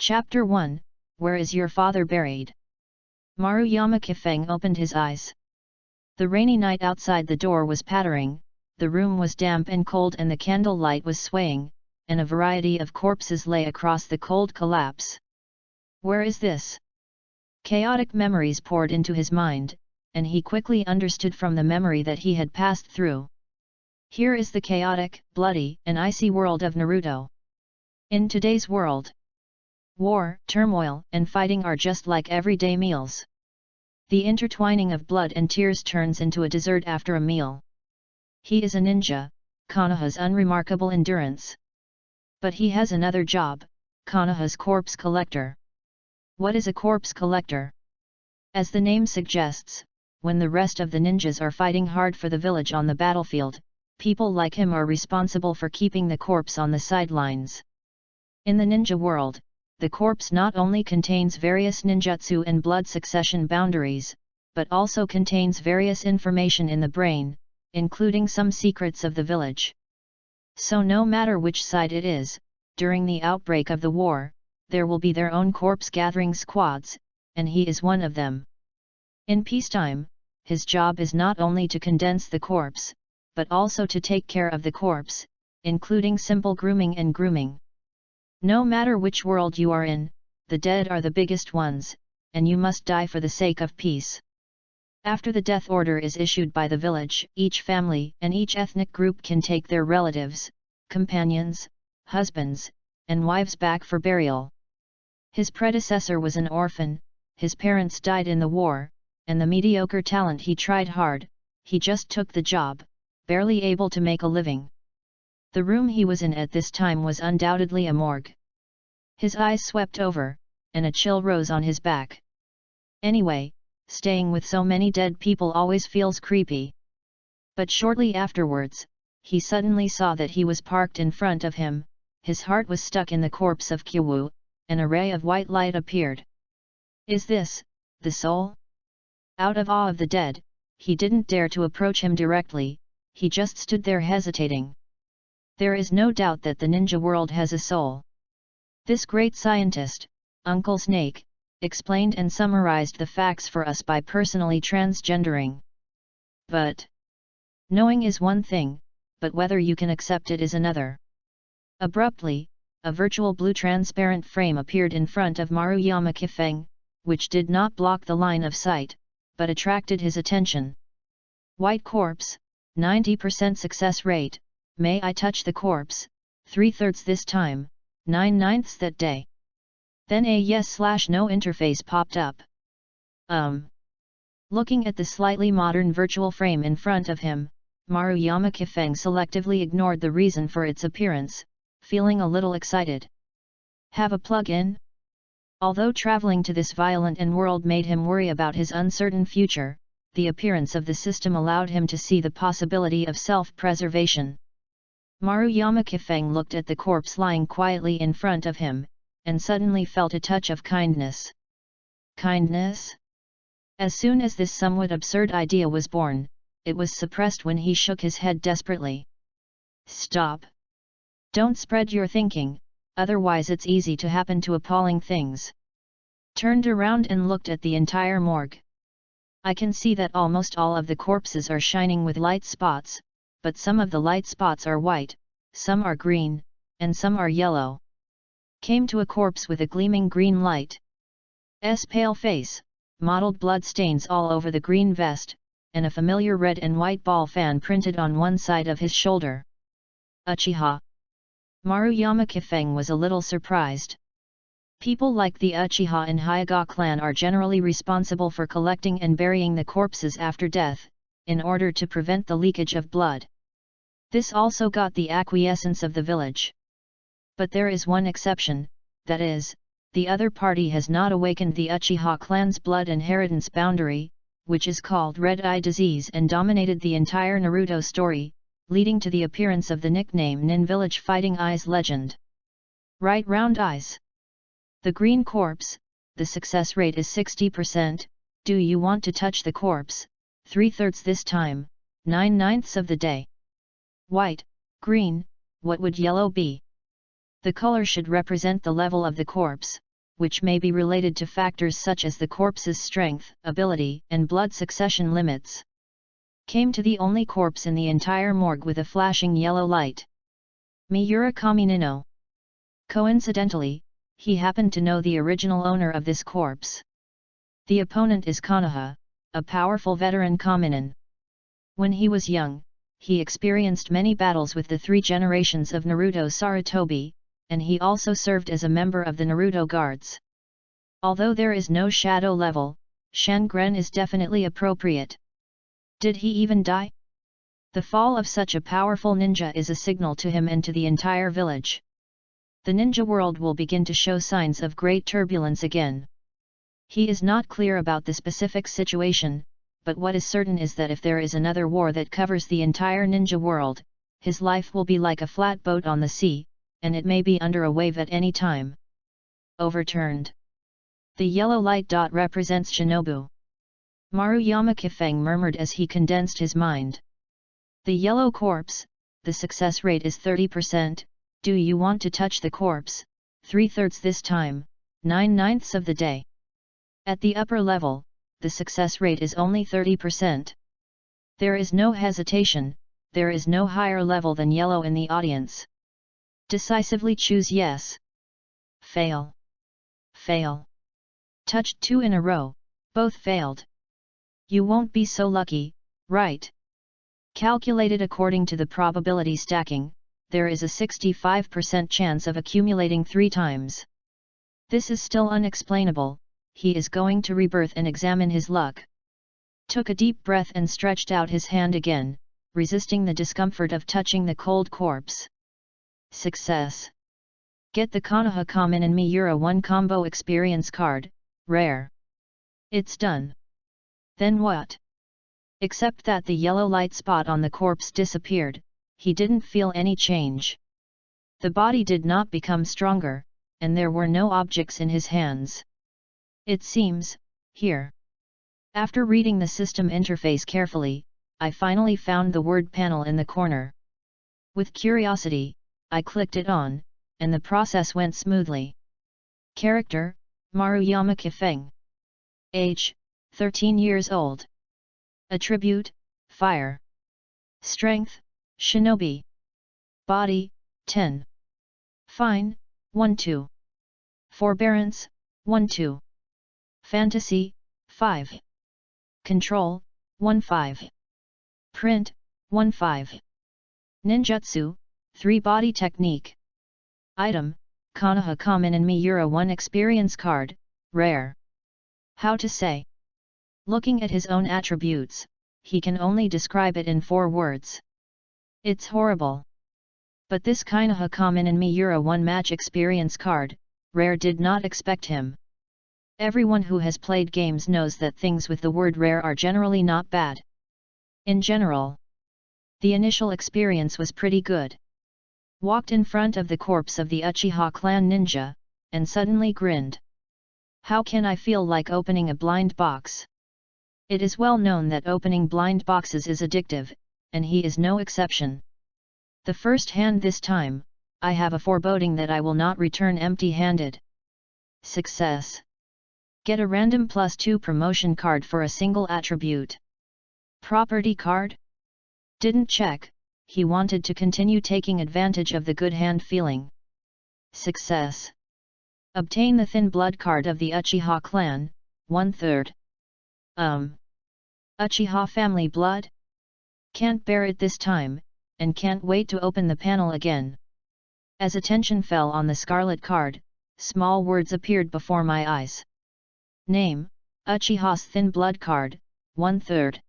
Chapter 1, Where is your father buried? Maruyama Kifeng opened his eyes. The rainy night outside the door was pattering, the room was damp and cold and the candle light was swaying, and a variety of corpses lay across the cold collapse. Where is this? Chaotic memories poured into his mind, and he quickly understood from the memory that he had passed through. Here is the chaotic, bloody, and icy world of Naruto. In today's world, war, turmoil, and fighting are just like everyday meals. The intertwining of blood and tears turns into a dessert after a meal. He is a ninja, Konoha's unremarkable endurance. But he has another job, Konoha's corpse collector. What is a corpse collector? As the name suggests, when the rest of the ninjas are fighting hard for the village on the battlefield, people like him are responsible for keeping the corpse on the sidelines. In the ninja world, the corpse not only contains various ninjutsu and blood succession boundaries, but also contains various information in the brain, including some secrets of the village. So no matter which side it is, during the outbreak of the war, there will be their own corpse gathering squads, and he is one of them. In peacetime, his job is not only to condense the corpse, but also to take care of the corpse, including simple grooming and grooming. No matter which world you are in, the dead are the biggest ones, and you must die for the sake of peace. After the death order is issued by the village, each family and each ethnic group can take their relatives, companions, husbands, and wives back for burial. His predecessor was an orphan, his parents died in the war, and the mediocre talent he tried hard, he just took the job, barely able to make a living. The room he was in at this time was undoubtedly a morgue. His eyes swept over, and a chill rose on his back. Anyway, staying with so many dead people always feels creepy. But shortly afterwards, he suddenly saw that he was parked in front of him, his heart was stuck in the corpse of Kyu, and a ray of white light appeared. Is this the soul? Out of awe of the dead, he didn't dare to approach him directly, he just stood there hesitating. There is no doubt that the ninja world has a soul. This great scientist, Uncle Snake, explained and summarized the facts for us by personally transgendering. But knowing is one thing, but whether you can accept it is another. Abruptly, a virtual blue transparent frame appeared in front of Maruyama Kifeng, which did not block the line of sight, but attracted his attention. White corpse, 90% success rate. May I touch the corpse? 3/3 this time, 9/9 that day. Then a yes/no interface popped up. Looking at the slightly modern virtual frame in front of him, Maruyama Kifeng selectively ignored the reason for its appearance, feeling a little excited. Have a plug-in? Although traveling to this violent world made him worry about his uncertain future, the appearance of the system allowed him to see the possibility of self-preservation. Maruyama Kifeng looked at the corpse lying quietly in front of him, and suddenly felt a touch of kindness. Kindness? As soon as this somewhat absurd idea was born, it was suppressed when he shook his head desperately. Stop! Don't spread your thinking, otherwise it's easy to happen to appalling things. Turned around and looked at the entire morgue. I can see that almost all of the corpses are shining with light spots, but some of the light spots are white, some are green, and some are yellow. Came to a corpse with a gleaming green light. Pale face, mottled blood stains all over the green vest, and a familiar red and white ball fan printed on one side of his shoulder. Uchiha. Maruyama Kifeng was a little surprised. People like the Uchiha in Hyuga clan are generally responsible for collecting and burying the corpses after death, in order to prevent the leakage of blood. This also got the acquiescence of the village. But there is one exception, that is, the other party has not awakened the Uchiha clan's blood inheritance boundary, which is called red eye disease and dominated the entire Naruto story, leading to the appearance of the nickname Nin Village Fighting Eyes legend. Right round eyes. The green corpse, the success rate is 60%, do you want to touch the corpse? 3/3 this time, 9/9 of the day. White, green, what would yellow be? The color should represent the level of the corpse, which may be related to factors such as the corpse's strength, ability, and blood succession limits. Came to the only corpse in the entire morgue with a flashing yellow light. Miura Kaminino. Coincidentally, he happened to know the original owner of this corpse. The opponent is Konoha, a powerful veteran Kaminin. When he was young, he experienced many battles with the 3 generations of Naruto Sarutobi, and he also served as a member of the Naruto Guards. Although there is no shadow level, Shangren is definitely appropriate. Did he even die? The fall of such a powerful ninja is a signal to him and to the entire village. The ninja world will begin to show signs of great turbulence again. He is not clear about the specific situation, but what is certain is that if there is another war that covers the entire ninja world, his life will be like a flat boat on the sea, and it may be under a wave at any time. Overturned. The yellow light dot represents Shinobu. Maruyama Kifeng murmured as he condensed his mind. The yellow corpse, the success rate is 30%, do you want to touch the corpse, 3/3 this time, 9/9 of the day. At the upper level, the success rate is only 30%. There is no hesitation, there is no higher level than yellow in the audience. Decisively choose yes. Fail. Fail. Touched 2 in a row, both failed. You won't be so lucky, right? Calculated according to the probability stacking, there is a 65% chance of accumulating 3 times. This is still unexplainable. He is going to rebirth and examine his luck. Took a deep breath and stretched out his hand again, resisting the discomfort of touching the cold corpse. Success. Get the Konoha Kamen and Miura 1 combo experience card, rare. It's done. Then what? Except that the yellow light spot on the corpse disappeared, he didn't feel any change. The body did not become stronger, and there were no objects in his hands. It seems, here. After reading the system interface carefully, I finally found the word panel in the corner. With curiosity, I clicked it on, and the process went smoothly. Character, Maruyama Kifeng. Age, 13 years old. Attribute, Fire. Strength, Shinobi. Body, 10. Fine, 1-2. Forbearance, 1-2. Fantasy, 5. Control, 1-5. Print, 1-5. Ninjutsu, 3 body technique. Item, Konoha Kamen and Miura 1 experience card, rare. How to say? Looking at his own attributes, he can only describe it in 4 words. It's horrible. But this Konoha Kamen and Miura 1 match experience card, rare did not expect him. Everyone who has played games knows that things with the word rare are generally not bad. In general, the initial experience was pretty good. Walked in front of the corpse of the Uchiha clan ninja, and suddenly grinned. How can I feel like opening a blind box? It is well known that opening blind boxes is addictive, and he is no exception. The first hand this time, I have a foreboding that I will not return empty-handed. Success. Get a random +2 promotion card for a single attribute. Property card? Didn't check, he wanted to continue taking advantage of the good hand feeling. Success. Obtain the thin blood card of the Uchiha clan, 1/3. Uchiha family blood? Can't bear it this time, and can't wait to open the panel again. As attention fell on the scarlet card, small words appeared before my eyes. Name, Uchiha's thin blood card, 1/3.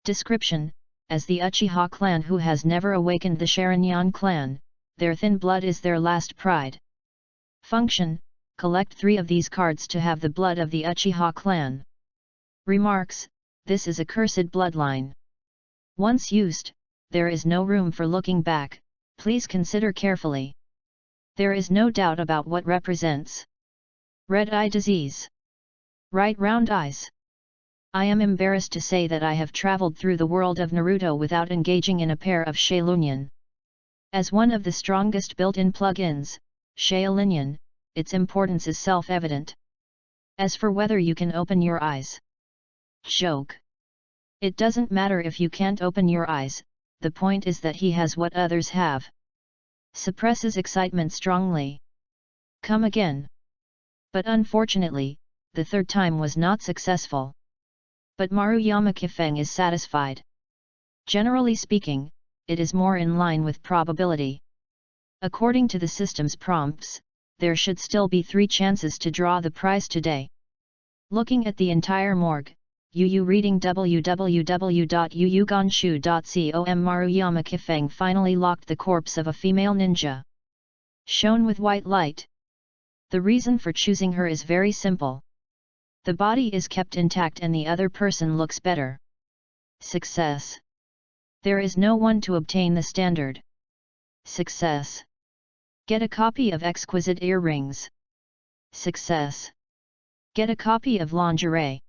Description, as the Uchiha clan who has never awakened the Sharingan clan, their thin blood is their last pride. Function, collect 3 of these cards to have the blood of the Uchiha clan. Remarks, this is a cursed bloodline. Once used, there is no room for looking back, please consider carefully. There is no doubt about what represents. Red eye disease. Right round eyes. I am embarrassed to say that I have traveled through the world of Naruto without engaging in a pair of Shaolinian. As one of the strongest built-in plugins, Shaolinian its importance is self-evident. As for whether you can open your eyes. Joke. It doesn't matter if you can't open your eyes, the point is that he has what others have. Suppresses excitement strongly. Come again. But unfortunately, the third time was not successful. But Maruyama Kifeng is satisfied. Generally speaking, it is more in line with probability. According to the system's prompts, there should still be 3 chances to draw the prize today. Looking at the entire morgue, Yu reading www.yuyugonshu.com Maruyama Kifeng finally locked the corpse of a female ninja. Shown with white light. The reason for choosing her is very simple. The body is kept intact and the other person looks better. Success. There is no one to obtain the standard. Success. Get a copy of exquisite earrings. Success. Get a copy of lingerie.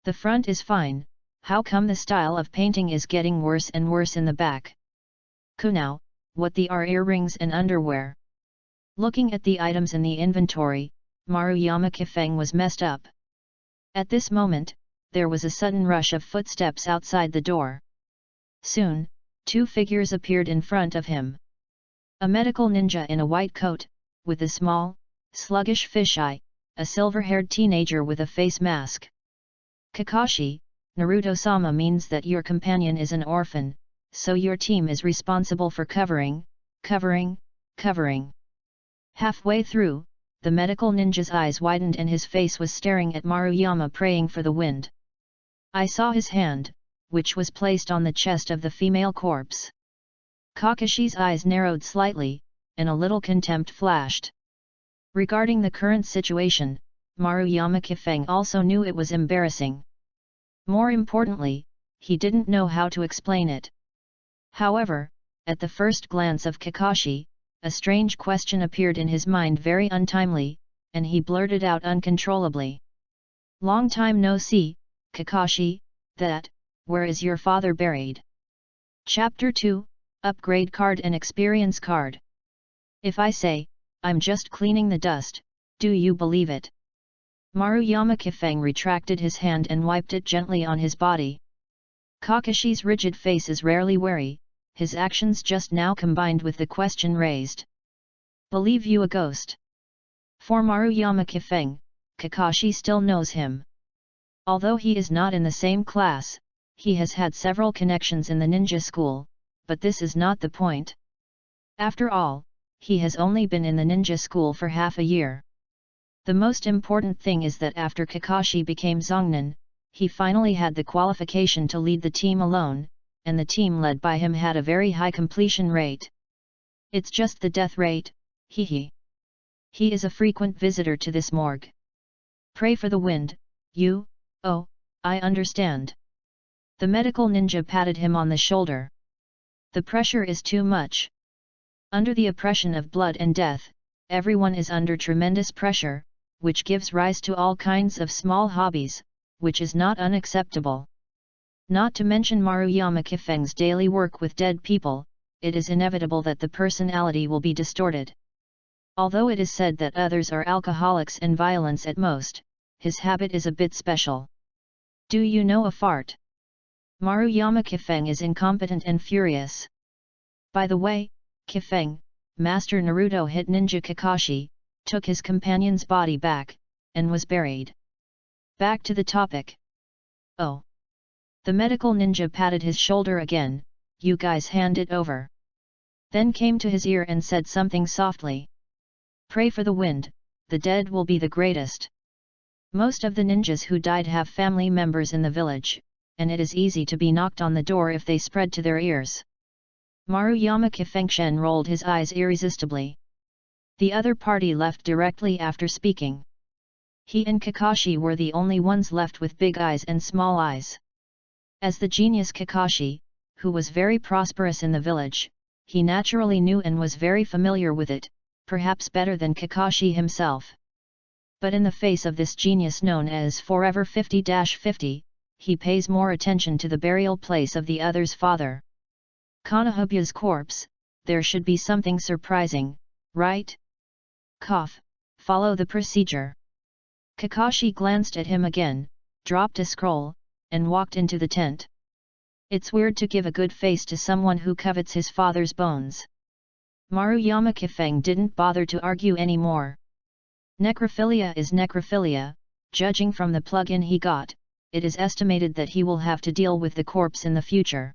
The front is fine, how come the style of painting is getting worse and worse in the back? Kunao, what the are earrings and underwear? Looking at the items in the inventory, Maruyama Kifeng was messed up. At this moment, there was a sudden rush of footsteps outside the door. Soon, 2 figures appeared in front of him. A medical ninja in a white coat, with a small, sluggish fisheye, a silver-haired teenager with a face mask. Kakashi, Naruto-sama means that your companion is an orphan, so your team is responsible for covering. Halfway through, the medical ninja's eyes widened and his face was staring at Maruyama praying for the wind. I saw his hand, which was placed on the chest of the female corpse. Kakashi's eyes narrowed slightly, and a little contempt flashed. Regarding the current situation, Maruyama Kifeng also knew it was embarrassing. More importantly, he didn't know how to explain it. However, at the first glance of Kakashi, a strange question appeared in his mind very untimely, and he blurted out uncontrollably. Long time no see, Kakashi, where is your father buried? Chapter 2, Upgrade Card and Experience Card. If I say, I'm just cleaning the dust, do you believe it? Maruyama Kifeng retracted his hand and wiped it gently on his body. Kakashi's rigid face is rarely wary, his actions just now combined with the question raised. Believe you a ghost? For Maruyama Kifeng, Kakashi still knows him. Although he is not in the same class, he has had several connections in the ninja school, but this is not the point. After all, he has only been in the ninja school for half a year. The most important thing is that after Kakashi became Zongnan, he finally had the qualification to lead the team alone, and the team led by him had a very high completion rate. It's just the death rate, He is a frequent visitor to this morgue. Pray for the wind, oh, I understand. The medical ninja patted him on the shoulder. The pressure is too much. Under the oppression of blood and death, everyone is under tremendous pressure, which gives rise to all kinds of small hobbies, which is not unacceptable. Not to mention Maruyama Kifeng's daily work with dead people, it is inevitable that the personality will be distorted. Although it is said that others are alcoholics and violence at most, his habit is a bit special. Do you know a fart? Maruyama Kifeng is incompetent and furious. By the way, Kifeng, Master Naruto hit Ninja Kakashi, took his companion's body back, and was buried. Back to the topic. Oh. The medical ninja patted his shoulder again, you guys hand it over. Then came to his ear and said something softly. Pray for the wind, the dead will be the greatest. Most of the ninjas who died have family members in the village, and it is easy to be knocked on the door if they spread to their ears. Maruyama Kifengshen rolled his eyes irresistibly. The other party left directly after speaking. He and Kakashi were the only ones left with big eyes and small eyes. As the genius Kakashi, who was very prosperous in the village, he naturally knew and was very familiar with it, perhaps better than Kakashi himself. But in the face of this genius known as Forever 50-50, he pays more attention to the burial place of the other's father. Konoha's corpse, there should be something surprising, right? Cough, Follow the procedure. Kakashi glanced at him again, dropped a scroll, and walked into the tent. It's weird to give a good face to someone who covets his father's bones. Maruyama Kifeng didn't bother to argue anymore. Necrophilia is necrophilia, judging from the plug-in he got, it is estimated that he will have to deal with the corpse in the future.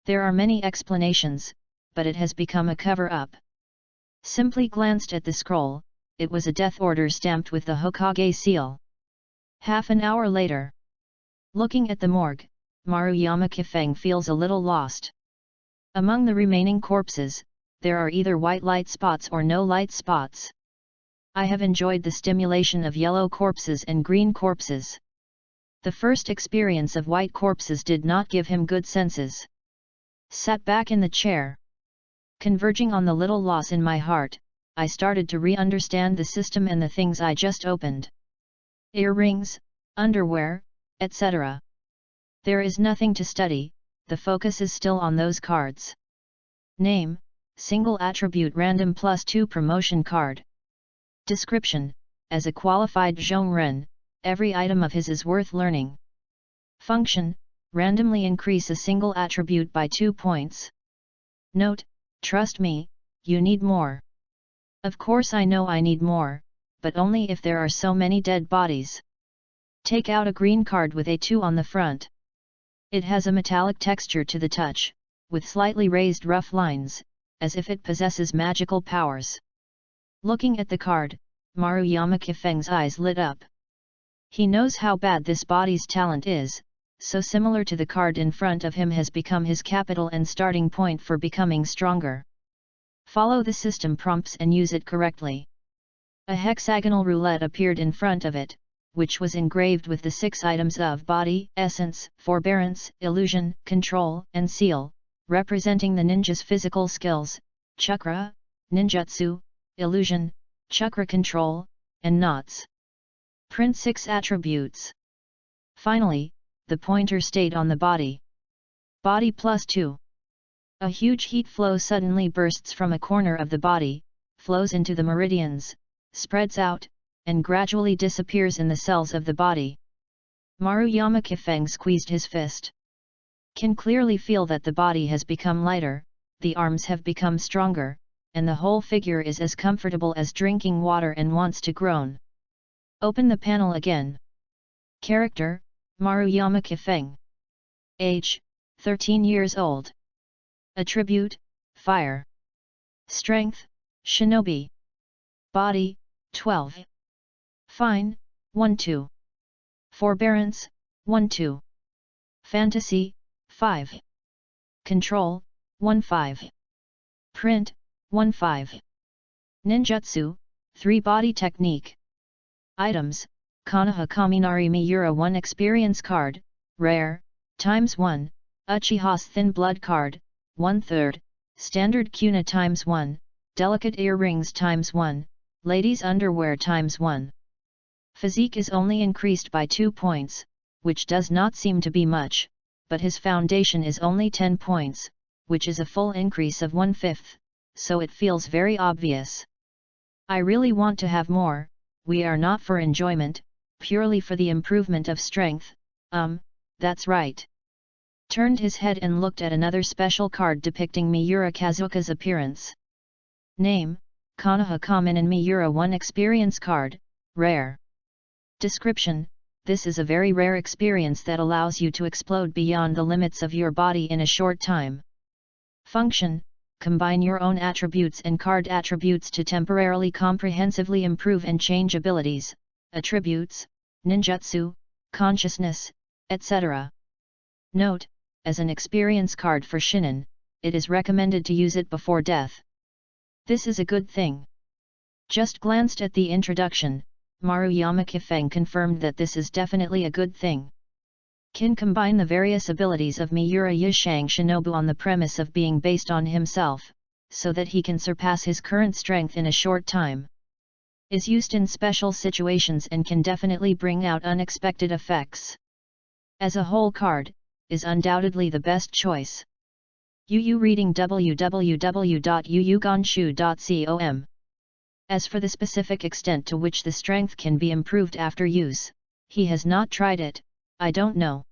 There are many explanations, but it has become a cover-up. Simply glanced at the scroll, it was a death order stamped with the Hokage seal. Half an hour later. Looking at the morgue, Maruyama Kifeng feels a little lost. Among the remaining corpses, there are either white light spots or no light spots. I have enjoyed the stimulation of yellow corpses and green corpses. The first experience of white corpses did not give him good senses. Sat back in the chair. Converging on the little loss in my heart, I started to re-understand the system and the things I just opened. Earrings, underwear, etc. There is nothing to study, the focus is still on those cards. Name, single attribute random +2 promotion card. Description, as a qualified Zhongren, every item of his is worth learning. Function, randomly increase a single attribute by 2 points. Note, trust me, you need more. Of course I know I need more, but only if there are so many dead bodies. Take out a green card with a 2 on the front. It has a metallic texture to the touch, with slightly raised rough lines, as if it possesses magical powers. Looking at the card, Maruyama Kifeng's eyes lit up. He knows how bad this body's talent is, so similar to the card in front of him has become his capital and starting point for becoming stronger. Follow the system prompts and use it correctly. A hexagonal roulette appeared in front of it, which was engraved with the 6 items of body, essence, forbearance, illusion, control, and seal, representing the ninja's physical skills, chakra, ninjutsu, illusion, chakra control, and knots. Print 6 attributes. Finally, the pointer stayed on the body. Body +2. A huge heat flow suddenly bursts from a corner of the body, flows into the meridians, spreads out, and gradually disappears in the cells of the body. Maruyama Kifeng squeezed his fist. Can clearly feel that the body has become lighter, the arms have become stronger, and the whole figure is as comfortable as drinking water and wants to groan. Open the panel again. Character, Maruyama Kifeng. Age, 13 years old. Attribute, Fire. Strength, Shinobi. Body, 12. Fine, 1-2. Forbearance, 1-2. Fantasy, 5. Control, 1-5. Print, 1-5. Ninjutsu, 3 body technique. Items, Konoha Kaminari Miura 1 experience card, rare, ×1, Uchiha's thin blood card, 1/3, standard Kuna ×1, delicate earrings ×1, ladies underwear ×1. Physique is only increased by 2 points, which does not seem to be much, but his foundation is only 10 points, which is a full increase of 1/5, so it feels very obvious. I really want to have more, we are not for enjoyment, purely for the improvement of strength, that's right. Turned his head and looked at another special card depicting Miura Kazuka's appearance. Name, Konoha Kaminen Miura 1 experience card, rare. Description, this is a very rare experience that allows you to explode beyond the limits of your body in a short time. Function, combine your own attributes and card attributes to temporarily comprehensively improve and change abilities, attributes, ninjutsu, consciousness, etc. Note, as an experience card for Shinin, it is recommended to use it before death. This is a good thing. Just glanced at the introduction, Maruyama Kifeng confirmed that this is definitely a good thing. Can combine the various abilities of Miura Yishang Shinobu on the premise of being based on himself, so that he can surpass his current strength in a short time. Is used in special situations and can definitely bring out unexpected effects. As a whole card, is undoubtedly the best choice. Yu reading www.yuyugonshu.com As for the specific extent to which the strength can be improved after use, he has not tried it, I don't know.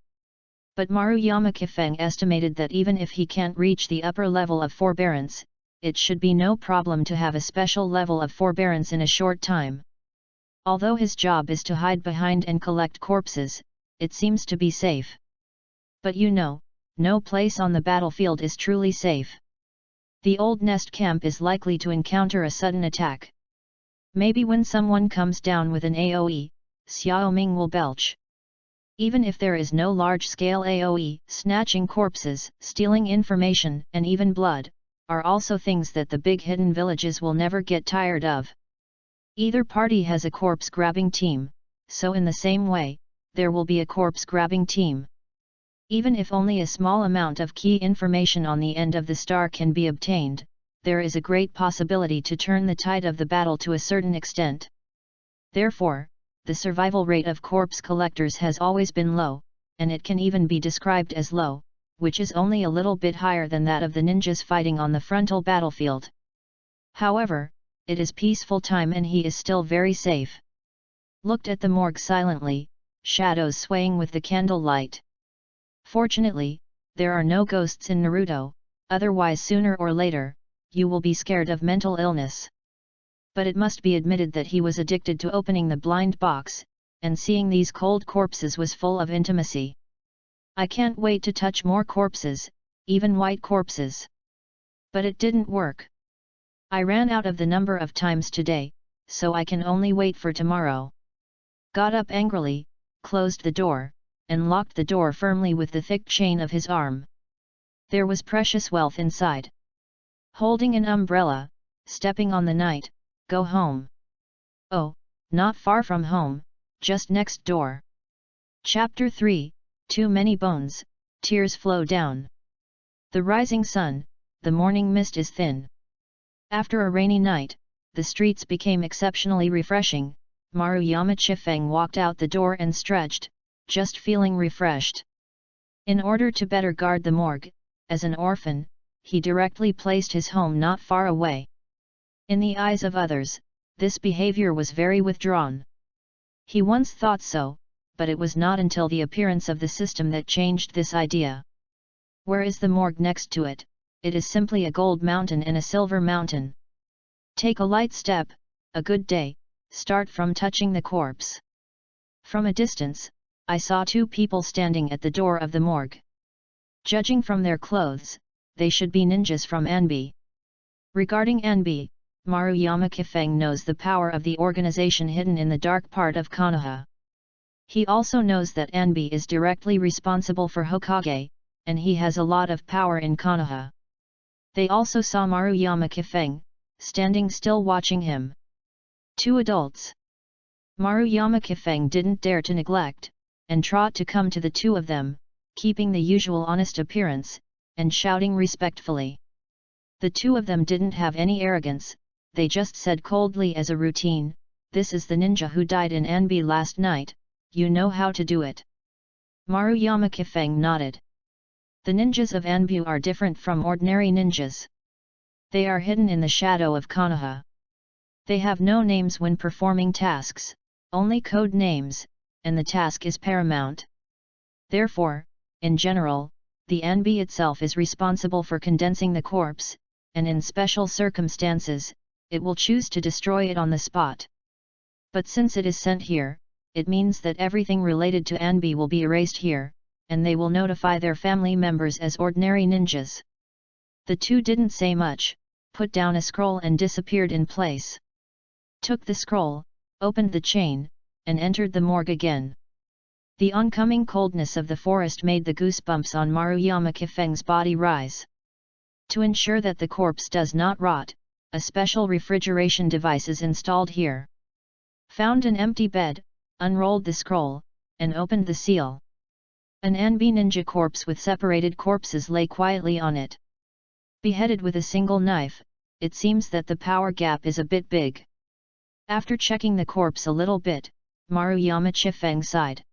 But Maruyama Kifeng estimated that even if he can't reach the upper level of forbearance, it should be no problem to have a special level of forbearance in a short time. Although his job is to hide behind and collect corpses, it seems to be safe. But you know, no place on the battlefield is truly safe. The old nest camp is likely to encounter a sudden attack. Maybe when someone comes down with an AoE, Xiaoming will belch. Even if there is no large-scale AoE, snatching corpses, stealing information, and even blood, are also things that the big hidden villages will never get tired of. Either party has a corpse-grabbing team, so in the same way, there will be a corpse-grabbing team. Even if only a small amount of key information on the end of the star can be obtained, there is a great possibility to turn the tide of the battle to a certain extent. Therefore, the survival rate of corpse collectors has always been low, and it can even be described as low, which is only a little bit higher than that of the ninjas fighting on the frontal battlefield. However, it is peaceful time and he is still very safe. Looked at the morgue silently, shadows swaying with the candlelight. Fortunately, there are no ghosts in Naruto, otherwise sooner or later, you will be scared of mental illness. But it must be admitted that he was addicted to opening the blind box, and seeing these cold corpses was full of intimacy. I can't wait to touch more corpses, even white corpses. But it didn't work. I ran out of the number of times today, so I can only wait for tomorrow. Got up angrily, closed the door, and locked the door firmly with the thick chain of his arm. There was precious wealth inside. Holding an umbrella, stepping on the night, go home. Oh, not far from home, just next door. Chapter 3, Too Many Bones, Tears Flow Down. The rising sun, the morning mist is thin. After a rainy night, the streets became exceptionally refreshing. Maruyama Chifeng walked out the door and stretched, just feeling refreshed. In order to better guard the morgue, as an orphan, he directly placed his home not far away. In the eyes of others, this behavior was very withdrawn. He once thought so, but it was not until the appearance of the system that changed this idea. Where is the morgue next to it? It is simply a gold mountain and a silver mountain. Take a light step, a good day, start from touching the corpse. From a distance, I saw two people standing at the door of the morgue. Judging from their clothes, they should be ninjas from Anbi. Regarding Anbi, Maruyama Kifeng knows the power of the organization hidden in the dark part of Konoha. He also knows that Anbi is directly responsible for Hokage, and he has a lot of power in Konoha. They also saw Maruyama Kifeng, standing still watching him. Two adults. Maruyama Kifeng didn't dare to neglect, and trot to come to the two of them, keeping the usual honest appearance, and shouting respectfully. The two of them didn't have any arrogance, they just said coldly as a routine, "This is the ninja who died in Anbi last night, you know how to do it." Maruyama Kifeng nodded. The ninjas of Anbu are different from ordinary ninjas. They are hidden in the shadow of Konoha. They have no names when performing tasks, only code names, and the task is paramount. Therefore, in general, the Anbi itself is responsible for condensing the corpse, and in special circumstances, it will choose to destroy it on the spot. But since it is sent here, it means that everything related to Anbi will be erased here, and they will notify their family members as ordinary ninjas. The two didn't say much, put down a scroll and disappeared in place. Took the scroll, opened the chain, and entered the morgue again. The oncoming coldness of the forest made the goosebumps on Maruyama Kifeng's body rise. To ensure that the corpse does not rot, a special refrigeration device is installed here. Found an empty bed, unrolled the scroll, and opened the seal. An Anbi ninja corpse with separated corpses lay quietly on it. Beheaded with a single knife, it seems that the power gap is a bit big. After checking the corpse a little bit, Maruyama Chifeng sighed.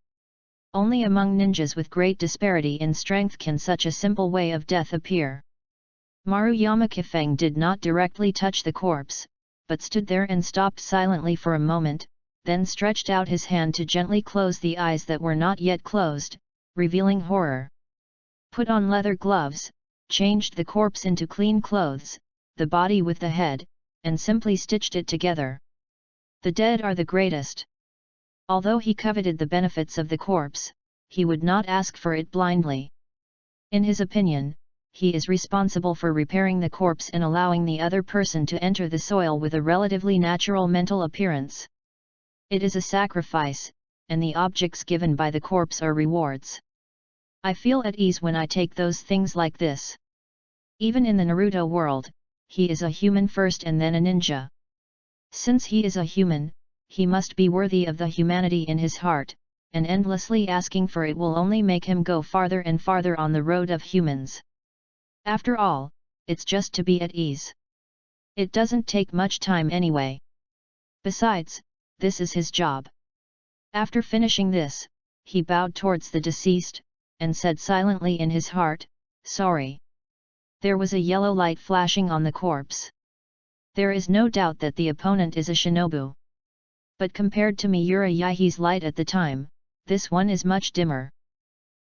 Only among ninjas with great disparity in strength can such a simple way of death appear. Maruyama Kifeng did not directly touch the corpse, but stood there and stopped silently for a moment, then stretched out his hand to gently close the eyes that were not yet closed, revealing horror. Put on leather gloves, changed the corpse into clean clothes, the body with the head, and simply stitched it together. The dead are the greatest. Although he coveted the benefits of the corpse, he would not ask for it blindly. In his opinion, he is responsible for repairing the corpse and allowing the other person to enter the soil with a relatively natural mental appearance. It is a sacrifice, and the objects given by the corpse are rewards. I feel at ease when I take those things like this. Even in the Naruto world, he is a human first and then a ninja. Since he is a human, he must be worthy of the humanity in his heart, and endlessly asking for it will only make him go farther and farther on the road of humans. After all, it's just to be at ease. It doesn't take much time anyway. Besides, this is his job. After finishing this, he bowed towards the deceased, and said silently in his heart, "Sorry." There was a yellow light flashing on the corpse. There is no doubt that the opponent is a shinobu. But compared to Miura Yaihi's light at the time, this one is much dimmer.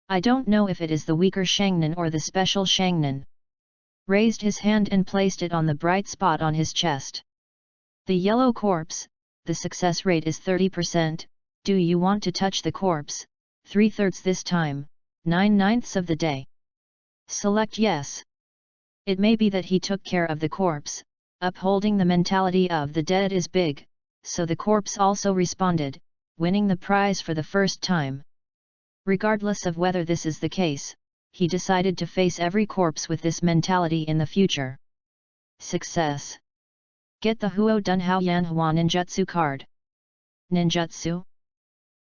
I don't know if it is the weaker Shangnan or the special Shangnan. Raised his hand and placed it on the bright spot on his chest. The yellow corpse, the success rate is 30%, do you want to touch the corpse, 3/3 this time, 9/9 of the day. Select yes. It may be that he took care of the corpse, upholding the mentality of the dead is big, so the corpse also responded, winning the prize for the first time. Regardless of whether this is the case, he decided to face every corpse with this mentality in the future. Success. Get the Huo Dun Hao Yanhua Ninjutsu card. Ninjutsu?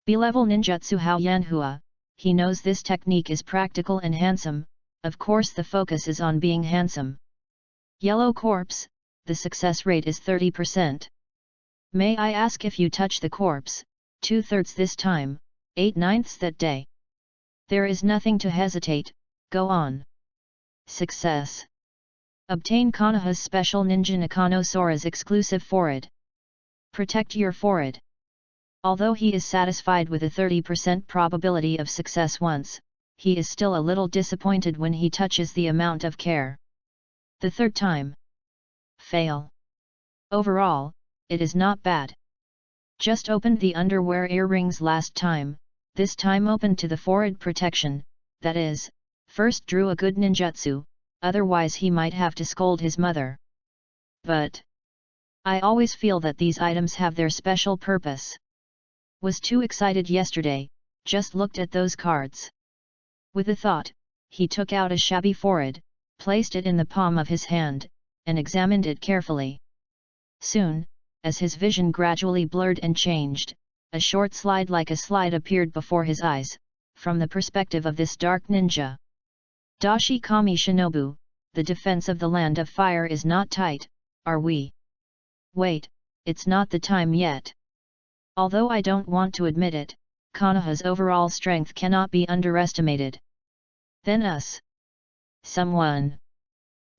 B-level Ninjutsu Hao Yanhua, he knows this technique is practical and handsome, of course the focus is on being handsome. Yellow corpse, the success rate is 30%. May I ask if you touch the corpse, 2/3 this time, 8/9 that day. There is nothing to hesitate, go on. Success. Obtain Konoha's special Ninja Nakano Sora's exclusive forehead. Protect your forehead. Although he is satisfied with a 30% probability of success once, he is still a little disappointed when he touches the amount of care. The third time. Fail. Overall, it is not bad. Just opened the underwear earrings last time, this time opened to the forehead protection, that is, first drew a good ninjutsu, otherwise he might have to scold his mother. But I always feel that these items have their special purpose. Was too excited yesterday, just looked at those cards. With a thought, he took out a shabby forehead, placed it in the palm of his hand, and examined it carefully. Soon, as his vision gradually blurred and changed, a short slide like a slide appeared before his eyes, from the perspective of this dark ninja. Dashi Kami Shinobu, the defense of the land of fire is not tight, are we? Wait, it's not the time yet. Although I don't want to admit it, Konoha's overall strength cannot be underestimated. Then us. Someone.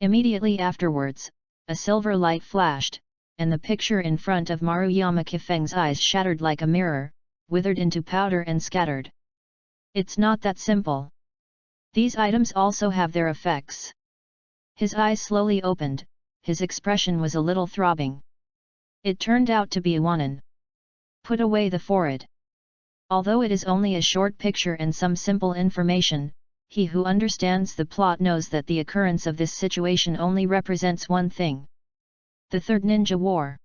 Immediately afterwards, a silver light flashed, and the picture in front of Maruyama Kifeng's eyes shattered like a mirror, withered into powder and scattered. It's not that simple. These items also have their effects. His eyes slowly opened, his expression was a little throbbing. It turned out to be Iwanan. Put away the forehead. Although it is only a short picture and some simple information, he who understands the plot knows that the occurrence of this situation only represents one thing. The Third Ninja War.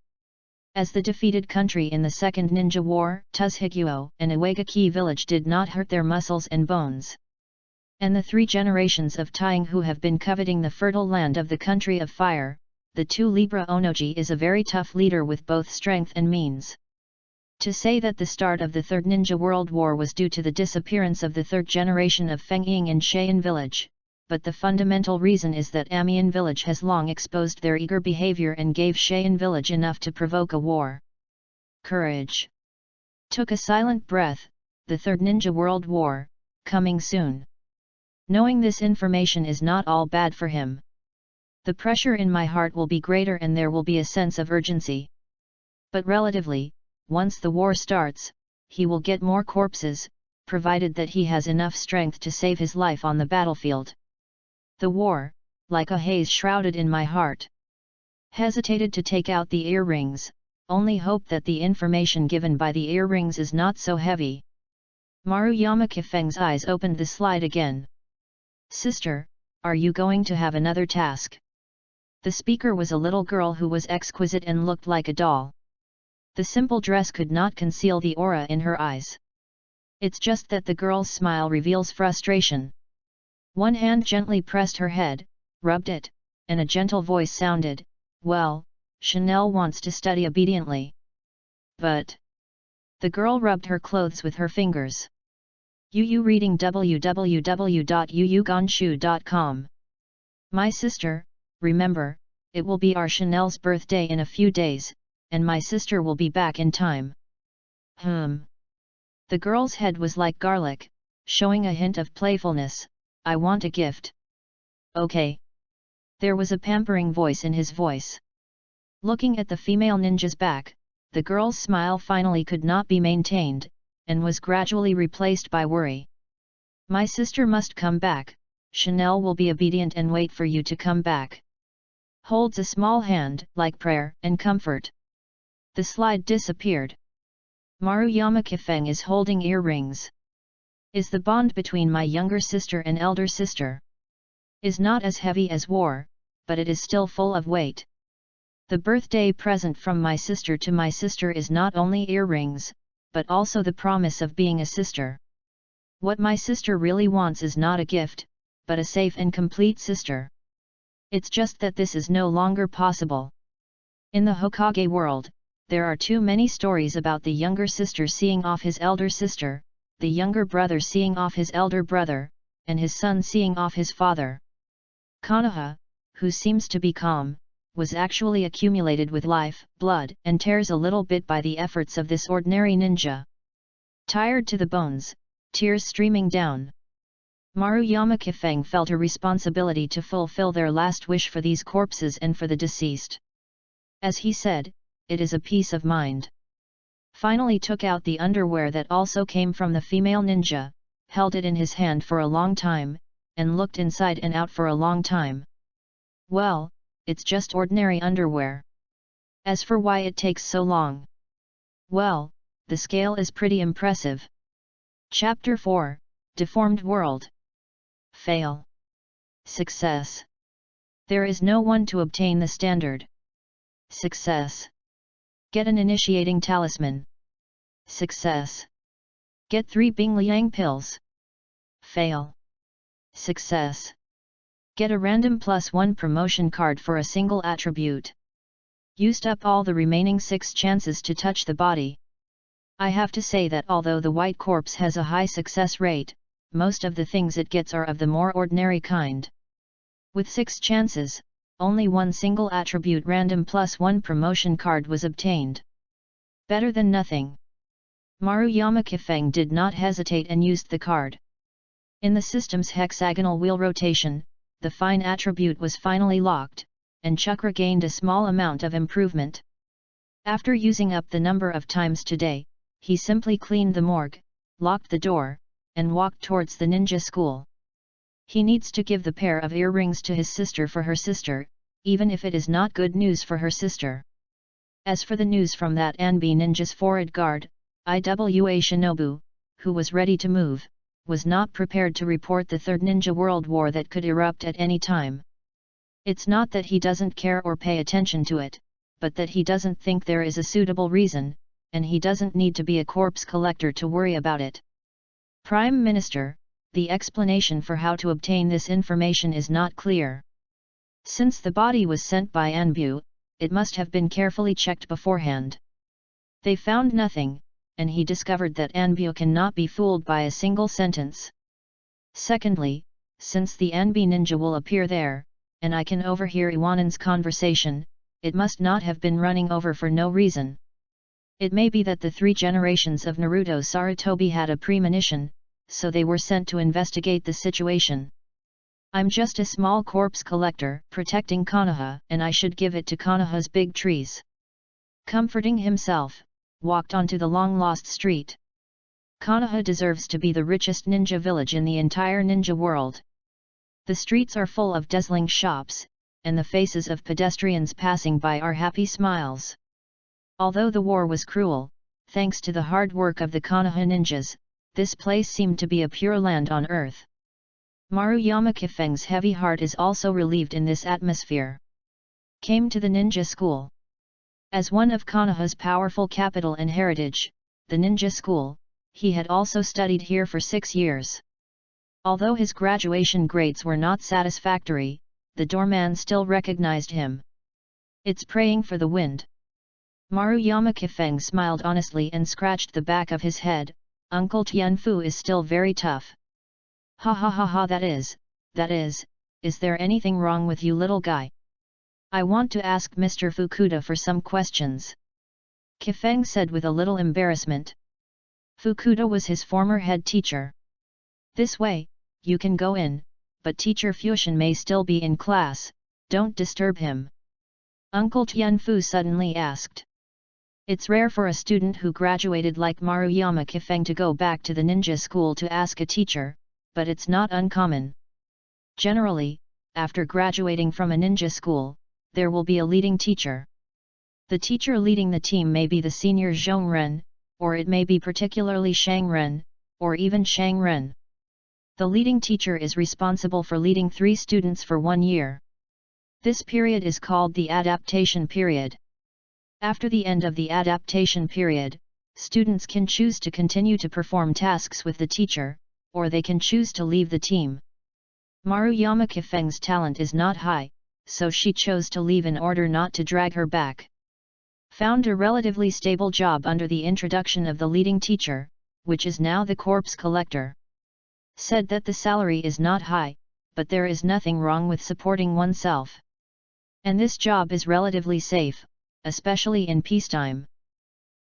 As the defeated country in the Second Ninja War, Tuzhiguo and Iwagaki village did not hurt their muscles and bones. And the 3 generations of Taing who have been coveting the fertile land of the country of fire, the 2 Libra Onoji is a very tough leader with both strength and means. To say that the start of the Third Ninja World War was due to the disappearance of the third generation of Feng Ying in Cheyenne village, but the fundamental reason is that Amiens village has long exposed their eager behavior and gave Cheyenne village enough to provoke a war. Courage. Took a silent breath, the Third Ninja World War, coming soon. Knowing this information is not all bad for him. The pressure in my heart will be greater and there will be a sense of urgency. But relatively, once the war starts, he will get more corpses, provided that he has enough strength to save his life on the battlefield. The war, like a haze shrouded in my heart. Hesitated to take out the earrings, only hope that the information given by the earrings is not so heavy. Maruyama Kifeng's eyes opened the slide again. Sister, are you going to have another task? The speaker was a little girl who was exquisite and looked like a doll. The simple dress could not conceal the aura in her eyes. It's just that the girl's smile reveals frustration. One hand gently pressed her head, rubbed it, and a gentle voice sounded, "Well, Chanel wants to study obediently." But the girl rubbed her clothes with her fingers. Yu reading www.yuyugonshu.com. My sister, remember, it will be our Chanel's birthday in a few days, and my sister will be back in time. The girl's head was like garlic, showing a hint of playfulness. I want a gift. Okay. There was a pampering voice in his voice. Looking at the female ninja's back, the girl's smile finally could not be maintained, and was gradually replaced by worry. My sister must come back. Chanel will be obedient and wait for you to come back. Holds a small hand, like prayer and comfort. The slide disappeared. Maruyama Kifeng is holding earrings. Is the bond between my younger sister and elder sister? Is not as heavy as war, but it is still full of weight. The birthday present from my sister to my sister is not only earrings, but also the promise of being a sister. What my sister really wants is not a gift, but a safe and complete sister. It's just that this is no longer possible. In the Hokage world, there are too many stories about the younger sister seeing off his elder sister, the younger brother seeing off his elder brother, and his son seeing off his father. Konoha, who seems to be calm, was actually accumulated with life, blood, and tears a little bit by the efforts of this ordinary ninja. Tired to the bones, tears streaming down. Maruyama Kifeng felt a responsibility to fulfill their last wish for these corpses and for the deceased. As he said, it is a peace of mind. Finally took out the underwear that also came from the female ninja, held it in his hand for a long time, and looked inside and out for a long time. Well, it's just ordinary underwear. As for why it takes so long, well, the scale is pretty impressive. Chapter 4, Deformed World. Fail. Success. There is no one to obtain the standard. Success. Get an initiating talisman. Success. Get 3 Bingliang pills. Fail. Success. Get a random +1 promotion card for a single attribute. Used up all the remaining 6 chances to touch the body. I have to say that although the white corpse has a high success rate, most of the things it gets are of the more ordinary kind. With 6 chances, only one single attribute random +1 promotion card was obtained. Better than nothing. Maruyama Kifeng did not hesitate and used the card. In the system's hexagonal wheel rotation, the fine attribute was finally locked, and Chakra gained a small amount of improvement. After using up the number of times today, he simply cleaned the morgue, locked the door, and walked towards the ninja school. He needs to give the pair of earrings to his sister for her sister, even if it is not good news for her sister. As for the news from that Anbi ninja's forward guard, Iwa Shinobu, who was ready to move, was not prepared to report the Third Ninja World War that could erupt at any time. It's not that he doesn't care or pay attention to it, but that he doesn't think there is a suitable reason, and he doesn't need to be a corpse collector to worry about it. Prime Minister, the explanation for how to obtain this information is not clear. Since the body was sent by Anbu, it must have been carefully checked beforehand. They found nothing, and he discovered that Anbu cannot be fooled by a single sentence. Secondly, since the Anbi ninja will appear there, and I can overhear Iwanen's conversation, it must not have been running over for no reason. It may be that the 3 generations of Naruto Sarutobi had a premonition, so they were sent to investigate the situation. I'm just a small corpse collector protecting Konoha, and I should give it to Konoha's big trees. Comforting himself, walked onto the long-lost street. Konoha deserves to be the richest ninja village in the entire ninja world. The streets are full of dazzling shops, and the faces of pedestrians passing by are happy smiles. Although the war was cruel, thanks to the hard work of the Konoha ninjas, this place seemed to be a pure land on earth. Maruyama Kifeng's heavy heart is also relieved in this atmosphere. Came to the ninja school. As one of Konoha's powerful capital and heritage, the ninja school, he had also studied here for 6 years. Although his graduation grades were not satisfactory, the doorman still recognized him. It's praying for the wind. Maruyama Kifeng smiled honestly and scratched the back of his head. Uncle Tianfu is still very tough. Ha ha ha ha, that is, is there anything wrong with you, little guy? I want to ask Mr. Fukuda for some questions. Kifeng said with a little embarrassment. Fukuda was his former head teacher. This way, you can go in, but teacher Fusion may still be in class, don't disturb him. Uncle Tianfu suddenly asked. It's rare for a student who graduated like Maruyama Kifeng to go back to the ninja school to ask a teacher, but it's not uncommon. Generally, after graduating from a ninja school, there will be a leading teacher. The teacher leading the team may be the senior Zhongren, or it may be particularly Shangren, or even Shangren. The leading teacher is responsible for leading 3 students for 1 year. This period is called the adaptation period. After the end of the adaptation period, students can choose to continue to perform tasks with the teacher, or they can choose to leave the team. Maruyama Kifeng's talent is not high, so she chose to leave in order not to drag her back. Found a relatively stable job under the introduction of the leading teacher, which is now the corpse collector. Said that the salary is not high, but there is nothing wrong with supporting oneself. And this job is relatively safe, especially in peacetime.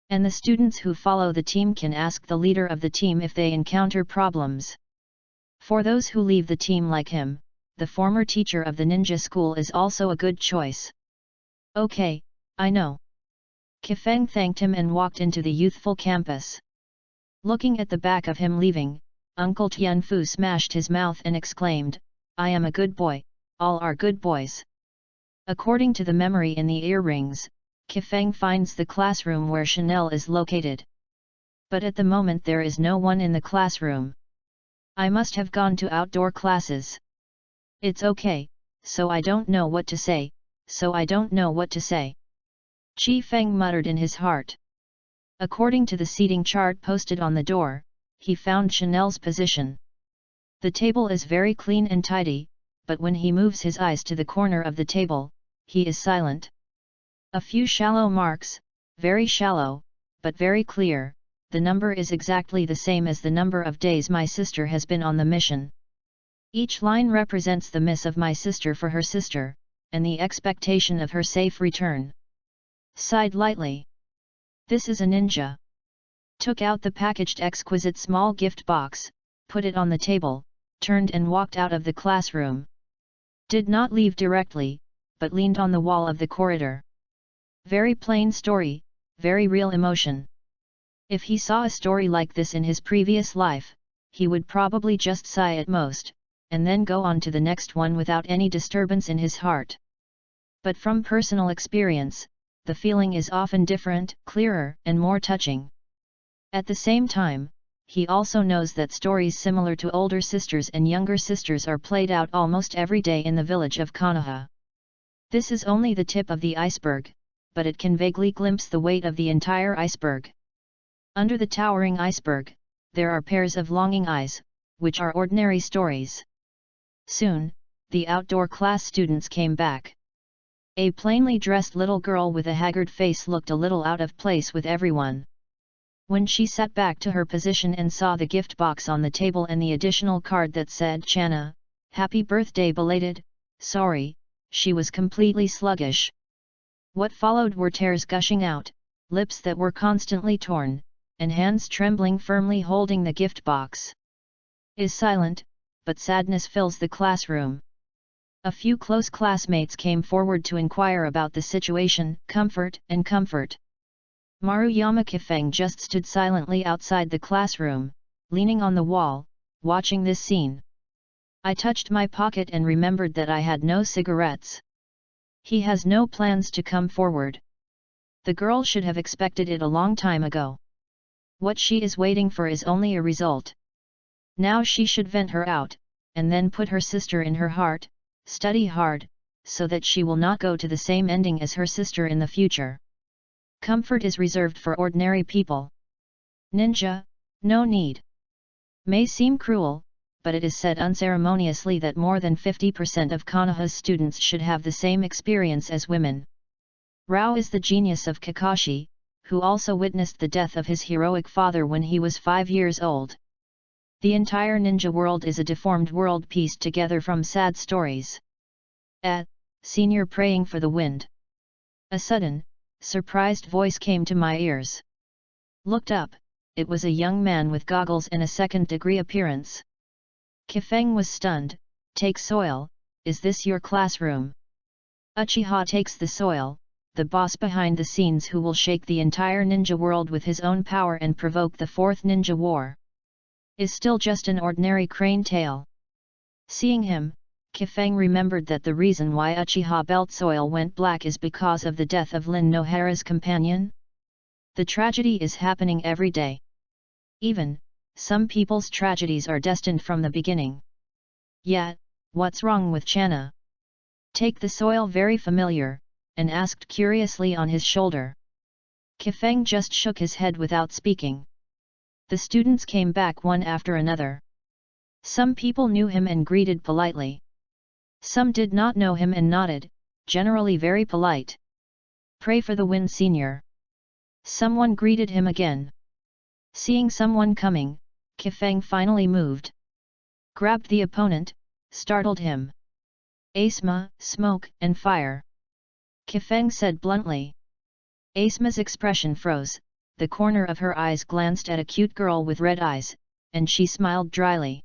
And the students who follow the team can ask the leader of the team if they encounter problems. For those who leave the team like him, the former teacher of the ninja school is also a good choice. Okay, I know. Kifeng thanked him and walked into the youthful campus. Looking at the back of him leaving, Uncle Tianfu smashed his mouth and exclaimed, I am a good boy, all are good boys. According to the memory in the earrings, Kifeng finds the classroom where Chanel is located. But at the moment there is no one in the classroom. I must have gone to outdoor classes. It's okay, so I don't know what to say, Chi Feng muttered in his heart. According to the seating chart posted on the door, he found Chanel's position. The table is very clean and tidy, but when he moves his eyes to the corner of the table, he is silent. A few shallow marks, very shallow, but very clear. The number is exactly the same as the number of days my sister has been on the mission. Each line represents the miss of my sister for her sister, and the expectation of her safe return. Sighed lightly. This is a ninja. Took out the packaged exquisite small gift box, put it on the table, turned and walked out of the classroom. Did not leave directly, but leaned on the wall of the corridor. Very plain story, very real emotion. If he saw a story like this in his previous life, he would probably just sigh at most, and then go on to the next one without any disturbance in his heart. But from personal experience, the feeling is often different, clearer, and more touching. At the same time, he also knows that stories similar to older sisters and younger sisters are played out almost every day in the village of Konoha. This is only the tip of the iceberg, but it can vaguely glimpse the weight of the entire iceberg. Under the towering iceberg, there are pairs of longing eyes, which are ordinary stories. Soon, the outdoor class students came back. A plainly dressed little girl with a haggard face looked a little out of place with everyone. When she sat back to her position and saw the gift box on the table and the additional card that said Channa, happy birthday belated, sorry, she was completely sluggish. What followed were tears gushing out, lips that were constantly torn, and hands trembling firmly holding the gift box. Is silent, but sadness fills the classroom. A few close classmates came forward to inquire about the situation, comfort. Maruyama Kifeng just stood silently outside the classroom, leaning on the wall, watching this scene. I touched my pocket and remembered that I had no cigarettes. He has no plans to come forward. The girl should have expected it a long time ago. What she is waiting for is only a result. Now she should vent her out, and then put her sister in her heart, study hard, so that she will not go to the same ending as her sister in the future. Comfort is reserved for ordinary people. Ninja, no need. May seem cruel, but it is said unceremoniously that more than 50% of Konoha's students should have the same experience as women. Rao is the genius of Kakashi, who also witnessed the death of his heroic father when he was 5 years old. The entire ninja world is a deformed world pieced together from sad stories. Senior praying for the wind. A sudden, surprised voice came to my ears. Looked up, it was a young man with goggles and a second-degree appearance. Kifeng was stunned. Take soil, is this your classroom? Uchiha takes the soil, the boss behind the scenes who will shake the entire ninja world with his own power and provoke the fourth ninja war. Is still just an ordinary crane tail. Seeing him, Kifeng remembered that the reason why Uchiha belt soil went black is because of the death of Lin Nohara's companion. The tragedy is happening every day. Even, some people's tragedies are destined from the beginning. Yet, what's wrong with Channa? Take the soil very familiar, and asked curiously on his shoulder. Kifeng just shook his head without speaking. The students came back one after another. Some people knew him and greeted politely. Some did not know him and nodded, generally very polite. Pray for the wind, senior. Someone greeted him again. Seeing someone coming, Kifeng finally moved. Grabbed the opponent, startled him. Asma, smoke and fire. Kifeng said bluntly. Asma's expression froze, the corner of her eyes glanced at a cute girl with red eyes, and she smiled dryly.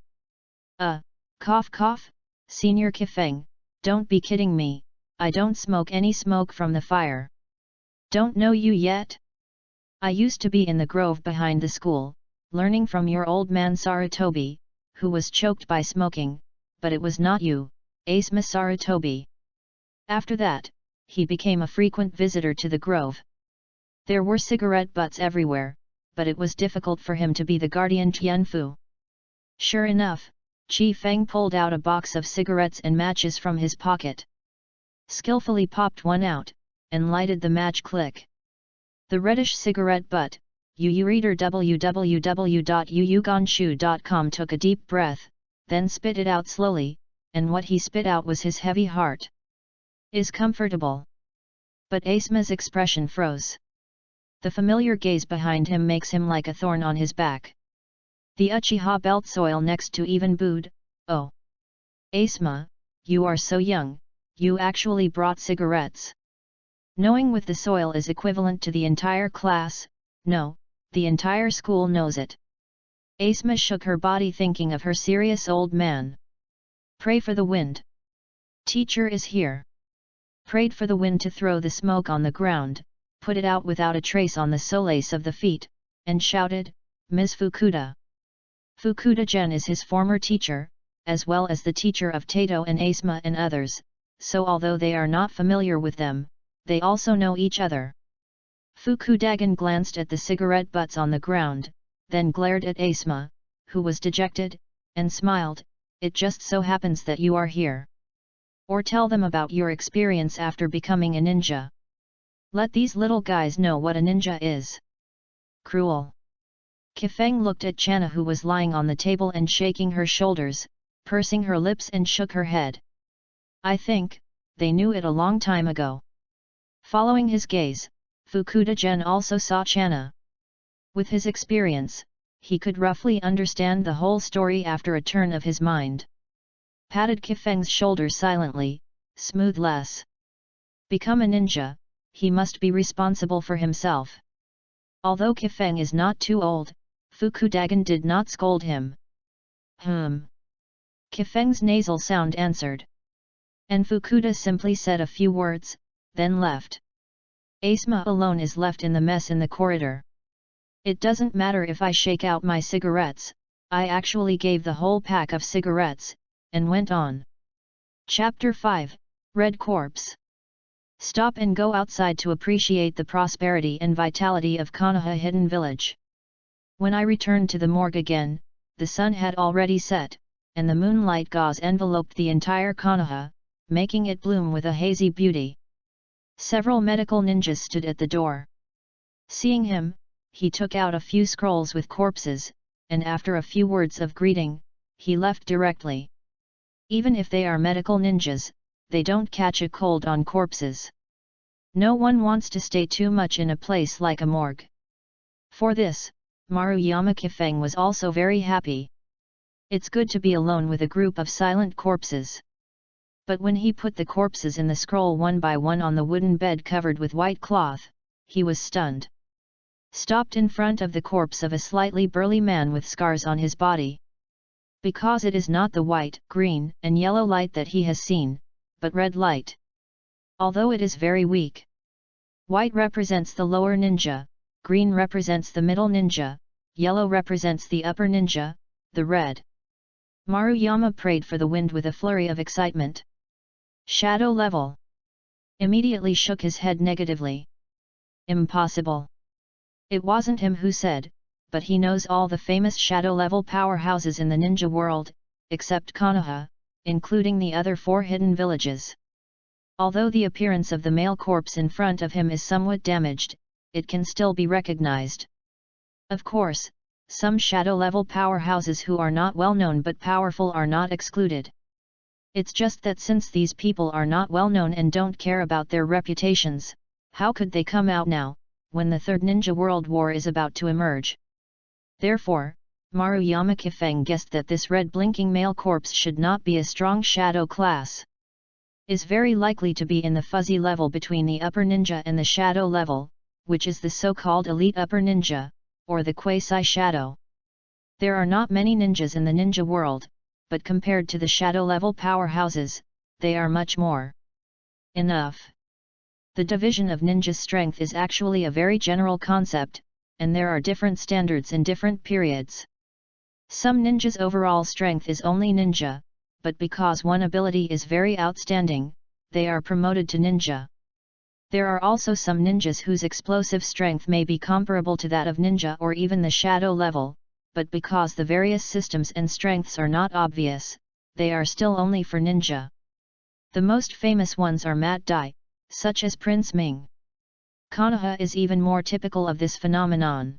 Cough cough, Senior Kifeng, don't be kidding me, I don't smoke any smoke from the fire. Don't know you yet? I used to be in the grove behind the school, learning from your old man Sarutobi, who was choked by smoking, but it was not you, Asma Sarutobi. After that, he became a frequent visitor to the grove. There were cigarette butts everywhere, but it was difficult for him to be the guardian Tianfu. Sure enough, Chi Feng pulled out a box of cigarettes and matches from his pocket. Skillfully popped one out, and lighted the match. Click. The reddish cigarette butt, reader www.yuyuganshu.com took a deep breath, then spit it out slowly, and what he spit out was his heavy heart. Is comfortable. But Asma's expression froze. The familiar gaze behind him makes him like a thorn on his back. The Uchiha belt soil next to even booed, oh. Asma, you are so young, you actually brought cigarettes. Knowing with the soil is equivalent to the entire class, no, the entire school knows it. Asma shook her body thinking of her serious old man. Pray for the wind. Teacher is here. Prayed for the wind to throw the smoke on the ground, put it out without a trace on the soles of the feet, and shouted, Ms. Fukuda. Fukuda-gen is his former teacher, as well as the teacher of Tato and Asma and others, so although they are not familiar with them, they also know each other. Fukuda-gen glanced at the cigarette butts on the ground, then glared at Asma, who was dejected, and smiled, it just so happens that you are here. Or tell them about your experience after becoming a ninja. Let these little guys know what a ninja is. Cruel. Kifeng looked at Channa, who was lying on the table and shaking her shoulders, pursing her lips, and shook her head. I think, they knew it a long time ago. Following his gaze, Fukuda-gen also saw Channa. With his experience, he could roughly understand the whole story after a turn of his mind. Patted Kifeng's shoulder silently, smooth less. Become a ninja, he must be responsible for himself. Although Kifeng is not too old, Fukuda-gen did not scold him. Kifeng's nasal sound answered. And Fukuda simply said a few words, then left. Asma alone is left in the mess in the corridor. It doesn't matter if I shake out my cigarettes, I actually gave the whole pack of cigarettes, and went on. Chapter 5, Red Corpse. Stop and go outside to appreciate the prosperity and vitality of Konoha Hidden Village. When I returned to the morgue again, the sun had already set, and the moonlight gauze enveloped the entire Konoha, making it bloom with a hazy beauty. Several medical ninjas stood at the door. Seeing him, he took out a few scrolls with corpses, and after a few words of greeting, he left directly. Even if they are medical ninjas, they don't catch a cold on corpses. No one wants to stay too much in a place like a morgue. For this, Maruyama Kifeng was also very happy. It's good to be alone with a group of silent corpses. But when he put the corpses in the scroll one by one on the wooden bed covered with white cloth, he was stunned. Stopped in front of the corpse of a slightly burly man with scars on his body. Because it is not the white, green, and yellow light that he has seen, but red light. Although it is very weak. White represents the lower ninja, green represents the middle ninja, yellow represents the upper ninja, the red. Maruyama prayed for the wind with a flurry of excitement. Shadow level. Immediately shook his head negatively. Impossible. It wasn't him who said, but he knows all the famous shadow level powerhouses in the ninja world, except Konoha, including the other 4 hidden villages. Although the appearance of the male corpse in front of him is somewhat damaged, it can still be recognized. Of course, some shadow level powerhouses who are not well known but powerful are not excluded. It's just that since these people are not well known and don't care about their reputations, how could they come out now, when the Third Ninja World War is about to emerge? Therefore, Maruyama Kifeng guessed that this red blinking male corpse should not be a strong shadow class. Is very likely to be in the fuzzy level between the upper ninja and the shadow level, which is the so-called elite upper ninja, or the quasi-shadow. There are not many ninjas in the ninja world, but compared to the shadow level powerhouses, they are much more. Enough. The division of ninja strength is actually a very general concept, and there are different standards in different periods. Some ninjas' overall strength is only ninja, but because one ability is very outstanding, they are promoted to ninja. There are also some ninjas whose explosive strength may be comparable to that of ninja or even the shadow level, but because the various systems and strengths are not obvious, they are still only for ninja. The most famous ones are Mat Dai, such as Prince Ming. Konoha is even more typical of this phenomenon.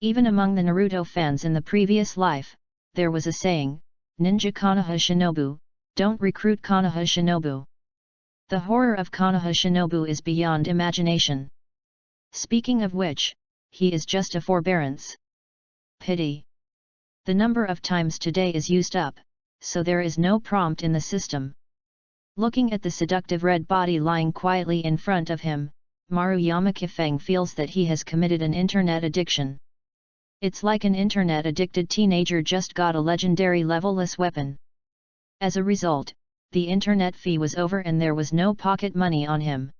Even among the Naruto fans in the previous life, there was a saying, Ninja Konoha Shinobu, don't recruit Konoha Shinobu. The horror of Konoha Shinobu is beyond imagination. Speaking of which, he is just a forbearance. Pity. The number of times today is used up, so there is no prompt in the system. Looking at the seductive red body lying quietly in front of him, Maruyama Kifeng feels that he has committed an internet addiction. It's like an internet-addicted teenager just got a legendary level-less weapon. As a result, the internet fee was over and there was no pocket money on him.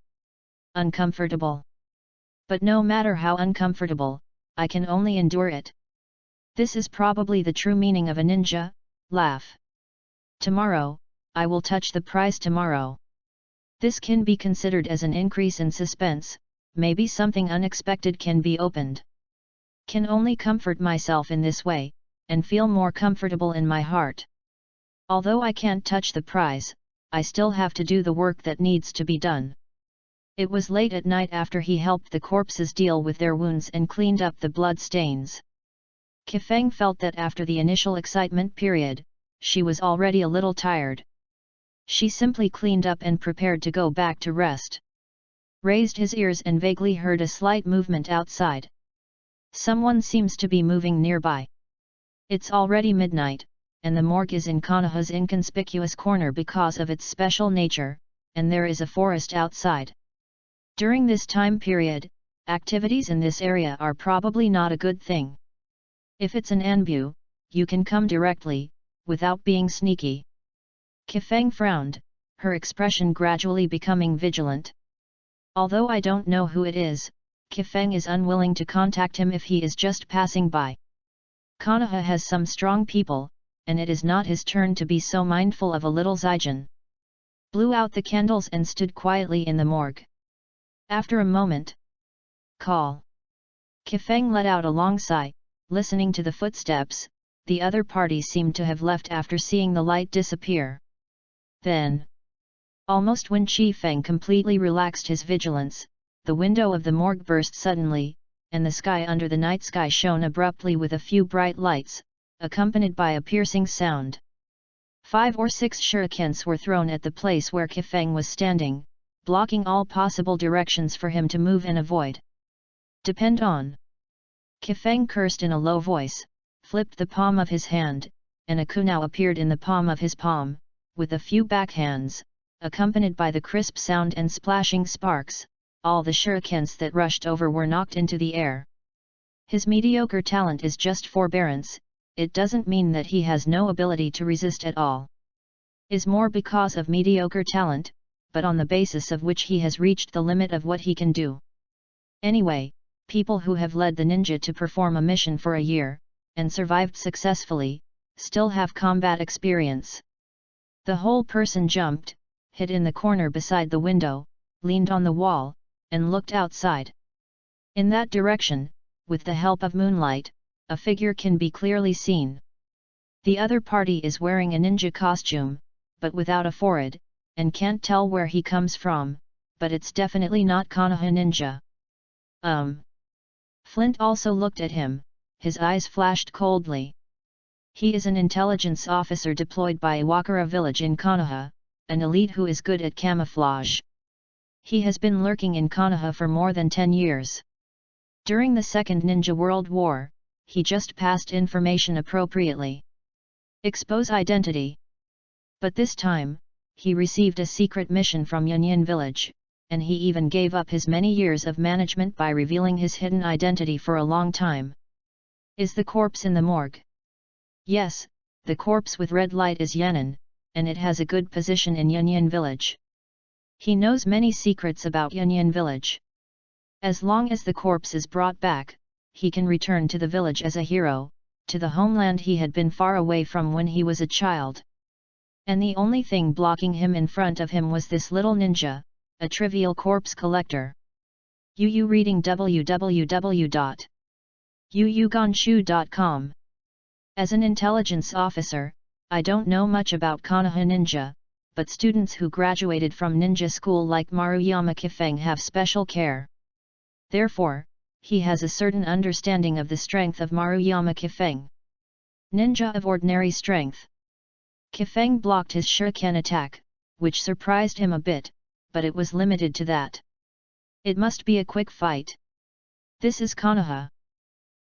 Uncomfortable. But no matter how uncomfortable, I can only endure it. This is probably the true meaning of a ninja, laugh. Tomorrow, I will touch the prize tomorrow. This can be considered as an increase in suspense, maybe something unexpected can be opened. Can only comfort myself in this way, and feel more comfortable in my heart. Although I can't touch the prize, I still have to do the work that needs to be done. It was late at night after he helped the corpses deal with their wounds and cleaned up the blood stains. Kifeng felt that after the initial excitement period, she was already a little tired. She simply cleaned up and prepared to go back to rest. Raised his ears and vaguely heard a slight movement outside. Someone seems to be moving nearby. It's already midnight, and the morgue is in Konoha's inconspicuous corner because of its special nature, and there is a forest outside. During this time period, activities in this area are probably not a good thing. If it's an anbu, you can come directly, without being sneaky. Kifeng frowned, her expression gradually becoming vigilant. Although I don't know who it is, Kifeng is unwilling to contact him if he is just passing by. Konoha has some strong people, and it is not his turn to be so mindful of a little Zijin. Blew out the candles and stood quietly in the morgue. After a moment, call. Kifeng let out a long sigh, listening to the footsteps. The other party seemed to have left after seeing the light disappear. Then, almost when Kifeng completely relaxed his vigilance, the window of the morgue burst suddenly, and the sky under the night sky shone abruptly with a few bright lights, accompanied by a piercing sound. 5 or 6 shurikens were thrown at the place where Kifeng was standing, blocking all possible directions for him to move and avoid. Depend on. Kifeng cursed in a low voice, flipped the palm of his hand, and a kunao appeared in the palm of his palm, with a few backhands, accompanied by the crisp sound and splashing sparks. All the shurikens that rushed over were knocked into the air. His mediocre talent is just forbearance, it doesn't mean that he has no ability to resist at all. Is more because of mediocre talent, but on the basis of which he has reached the limit of what he can do. Anyway, people who have led the ninja to perform a mission for a year, and survived successfully, still have combat experience. The whole person jumped, hid in the corner beside the window, leaned on the wall, and looked outside. In that direction, with the help of moonlight, a figure can be clearly seen. The other party is wearing a ninja costume, but without a forehead, and can't tell where he comes from, but it's definitely not Konoha ninja. Flint also looked at him, his eyes flashed coldly. He is an intelligence officer deployed by Iwakura village in Konoha, an elite who is good at camouflage. He has been lurking in Konoha for more than 10 years. During the Second Ninja World War, he just passed information appropriately. Expose identity. But this time, he received a secret mission from Yunyan village, and he even gave up his many years of management by revealing his hidden identity for a long time. Is the corpse in the morgue? Yes, the corpse with red light is Yannin, and it has a good position in Yunyan village. He knows many secrets about Yunyan village. As long as the corpse is brought back, he can return to the village as a hero, to the homeland he had been far away from when he was a child. And the only thing blocking him in front of him was this little ninja, a trivial corpse collector. Yu reading www.yuyugonshu.com. As an intelligence officer, I don't know much about Konoha ninja, but students who graduated from ninja school like Maruyama Kifeng have special care. Therefore, he has a certain understanding of the strength of Maruyama Kifeng. Ninja of ordinary strength. Kifeng blocked his shuriken attack, which surprised him a bit, but it was limited to that. It must be a quick fight. This is Konoha.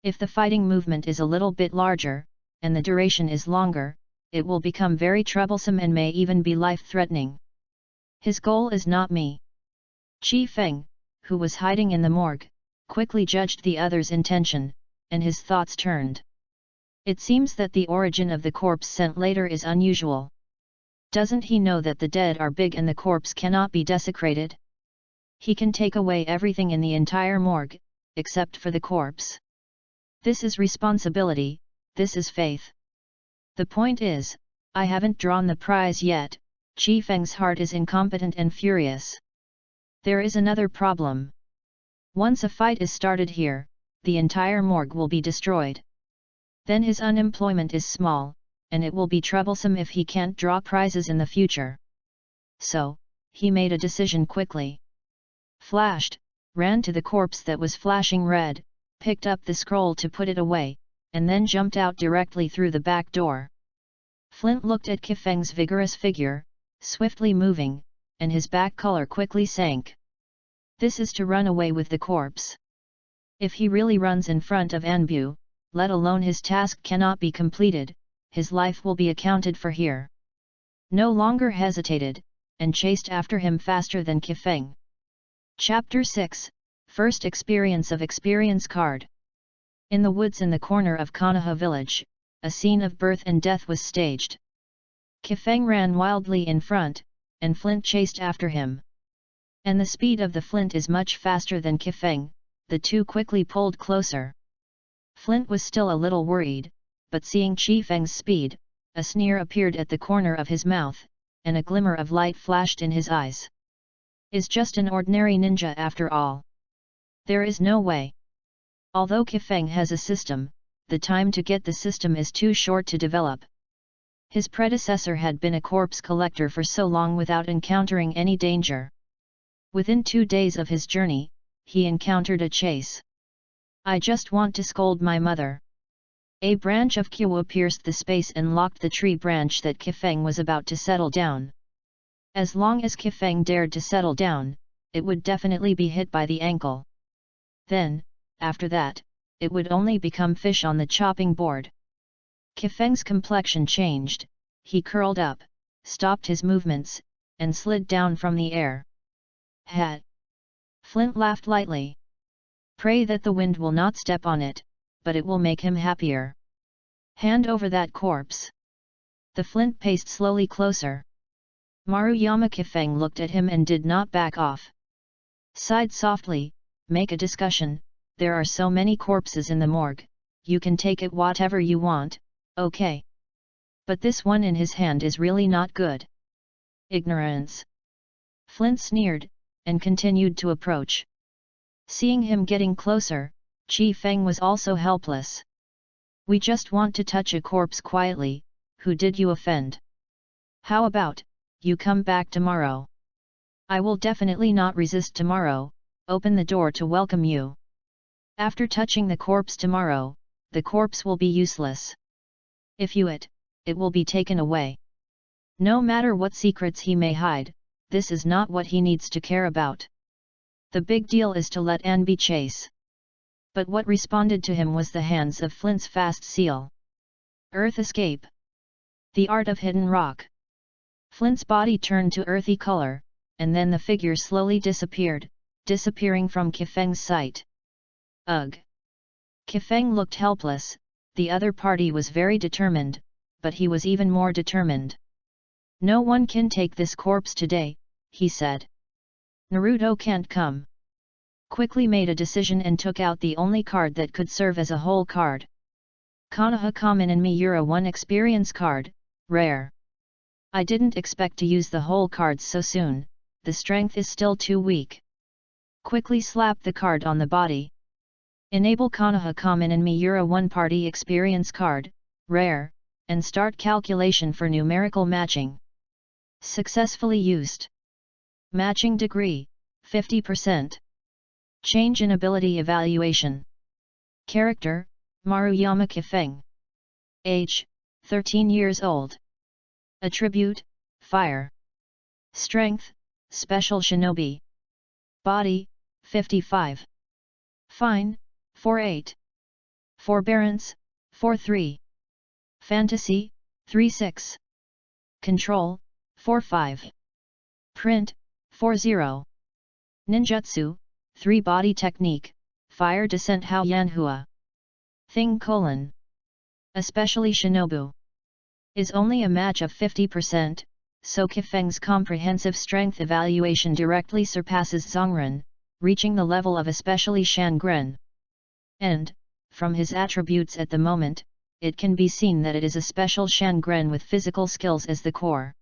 If the fighting movement is a little bit larger, and the duration is longer, it will become very troublesome and may even be life-threatening. His goal is not me. Kifeng, who was hiding in the morgue, quickly judged the other's intention, and his thoughts turned. It seems that the origin of the corpse sent later is unusual. Doesn't he know that the dead are big and the corpse cannot be desecrated? He can take away everything in the entire morgue, except for the corpse. This is responsibility, this is faith. The point is, I haven't drawn the prize yet. Kifeng's heart is incompetent and furious. There is another problem. Once a fight is started here, the entire morgue will be destroyed. Then his unemployment is small, and it will be troublesome if he can't draw prizes in the future. So, he made a decision quickly. Flashed, ran to the corpse that was flashing red, picked up the scroll to put it away, and then jumped out directly through the back door. Flint looked at Kifeng's vigorous figure, swiftly moving, and his back color quickly sank. This is to run away with the corpse. If he really runs in front of Anbu, let alone his task cannot be completed, his life will be accounted for here. No longer hesitated, and chased after him faster than Kifeng. Chapter 6, First Experience of Experience Card. In the woods in the corner of Konoha village, a scene of birth and death was staged. Kifeng ran wildly in front, and Flint chased after him. And the speed of the Flint is much faster than Kifeng. The two quickly pulled closer. Flint was still a little worried, but seeing Chi Feng's speed, a sneer appeared at the corner of his mouth, and a glimmer of light flashed in his eyes. Is just an ordinary ninja after all. There is no way. Although Kifeng has a system, the time to get the system is too short to develop. His predecessor had been a corpse collector for so long without encountering any danger. Within 2 days of his journey, he encountered a chase. I just want to scold my mother. A branch of Kyo pierced the space and locked the tree branch that Kifeng was about to settle down. As long as Kifeng dared to settle down, it would definitely be hit by the ankle. Then, after that, it would only become fish on the chopping board. Kifeng's complexion changed, he curled up, stopped his movements, and slid down from the air. Hat. Flint laughed lightly. Pray that the wind will not step on it, but it will make him happier. Hand over that corpse. The Flint paced slowly closer. Maruyama Kifeng looked at him and did not back off. Sighed softly, make a discussion, there are so many corpses in the morgue, you can take it whatever you want, okay. But this one in his hand is really not good. Ignorance. Flint sneered, and continued to approach. Seeing him getting closer, Chi Feng was also helpless. We just want to touch a corpse quietly, who did you offend? How about, you come back tomorrow? I will definitely not resist tomorrow, open the door to welcome you. After touching the corpse tomorrow, the corpse will be useless. If you it will be taken away. No matter what secrets he may hide, this is not what he needs to care about. The big deal is to let An be chase. But what responded to him was the hands of Flint's fast seal. Earth escape. The art of hidden rock. Flint's body turned to earthy color, and then the figure slowly disappeared, disappearing from Kifeng's sight. Ugh! Kifeng looked helpless, the other party was very determined, but he was even more determined. No one can take this corpse today, he said. Naruto can't come. Quickly made a decision and took out the only card that could serve as a whole card. Konoha Common and Miura 1 Experience card, rare. I didn't expect to use the whole cards so soon, the strength is still too weak. Quickly slap the card on the body. Enable Konoha Common and Miura 1 Party Experience card, rare, and start calculation for numerical matching. Successfully used. Matching degree, 50%. Change in ability evaluation. Character, Maruyama Kifeng. Age, 13 years old. Attribute, Fire. Strength, Special Shinobi. Body, 55. Fine, 48. Forbearance, 43. Fantasy, 36. Control, 45. Print, 40. Ninjutsu, 3 Body Technique, Fire Descent Hao Yanhua. Thing : Especially Shinobu. Is only a match of 50%, so Kifeng's comprehensive strength evaluation directly surpasses Zongren, reaching the level of especially Shangren. And, from his attributes at the moment, it can be seen that it is a special Shangren with physical skills as the core.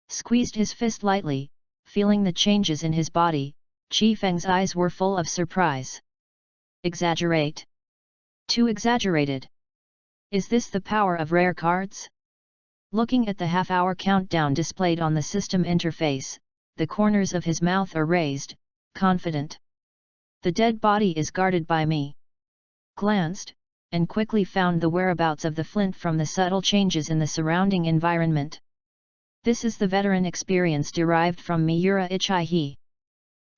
Squeezed his fist lightly, feeling the changes in his body, Chi Feng's eyes were full of surprise. Exaggerate? Too exaggerated. Is this the power of rare cards? Looking at the half-hour countdown displayed on the system interface, the corners of his mouth are raised, confident. The dead body is guarded by me. Glanced, and quickly found the whereabouts of the Flint from the subtle changes in the surrounding environment. This is the veteran experience derived from Miura Ichihi.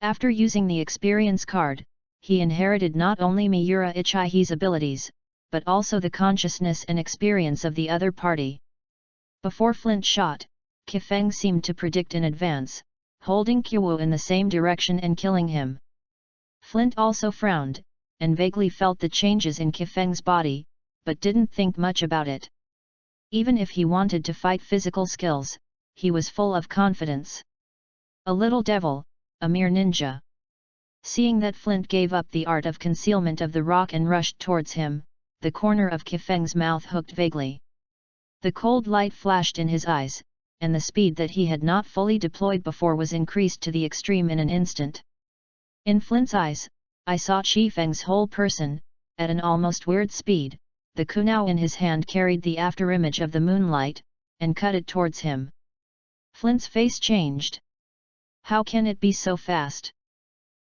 After using the experience card, he inherited not only Miura Ichihi's abilities, but also the consciousness and experience of the other party. Before Flint shot, Kifeng seemed to predict in advance, holding Kyo in the same direction and killing him. Flint also frowned, and vaguely felt the changes in Kifeng's body, but didn't think much about it. Even if he wanted to fight physical skills, he was full of confidence. A little devil, a mere ninja. Seeing that Flint gave up the art of concealment of the rock and rushed towards him, the corner of Kifeng's mouth hooked vaguely. The cold light flashed in his eyes, and the speed that he had not fully deployed before was increased to the extreme in an instant. In Flint's eyes, I saw Chifeng's whole person, at an almost weird speed. The kunao in his hand carried the afterimage of the moonlight, and cut it towards him. Flint's face changed. How can it be so fast?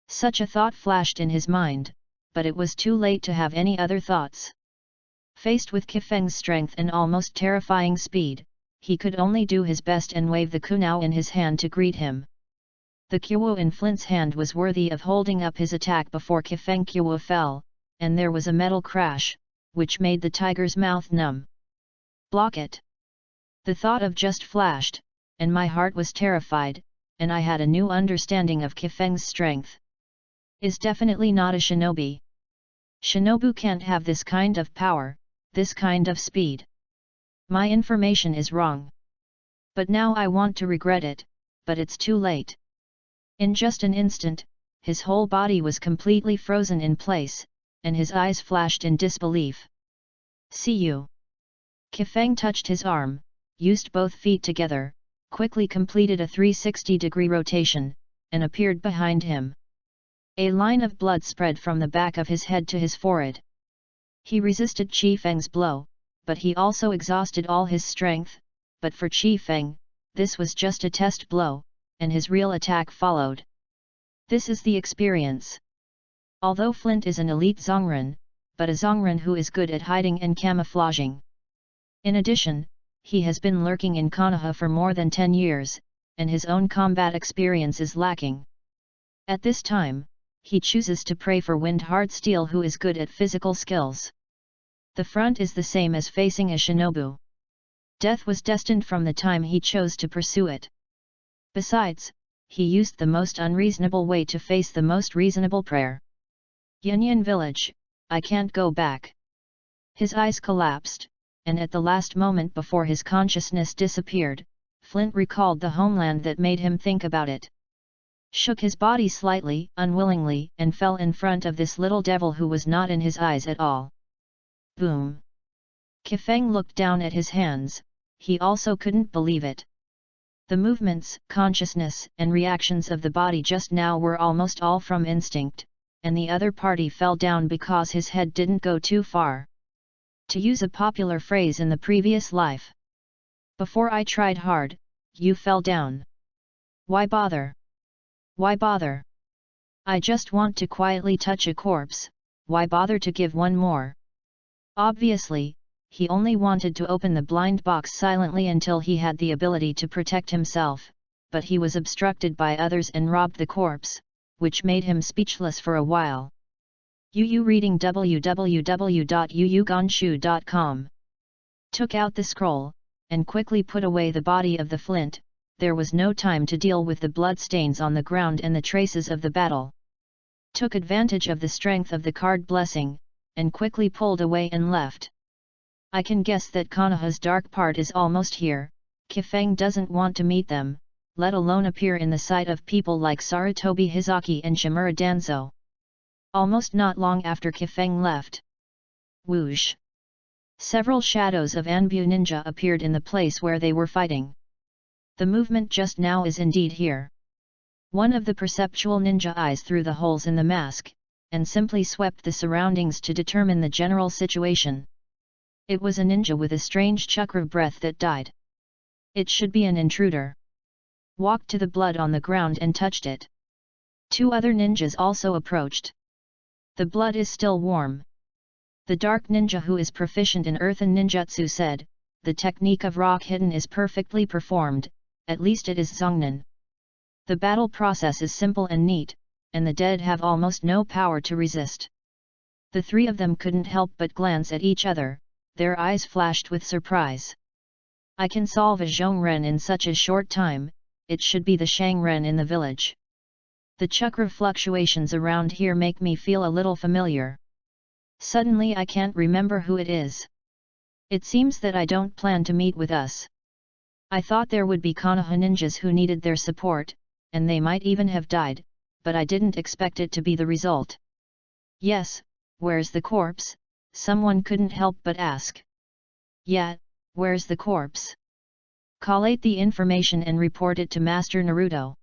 Such a thought flashed in his mind, but it was too late to have any other thoughts. Faced with Kifeng's strength and almost terrifying speed, he could only do his best and wave the kunao in his hand to greet him. The kuo in Flint's hand was worthy of holding up his attack before Kifeng kuo fell, and there was a metal crash, which made the tiger's mouth numb. Block it! The thought of just flashed, and my heart was terrified, and I had a new understanding of Kifeng's strength. Is definitely not a shinobi. Shinobu can't have this kind of power, this kind of speed. My information is wrong. But now I want to regret it, but it's too late. In just an instant, his whole body was completely frozen in place, and his eyes flashed in disbelief. See you. Kifeng touched his arm, used both feet together, quickly completed a 360-degree rotation, and appeared behind him. A line of blood spread from the back of his head to his forehead. He resisted Chifeng's blow, but he also exhausted all his strength, but for Chifeng, this was just a test blow, and his real attack followed. This is the experience. Although Flint is an elite Zongren, but a Zongren who is good at hiding and camouflaging. In addition, he has been lurking in Konoha for more than 10 years, and his own combat experience is lacking. At this time, he chooses to pray for Wind-Hard Steel who is good at physical skills. The front is the same as facing a shinobu. Death was destined from the time he chose to pursue it. Besides, he used the most unreasonable way to face the most reasonable prayer. Yunyan village, I can't go back. His eyes collapsed, and at the last moment before his consciousness disappeared, Flint recalled the homeland that made him think about it. Shook his body slightly, unwillingly, and fell in front of this little devil who was not in his eyes at all. Boom! Kifeng looked down at his hands, he also couldn't believe it. The movements, consciousness, and reactions of the body just now were almost all from instinct, and the other party fell down because his head didn't go too far. To use a popular phrase in the previous life. Before I tried hard, you fell down. Why bother? Why bother? I just want to quietly touch a corpse, why bother to give one more? Obviously, he only wanted to open the blind box silently until he had the ability to protect himself, but he was obstructed by others and robbed the corpse, which made him speechless for a while. Yu reading www.yuyugonshu.com. Took out the scroll, and quickly put away the body of the Flint. There was no time to deal with the bloodstains on the ground and the traces of the battle. Took advantage of the strength of the card blessing, and quickly pulled away and left. I can guess that Konoha's dark part is almost here. Kifeng doesn't want to meet them, let alone appear in the sight of people like Sarutobi Hizaki and Shimura Danzo. Almost not long after Kifeng left. Whoosh! Several shadows of Anbu ninja appeared in the place where they were fighting. The movement just now is indeed here. One of the perceptual ninja eyes through the holes in the mask, and simply swept the surroundings to determine the general situation. It was a ninja with a strange chakra breath that died. It should be an intruder. Walked to the blood on the ground and touched it. 2 other ninjas also approached. The blood is still warm. The dark ninja who is proficient in earthen ninjutsu said, the technique of rock hidden is perfectly performed, at least it is Zongnan. The battle process is simple and neat, and the dead have almost no power to resist. The 3 of them couldn't help but glance at each other, their eyes flashed with surprise. I can solve a Zhongren in such a short time, it should be the Shangren in the village. The chakra fluctuations around here make me feel a little familiar. Suddenly I can't remember who it is. It seems that I don't plan to meet with us. I thought there would be Konoha ninjas who needed their support, and they might even have died, but I didn't expect it to be the result. Yes, where's the corpse? Someone couldn't help but ask. Yeah, where's the corpse? Collate the information and report it to Master Naruto.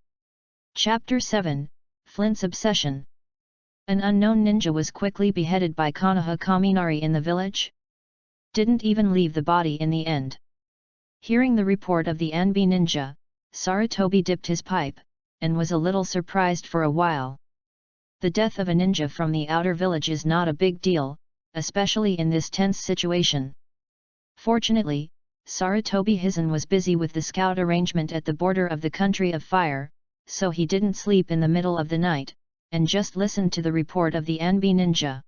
Chapter 7, Flint's Obsession. An unknown ninja was quickly beheaded by Konoha Kaminari in the village. Didn't even leave the body in the end. Hearing the report of the Anbi ninja, Sarutobi dipped his pipe, and was a little surprised for a while. The death of a ninja from the outer village is not a big deal, especially in this tense situation. Fortunately, Sarutobi Hizen was busy with the scout arrangement at the border of the country of fire, so he didn't sleep in the middle of the night, and just listened to the report of the Anbi ninja.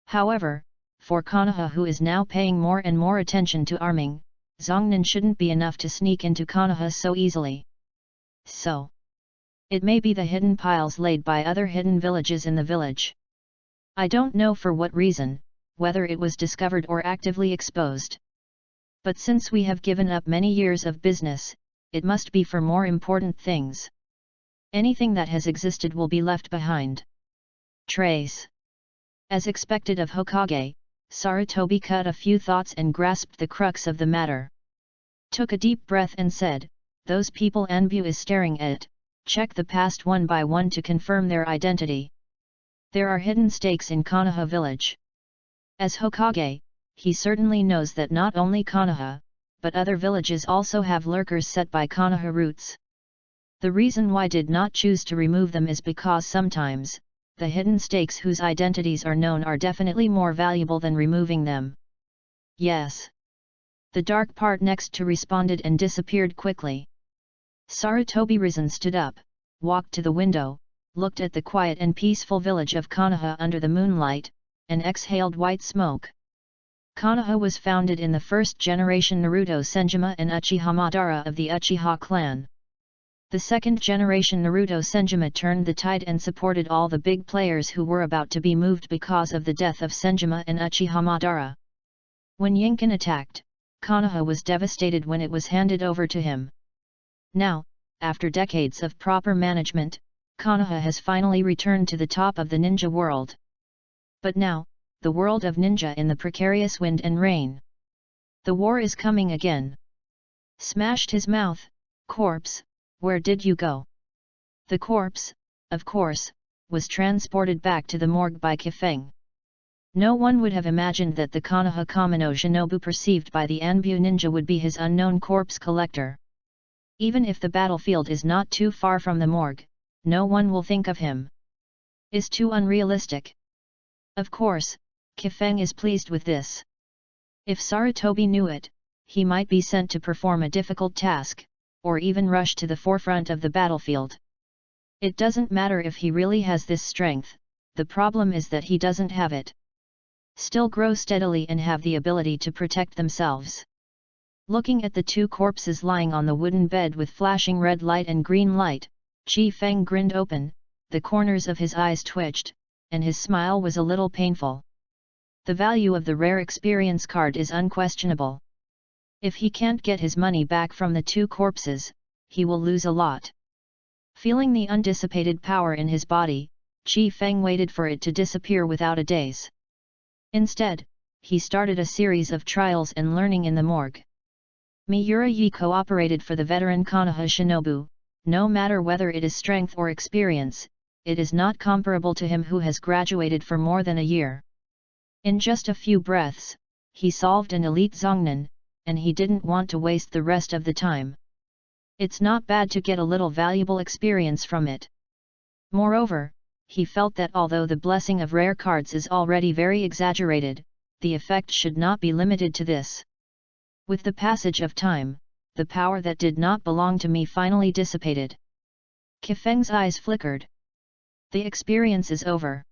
However, for Konoha, who is now paying more and more attention to arming, Zongnan shouldn't be enough to sneak into Konoha so easily. So, it may be the hidden piles laid by other hidden villages in the village. I don't know for what reason, whether it was discovered or actively exposed. But since we have given up many years of business, it must be for more important things. Anything that has existed will be left behind. Trace. As expected of Hokage, Sarutobi cut a few thoughts and grasped the crux of the matter. Took a deep breath and said, "Those people Anbu is staring at, check the past one by one to confirm their identity. There are hidden stakes in Konoha village." As Hokage, he certainly knows that not only Konoha, but other villages also have lurkers set by Konoha roots. The reason why did not choose to remove them is because sometimes, the hidden stakes whose identities are known are definitely more valuable than removing them. Yes. The dark part next to responded and disappeared quickly. Sarutobi Risen stood up, walked to the window, looked at the quiet and peaceful village of Konoha under the moonlight, and exhaled white smoke. Konoha was founded in the first generation Naruto Senjima and Uchiha Madara of the Uchiha clan. The second generation Naruto Senjima turned the tide and supported all the big players who were about to be moved because of the death of Senjima and Uchiha Madara. When Yinkan attacked, Konoha was devastated when it was handed over to him. Now, after decades of proper management, Konoha has finally returned to the top of the ninja world. But now, the world of ninja in the precarious wind and rain. The war is coming again. Smashed his mouth. Corpse, where did you go? The corpse, of course, was transported back to the morgue by Kifeng. No one would have imagined that the Konoha Kamino Shinobu perceived by the Anbu ninja would be his unknown corpse collector. Even if the battlefield is not too far from the morgue, no one will think of him. Is too unrealistic. Of course, Kifeng is pleased with this. If Sarutobi knew it, he might be sent to perform a difficult task, or even rush to the forefront of the battlefield. It doesn't matter if he really has this strength, the problem is that he doesn't have it. Still grow steadily and have the ability to protect themselves. Looking at the two corpses lying on the wooden bed with flashing red light and green light, Chi Feng grinned open, the corners of his eyes twitched, and his smile was a little painful. The value of the rare experience card is unquestionable. If he can't get his money back from the two corpses, he will lose a lot. Feeling the undissipated power in his body, Chi Feng waited for it to disappear without a daze. Instead, he started a series of trials and learning in the morgue. Miura Yi cooperated for the veteran Konoha Shinobu, no matter whether it is strength or experience, it is not comparable to him who has graduated for more than a year. In just a few breaths, he solved an elite Zongnan, and he didn't want to waste the rest of the time. It's not bad to get a little valuable experience from it. Moreover, he felt that although the blessing of rare cards is already very exaggerated, the effect should not be limited to this. With the passage of time, the power that did not belong to me finally dissipated. Kifeng's eyes flickered. The experience is over.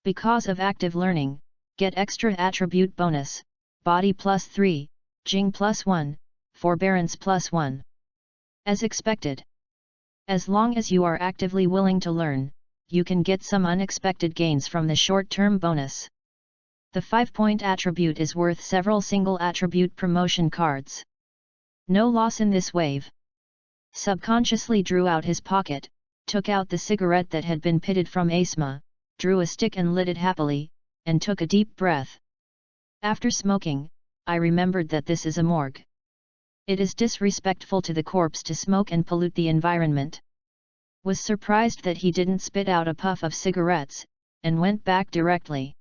Because of active learning, get extra attribute bonus, body +3, Jing +1, forbearance +1. As expected. As long as you are actively willing to learn, you can get some unexpected gains from the short-term bonus. The 5-point attribute is worth several single attribute promotion cards. No loss in this wave. Subconsciously drew out his pocket, took out the cigarette that had been pitted from Asma, drew a stick and lit it happily, and took a deep breath. After smoking, I remembered that this is a morgue. It is disrespectful to the corpse to smoke and pollute the environment. Was surprised that he didn't spit out a puff of cigarettes, and went back directly.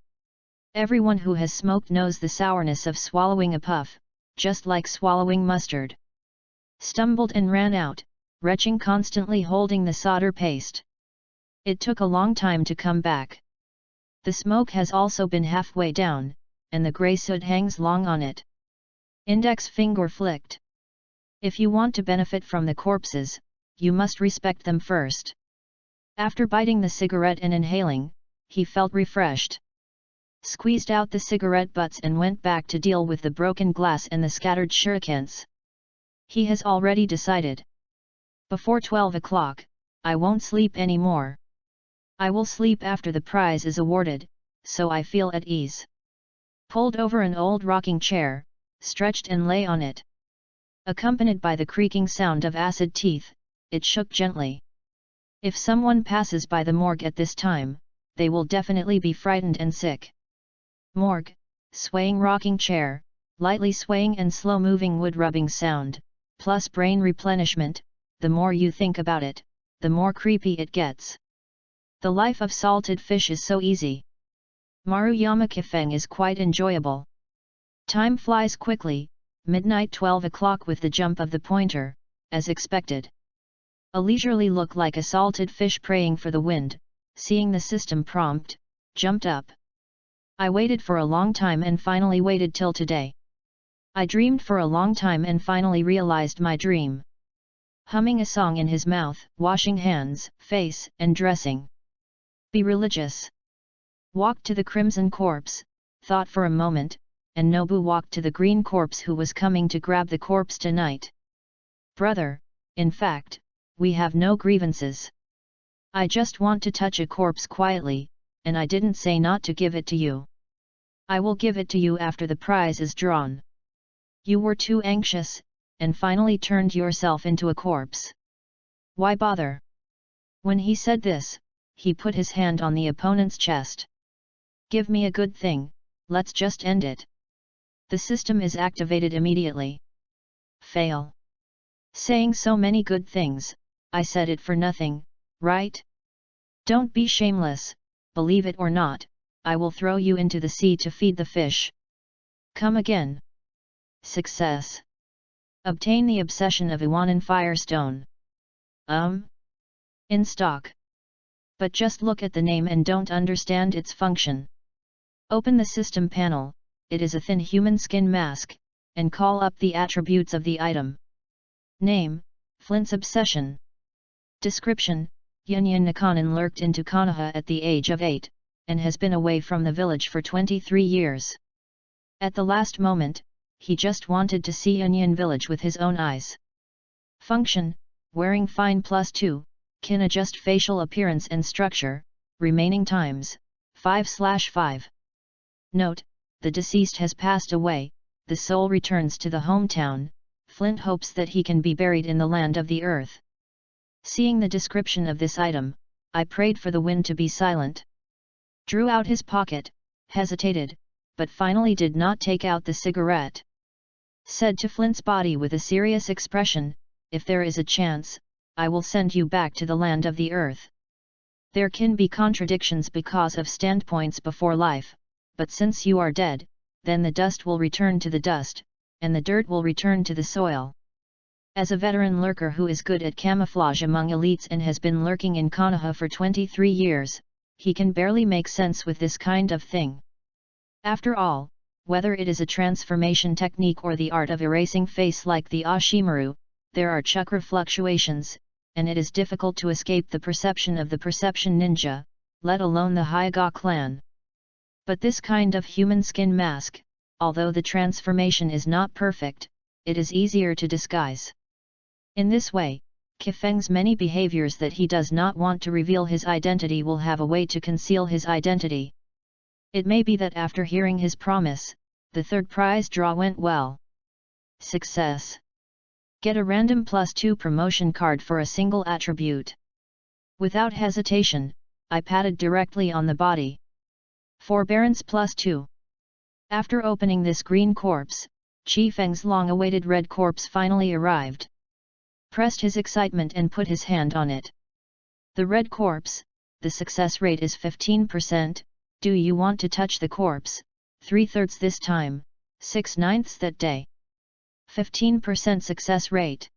Everyone who has smoked knows the sourness of swallowing a puff, just like swallowing mustard. Stumbled and ran out, retching constantly holding the solder paste. It took a long time to come back. The smoke has also been halfway down, and the grey soot hangs long on it. Index finger flicked. If you want to benefit from the corpses, you must respect them first. After biting the cigarette and inhaling, he felt refreshed. Squeezed out the cigarette butts and went back to deal with the broken glass and the scattered shurikens. He has already decided. Before 12 o'clock, I won't sleep anymore. I will sleep after the prize is awarded, so I feel at ease. Pulled over an old rocking chair, stretched and lay on it. Accompanied by the creaking sound of acid teeth, it shook gently. If someone passes by the morgue at this time, they will definitely be frightened and sick. Morgue, swaying rocking chair, lightly swaying and slow-moving wood-rubbing sound, plus brain replenishment. The more you think about it, the more creepy it gets. The life of salted fish is so easy. Maruyama Kifeng is quite enjoyable. Time flies quickly, midnight 12 o'clock with the jump of the pointer, as expected. A leisurely look like a salted fish praying for the wind, seeing the system prompt, jumped up. I waited for a long time and finally waited till today. I dreamed for a long time and finally realized my dream. Humming a song in his mouth, washing hands, face, and dressing. Be religious. Walked to the crimson corpse, thought for a moment, and Nobu walked to the green corpse who was coming to grab the corpse tonight. Brother, in fact, we have no grievances. I just want to touch a corpse quietly, and I didn't say not to give it to you. I will give it to you after the prize is drawn. You were too anxious, and finally turned yourself into a corpse. Why bother? When he said this, he put his hand on the opponent's chest. Give me a good thing, let's just end it. The system is activated immediately. Fail. Saying so many good things, I said it for nothing, right? Don't be shameless, believe it or not, I will throw you into the sea to feed the fish. Come again. Success. Obtain the obsession of Iwanan Firestone. In stock. But just look at the name and don't understand its function. Open the system panel, it is a thin human skin mask, and call up the attributes of the item. Name, Flint's Obsession. Description, Yunyan Nakanin lurked into Konoha at the age of 8, and has been away from the village for 23 years. At the last moment, he just wanted to see Yunyan village with his own eyes. Function, wearing fine +2, can adjust facial appearance and structure, remaining times, 5/5. Note, the deceased has passed away, the soul returns to the hometown, Flint hopes that he can be buried in the land of the earth. Seeing the description of this item, I prayed for the wind to be silent. Drew out his pocket, hesitated, but finally did not take out the cigarette. Said to Flint's body with a serious expression, if there is a chance, I will send you back to the land of the earth. There can be contradictions because of standpoints before life, but since you are dead, then the dust will return to the dust, and the dirt will return to the soil. As a veteran lurker who is good at camouflage among elites and has been lurking in Konoha for 23 years, he can barely make sense with this kind of thing. After all, whether it is a transformation technique or the art of erasing face like the Ashimaru, there are chakra fluctuations, and it is difficult to escape the perception of the perception ninja, let alone the Hyuga clan. But this kind of human skin mask, although the transformation is not perfect, it is easier to disguise. In this way, Kifeng's many behaviors that he does not want to reveal his identity will have a way to conceal his identity. It may be that after hearing his promise, the third prize draw went well. Success. Get a random +2 promotion card for a single attribute. Without hesitation, I patted directly on the body. Forbearance +2. After opening this green corpse, Qi Feng's long-awaited red corpse finally arrived. Pressed his excitement and put his hand on it. The red corpse, the success rate is 15%, do you want to touch the corpse, 3/3 this time, 6/9 that day. 15% success rate.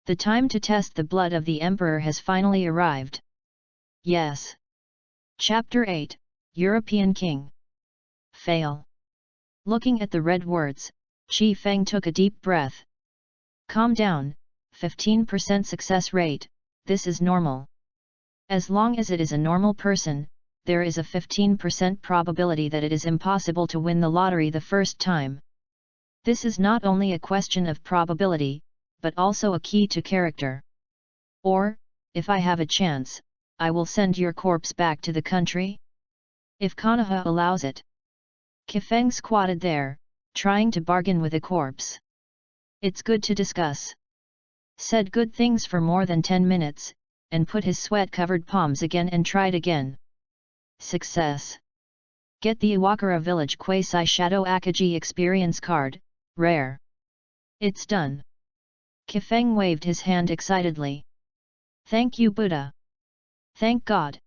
The time to test the blood of the Emperor has finally arrived. Yes. Chapter 8, European King. Fail. Looking at the red words, Qi Feng took a deep breath. Calm down, 15% success rate, this is normal. As long as it is a normal person, there is a 15% probability that it is impossible to win the lottery the first time. This is not only a question of probability, but also a key to character. Or, if I have a chance, I will send your corpse back to the country? If Konoha allows it. Qi Feng squatted there, trying to bargain with the corpse. It's good to discuss. Said good things for more than 10 minutes, and put his sweat-covered palms again and tried again. Success. Get the Iwakura Village Quasi-Shadow Akagi Experience Card, rare. It's done. Qi Feng waved his hand excitedly. Thank you Buddha. Thank God.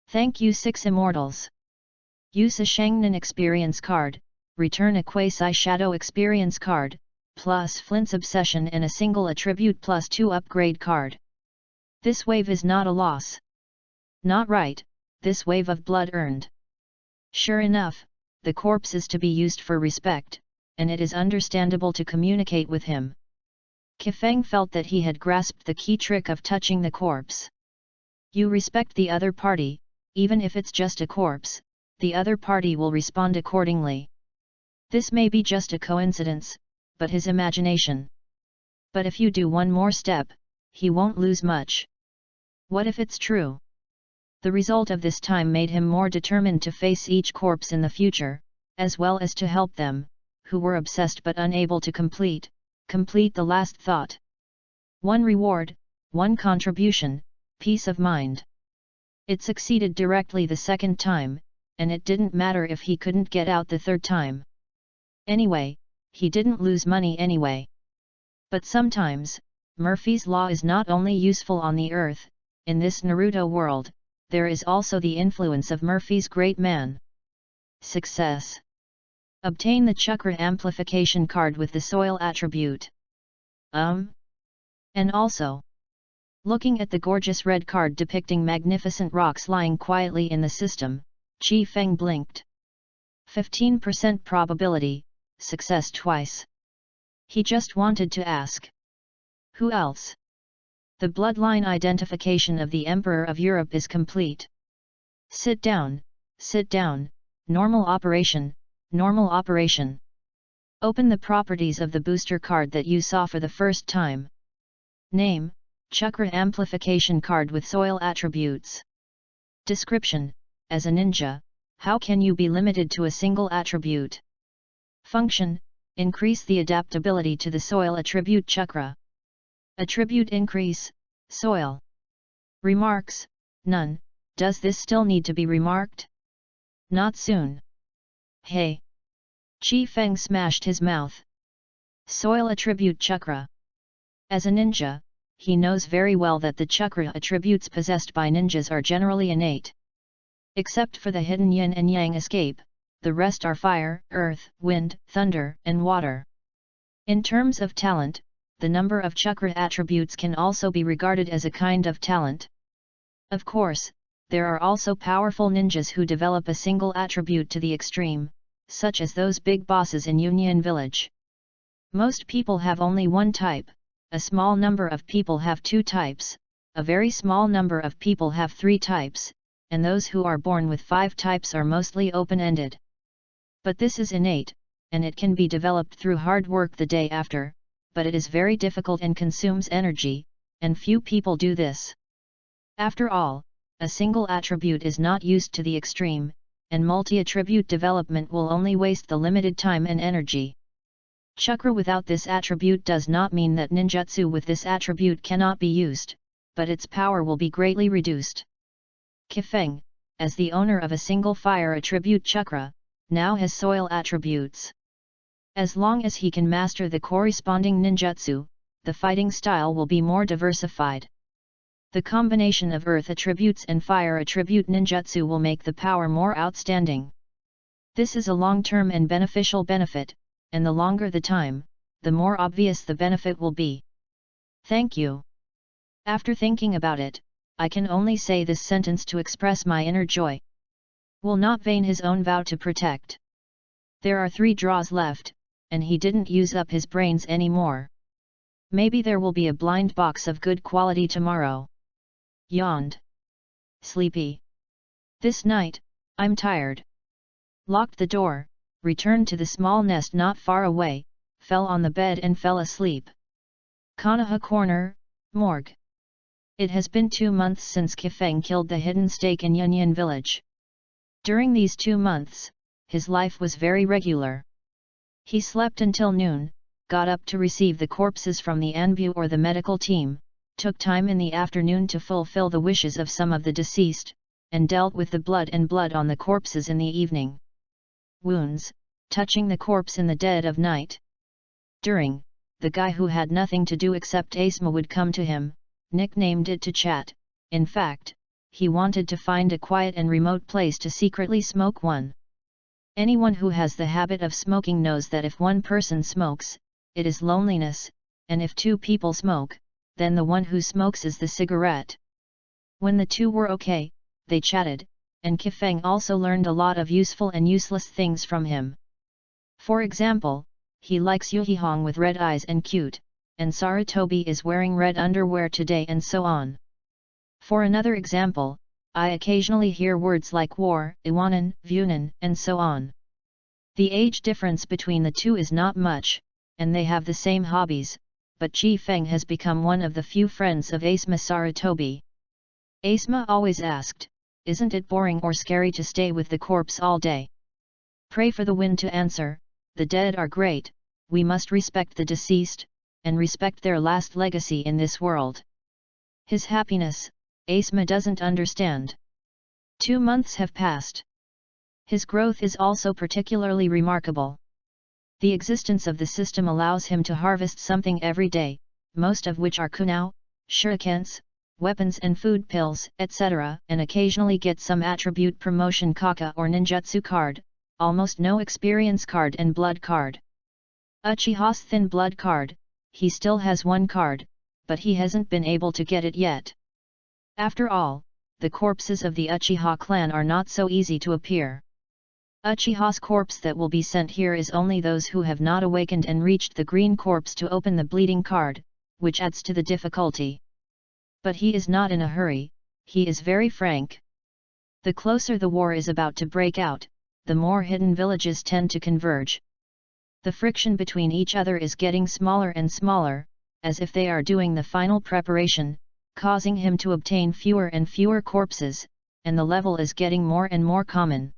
Thank you 6 immortals. Use a Shangnan Experience Card, return a Quasi-Shadow Experience Card, plus Flint's Obsession and a single attribute +2 upgrade card. This wave is not a loss. Not right, this wave of blood earned. Sure enough, the corpse is to be used for respect, and it is understandable to communicate with him. Qi Feng felt that he had grasped the key trick of touching the corpse. You respect the other party, even if it's just a corpse, the other party will respond accordingly. This may be just a coincidence, but his imagination. But if you do one more step, he won't lose much. What if it's true? The result of this time made him more determined to face each corpse in the future, as well as to help them, who were obsessed but unable to complete the last thought. One reward, one contribution, peace of mind. It succeeded directly the second time, and it didn't matter if he couldn't get out the third time. Anyway, he didn't lose money anyway. But sometimes, Murphy's Law is not only useful on the earth, in this Naruto world, there is also the influence of Murphy's great man. Success. Obtain the Chakra Amplification card with the soil attribute. And also, looking at the gorgeous red card depicting magnificent rocks lying quietly in the system, Qi Feng blinked. 15% probability, success twice. He just wanted to ask. Who else? The bloodline identification of the Emperor of Europe is complete. Sit down, normal operation, normal operation. Open the properties of the booster card that you saw for the first time. Name, Chakra Amplification card with soil attributes. Description, as a ninja, how can you be limited to a single attribute? Function, increase the adaptability to the soil attribute chakra. Attribute increase, soil. Remarks, none. Does this still need to be remarked? Not soon. Hey! Qi Feng smashed his mouth. Soil attribute chakra. As a ninja, he knows very well that the chakra attributes possessed by ninjas are generally innate. Except for the hidden yin and yang escape, the rest are fire, earth, wind, thunder, and water. In terms of talent, the number of chakra attributes can also be regarded as a kind of talent. Of course, there are also powerful ninjas who develop a single attribute to the extreme, such as those big bosses in Union Village. Most people have only one type, a small number of people have 2 types, a very small number of people have 3 types, and those who are born with 5 types are mostly open-ended. But this is innate, and it can be developed through hard work the day after, but it is very difficult and consumes energy, and few people do this. After all, a single attribute is not used to the extreme, and multi-attribute development will only waste the limited time and energy. Chakra without this attribute does not mean that ninjutsu with this attribute cannot be used, but its power will be greatly reduced. Kifeng, as the owner of a single fire attribute chakra, now has soil attributes. As long as he can master the corresponding ninjutsu, the fighting style will be more diversified. The combination of earth attributes and fire attribute ninjutsu will make the power more outstanding. This is a long-term and beneficial benefit, and the longer the time, the more obvious the benefit will be. Thank you. After thinking about it, I can only say this sentence to express my inner joy. Will not vain his own vow to protect. There are 3 draws left, and he didn't use up his brains anymore. Maybe there will be a blind box of good quality tomorrow. Yawned. Sleepy. This night, I'm tired. Locked the door, returned to the small nest not far away, fell on the bed and fell asleep. Konoha Corner, Morgue. It has been 2 months since Kifeng killed the hidden stake in Yunyan village. During these 2 months, his life was very regular. He slept until noon, got up to receive the corpses from the Anbu or the medical team, took time in the afternoon to fulfill the wishes of some of the deceased, and dealt with the blood on the corpses in the evening. Wounds, touching the corpse in the dead of night. The guy who had nothing to do except Asma would come to him, nicknamed it to chat. In fact, he wanted to find a quiet and remote place to secretly smoke one. Anyone who has the habit of smoking knows that if one person smokes, it is loneliness, and if 2 people smoke, then the one who smokes is the cigarette. When the 2 were okay, they chatted, and Kifeng also learned a lot of useful and useless things from him. For example, he likes Yuhihong with red eyes and cute, and Sarutobi is wearing red underwear today and so on. For another example, I occasionally hear words like war, Iwanan, Vunan, and so on. The age difference between the 2 is not much, and they have the same hobbies, but Kifeng has become one of the few friends of Asma Sarutobi. Asma always asked, "Isn't it boring or scary to stay with the corpse all day?" Pray for the wind to answer, "The dead are great, we must respect the deceased, and respect their last legacy in this world." His happiness, Asma doesn't understand. 2 months have passed. His growth is also particularly remarkable. The existence of the system allows him to harvest something every day, most of which are kunao, shurikens, weapons and food pills, etc., and occasionally get some attribute promotion kaka or ninjutsu card, almost no experience card and blood card. Uchiha's thin blood card, he still has 1 card, but he hasn't been able to get it yet. After all, the corpses of the Uchiha clan are not so easy to appear. Uchiha's corpse that will be sent here is only those who have not awakened and reached the green corpse to open the bleeding card, which adds to the difficulty. But he is not in a hurry, he is very frank. The closer the war is about to break out, the more hidden villages tend to converge. The friction between each other is getting smaller and smaller, as if they are doing the final preparation, causing him to obtain fewer and fewer corpses, and the level is getting more and more common.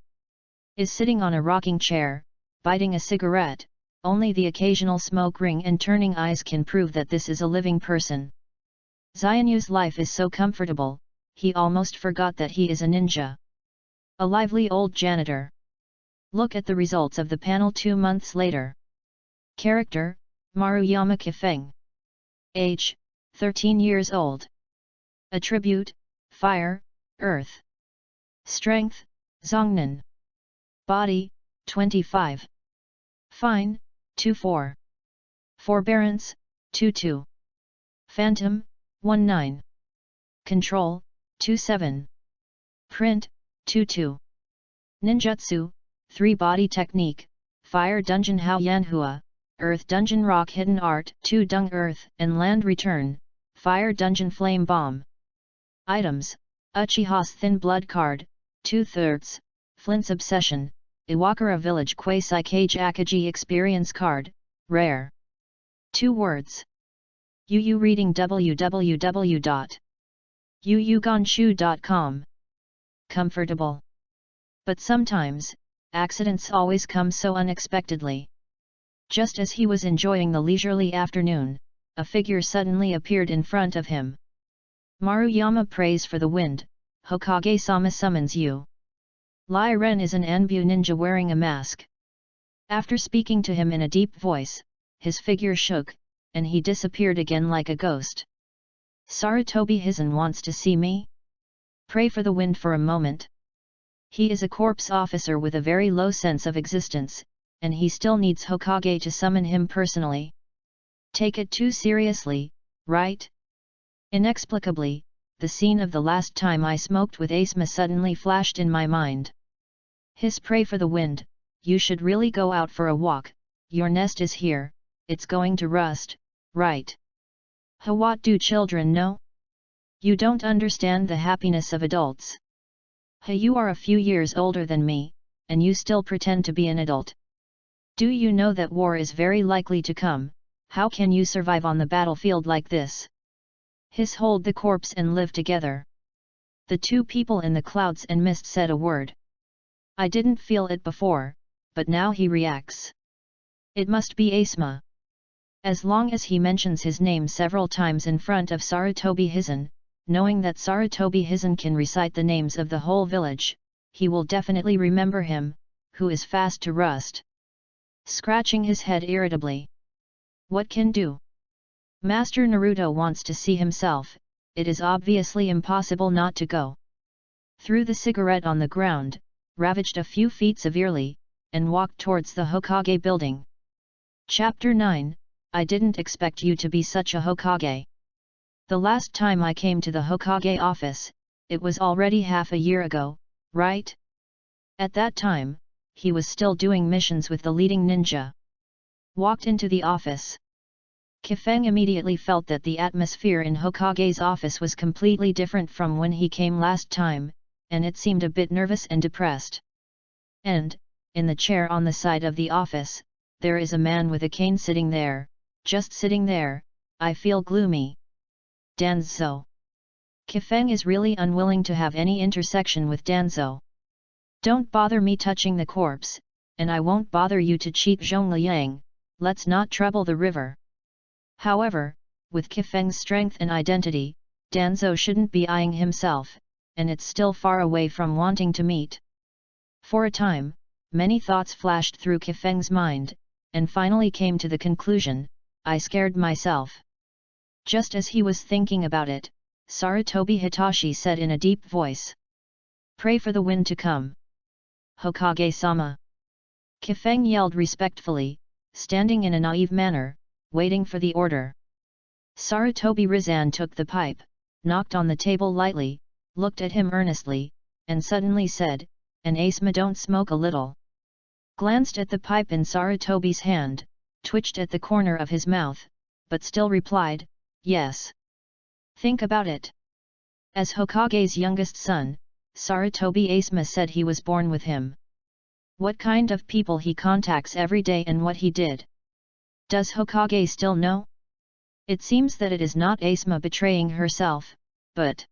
Is sitting on a rocking chair, biting a cigarette, only the occasional smoke ring and turning eyes can prove that this is a living person. Xianyu's life is so comfortable, he almost forgot that he is a ninja. A lively old janitor. Look at the results of the panel 2 months later. Character, Maruyama Kifeng. Age, 13 years old. Attribute, Fire, Earth. Strength, Zongnan. Body, 25. Fine, 24. Forbearance, 22. Phantom, 19. Control, 27. Print, 22. Ninjutsu, 3 Body Technique, Fire Dungeon Hao Yanhua, Earth Dungeon Rock Hidden Art, 2 Dung Earth and Land Return, Fire Dungeon Flame Bomb. Items, Uchiha's Thin Blood Card, 2/3, Flint's Obsession, Iwakura Village Quasi Kage Akaji Experience Card, Rare. 2 words. UU reading www.uuganshu.com. Comfortable. But sometimes, accidents always come so unexpectedly. Just as he was enjoying the leisurely afternoon, a figure suddenly appeared in front of him. Maruyama prays for the wind, Hokage-sama summons you. Lai Ren is an Anbu ninja wearing a mask. After speaking to him in a deep voice, his figure shook, and he disappeared again like a ghost. Sarutobi Hizen wants to see me? Pray for the wind for a moment. He is a corpse officer with a very low sense of existence, and he still needs Hokage to summon him personally. Take it too seriously, right? Inexplicably, the scene of the last time I smoked with Asma suddenly flashed in my mind. His pray for the wind, you should really go out for a walk, your nest is here, it's going to rust, right? What do children know? You don't understand the happiness of adults. You are a few years older than me, and you still pretend to be an adult. Do you know that war is very likely to come? How can you survive on the battlefield like this? His hold the corpse and live together. The two people in the clouds and mist said a word. I didn't feel it before, but now he reacts. It must be Asma. As long as he mentions his name several times in front of Sarutobi Hizen, knowing that Sarutobi Hizen can recite the names of the whole village, he will definitely remember him, who is fast to rust. Scratching his head irritably. What can do? Master Naruto wants to see himself, it is obviously impossible not to go. Threw the cigarette on the ground, ravaged a few feet severely, and walked towards the Hokage building. Chapter 9, I didn't expect you to be such a Hokage. The last time I came to the Hokage office, it was already half a year ago, right? At that time, he was still doing missions with the leading ninja. Walked into the office. Kifeng immediately felt that the atmosphere in Hokage's office was completely different from when he came last time, and it seemed a bit nervous and depressed. And, in the chair on the side of the office, there is a man with a cane sitting there, just sitting there. I feel gloomy. Danzo. Kifeng is really unwilling to have any intersection with Danzo. Don't bother me touching the corpse, and I won't bother you to cheat Zhongliang, let's not trouble the river. However, with Kifeng's strength and identity, Danzo shouldn't be eyeing himself, and it's still far away from wanting to meet. For a time, many thoughts flashed through Kifeng's mind, and finally came to the conclusion, I scared myself. Just as he was thinking about it, Sarutobi Hitachi said in a deep voice. Pray for the wind to come. Hokage-sama. Kifeng yelled respectfully, standing in a naive manner, waiting for the order. Sarutobi Rizan took the pipe, knocked on the table lightly, looked at him earnestly, and suddenly said, and Asma don't smoke a little. Glanced at the pipe in Sarutobi's hand, twitched at the corner of his mouth, but still replied, yes. Think about it. As Hokage's youngest son, Sarutobi Asma said he was born with him. What kind of people he contacts every day and what he did. Does Hokage still know? It seems that it is not Asma betraying herself, but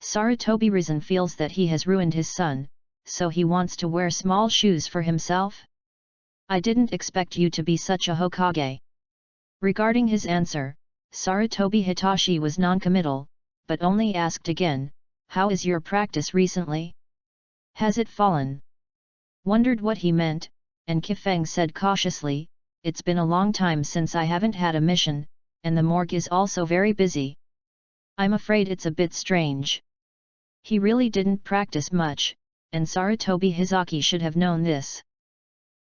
Sarutobi Rizan feels that he has ruined his son, so he wants to wear small shoes for himself? I didn't expect you to be such a Hokage. Regarding his answer, Sarutobi Hitachi was non-committal, but only asked again, how is your practice recently? Has it fallen? Wondered what he meant, and Kifeng said cautiously, it's been a long time since I haven't had a mission, and the morgue is also very busy. I'm afraid it's a bit strange. He really didn't practice much, and Sarutobi Hizaki should have known this.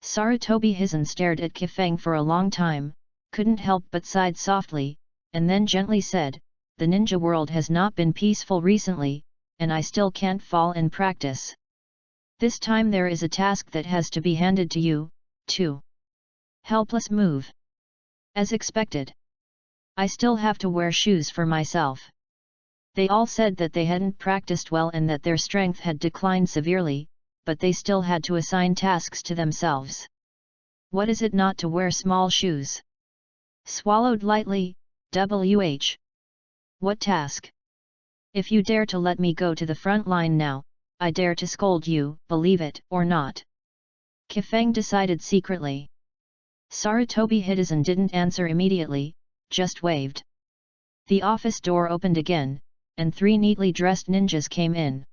Sarutobi Hizen stared at Kifeng for a long time, couldn't help but sighed softly, and then gently said, the ninja world has not been peaceful recently, and I still can't fall in practice. This time there is a task that has to be handed to you, too. Helpless move. As expected. I still have to wear shoes for myself. They all said that they hadn't practiced well and that their strength had declined severely, but they still had to assign tasks to themselves. What is it not to wear small shoes? Swallowed lightly, WH. What task? If you dare to let me go to the front line now, I dare to scold you, believe it or not. Kifeng decided secretly. Sarutobi Hizen didn't answer immediately, just waved. The office door opened again, and 3 neatly dressed ninjas came in.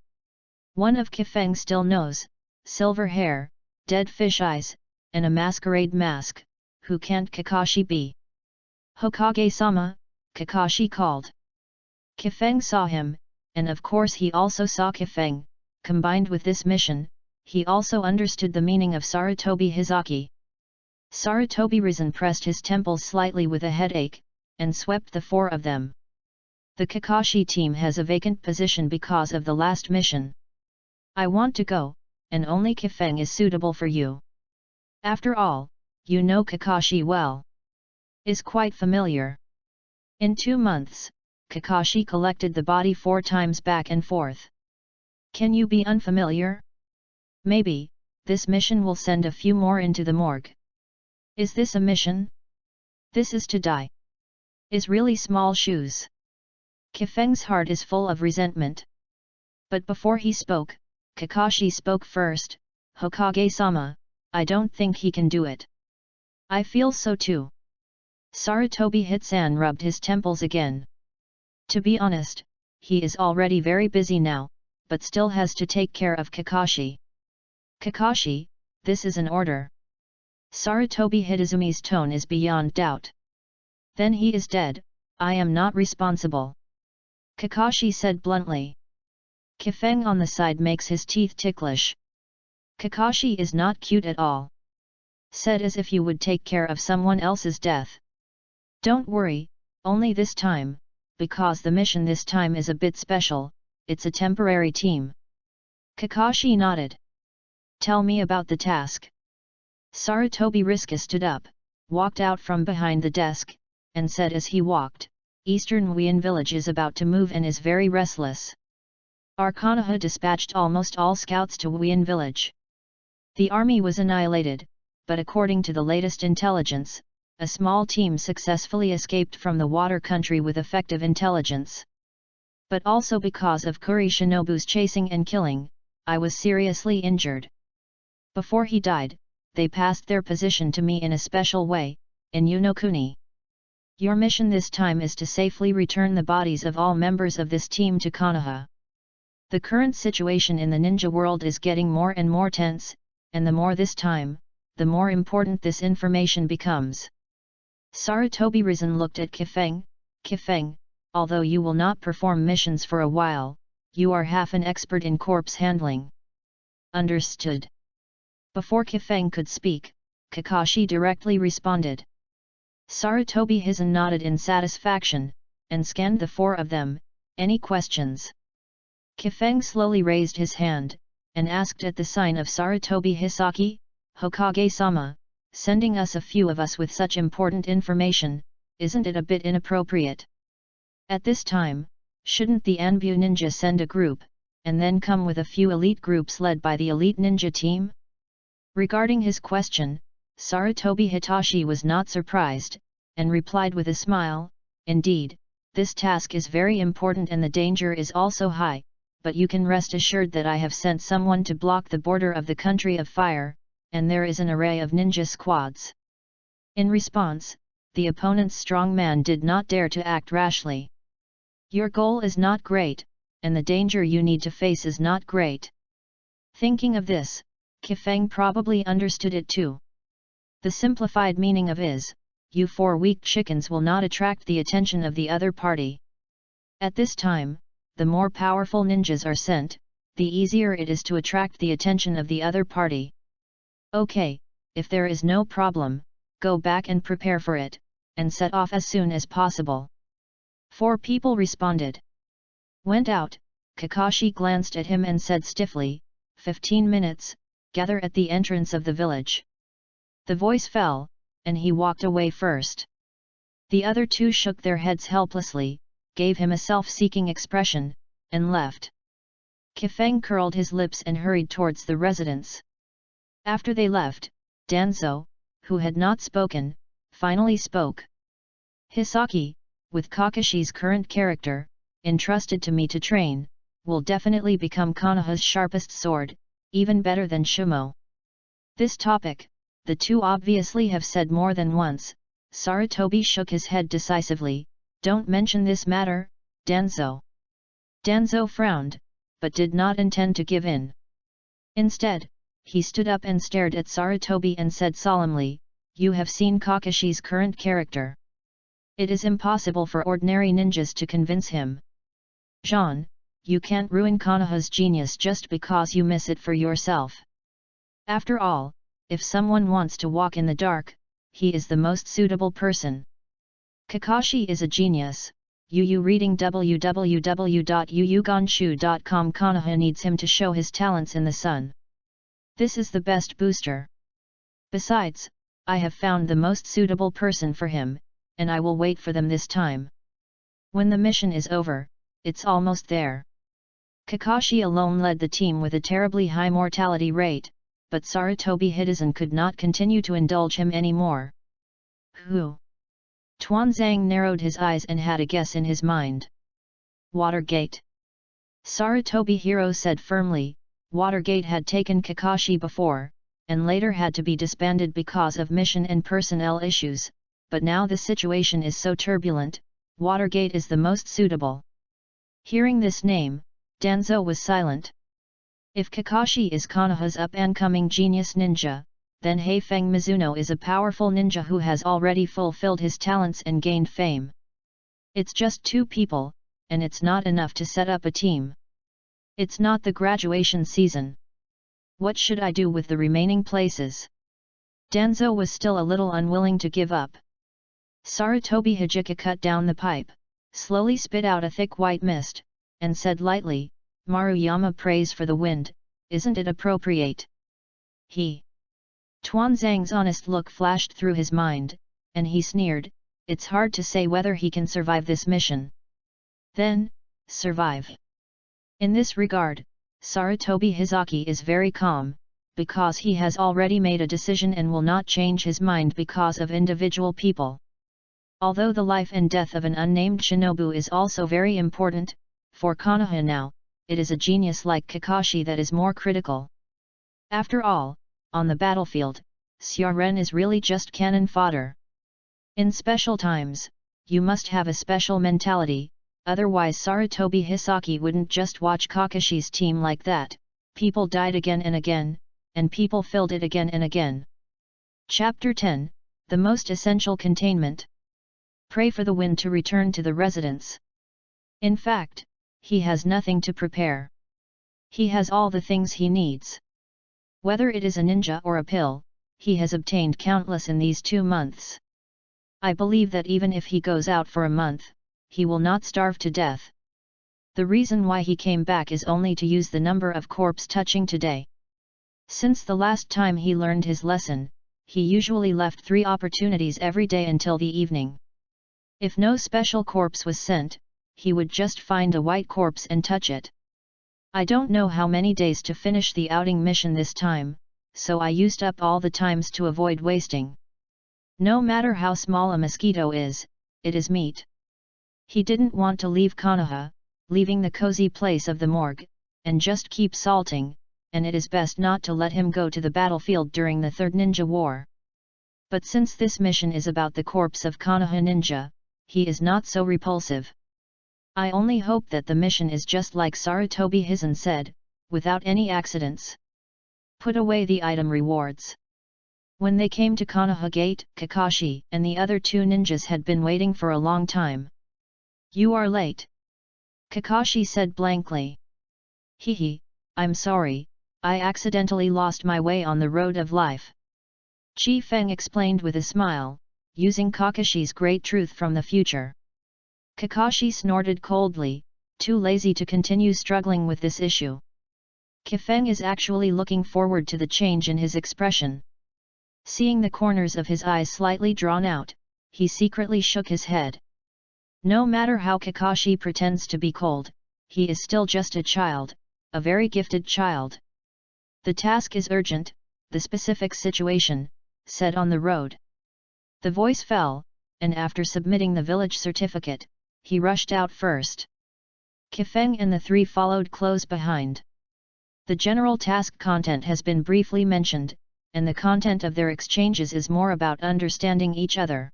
One of Kifeng's still nose, silver hair, dead fish eyes, and a masquerade mask. Who can't Kakashi be? Hokage-sama, Kakashi called. Kifeng saw him, and of course he also saw Kifeng. Combined with this mission, he also understood the meaning of Sarutobi Hizaki. Sarutobi Risen pressed his temples slightly with a headache, and swept the 4 of them. The Kakashi team has a vacant position because of the last mission. I want to go, and only Kifeng is suitable for you. After all, you know Kakashi well. Is quite familiar. In 2 months, Kakashi collected the body 4 times back and forth. Can you be unfamiliar? Maybe, this mission will send a few more into the morgue. Is this a mission? This is to die. Is really small shoes. Kifeng's heart is full of resentment. But before he spoke, Kakashi spoke first. Hokage-sama, I don't think he can do it. I feel so too. Sarutobi Hitsan rubbed his temples again. To be honest, he is already very busy now, but still has to take care of Kakashi. Kakashi, this is an order. Sarutobi Hidezumi's tone is beyond doubt. Then he is dead, I am not responsible. Kakashi said bluntly. Kifeng on the side makes his teeth ticklish. Kakashi is not cute at all. Said as if you would take care of someone else's death. Don't worry, only this time, because the mission this time is a bit special, it's a temporary team. Kakashi nodded. Tell me about the task. Sarutobi Riska stood up, walked out from behind the desk, and said as he walked, Eastern Wien village is about to move and is very restless. Our Konoha dispatched almost all scouts to Wien village. The army was annihilated, but according to the latest intelligence, a small team successfully escaped from the water country with effective intelligence. But also because of Kuri Shinobu's chasing and killing, I was seriously injured. Before he died, they passed their position to me in a special way, in Unokuni. Your mission this time is to safely return the bodies of all members of this team to Konoha. The current situation in the ninja world is getting more and more tense, and the more this time, the more important this information becomes. Sarutobi Risen looked at Kifeng. Kifeng, although you will not perform missions for a while, you are half an expert in corpse handling. Understood. Before Kifeng could speak, Kakashi directly responded. Sarutobi Hizen nodded in satisfaction, and scanned the 4 of them. Any questions? Kifeng slowly raised his hand, and asked at the sign of Sarutobi Hisaki, Hokage-sama, sending us a few of us with such important information, isn't it a bit inappropriate? At this time, shouldn't the Anbu ninja send a group, and then come with a few elite groups led by the elite ninja team? Regarding his question, Sarutobi Hitachi was not surprised, and replied with a smile, indeed, this task is very important and the danger is also high, but you can rest assured that I have sent someone to block the border of the country of fire, and there is an array of ninja squads. In response, the opponent's strong man did not dare to act rashly. Your goal is not great, and the danger you need to face is not great. Thinking of this, Kifeng probably understood it too. The simplified meaning of is, you 4 weak chickens will not attract the attention of the other party. At this time, the more powerful ninjas are sent, the easier it is to attract the attention of the other party. Okay, if there is no problem, go back and prepare for it, and set off as soon as possible. 4 people responded. Went out, Kakashi glanced at him and said stiffly, 15 minutes, gather at the entrance of the village. The voice fell, and he walked away first. The other 2 shook their heads helplessly, gave him a self-seeking expression, and left. Kifeng curled his lips and hurried towards the residence. After they left, Danzo, who had not spoken, finally spoke. Hisaki, with Kakashi's current character, entrusted to me to train, will definitely become Konoha's sharpest sword, even better than Shumo. This topic, the 2 obviously have said more than once. Sarutobi shook his head decisively, don't mention this matter, Danzo. Danzo frowned, but did not intend to give in. Instead, he stood up and stared at Sarutobi and said solemnly, "You have seen Kakashi's current character. It is impossible for ordinary ninjas to convince him. Jean, you can't ruin Konoha's genius just because you miss it for yourself. After all, if someone wants to walk in the dark, he is the most suitable person. Kakashi is a genius. Yu reading www.yuyuganshu.com. Konoha needs him to show his talents in the sun. This is the best booster. Besides, I have found the most suitable person for him, and I will wait for them this time. When the mission is over, it's almost there." Kakashi alone led the team with a terribly high mortality rate, but Sarutobi Hidezen could not continue to indulge him anymore. "Who?" Tuanzang narrowed his eyes and had a guess in his mind. "Watergate." Sarutobi Hiro said firmly. Watergate had taken Kakashi before, and later had to be disbanded because of mission and personnel issues, but now the situation is so turbulent, Watergate is the most suitable. Hearing this name, Danzo was silent. If Kakashi is Konoha's up-and-coming genius ninja, then Heifeng Mizuno is a powerful ninja who has already fulfilled his talents and gained fame. It's just 2 people, and it's not enough to set up a team. It's not the graduation season. What should I do with the remaining places? Danzo was still a little unwilling to give up. Sarutobi Hijika cut down the pipe, slowly spit out a thick white mist, and said lightly, "Maruyama prays for the wind, isn't it appropriate?" Tuanzang's honest look flashed through his mind, and he sneered, "It's hard to say whether he can survive this mission." "Then, survive." In this regard, Sarutobi Hizaki is very calm, because he has already made a decision and will not change his mind because of individual people. Although the life and death of an unnamed shinobu is also very important, for Konoha now, it is a genius like Kakashi that is more critical. After all, on the battlefield, Xiaren is really just cannon fodder. In special times, you must have a special mentality, otherwise Sarutobi Hisaki wouldn't just watch Kakashi's team like that. People died again and again, and people filled it again and again. Chapter 10, The Most Essential Containment. Pray for the wind to return to the residence. In fact, he has nothing to prepare. He has all the things he needs. Whether it is a ninja or a pill, he has obtained countless in these 2 months. I believe that even if he goes out for a month, he will not starve to death. The reason why he came back is only to use the number of corpse touching today. Since the last time he learned his lesson, he usually left 3 opportunities every day until the evening. If no special corpse was sent, he would just find a white corpse and touch it. I don't know how many days to finish the outing mission this time, so I used up all the times to avoid wasting. No matter how small a mosquito is, it is meat. He didn't want to leave Konoha, leaving the cozy place of the morgue, and just keep salting, and it is best not to let him go to the battlefield during the Third Ninja War. But since this mission is about the corpse of Konoha ninja, he is not so repulsive. I only hope that the mission is just like Sarutobi Hizen said, without any accidents. Put away the item rewards. When they came to Konoha Gate, Kakashi and the other 2 ninjas had been waiting for a long time. "You are late," Kakashi said blankly. "Hehe, I'm sorry, I accidentally lost my way on the road of life." Chi Feng explained with a smile, using Kakashi's great truth from the future. Kakashi snorted coldly, too lazy to continue struggling with this issue. Kifeng is actually looking forward to the change in his expression. Seeing the corners of his eyes slightly drawn out, he secretly shook his head. No matter how Kakashi pretends to be cold, he is still just a child, a very gifted child. "The task is urgent, the specific situation, said on the road." The voice fell, and after submitting the village certificate, he rushed out first. Kifeng and the 3 followed close behind. The general task content has been briefly mentioned, and the content of their exchanges is more about understanding each other.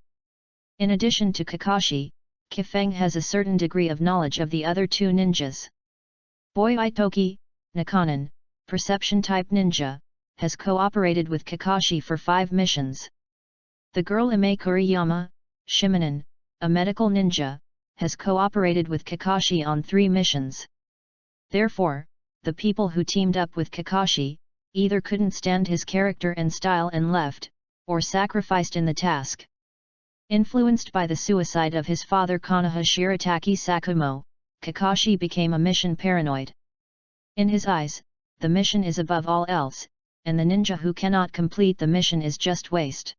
In addition to Kakashi, Kifeng has a certain degree of knowledge of the other 2 ninjas. Boy Itoki, Nakanin, perception-type ninja, has cooperated with Kakashi for 5 missions. The girl Ime Kuriyama, Shimonin, a medical ninja, has cooperated with Kakashi on 3 missions. Therefore, the people who teamed up with Kakashi, either couldn't stand his character and style and left, or sacrificed in the task. Influenced by the suicide of his father Konoha Shirataki Sakumo, Kakashi became a mission paranoid. In his eyes, the mission is above all else, and the ninja who cannot complete the mission is just waste.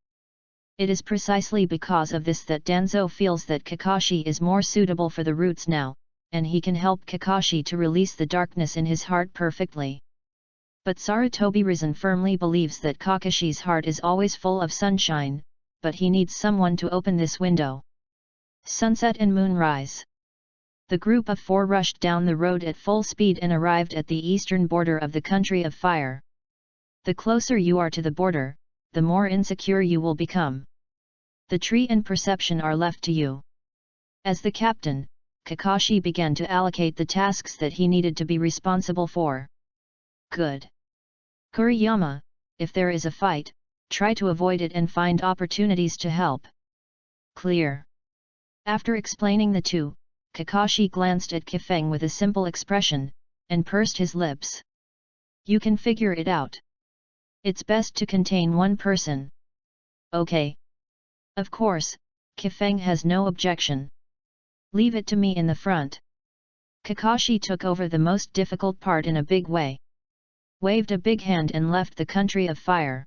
It is precisely because of this that Danzo feels that Kakashi is more suitable for the roots now, and he can help Kakashi to release the darkness in his heart perfectly. But Sarutobi Risen firmly believes that Kakashi's heart is always full of sunshine, but he needs someone to open this window. Sunset and moonrise. The group of 4 rushed down the road at full speed and arrived at the eastern border of the country of fire. The closer you are to the border, the more insecure you will become. The tree and perception are left to you. As the captain, Kakashi began to allocate the tasks that he needed to be responsible for. Good. Kuriyama, if there is a fight, try to avoid it and find opportunities to help. Clear. After explaining the two, Kakashi glanced at Kifeng with a simple expression, and pursed his lips. You can figure it out. It's best to contain one person. Okay. Of course, Kifeng has no objection. Leave it to me in the front. Kakashi took over the most difficult part in a big way. Waved a big hand and left the country of fire.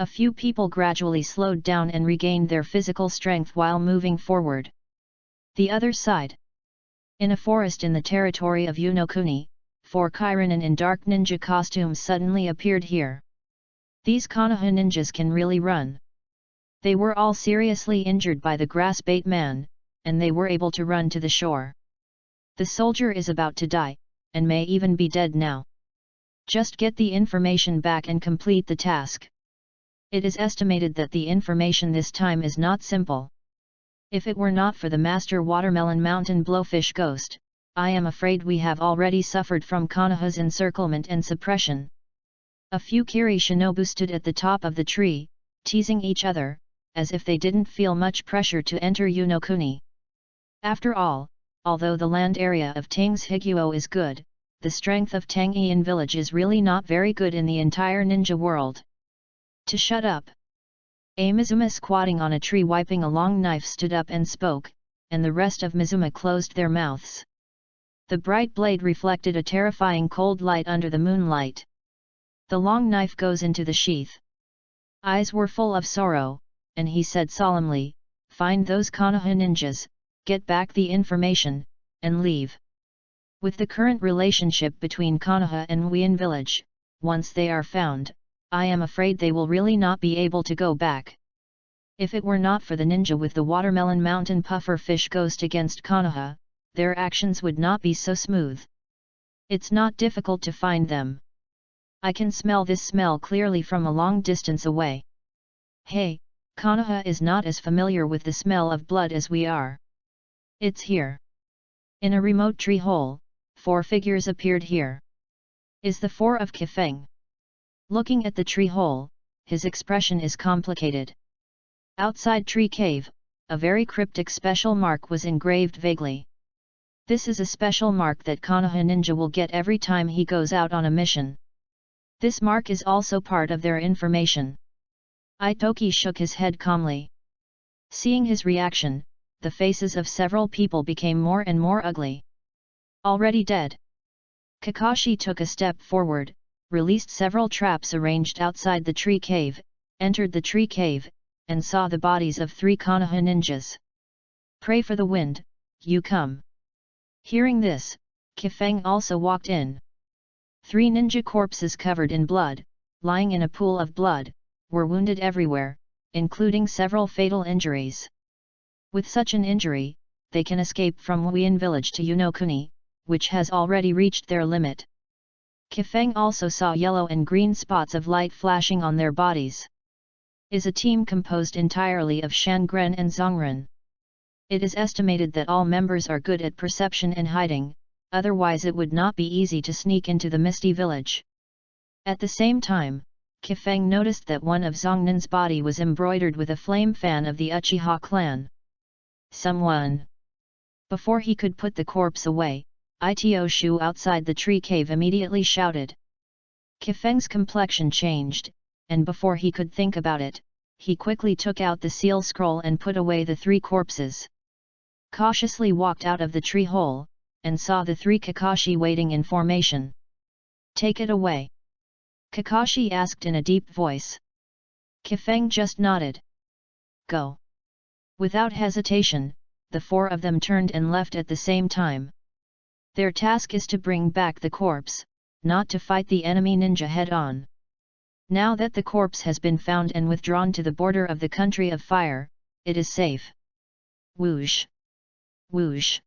A few people gradually slowed down and regained their physical strength while moving forward. The other side. In a forest in the territory of Unokuni, 4 Kairanen in dark ninja costumes suddenly appeared here. These Konoha ninjas can really run. They were all seriously injured by the grass bait man, and they were able to run to the shore. The soldier is about to die, and may even be dead now. Just get the information back and complete the task. It is estimated that the information this time is not simple. If it were not for the Master Watermelon Mountain Blowfish Ghost, I am afraid we have already suffered from Konoha's encirclement and suppression. A few Kiri Shinobu stood at the top of the tree, teasing each other, as if they didn't feel much pressure to enter Unokuni. After all, although the land area of Tang's Higuo is good, the strength of Tangian village is really not very good in the entire ninja world. To shut up! A Mizuma squatting on a tree wiping a long knife stood up and spoke, and the rest of Mizuma closed their mouths. The bright blade reflected a terrifying cold light under the moonlight. The long knife goes into the sheath. Eyes were full of sorrow, and he said solemnly, "Find those Konoha ninjas, get back the information, and leave." With the current relationship between Konoha and Wien village, once they are found, I am afraid they will really not be able to go back. If it were not for the ninja with the Watermelon Mountain Puffer Fish Ghost against Konoha, their actions would not be so smooth. It's not difficult to find them. I can smell this smell clearly from a long distance away. Hey, Konoha is not as familiar with the smell of blood as we are. It's here. In a remote tree hole, 4 figures appeared here. Is the 4 of Kifeng? Looking at the tree hole, his expression is complicated. Outside tree cave, a very cryptic special mark was engraved vaguely. This is a special mark that Konoha ninja will get every time he goes out on a mission. This mark is also part of their information. Itoki shook his head calmly. Seeing his reaction, the faces of several people became more and more ugly. Already dead. Kakashi took a step forward, released several traps arranged outside the tree cave, entered the tree cave, and saw the bodies of 3 Konoha ninjas. Pray for the wind, you come. Hearing this, Kifeng also walked in. 3 ninja corpses covered in blood, lying in a pool of blood, were wounded everywhere, including several fatal injuries. With such an injury, they can escape from Wien village to Unokuni, which has already reached their limit. Kifeng also saw yellow and green spots of light flashing on their bodies. Is a team composed entirely of Shangren and Zongren. It is estimated that all members are good at perception and hiding, otherwise it would not be easy to sneak into the misty village. At the same time, Kifeng noticed that one of Zongnan's body was embroidered with a flame fan of the Uchiha clan. Someone! Before he could put the corpse away, Ito Shu outside the tree cave immediately shouted. Kifeng's complexion changed, and before he could think about it, he quickly took out the seal scroll and put away the 3 corpses. Cautiously walked out of the tree hole, and saw the 3 Kakashi waiting in formation. Take it away. Kakashi asked in a deep voice. Kifeng just nodded. Go. Without hesitation, the 4 of them turned and left at the same time. Their task is to bring back the corpse, not to fight the enemy ninja head-on. Now that the corpse has been found and withdrawn to the border of the country of fire, it is safe. Whoosh! Whoosh!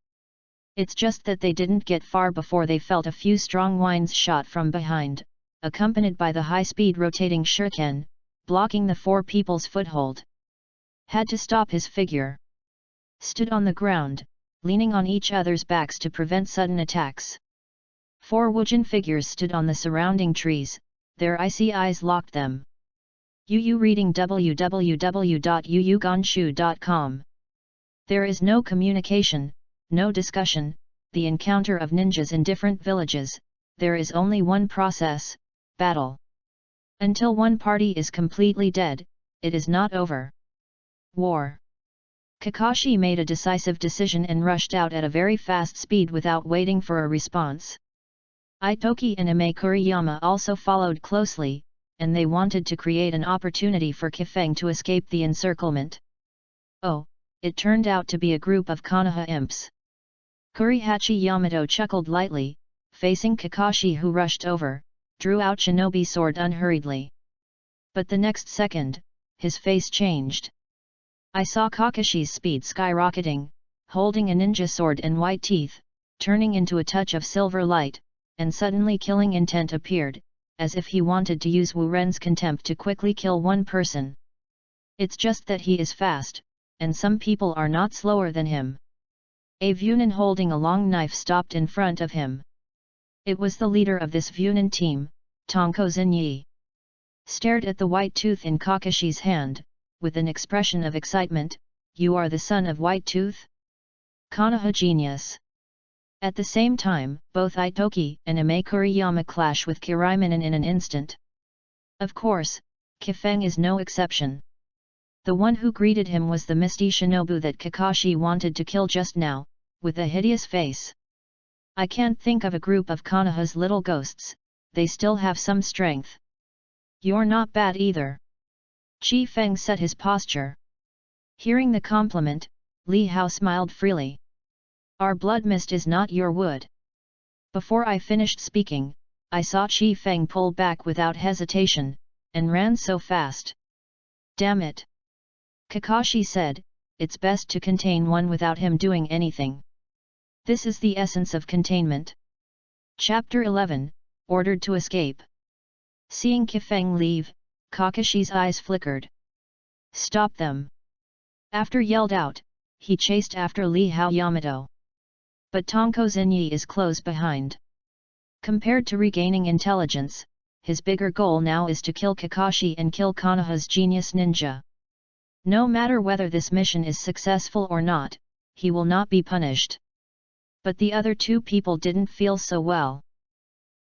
It's just that they didn't get far before they felt a few strong winds shot from behind, accompanied by the high-speed rotating shuriken, blocking the 4 people's foothold. Had to stop his figure. Stood on the ground, leaning on each other's backs to prevent sudden attacks. 4 Wujin figures stood on the surrounding trees, their icy eyes locked them. Yu reading www.yuyugonshu.com. There is no communication, no discussion, the encounter of ninjas in different villages, there is only one process, battle. Until one party is completely dead, it is not over. War. Kakashi made a decisive decision and rushed out at a very fast speed without waiting for a response. Itoki and Ime Kuriyama also followed closely, and they wanted to create an opportunity for Kifeng to escape the encirclement. Oh, it turned out to be a group of Konoha imps. Kurihachi Yamato chuckled lightly, facing Kakashi who rushed over, drew out shinobi sword unhurriedly. But the next second, his face changed. I saw Kakashi's speed skyrocketing, holding a ninja sword and white teeth, turning into a touch of silver light, and suddenly killing intent appeared, as if he wanted to use Wu Ren's contempt to quickly kill one person. It's just that he is fast, and some people are not slower than him. A Vunin holding a long knife stopped in front of him. It was the leader of this Vunin team, Tonko Zenyi. Stared at the white tooth in Kakashi's hand, with an expression of excitement. You are the son of White Tooth? Konoha genius. At the same time, both Itoki and Ime Kuriyama clash with Kiraiminen in an instant. Of course, Kifeng is no exception. The one who greeted him was the misty shinobu that Kakashi wanted to kill just now, with a hideous face. I can't think of a group of Konoha's little ghosts, they still have some strength. You're not bad either. Chi Feng set his posture. Hearing the compliment, Li Hao smiled freely. Our blood mist is not your wood. Before I finished speaking, I saw Chi Feng pull back without hesitation, and ran so fast. Damn it! Kakashi said, it's best to contain one without him doing anything. This is the essence of containment. Chapter 11, Ordered to Escape. Seeing Kifeng leave, Kakashi's eyes flickered. Stop them! After yelled out, he chased after Li Hao Yamato. But Tonko Zenyi is close behind. Compared to regaining intelligence, his bigger goal now is to kill Kakashi and kill Konoha's genius ninja. No matter whether this mission is successful or not, he will not be punished. But the other 2 people didn't feel so well.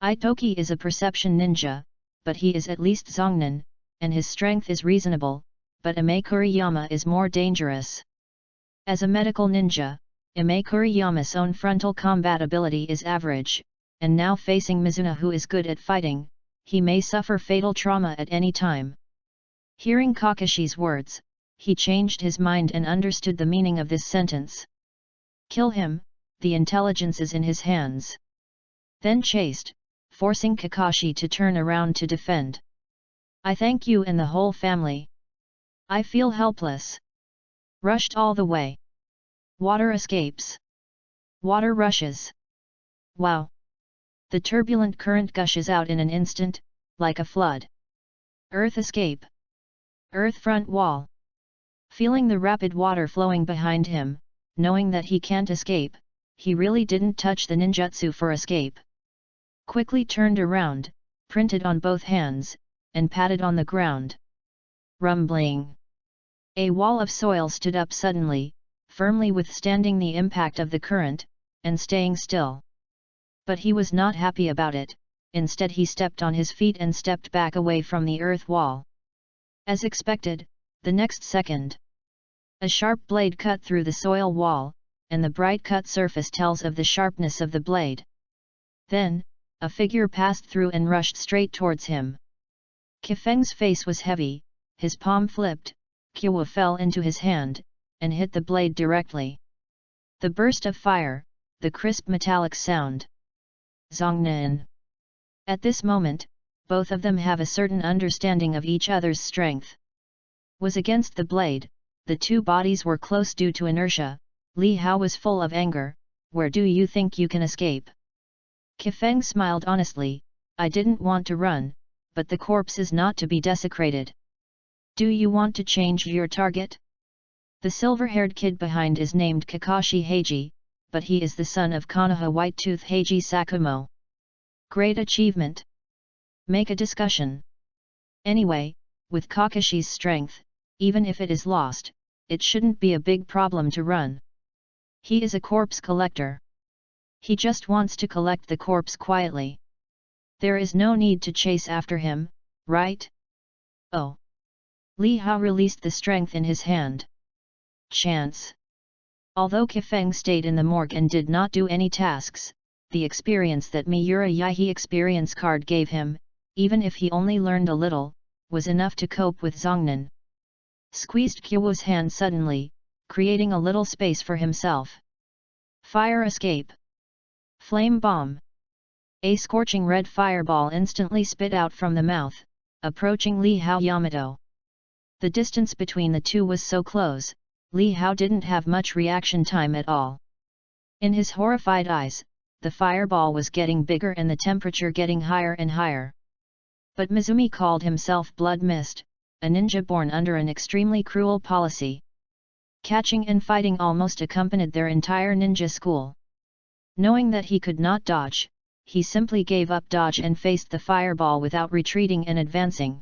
Itoki is a perception ninja, but he is at least Zongnan, and his strength is reasonable, but Ime Kuriyama is more dangerous. As a medical ninja, Ime Kuriyama's own frontal combat ability is average, and now facing Mizuna who is good at fighting, he may suffer fatal trauma at any time. Hearing Kakashi's words, he changed his mind and understood the meaning of this sentence. Kill him, the intelligence is in his hands. Then chased, forcing Kakashi to turn around to defend. I thank you and the whole family. I feel helpless. Rushed all the way. Water escapes. Water rushes. Wow! The turbulent current gushes out in an instant, like a flood. Earth escape. Earth front wall. Feeling the rapid water flowing behind him, knowing that he can't escape, he really didn't touch the ninjutsu for escape. Quickly turned around, printed on both hands, and patted on the ground. Rumbling. A wall of soil stood up suddenly, firmly withstanding the impact of the current, and staying still. But he was not happy about it. Instead he stepped on his feet and stepped back away from the earth wall. As expected, the next second, a sharp blade cut through the soil wall, and the bright cut surface tells of the sharpness of the blade. Then, a figure passed through and rushed straight towards him. Kifeng's face was heavy, his palm flipped, Kyo fell into his hand, and hit the blade directly. The burst of fire, the crisp metallic sound. Zongnan. At this moment, both of them have a certain understanding of each other's strength. Was against the blade, the two bodies were close due to inertia. Li Hao was full of anger. Where do you think you can escape? Kifeng smiled honestly. I didn't want to run, but the corpse is not to be desecrated. Do you want to change your target? The silver-haired kid behind is named Kakashi Heiji, but he is the son of Konoha White-Tooth Heiji Sakumo. Great achievement. Make a discussion. Anyway, with Kakashi's strength, even if it is lost, it shouldn't be a big problem to run. He is a corpse collector. He just wants to collect the corpse quietly. There is no need to chase after him, right? Oh. Li Hao released the strength in his hand. Chance. Although Kifeng stayed in the morgue and did not do any tasks, the experience that Miura Yahi experience card gave him, even if he only learned a little, was enough to cope with Zongnan. Squeezed Kyo's hand suddenly, creating a little space for himself. Fire escape. Flame bomb. A scorching red fireball instantly spit out from the mouth, approaching Li Hao Yamato. The distance between the two was so close, Li Hao didn't have much reaction time at all. In his horrified eyes, the fireball was getting bigger and the temperature getting higher and higher. But Mizumi called himself Blood Mist, a ninja born under an extremely cruel policy. Catching and fighting almost accompanied their entire ninja school. Knowing that he could not dodge, he simply gave up dodge and faced the fireball without retreating and advancing.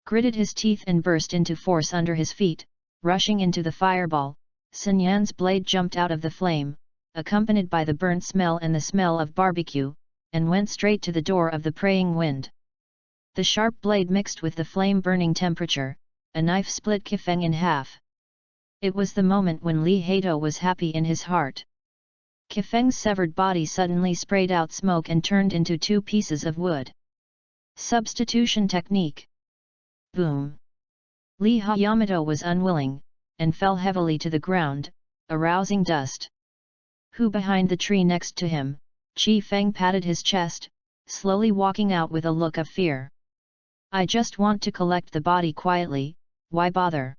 Gritted his teeth and burst into force under his feet, rushing into the fireball. Sun Yan's blade jumped out of the flame, accompanied by the burnt smell and the smell of barbecue, and went straight to the door of the praying wind. The sharp blade mixed with the flame-burning temperature, a knife split Kifeng in half. It was the moment when Li Hato was happy in his heart. Kifeng's severed body suddenly sprayed out smoke and turned into two pieces of wood. Substitution technique. Boom! Li Hao Yamato was unwilling, and fell heavily to the ground, arousing dust. Who behind the tree next to him? Chi Feng patted his chest, slowly walking out with a look of fear. I just want to collect the body quietly, why bother?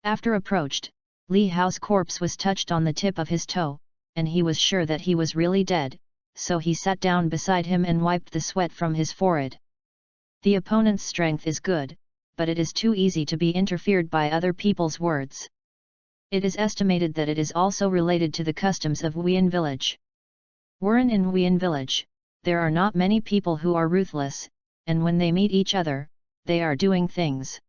After approached, Li Hao's corpse was touched on the tip of his toe, and he was sure that he was really dead, so he sat down beside him and wiped the sweat from his forehead. The opponent's strength is good, but it is too easy to be interfered by other people's words. It is estimated that it is also related to the customs of Wuyan village. Wherein in Wuyan village, there are not many people who are ruthless, and when they meet each other, they are doing things.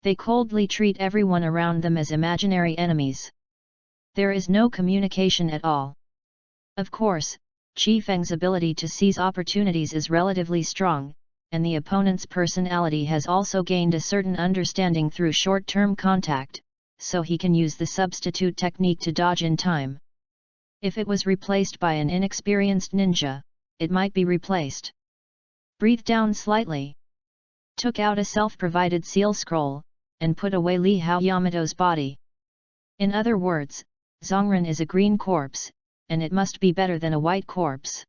They coldly treat everyone around them as imaginary enemies. There is no communication at all. Of course, Chi Feng's ability to seize opportunities is relatively strong, and the opponent's personality has also gained a certain understanding through short-term contact, so he can use the substitute technique to dodge in time. If it was replaced by an inexperienced ninja, it might be replaced. Breathe down slightly. Took out a self-provided seal scroll, and put away Li Hao Yamato's body. In other words, Zongren is a green corpse, and it must be better than a white corpse.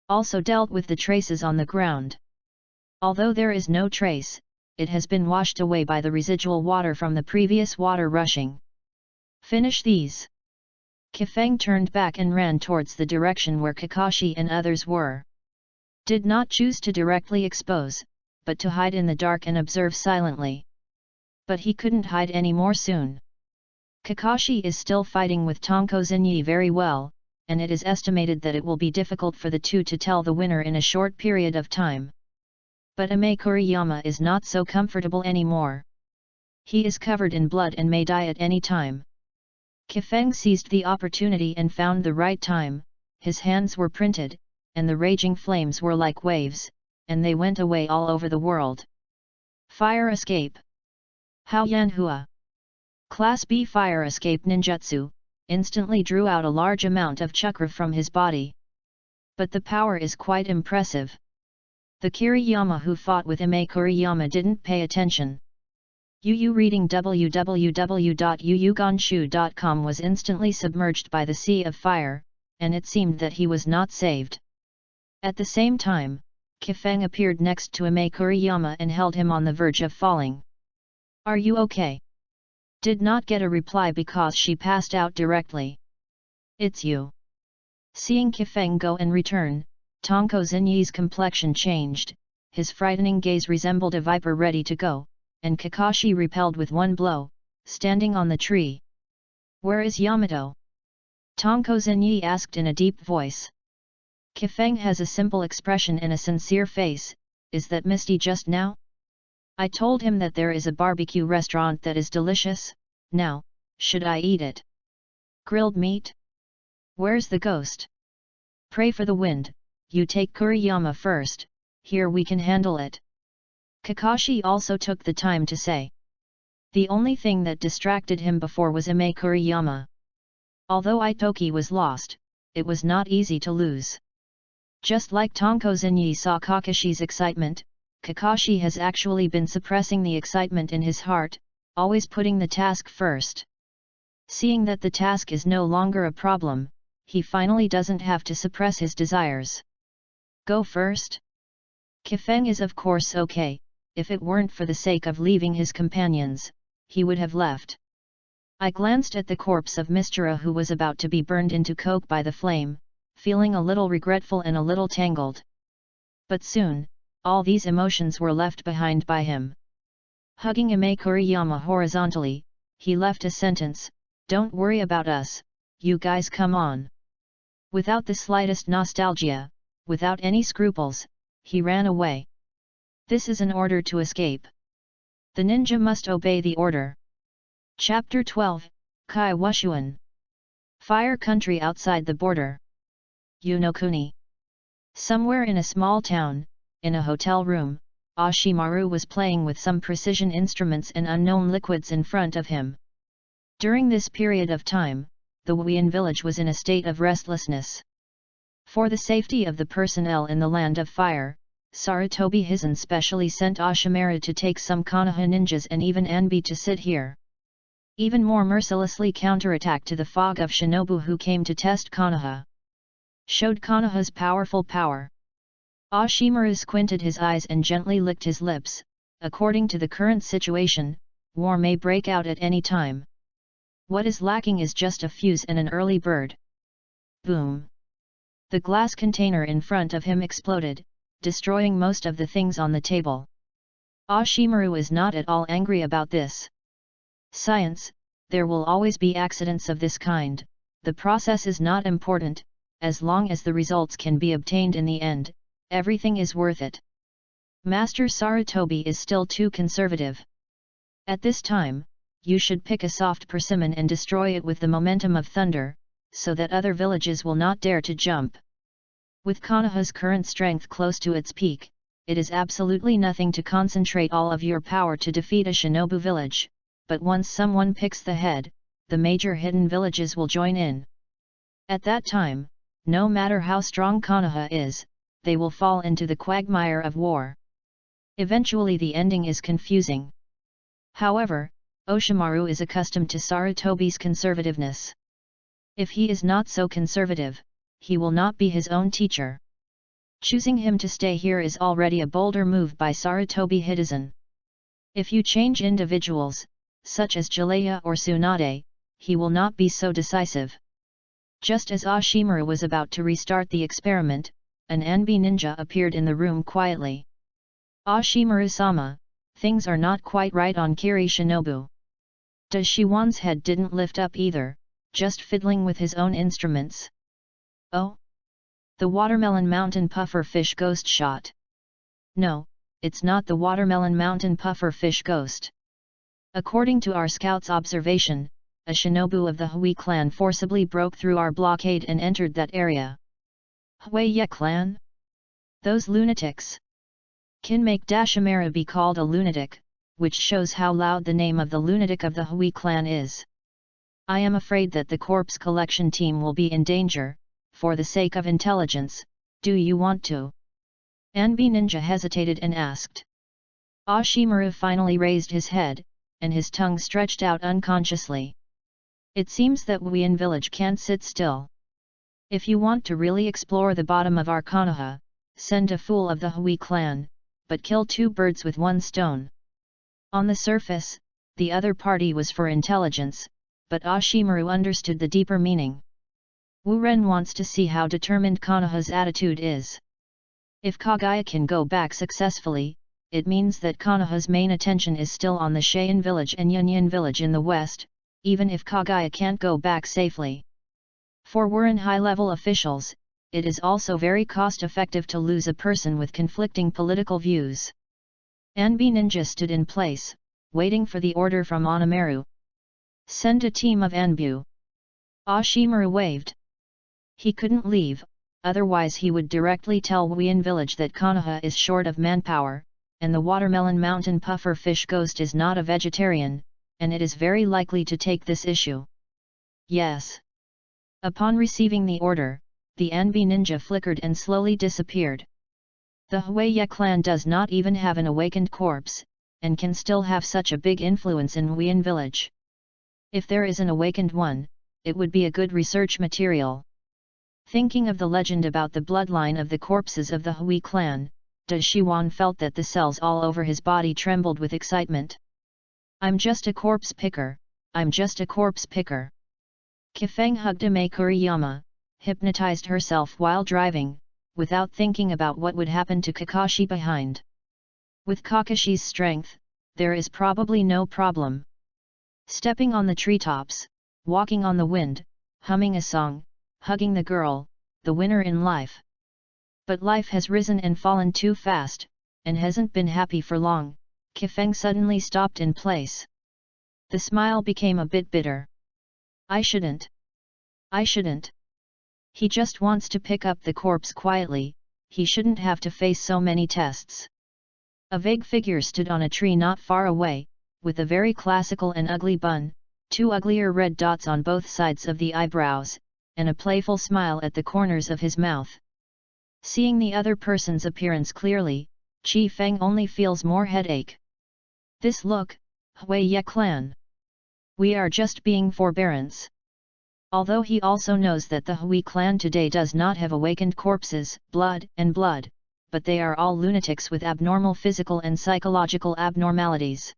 Also dealt with the traces on the ground. Although there is no trace, it has been washed away by the residual water from the previous water rushing. Finish these. Kifeng turned back and ran towards the direction where Kakashi and others were. Did not choose to directly expose, but to hide in the dark and observe silently. But he couldn't hide any more soon. Kakashi is still fighting with Tonko Zinyi very well, and it is estimated that it will be difficult for the two to tell the winner in a short period of time. But Ame Kuriyama is not so comfortable anymore. He is covered in blood and may die at any time. Kifeng seized the opportunity and found the right time. His hands were printed, and the raging flames were like waves, and they went away all over the world. Fire escape. Hao Yanhua. Class B fire escape ninjutsu, instantly drew out a large amount of chakra from his body. But the power is quite impressive. The Kiriyama who fought with Ame Kuriyama didn't pay attention. Yu reading www.yuyugonshu.com was instantly submerged by the sea of fire, and it seemed that he was not saved. At the same time, Kifeng appeared next to Ame Kuriyama and held him on the verge of falling. "Are you okay?" Did not get a reply because she passed out directly. "It's you." Seeing Kifeng go and return, Tonko Zenyi's complexion changed, his frightening gaze resembled a viper ready to go, and Kakashi repelled with one blow, standing on the tree. "Where is Yamato?" Tonko Zenyi asked in a deep voice. Kifeng has a simple expression and a sincere face. "Is that Misty just now? I told him that there is a barbecue restaurant that is delicious. Now, should I eat it? Grilled meat? Where's the ghost? Pray for the wind, you take Kuriyama first, here we can handle it." Kakashi also took the time to say. The only thing that distracted him before was Ame Kuriyama. Although Itoki was lost, it was not easy to lose. Just like Tonko Zenyi saw Kakashi's excitement, Kakashi has actually been suppressing the excitement in his heart, always putting the task first. Seeing that the task is no longer a problem, he finally doesn't have to suppress his desires. Go first? Kifeng is of course okay. If it weren't for the sake of leaving his companions, he would have left. I glanced at the corpse of Mistura who was about to be burned into coke by the flame, feeling a little regretful and a little tangled. But soon, all these emotions were left behind by him. Hugging Ame Kuriyama horizontally, he left a sentence, "Don't worry about us, you guys come on." Without the slightest nostalgia, without any scruples, he ran away. This is an order to escape. The ninja must obey the order. Chapter 12, Kai Wushuan. Fire country outside the border. Yunokuni. Somewhere in a small town, in a hotel room, Ashimaru was playing with some precision instruments and unknown liquids in front of him. During this period of time, the Wuian village was in a state of restlessness. For the safety of the personnel in the land of fire, Sarutobi Hizen specially sent Ashimaru to take some Konoha ninjas and even Anbi to sit here. Even more mercilessly counterattack to the fog of shinobu who came to test Konoha. Showed Konoha's powerful power. Ashimaru squinted his eyes and gently licked his lips. According to the current situation, war may break out at any time. What is lacking is just a fuse and an early bird. Boom! The glass container in front of him exploded, destroying most of the things on the table. Ashimaru is not at all angry about this. Science, there will always be accidents of this kind, the process is not important, as long as the results can be obtained in the end, everything is worth it. Master Sarutobi is still too conservative. At this time, you should pick a soft persimmon and destroy it with the momentum of thunder, so that other villages will not dare to jump. With Konoha's current strength close to its peak, it is absolutely nothing to concentrate all of your power to defeat a shinobu village, but once someone picks the head, the major hidden villages will join in. At that time, no matter how strong Konoha is, they will fall into the quagmire of war. Eventually the ending is confusing. However, Oshimaru is accustomed to Sarutobi's conservativeness. If he is not so conservative, he will not be his own teacher. Choosing him to stay here is already a bolder move by Sarutobi Hidezen. If you change individuals, such as Jalea or Tsunade, he will not be so decisive. Just as Ashimaru was about to restart the experiment, an Anbi ninja appeared in the room quietly. Ashimaru-sama, things are not quite right on Kiri Shinobu. Shiwan's head didn't lift up either, just fiddling with his own instruments. Oh? The watermelon mountain puffer fish ghost shot. No, it's not the watermelon mountain puffer fish ghost. According to our scout's observation, a shinobu of the Hui clan forcibly broke through our blockade and entered that area. Hui clan? Those lunatics. Can make Dashimaru be called a lunatic, which shows how loud the name of the lunatic of the Hui clan is. I am afraid that the corpse collection team will be in danger. For the sake of intelligence, do you want to? Anbi Ninja hesitated and asked. Ashimaru finally raised his head, and his tongue stretched out unconsciously. It seems that we in village can't sit still. If you want to really explore the bottom of our Konoha, send a fool of the Hui clan, but kill two birds with one stone. On the surface, the other party was for intelligence, but Ashimaru understood the deeper meaning. Wu Ren wants to see how determined Konoha's attitude is. If Kagaya can go back successfully, it means that Konoha's main attention is still on the Cheyenne village and Yunyan village in the west, even if Kagaya can't go back safely. For Wuren high-level officials, it is also very cost-effective to lose a person with conflicting political views. Anbi Ninja stood in place, waiting for the order from Onimaru. Send a team of Anbu. Ashimaru waved. He couldn't leave, otherwise he would directly tell Wuyan village that Konoha is short of manpower, and the watermelon mountain puffer fish ghost is not a vegetarian, and it is very likely to take this issue. Yes. Upon receiving the order, the Anbi ninja flickered and slowly disappeared. The Hueye clan does not even have an awakened corpse, and can still have such a big influence in Wuyan village. If there is an awakened one, it would be a good research material. Thinking of the legend about the bloodline of the corpses of the Hui clan, Da Shiwan felt that the cells all over his body trembled with excitement. I'm just a corpse picker, I'm just a corpse picker. Kifeng hugged Ame Kuriyama, hypnotized herself while driving, without thinking about what would happen to Kakashi behind. With Kakashi's strength, there is probably no problem. Stepping on the treetops, walking on the wind, humming a song, hugging the girl, the winner in life. But life has risen and fallen too fast, and hasn't been happy for long. Kifeng suddenly stopped in place. The smile became a bit bitter. I shouldn't. He just wants to pick up the corpse quietly, he shouldn't have to face so many tests. A vague figure stood on a tree not far away, with a very classical and ugly bun, two uglier red dots on both sides of the eyebrows, and a playful smile at the corners of his mouth. Seeing the other person's appearance clearly, Chi Feng only feels more headache. This look, Hueye clan. We are just being forbearance. Although he also knows that the Hui clan today does not have awakened corpses, blood, but they are all lunatics with abnormal physical and psychological abnormalities.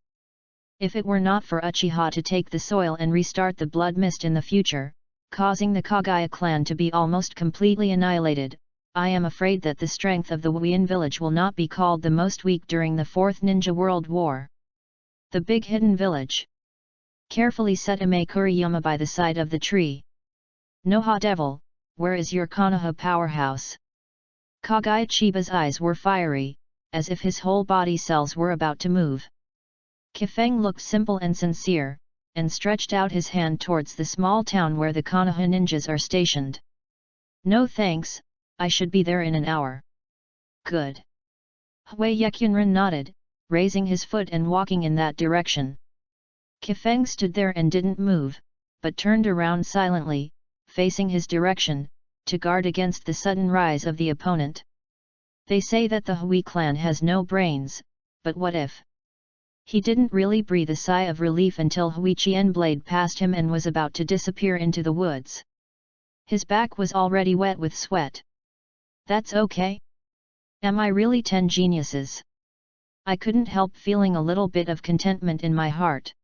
If it were not for Uchiha to take the soil and restart the blood mist in the future, causing the Kagaya clan to be almost completely annihilated, I am afraid that the strength of the Wuyan village will not be called the most weak during the Fourth Ninja World War. The big hidden village. Carefully set Ame Kuriyama by the side of the tree. Noha devil, where is your Konoha powerhouse? Kagaya Chiba's eyes were fiery, as if his whole body cells were about to move. Kifeng looked simple and sincere, and stretched out his hand towards the small town where the Konoha ninjas are stationed. No thanks, I should be there in an hour. Good. Hueye Kyunran nodded, raising his foot and walking in that direction. Kifeng stood there and didn't move, but turned around silently, facing his direction, to guard against the sudden rise of the opponent. They say that the Hui clan has no brains, but what if? He didn't really breathe a sigh of relief until Hui Chien blade passed him and was about to disappear into the woods. His back was already wet with sweat. That's okay? Am I really 10 geniuses? I couldn't help feeling a little bit of contentment in my heart.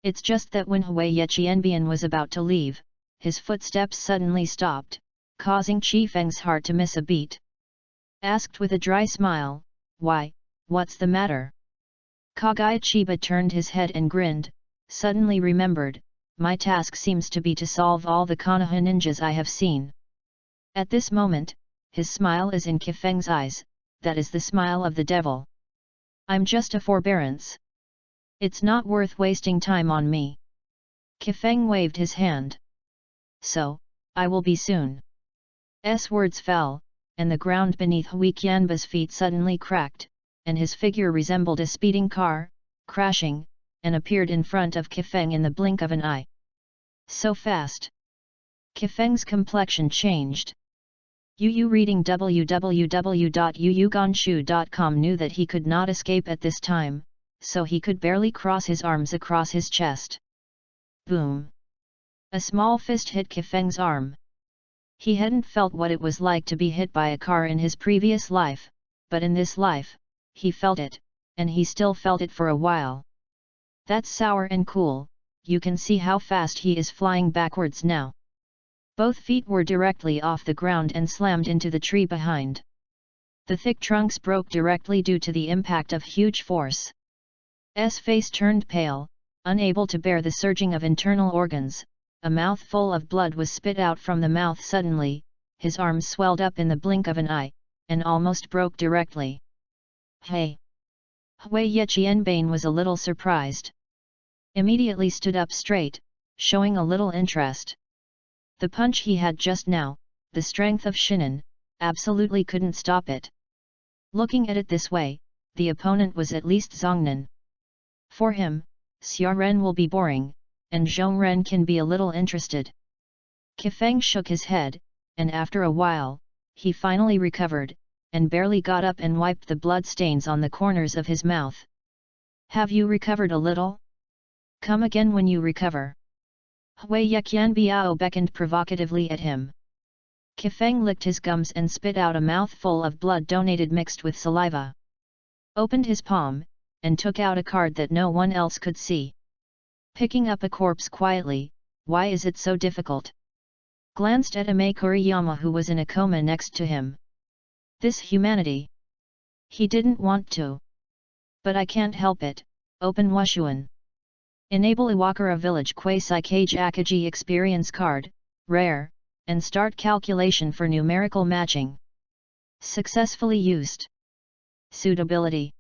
It's just that when Hueye Qianbian was about to leave, his footsteps suddenly stopped, causing Chi Feng's heart to miss a beat. Asked with a dry smile, why, what's the matter? Kagaya Chiba turned his head and grinned, suddenly remembered, my task seems to be to solve all the Konoha ninjas I have seen. At this moment, his smile is in Kifeng's eyes, that is the smile of the devil. I'm just a forbearance. It's not worth wasting time on me. Kifeng waved his hand. So, I will be soon. Words fell, and the ground beneath Hui Qianba's feet suddenly cracked, and his figure resembled a speeding car, crashing, and appeared in front of Kifeng in the blink of an eye. So fast. Kifeng's complexion changed. Yu reading www.yuyuganshu.com knew that he could not escape at this time, so he could barely cross his arms across his chest. Boom! A small fist hit Kifeng's arm. He hadn't felt what it was like to be hit by a car in his previous life, but in this life, he felt it, and he still felt it for a while. That's sour and cool, you can see how fast he is flying backwards now. Both feet were directly off the ground and slammed into the tree behind. The thick trunks broke directly due to the impact of huge force. Face turned pale, unable to bear the surging of internal organs. A mouthful of blood was spit out from the mouth suddenly, his arms swelled up in the blink of an eye, and almost broke directly. Hey! Hui Yeqianbane was a little surprised. Immediately stood up straight, showing a little interest. The punch he had just now, the strength of Shinan, absolutely couldn't stop it. Looking at it this way, the opponent was at least Zhongnan. For him, Xiaoren will be boring, and Zhongren can be a little interested. Kifeng shook his head, and after a while, he finally recovered, and barely got up and wiped the blood stains on the corners of his mouth. Have you recovered a little? Come again when you recover. Hui Yeqianbiao beckoned provocatively at him. Kifeng licked his gums and spit out a mouthful of blood donated mixed with saliva. Opened his palm, and took out a card that no one else could see. Picking up a corpse quietly, why is it so difficult? Glanced at Ame Kuriyama who was in a coma next to him. This humanity. He didn't want to. But I can't help it, open Wushuan. Enable Iwakura Village Kwasai Kage Akaji Experience Card, Rare, and start calculation for numerical matching. Successfully used. Suitability.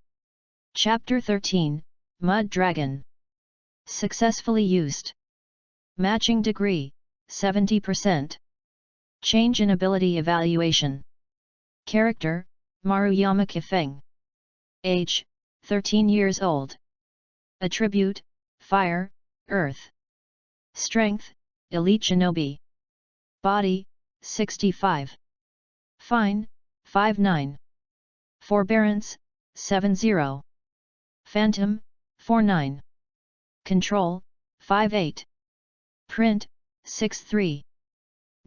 Chapter 13, Mud Dragon. Successfully used. Matching degree, 70%. Change in ability evaluation. Character, Maruyama Kifeng. Age, 13 years old. Attribute, Fire, Earth. Strength, Elite Shinobi. Body, 65. Fine, 59. Forbearance, 70. Phantom, 49. Control, 58. Print, 63.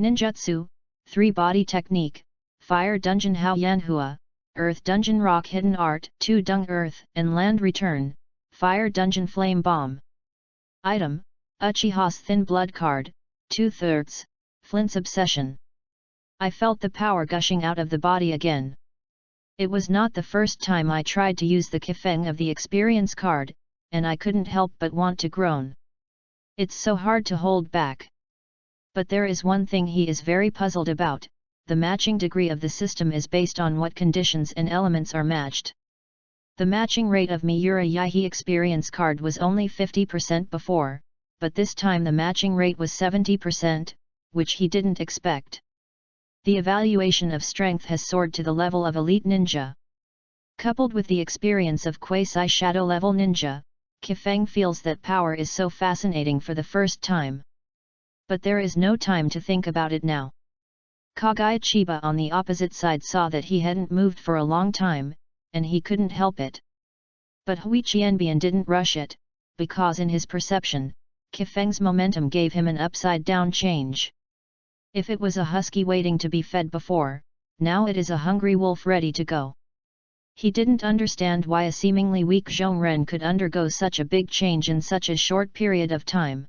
Ninjutsu, 3 Body Technique, Fire Dungeon Hao Yanhua, Earth Dungeon Rock Hidden Art 2 Dung Earth and Land Return, Fire Dungeon Flame Bomb. Item, Uchiha's Thin Blood Card, 2/3, Flint's Obsession. I felt the power gushing out of the body again. It was not the first time I tried to use the Kifeng of the experience card, and I couldn't help but want to groan. It's so hard to hold back. But there is one thing he is very puzzled about, the matching degree of the system is based on what conditions and elements are matched. The matching rate of Miura Yahi experience card was only 50% before, but this time the matching rate was 70%, which he didn't expect. The evaluation of strength has soared to the level of elite ninja. Coupled with the experience of Kwasai shadow level ninja, Kifeng feels that power is so fascinating for the first time. But there is no time to think about it now. Kagaya Chiba on the opposite side saw that he hadn't moved for a long time, and he couldn't help it. But Hui Qianbian didn't rush it, because in his perception, Kifeng's momentum gave him an upside-down change. If it was a husky waiting to be fed before, now it is a hungry wolf ready to go. He didn't understand why a seemingly weak Zhongren could undergo such a big change in such a short period of time.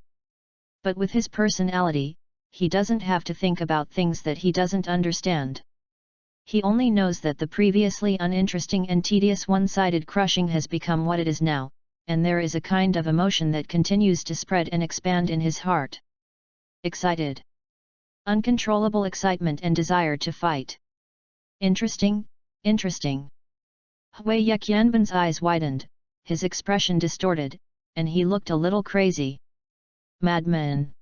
But with his personality, he doesn't have to think about things that he doesn't understand. He only knows that the previously uninteresting and tedious one-sided crushing has become what it is now, and there is a kind of emotion that continues to spread and expand in his heart. Excited. Uncontrollable excitement and desire to fight. Interesting, interesting. Hui Yeqianban's eyes widened, his expression distorted, and he looked a little crazy. Madman.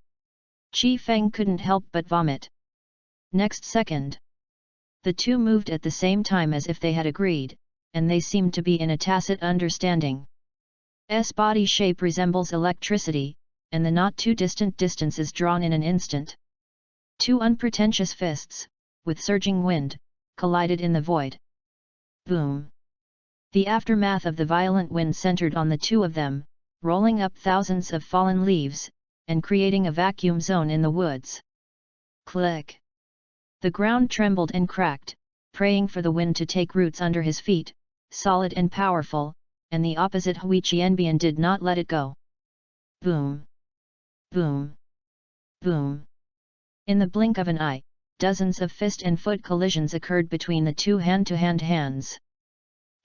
Qi Feng couldn't help but vomit. Next second, the two moved at the same time as if they had agreed, and they seemed to be in a tacit understanding. S body shape resembles electricity, and the not too distant distance is drawn in an instant. Two unpretentious fists, with surging wind, collided in the void. Boom! The aftermath of the violent wind centered on the two of them, rolling up thousands of fallen leaves, and creating a vacuum zone in the woods. Click! The ground trembled and cracked, praying for the wind to take roots under his feet, solid and powerful, and the opposite Hui Qianbian did not let it go. Boom! Boom! Boom! In the blink of an eye, dozens of fist and foot collisions occurred between the two hand-to-hand hands.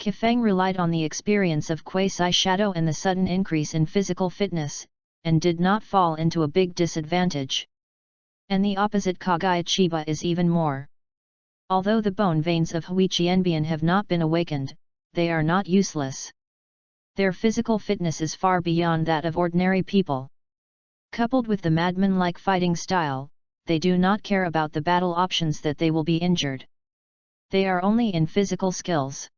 Qi Feng relied on the experience of Quasi Shadow and the sudden increase in physical fitness, and did not fall into a big disadvantage. And the opposite Kagaya Chiba is even more. Although the bone veins of Hui Qianbian have not been awakened, they are not useless. Their physical fitness is far beyond that of ordinary people. Coupled with the madman-like fighting style, they do not care about the battle options that they will be injured. They are only in physical skills.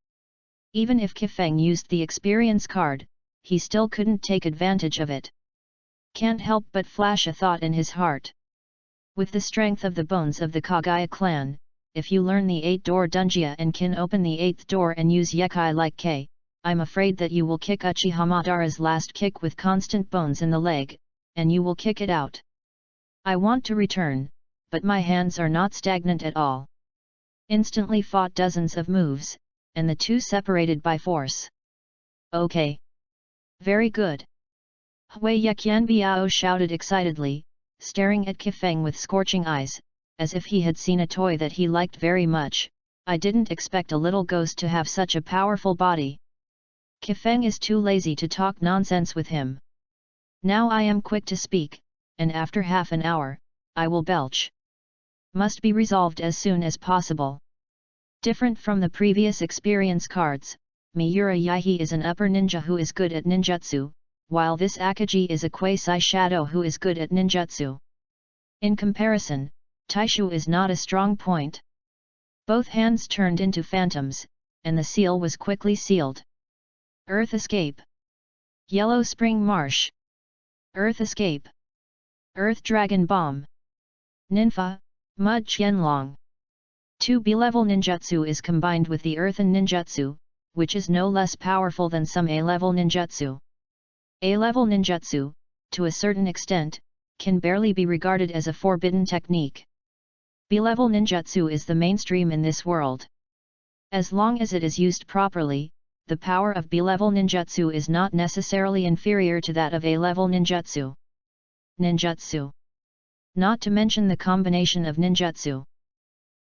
Even if Qi Feng used the experience card, he still couldn't take advantage of it. Can't help but flash a thought in his heart. With the strength of the bones of the Kagaya clan, if you learn the 8-door Dunjia and can open the 8th door and use Yekai like K, I'm afraid that you will kick Uchiha Madara's last kick with constant bones in the leg, and you will kick it out. I want to return, but my hands are not stagnant at all. Instantly fought dozens of moves, and the two separated by force. Okay. Very good. Hui Yeqianbiao shouted excitedly, staring at Qi Feng with scorching eyes, as if he had seen a toy that he liked very much. I didn't expect a little ghost to have such a powerful body. Qi Feng is too lazy to talk nonsense with him. Now I am quick to speak, and after half an hour, I will belch. Must be resolved as soon as possible. Different from the previous experience cards, Miura Yahi is an upper ninja who is good at ninjutsu, while this Akaji is a Quasi Shadow who is good at ninjutsu. In comparison, Taishu is not a strong point. Both hands turned into phantoms, and the seal was quickly sealed. Earth Escape. Yellow Spring Marsh. Earth Escape. Earth Dragon Bomb. Ninfa, Mud Qianlong. 2 B-level ninjutsu is combined with the earthen ninjutsu, which is no less powerful than some A-level ninjutsu. A-level ninjutsu, to a certain extent, can barely be regarded as a forbidden technique. B-level ninjutsu is the mainstream in this world. As long as it is used properly, the power of B-level ninjutsu is not necessarily inferior to that of A-level ninjutsu. Ninjutsu. Not to mention the combination of ninjutsu.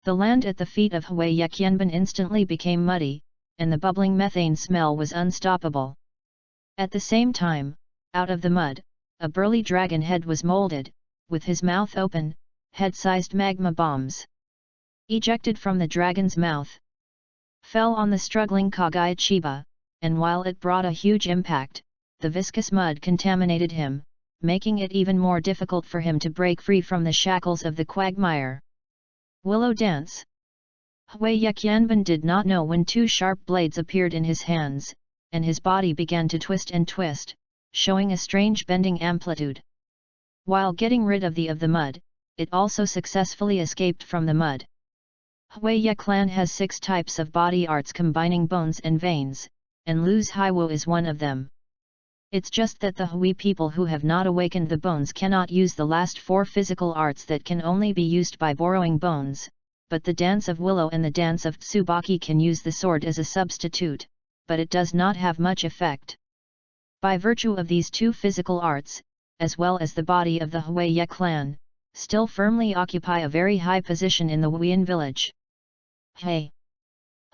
The land at the feet of Hui Yeqianban instantly became muddy, and the bubbling methane smell was unstoppable. At the same time, out of the mud, a burly dragon head was molded, with his mouth open, head-sized magma bombs ejected from the dragon's mouth, fell on the struggling Kagaya Chiba, and while it brought a huge impact, the viscous mud contaminated him, making it even more difficult for him to break free from the shackles of the quagmire. Willow Dance. Hui Yeqianban did not know when 2 sharp blades appeared in his hands, and his body began to twist and twist, showing a strange bending amplitude. While getting rid of the mud, it also successfully escaped from the mud. Hui Ye clan has 6 types of body arts combining bones and veins, and Lu's Haiwu is one of them. It's just that the Hui people who have not awakened the bones cannot use the last 4 physical arts that can only be used by borrowing bones, but the dance of Willow and the dance of Tsubaki can use the sword as a substitute, but it does not have much effect. By virtue of these 2 physical arts, as well as the body of the Hui Ye clan, still firmly occupy a very high position in the Wuyan village. Hey!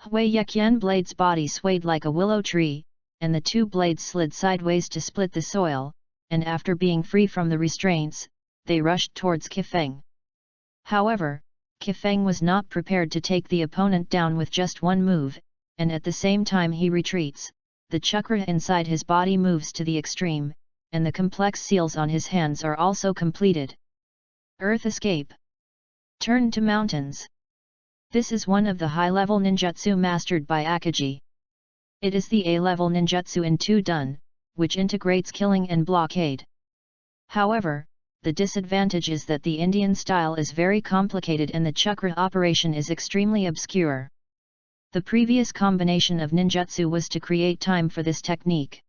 Hui Yeqian blade's body swayed like a willow tree, and the 2 blades slid sideways to split the soil, and after being free from the restraints, they rushed towards Qi Feng. However, Kifeng was not prepared to take the opponent down with just one move, and at the same time he retreats, the chakra inside his body moves to the extreme, and the complex seals on his hands are also completed. Earth escape. Turn to mountains. This is one of the high-level ninjutsu mastered by Akagi. It is the A-level ninjutsu in 2 dun, which integrates killing and blockade. However, the disadvantage is that the Indian style is very complicated and the chakra operation is extremely obscure. The previous combination of ninjutsu was to create time for this technique.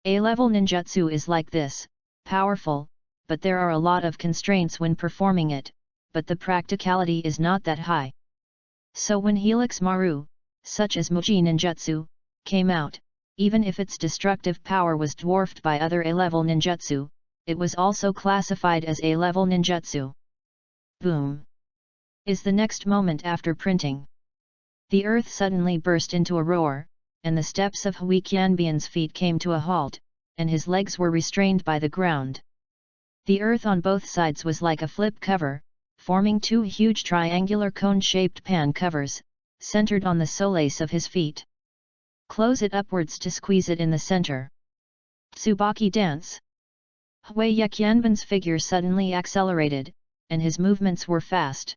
A-level ninjutsu is like this, powerful, but there are a lot of constraints when performing it, but the practicality is not that high. So when Helix Maru, such as Muji ninjutsu, came out, even if its destructive power was dwarfed by other A-level ninjutsu, it was also classified as A-level ninjutsu. Boom! Is the next moment after printing. The earth suddenly burst into a roar, and the steps of Hui Qianbian's feet came to a halt, and his legs were restrained by the ground. The earth on both sides was like a flip cover, forming 2 huge triangular cone-shaped pan covers, centered on the soles of his feet. Close it upwards to squeeze it in the center. Tsubaki dance. Hui Qianbian's figure suddenly accelerated, and his movements were fast.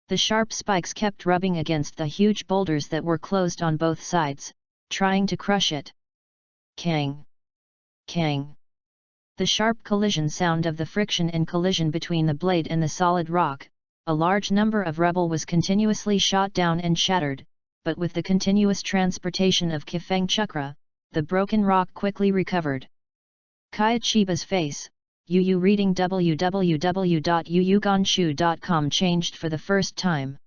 The sharp spikes kept rubbing against the huge boulders that were closed on both sides, trying to crush it. Kang! Kang! The sharp collision sound of the friction and collision between the blade and the solid rock, a large number of rubble was continuously shot down and shattered, but with the continuous transportation of Kifeng Chakra, the broken rock quickly recovered. Kaichiba's face, Yu reading www.yuyugonshu.com changed for the first time.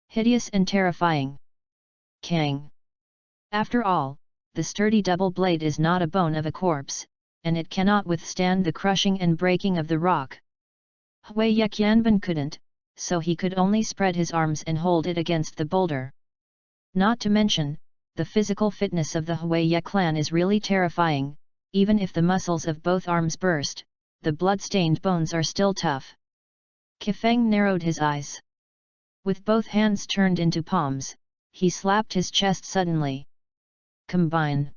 Hideous and terrifying. Kang. After all, the sturdy double blade is not a bone of a corpse, and it cannot withstand the crushing and breaking of the rock. Hui Qianbian couldn't, so he could only spread his arms and hold it against the boulder. Not to mention, the physical fitness of the Hui clan is really terrifying, even if the muscles of both arms burst, the blood-stained bones are still tough. Kifeng narrowed his eyes. With both hands turned into palms, he slapped his chest suddenly. Combine.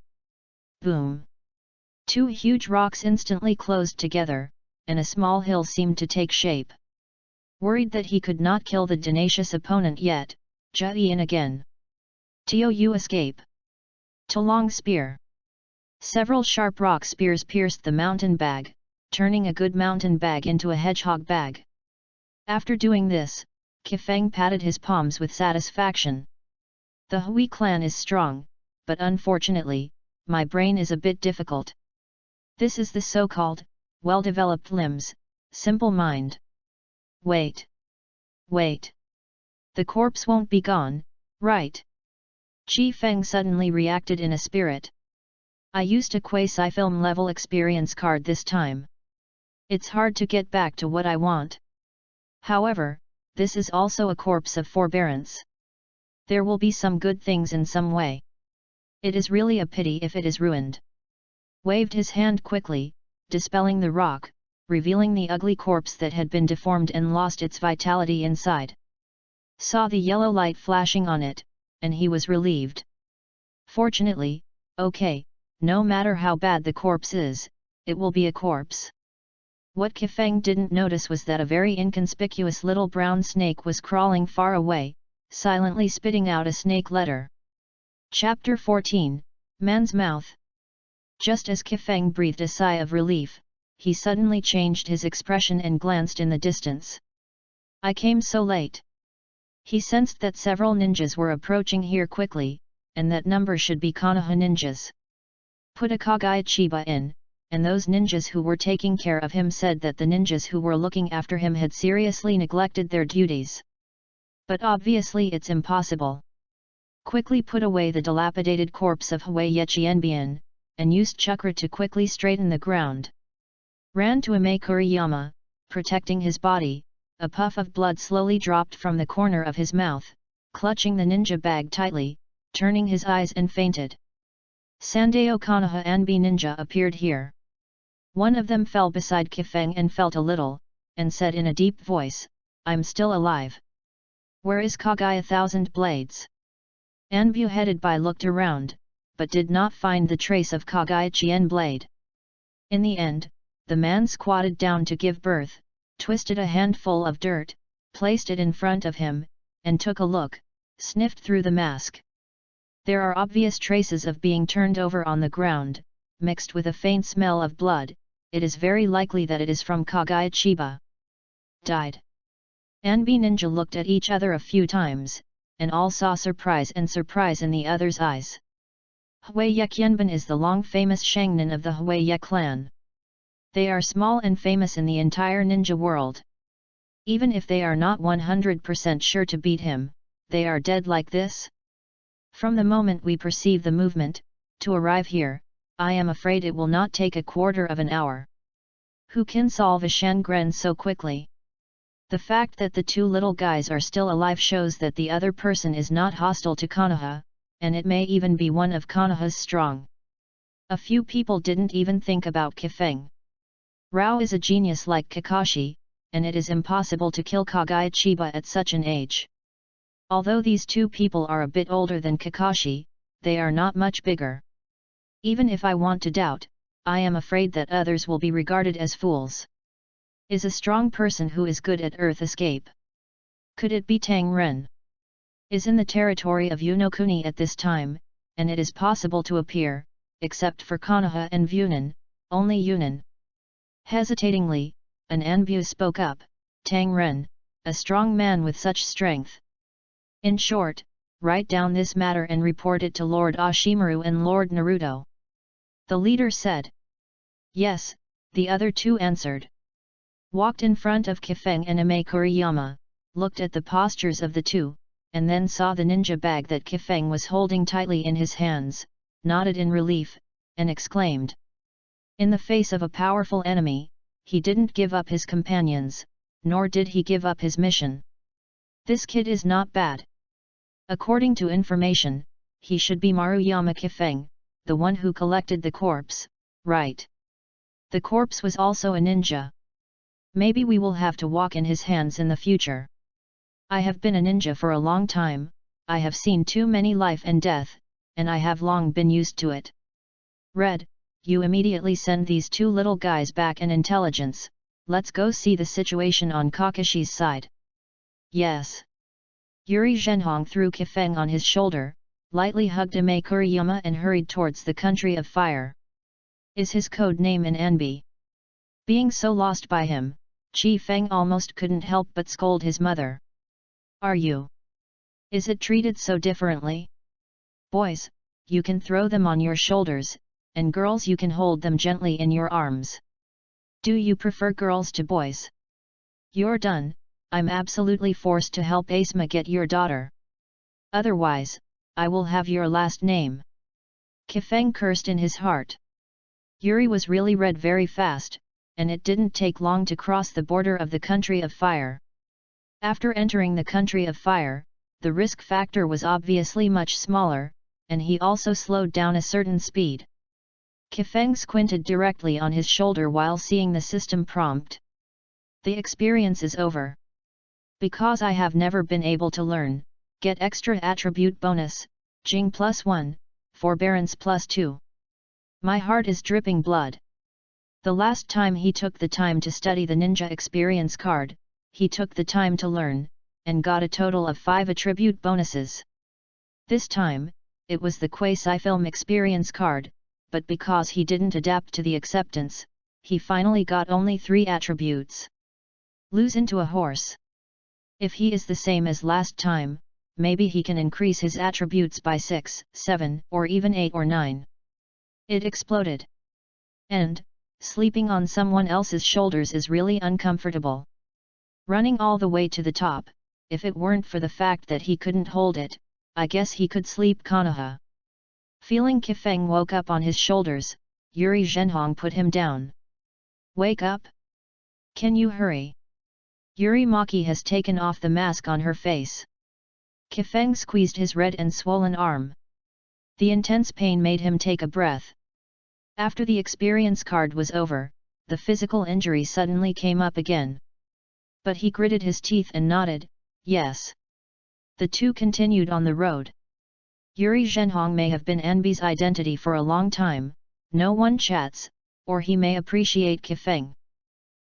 Boom. 2 huge rocks instantly closed together, and a small hill seemed to take shape. Worried that he could not kill the tenacious opponent yet, Jia in again. Tou escape. Long spear. Several sharp rock spears pierced the mountain bag, turning a good mountain bag into a hedgehog bag. After doing this, Kifeng patted his palms with satisfaction. The Hui clan is strong, but unfortunately, my brain is a bit difficult. This is the so-called, well-developed limbs, simple mind. Wait. Wait. The corpse won't be gone, right? Chi Feng suddenly reacted in a spirit. I used a quasi-film level experience card this time. It's hard to get back to what I want. However, this is also a corpse of forbearance. There will be some good things in some way. It is really a pity if it is ruined. Waved his hand quickly, dispelling the rock, revealing the ugly corpse that had been deformed and lost its vitality inside. Saw the yellow light flashing on it, and he was relieved. Fortunately, okay, no matter how bad the corpse is, it will be a corpse. What Kifeng didn't notice was that a very inconspicuous little brown snake was crawling far away, silently spitting out a snake letter. Chapter 14, Man's Mouth. Just as Kifeng breathed a sigh of relief, he suddenly changed his expression and glanced in the distance. I came so late. He sensed that several ninjas were approaching here quickly, and that number should be Konoha ninjas. Put a Kagaichiba in, and those ninjas who were taking care of him said that the ninjas who were looking after him had seriously neglected their duties. But obviously it's impossible. Quickly put away the dilapidated corpse of Hui Qianbian, and used chakra to quickly straighten the ground. Ran to Ime Kuriyama, protecting his body, a puff of blood slowly dropped from the corner of his mouth, clutching the ninja bag tightly, turning his eyes and fainted. Sandayo Konoha and B ninja appeared here. One of them fell beside Kifeng and felt a little, and said in a deep voice, I'm still alive. Where is Kagaya Thousand Blades? Anbu headed by looked around, but did not find the trace of Kagaya Chien blade. In the end, the man squatted down to give birth, twisted a handful of dirt, placed it in front of him, and took a look, sniffed through the mask. There are obvious traces of being turned over on the ground, mixed with a faint smell of blood. It is very likely that it is from Kagaya Chiba. Died. Anbi Ninja looked at each other a few times, and all saw surprise in the other's eyes. Hueye Qianban is the long-famous Shangnan of the Hueye clan. They are small and famous in the entire ninja world. Even if they are not 100% sure to beat him, they are dead like this? From the moment we perceive the movement, to arrive here, I am afraid it will not take a quarter of an hour. Who can solve a Shangren so quickly? The fact that the two little guys are still alive shows that the other person is not hostile to Konoha, and it may even be one of Konoha's strong. A few people didn't even think about Kifeng. Rao is a genius like Kakashi, and it is impossible to kill Kagaya Chiba at such an age. Although these two people are a bit older than Kakashi, they are not much bigger. Even if I want to doubt, I am afraid that others will be regarded as fools. Is a strong person who is good at earth escape. Could it be Tang Ren? Is in the territory of Yunokuni at this time, and it is possible to appear, except for Konoha and Vunan, only Yunnan. Hesitatingly, an Anbu spoke up, Tang Ren, a strong man with such strength. In short, write down this matter and report it to Lord Ashimaru and Lord Naruto. The leader said. Yes, the other two answered. Walked in front of Kifeng and Ame Kuriyama, looked at the postures of the two, and then saw the ninja bag that Kifeng was holding tightly in his hands, nodded in relief, and exclaimed. In the face of a powerful enemy, he didn't give up his companions, nor did he give up his mission. This kid is not bad. According to information, he should be Maruyama Kifeng, the one who collected the corpse, right? The corpse was also a ninja. Maybe we will have to walk in his hands in the future. I have been a ninja for a long time, I have seen too many life and death, and I have long been used to it. Red, you immediately send these two little guys back in intelligence, let's go see the situation on Kakashi's side. Yes. Yuri Zhenhong threw Kifeng on his shoulder, lightly hugged Ame Kuriyama and hurried towards the country of fire. Is his code name in Anbi? Being so lost by him, Chi Feng almost couldn't help but scold his mother. Are you? Is it treated so differently? Boys, you can throw them on your shoulders, and girls you can hold them gently in your arms. Do you prefer girls to boys? You're done, I'm absolutely forced to help Asma get your daughter. Otherwise, I will have your last name. Kifeng cursed in his heart. Yuri was really red very fast, and it didn't take long to cross the border of the country of fire. After entering the country of fire, the risk factor was obviously much smaller, and he also slowed down a certain speed. Kifeng squinted directly on his shoulder while seeing the system prompt. The experience is over. Because I have never been able to learn, get extra attribute bonus, Jing +1, forbearance +2. My heart is dripping blood. The last time he took the time to study the ninja experience card, he took the time to learn, and got a total of 5 attribute bonuses. This time, it was the quasi-film experience card, but because he didn't adapt to the acceptance, he finally got only 3 attributes. Lose into a horse. If he is the same as last time, maybe he can increase his attributes by 6, 7, or even 8 or 9. It exploded. And, sleeping on someone else's shoulders is really uncomfortable. Running all the way to the top, if it weren't for the fact that he couldn't hold it, I guess he could sleep Konoha. Feeling Kifeng woke up on his shoulders, Yuri Zhenhong put him down. Wake up? Can you hurry? Yuri Maki has taken off the mask on her face. Kifeng squeezed his red and swollen arm. The intense pain made him take a breath. After the experience card was over, the physical injury suddenly came up again. But he gritted his teeth and nodded, yes. The two continued on the road. Yuri Zhenhong may have been Anbi's identity for a long time, no one chats, or he may appreciate Kifeng.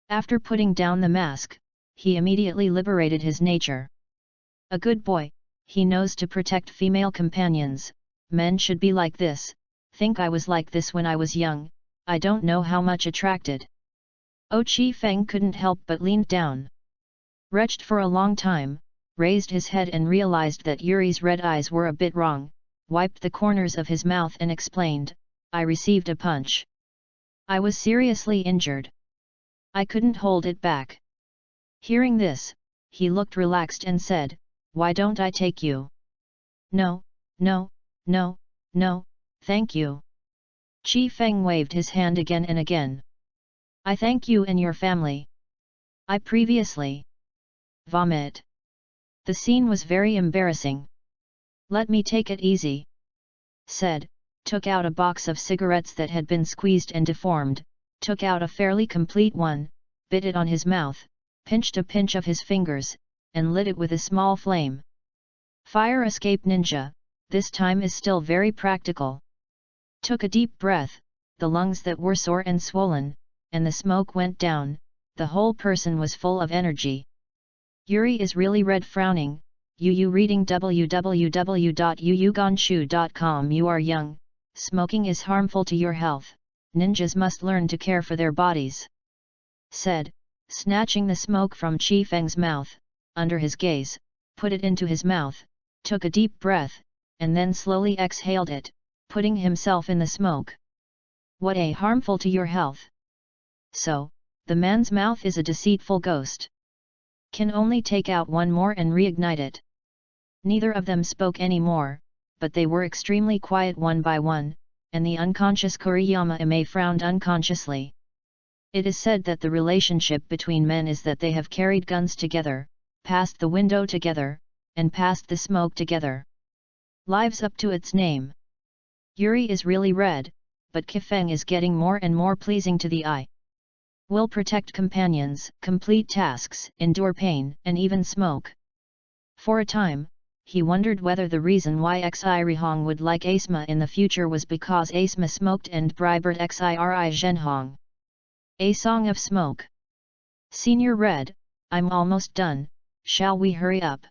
After putting down the mask, he immediately liberated his nature. A good boy, he knows to protect female companions, men should be like this, think I was like this when I was young, I don't know how much attracted. Oh, Chi Feng couldn't help but leaned down. Retched for a long time, raised his head and realized that Yuri's red eyes were a bit wrong, wiped the corners of his mouth and explained, I received a punch. I was seriously injured. I couldn't hold it back. Hearing this, he looked relaxed and said, why don't I take you? No, no, no, no, thank you. Chi Feng waved his hand again and again. I thank you and your family. I previously vomit. The scene was very embarrassing. Let me take it easy, said, took out a box of cigarettes that had been squeezed and deformed, took out a fairly complete one, bit it on his mouth, pinched a pinch of his fingers, and lit it with a small flame. Fire escape ninja, this time is still very practical. Took a deep breath, the lungs that were sore and swollen, and the smoke went down, the whole person was full of energy. Yuri is really red frowning, Yu reading www.yuyugonshu.com. You are young, smoking is harmful to your health, ninjas must learn to care for their bodies, said, snatching the smoke from Chi Feng's mouth, under his gaze, put it into his mouth, took a deep breath, and then slowly exhaled it, putting himself in the smoke. What a harmful to your health! So, the man's mouth is a deceitful ghost. Can only take out one more and reignite it. Neither of them spoke any more, but they were extremely quiet one by one, and the unconscious Kuriyama-ime frowned unconsciously. It is said that the relationship between men is that they have carried guns together, passed the window together, and passed the smoke together. Lives up to its name. Yuri is really red, but Kifeng is getting more and more pleasing to the eye. Will protect companions, complete tasks, endure pain, and even smoke. For a time, he wondered whether the reason why Xi Rihong would like Asma in the future was because Asma smoked and bribed Xi Zhenhong. A Song of Smoke. Senior Red, I'm almost done, shall we hurry up?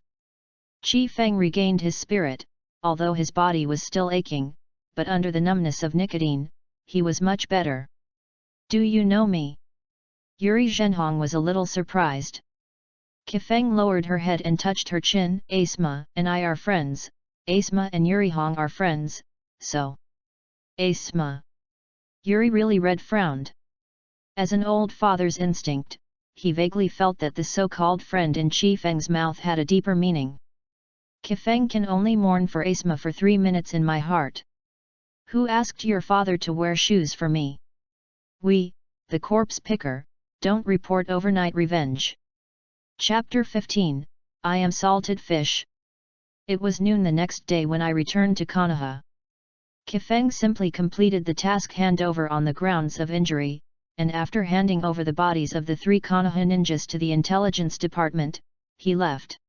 Chi Feng regained his spirit, although his body was still aching, but under the numbness of nicotine, he was much better. Do you know me? Yuri Zhenhong was a little surprised. Kifeng lowered her head and touched her chin. Asma and I are friends, Asma and Yuri Hong are friends, so. Asma. Yuri really red frowned. As an old father's instinct, he vaguely felt that the so-called friend in Chi Feng's mouth had a deeper meaning. Kifeng can only mourn for Asma for 3 minutes in my heart. Who asked your father to wear shoes for me? We, the corpse picker, don't report overnight revenge. Chapter 15, I am salted fish. It was noon the next day when I returned to Konoha. Kifeng simply completed the task handover on the grounds of injury, and after handing over the bodies of the 3 Konoha ninjas to the intelligence department, he left.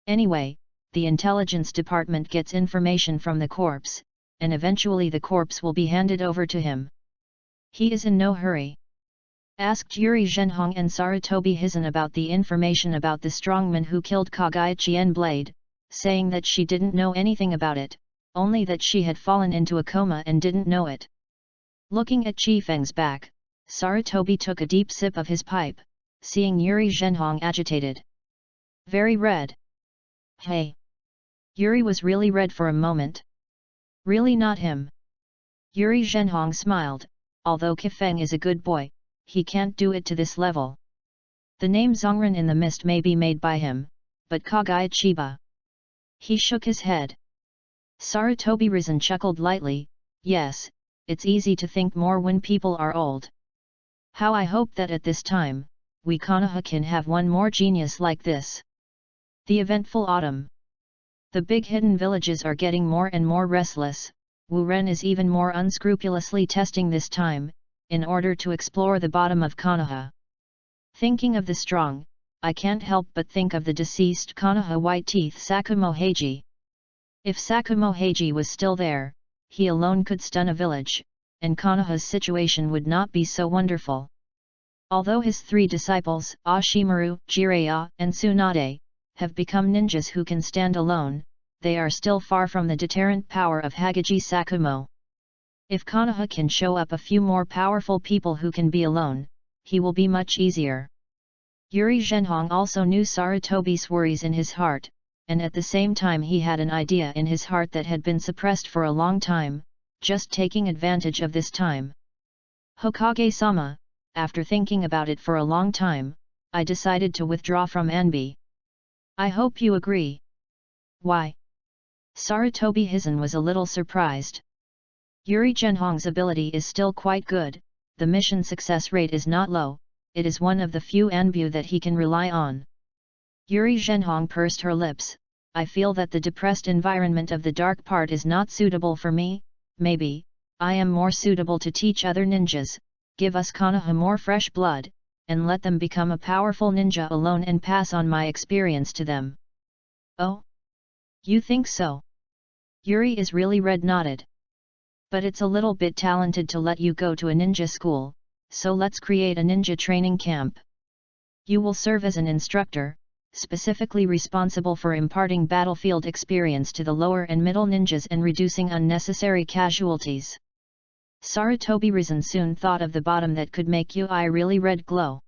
Anyway, the intelligence department gets information from the corpse, and eventually the corpse will be handed over to him. He is in no hurry. Asked Yuri Zhenhong and Sarutobi Hizen about the information about the strongman who killed Kagai Chien Blade, saying that she didn't know anything about it, only that she had fallen into a coma and didn't know it. Looking at Chi Feng's back, Sarutobi took a deep sip of his pipe, seeing Yuri Zhenhong agitated. Very red. Hey! Yuri was really red for a moment. Really not him. Yuri Zhenhong smiled, although Kifeng is a good boy, he can't do it to this level. The name Zongren in the mist may be made by him, but Kagai Chiba. He shook his head. Sarutobi Risen chuckled lightly, yes, it's easy to think more when people are old. How I hope that at this time, we Konoha can have one more genius like this. The eventful autumn. The big hidden villages are getting more and more restless, Wu Ren is even more unscrupulously testing this time, in order to explore the bottom of Konoha. Thinking of the strong, I can't help but think of the deceased Konoha White-Teeth Sakumo Heiji. If Sakumo Heiji was still there, he alone could stun a village, and Konoha's situation would not be so wonderful. Although his 3 disciples, Ashimaru, Jiraiya, and Tsunade, have become ninjas who can stand alone, they are still far from the deterrent power of Hagiji Sakumo. If Konoha can show up a few more powerful people who can be alone, he will be much easier. Yuri Zhenhong also knew Sarutobi's worries in his heart, and at the same time he had an idea in his heart that had been suppressed for a long time, just taking advantage of this time. Hokage-sama, after thinking about it for a long time, I decided to withdraw from Anbi. I hope you agree. Why? Sarutobi Hizen was a little surprised. Yuri Zhenhong's ability is still quite good, the mission success rate is not low, it is one of the few Anbu that he can rely on. Yuri Zhenhong pursed her lips. I feel that the depressed environment of the dark part is not suitable for me. Maybe I am more suitable to teach other ninjas, give us Konoha more fresh blood, and let them become a powerful ninja alone and pass on my experience to them. Oh? You think so? Yuri is really red-knotted. But it's a little bit talented to let you go to a ninja school, so let's create a ninja training camp. You will serve as an instructor, specifically responsible for imparting battlefield experience to the lower and middle ninjas and reducing unnecessary casualties. Sarutobi Risen soon thought of the bottom that could make Yui really red glow.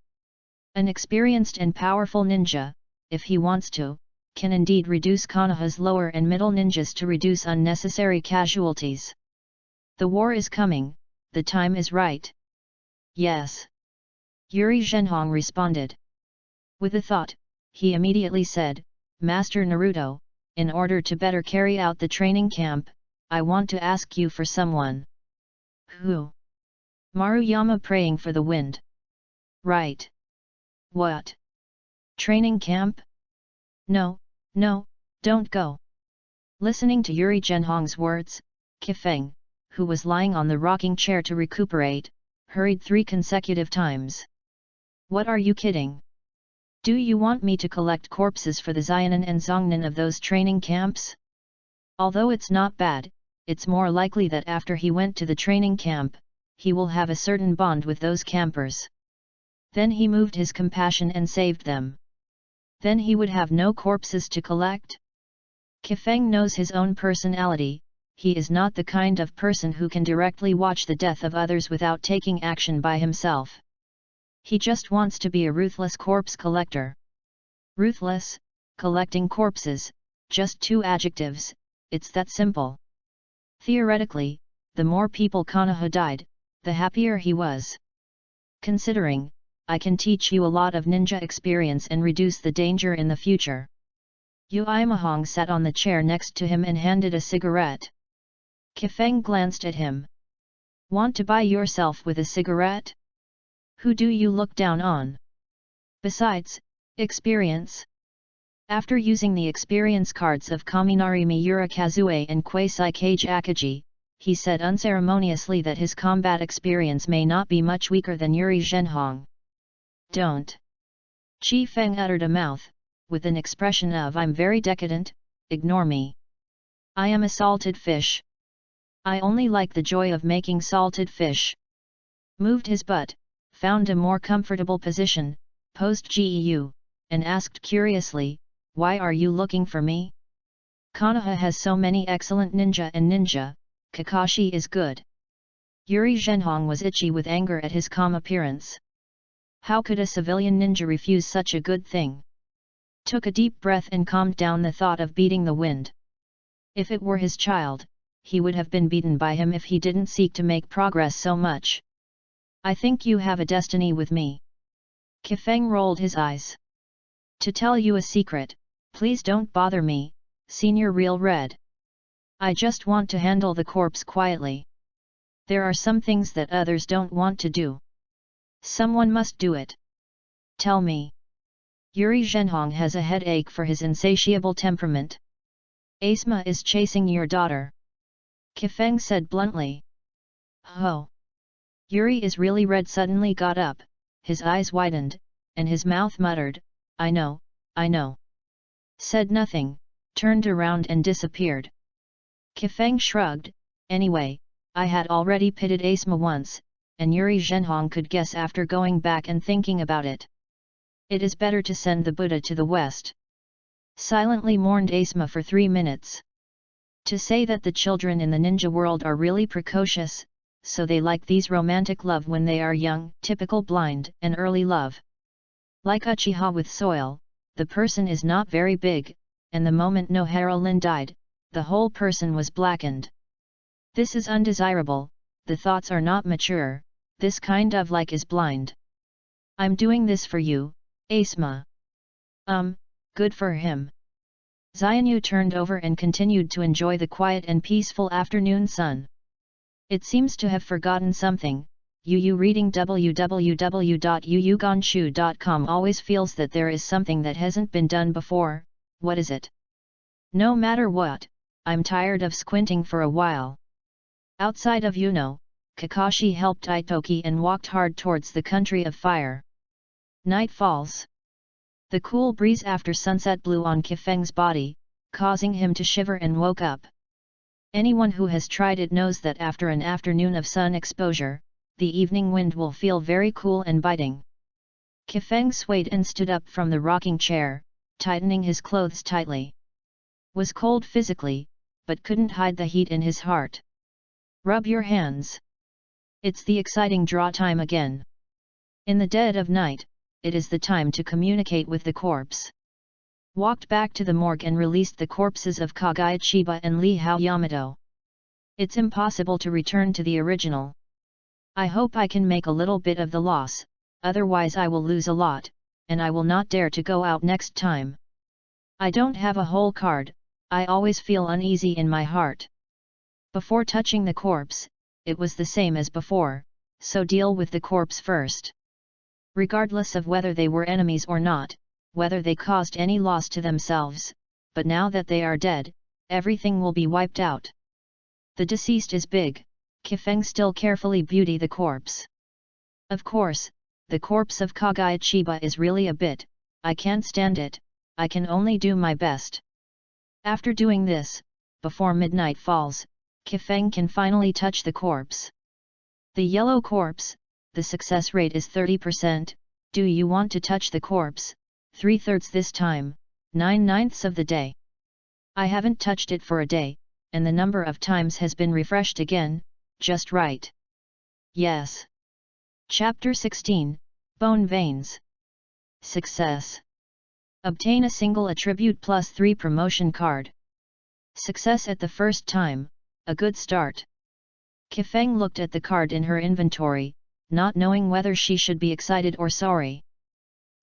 An experienced and powerful ninja, if he wants to, can indeed reduce Konoha's lower and middle ninjas to reduce unnecessary casualties. The war is coming, the time is right. Yes. Yuri Zhenhong responded. With a thought, he immediately said, Master Naruto, in order to better carry out the training camp, I want to ask you for someone. Who? Maruyama praying for the wind. Right. What? Training camp? No, don't go. Listening to Yuri Zhenhong's words, Kifeng, who was lying on the rocking chair to recuperate, hurried 3 consecutive times. What are you kidding? Do you want me to collect corpses for the Xianen and Zongnan of those training camps? Although it's not bad, it's more likely that after he went to the training camp, he will have a certain bond with those campers. Then he moved his compassion and saved them. Then he would have no corpses to collect? Kifeng knows his own personality, he is not the kind of person who can directly watch the death of others without taking action by himself. He just wants to be a ruthless corpse collector. Ruthless, collecting corpses, just 2 adjectives, it's that simple. Theoretically, the more people Konoha died, the happier he was. Considering, I can teach you a lot of ninja experience and reduce the danger in the future. Yui Mahong sat on the chair next to him and handed a cigarette. Kifeng glanced at him. Want to buy yourself with a cigarette? Who do you look down on? Besides, experience. After using the experience cards of Kaminari Miura Kazue and Kwasai Kage Akagi, he said unceremoniously that his combat experience may not be much weaker than Yuri Zhenhong. Don't. Chi Feng uttered a mouth, with an expression of I'm very decadent, ignore me. I am a salted fish. I only like the joy of making salted fish. Moved his butt, found a more comfortable position, posed GEU, and asked curiously, why are you looking for me? Konoha has so many excellent ninja, Kakashi is good. Yuri Zhenhong was itchy with anger at his calm appearance. How could a civilian ninja refuse such a good thing? Took a deep breath and calmed down the thought of beating the wind. If it were his child, he would have been beaten by him if he didn't seek to make progress so much. I think you have a destiny with me. Kifeng rolled his eyes. To tell you a secret, please don't bother me, Senior Real Red. I just want to handle the corpse quietly. There are some things that others don't want to do. Someone must do it. Tell me. Yuri Zhenhong has a headache for his insatiable temperament. Asma is chasing your daughter. Kifeng said bluntly. Ho! Yuri is really red suddenly got up, his eyes widened, and his mouth muttered, I know, said nothing, turned around and disappeared. Kifeng shrugged, anyway, I had already pitted Asma once, and Yuri Zhenhong could guess after going back and thinking about it. It is better to send the Buddha to the west. Silently mourned Asma for 3 minutes. To say that the children in the ninja world are really precocious, so they like these romantic love when they are young, typical blind and early love. Like Uchiha with soil, the person is not very big, and the moment no Harolin died, the whole person was blackened. This is undesirable, the thoughts are not mature, this kind of like is blind. I'm doing this for you, Asma. Good for him. Xianyu turned over and continued to enjoy the quiet and peaceful afternoon sun. It seems to have forgotten something. Yu reading www.yuyuganshu.com always feels that there is something that hasn't been done before. What is it? No matter what, I'm tired of squinting for a while. Outside of Yuno, Kakashi helped Itoki and walked hard towards the country of fire. Night falls. The cool breeze after sunset blew on Kifeng's body, causing him to shiver and woke up. Anyone who has tried it knows that after an afternoon of sun exposure, the evening wind will feel very cool and biting. Kifeng swayed and stood up from the rocking chair, tightening his clothes tightly. Was cold physically, but couldn't hide the heat in his heart. Rub your hands. It's the exciting draw time again. In the dead of night, it is the time to communicate with the corpse. Walked back to the morgue and released the corpses of Kagaya Chiba and Li Hao Yamato. It's impossible to return to the original. I hope I can make a little bit of the loss, otherwise I will lose a lot, and I will not dare to go out next time. I don't have a whole card, I always feel uneasy in my heart. Before touching the corpse, it was the same as before, so deal with the corpse first. Regardless of whether they were enemies or not, whether they caused any loss to themselves, but now that they are dead, everything will be wiped out. The deceased is big, Kifeng still carefully beauty the corpse. Of course, the corpse of Kagaya Chiba is really a bit, I can't stand it, I can only do my best. After doing this, before midnight falls, Kifeng can finally touch the corpse. The yellow corpse, the success rate is 30%, do you want to touch the corpse? 3/3 this time, 9/9 of the day. I haven't touched it for a day, and the number of times has been refreshed again, just right. Yes. Chapter 16, Bone Veins. Success. Obtain a single attribute plus 3 promotion card. Success at the first time, a good start. Kifeng looked at the card in her inventory, not knowing whether she should be excited or sorry.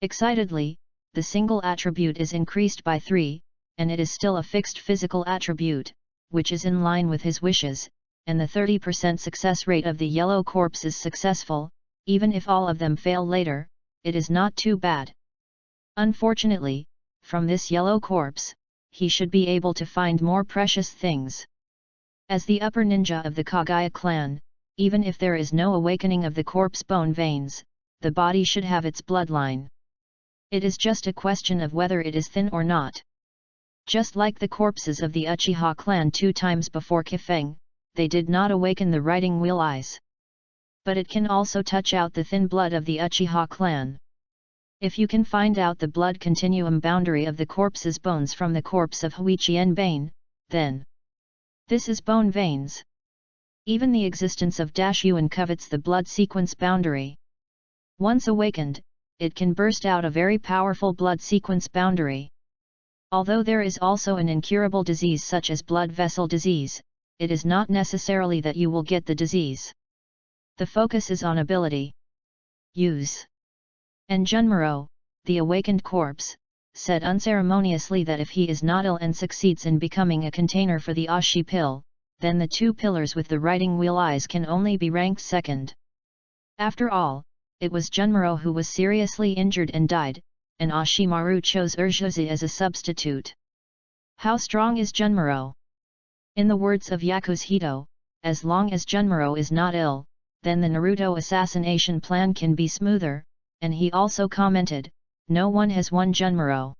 Excitedly, the single attribute is increased by 3, and it is still a fixed physical attribute, which is in line with his wishes, and the 30% success rate of the yellow corpse is successful, even if all of them fail later, it is not too bad. Unfortunately, from this yellow corpse, he should be able to find more precious things. As the upper ninja of the Kagaya clan, even if there is no awakening of the corpse bone veins, the body should have its bloodline. It is just a question of whether it is thin or not. Just like the corpses of the Uchiha clan 2 times before Kifeng, they did not awaken the writing wheel eyes. But it can also touch out the thin blood of the Uchiha clan. If you can find out the blood continuum boundary of the corpse's bones from the corpse of Huichien Bane, then this is bone veins. Even the existence of Yuan covets the blood sequence boundary. Once awakened, it can burst out a very powerful blood sequence boundary. Although there is also an incurable disease such as blood vessel disease, it is not necessarily that you will get the disease. The focus is on ability. Use. And Junmuro, the awakened corpse, said unceremoniously that if he is not ill and succeeds in becoming a container for the Ashi pill, then the 2 pillars with the writing wheel eyes can only be ranked second. After all, it was Junmuro who was seriously injured and died, and Ashimaru chose Urjuzi as a substitute. How strong is Junmuro? In the words of Yaku's Hito, as long as Junmuro is not ill, then the Naruto assassination plan can be smoother, and he also commented, no one has won Junmaro.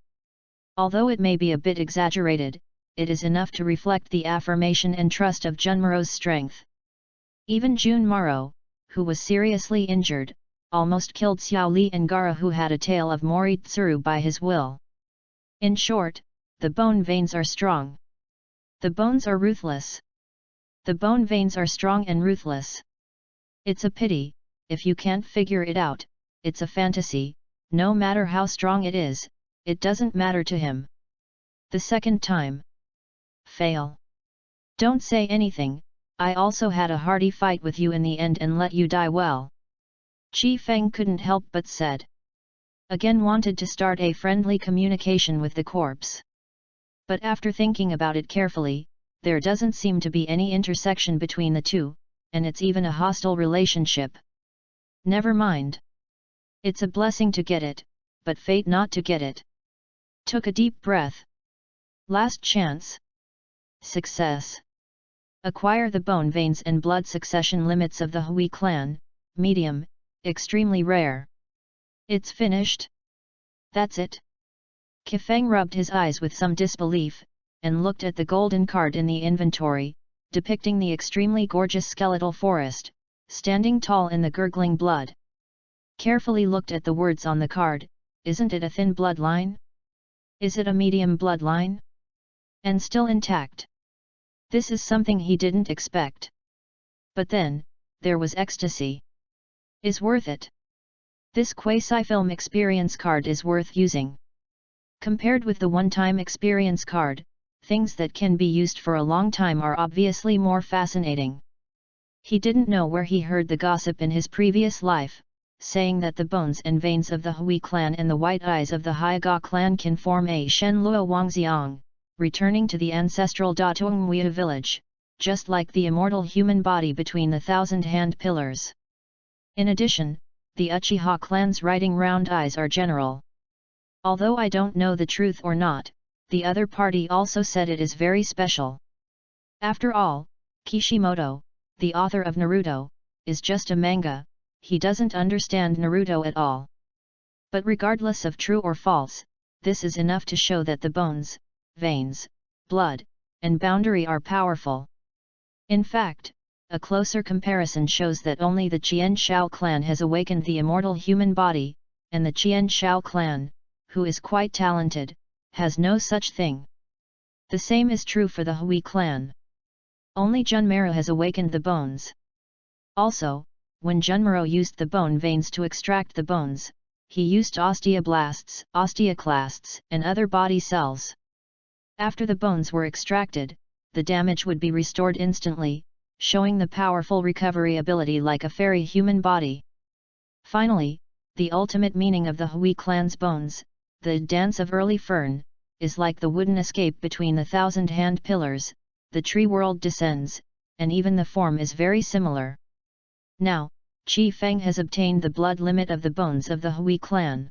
Although it may be a bit exaggerated, it is enough to reflect the affirmation and trust of Junmaro's strength. Even Junmaro, who was seriously injured, almost killed Xiao Li and Gaara, who had a tail of Moritsuru by his will. In short, the bone veins are strong. The bones are ruthless. The bone veins are strong and ruthless. It's a pity, if you can't figure it out, it's a fantasy, no matter how strong it is, it doesn't matter to him. The second time. Fail. Don't say anything, I also had a hearty fight with you in the end and let you die well. Chi Feng couldn't help but said. Again wanted to start a friendly communication with the corpse. But after thinking about it carefully, there doesn't seem to be any intersection between the two, and it's even a hostile relationship. Never mind. It's a blessing to get it, but fate not to get it. Took a deep breath. Last chance. Success. Acquire the bone veins and blood succession limits of the Hui clan, medium, extremely rare. It's finished? That's it? Kifeng rubbed his eyes with some disbelief, and looked at the golden card in the inventory, depicting the extremely gorgeous skeletal forest, standing tall in the gurgling blood. Carefully looked at the words on the card, isn't it a thin bloodline? Is it a medium bloodline? And still intact. This is something he didn't expect. But then, there was ecstasy. Is worth it. This quasi-film experience card is worth using. Compared with the one-time experience card, things that can be used for a long time are obviously more fascinating. He didn't know where he heard the gossip in his previous life, saying that the bones and veins of the Hui clan and the white eyes of the Haiga clan can form a Shen Luo Wangxiang, returning to the ancestral Datongwia village, just like the immortal human body between the thousand-hand pillars. In addition, the Uchiha clan's writing round eyes are general. Although I don't know the truth or not, the other party also said it is very special. After all, Kishimoto, the author of Naruto, is just a manga, he doesn't understand Naruto at all. But regardless of true or false, this is enough to show that the bones, veins, blood, and boundary are powerful. In fact, a closer comparison shows that only the Qian Shao clan has awakened the immortal human body, and the Qian Shao clan, who is quite talented, has no such thing. The same is true for the Hui clan. Only Junmaro has awakened the bones. Also, when Junmaro used the bone veins to extract the bones, he used osteoblasts, osteoclasts, and other body cells. After the bones were extracted, the damage would be restored instantly, showing the powerful recovery ability like a fairy human body. Finally, the ultimate meaning of the Hui clan's bones, the dance of early fern, is like the wooden escape between the thousand-hand pillars, the tree world descends, and even the form is very similar. Now, Chi Feng has obtained the blood limit of the bones of the Hui clan.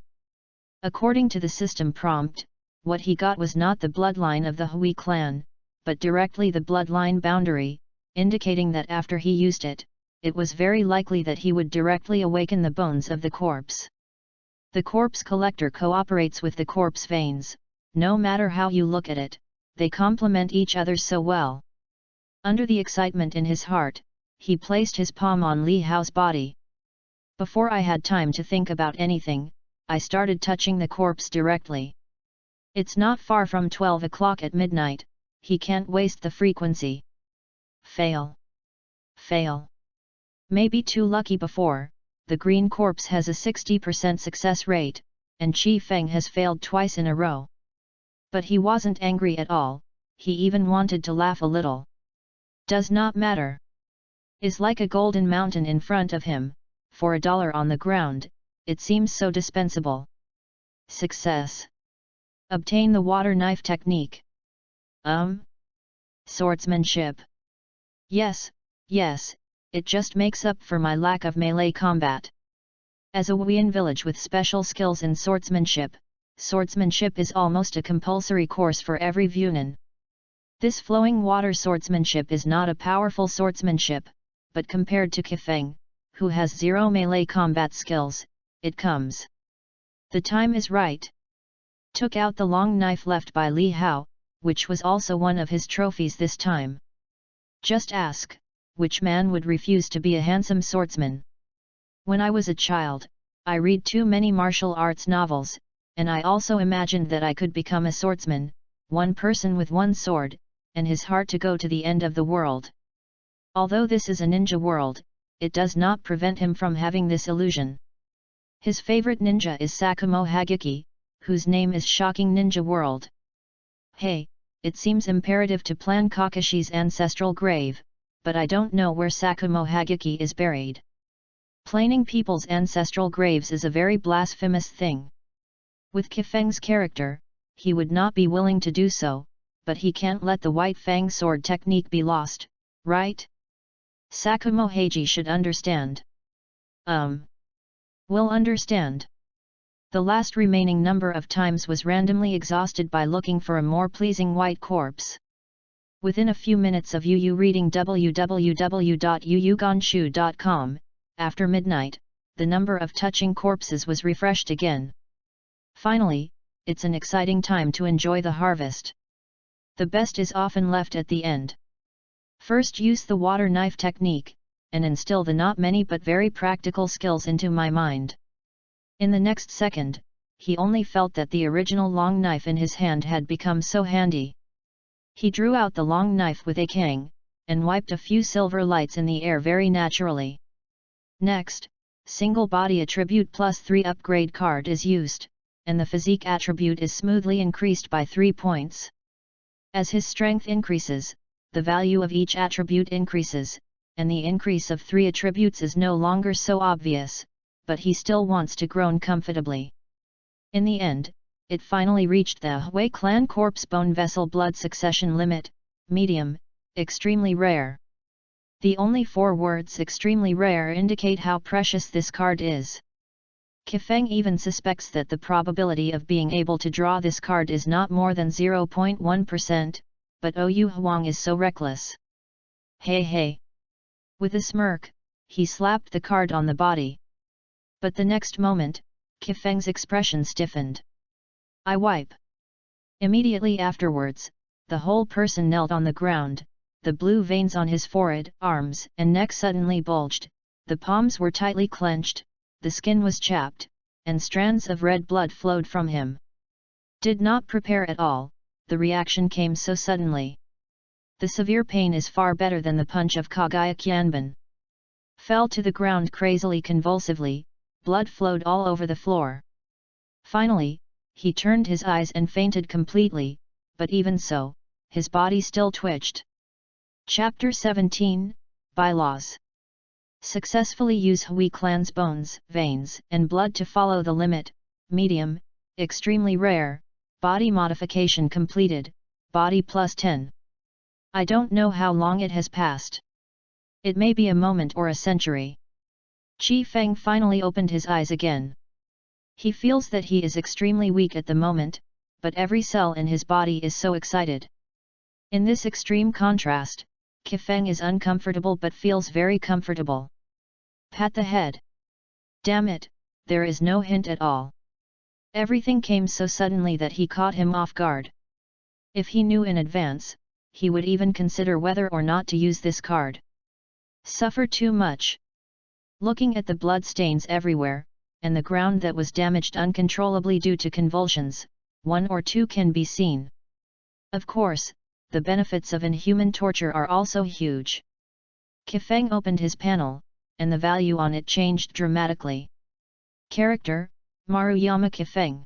According to the system prompt, what he got was not the bloodline of the Hui clan, but directly the bloodline boundary, indicating that after he used it, it was very likely that he would directly awaken the bones of the corpse. The corpse collector cooperates with the corpse veins, no matter how you look at it, they complement each other so well. Under the excitement in his heart, he placed his palm on Li Hao's body. Before I had time to think about anything, I started touching the corpse directly. It's not far from 12 o'clock at midnight, he can't waste the frequency. Fail. Fail. Maybe too lucky before, the green corpse has a 60% success rate, and Chi Feng has failed twice in a row. But he wasn't angry at all, he even wanted to laugh a little. Does not matter. Is like a golden mountain in front of him, for $1 on the ground, it seems so dispensable. Success. Obtain the water knife technique. Swordsmanship. Yes, it just makes up for my lack of melee combat. As a Wuyan village with special skills in swordsmanship, swordsmanship is almost a compulsory course for every Vunan. This flowing water swordsmanship is not a powerful swordsmanship, but compared to Kifeng, who has zero melee combat skills, it comes The time is right. Took out the long knife left by Li Hao, which was also one of his trophies this time. Just ask, which man would refuse to be a handsome swordsman? When I was a child, I read too many martial arts novels, and I also imagined that I could become a swordsman, one person with one sword, and his heart to go to the end of the world. Although this is a ninja world, it does not prevent him from having this illusion. His favorite ninja is Sakumo Hagiki, whose name is Shocking Ninja World. Hey, it seems imperative to plan Kakashi's ancestral grave, but I don't know where Sakumo Hagiki is buried. Planning people's ancestral graves is a very blasphemous thing. With Kifeng's character, he would not be willing to do so, but he can't let the White Fang sword technique be lost, right? Sakumo Heiji should understand. Will understand. The last remaining number of times was randomly exhausted by looking for a more pleasing white corpse. Within a few minutes of Yu reading www.yuyugonshu.com, after midnight, the number of touching corpses was refreshed again. Finally, it's an exciting time to enjoy the harvest. The best is often left at the end. First use the water knife technique, and instill the not many but very practical skills into my mind. In the next second, he only felt that the original long knife in his hand had become so handy. He drew out the long knife with a kang, and wiped a few silver lights in the air very naturally. Next, single body attribute +3 upgrade card is used, and the physique attribute is smoothly increased by 3 points. As his strength increases, the value of each attribute increases, and the increase of 3 attributes is no longer so obvious, but he still wants to grow comfortably. In the end, it finally reached the Hui clan corpse bone vessel blood succession limit, medium, extremely rare. The only 4 words extremely rare indicate how precious this card is. Kifeng even suspects that the probability of being able to draw this card is not more than 0.1%, but Oyu Huang is so reckless. Hey hey! With a smirk, he slapped the card on the body. But the next moment, Kifeng's expression stiffened. I wipe. Immediately afterwards, the whole person knelt on the ground, the blue veins on his forehead, arms and neck suddenly bulged, the palms were tightly clenched, the skin was chapped, and strands of red blood flowed from him. Did not prepare at all, the reaction came so suddenly. The severe pain is far better than the punch of Kagaya Qianban. Fell to the ground crazily convulsively, blood flowed all over the floor. Finally, he turned his eyes and fainted completely, but even so, his body still twitched. Chapter 17, Bylaws. Successfully use Hui clan's bones, veins, and blood to follow the limit, medium, extremely rare, body modification completed, body +10. I don't know how long it has passed. It may be a moment or a century. Qi Feng finally opened his eyes again. He feels that he is extremely weak at the moment, but every cell in his body is so excited. In this extreme contrast, Kifeng is uncomfortable but feels very comfortable. Pat the head. Damn it, there is no hint at all. Everything came so suddenly that he caught him off guard. If he knew in advance, he would even consider whether or not to use this card. Suffer too much. Looking at the blood stains everywhere, and the ground that was damaged uncontrollably due to convulsions, 1 or 2 can be seen. Of course, the benefits of inhuman torture are also huge. Kifeng opened his panel, and the value on it changed dramatically. Character, Maruyama Kifeng.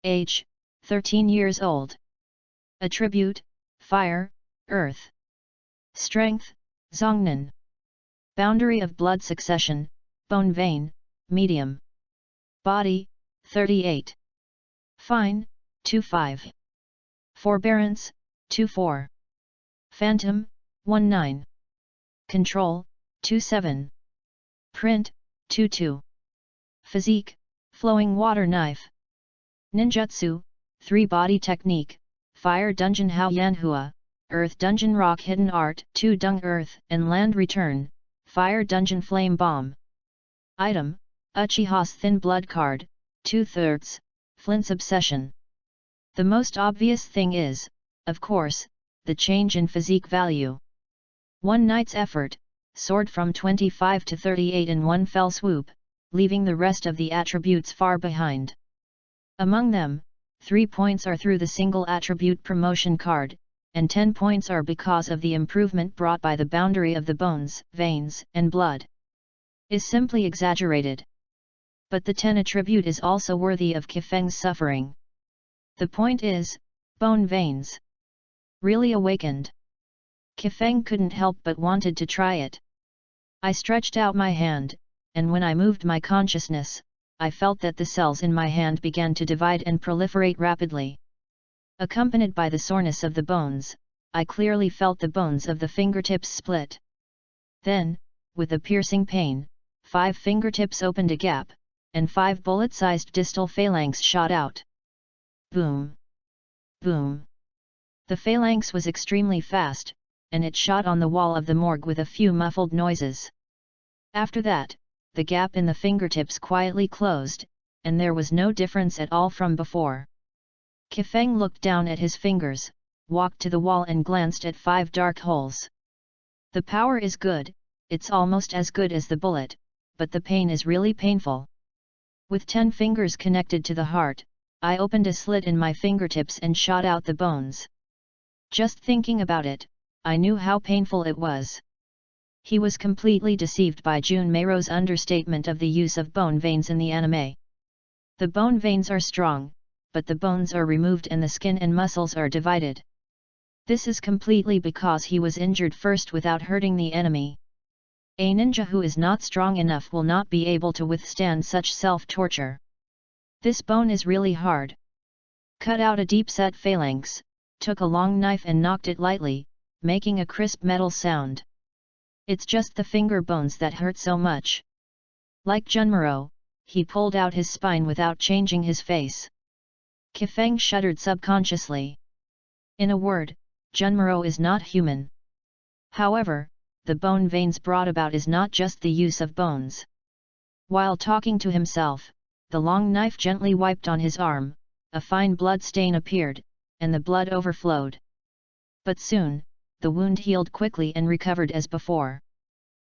Age, 13 years old. Attribute, Fire, Earth. Strength, Zongnan. Boundary of blood succession, bone vein, medium. Body, 38. Fine, 25. Forbearance, 24. Phantom, 19. Control, 27. Print, 22. Physique, Flowing Water Knife. Ninjutsu, 3 Body Technique, Fire Dungeon Hao Yanhua, Earth Dungeon Rock Hidden Art, 2 Dung Earth and Land Return, Fire Dungeon Flame Bomb. Item, Uchiha's Thin Blood Card, 2/3, Flint's obsession. The most obvious thing is, of course, the change in physique value. One night's effort, soared from 25 to 38 in one fell swoop, leaving the rest of the attributes far behind. Among them, 3 points are through the single attribute promotion card, and 10 points are because of the improvement brought by the boundary of the bones, veins, and blood. Is simply exaggerated. But the 10 attribute is also worthy of Kifeng's suffering. The point is, bone veins really awakened. Kifeng couldn't help but wanted to try it. I stretched out my hand, and when I moved my consciousness, I felt that the cells in my hand began to divide and proliferate rapidly. Accompanied by the soreness of the bones, I clearly felt the bones of the fingertips split. Then, with a piercing pain, 5 fingertips opened a gap, and 5 bullet-sized distal phalanx shot out. Boom! Boom! The phalanx was extremely fast, and it shot on the wall of the morgue with a few muffled noises. After that, the gap in the fingertips quietly closed, and there was no difference at all from before. Kifeng looked down at his fingers, walked to the wall and glanced at 5 dark holes. The power is good, it's almost as good as the bullet, but the pain is really painful. With 10 fingers connected to the heart, I opened a slit in my fingertips and shot out the bones. Just thinking about it, I knew how painful it was. He was completely deceived by Junmeiro's understatement of the use of bone veins in the anime. The bone veins are strong, but the bones are removed and the skin and muscles are divided. This is completely because he was injured first without hurting the enemy. A ninja who is not strong enough will not be able to withstand such self-torture. This bone is really hard. Cut out a deep-set phalanx, took a long knife and knocked it lightly, making a crisp metal sound. It's just the finger bones that hurt so much. Like Junmiro, he pulled out his spine without changing his face. Kifeng shuddered subconsciously. In a word, Junmiro is not human. However, the bone veins brought about is not just the use of bones. While talking to himself, the long knife gently wiped on his arm, a fine blood stain appeared, and the blood overflowed. But soon, the wound healed quickly and recovered as before.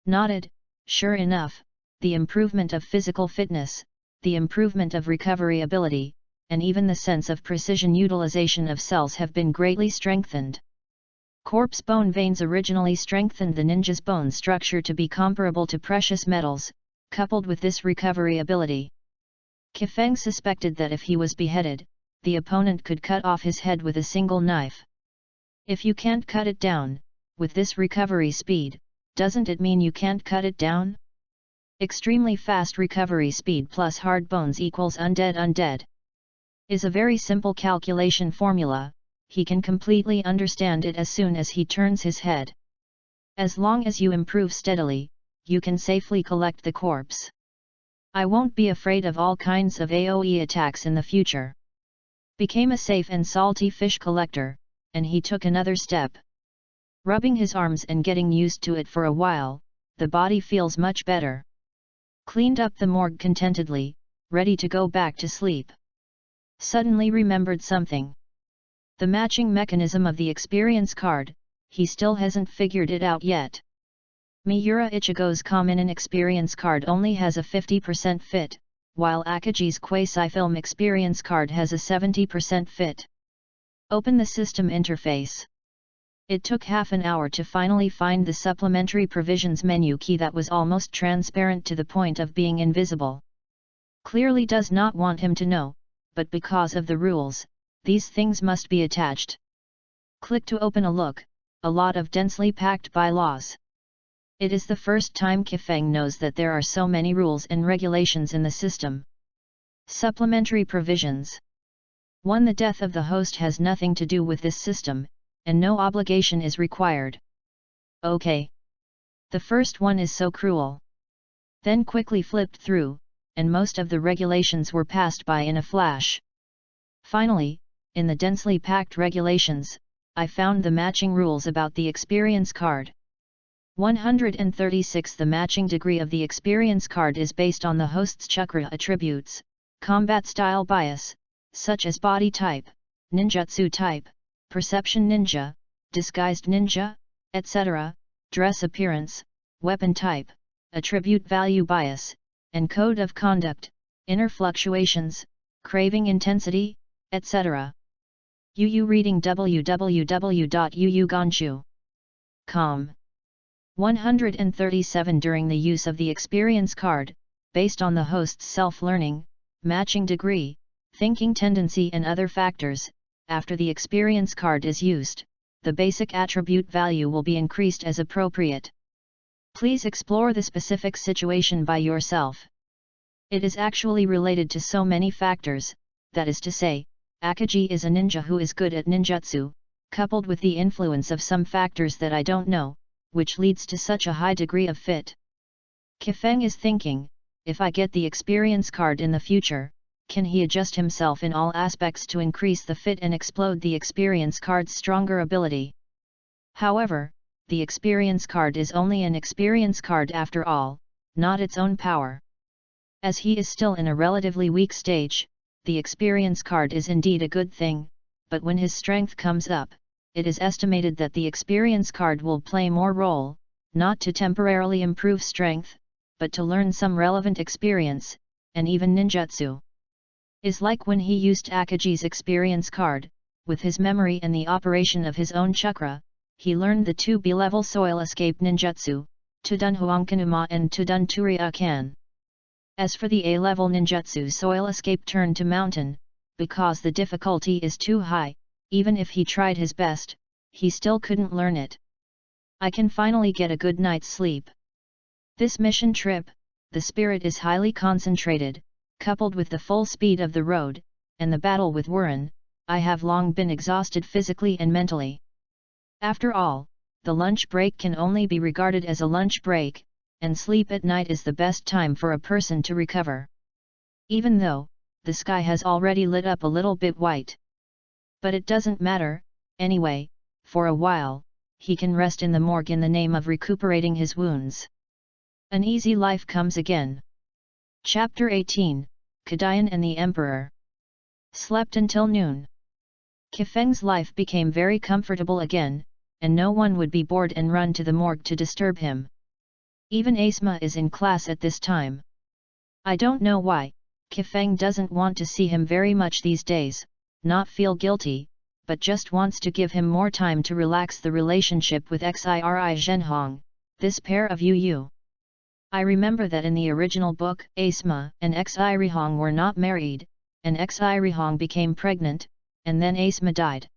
Nodded, sure enough, the improvement of physical fitness, the improvement of recovery ability, and even the sense of precision utilization of cells have been greatly strengthened. Corpse bone veins originally strengthened the ninja's bone structure to be comparable to precious metals, coupled with this recovery ability. Kifeng suspected that if he was beheaded, the opponent could cut off his head with a single knife. If you can't cut it down, with this recovery speed, doesn't it mean you can't cut it down? Extremely fast recovery speed plus hard bones equals undead is a very simple calculation formula. He can completely understand it as soon as he turns his head. As long as you improve steadily, you can safely collect the corpse. I won't be afraid of all kinds of AoE attacks in the future. Became a safe and salty fish collector, and he took another step. Rubbing his arms and getting used to it for a while, the body feels much better. Cleaned up the morgue contentedly, ready to go back to sleep. Suddenly remembered something. The matching mechanism of the experience card, he still hasn't figured it out yet. Miura Ichigo's Kaminen experience card only has a 50% fit, while Akaji's Quasi-Film experience card has a 70% fit. Open the system interface. It took half an hour to finally find the supplementary provisions menu key that was almost transparent to the point of being invisible. Clearly does not want him to know, but because of the rules, these things must be attached. Click to open a look, a lot of densely packed bylaws. It is the first time Kifeng knows that there are so many rules and regulations in the system. Supplementary provisions. 1. The death of the host has nothing to do with this system, and no obligation is required. Okay. The first one is so cruel. Then quickly flipped through, and most of the regulations were passed by in a flash. Finally, in the densely packed regulations, I found the matching rules about the experience card. 136. The matching degree of the experience card is based on the host's chakra attributes, combat style bias, such as body type, ninjutsu type, perception ninja, disguised ninja, etc., dress appearance, weapon type, attribute value bias, and code of conduct, inner fluctuations, craving intensity, etc. UU reading www.uuganshu.com 137 During the use of the experience card, based on the host's self-learning, matching degree, thinking tendency and other factors, after the experience card is used, the basic attribute value will be increased as appropriate. Please explore the specific situation by yourself. It is actually related to so many factors, that is to say, Akagi is a ninja who is good at ninjutsu, coupled with the influence of some factors that I don't know, which leads to such a high degree of fit. Kifeng is thinking, if I get the experience card in the future, can he adjust himself in all aspects to increase the fit and explode the experience card's stronger ability? However, the experience card is only an experience card after all, not its own power. As he is still in a relatively weak stage, the experience card is indeed a good thing, but when his strength comes up, it is estimated that the experience card will play more role, not to temporarily improve strength, but to learn some relevant experience, and even ninjutsu. Is like when he used Akagi's experience card, with his memory and the operation of his own chakra, he learned the 2 B-level soil escape ninjutsu, Tudun Huangkanuma and Tudun Turiakan. As for the A-level ninjutsu soil escape turn to mountain, because the difficulty is too high, even if he tried his best, he still couldn't learn it. I can finally get a good night's sleep. This mission trip, the spirit is highly concentrated, coupled with the full speed of the road, and the battle with Warren, I have long been exhausted physically and mentally. After all, the lunch break can only be regarded as a lunch break, and sleep at night is the best time for a person to recover. Even though, the sky has already lit up a little bit white. But it doesn't matter, anyway, for a while, he can rest in the morgue in the name of recuperating his wounds. An easy life comes again. Chapter 18, Kadayan and the Emperor. Slept until noon. Kifeng's life became very comfortable again, and no one would be bored and run to the morgue to disturb him. Even Asma is in class at this time. I don't know why, Kifeng doesn't want to see him very much these days, not feel guilty, but just wants to give him more time to relax the relationship with Xiri Zhenhong, this pair of UU. I remember that in the original book, Asma and Xiri Hong were not married, and Xiri Hong became pregnant, and then Asma died.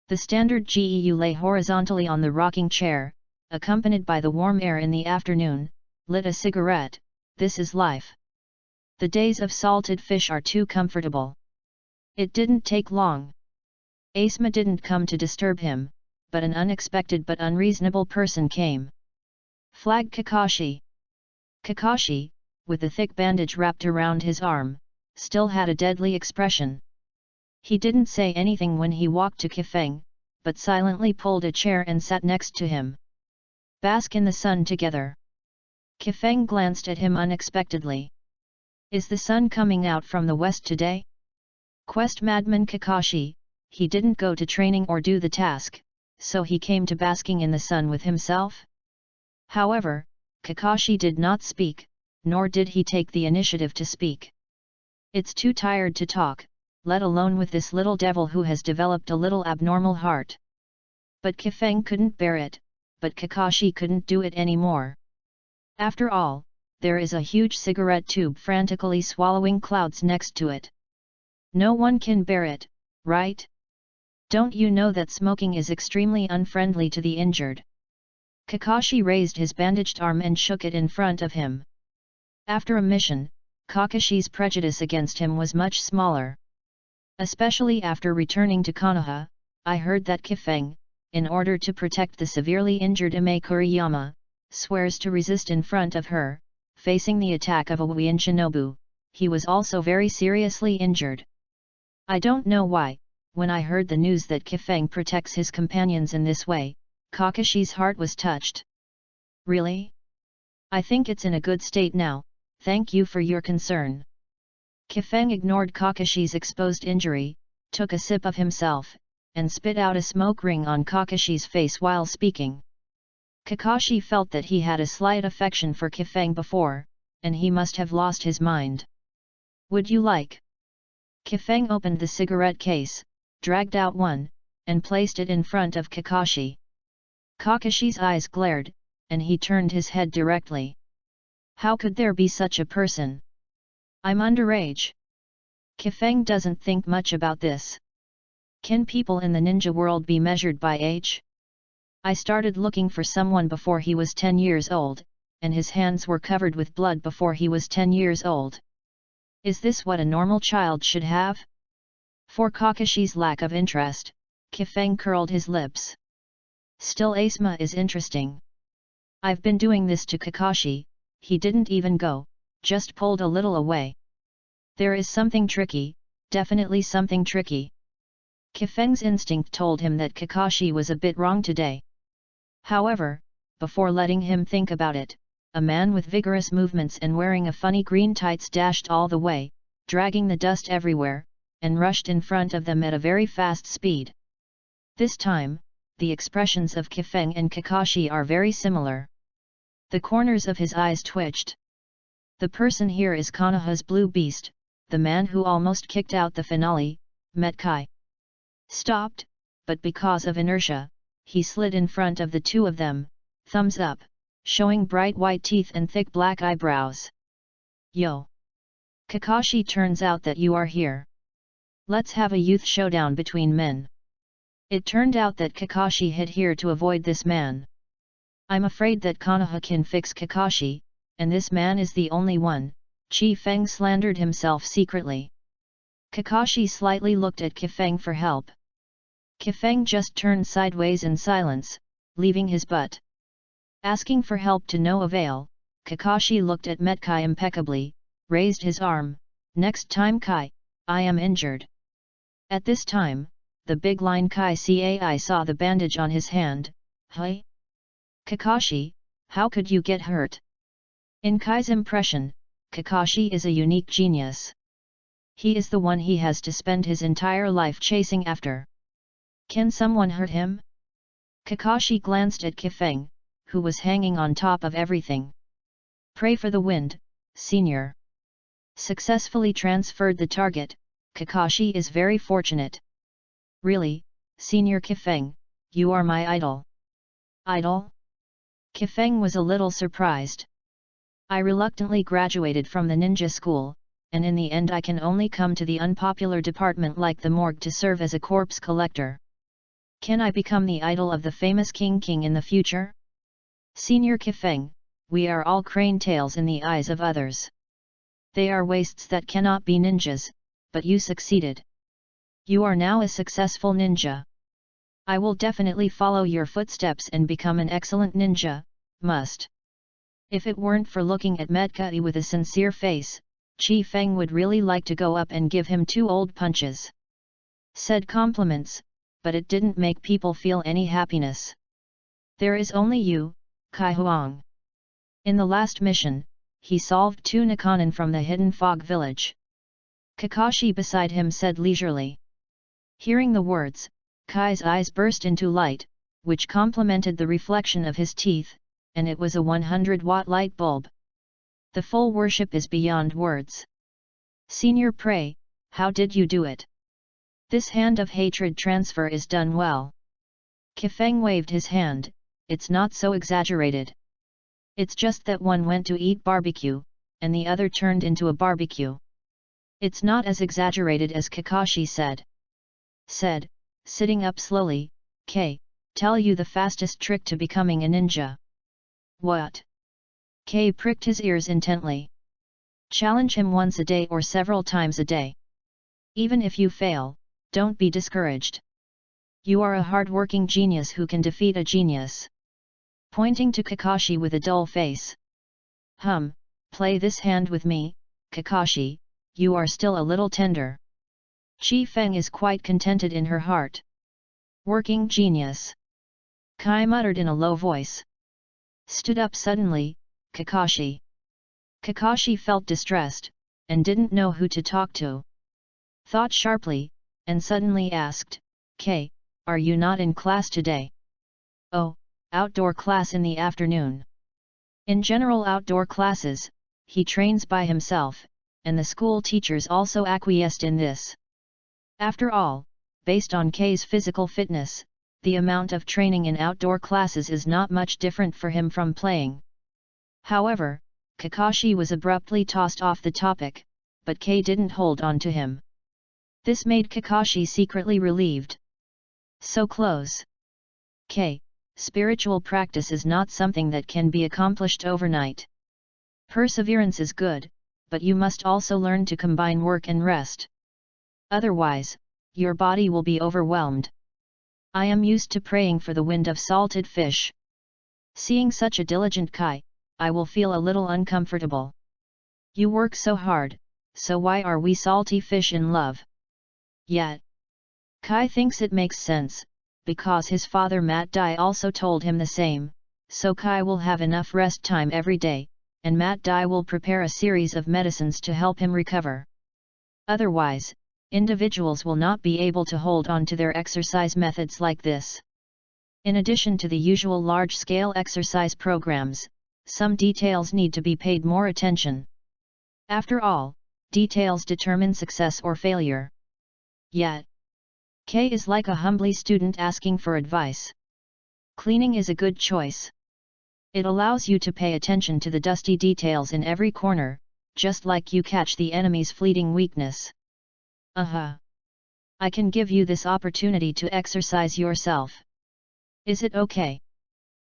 The standard Geu lay horizontally on the rocking chair, accompanied by the warm air in the afternoon, lit a cigarette. This is life. The days of salted fish are too comfortable. It didn't take long. Asma didn't come to disturb him, but an unexpected but unreasonable person came. Flag Kakashi. Kakashi, with the thick bandage wrapped around his arm, still had a deadly expression. He didn't say anything when he walked to Kifeng, but silently pulled a chair and sat next to him. Bask in the sun together. Kifeng glanced at him unexpectedly. Is the sun coming out from the west today? Quest Madman Kakashi, he didn't go to training or do the task, so he came to basking in the sun with himself? However, Kakashi did not speak, nor did he take the initiative to speak. It's too tired to talk, let alone with this little devil who has developed a little abnormal heart. But Kifeng couldn't bear it, but Kakashi couldn't do it anymore. After all, there is a huge cigarette tube frantically swallowing clouds next to it. No one can bear it, right? Don't you know that smoking is extremely unfriendly to the injured? Kakashi raised his bandaged arm and shook it in front of him. After a mission, Kakashi's prejudice against him was much smaller. Especially after returning to Konoha, I heard that Kifeng, in order to protect the severely injured Ime Kuriyama, swears to resist in front of her, facing the attack of a Wuin Shinobu. He was also very seriously injured. I don't know why, when I heard the news that Kifeng protects his companions in this way, Kakashi's heart was touched. Really? I think it's in a good state now, thank you for your concern. Kifeng ignored Kakashi's exposed injury, took a sip of himself, and spit out a smoke ring on Kakashi's face while speaking. Kakashi felt that he had a slight affection for Kifeng before, and he must have lost his mind. Would you like? Kifeng opened the cigarette case, dragged out one, and placed it in front of Kakashi. Kakashi's eyes glared, and he turned his head directly. How could there be such a person? I'm underage. Kifeng doesn't think much about this. Can people in the ninja world be measured by age? I started looking for someone before he was 10 years old, and his hands were covered with blood before he was 10 years old. Is this what a normal child should have? For Kakashi's lack of interest, Kifeng curled his lips. Still, Asma is interesting. I've been doing this to Kakashi, he didn't even go, just pulled a little away. There is something tricky, definitely something tricky. Kifeng's instinct told him that Kakashi was a bit wrong today. However, before letting him think about it, a man with vigorous movements and wearing a funny green tights dashed all the way, dragging the dust everywhere, and rushed in front of them at a very fast speed. This time, the expressions of Kifeng and Kakashi are very similar. The corners of his eyes twitched. The person here is Konoha's blue beast, the man who almost kicked out the finale, Metkai. Stopped, but because of inertia, he slid in front of the two of them, thumbs up, showing bright white teeth and thick black eyebrows. Yo! Kakashi, turns out that you are here. Let's have a youth showdown between men. It turned out that Kakashi hid here to avoid this man. I'm afraid that Konoha can fix Kakashi, and this man is the only one, Kifeng slandered himself secretly. Kakashi slightly looked at Kifeng for help. Kifeng just turned sideways in silence, leaving his butt. Asking for help to no avail, Kakashi looked at Metkai impeccably, raised his arm. Next time, Kai, I am injured. At this time, the big line Kai Cai saw the bandage on his hand. Hey? Kakashi, how could you get hurt? In Kai's impression, Kakashi is a unique genius. He is the one he has to spend his entire life chasing after. Can someone hurt him? Kakashi glanced at Kifeng, who was hanging on top of everything. Pray for the wind, senior. Successfully transferred the target, Kakashi is very fortunate. Really, Senior Kifeng, you are my idol. Idol? Kifeng was a little surprised. I reluctantly graduated from the ninja school, and in the end I can only come to the unpopular department like the morgue to serve as a corpse collector. Can I become the idol of the famous King in the future? Senior Kifeng, we are all crane tails in the eyes of others. They are wastes that cannot be ninjas, but you succeeded. You are now a successful ninja. I will definitely follow your footsteps and become an excellent ninja, must. If it weren't for looking at Metkai with a sincere face, Kifeng would really like to go up and give him 2 old punches. Said compliments, but it didn't make people feel any happiness. There is only you, Kai Huang. In the last mission, he solved 2 Nikanin from the hidden fog village. Kakashi beside him said leisurely. Hearing the words, Kai's eyes burst into light, which complemented the reflection of his teeth, and it was a 100-watt light bulb. The full worship is beyond words. Senior, pray, how did you do it? This hand of hatred transfer is done well. Kifeng waved his hand. It's not so exaggerated. It's just that one went to eat barbecue, and the other turned into a barbecue. It's not as exaggerated as Kakashi said. Sitting up slowly, K, tell you the fastest trick to becoming a ninja. What? K pricked his ears intently. Challenge him once a day or several times a day. Even if you fail, don't be discouraged. You are a hard-working genius who can defeat a genius. Pointing to Kakashi with a dull face. Play this hand with me, Kakashi, you are still a little tender. Kifeng is quite contented in her heart. Working genius. Kai muttered in a low voice. Stood up suddenly, Kakashi. Kakashi felt distressed, and didn't know who to talk to. Thought sharply, and suddenly asked, "Kay, are you not in class today?" "Oh, outdoor class in the afternoon." In general outdoor classes, he trains by himself, and the school teachers also acquiesced in this. After all, based on Kay's physical fitness, the amount of training in outdoor classes is not much different for him from playing. However, Kakashi was abruptly tossed off the topic, but Kay didn't hold on to him. This made Kakashi secretly relieved. So close. Kay, spiritual practice is not something that can be accomplished overnight. Perseverance is good, but you must also learn to combine work and rest. Otherwise, your body will be overwhelmed. I am used to praying for the wind of salted fish. Seeing such a diligent Kai, I will feel a little uncomfortable. You work so hard, so why are we salty fish in love? Yet, Kai thinks it makes sense, because his father Matt Dai also told him the same, so Kai will have enough rest time every day, and Matt Dai will prepare a series of medicines to help him recover. Otherwise, individuals will not be able to hold on to their exercise methods like this. In addition to the usual large-scale exercise programs, some details need to be paid more attention. After all, details determine success or failure. Yet, Kay is like a humbly student asking for advice. Cleaning is a good choice. It allows you to pay attention to the dusty details in every corner, just like you catch the enemy's fleeting weakness. I can give you this opportunity to exercise yourself. Is it okay?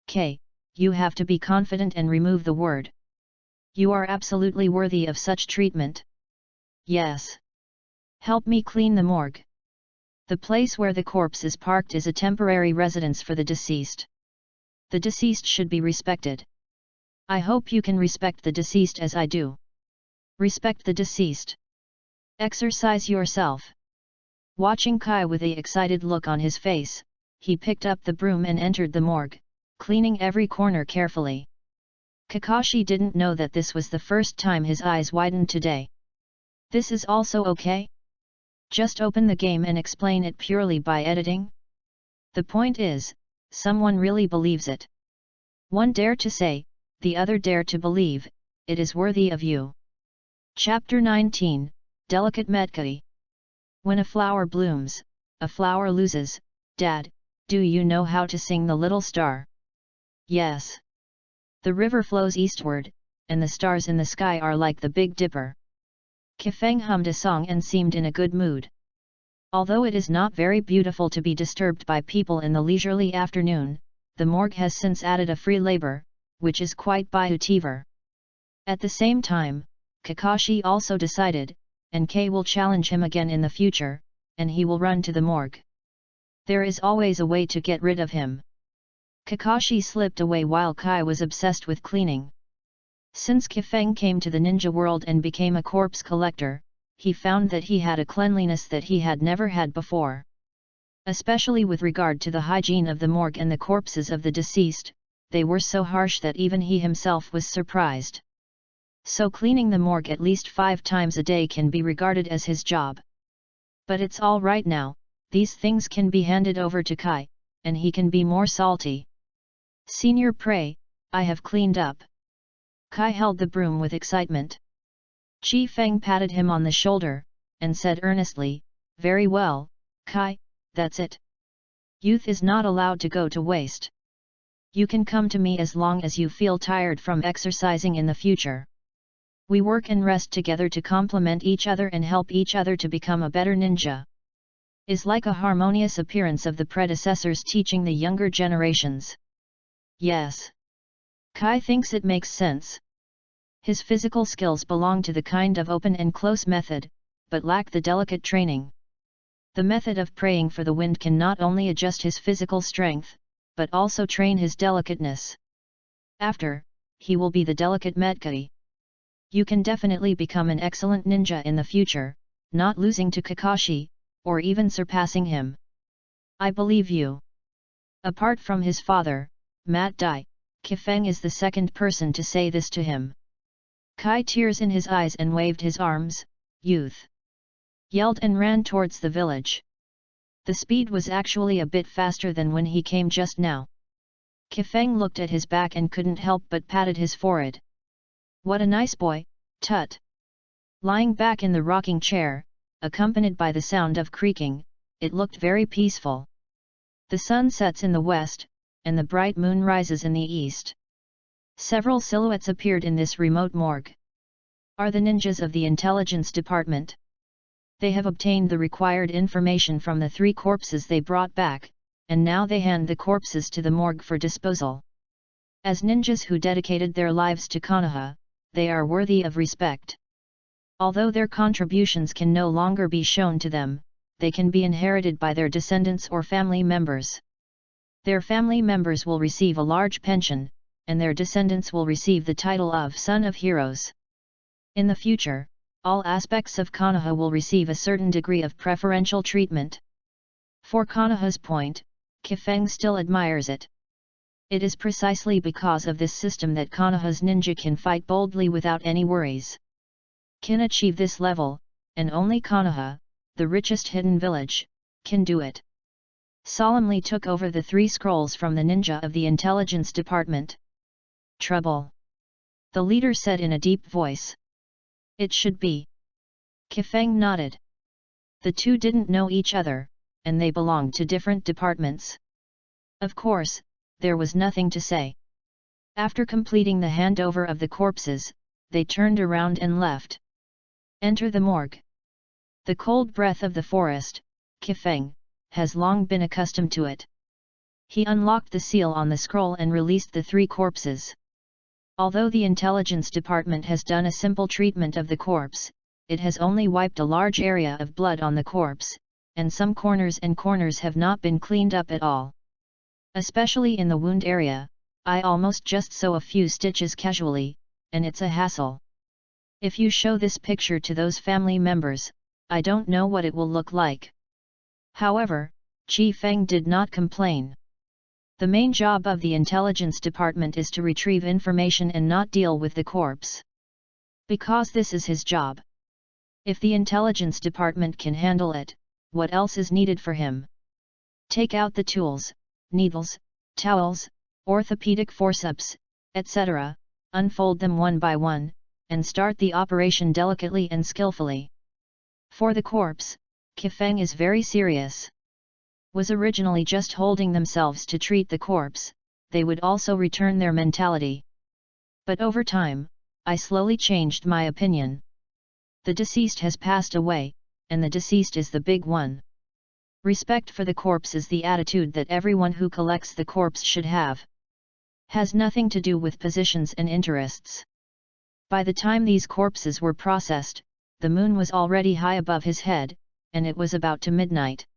Kay, you have to be confident and remove the word. You are absolutely worthy of such treatment. Yes. Help me clean the morgue. The place where the corpse is parked is a temporary residence for the deceased. The deceased should be respected. I hope you can respect the deceased as I do. Respect the deceased. Exercise yourself. Watching Kai with a excited look on his face, he picked up the broom and entered the morgue, cleaning every corner carefully. Kakashi didn't know that this was the first time his eyes widened today. This is also okay? Just open the game and explain it purely by editing? The point is, someone really believes it. One dare to say, the other dare to believe, it is worthy of you. Chapter 19, Delicate Metkai. When a flower blooms, a flower loses. Dad, do you know how to sing the little star? Yes. The river flows eastward, and the stars in the sky are like the Big Dipper. Kifeng hummed a song and seemed in a good mood. Although it is not very beautiful to be disturbed by people in the leisurely afternoon, the morgue has since added a free labor, which is quite beautiful. At the same time, Kakashi also decided, and Kay will challenge him again in the future, and he will run to the morgue. There is always a way to get rid of him. Kakashi slipped away while Kai was obsessed with cleaning. Since Kifeng came to the ninja world and became a corpse collector, he found that he had a cleanliness that he had never had before. Especially with regard to the hygiene of the morgue and the corpses of the deceased, they were so harsh that even he himself was surprised. So cleaning the morgue at least 5 times a day can be regarded as his job. But it's all right now, these things can be handed over to Kai, and he can be more salty. Senior Prey, I have cleaned up. Kai held the broom with excitement. Chi Feng patted him on the shoulder, and said earnestly, "Very well, Kai, that's it. Youth is not allowed to go to waste. You can come to me as long as you feel tired from exercising in the future. We work and rest together to complement each other and help each other to become a better ninja. Is like a harmonious appearance of the predecessors teaching the younger generations." Yes. Kai thinks it makes sense. His physical skills belong to the kind of open and close method, but lack the delicate training. The method of praying for the wind can not only adjust his physical strength, but also train his delicateness. After, he will be the delicate Metkai. You can definitely become an excellent ninja in the future, not losing to Kakashi, or even surpassing him. I believe you. Apart from his father, Matt Dai, Kifeng is the second person to say this to him. Kai, tears in his eyes and waved his arms, "Youth!" yelled and ran towards the village. The speed was actually a bit faster than when he came just now. Kifeng looked at his back and couldn't help but patted his forehead. "What a nice boy, tut!" Lying back in the rocking chair, accompanied by the sound of creaking, it looked very peaceful. The sun sets in the west, and the bright moon rises in the east. Several silhouettes appeared in this remote morgue. Are the ninjas of the intelligence department? They have obtained the required information from the 3 corpses they brought back, and now they hand the corpses to the morgue for disposal. As ninjas who dedicated their lives to Konoha, they are worthy of respect. Although their contributions can no longer be shown to them, they can be inherited by their descendants or family members. Their family members will receive a large pension, and their descendants will receive the title of Son of Heroes. In the future, all aspects of Konoha will receive a certain degree of preferential treatment. For Konoha's point, Kifeng still admires it. It is precisely because of this system that Konoha's ninja can fight boldly without any worries. Can achieve this level, and only Konoha, the richest hidden village, can do it. Solemnly took over the 3 scrolls from the ninja of the intelligence department. "Trouble," the leader said in a deep voice. "It should be." Kifeng nodded. The 2 didn't know each other, and they belonged to different departments. Of course, there was nothing to say. After completing the handover of the corpses, they turned around and left. Enter the morgue. The cold breath of the forest, Kifeng, has long been accustomed to it. He unlocked the seal on the scroll and released the 3 corpses. Although the intelligence department has done a simple treatment of the corpse, it has only wiped a large area of blood on the corpse, and some corners have not been cleaned up at all. Especially in the wound area, I almost just sew a few stitches casually, and it's a hassle. If you show this picture to those family members, I don't know what it will look like. However, Kifeng did not complain. The main job of the intelligence department is to retrieve information and not deal with the corpse. Because this is his job. If the intelligence department can handle it, what else is needed for him? Take out the tools, needles, towels, orthopedic forceps, etc., unfold them one by one, and start the operation delicately and skillfully. For the corpse, Kifeng is very serious. Was originally just holding themselves to treat the corpse, they would also return their mentality. But over time, I slowly changed my opinion. The deceased has passed away, and the deceased is the big one. Respect for the corpse is the attitude that everyone who collects the corpse should have. Has nothing to do with positions and interests. By the time these corpses were processed, the moon was already high above his head, and it was about to midnight.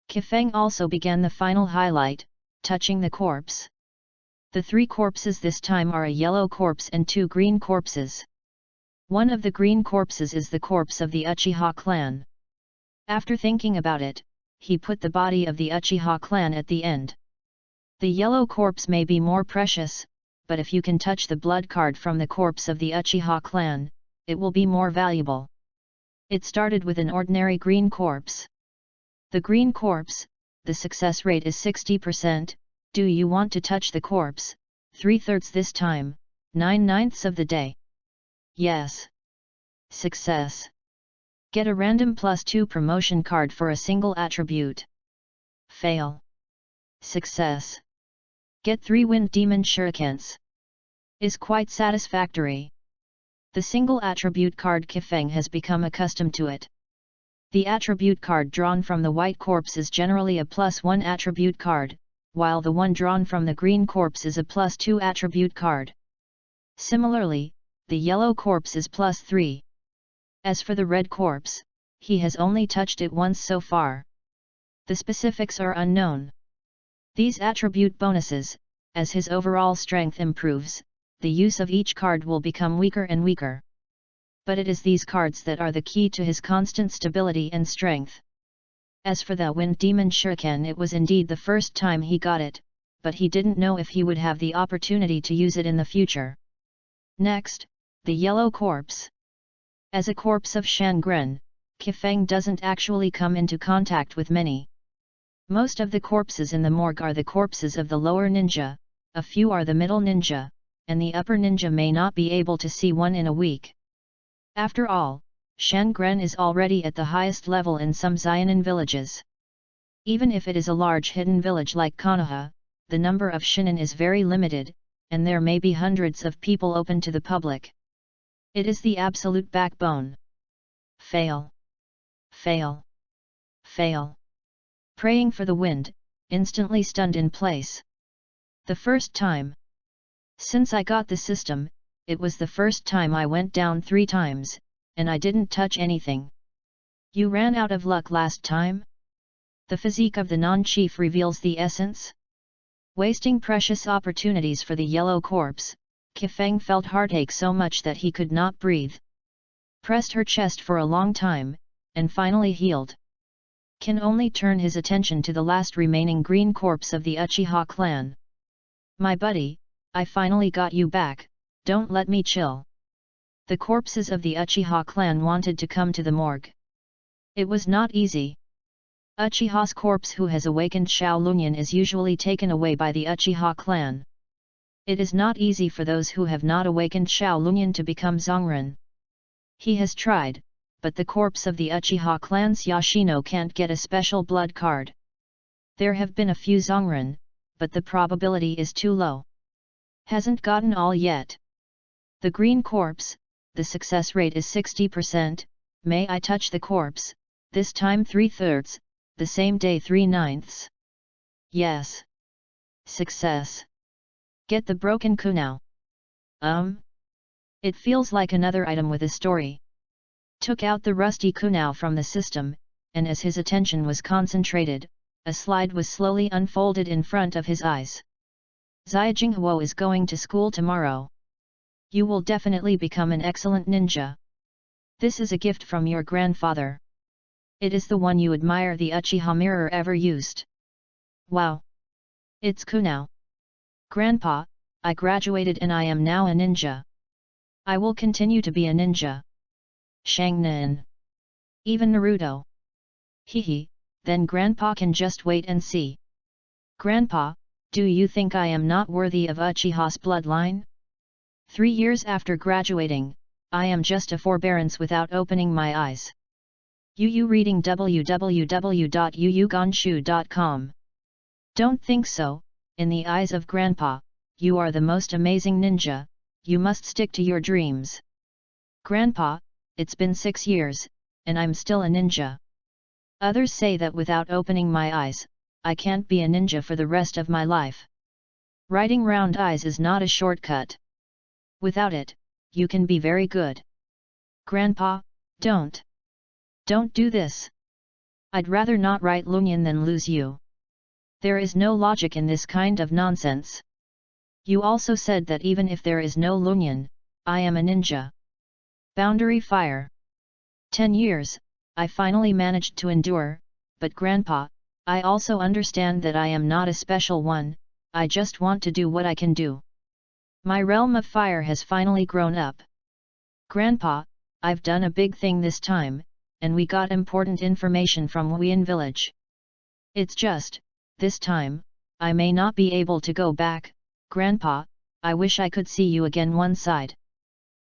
Kifeng also began the final highlight, touching the corpse. The 3 corpses this time are a yellow corpse and 2 green corpses. One of the green corpses is the corpse of the Uchiha clan. After thinking about it, he put the body of the Uchiha clan at the end. The yellow corpse may be more precious, but if you can touch the blood card from the corpse of the Uchiha clan, it will be more valuable. It started with an ordinary green corpse. The green corpse, the success rate is 60%, do you want to touch the corpse, 3/3 this time, 9/9 of the day? Yes. Success. Get a random +2 promotion card for a single attribute. Fail. Success. Get 3 wind demon shurikens. Is quite satisfactory. The single attribute card Kifeng has become accustomed to it. The attribute card drawn from the white corpse is generally a +1 attribute card, while the one drawn from the green corpse is a +2 attribute card. Similarly, the yellow corpse is +3. As for the red corpse, he has only touched it once so far. The specifics are unknown. These attribute bonuses, as his overall strength improves, the use of each card will become weaker and weaker. But it is these cards that are the key to his constant stability and strength. As for the Wind Demon Shuriken, it was indeed the first time he got it, but he didn't know if he would have the opportunity to use it in the future. Next, The Yellow Corpse. As a corpse of Shangren, Kifeng doesn't actually come into contact with many. Most of the corpses in the morgue are the corpses of the lower ninja, a few are the middle ninja, and the upper ninja may not be able to see one in a week. After all, Shangren is already at the highest level in some Xianan villages. Even if it is a large hidden village like Konoha, the number of shinin is very limited, and there may be hundreds of people open to the public. It is the absolute backbone. Fail. Fail. Fail. Praying for the wind, instantly stunned in place. The first time. Since I got the system, it was the first time I went down 3 times, and I didn't touch anything. You ran out of luck last time? The physique of the non-chief reveals the essence. Wasting precious opportunities for the Yellow Corpse, Kifeng felt heartache so much that he could not breathe. Pressed her chest for a long time, and finally healed. Can only turn his attention to the last remaining green corpse of the Uchiha clan. My buddy, I finally got you back, don't let me chill. The corpses of the Uchiha clan wanted to come to the morgue. It was not easy. Uchiha's corpse who has awakened Shaolunyan is usually taken away by the Uchiha clan. It is not easy for those who have not awakened Shaolunyan to become Zongren. He has tried, but the corpse of the Uchiha clan's Yashino can't get a special blood card. There have been a few Zongren, but the probability is too low. Hasn't gotten all yet. The green corpse, the success rate is 60%, may I touch the corpse, this time 3/3, the same day 3/9. Yes. Success. Get the broken kunao. It feels like another item with a story. Took out the rusty kunao from the system, and as his attention was concentrated, a slide was slowly unfolded in front of his eyes. Xiajinghuo is going to school tomorrow. You will definitely become an excellent ninja. This is a gift from your grandfather. It is the one you admire the Uchiha mirror ever used. Wow! It's kunao. Grandpa, I graduated and I am now a ninja. I will continue to be a ninja. Shangnan. Even Naruto. Hehe, then Grandpa can just wait and see. Grandpa, do you think I am not worthy of Uchiha's bloodline? 3 years after graduating, I am just a forbearance without opening my eyes. Yu reading www.yuyugonshu.com. Don't think so, in the eyes of Grandpa, you are the most amazing ninja, you must stick to your dreams. Grandpa, it's been 6 years, and I'm still a ninja. Others say that without opening my eyes, I can't be a ninja for the rest of my life. Writing round eyes is not a shortcut. Without it, you can be very good. Grandpa, don't do this. I'd rather not write Lunyan than lose you. There is no logic in this kind of nonsense. You also said that even if there is no Lunyan, I am a ninja. Boundary fire. 10 years, I finally managed to endure, but Grandpa, I also understand that I am not a special one, I just want to do what I can do. My realm of fire has finally grown up. Grandpa, I've done a big thing this time, and we got important information from Wuyan village. It's just, this time, I may not be able to go back. Grandpa, I wish I could see you again one side.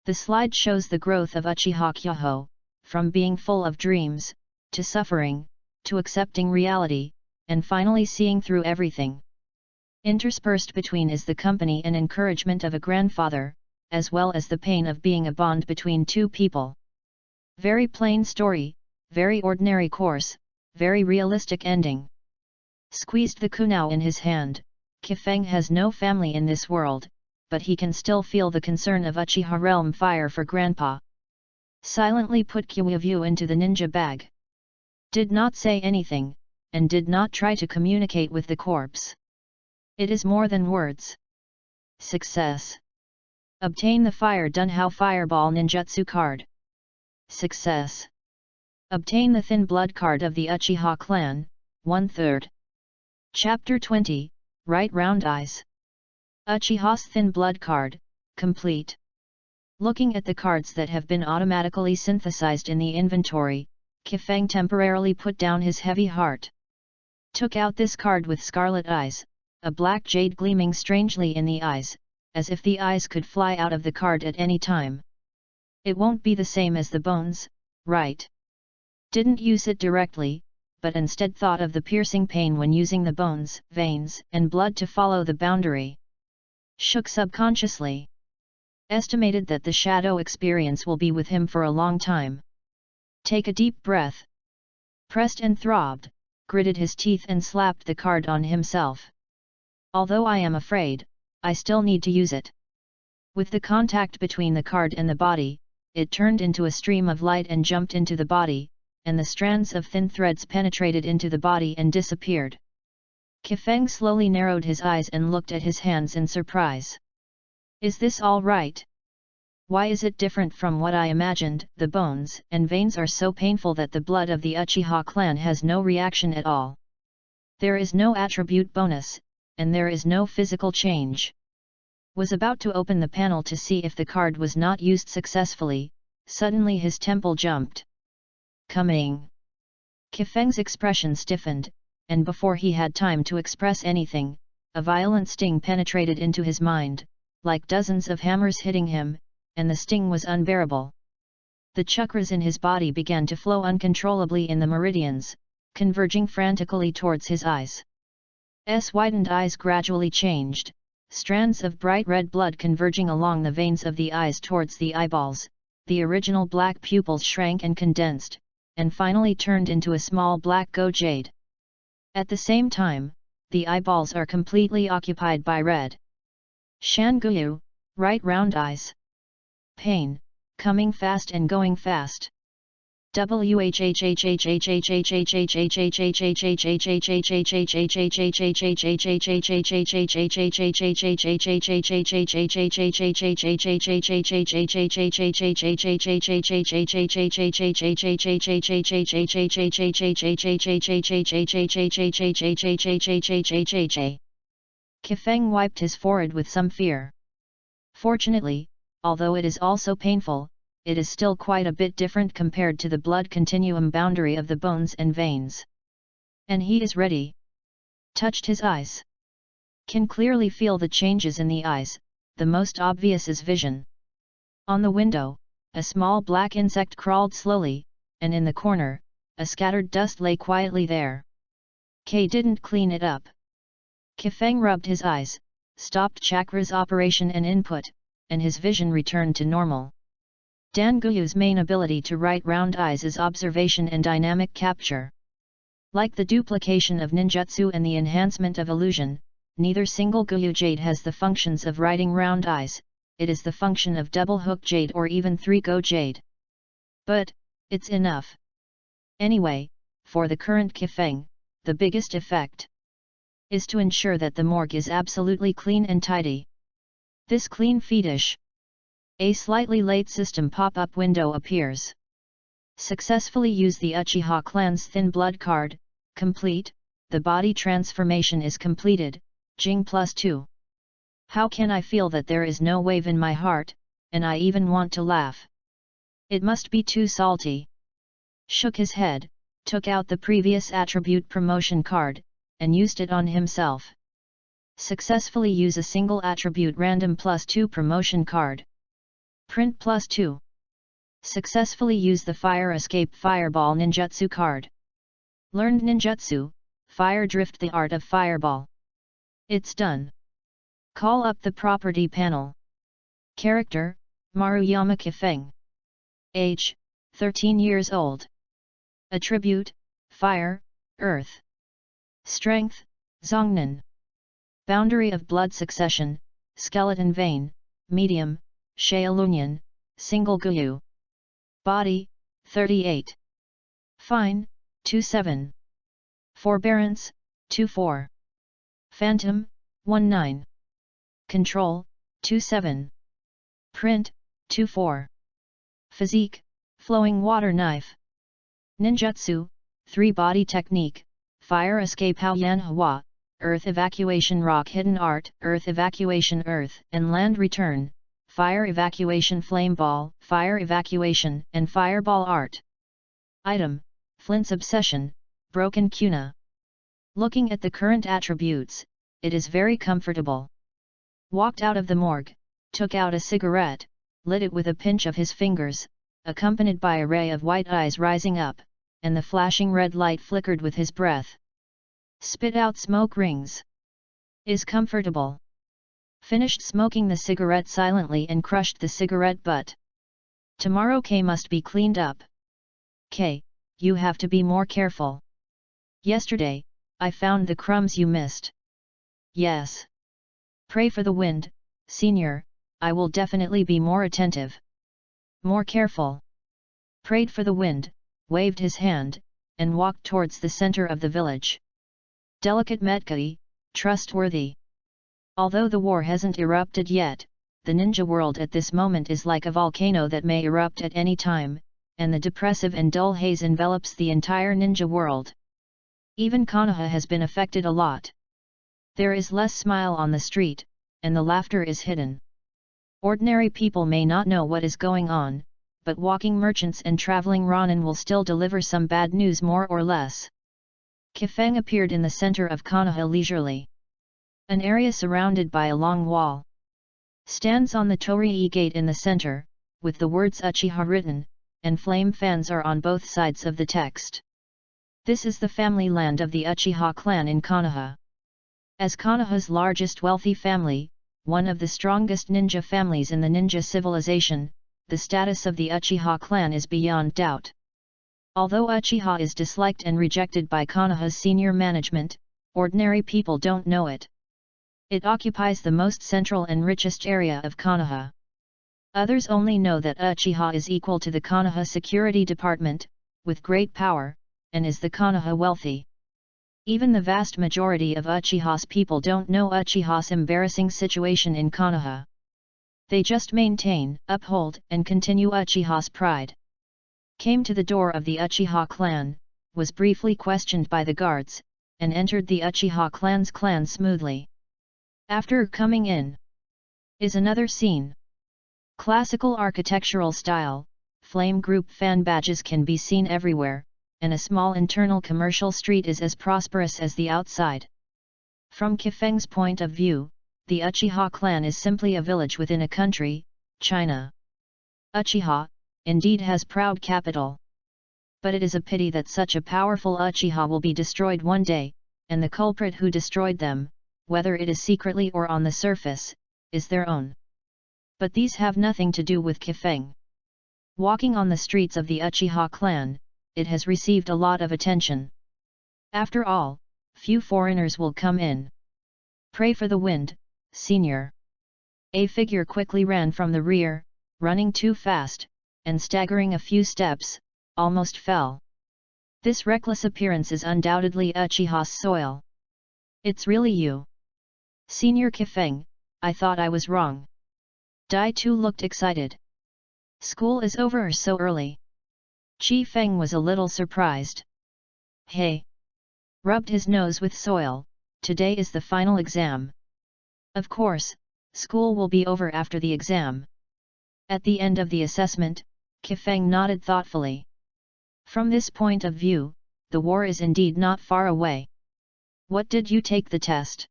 The slide shows the growth of Uchiha Kyoho, from being full of dreams, to suffering, to accepting reality, and finally seeing through everything. Interspersed between is the company and encouragement of a grandfather, as well as the pain of being a bond between two people. Very plain story, very ordinary course, very realistic ending. Squeezed the kunao in his hand, Kifeng has no family in this world, but he can still feel the concern of Uchiha realm fire for Grandpa. Silently put Kyuyu into the ninja bag. Did not say anything, and did not try to communicate with the corpse. It is more than words. Success. Obtain the Fire Dunhao Fireball Ninjutsu card. Success. Obtain the Thin Blood card of the Uchiha clan, 1/3. Chapter 20, Right Round Eyes. Uchiha's Thin Blood card, complete. Looking at the cards that have been automatically synthesized in the inventory, Kifeng temporarily put down his heavy heart. Took out this card with scarlet eyes, a black jade gleaming strangely in the eyes, as if the eyes could fly out of the card at any time. It won't be the same as the bones, right? Didn't use it directly, but instead thought of the piercing pain when using the bones, veins, and blood to follow the boundary. Shook subconsciously. Estimated that the shadow experience will be with him for a long time. Take a deep breath. Pressed and throbbed, gritted his teeth and slapped the card on himself. Although I am afraid, I still need to use it. With the contact between the card and the body, it turned into a stream of light and jumped into the body, and the strands of thin threads penetrated into the body and disappeared. Kifeng slowly narrowed his eyes and looked at his hands in surprise. Is this all right? Why is it different from what I imagined? The bones and veins are so painful that the blood of the Uchiha clan has no reaction at all. There is no attribute bonus, and there is no physical change. Was about to open the panel to see if the card was not used successfully, suddenly his temple jumped. Coming! Kifeng's expression stiffened, and before he had time to express anything, a violent sting penetrated into his mind, like dozens of hammers hitting him, and the sting was unbearable. The chakras in his body began to flow uncontrollably in the meridians, converging frantically towards his eyes. Widened eyes gradually changed, strands of bright red blood converging along the veins of the eyes towards the eyeballs, the original black pupils shrank and condensed, and finally turned into a small black jade. At the same time, the eyeballs are completely occupied by red. Shanguyu, right round eyes. Pain, coming fast and going fast. Kifeng wiped his forehead with some fear. Fortunately, although it is also painful, it is still quite a bit different compared to the blood continuum boundary of the bones and veins. And he is ready. Touched his eyes. Can clearly feel the changes in the eyes, the most obvious is vision. On the window, a small black insect crawled slowly, and in the corner, a scattered dust lay quietly there. K didn't clean it up. Kifeng rubbed his eyes, stopped chakras operation and input, and his vision returned to normal. Danguyu's main ability to right round eyes is observation and dynamic capture. Like the duplication of ninjutsu and the enhancement of illusion, neither single Guyu Jade has the functions of writing round eyes, it is the function of double hook Jade or even 3-Go Jade. But, it's enough. Anyway, for the current Kifeng, the biggest effect is to ensure that the morgue is absolutely clean and tidy. This clean fetish. A slightly late system pop-up window appears. Successfully use the Uchiha clan's thin blood card, complete, the body transformation is completed, Jing +2. How can I feel that there is no wave in my heart, and I even want to laugh? It must be too salty. Shook his head, took out the previous attribute promotion card, and used it on himself. Successfully use a single attribute random +2 promotion card. Print +2. Successfully use the Fire Escape Fireball Ninjutsu card. Learned Ninjutsu, Fire Drift, the art of Fireball. It's done. Call up the property panel. Character, Maruyama Kifeng. Age, 13 years old. Attribute, Fire, Earth. Strength, Zongnan. Boundary of blood succession, skeleton vein, medium, Shaolunian, single Guyu. Body, 38. Fine, 27. Forbearance, 24. Phantom, 19. Control, 27. Print, 24. Physique, flowing water knife. Ninjutsu, 3 body technique, Fire Escape Haoyan Hua, Earth Evacuation Rock Hidden Art, Earth Evacuation Earth and Land Return, fire evacuation flame ball, fire evacuation and fireball art. Item, Flint's obsession, broken kuna. Looking at the current attributes, it is very comfortable. Walked out of the morgue, took out a cigarette, lit it with a pinch of his fingers, accompanied by a ray of white eyes rising up, and the flashing red light flickered with his breath. Spit out smoke rings. Is comfortable. Finished smoking the cigarette silently and crushed the cigarette butt. Tomorrow K must be cleaned up. K, you have to be more careful. Yesterday, I found the crumbs you missed. Yes. Pray for the wind, senior, I will definitely be more attentive. More careful. Prayed for the wind, waved his hand, and walked towards the center of the village. Delicate Metkai, trustworthy. Although the war hasn't erupted yet, the ninja world at this moment is like a volcano that may erupt at any time, and the depressive and dull haze envelops the entire ninja world. Even Konoha has been affected a lot. There is less smile on the street, and the laughter is hidden. Ordinary people may not know what is going on, but walking merchants and traveling Ronin will still deliver some bad news more or less. Kifeng appeared in the center of Konoha leisurely. An area surrounded by a long wall. Stands on the torii gate in the center, with the words Uchiha written, and flame fans are on both sides of the text. This is the family land of the Uchiha clan in Konoha. As Konoha's largest wealthy family, one of the strongest ninja families in the ninja civilization, the status of the Uchiha clan is beyond doubt. Although Uchiha is disliked and rejected by Konoha's senior management, ordinary people don't know it. It occupies the most central and richest area of Konoha. Others only know that Uchiha is equal to the Konoha Security Department, with great power, and is the Konoha wealthy. Even the vast majority of Uchiha's people don't know Uchiha's embarrassing situation in Konoha. They just maintain, uphold, and continue Uchiha's pride. Came to the door of the Uchiha clan, was briefly questioned by the guards, and entered the Uchiha clan smoothly. After coming in, is another scene. Classical architectural style, flame group fan badges can be seen everywhere, and a small internal commercial street is as prosperous as the outside. From Kifeng's point of view, the Uchiha clan is simply a village within a country, China. Uchiha, indeed, has proud capital. But it is a pity that such a powerful Uchiha will be destroyed one day, and the culprit who destroyed them, whether it is secretly or on the surface, is their own. But these have nothing to do with Kifeng. Walking on the streets of the Uchiha clan, it has received a lot of attention. After all, few foreigners will come in. Pray for the wind, senior. A figure quickly ran from the rear, running too fast, and staggering a few steps, almost fell. This reckless appearance is undoubtedly Uchiha's soil. It's really you. Senior Kifeng, I thought I was wrong. Dai Tu looked excited. School is over so early. Chi Feng was a little surprised. Hey! Rubbed his nose with soil, today is the final exam. Of course, school will be over after the exam. At the end of the assessment, Kifeng nodded thoughtfully. From this point of view, the war is indeed not far away. What did you take the test?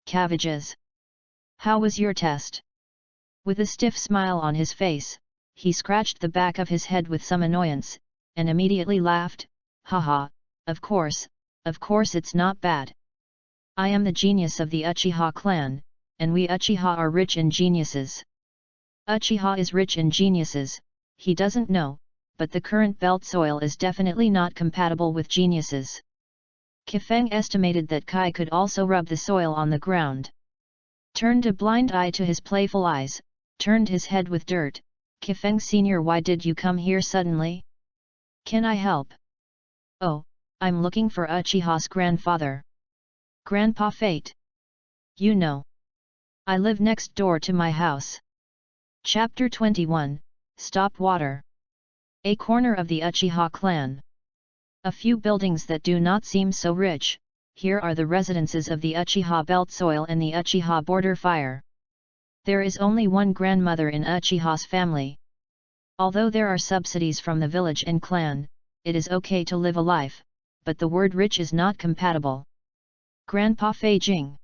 Cabbages. How was your test? With a stiff smile on his face, he scratched the back of his head with some annoyance, and immediately laughed, haha, of course it's not bad. I am the genius of the Uchiha clan, and we Uchiha are rich in geniuses. Uchiha is rich in geniuses, he doesn't know, but the current belt soil is definitely not compatible with geniuses. Kifeng estimated that Kai could also rub the soil on the ground. Turned a blind eye to his playful eyes, turned his head with dirt. Kifeng Senior, why did you come here suddenly? Can I help? Oh, I'm looking for Uchiha's grandfather. Grandpa Fate. You know. I live next door to my house. Chapter 21, Stop Water. A corner of the Uchiha clan. A few buildings that do not seem so rich. Here are the residences of the Uchiha belt soil and the Uchiha border fire. There is only one grandmother in Uchiha's family. Although there are subsidies from the village and clan, it is okay to live a life, but the word rich is not compatible. Grandpa Fei Jing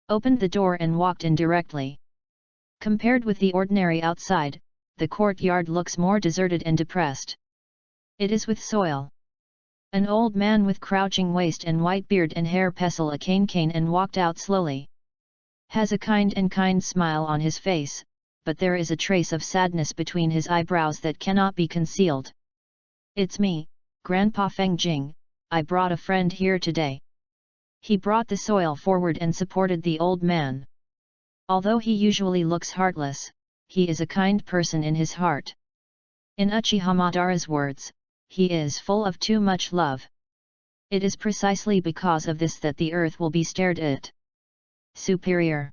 opened the door and walked in directly. Compared with the ordinary outside, the courtyard looks more deserted and depressed. It is with soil. An old man with crouching waist and white beard and hair pestle a cane and walked out slowly. Has a kind smile on his face, but there is a trace of sadness between his eyebrows that cannot be concealed. It's me, Grandpa Feng Jing, I brought a friend here today. He brought the soil forward and supported the old man. Although he usually looks heartless, he is a kind person in his heart. In Uchiha Madara's words, he is full of too much love. It is precisely because of this that the earth will be stared at. Superior.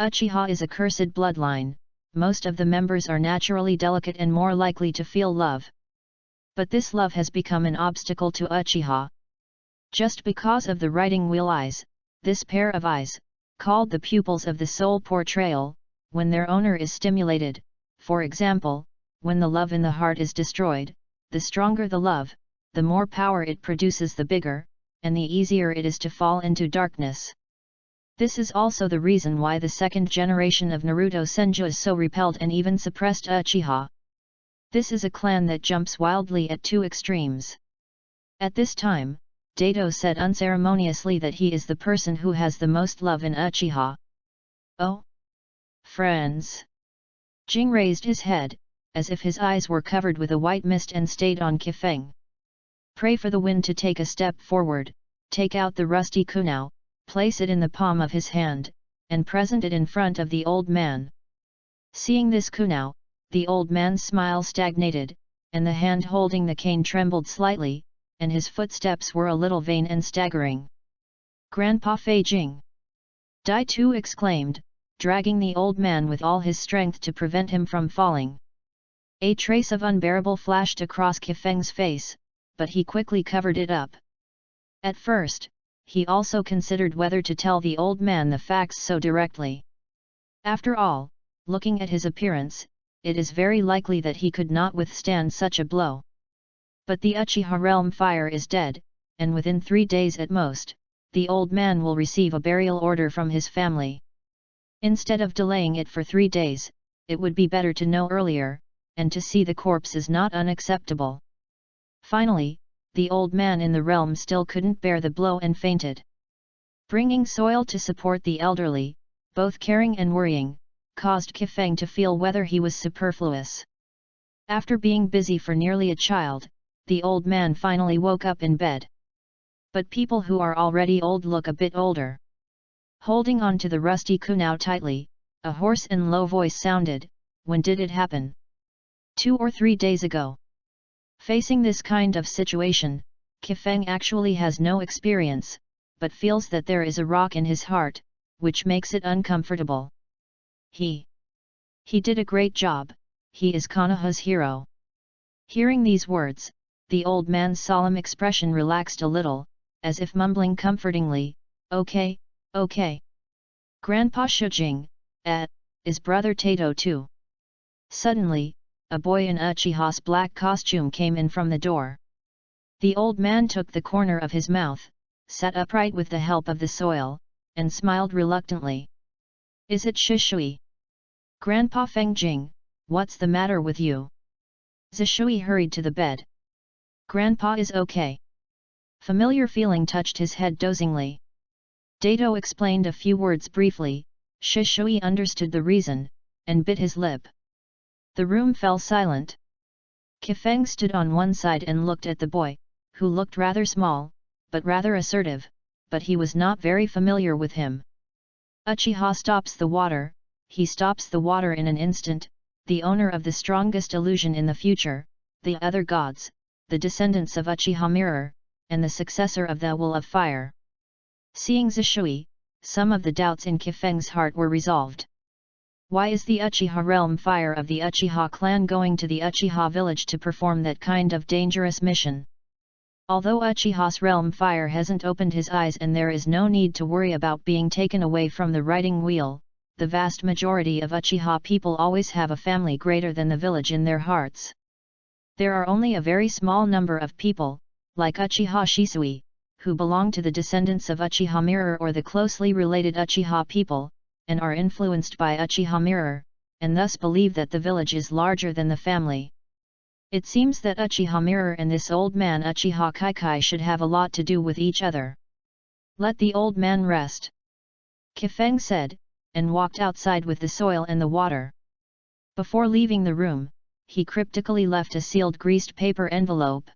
Uchiha is a cursed bloodline, most of the members are naturally delicate and more likely to feel love. But this love has become an obstacle to Uchiha. Just because of the writing wheel eyes, this pair of eyes, called the pupils of the soul portrayal, when their owner is stimulated, for example, when the love in the heart is destroyed, the stronger the love, the more power it produces, the bigger, and the easier it is to fall into darkness. This is also the reason why the second generation of Naruto Senju so repelled and even suppressed Uchiha. This is a clan that jumps wildly at two extremes. At this time, Dato said unceremoniously that he is the person who has the most love in Uchiha. Oh? Friends? Jing raised his head, as if his eyes were covered with a white mist and stayed on Kifeng. Pray for the wind to take a step forward, take out the rusty kunao, place it in the palm of his hand, and present it in front of the old man. Seeing this kunao, the old man's smile stagnated, and the hand holding the cane trembled slightly, and his footsteps were a little vain and staggering. Grandpa Fei Jing! Dai Tu exclaimed, dragging the old man with all his strength to prevent him from falling. A trace of unbearable flashed across Kifeng's face, but he quickly covered it up. At first, he also considered whether to tell the old man the facts so directly. After all, looking at his appearance, it is very likely that he could not withstand such a blow. But the Uchiha realm fire is dead, and within 3 days at most, the old man will receive a burial order from his family. Instead of delaying it for 3 days, it would be better to know earlier, and to see the corpse is not unacceptable. Finally, the old man in the realm still couldn't bear the blow and fainted. Bringing soil to support the elderly, both caring and worrying, caused Kifeng to feel whether he was superfluous. After being busy for nearly a child, the old man finally woke up in bed. But people who are already old look a bit older. Holding on to the rusty kunao tightly, a hoarse and low voice sounded, "When did it happen?" 2 or 3 days ago. Facing this kind of situation, Kifeng actually has no experience, but feels that there is a rock in his heart, which makes it uncomfortable. He did a great job, he is Konoha's hero. Hearing these words, the old man's solemn expression relaxed a little, as if mumbling comfortingly, "Okay, okay. Grandpa Shujing, is brother Tato too?" Suddenly, a boy in Uchiha's black costume came in from the door. The old man took the corner of his mouth, sat upright with the help of the soil, and smiled reluctantly. "Is it Shishui?" "Grandpa Feng Jing, what's the matter with you?" Zishui hurried to the bed. "Grandpa is okay." Familiar feeling touched his head dozingly. Dato explained a few words briefly, Shishui understood the reason, and bit his lip. The room fell silent. Kifeng stood on one side and looked at the boy, who looked rather small, but rather assertive, but he was not very familiar with him. Uchiha stops the water, he stops the water in an instant, the owner of the strongest illusion in the future, the other gods, the descendants of Uchiha Mirror, and the successor of the Will of Fire. Seeing Zishui, some of the doubts in Kifeng's heart were resolved. Why is the Uchiha realm fire of the Uchiha clan going to the Uchiha village to perform that kind of dangerous mission? Although Uchiha's realm fire hasn't opened his eyes and there is no need to worry about being taken away from the writing wheel, the vast majority of Uchiha people always have a family greater than the village in their hearts. There are only a very small number of people, like Uchiha Shisui, who belong to the descendants of Uchiha Mirror or the closely related Uchiha people, and are influenced by Uchiha Mirror, and thus believe that the village is larger than the family. It seems that Uchiha Mirror and this old man Uchiha Kaikai should have a lot to do with each other. Let the old man rest, Kifeng said, and walked outside with the soil and the water. Before leaving the room, he cryptically left a sealed greased paper envelope.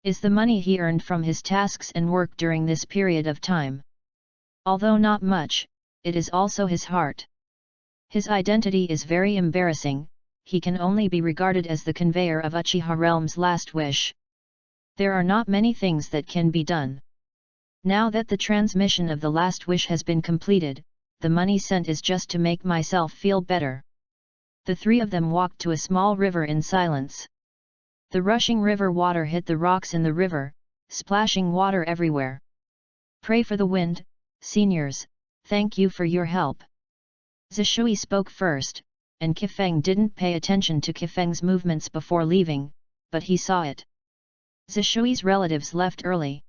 Is the money he earned from his tasks and work during this period of time. Although not much, it is also his heart. His identity is very embarrassing, he can only be regarded as the conveyor of Uchiha Realm's last wish. There are not many things that can be done. Now that the transmission of the last wish has been completed, the money sent is just to make myself feel better. The three of them walked to a small river in silence. The rushing river water hit the rocks in the river, splashing water everywhere. Pray for the wind, seniors, thank you for your help. Zishui spoke first, and Kifeng didn't pay attention to Kifeng's movements before leaving, but he saw it. Zishui's relatives left early.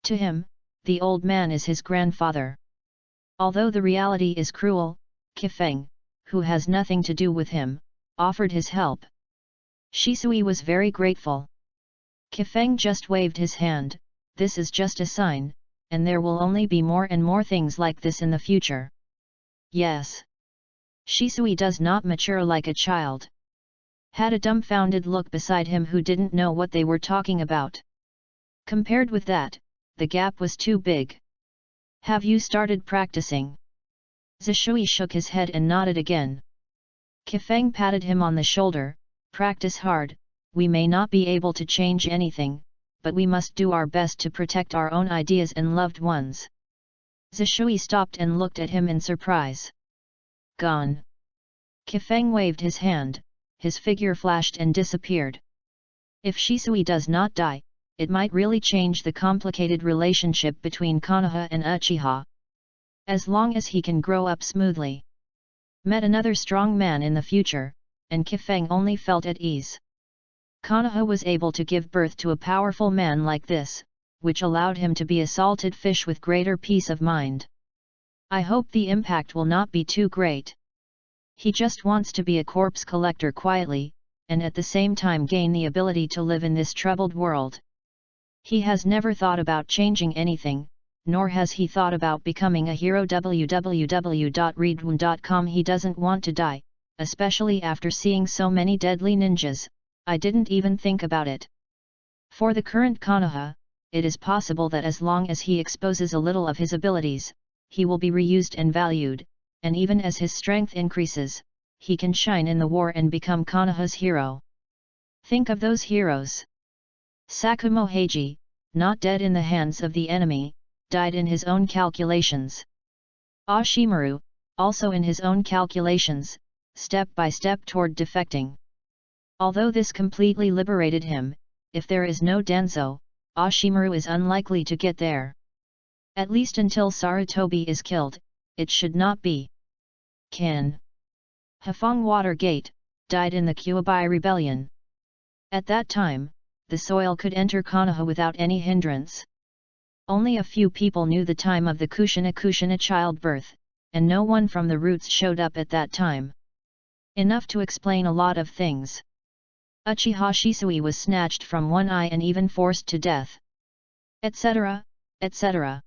To him, the old man is his grandfather. Although the reality is cruel, Kifeng, who has nothing to do with him, offered his help. Shisui was very grateful. Kifeng just waved his hand, this is just a sign, and there will only be more and more things like this in the future. Yes. Shisui does not mature like a child. Had a dumbfounded look beside him who didn't know what they were talking about. Compared with that, the gap was too big. Have you started practicing? Zishui shook his head and nodded again. Kifeng patted him on the shoulder, practice hard, we may not be able to change anything, but we must do our best to protect our own ideas and loved ones. Zishui stopped and looked at him in surprise. Gone. Kifeng waved his hand, his figure flashed and disappeared. If Shisui does not die, it might really change the complicated relationship between Konoha and Uchiha. As long as he can grow up smoothly. Met another strong man in the future, and Kifeng only felt at ease. Konoha was able to give birth to a powerful man like this, which allowed him to be a salted fish with greater peace of mind. I hope the impact will not be too great. He just wants to be a corpse collector quietly, and at the same time gain the ability to live in this troubled world. He has never thought about changing anything, nor has he thought about becoming a hero. www.readaloud.com. He doesn't want to die, especially after seeing so many deadly ninjas. I didn't even think about it. For the current Konoha, it is possible that as long as he exposes a little of his abilities, he will be reused and valued, and even as his strength increases, he can shine in the war and become Konoha's hero. Think of those heroes. Sakumo Heiji, not dead in the hands of the enemy, died in his own calculations. Ashimaru, also in his own calculations, step by step toward defecting. Although this completely liberated him, if there is no Danzo, Ashimaru is unlikely to get there. At least until Sarutobi is killed, it should not be. Kan Hafong Watergate, died in the Kuabai Rebellion. At that time, the soil could enter Konoha without any hindrance. Only a few people knew the time of the Kushina childbirth, and no one from the roots showed up at that time. Enough to explain a lot of things. Uchiha Shisui was snatched from one eye and even forced to death. Etc., etc.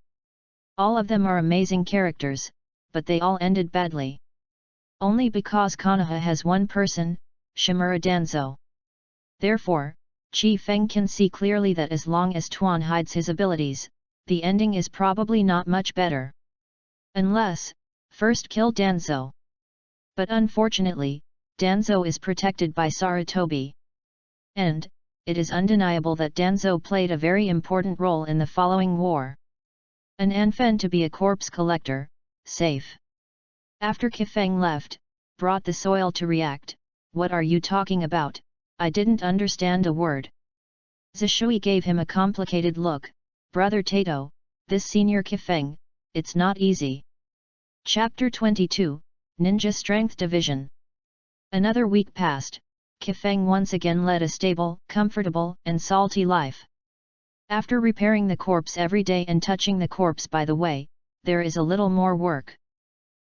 All of them are amazing characters, but they all ended badly. Only because Konoha has one person, Shimura Danzo. Therefore, Chi Feng can see clearly that as long as Tuan hides his abilities, the ending is probably not much better. Unless, first kill Danzo. But unfortunately, Danzo is protected by Sarutobi. And, it is undeniable that Danzo played a very important role in the following war. An Anfen to be a corpse collector, safe. After Kifeng left, brought the soil to react, what are you talking about? I didn't understand a word. Zishui gave him a complicated look, Brother Tato, this senior Kifeng, it's not easy. Chapter 22, Ninja Strength Division. Another week passed. Kifeng once again led a stable, comfortable, and salty life. After repairing the corpse every day and touching the corpse by the way, there is a little more work.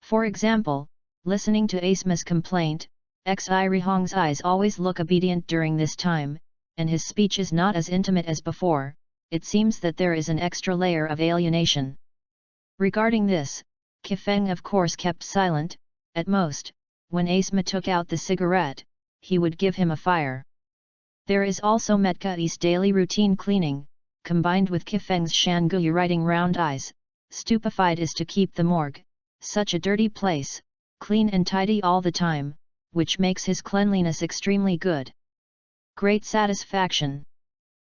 For example, listening to Asma's complaint, Xi Rihong's eyes always look obedient during this time, and his speech is not as intimate as before. It seems that there is an extra layer of alienation. Regarding this, Kifeng of course kept silent. At most, when Asma took out the cigarette, he would give him a fire. There is also Metkai's daily routine cleaning, combined with Kifeng's Shanguyu writing round eyes. Stupefied is to keep the morgue, such a dirty place, clean and tidy all the time, which makes his cleanliness extremely good. Great satisfaction.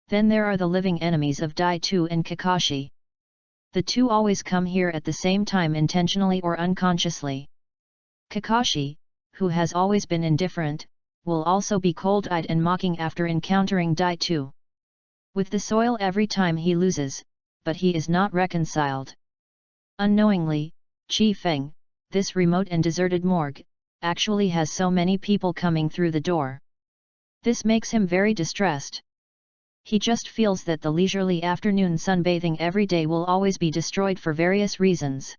Then there are the living enemies of Dai-Tu and Kakashi. The two always come here at the same time intentionally or unconsciously. Kakashi, who has always been indifferent, will also be cold-eyed and mocking after encountering Dai-Tu. With the soil every time he loses, but he is not reconciled. Unknowingly, Chi Feng, this remote and deserted morgue, actually has so many people coming through the door. This makes him very distressed. He just feels that the leisurely afternoon sunbathing every day will always be destroyed for various reasons.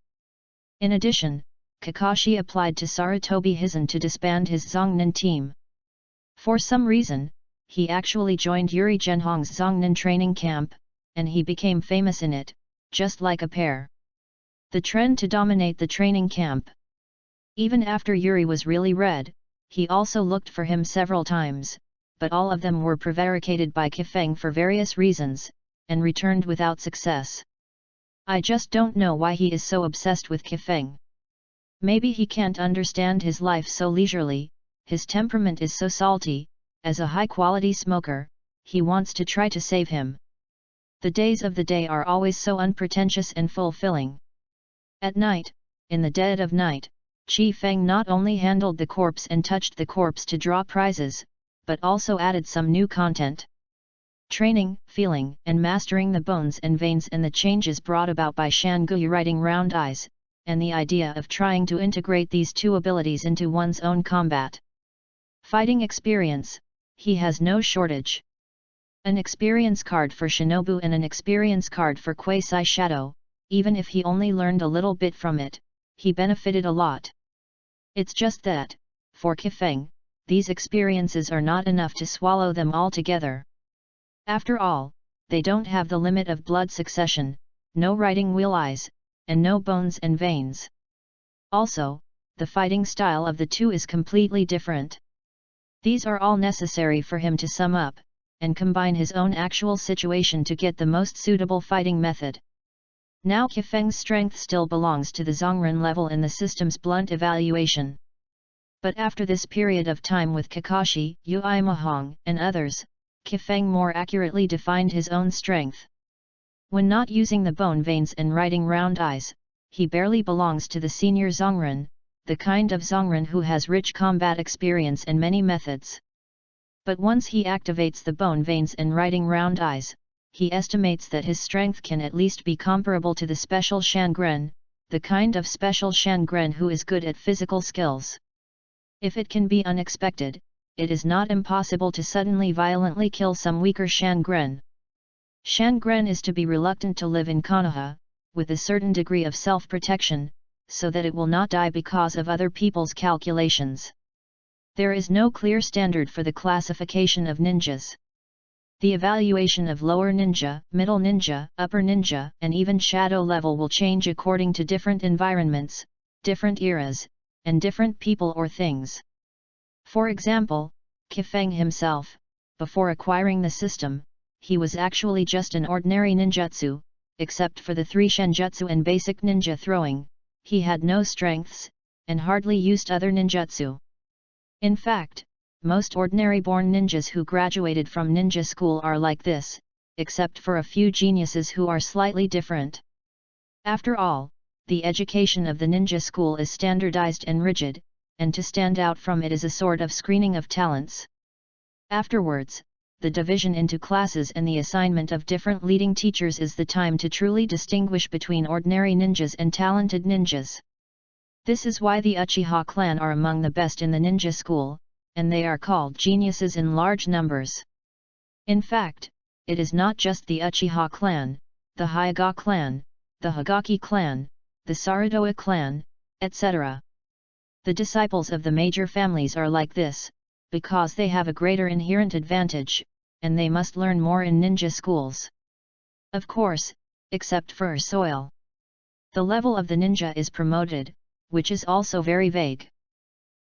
In addition, Kakashi applied to Sarutobi Hizen to disband his Zongnan team. For some reason, he actually joined Yuri Zhenhong's Zongnan training camp, and he became famous in it, just like a pair. The trend to dominate the training camp. Even after Yuri was really red, he also looked for him several times, but all of them were prevaricated by Kifeng for various reasons, and returned without success. I just don't know why he is so obsessed with Kifeng. Maybe he can't understand his life so leisurely, his temperament is so salty. As a high-quality smoker, he wants to try to save him. The days of the day are always so unpretentious and fulfilling. At night, in the dead of night, Chi Feng not only handled the corpse and touched the corpse to draw prizes, but also added some new content. Training, feeling, and mastering the bones and veins and the changes brought about by Shanguyu writing round eyes, and the idea of trying to integrate these two abilities into one's own combat. Fighting experience, he has no shortage. An experience card for Shinobu and an experience card for Quasi Shadow, even if he only learned a little bit from it, he benefited a lot. It's just that, for Kifeng, these experiences are not enough to swallow them all together. After all, they don't have the limit of blood succession, no writing wheel eyes, and no bones and veins. Also, the fighting style of the two is completely different. These are all necessary for him to sum up, and combine his own actual situation to get the most suitable fighting method. Now Kifeng's strength still belongs to the Zongren level in the system's blunt evaluation. But after this period of time with Kakashi, Yui Mahong, and others, Kifeng more accurately defined his own strength. When not using the bone veins and writing round eyes, he barely belongs to the senior Zongren, the kind of Zongren who has rich combat experience and many methods. But once he activates the bone veins and writing round eyes, he estimates that his strength can at least be comparable to the special Shangren, the kind of special Shangren who is good at physical skills. If it can be unexpected, it is not impossible to suddenly violently kill some weaker Shangren. Shangren is to be reluctant to live in Konoha, with a certain degree of self-protection, so that it will not die because of other people's calculations. There is no clear standard for the classification of ninjas. The evaluation of lower ninja, middle ninja, upper ninja, and even shadow level will change according to different environments, different eras, and different people or things. For example, Kifeng himself, before acquiring the system, he was actually just an ordinary ninjutsu, except for the 3 shenjutsu and basic ninja throwing, he had no strengths, and hardly used other ninjutsu. In fact, most ordinary-born ninjas who graduated from ninja school are like this, except for a few geniuses who are slightly different. After all, the education of the ninja school is standardized and rigid, and to stand out from it is a sort of screening of talents. Afterwards, the division into classes and the assignment of different leading teachers is the time to truly distinguish between ordinary ninjas and talented ninjas. This is why the Uchiha clan are among the best in the ninja school, and they are called geniuses in large numbers. In fact, it is not just the Uchiha clan, the Hyuga clan, the Higaki clan, the Saradoa clan, etc. The disciples of the major families are like this, because they have a greater inherent advantage, and they must learn more in ninja schools. Of course, except for soil. The level of the ninja is promoted, which is also very vague.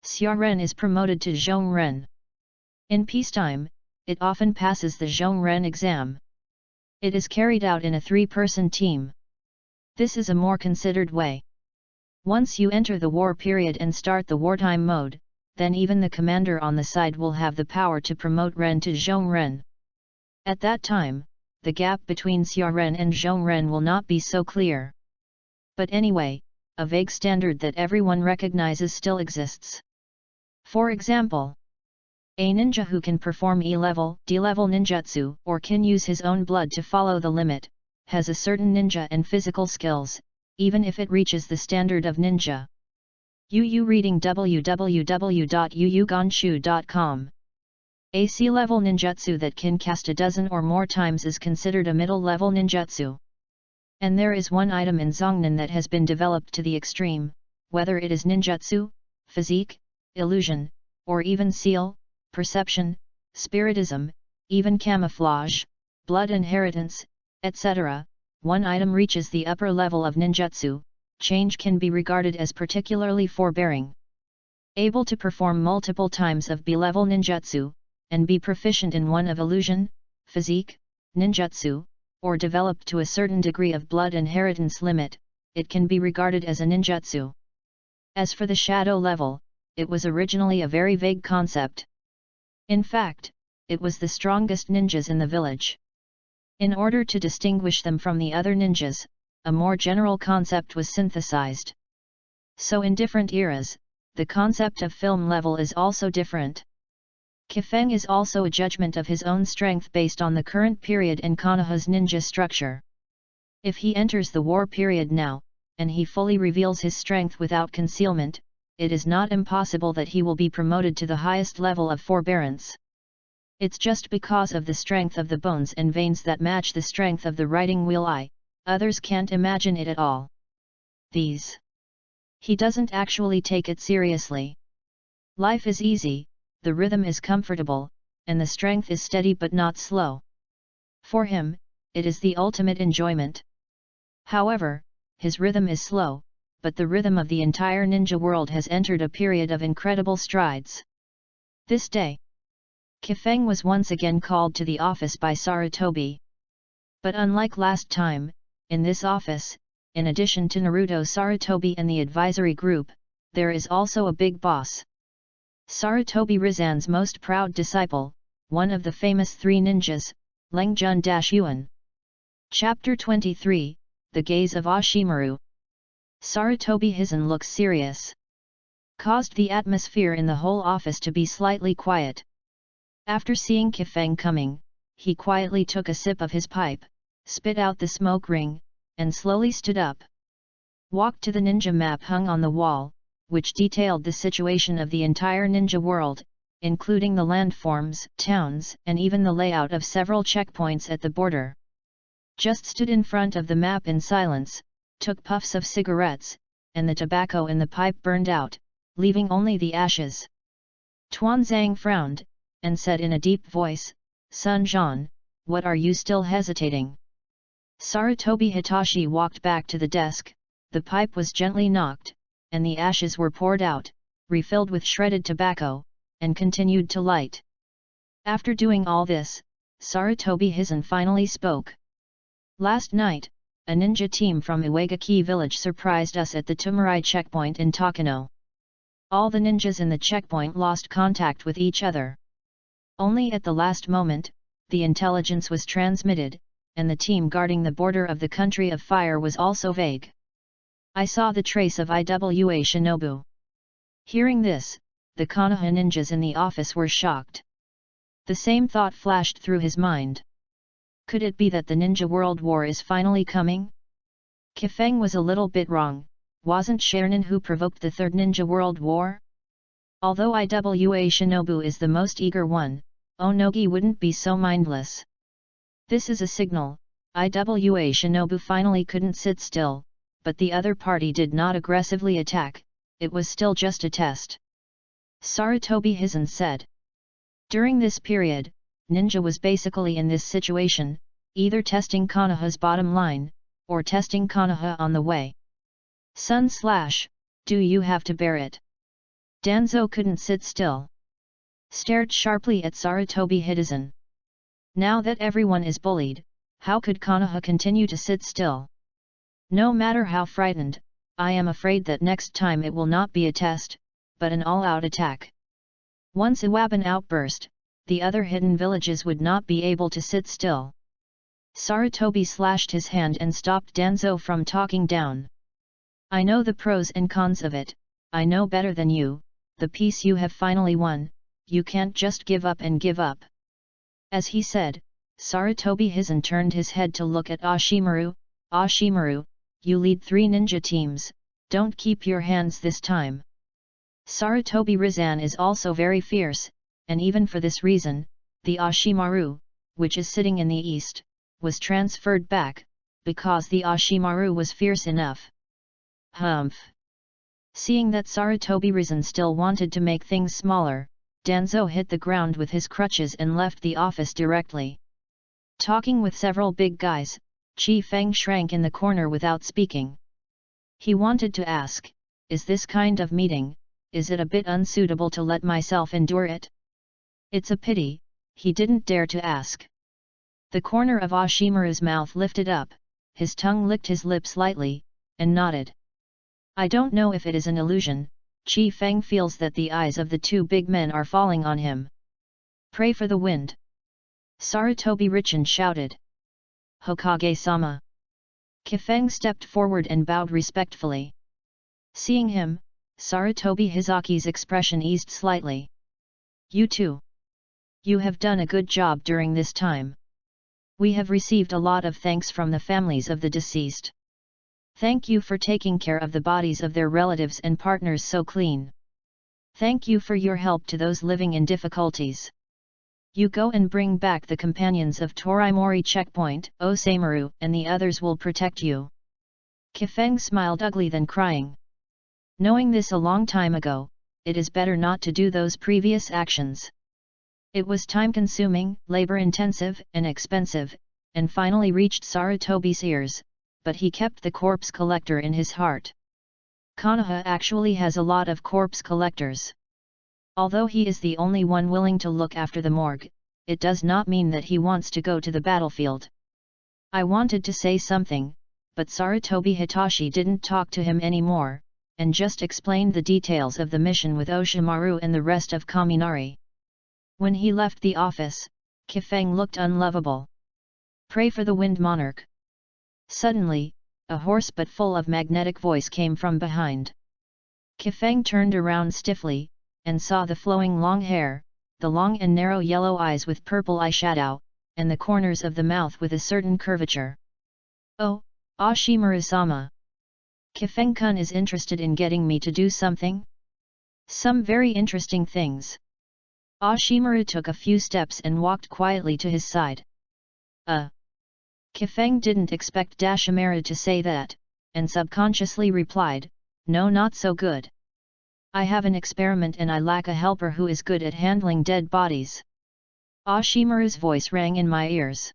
Xiaoren is promoted to Zhongren. In peacetime, it often passes the Zhongren exam. It is carried out in a 3-person team. This is a more considered way. Once you enter the war period and start the wartime mode, then even the commander on the side will have the power to promote Ren to Zhongren. At that time, the gap between Xiaoren and Zhongren will not be so clear. But anyway, a vague standard that everyone recognizes still exists. For example, a ninja who can perform E-level, D-level ninjutsu or can use his own blood to follow the limit, has a certain ninja and physical skills, even if it reaches the standard of ninja. Yu reading www.yuyugonshu.com. A C-level ninjutsu that can cast a dozen or more times is considered a middle-level ninjutsu. And there is one item in Zongnan that has been developed to the extreme, whether it is ninjutsu, physique, illusion, or even seal, perception, spiritism, even camouflage, blood inheritance, etc. One item reaches the upper level of ninjutsu, change can be regarded as particularly forbearing. Able to perform multiple times of B-level ninjutsu, and be proficient in one of illusion, physique, ninjutsu, or developed to a certain degree of blood inheritance limit, it can be regarded as a ninjutsu. As for the shadow level, it was originally a very vague concept. In fact, it was the strongest ninjas in the village. In order to distinguish them from the other ninjas, a more general concept was synthesized. So in different eras, the concept of film level is also different. Kifeng is also a judgment of his own strength based on the current period in Konoha's ninja structure. If he enters the war period now, and he fully reveals his strength without concealment, it is not impossible that he will be promoted to the highest level of forbearance. It's just because of the strength of the bones and veins that match the strength of the writing wheel others can't imagine it at all. He doesn't actually take it seriously. Life is easy, the rhythm is comfortable, and the strength is steady but not slow. For him, it is the ultimate enjoyment. However, his rhythm is slow, but the rhythm of the entire ninja world has entered a period of incredible strides. This day, Kifeng was once again called to the office by Sarutobi. But unlike last time, in this office, in addition to Naruto, Sarutobi and the advisory group, there is also a big boss. Sarutobi Rizan's most proud disciple, one of the famous 3 ninjas, Lengjun-Yuan. Chapter 23, The Gaze of Ashimaru. Sarutobi Hizen looks serious. Caused the atmosphere in the whole office to be slightly quiet. After seeing Kifeng coming, he quietly took a sip of his pipe, spit out the smoke ring, and slowly stood up. Walked to the ninja map hung on the wall, which detailed the situation of the entire ninja world, including the landforms, towns, and even the layout of several checkpoints at the border. Just stood in front of the map in silence, took puffs of cigarettes, and the tobacco in the pipe burned out, leaving only the ashes. Tuanzang frowned, and said in a deep voice, "Sun Jian, what are you still hesitating?" Sarutobi Hitachi walked back to the desk, the pipe was gently knocked, and the ashes were poured out, refilled with shredded tobacco, and continued to light. After doing all this, Sarutobi Hizen finally spoke. "Last night, a ninja team from Uegaki village surprised us at the Tumurai checkpoint in Takano. All the ninjas in the checkpoint lost contact with each other. Only at the last moment, the intelligence was transmitted, and the team guarding the border of the country of fire was also vague. I saw the trace of Iwa Shinobu." Hearing this, the Konoha ninjas in the office were shocked. The same thought flashed through his mind. Could it be that the ninja world war is finally coming? Kifeng was a little bit wrong, wasn't Sharon who provoked the Third Ninja World War? Although Iwa Shinobu is the most eager one, Onogi wouldn't be so mindless. This is a signal. Iwa Shinobu finally couldn't sit still, but the other party did not aggressively attack, it was still just a test. Sarutobi Hizen said. During this period, Ninja was basically in this situation, either testing Konoha's bottom line, or testing Konoha on the way. Do you have to bear it? Danzo couldn't sit still. Stared sharply at Sarutobi Hizen. Now that everyone is bullied, how could Konoha continue to sit still? No matter how frightened, I am afraid that next time it will not be a test, but an all-out attack. Once Iwaban outburst, the other hidden villages would not be able to sit still. Sarutobi slashed his hand and stopped Danzo from talking down. I know the pros and cons of it, I know better than you, the peace you have finally won, you can't just give up and give up. As he said, Sarutobi Hizen turned his head to look at Ashimaru. Ashimaru, you lead 3 ninja teams, don't keep your hands this time. Sarutobi Rizan is also very fierce, and even for this reason, the Ashimaru, which is sitting in the east, was transferred back, because the Ashimaru was fierce enough. Humph! Seeing that Sarutobi Rizan still wanted to make things smaller, Danzo hit the ground with his crutches and left the office directly. Talking with several big guys, Chi Feng shrank in the corner without speaking. He wanted to ask, is this kind of meeting, is it a bit unsuitable to let myself endure it? It's a pity, he didn't dare to ask. The corner of Ashimaru's mouth lifted up, his tongue licked his lips lightly, and nodded. I don't know if it is an illusion, Chi Feng feels that the eyes of the 2 big men are falling on him. Pray for the wind. Sarutobi Richin shouted. Hokage-sama. Kifeng stepped forward and bowed respectfully. Seeing him, Sarutobi Hizaki's expression eased slightly. You too. You have done a good job during this time. We have received a lot of thanks from the families of the deceased. Thank you for taking care of the bodies of their relatives and partners so clean. Thank you for your help to those living in difficulties. You go and bring back the companions of Torimori Checkpoint, Osamaru, and the others will protect you. Kifeng smiled ugly than crying. Knowing this a long time ago, it is better not to do those previous actions. It was time-consuming, labor-intensive, and expensive, and finally reached Sarutobi's ears, but he kept the corpse collector in his heart. Konoha actually has a lot of corpse collectors. Although he is the only one willing to look after the morgue, it does not mean that he wants to go to the battlefield. I wanted to say something, but Sarutobi Hitachi didn't talk to him anymore, and just explained the details of the mission with Oshimaru and the rest of Kaminari. When he left the office, Kifeng looked unlovable. Pray for the Wind Monarch. Suddenly, a hoarse but full of magnetic voice came from behind. Kifeng turned around stiffly, and saw the flowing long hair, the long and narrow yellow eyes with purple eyeshadow, and the corners of the mouth with a certain curvature. Oh, Ashimaru-sama. Kifeng-kun is interested in getting me to do something? Some very interesting things. Ashimaru took a few steps and walked quietly to his side. Kifeng didn't expect Dashimaru to say that, and subconsciously replied, no, not so good. I have an experiment and I lack a helper who is good at handling dead bodies. Ashimaru's voice rang in my ears.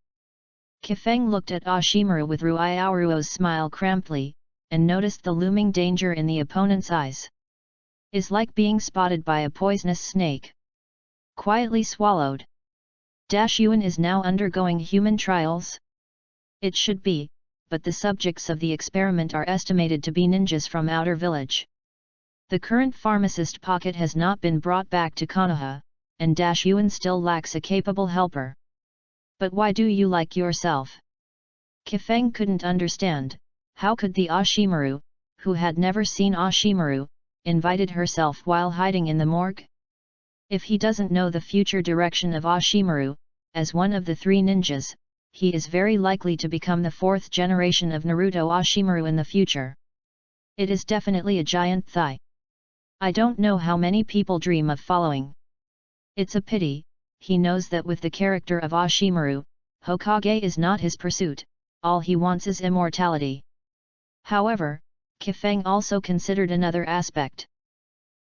Kifeng looked at Ashimaru with Ruiauruo's smile crampedly, and noticed the looming danger in the opponent's eyes. Is like being spotted by a poisonous snake. Quietly swallowed. Yuan is now undergoing human trials? It should be, but the subjects of the experiment are estimated to be ninjas from outer village. The current pharmacist pocket has not been brought back to Konoha, and Yuan still lacks a capable helper. But why do you like yourself? Kifeng couldn't understand, how could the Ashimaru, who had never seen Ashimaru, invited herself while hiding in the morgue? If he doesn't know the future direction of Ashimaru, as one of the 3 ninjas, he is very likely to become the 4th generation of Naruto Ashimaru in the future. It is definitely a giant thigh. I don't know how many people dream of following. It's a pity, he knows that with the character of Oshimaru, Hokage is not his pursuit, all he wants is immortality. However, Kifeng also considered another aspect.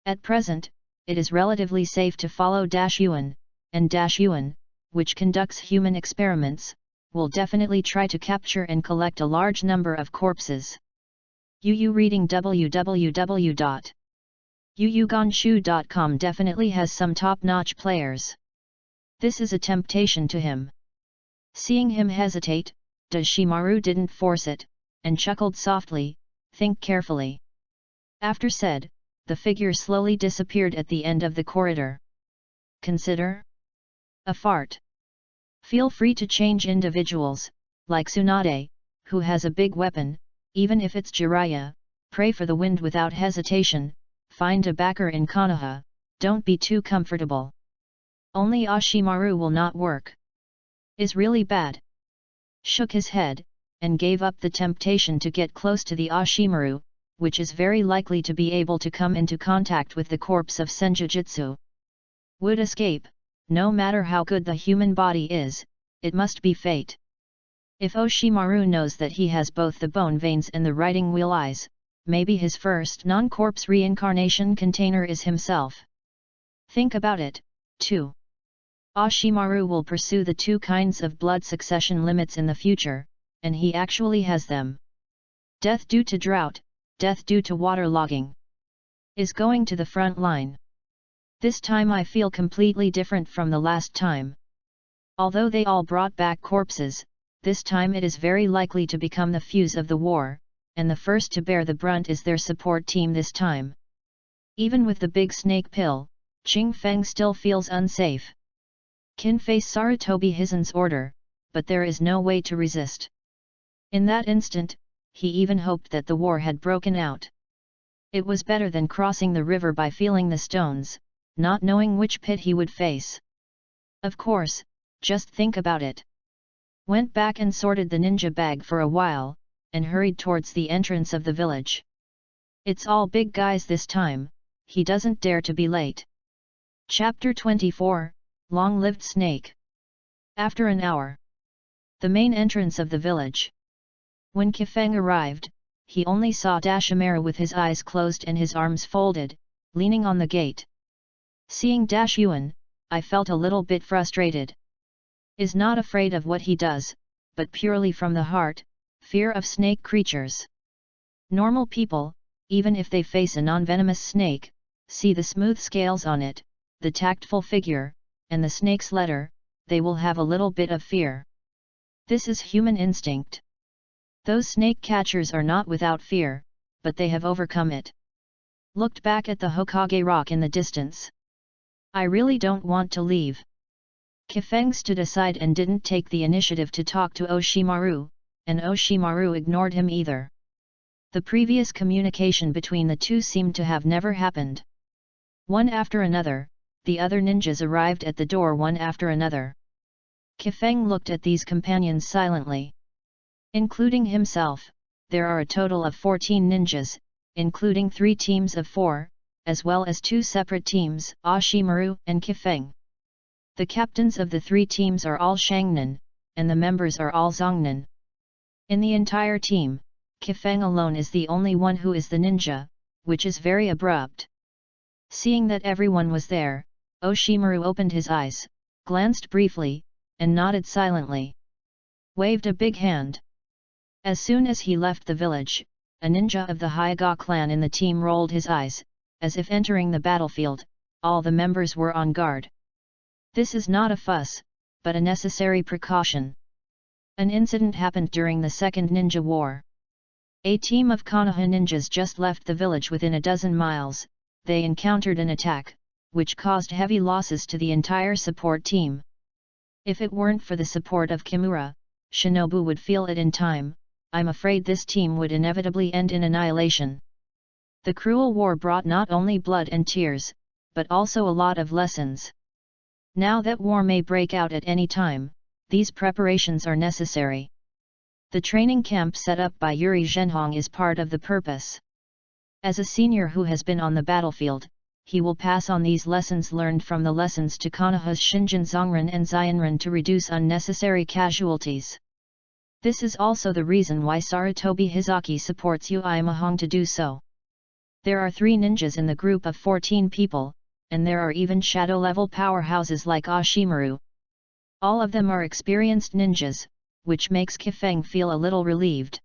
At present, it is relatively safe to follow Yuan, and Yuan, which conducts human experiments, will definitely try to capture and collect a large number of corpses. Yu reading www.yuyugonshu.com definitely has some top-notch players. This is a temptation to him. Seeing him hesitate, Dashimaru didn't force it, and chuckled softly, "Think carefully." After said, the figure slowly disappeared at the end of the corridor. Consider? A fart. Feel free to change individuals, like Tsunade, who has a big weapon, even if it's Jiraiya, pray for the wind without hesitation, find a backer in Konoha, don't be too comfortable. Only Oshimaru will not work. Is really bad. Shook his head, and gave up the temptation to get close to the Oshimaru, which is very likely to be able to come into contact with the corpse of Senjutsu. Would escape, no matter how good the human body is, it must be fate. If Oshimaru knows that he has both the bone veins and the riding wheel eyes, maybe his first non-corpse reincarnation container is himself. Think about it, too. Oshimaru will pursue the two kinds of blood succession limits in the future, and he actually has them. Death due to drought, death due to waterlogging. Is going to the front line. This time I feel completely different from the last time. Although they all brought back corpses, this time it is very likely to become the fuse of the war, and the first to bear the brunt is their support team this time. Even with the big snake pill, Ching Feng still feels unsafe. Can face Sarutobi Hizen's order, but there is no way to resist. In that instant, he even hoped that the war had broken out. It was better than crossing the river by feeling the stones, not knowing which pit he would face. Of course, just think about it. Went back and sorted the ninja bag for a while, and hurried towards the entrance of the village. It's all big guys this time, he doesn't dare to be late. Chapter 24, Long-Lived Snake. After an hour. The main entrance of the village. When Kifeng arrived, he only saw Dashimaru with his eyes closed and his arms folded, leaning on the gate. Seeing Yuan, I felt a little bit frustrated. Is not afraid of what he does, but purely from the heart, fear of snake creatures. Normal people, even if they face a non-venomous snake, see the smooth scales on it, the tactful figure, and the snake's letter, they will have a little bit of fear. This is human instinct. Those snake catchers are not without fear, but they have overcome it. Looked back at the Hokage rock in the distance. I really don't want to leave. Kifeng stood aside and didn't take the initiative to talk to Oshimaru, and Oshimaru ignored him either. The previous communication between the two seemed to have never happened. One after another, the other ninjas arrived at the door one after another. Kifeng looked at these companions silently. Including himself, there are a total of 14 ninjas, including 3 teams of 4, as well as 2 separate teams, Oshimaru and Kifeng. The captains of the 3 teams are all Shangnan, and the members are all Zongnan. In the entire team, Kifeng alone is the only one who is the ninja, which is very abrupt. Seeing that everyone was there, Oshimaru opened his eyes, glanced briefly, and nodded silently. Waved a big hand. As soon as he left the village, a ninja of the Hyuga clan in the team rolled his eyes, as if entering the battlefield, all the members were on guard. This is not a fuss, but a necessary precaution. An incident happened during the Second Ninja War. A team of Konoha ninjas just left the village within a dozen miles. They encountered an attack, which caused heavy losses to the entire support team. If it weren't for the support of Kimura, Shinobu would feel it in time. I'm afraid this team would inevitably end in annihilation. The cruel war brought not only blood and tears, but also a lot of lessons. Now that war may break out at any time, these preparations are necessary. The training camp set up by Yuri Zhenhong is part of the purpose. As a senior who has been on the battlefield, he will pass on these lessons learned from the lessons to Konoha's Shinjin Zongren and Zionren to reduce unnecessary casualties. This is also the reason why Sarutobi Hizaki supports Ui Mahong to do so. There are 3 ninjas in the group of 14 people, and there are even shadow-level powerhouses like Ashimaru. All of them are experienced ninjas, which makes Kifeng feel a little relieved.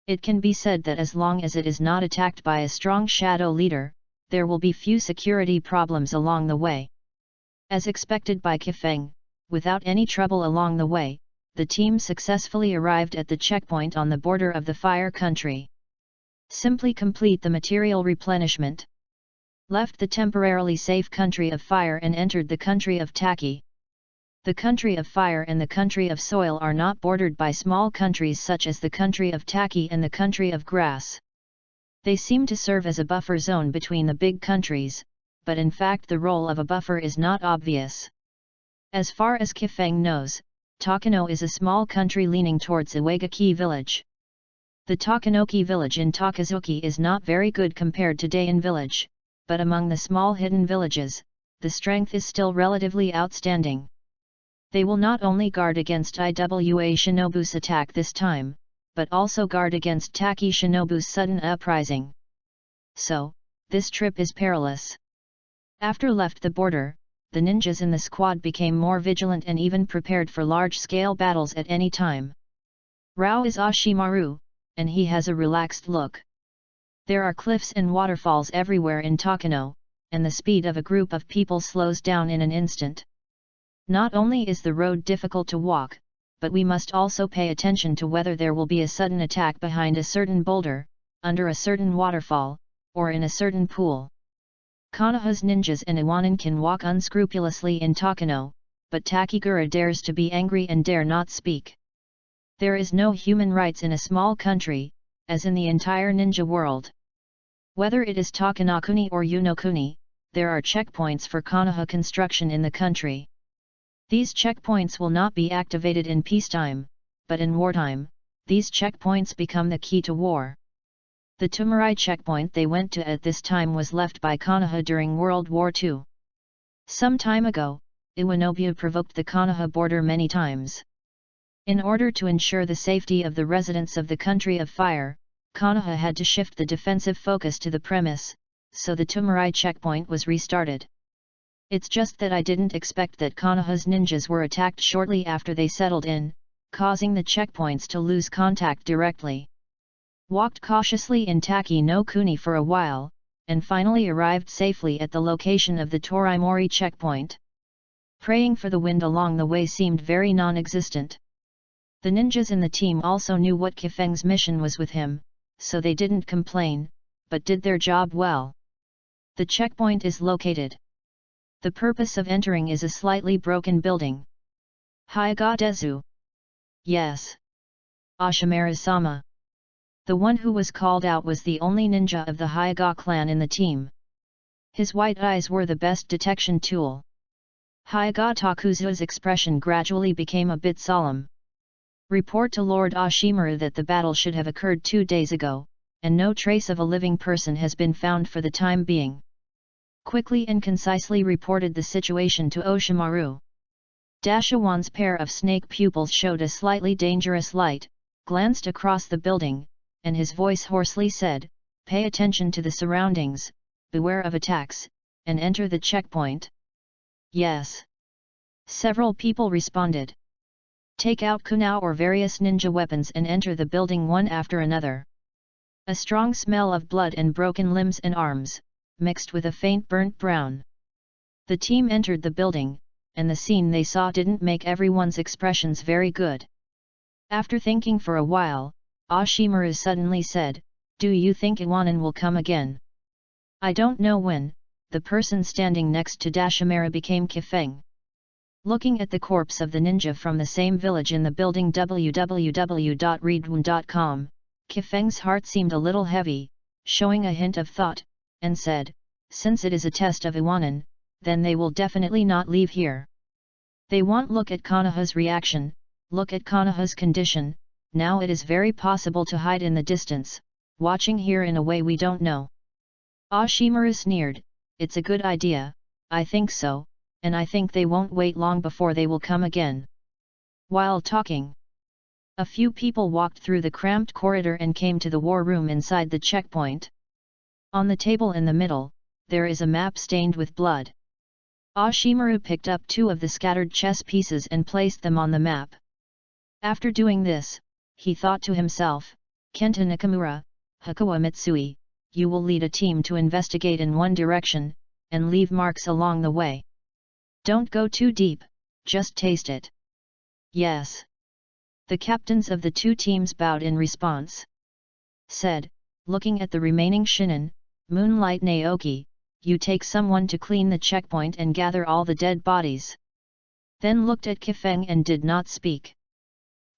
It can be said that as long as it is not attacked by a strong shadow leader, there will be few security problems along the way. As expected by Kifeng, without any trouble along the way, the team successfully arrived at the checkpoint on the border of the Fire Country. Simply complete the material replenishment. Left the temporarily safe country of Fire and entered the country of Taki. The country of Fire and the country of Soil are not bordered by small countries such as the country of Taki and the country of Grass. They seem to serve as a buffer zone between the big countries, but in fact the role of a buffer is not obvious. As far as Kifeng knows, Takano is a small country leaning towards Iwagaki village. The Takanoki village in Takazuki is not very good compared to Dain village, but among the small hidden villages, the strength is still relatively outstanding. They will not only guard against Iwa Shinobu's attack this time, but also guard against Taki Shinobu's sudden uprising. So, this trip is perilous. After left the border, the ninjas in the squad became more vigilant and even prepared for large-scale battles at any time. Rao is Ashimaru, and he has a relaxed look. There are cliffs and waterfalls everywhere in Takano, and the speed of a group of people slows down in an instant. Not only is the road difficult to walk, but we must also pay attention to whether there will be a sudden attack behind a certain boulder, under a certain waterfall, or in a certain pool. Konoha's ninjas and Iwanin can walk unscrupulously in Takano, but Takigura dares to be angry and dare not speak. There is no human rights in a small country, as in the entire ninja world. Whether it is Takanakuni or Unokuni, there are checkpoints for Konoha construction in the country. These checkpoints will not be activated in peacetime, but in wartime, these checkpoints become the key to war. The Tumurai checkpoint they went to at this time was left by Konoha during World War II. Some time ago, Iwanobu provoked the Konoha border many times. In order to ensure the safety of the residents of the country of Fire, Konoha had to shift the defensive focus to the premise, so the Tumurai checkpoint was restarted. It's just that I didn't expect that Konoha's ninjas were attacked shortly after they settled in, causing the checkpoints to lose contact directly. Walked cautiously in Taki no Kuni for a while, and finally arrived safely at the location of the Toraimori checkpoint. Praying for the wind along the way seemed very non-existent. The ninjas in the team also knew what Kifeng's mission was with him, so they didn't complain, but did their job well. The checkpoint is located. The purpose of entering is a slightly broken building. Hyaga Dezu. Yes. Ashimaru-sama. The one who was called out was the only ninja of the Hyaga clan in the team. His white eyes were the best detection tool. Hyaga Takuzu's expression gradually became a bit solemn. Report to Lord Ashimaru that the battle should have occurred 2 days ago, and no trace of a living person has been found for the time being. Quickly and concisely reported the situation to Oshimaru. Dashawan's pair of snake pupils showed a slightly dangerous light, glanced across the building, and his voice hoarsely said, "Pay attention to the surroundings, beware of attacks, and enter the checkpoint." Yes. Several people responded. Take out kunao or various ninja weapons and enter the building one after another. A strong smell of blood and broken limbs and arms, mixed with a faint burnt brown. The team entered the building, and the scene they saw didn't make everyone's expressions very good. After thinking for a while, Ashimaru suddenly said, "Do you think Iwanin will come again?" "I don't know when." The person standing next to Dashimaru became Kifeng. Looking at the corpse of the ninja from the same village in the building www.readaloud.com, Kifeng's heart seemed a little heavy, showing a hint of thought, and said, "Since it is a test of Iwanin, then they will definitely not leave here. They won't look at Konoha's reaction, look at Konoha's condition. Now it is very possible to hide in the distance, watching here in a way we don't know." Ashimaru sneered, "It's a good idea, I think so, and I think they won't wait long before they will come again." While talking, a few people walked through the cramped corridor and came to the war room inside the checkpoint. On the table in the middle, there is a map stained with blood. Ashimaru picked up 2 of the scattered chess pieces and placed them on the map. After doing this, he thought to himself, "Kenta Nakamura, Hakuwa Mitsui, you will lead a team to investigate in one direction, and leave marks along the way. Don't go too deep, just taste it." "Yes." The captains of the 2 teams bowed in response. Said, looking at the remaining shinin, Moonlight Naoki, "You take someone to clean the checkpoint and gather all the dead bodies." Then looked at Kifeng and did not speak.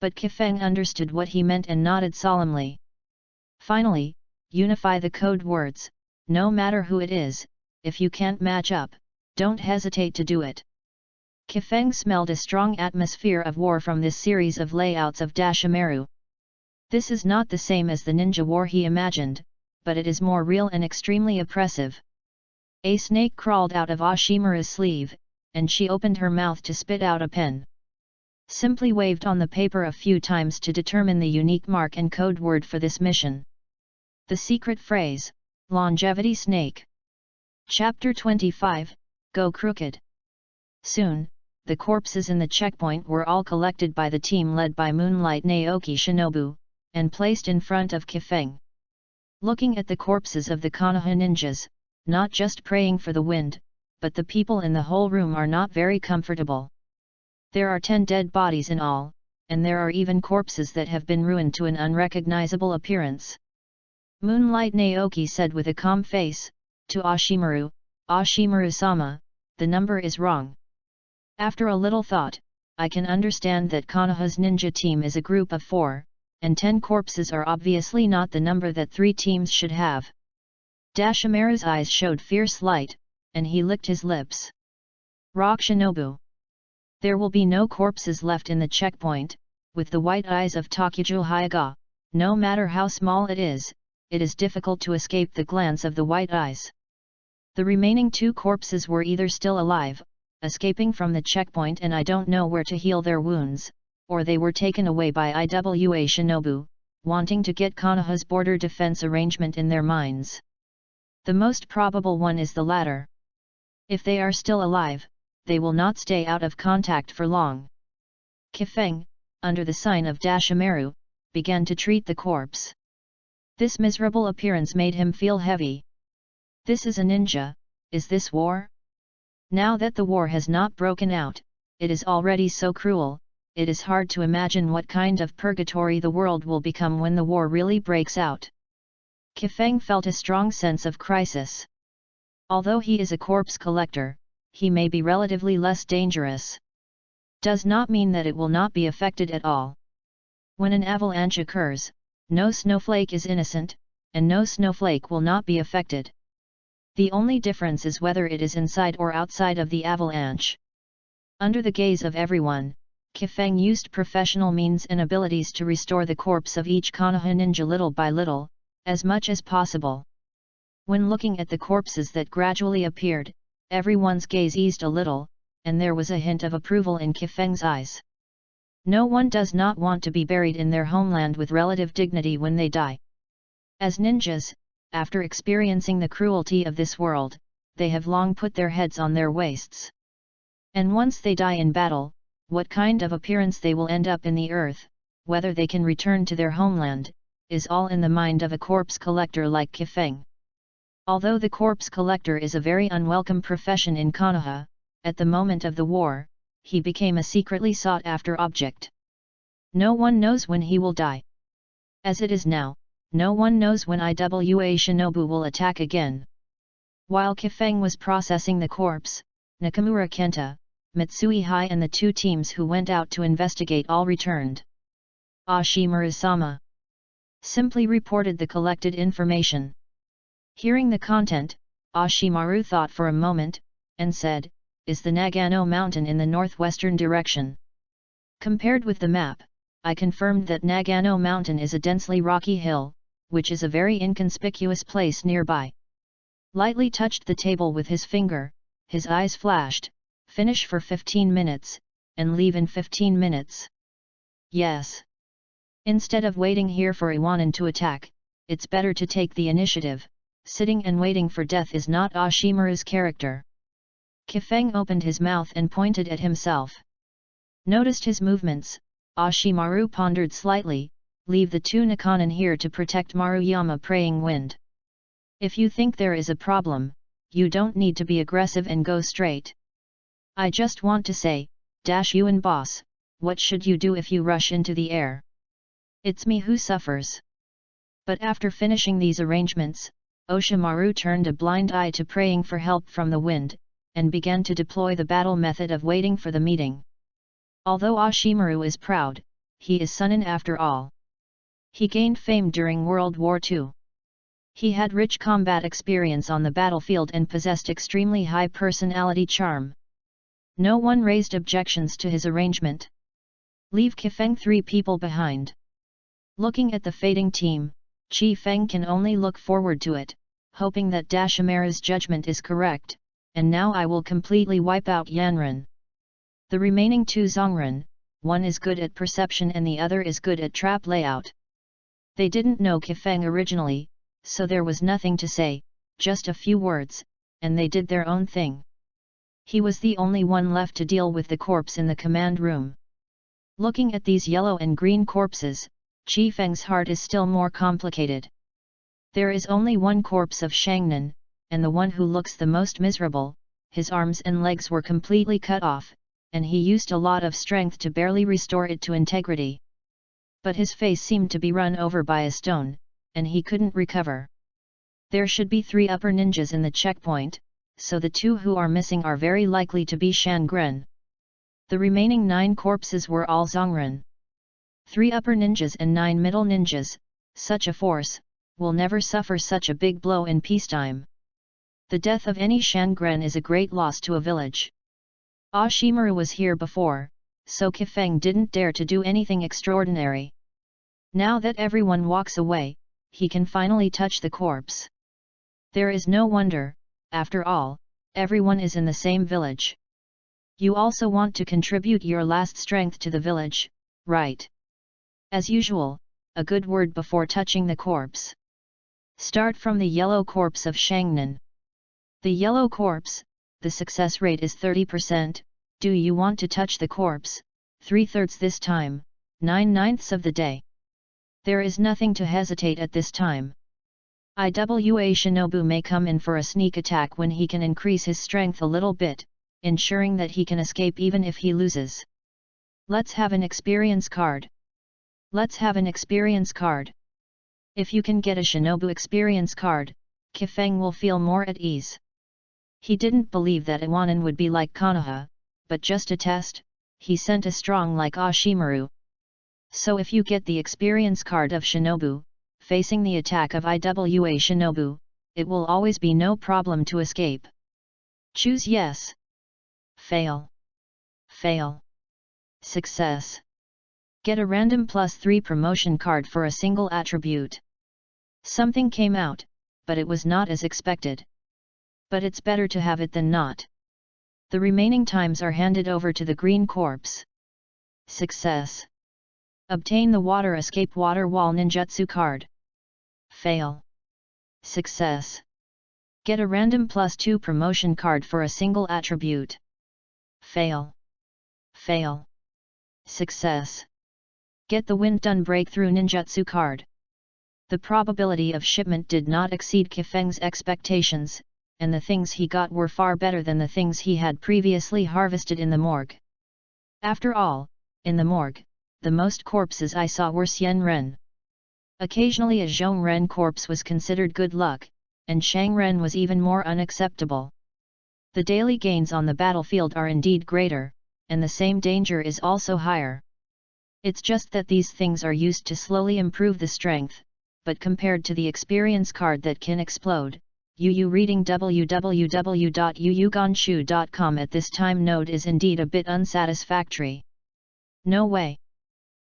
But Kifeng understood what he meant and nodded solemnly. Finally, unify the code words, no matter who it is, if you can't match up, don't hesitate to do it. Kifeng smelled a strong atmosphere of war from this series of layouts of Dashimaru. This is not the same as the ninja war he imagined, but it is more real and extremely oppressive. A snake crawled out of Ashimaru's sleeve, and she opened her mouth to spit out a pen. Simply waved on the paper a few times to determine the unique mark and code word for this mission. The secret phrase, Longevity Snake. Chapter 25, Go Crooked. Soon, the corpses in the checkpoint were all collected by the team led by Moonlight Naoki Shinobu, and placed in front of Kifeng. Looking at the corpses of the Konoha ninjas, not just praying for the wind, but the people in the whole room are not very comfortable. There are 10 dead bodies in all, and there are even corpses that have been ruined to an unrecognizable appearance. Moonlight Naoki said with a calm face, to Ashimaru, "Ashimaru-sama, the number is wrong." After a little thought, "I can understand that Konoha's ninja team is a group of 4, and 10 corpses are obviously not the number that 3 teams should have." Dashimaru's eyes showed fierce light, and he licked his lips. "Rock Shinobu. There will be no corpses left in the checkpoint." With the white eyes of Takujo Hyaga, no matter how small it is difficult to escape the glance of the white eyes. The remaining 2 corpses were either still alive, escaping from the checkpoint and I don't know where to heal their wounds, or they were taken away by Iwa Shinobu, wanting to get Konoha's border defense arrangement in their minds. The most probable one is the latter. If they are still alive, they will not stay out of contact for long. Kifeng, under the sign of Dashimaru, began to treat the corpse. This miserable appearance made him feel heavy. This is a ninja, is this war? Now that the war has not broken out, it is already so cruel. It is hard to imagine what kind of purgatory the world will become when the war really breaks out. Kifeng felt a strong sense of crisis. Although he is a corpse collector, he may be relatively less dangerous. Does not mean that it will not be affected at all. When an avalanche occurs, no snowflake is innocent, and no snowflake will not be affected. The only difference is whether it is inside or outside of the avalanche. Under the gaze of everyone, Kifeng used professional means and abilities to restore the corpse of each Konoha ninja little by little, as much as possible. When looking at the corpses that gradually appeared, everyone's gaze eased a little, and there was a hint of approval in Kifeng's eyes. No one does not want to be buried in their homeland with relative dignity when they die. As ninjas, after experiencing the cruelty of this world, they have long put their heads on their waists. And once they die in battle, what kind of appearance they will end up in the earth, whether they can return to their homeland, is all in the mind of a corpse collector like Kifeng. Although the corpse collector is a very unwelcome profession in Konoha, at the moment of the war, he became a secretly sought-after object. No one knows when he will die. As it is now, no one knows when Iwa Shinobu will attack again. While Kifeng was processing the corpse, Nakamura Kenta, Mitsui Hai and the 2 teams who went out to investigate all returned. Ashimaru-sama simply reported the collected information. Hearing the content, Ashimaru thought for a moment, and said, "Is the Nagano mountain in the northwestern direction?" Compared with the map, I confirmed that Nagano mountain is a densely rocky hill, which is a very inconspicuous place nearby. Lightly touched the table with his finger, his eyes flashed, finish for 15 minutes, and leave in 15 minutes. Yes. Instead of waiting here for Iwanan to attack, it's better to take the initiative. Sitting and waiting for death is not Ashimaru's character. Kifeng opened his mouth and pointed at himself. Noticed his movements, Ashimaru pondered slightly, leave the two Nakanin here to protect Maruyama Praying Wind. If you think there is a problem, you don't need to be aggressive and go straight. I just want to say, Yuan boss, what should you do if you rush into the air? It's me who suffers. But after finishing these arrangements, Oshimaru turned a blind eye to praying for help from the wind, and began to deploy the battle method of waiting for the meeting. Although Ashimaru is proud, he is Sunin after all. He gained fame during World War II. He had rich combat experience on the battlefield and possessed extremely high personality charm. No one raised objections to his arrangement. Leave Kifeng 3 people behind. Looking at the fading team, Chi Feng can only look forward to it, hoping that Dashimaru's judgment is correct, and now I will completely wipe out Yanran. The remaining 2 Zongren, one is good at perception and the other is good at trap layout. They didn't know Kifeng originally, so there was nothing to say, just a few words, and they did their own thing. He was the only one left to deal with the corpse in the command room. Looking at these yellow and green corpses, Chi Feng's heart is still more complicated. There is only one corpse of Shangnan, and the one who looks the most miserable, his arms and legs were completely cut off, and he used a lot of strength to barely restore it to integrity. But his face seemed to be run over by a stone, and he couldn't recover. There should be 3 upper ninjas in the checkpoint, so the 2 who are missing are very likely to be Shangren. The remaining 9 corpses were all Zongren. 3 upper ninjas and 9 middle ninjas, such a force, will never suffer such a big blow in peacetime. The death of any Shangren is a great loss to a village. Ashimaru was here before, so Kifeng didn't dare to do anything extraordinary. Now that everyone walks away, he can finally touch the corpse. There is no wonder, after all, everyone is in the same village. You also want to contribute your last strength to the village, right? As usual, a good word before touching the corpse. Start from the yellow corpse of Shangnan. The yellow corpse, the success rate is 30%, do you want to touch the corpse, 3/3 this time, 9/9 of the day. There is nothing to hesitate at this time. Iwa Shinobu may come in for a sneak attack when he can increase his strength a little bit, ensuring that he can escape even if he loses. Let's have an experience card. Let's have an experience card. If you can get a Shinobu experience card, Kifeng will feel more at ease. He didn't believe that Iwanan would be like Konoha, but just a test, he sent a strong like Ashimaru. So if you get the experience card of Shinobu, facing the attack of Iwa Shinobu, it will always be no problem to escape. Choose yes. Fail. Fail. Success. Get a random +3 promotion card for a single attribute. Something came out, but it was not as expected. But it's better to have it than not. The remaining times are handed over to the green corpse. Success. Obtain the water escape water wall ninjutsu card. Fail. Success. Get a random +2 promotion card for a single attribute. Fail. Fail. Success. Get the wind done breakthrough ninjutsu card. The probability of shipment did not exceed Kifeng's expectations, and the things he got were far better than the things he had previously harvested in the morgue. After all, in the morgue, the most corpses I saw were Xianren. Occasionally a Zhongren corpse was considered good luck, and Shangren was even more unacceptable. The daily gains on the battlefield are indeed greater, and the same danger is also higher. It's just that these things are used to slowly improve the strength, but compared to the experience card that can explode, reading www.yuyugonshu.com at this time node is indeed a bit unsatisfactory. No way.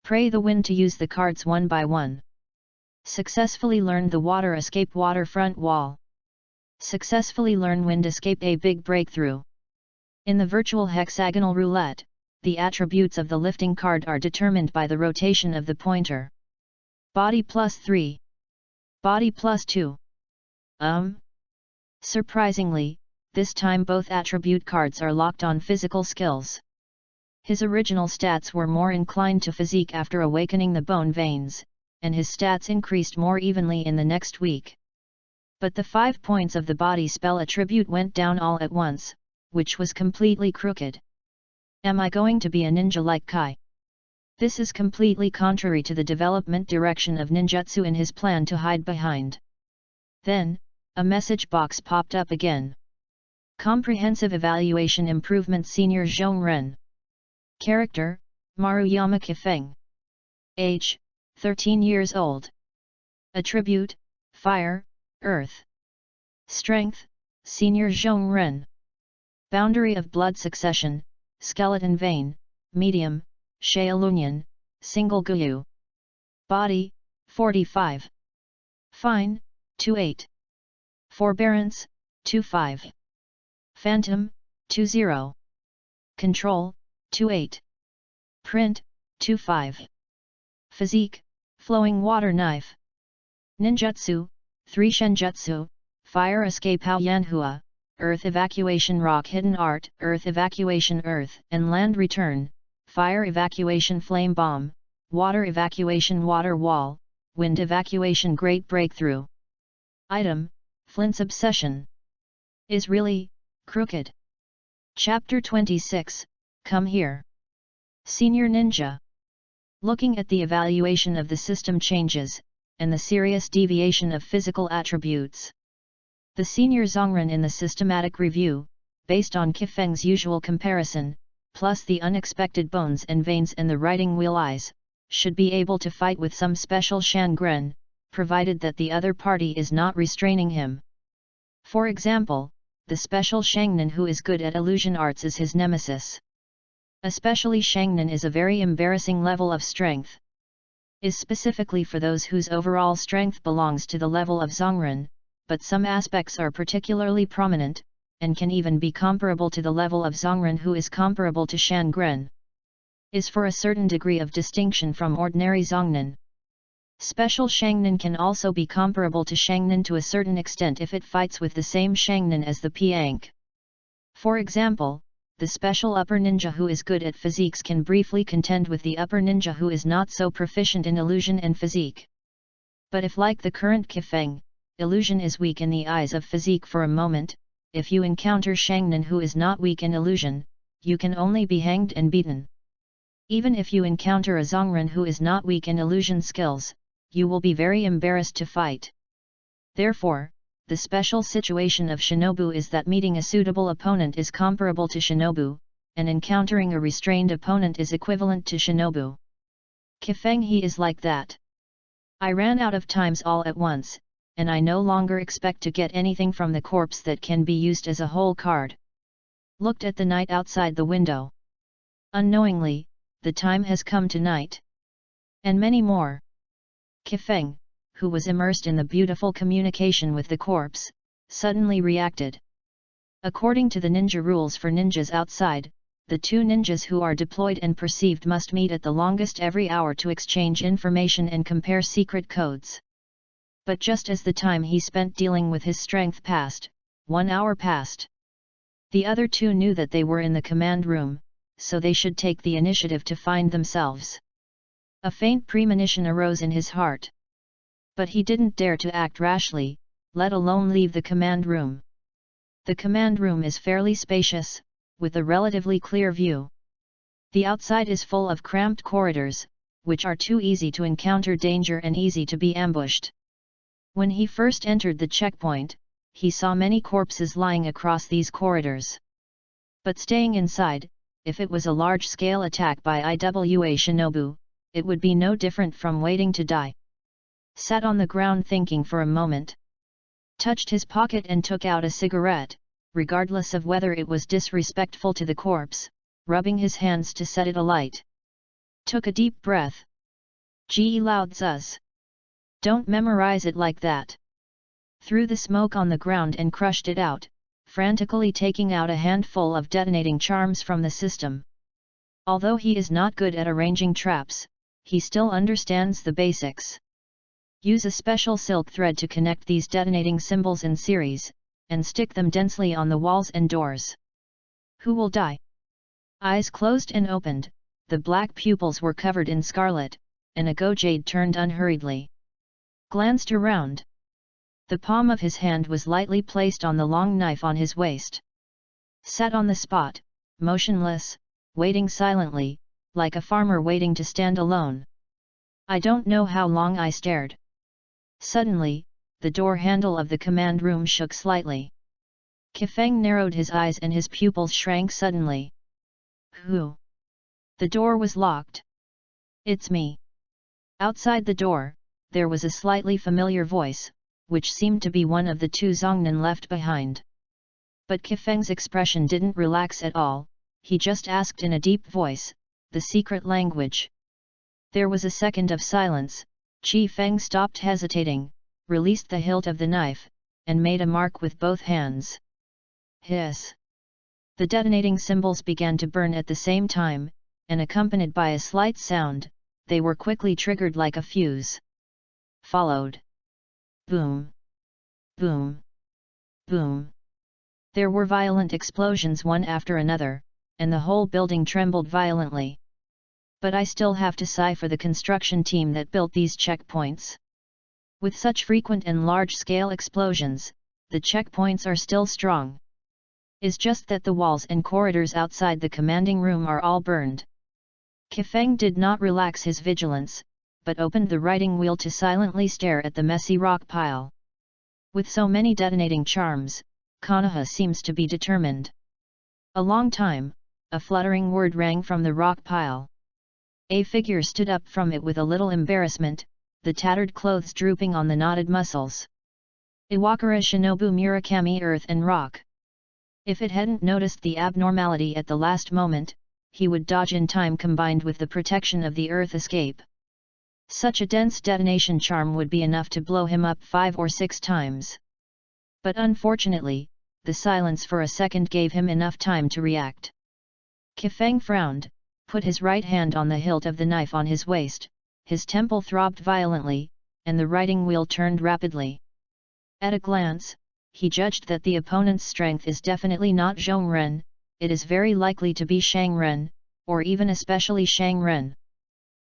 Pray the wind to use the cards one by one. Successfully learned the water escape waterfront wall. Successfully learn wind escape, a big breakthrough. In the virtual hexagonal roulette, the attributes of the lifting card are determined by the rotation of the pointer. Body +3. Body +2. Surprisingly, this time both attribute cards are locked on physical skills. His original stats were more inclined to physique after awakening the bone veins, and his stats increased more evenly in the next week. But the 5 points of the body spell attribute went down all at once, which was completely crooked. Am I going to be a ninja like Kai? This is completely contrary to the development direction of ninjutsu in his plan to hide behind. Then, a message box popped up again. Comprehensive Evaluation Improvement Senior Zhongren. Character, Maruyama Kifeng. Age, 13 years old. Attribute, Fire, Earth. Strength, Senior Zhongren. Boundary of blood succession, skeleton vein, medium, Shaolunyan, single Guyu. Body, 45. Fine, 28. Forbearance, 25. Phantom, 20. Control, 28. Print, 25. Physique, Flowing Water Knife. Ninjutsu, 3 Shenjutsu, Fire Escape Hao Yanhua, Earth Evacuation Rock Hidden Art, Earth Evacuation Earth and Land Return, Fire Evacuation Flame Bomb, Water Evacuation Water Wall, Wind Evacuation Great Breakthrough. Item, Flint's Obsession. Is really, crooked. Chapter 26, Come Here. Senior Ninja. Looking at the evaluation of the system changes, and the serious deviation of physical attributes. The senior Zhongren in the systematic review, based on Kifeng's usual comparison, plus the unexpected bones and veins and the writing wheel eyes, should be able to fight with some special Shangren, provided that the other party is not restraining him. For example, the special Shangnan who is good at illusion arts is his nemesis. Especially Shangnan is a very embarrassing level of strength. Is specifically for those whose overall strength belongs to the level of Zhongren, but some aspects are particularly prominent, and can even be comparable to the level of Zhongren who is comparable to Shangren. Is for a certain degree of distinction from ordinary Zhongnan. Special Shangnan can also be comparable to Shangnan to a certain extent if it fights with the same Shangnan as the Piank. For example, the special upper ninja who is good at physiques can briefly contend with the upper ninja who is not so proficient in illusion and physique. But if like the current Kifeng, illusion is weak in the eyes of physique for a moment, if you encounter Shangnan who is not weak in illusion, you can only be hanged and beaten. Even if you encounter a Zhongren who is not weak in illusion skills, you will be very embarrassed to fight. Therefore, the special situation of Shinobu is that meeting a suitable opponent is comparable to Shinobu, and encountering a restrained opponent is equivalent to Shinobu. Kifeng he is like that. I ran out of times all at once, and I no longer expect to get anything from the corpse that can be used as a whole card. Looked at the night outside the window. Unknowingly, the time has come tonight. And many more. Kifeng, who was immersed in the beautiful communication with the corpse, suddenly reacted. According to the ninja rules for ninjas outside, the two ninjas who are deployed and perceived must meet at the longest every hour to exchange information and compare secret codes. But just as the time he spent dealing with his strength passed, 1 hour passed. The other two knew that they were in the command room, so they should take the initiative to find themselves. A faint premonition arose in his heart. But he didn't dare to act rashly, let alone leave the command room. The command room is fairly spacious, with a relatively clear view. The outside is full of cramped corridors, which are too easy to encounter danger and easy to be ambushed. When he first entered the checkpoint, he saw many corpses lying across these corridors. But staying inside, if it was a large-scale attack by IWA Shinobu, it would be no different from waiting to die. Sat on the ground thinking for a moment. Touched his pocket and took out a cigarette, regardless of whether it was disrespectful to the corpse, rubbing his hands to set it alight. Took a deep breath. Ge Lao Zuz. Don't memorize it like that. threw the smoke on the ground and crushed it out, frantically taking out a handful of detonating charms from the system. Although he is not good at arranging traps, he still understands the basics. Use a special silk thread to connect these detonating symbols in series, and stick them densely on the walls and doors. Who will die? Eyes closed and opened, the black pupils were covered in scarlet, and a Gojade turned unhurriedly. Glanced around. The palm of his hand was lightly placed on the long knife on his waist. Sat on the spot, motionless, waiting silently, like a farmer waiting to stand alone. I don't know how long I stared. Suddenly, the door handle of the command room shook slightly. Kifeng narrowed his eyes and his pupils shrank suddenly. Who? The door was locked. It's me. Outside the door, there was a slightly familiar voice, which seemed to be one of the two Zongnan left behind. But Kifeng's expression didn't relax at all, he just asked in a deep voice, the secret language. There was a second of silence. Chi Feng stopped hesitating, released the hilt of the knife, and made a mark with both hands. Hiss! The detonating symbols began to burn at the same time, and accompanied by a slight sound, they were quickly triggered like a fuse. Followed. Boom! Boom! Boom! There were violent explosions one after another, and the whole building trembled violently. But I still have to sigh for the construction team that built these checkpoints. With such frequent and large-scale explosions, the checkpoints are still strong. It's just that the walls and corridors outside the commanding room are all burned. Kifeng did not relax his vigilance, but opened the writing wheel to silently stare at the messy rock pile. With so many detonating charms, Konoha seems to be determined. A long time, a fluttering word rang from the rock pile. A figure stood up from it with a little embarrassment, the tattered clothes drooping on the knotted muscles. Iwakura Shinobu Murakami Earth and Rock. If it hadn't noticed the abnormality at the last moment, he would dodge in time combined with the protection of the earth escape. Such a dense detonation charm would be enough to blow him up 5 or 6 times. But unfortunately, the silence for a second gave him enough time to react. Kifeng frowned, put his right hand on the hilt of the knife on his waist, his temple throbbed violently, and the writing wheel turned rapidly. At a glance, he judged that the opponent's strength is definitely not Zhongren, it is very likely to be Shangren, or even especially Shangren.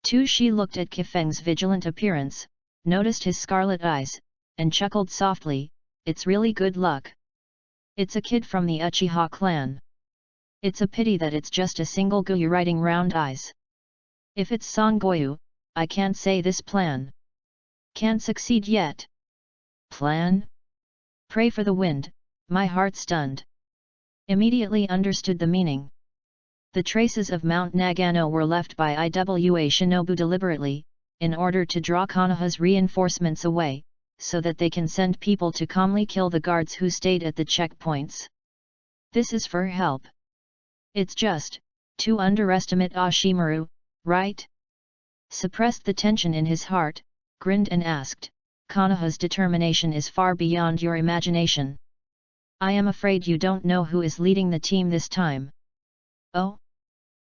Tu Shi looked at Kifeng's vigilant appearance, noticed his scarlet eyes, and chuckled softly, it's really good luck. It's a kid from the Uchiha clan. It's a pity that it's just a single Goyu writing round eyes. If it's Son Goyu, I can't say this plan can't succeed yet. Plan? Pray for the wind, my heart stunned. Immediately understood the meaning. The traces of Mount Nagano were left by Iwa Shinobu deliberately, in order to draw Konoha's reinforcements away, so that they can send people to calmly kill the guards who stayed at the checkpoints. This is for help. It's just, to underestimate Ashimaru, right? Suppressed the tension in his heart, grinned and asked, Konoha's determination is far beyond your imagination. I am afraid you don't know who is leading the team this time. Oh?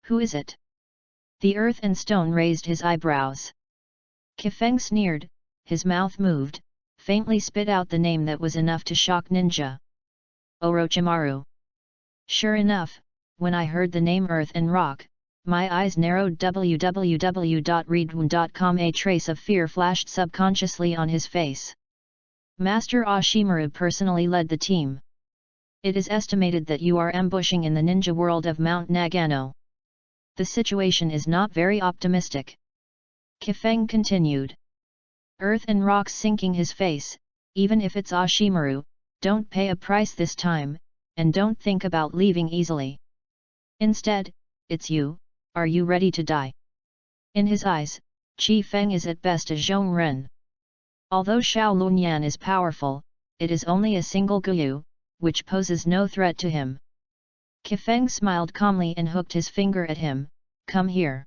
Who is it? The earth and stone raised his eyebrows. Kifeng sneered, his mouth moved, faintly spit out the name that was enough to shock Ninja. Orochimaru. Sure enough, when I heard the name Earth and Rock, my eyes narrowed. www.readaloud.com. A trace of fear flashed subconsciously on his face. Master Ashimaru personally led the team. It is estimated that you are ambushing in the ninja world of Mount Nagano. The situation is not very optimistic. Kifeng continued. Earth and Rock sinking his face, even if it's Ashimaru, don't pay a price this time, and don't think about leaving easily. Instead, it's you, are you ready to die? In his eyes, Chi Feng is at best a Zhongren. Although Xiao Lunyan is powerful, it is only a single Goyu, which poses no threat to him. Kifeng smiled calmly and hooked his finger at him, come here.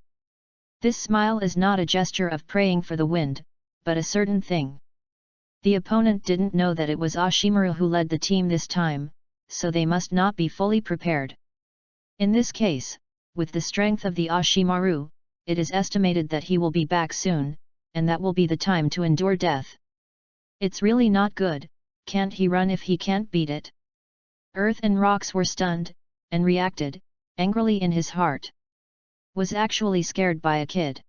This smile is not a gesture of praying for the wind, but a certain thing. The opponent didn't know that it was Ashimaru who led the team this time, so they must not be fully prepared. In this case, with the strength of the Ashimaru, it is estimated that he will be back soon, and that will be the time to endure death. It's really not good, can't he run if he can't beat it? Earth and rocks were stunned, and reacted, angrily in his heart. Was actually scared by a kid.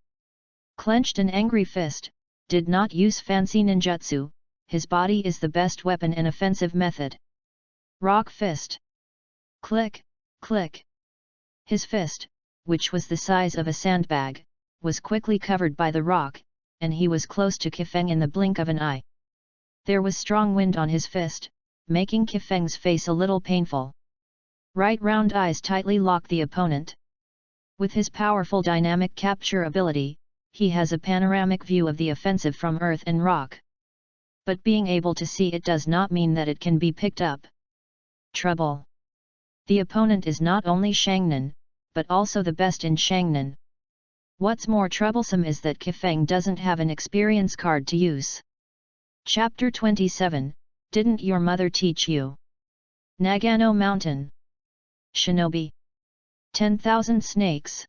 Clenched an angry fist, did not use fancy ninjutsu, his body is the best weapon and offensive method. Rock fist. Click, click. His fist, which was the size of a sandbag, was quickly covered by the rock, and he was close to Kifeng in the blink of an eye. There was strong wind on his fist, making Kifeng's face a little painful. Right round eyes tightly locked the opponent. With his powerful dynamic capture ability, he has a panoramic view of the offensive from earth and rock. But being able to see it does not mean that it can be picked up. Trouble. The opponent is not only Shangnan, but also the best in Shangnan. What's more troublesome is that Kifeng doesn't have an experience card to use. Chapter 27, Didn't Your Mother Teach You? Nagano Mountain. Shinobi. 10,000 snakes.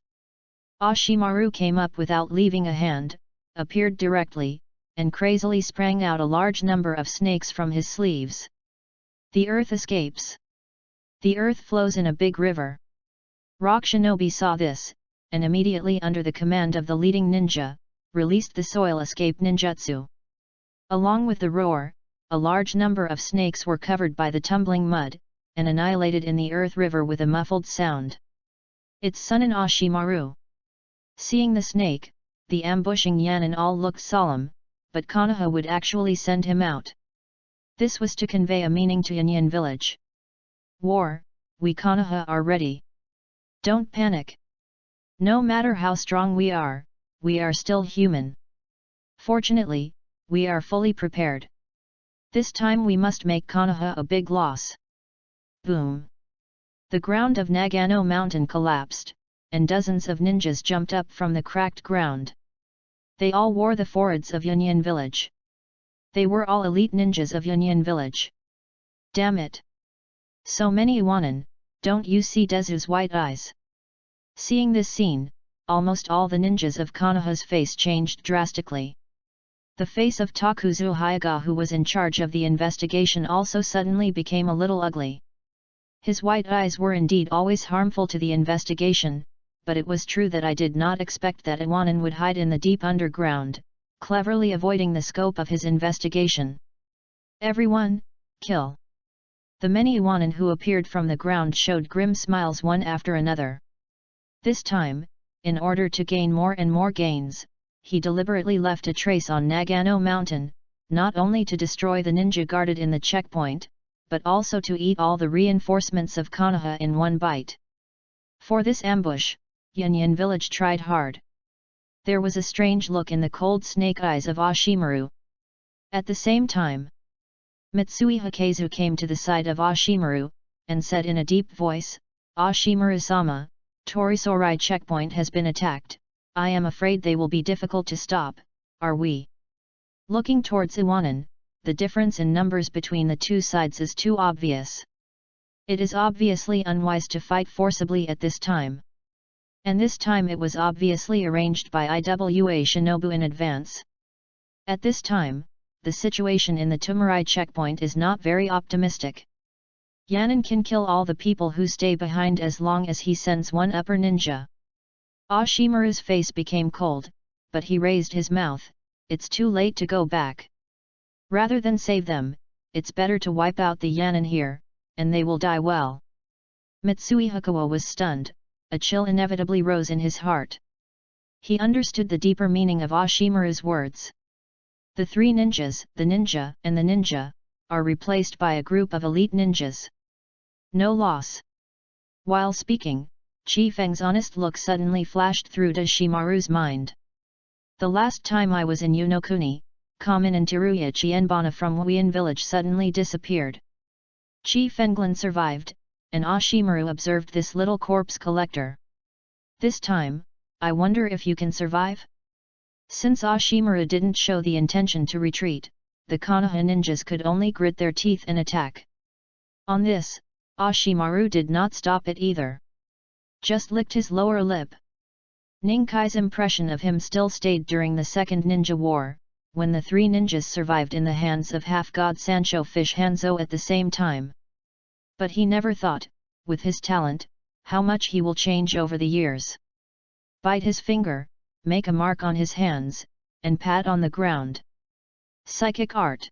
Ashimaru came up without leaving a hand, appeared directly, and crazily sprang out a large number of snakes from his sleeves. The earth escapes. The earth flows in a big river. Rock Shinobi saw this, and immediately under the command of the leading ninja, released the soil escape ninjutsu. Along with the roar, a large number of snakes were covered by the tumbling mud, and annihilated in the earth river with a muffled sound. Its son and Ashimaru. Seeing the snake, the ambushing Yanin all looked solemn, but Konoha would actually send him out. This was to convey a meaning to Yanyan village. War, we Konoha are ready. Don't panic. No matter how strong we are still human. Fortunately, we are fully prepared. This time we must make Konoha a big loss. Boom! The ground of Nagano Mountain collapsed, and dozens of ninjas jumped up from the cracked ground. They all wore the foreheads of Yanyan village. They were all elite ninjas of Yanyan village. Damn it! So many Iwanin, don't you see Dezu's white eyes? Seeing this scene, almost all the ninjas of Konoha's face changed drastically. The face of Takuzu Hyaga, who was in charge of the investigation, also suddenly became a little ugly. His white eyes were indeed always harmful to the investigation, but it was true that I did not expect that Iwanin would hide in the deep underground, cleverly avoiding the scope of his investigation. Everyone, kill! The many Iwanin who appeared from the ground showed grim smiles one after another. This time, in order to gain more and more gains, he deliberately left a trace on Nagano Mountain, not only to destroy the ninja guarded in the checkpoint, but also to eat all the reinforcements of Konoha in one bite. For this ambush, Yanyan village tried hard. There was a strange look in the cold snake eyes of Ashimaru. At the same time, Mitsui Hikazu came to the side of Ashimaru, and said in a deep voice, Ashimaru-sama, Torisorai checkpoint has been attacked. I am afraid they will be difficult to stop, are we? Looking towards Iwanin, the difference in numbers between the two sides is too obvious. It is obviously unwise to fight forcibly at this time. And this time it was obviously arranged by Iwa Shinobu in advance. At this time, the situation in the Tomorai checkpoint is not very optimistic. Yanin can kill all the people who stay behind as long as he sends one upper ninja. Ashimaru's face became cold, but he raised his mouth, it's too late to go back. Rather than save them, it's better to wipe out the Yanin here, and they will die well. Mitsui Hikawa was stunned, a chill inevitably rose in his heart. He understood the deeper meaning of Ashimaru's words. The three ninjas, the ninja and the ninja, are replaced by a group of elite ninjas. No loss. While speaking, Chi Feng's honest look suddenly flashed through Ashimaru's mind. The last time I was in Unokuni, Kamen and Teruya Chienbana from Wuyan village suddenly disappeared. Chi Fenglan survived, and Ashimaru observed this little corpse collector. This time, I wonder if you can survive? Since Ashimaru didn't show the intention to retreat, the Konoha ninjas could only grit their teeth and attack. On this, Oshimaru did not stop it either. Just licked his lower lip. Ninkai's impression of him still stayed during the Second Ninja War, when the three ninjas survived in the hands of half-god Sancho Fish Hanzo at the same time. But he never thought, with his talent, how much he will change over the years. Bite his finger, make a mark on his hands, and pat on the ground. Psychic art.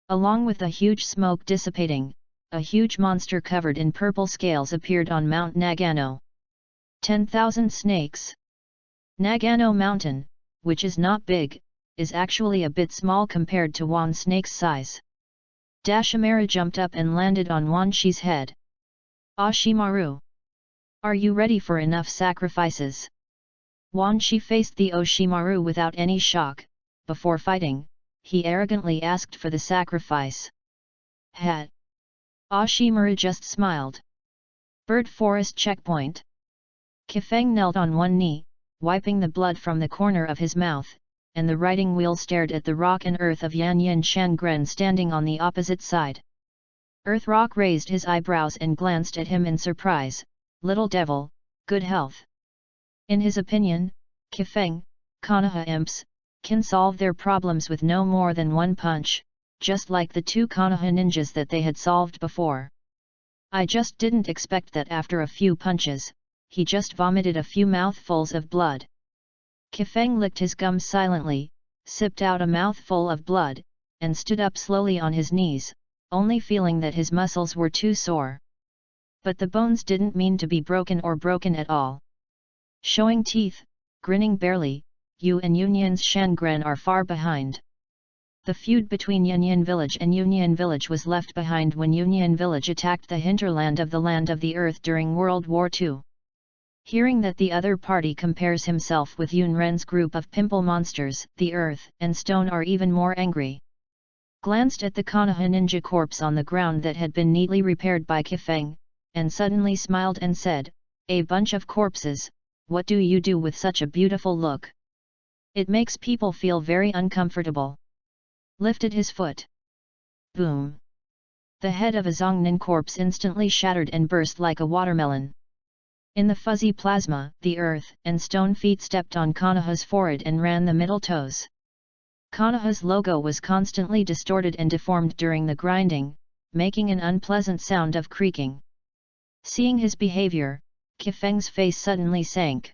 Along with the huge smoke dissipating, a huge monster covered in purple scales appeared on Mount Nagano. 10,000 snakes. Nagano Mountain, which is not big, is actually a bit small compared to Wan Snake's size. Dashimara jumped up and landed on Wan Shi's head. Oshimaru, are you ready for enough sacrifices? Wan Shi faced the Oshimaru without any shock. Before fighting, he arrogantly asked for the sacrifice. Had. Oshimaru just smiled. Bird Forest checkpoint. Kifeng knelt on one knee, wiping the blood from the corner of his mouth, and the riding wheel stared at the rock and earth of Yanyan Shangren standing on the opposite side. Earth Rock raised his eyebrows and glanced at him in surprise. Little devil, good health. In his opinion, Kifeng, Konoha imps, can solve their problems with no more than one punch, just like the two Konoha ninjas that they had solved before. I just didn't expect that after a few punches, he just vomited a few mouthfuls of blood. Kifeng licked his gums silently, sipped out a mouthful of blood, and stood up slowly on his knees, only feeling that his muscles were too sore. But the bones didn't mean to be broken or broken at all. Showing teeth, grinning barely, Yu and Yunyan's Shangren are far behind. The feud between Yunyan Village and Yunyan Village was left behind when Yunyan Village attacked the hinterland of the Land of the Earth during World War II. Hearing that the other party compares himself with Yunren's group of pimple monsters, the Earth and Stone are even more angry. Glanced at the Konoha ninja corpse on the ground that had been neatly repaired by Kifeng, and suddenly smiled and said, "A bunch of corpses, what do you do with such a beautiful look? It makes people feel very uncomfortable." Lifted his foot. Boom! The head of a Zongnin corpse instantly shattered and burst like a watermelon. In the fuzzy plasma, the Earth and Stone feet stepped on Konoha's forehead and ran the middle toes. Konoha's logo was constantly distorted and deformed during the grinding, making an unpleasant sound of creaking. Seeing his behavior, Kifeng's face suddenly sank.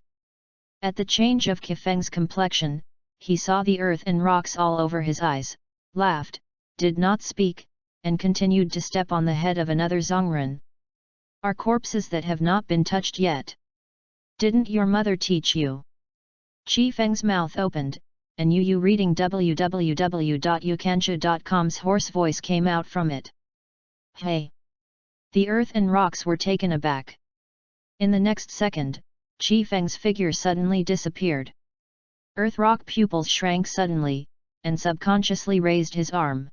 At the change of Kifeng's complexion, he saw the earth and rocks all over his eyes, laughed, did not speak, and continued to step on the head of another Zongren. Are corpses that have not been touched yet. Didn't your mother teach you? Qifeng's mouth opened, and Yu reading www.yukansha.com's hoarse voice came out from it. Hey! The earth and rocks were taken aback. In the next second, Qifeng's figure suddenly disappeared. Earth Rock pupils shrank suddenly, and subconsciously raised his arm.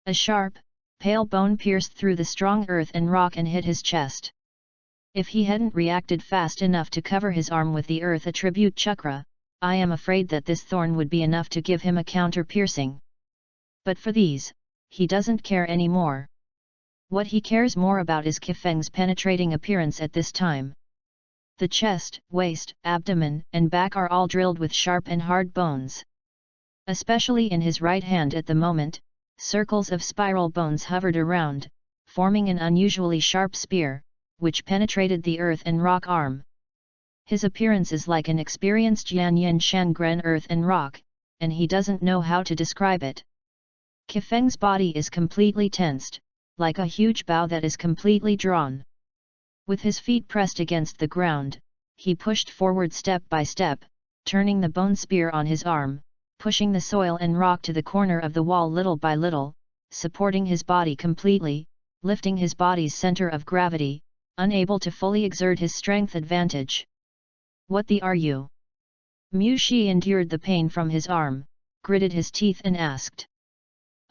A sharp, pale bone pierced through the strong earth and rock and hit his chest. If he hadn't reacted fast enough to cover his arm with the earth attribute chakra, I am afraid that this thorn would be enough to give him a counter-piercing. But for these, he doesn't care anymore. What he cares more about is Kifeng's penetrating appearance at this time. The chest, waist, abdomen, and back are all drilled with sharp and hard bones. Especially in his right hand at the moment, circles of spiral bones hovered around, forming an unusually sharp spear, which penetrated the earth and rock arm. His appearance is like an experienced Yanyan Shangren earth and rock, and he doesn't know how to describe it. Kifeng's body is completely tensed, like a huge bow that is completely drawn. With his feet pressed against the ground, he pushed forward step by step, turning the bone spear on his arm, pushing the soil and rock to the corner of the wall little by little, supporting his body completely, lifting his body's center of gravity, unable to fully exert his strength advantage. What the are you? Mu Shi endured the pain from his arm, gritted his teeth and asked.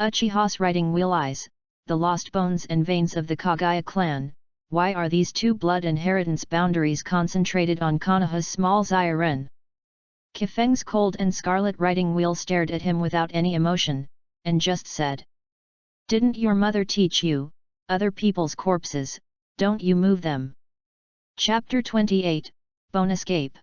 Uchiha's riding wheel eyes, the lost bones and veins of the Kagaya clan, why are these two blood inheritance boundaries concentrated on Konoha's small Zyren? Kifeng's cold and scarlet riding wheel stared at him without any emotion, and just said, "Didn't your mother teach you, other people's corpses, don't you move them?" Chapter 28, Bone Escape.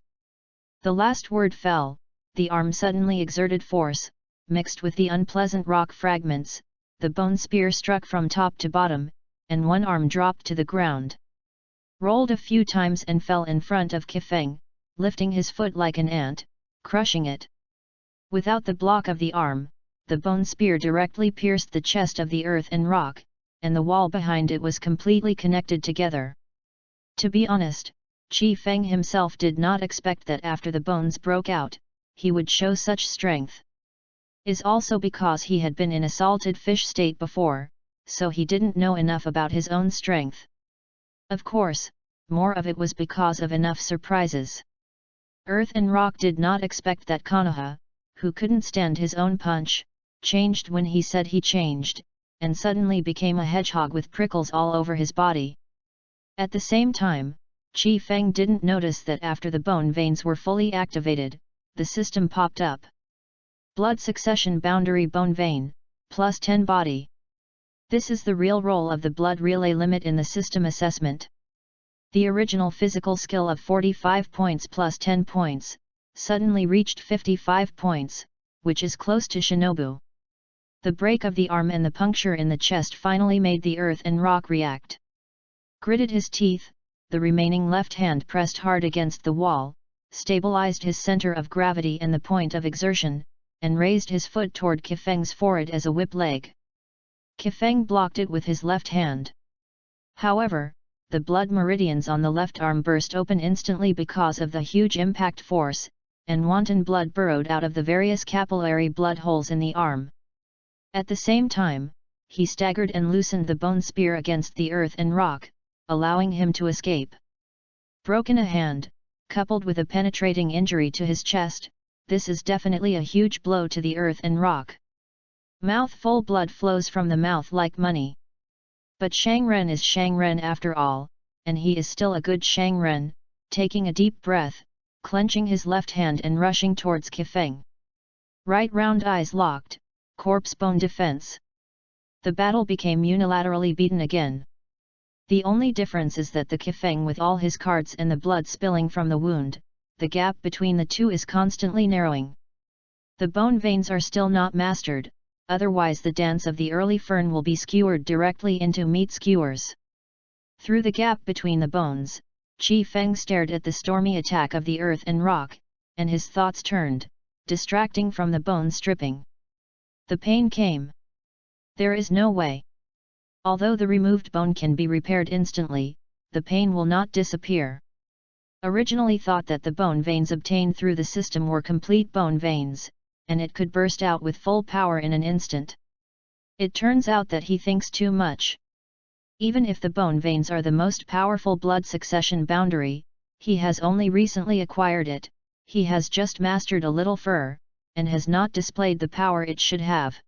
The last word fell, the arm suddenly exerted force, mixed with the unpleasant rock fragments, the bone spear struck from top to bottom, and one arm dropped to the ground. Rolled a few times and fell in front of Kifeng, lifting his foot like an ant, crushing it. Without the block of the arm, the bone spear directly pierced the chest of the earth and rock, and the wall behind it was completely connected together. To be honest, Chi Feng himself did not expect that after the bones broke out, he would show such strength. Is also because he had been in a salted fish state before, so he didn't know enough about his own strength. Of course, more of it was because of enough surprises. Earth and rock did not expect that Konoha, who couldn't stand his own punch, changed when he said he changed, and suddenly became a hedgehog with prickles all over his body. At the same time, Chi Feng didn't notice that after the bone veins were fully activated, the system popped up. Blood succession boundary bone vein, plus 10 body. This is the real role of the blood relay limit in the system assessment. The original physical skill of 45 points plus 10 points, suddenly reached 55 points, which is close to Shinobu. The break of the arm and the puncture in the chest finally made the earth and rock react. Gritted his teeth, the remaining left hand pressed hard against the wall, stabilized his center of gravity and the point of exertion, and raised his foot toward Kifeng's forehead as a whip leg. Kifeng blocked it with his left hand. However, the blood meridians on the left arm burst open instantly because of the huge impact force, and wanton blood burrowed out of the various capillary blood holes in the arm. At the same time, he staggered and loosened the bone spear against the earth and rock, allowing him to escape. Broken a hand, coupled with a penetrating injury to his chest, this is definitely a huge blow to the earth and rock. Mouth-full blood flows from the mouth like money. But Shangren is Shangren after all, and he is still a good Shangren, taking a deep breath, clenching his left hand and rushing towards Kifeng. Right round eyes locked, corpse bone defense. The battle became unilaterally beaten again. The only difference is that the Kifeng with all his cards and the blood spilling from the wound, the gap between the two is constantly narrowing. The bone veins are still not mastered, otherwise the dance of the early fern will be skewered directly into meat skewers. Through the gap between the bones, Chi Feng stared at the stormy attack of the earth and rock, and his thoughts turned, distracting from the bone stripping. The pain came. There is no way. Although the removed bone can be repaired instantly, the pain will not disappear. Originally thought that the bone veins obtained through the system were complete bone veins, and it could burst out with full power in an instant. It turns out that he thinks too much. Even if the bone veins are the most powerful blood succession boundary, he has only recently acquired it, he has just mastered a little fur, and has not displayed the power it should have.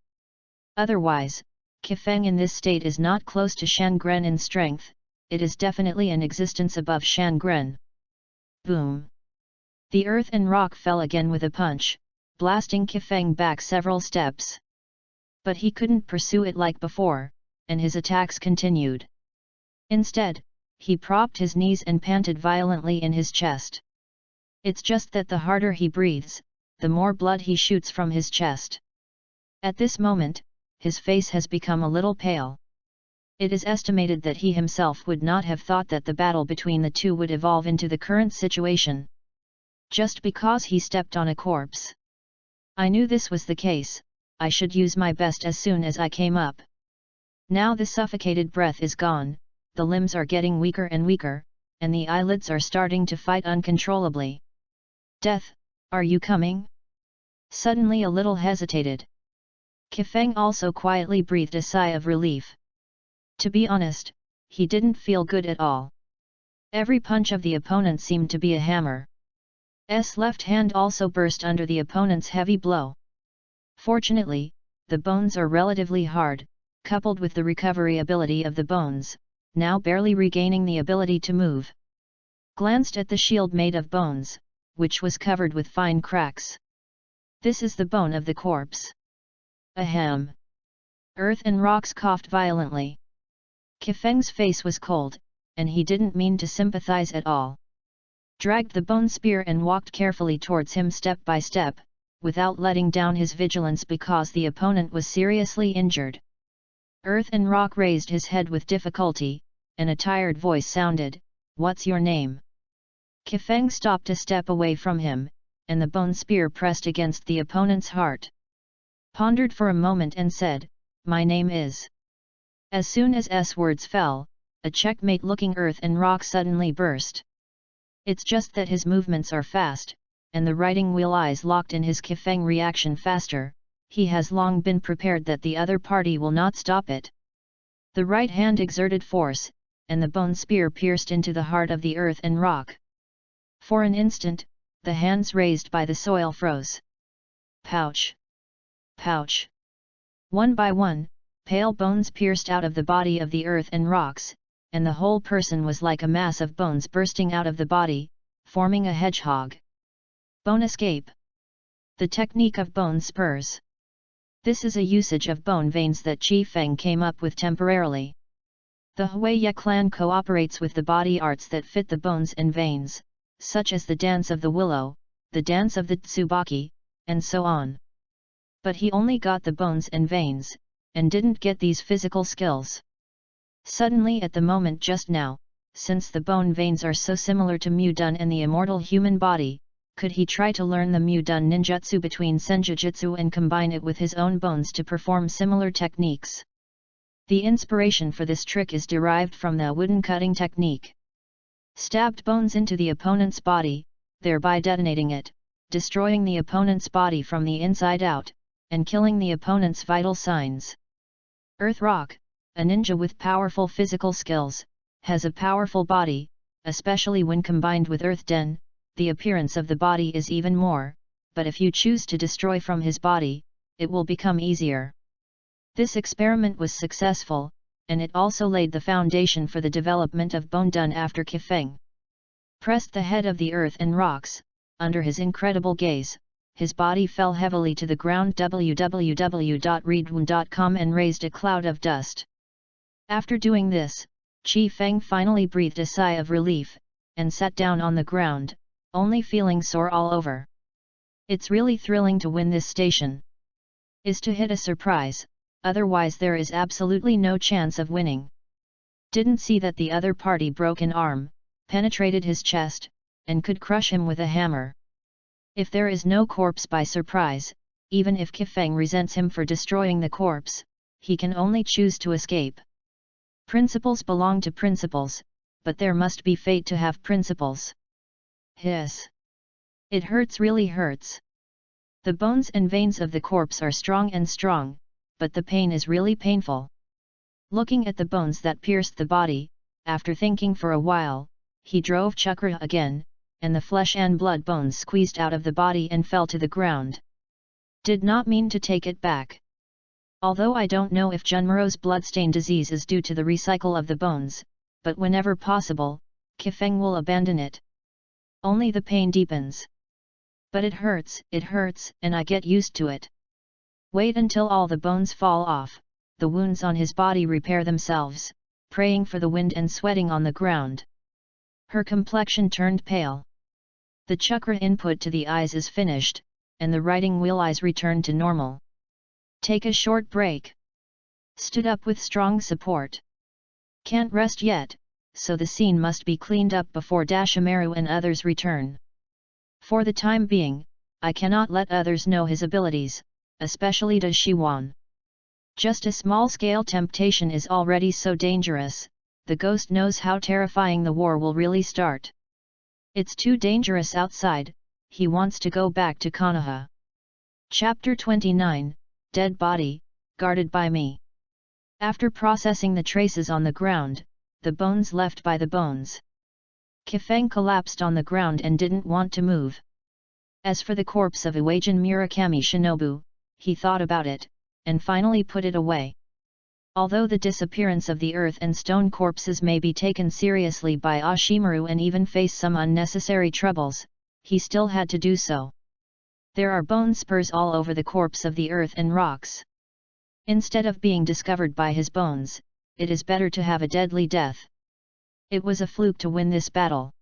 Otherwise, Kifeng in this state is not close to Shangren in strength, it is definitely an existence above Shangren. Boom! The earth and rock fell again with a punch, blasting Kifeng back several steps. But he couldn't pursue it like before, and his attacks continued. Instead, he propped his knees and panted violently in his chest. It's just that the harder he breathes, the more blood he shoots from his chest. At this moment, his face has become a little pale. It is estimated that he himself would not have thought that the battle between the two would evolve into the current situation. Just because he stepped on a corpse. I knew this was the case, I should use my best as soon as I came up. Now the suffocated breath is gone, the limbs are getting weaker and weaker, and the eyelids are starting to fight uncontrollably. Death, are you coming? Suddenly a little hesitated. Kifeng also quietly breathed a sigh of relief. To be honest, he didn't feel good at all. Every punch of the opponent seemed to be a hammer. S left hand also burst under the opponent's heavy blow. Fortunately, the bones are relatively hard, coupled with the recovery ability of the bones, now barely regaining the ability to move. Glanced at the shield made of bones, which was covered with fine cracks. This is the bone of the corpse. Ahem, Earth and rocks coughed violently. Kifeng's face was cold, and he didn't mean to sympathize at all. Dragged the bone spear and walked carefully towards him step by step, without letting down his vigilance because the opponent was seriously injured. Earth and Rock raised his head with difficulty, and a tired voice sounded, "What's your name?" Kifeng stopped a step away from him, and the bone spear pressed against the opponent's heart. Pondered for a moment and said, "My name is." As soon as S words fell, a checkmate-looking Earth and Rock suddenly burst. It's just that his movements are fast, and the writing wheel eyes locked in his Kifeng reaction faster. He has long been prepared that the other party will not stop it. The right hand exerted force, and the bone spear pierced into the heart of the Earth and Rock. For an instant, the hands raised by the soil froze. Pouch! Pouch! One by one, pale bones pierced out of the body of the Earth and Rocks, and the whole person was like a mass of bones bursting out of the body, forming a hedgehog. Bone escape. The technique of bone spurs. This is a usage of bone veins that Qi Feng came up with temporarily. The Huiye clan cooperates with the body arts that fit the bones and veins, such as the dance of the willow, the dance of the tsubaki, and so on. But he only got the bones and veins, and didn't get these physical skills. Suddenly at the moment just now, since the bone veins are so similar to Mudun and the immortal human body, could he try to learn the Mudun ninjutsu between Senjutsu and combine it with his own bones to perform similar techniques? The inspiration for this trick is derived from the wooden cutting technique. Stabbed bones into the opponent's body, thereby detonating it, destroying the opponent's body from the inside out, and killing the opponent's vital signs. Earth Rock, a ninja with powerful physical skills, has a powerful body, especially when combined with Earth Den. The appearance of the body is even more, but if you choose to destroy from his body, it will become easier. This experiment was successful, and it also laid the foundation for the development of Bone Dun after Kifeng pressed the head of the Earth and Rocks. Under his incredible gaze, his body fell heavily to the ground www.readaloud.com and raised a cloud of dust. After doing this, Qi Feng finally breathed a sigh of relief, and sat down on the ground, only feeling sore all over. It's really thrilling to win this station. Is to hit a surprise, otherwise there is absolutely no chance of winning. Didn't see that the other party broke an arm, penetrated his chest, and could crush him with a hammer. If there is no corpse by surprise, even if Kifeng resents him for destroying the corpse, he can only choose to escape. Principles belong to principles, but there must be fate to have principles. Hiss! It hurts, really hurts. The bones and veins of the corpse are strong, but the pain is really painful. Looking at the bones that pierced the body, after thinking for a while, he drove chakra again, and the flesh and blood bones squeezed out of the body and fell to the ground. Did not mean to take it back. Although I don't know if Junmaro's bloodstain disease is due to the recycle of the bones, but whenever possible, Kifeng will abandon it. Only the pain deepens. But it hurts, and I get used to it. Wait until all the bones fall off, the wounds on his body repair themselves, praying for the wind and sweating on the ground. Her complexion turned pale. The chakra input to the eyes is finished, and the writing wheel eyes return to normal. Take a short break. Stood up with strong support. Can't rest yet, so the scene must be cleaned up before Dashimaru and others return. For the time being, I cannot let others know his abilities, especially Da Shiwan. Just a small-scale temptation is already so dangerous, the ghost knows how terrifying the war will really start. It's too dangerous outside, he wants to go back to Konoha. Chapter 29, Dead Body, Guarded by Me. After processing the traces on the ground, the bones left by the bones, Kifeng collapsed on the ground and didn't want to move. As for the corpse of Iwagen Murakami Shinobu, he thought about it, and finally put it away. Although the disappearance of the earth and stone corpses may be taken seriously by Ashimaru and even face some unnecessary troubles, he still had to do so. There are bone spurs all over the corpse of the earth and rocks. Instead of being discovered by his bones, it is better to have a deadly death. It was a fluke to win this battle.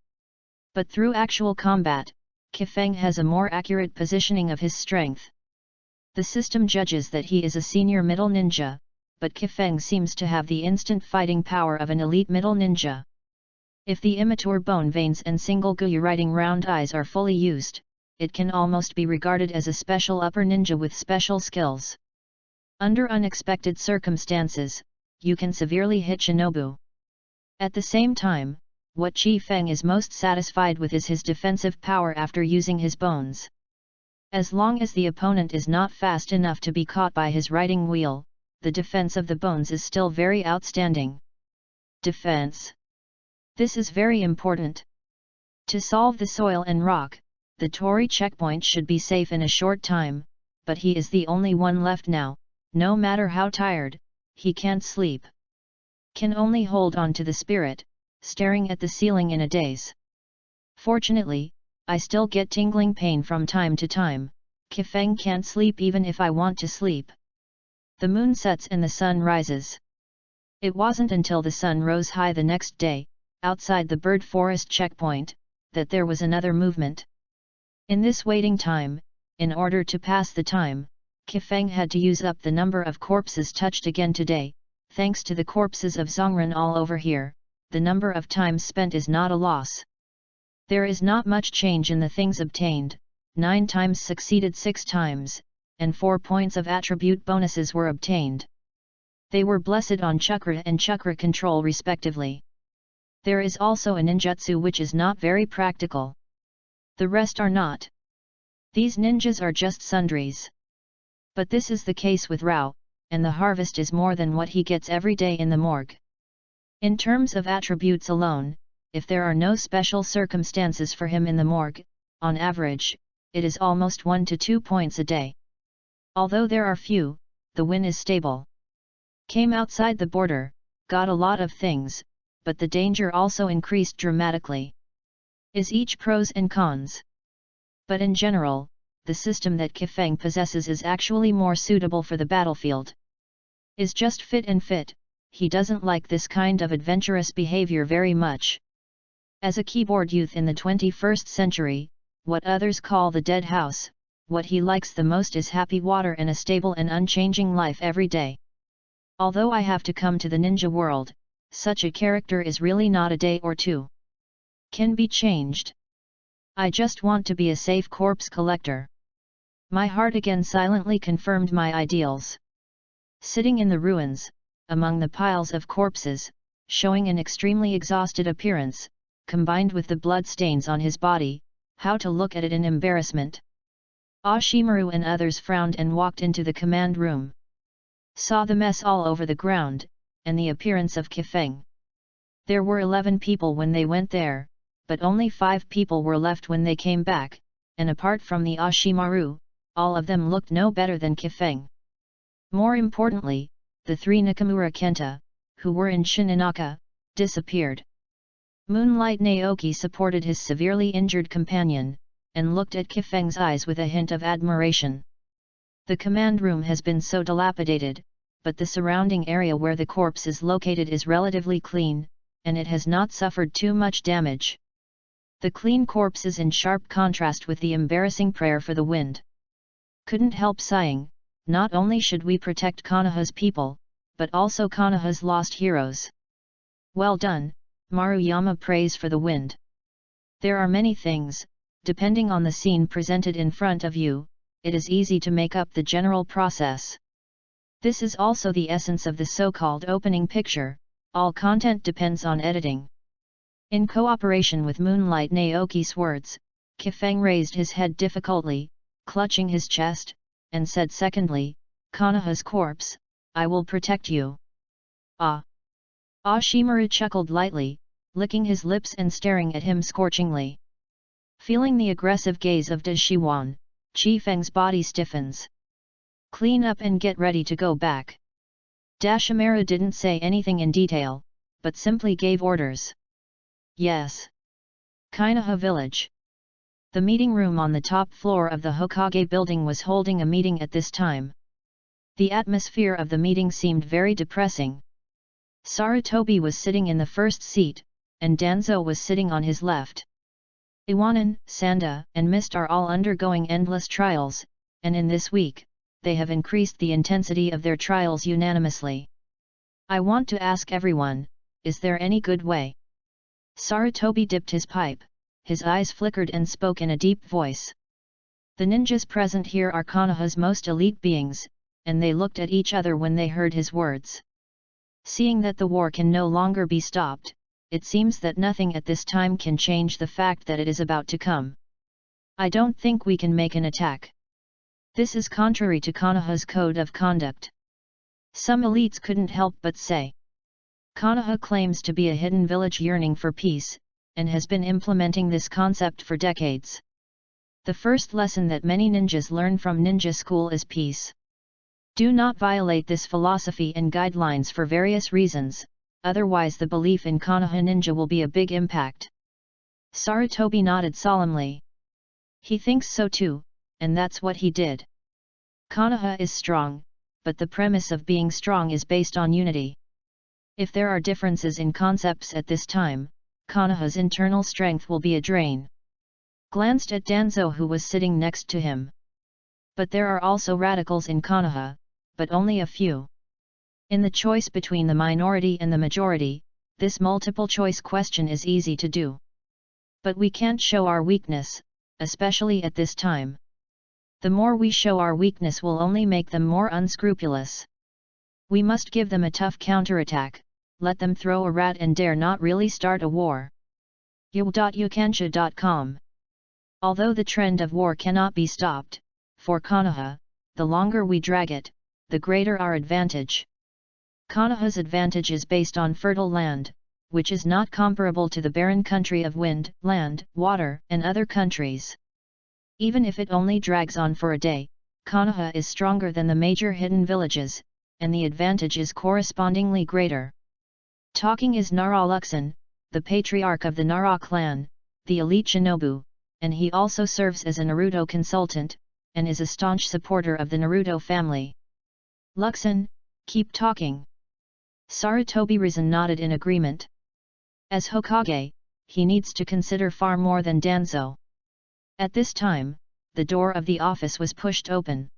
But through actual combat, Kifeng has a more accurate positioning of his strength. The system judges that he is a senior middle ninja, but Kifeng seems to have the instant fighting power of an elite middle ninja. If the immature bone veins and single Guyu-writing round eyes are fully used, it can almost be regarded as a special upper ninja with special skills. Under unexpected circumstances, you can severely hit Shinobu. At the same time, what Kifeng is most satisfied with is his defensive power after using his bones. As long as the opponent is not fast enough to be caught by his writing wheel, the defense of the bones is still very outstanding. Defense. This is very important. To solve the soil and rock, the Tori checkpoint should be safe in a short time, but he is the only one left now. No matter how tired, he can't sleep. Can only hold on to the spirit, staring at the ceiling in a daze. Fortunately, I still get tingling pain from time to time. Kifeng can't sleep even if I want to sleep. The moon sets and the sun rises. It wasn't until the sun rose high the next day, outside the bird forest checkpoint, that there was another movement. In this waiting time, in order to pass the time, Kifeng had to use up the number of corpses touched again today. Thanks to the corpses of Zhongren all over here, the number of times spent is not a loss. There is not much change in the things obtained. 9 times succeeded 6 times, and 4 points of attribute bonuses were obtained. They were blessed on chakra and chakra control respectively. There is also a ninjutsu which is not very practical. The rest are not. These ninjas are just sundries. But this is the case with Rao, and the harvest is more than what he gets every day in the morgue. In terms of attributes alone, if there are no special circumstances for him in the morgue, on average, it is almost 1 to 2 points a day. Although there are few, the win is stable. Came outside the border, got a lot of things, but the danger also increased dramatically. Is each pros and cons. But in general, the system that Kifeng possesses is actually more suitable for the battlefield. Is just fit and fit, he doesn't like this kind of adventurous behavior very much. As a keyboard youth in the 21st century, what others call the dead house, what he likes the most is happy water and a stable and unchanging life every day. Although I have to come to the ninja world, such a character is really not a day or two. Can be changed. I just want to be a safe corpse collector. My heart again silently confirmed my ideals. Sitting in the ruins, among the piles of corpses, showing an extremely exhausted appearance, combined with the blood stains on his body, how to look at it in embarrassment. Ashimaru and others frowned and walked into the command room. Saw the mess all over the ground, and the appearance of Kifeng. There were 11 people when they went there, but only 5 people were left when they came back, and apart from the Ashimaru, all of them looked no better than Kifeng. More importantly, the 3 Nakamura Kenta, who were in Shinonaka, disappeared. Moonlight Naoki supported his severely injured companion, and looked at Kifeng's eyes with a hint of admiration. The command room has been so dilapidated, but the surrounding area where the corpse is located is relatively clean, and it has not suffered too much damage. The clean corpse is in sharp contrast with the embarrassing prayer for the wind. Couldn't help sighing, not only should we protect Konoha's people, but also Konoha's lost heroes. Well done, Maruyama. Praise for the wind. There are many things, depending on the scene presented in front of you, it is easy to make up the general process. This is also the essence of the so-called opening picture, all content depends on editing. In cooperation with Moonlight Naoki's words, Kifeng raised his head difficultly, clutching his chest, and said secondly, Konoha's corpse, I will protect you. Ah! Ashimaru chuckled lightly, licking his lips and staring at him scorchingly. Feeling the aggressive gaze of Dashiwan, Kifeng's body stiffens. Clean up and get ready to go back. Dashimaru didn't say anything in detail, but simply gave orders. Yes. Konoha village. The meeting room on the top floor of the Hokage building was holding a meeting at this time. The atmosphere of the meeting seemed very depressing. Sarutobi was sitting in the first seat, and Danzo was sitting on his left. Iwanan, Sanda, and Mist are all undergoing endless trials, and in this week, they have increased the intensity of their trials unanimously. I want to ask everyone, is there any good way? Sarutobi dipped his pipe, his eyes flickered and spoke in a deep voice. The ninjas present here are Konoha's most elite beings, and they looked at each other when they heard his words. Seeing that the war can no longer be stopped, it seems that nothing at this time can change the fact that it is about to come. I don't think we can make an attack. This is contrary to Konoha's code of conduct. Some elites couldn't help but say. Konoha claims to be a hidden village yearning for peace, and has been implementing this concept for decades. The first lesson that many ninjas learn from ninja school is peace. Do not violate this philosophy and guidelines for various reasons, otherwise the belief in Konoha ninja will be a big impact. Sarutobi nodded solemnly. He thinks so too, and that's what he did. Konoha is strong, but the premise of being strong is based on unity. If there are differences in concepts at this time, Konoha's internal strength will be a drain. Glanced at Danzo who was sitting next to him. But there are also radicals in Konoha, but only a few. In the choice between the minority and the majority, this multiple choice question is easy to do. But we can't show our weakness, especially at this time. The more we show our weakness will only make them more unscrupulous. We must give them a tough counterattack, let them throw a rat and dare not really start a war. yu.yukansha.com. Although the trend of war cannot be stopped, for Konoha, the longer we drag it, the greater our advantage. Konoha's advantage is based on fertile land, which is not comparable to the barren country of wind, land, water, and other countries. Even if it only drags on for a day, Konoha is stronger than the major hidden villages, and the advantage is correspondingly greater. Talking is Nara Luxon, the patriarch of the Nara clan, the elite shinobu, and he also serves as a Naruto consultant, and is a staunch supporter of the Naruto family. Luxon, keep talking. Sarutobi Risen nodded in agreement. As Hokage, he needs to consider far more than Danzo. At this time, the door of the office was pushed open.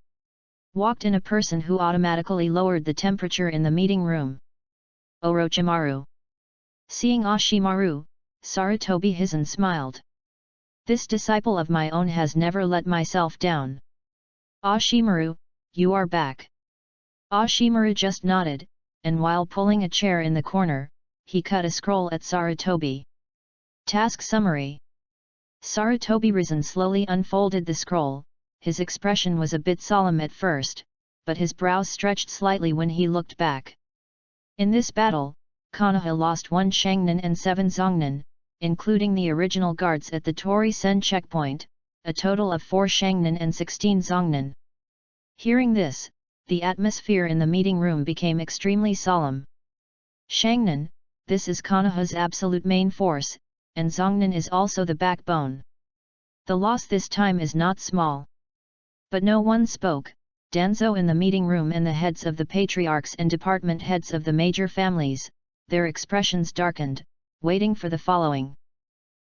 Walked in a person who automatically lowered the temperature in the meeting room. Orochimaru. Seeing Ashimaru, Sarutobi Hizen smiled. This disciple of my own has never let myself down. Ashimaru, you are back. Ashimaru just nodded, and while pulling a chair in the corner, he cut a scroll at Sarutobi. Task Summary. Sarutobi Risen slowly unfolded the scroll. His expression was a bit solemn at first, but his brows stretched slightly when he looked back. In this battle, Konoha lost 1 Shangnan and 7 Zongnan, including the original guards at the Tori-sen checkpoint, a total of 4 Shangnan and 16 Zongnan. Hearing this, the atmosphere in the meeting room became extremely solemn. Shangnan, this is Konoha's absolute main force, and Zongnan is also the backbone. The loss this time is not small. But no one spoke. Danzo in the meeting room and the heads of the patriarchs and department heads of the major families, their expressions darkened, waiting for the following.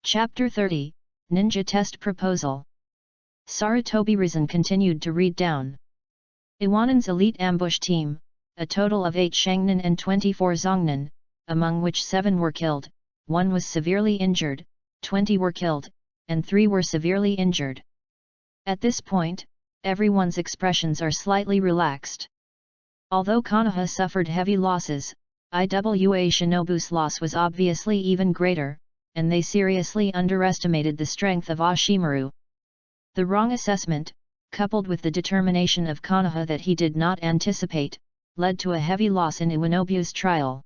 Chapter 30, Ninja Test Proposal. Sarutobi Risen continued to read down. Iwanan's elite ambush team, a total of 8 Shangnan and 24 Zongnan, among which 7 were killed, 1 was severely injured, 20 were killed, and 3 were severely injured. At this point, everyone's expressions are slightly relaxed. Although Konoha suffered heavy losses, Iwa Shinobu's loss was obviously even greater, and they seriously underestimated the strength of Ashimaru. The wrong assessment, coupled with the determination of Konoha that he did not anticipate, led to a heavy loss in Iwanobu's trial.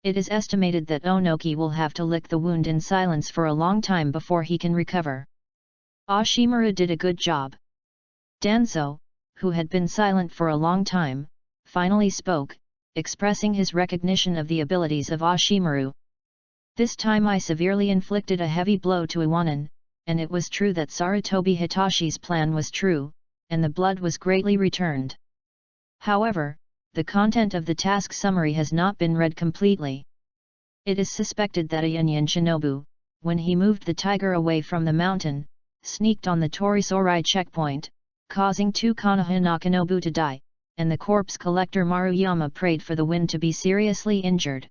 It is estimated that Onoki will have to lick the wound in silence for a long time before he can recover. Ashimaru did a good job. Danzo, who had been silent for a long time, finally spoke, expressing his recognition of the abilities of Ashimaru. This time I severely inflicted a heavy blow to Iwanan, and it was true that Sarutobi Hitashi's plan was true, and the blood was greatly returned. However, the content of the task summary has not been read completely. It is suspected that a Union shinobu, when he moved the tiger away from the mountain, sneaked on the Torisorai checkpoint, causing 2 Konoha Nakanobu to die, and the corpse collector Maruyama prayed for the wind to be seriously injured.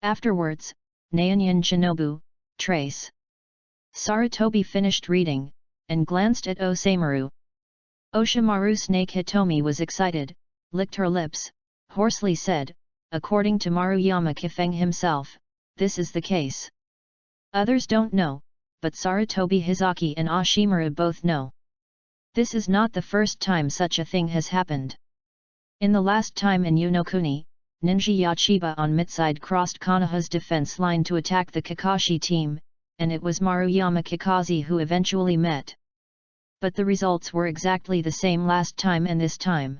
Afterwards, Naenyan shinobu, trace. Sarutobi finished reading, and glanced at Osamaru. Oshimaru Snake Hitomi was excited, licked her lips, hoarsely said, according to Maruyama Kifeng himself, this is the case. Others don't know, but Sarutobi Hizaki and Oshimaru both know. This is not the first time such a thing has happened. In the last time in Unokuni, Ninja Yachiba on Mitside crossed Konoha's defense line to attack the Kakashi team, and it was Maruyama Kikaze who eventually met. But the results were exactly the same last time and this time.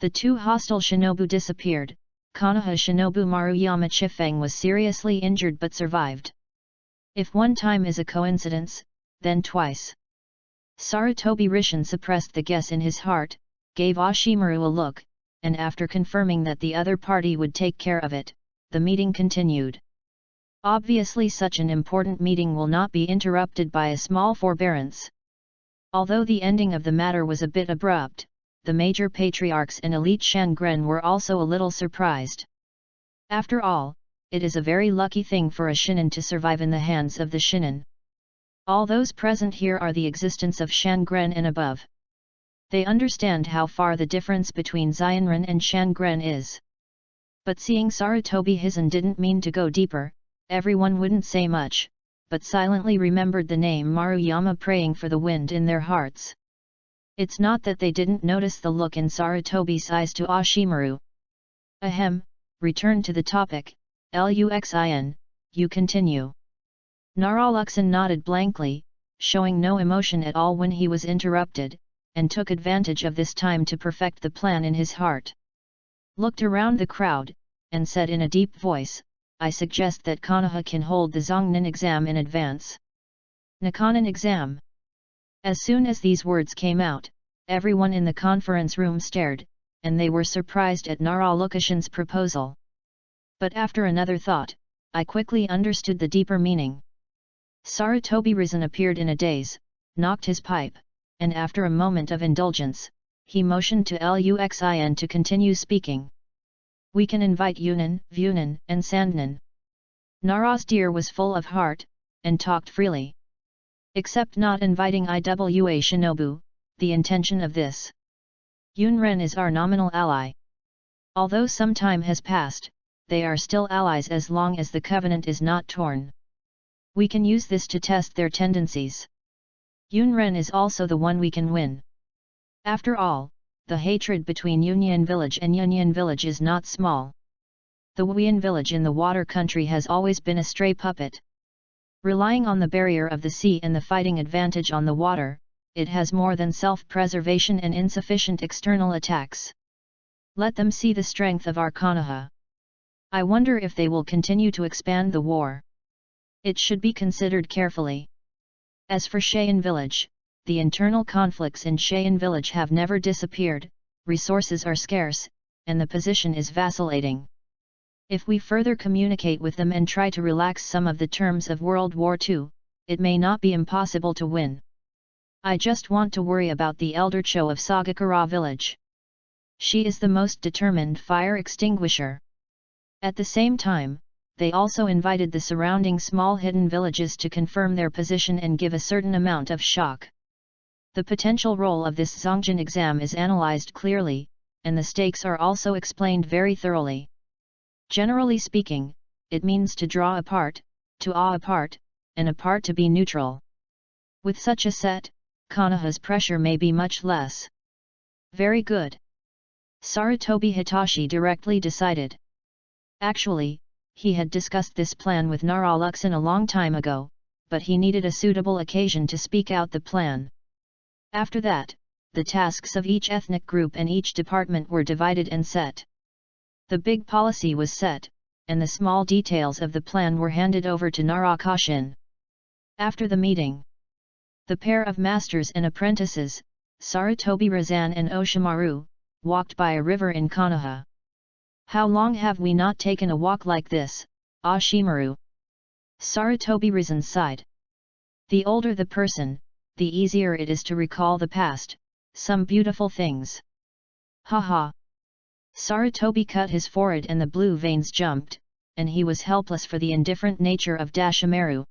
The 2 hostile shinobu disappeared. Konoha shinobu Maruyama Chifeng was seriously injured but survived. If one time is a coincidence, then twice. Sarutobi Rishin suppressed the guess in his heart, gave Oshimaru a look, and after confirming that the other party would take care of it, the meeting continued. Obviously such an important meeting will not be interrupted by a small forbearance. Although the ending of the matter was a bit abrupt, the major patriarchs and elite Shangren were also a little surprised. After all, it is a very lucky thing for a shinin to survive in the hands of the shinin. All those present here are the existence of Shangren and above. They understand how far the difference between Zionren and Shangren is. But seeing Sarutobi Hizen didn't mean to go deeper, everyone wouldn't say much, but silently remembered the name Maruyama praying for the wind in their hearts. It's not that they didn't notice the look in Sarutobi's eyes to Oshimaru. Ahem, return to the topic, Luxin, you continue. Naraluxin nodded blankly, showing no emotion at all when he was interrupted, and took advantage of this time to perfect the plan in his heart. Looked around the crowd, and said in a deep voice, I suggest that Konoha can hold the Zongnin exam in advance. Nakanin exam. As soon as these words came out, everyone in the conference room stared, and they were surprised at Naraluxin's proposal. But after another thought, I quickly understood the deeper meaning. Sarutobi Risen appeared in a daze, knocked his pipe, and after a moment of indulgence, he motioned to Luxin to continue speaking. We can invite Yunin, Vunin, and Sandnin. Nara's deer was full of heart, and talked freely. Except not inviting Iwa Shinobu, the intention of this. Yunren is our nominal ally. Although some time has passed, they are still allies as long as the covenant is not torn. We can use this to test their tendencies. Yunren is also the one we can win. After all, the hatred between Union Village and Union Village is not small. The Wuyan village in the water country has always been a stray puppet. Relying on the barrier of the sea and the fighting advantage on the water, it has more than self-preservation and insufficient external attacks. Let them see the strength of our Konoha. I wonder if they will continue to expand the war. It should be considered carefully. As for Cheyenne village, the internal conflicts in Cheyenne village have never disappeared, resources are scarce, and the position is vacillating. If we further communicate with them and try to relax some of the terms of World War II, it may not be impossible to win. I just want to worry about the elder Cho of Sagakura village. She is the most determined fire extinguisher. At the same time, they also invited the surrounding small hidden villages to confirm their position and give a certain amount of shock. The potential role of this Zongjin exam is analyzed clearly, and the stakes are also explained very thoroughly. Generally speaking, it means to draw apart, to awe apart, and apart to be neutral. With such a set, Konoha's pressure may be much less. Very good. Sarutobi Hitachi directly decided. Actually, he had discussed this plan with Naraluxin a long time ago, but he needed a suitable occasion to speak out the plan. After that, the tasks of each ethnic group and each department were divided and set. The big policy was set, and the small details of the plan were handed over to Narakashin. After the meeting, the pair of masters and apprentices, Sarutobi Razan and Oshimaru, walked by a river in Konoha. How long have we not taken a walk like this, Ashimaru? Sarutobi Risen sighed. The older the person, the easier it is to recall the past, some beautiful things. Haha. Sarutobi cut his forehead and the blue veins jumped, and he was helpless for the indifferent nature of Dashimaru.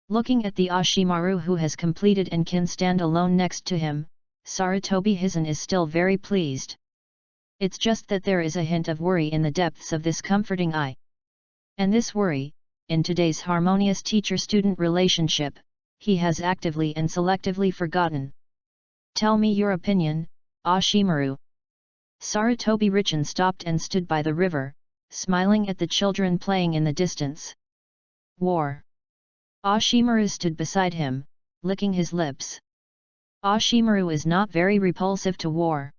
Looking at the Ashimaru who has completed and can stand alone next to him, Sarutobi Hizen is still very pleased. It's just that there is a hint of worry in the depths of this comforting eye. And this worry, in today's harmonious teacher-student relationship, he has actively and selectively forgotten. Tell me your opinion, Ashimaru. Sarutobi Richin stopped and stood by the river, smiling at the children playing in the distance. War. Ashimaru stood beside him, licking his lips. Ashimaru is not very repulsive to war.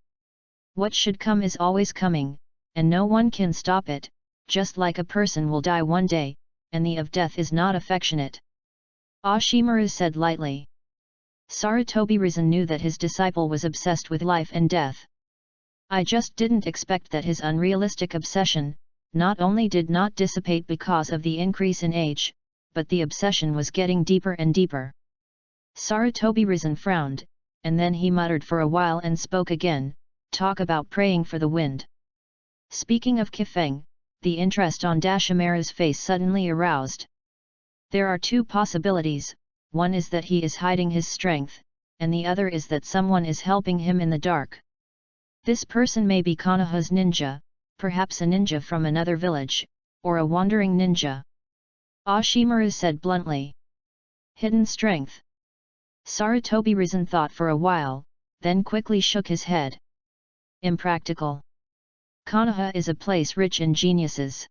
What should come is always coming, and no one can stop it, just like a person will die one day, and the of death is not affectionate. Ashimaru said lightly. Sarutobi Risen knew that his disciple was obsessed with life and death. I just didn't expect that his unrealistic obsession, not only did not dissipate because of the increase in age, but the obsession was getting deeper and deeper. Sarutobi Risen frowned, and then he muttered for a while and spoke again, talk about praying for the wind. Speaking of Kifeng, the interest on Dashimaru's face suddenly aroused. There are two possibilities, one is that he is hiding his strength, and the other is that someone is helping him in the dark. This person may be Konoha's ninja, perhaps a ninja from another village, or a wandering ninja. Ashimaru said bluntly. Hidden strength. Sarutobi Risen thought for a while, then quickly shook his head. Impractical. Konoha is a place rich in geniuses.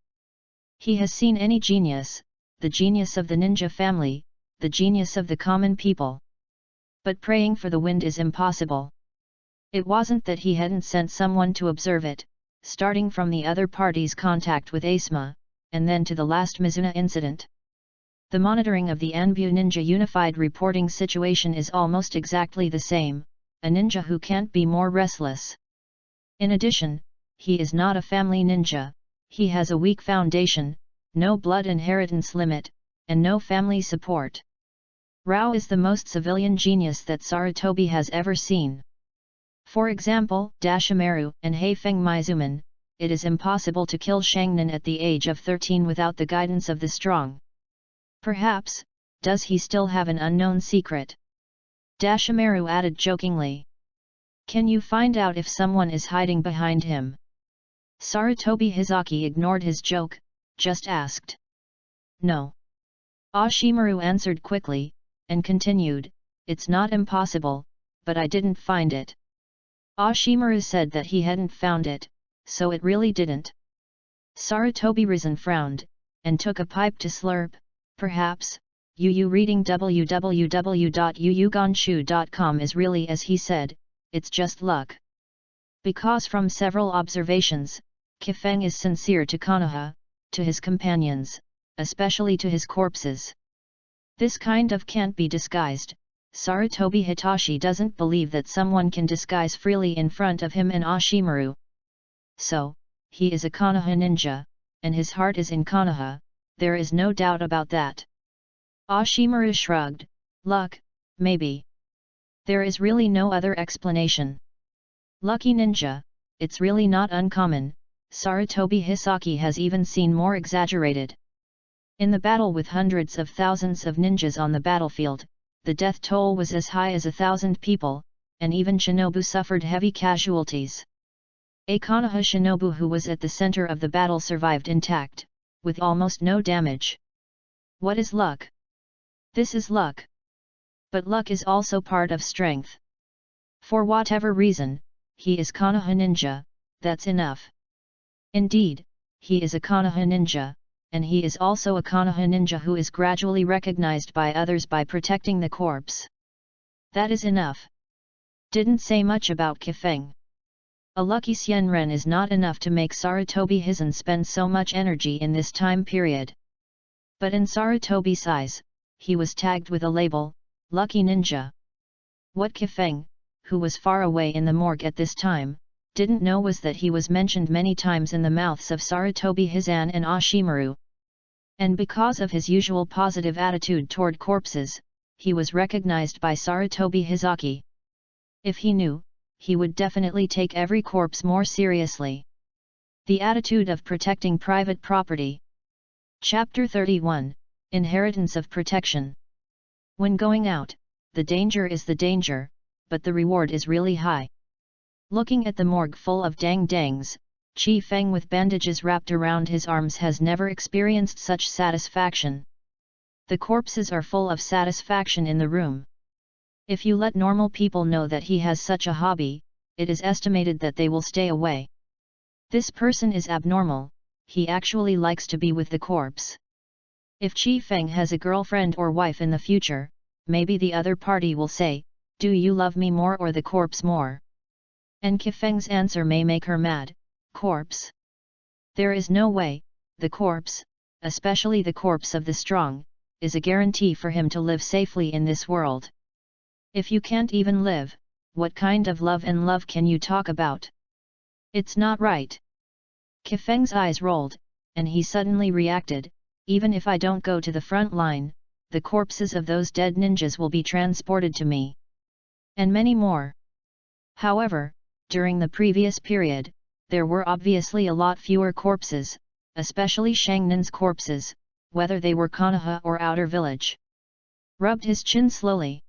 He has seen any genius, the genius of the ninja family, the genius of the common people. But praying for the wind is impossible. It wasn't that he hadn't sent someone to observe it, starting from the other party's contact with Asma, and then to the last Mizuna incident. The monitoring of the Anbu Ninja Unified Reporting situation is almost exactly the same, a ninja who can't be more restless. In addition, he is not a family ninja, he has a weak foundation, no blood inheritance limit, and no family support. Rao is the most civilian genius that Sarutobi has ever seen. For example, Dashimaru and Heifeng Mizuman, it is impossible to kill Shangnan at the age of 13 without the guidance of the strong. Perhaps, does he still have an unknown secret? Dashimaru added jokingly. Can you find out if someone is hiding behind him? Sarutobi Hizaki ignored his joke, just asked. No. Ashimaru answered quickly, and continued, it's not impossible, but I didn't find it. Ashimaru said that he hadn't found it, so it really didn't. Sarutobi Risen frowned, and took a pipe to slurp. Perhaps, Yu reading www.yuyuganshu.com is really as he said, it's just luck. Because from several observations, Kifeng is sincere to Konoha, to his companions, especially to his corpses. This kind of can't be disguised. Sarutobi Hitachi doesn't believe that someone can disguise freely in front of him and Ashimaru. So, he is a Konoha ninja, and his heart is in Konoha, there is no doubt about that. Ashimaru shrugged, luck, maybe. There is really no other explanation. Lucky ninja, it's really not uncommon, Sarutobi Hisaki has even seen more exaggerated. In the battle with hundreds of thousands of ninjas on the battlefield, the death toll was as high as 1,000 people, and even shinobu suffered heavy casualties. A Konoha shinobu who was at the center of the battle survived intact, with almost no damage. What is luck? This is luck. But luck is also part of strength. For whatever reason, he is Konoha ninja, that's enough. Indeed, he is a Konoha ninja, and he is also a Konoha ninja who is gradually recognized by others by protecting the corpse. That is enough. Didn't say much about Kifeng. A lucky Xianren is not enough to make Sarutobi Hizen spend so much energy in this time period. But in Sarutobi's eyes, he was tagged with a label, Lucky Ninja. What Kifeng, who was far away in the morgue at this time, didn't know was that he was mentioned many times in the mouths of Sarutobi Hizan and Ashimaru. And because of his usual positive attitude toward corpses, he was recognized by Sarutobi Hizaki. If he knew, he would definitely take every corpse more seriously. The attitude of protecting private property. Chapter 31, Inheritance of Protection. When going out, the danger is the danger, but the reward is really high. Looking at the morgue full of dang-dangs, Chi Feng with bandages wrapped around his arms has never experienced such satisfaction. The corpses are full of satisfaction in the room. If you let normal people know that he has such a hobby, it is estimated that they will stay away. This person is abnormal, he actually likes to be with the corpse. If Chi Feng has a girlfriend or wife in the future, maybe the other party will say, "Do you love me more or the corpse more?" And Chi Feng's answer may make her mad, "Corpse? There is no way, the corpse, especially the corpse of the strong, is a guarantee for him to live safely in this world. If you can't even live, what kind of love and love can you talk about? It's not right." Chi Feng's eyes rolled, and he suddenly reacted, "Even if I don't go to the front line, the corpses of those dead ninjas will be transported to me." And many more. However, during the previous period, there were obviously a lot fewer corpses, especially Shangnin's corpses, whether they were Konoha or outer village. Rubbed his chin slowly.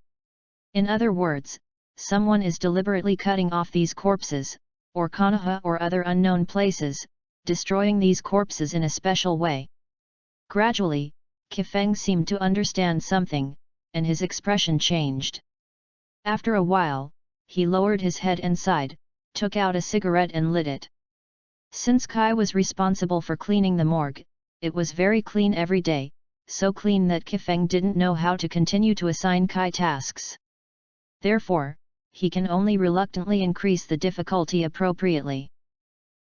In other words, someone is deliberately cutting off these corpses, or Konoha or other unknown places, destroying these corpses in a special way. Gradually, Chi Feng seemed to understand something, and his expression changed. After a while, he lowered his head and sighed, took out a cigarette and lit it. Since Kai was responsible for cleaning the morgue, it was very clean every day, so clean that Chi Feng didn't know how to continue to assign Kai tasks. Therefore, he can only reluctantly increase the difficulty appropriately.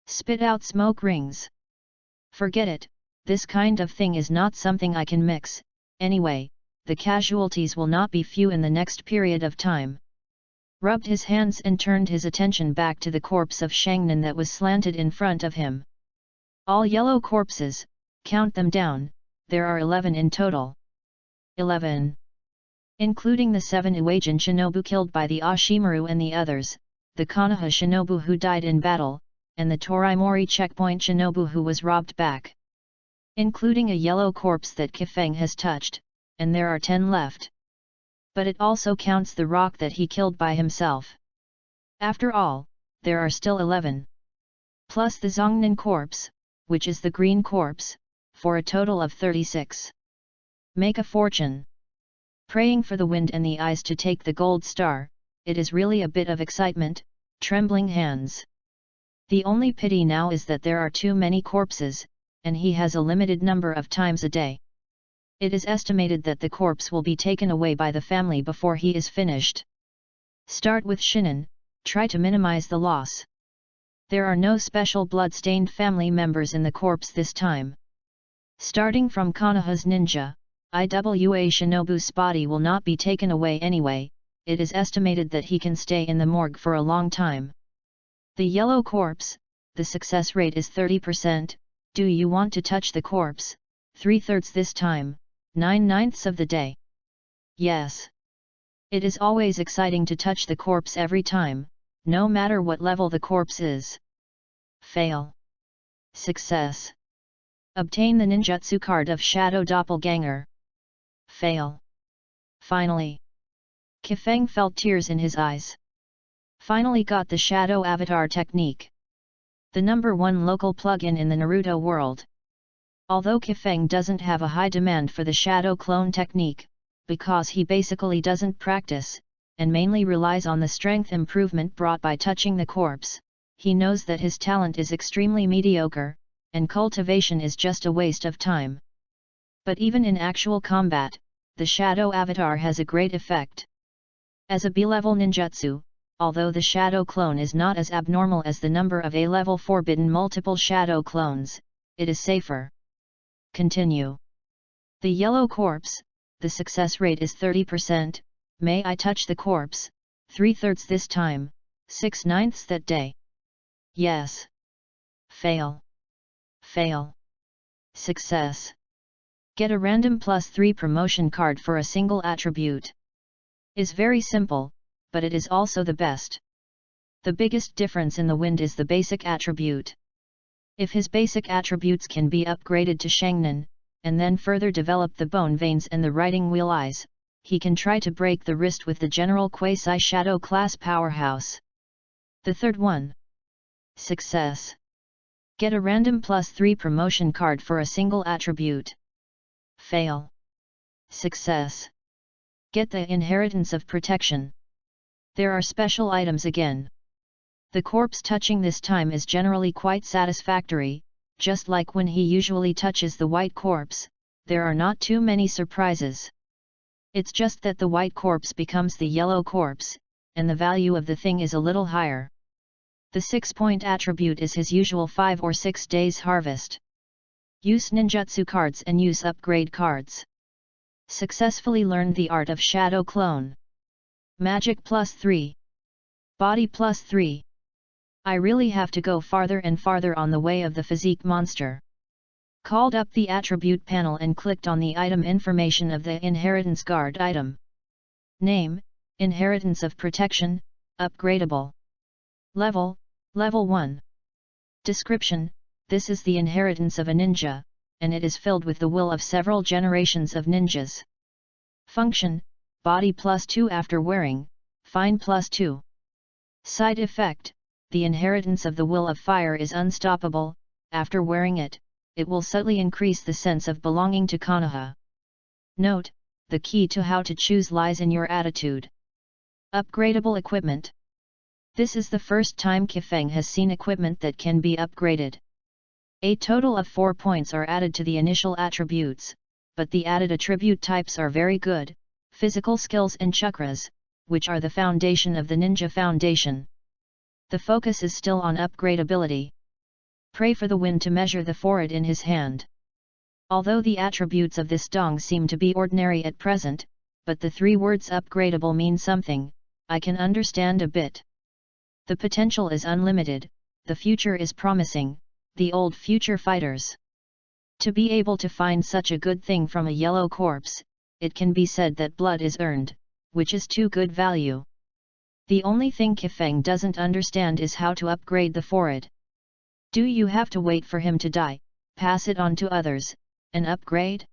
Spit out smoke rings. Forget it, this kind of thing is not something I can mix, anyway, the casualties will not be few in the next period of time. Rubbed his hands and turned his attention back to the corpse of Shangnin that was slanted in front of him. All yellow corpses, count them down, there are 11 in total. 11. Including the 7 Uajin shinobu killed by the Ashimaru and the others, the Konoha shinobu who died in battle, and the Torimori checkpoint shinobu who was robbed back. Including a yellow corpse that Chi Feng has touched, and there are 10 left. But it also counts the rock that he killed by himself. After all, there are still 11. Plus the Zongnin corpse, which is the green corpse, for a total of 36. Make a fortune. Praying for the wind and the eyes to take the gold star, it is really a bit of excitement, trembling hands. The only pity now is that there are too many corpses, and he has a limited number of times a day. It is estimated that the corpse will be taken away by the family before he is finished. Start with Shinin, try to minimize the loss. There are no special blood-stained family members in the corpse this time. Starting from Konoha's ninja, Iwa Shinobu's body will not be taken away anyway, it is estimated that he can stay in the morgue for a long time. The yellow corpse, the success rate is 30%, do you want to touch the corpse, 3/3 this time, 9/9 of the day? Yes. It is always exciting to touch the corpse every time, no matter what level the corpse is. Fail. Success. Obtain the ninjutsu card of Shadow Doppelganger. Fail. Finally. Chi Feng felt tears in his eyes. Finally got the Shadow Avatar technique. The #1 local plugin in the Naruto world. Although Chi Feng doesn't have a high demand for the Shadow Clone technique, because he basically doesn't practice, and mainly relies on the strength improvement brought by touching the corpse, he knows that his talent is extremely mediocre, and cultivation is just a waste of time. But even in actual combat, the Shadow Avatar has a great effect. As a B-level ninjutsu, although the Shadow Clone is not as abnormal as the number of A-level forbidden multiple Shadow Clones, it is safer. Continue. The yellow corpse, the success rate is 30%, may I touch the corpse, 3/3 this time, 6/9 that day. Yes. Fail. Fail. Success. Get a random +3 promotion card for a single attribute. Is very simple, but it is also the best. The biggest difference in the wind is the basic attribute. If his basic attributes can be upgraded to Shangnan, and then further develop the bone veins and the riding wheel eyes, he can try to break the wrist with the general quasi-shadow class powerhouse. The third one. Success. Get a random +3 promotion card for a single attribute. Fail. Success. Get the inheritance of protection. There are special items again. The corpse touching this time is generally quite satisfactory, just like when he usually touches the white corpse, there are not too many surprises. It's just that the white corpse becomes the yellow corpse, and the value of the thing is a little higher. The 6-point attribute is his usual 5 or 6 days harvest. Use ninjutsu cards and use upgrade cards. Successfully learned the art of shadow clone. Magic +3. Body +3. I really have to go farther and farther on the way of the physique monster. Called up the attribute panel and clicked on the item information of the inheritance guard item. Name, Inheritance of Protection, upgradable. Level, Level 1. Description, this is the inheritance of a ninja, and it is filled with the will of several generations of ninjas. Function, body +2 after wearing, fine +2. Side effect, the inheritance of the will of fire is unstoppable, after wearing it, it will subtly increase the sense of belonging to Konoha. Note, the key to how to choose lies in your attitude. Upgradable equipment. This is the first time Kifeng has seen equipment that can be upgraded. A total of 4 points are added to the initial attributes, but the added attribute types are very good, physical skills and chakras, which are the foundation of the ninja foundation. The focus is still on upgradability. Pray for the wind to measure the forehead in his hand. Although the attributes of this dong seem to be ordinary at present, but the 3 words upgradable mean something, I can understand a bit. The potential is unlimited, the future is promising, the old future fighters. To be able to find such a good thing from a yellow corpse, it can be said that blood is earned, which is too good value. The only thing Kifeng doesn't understand is how to upgrade the forehead. Do you have to wait for him to die, pass it on to others, and upgrade?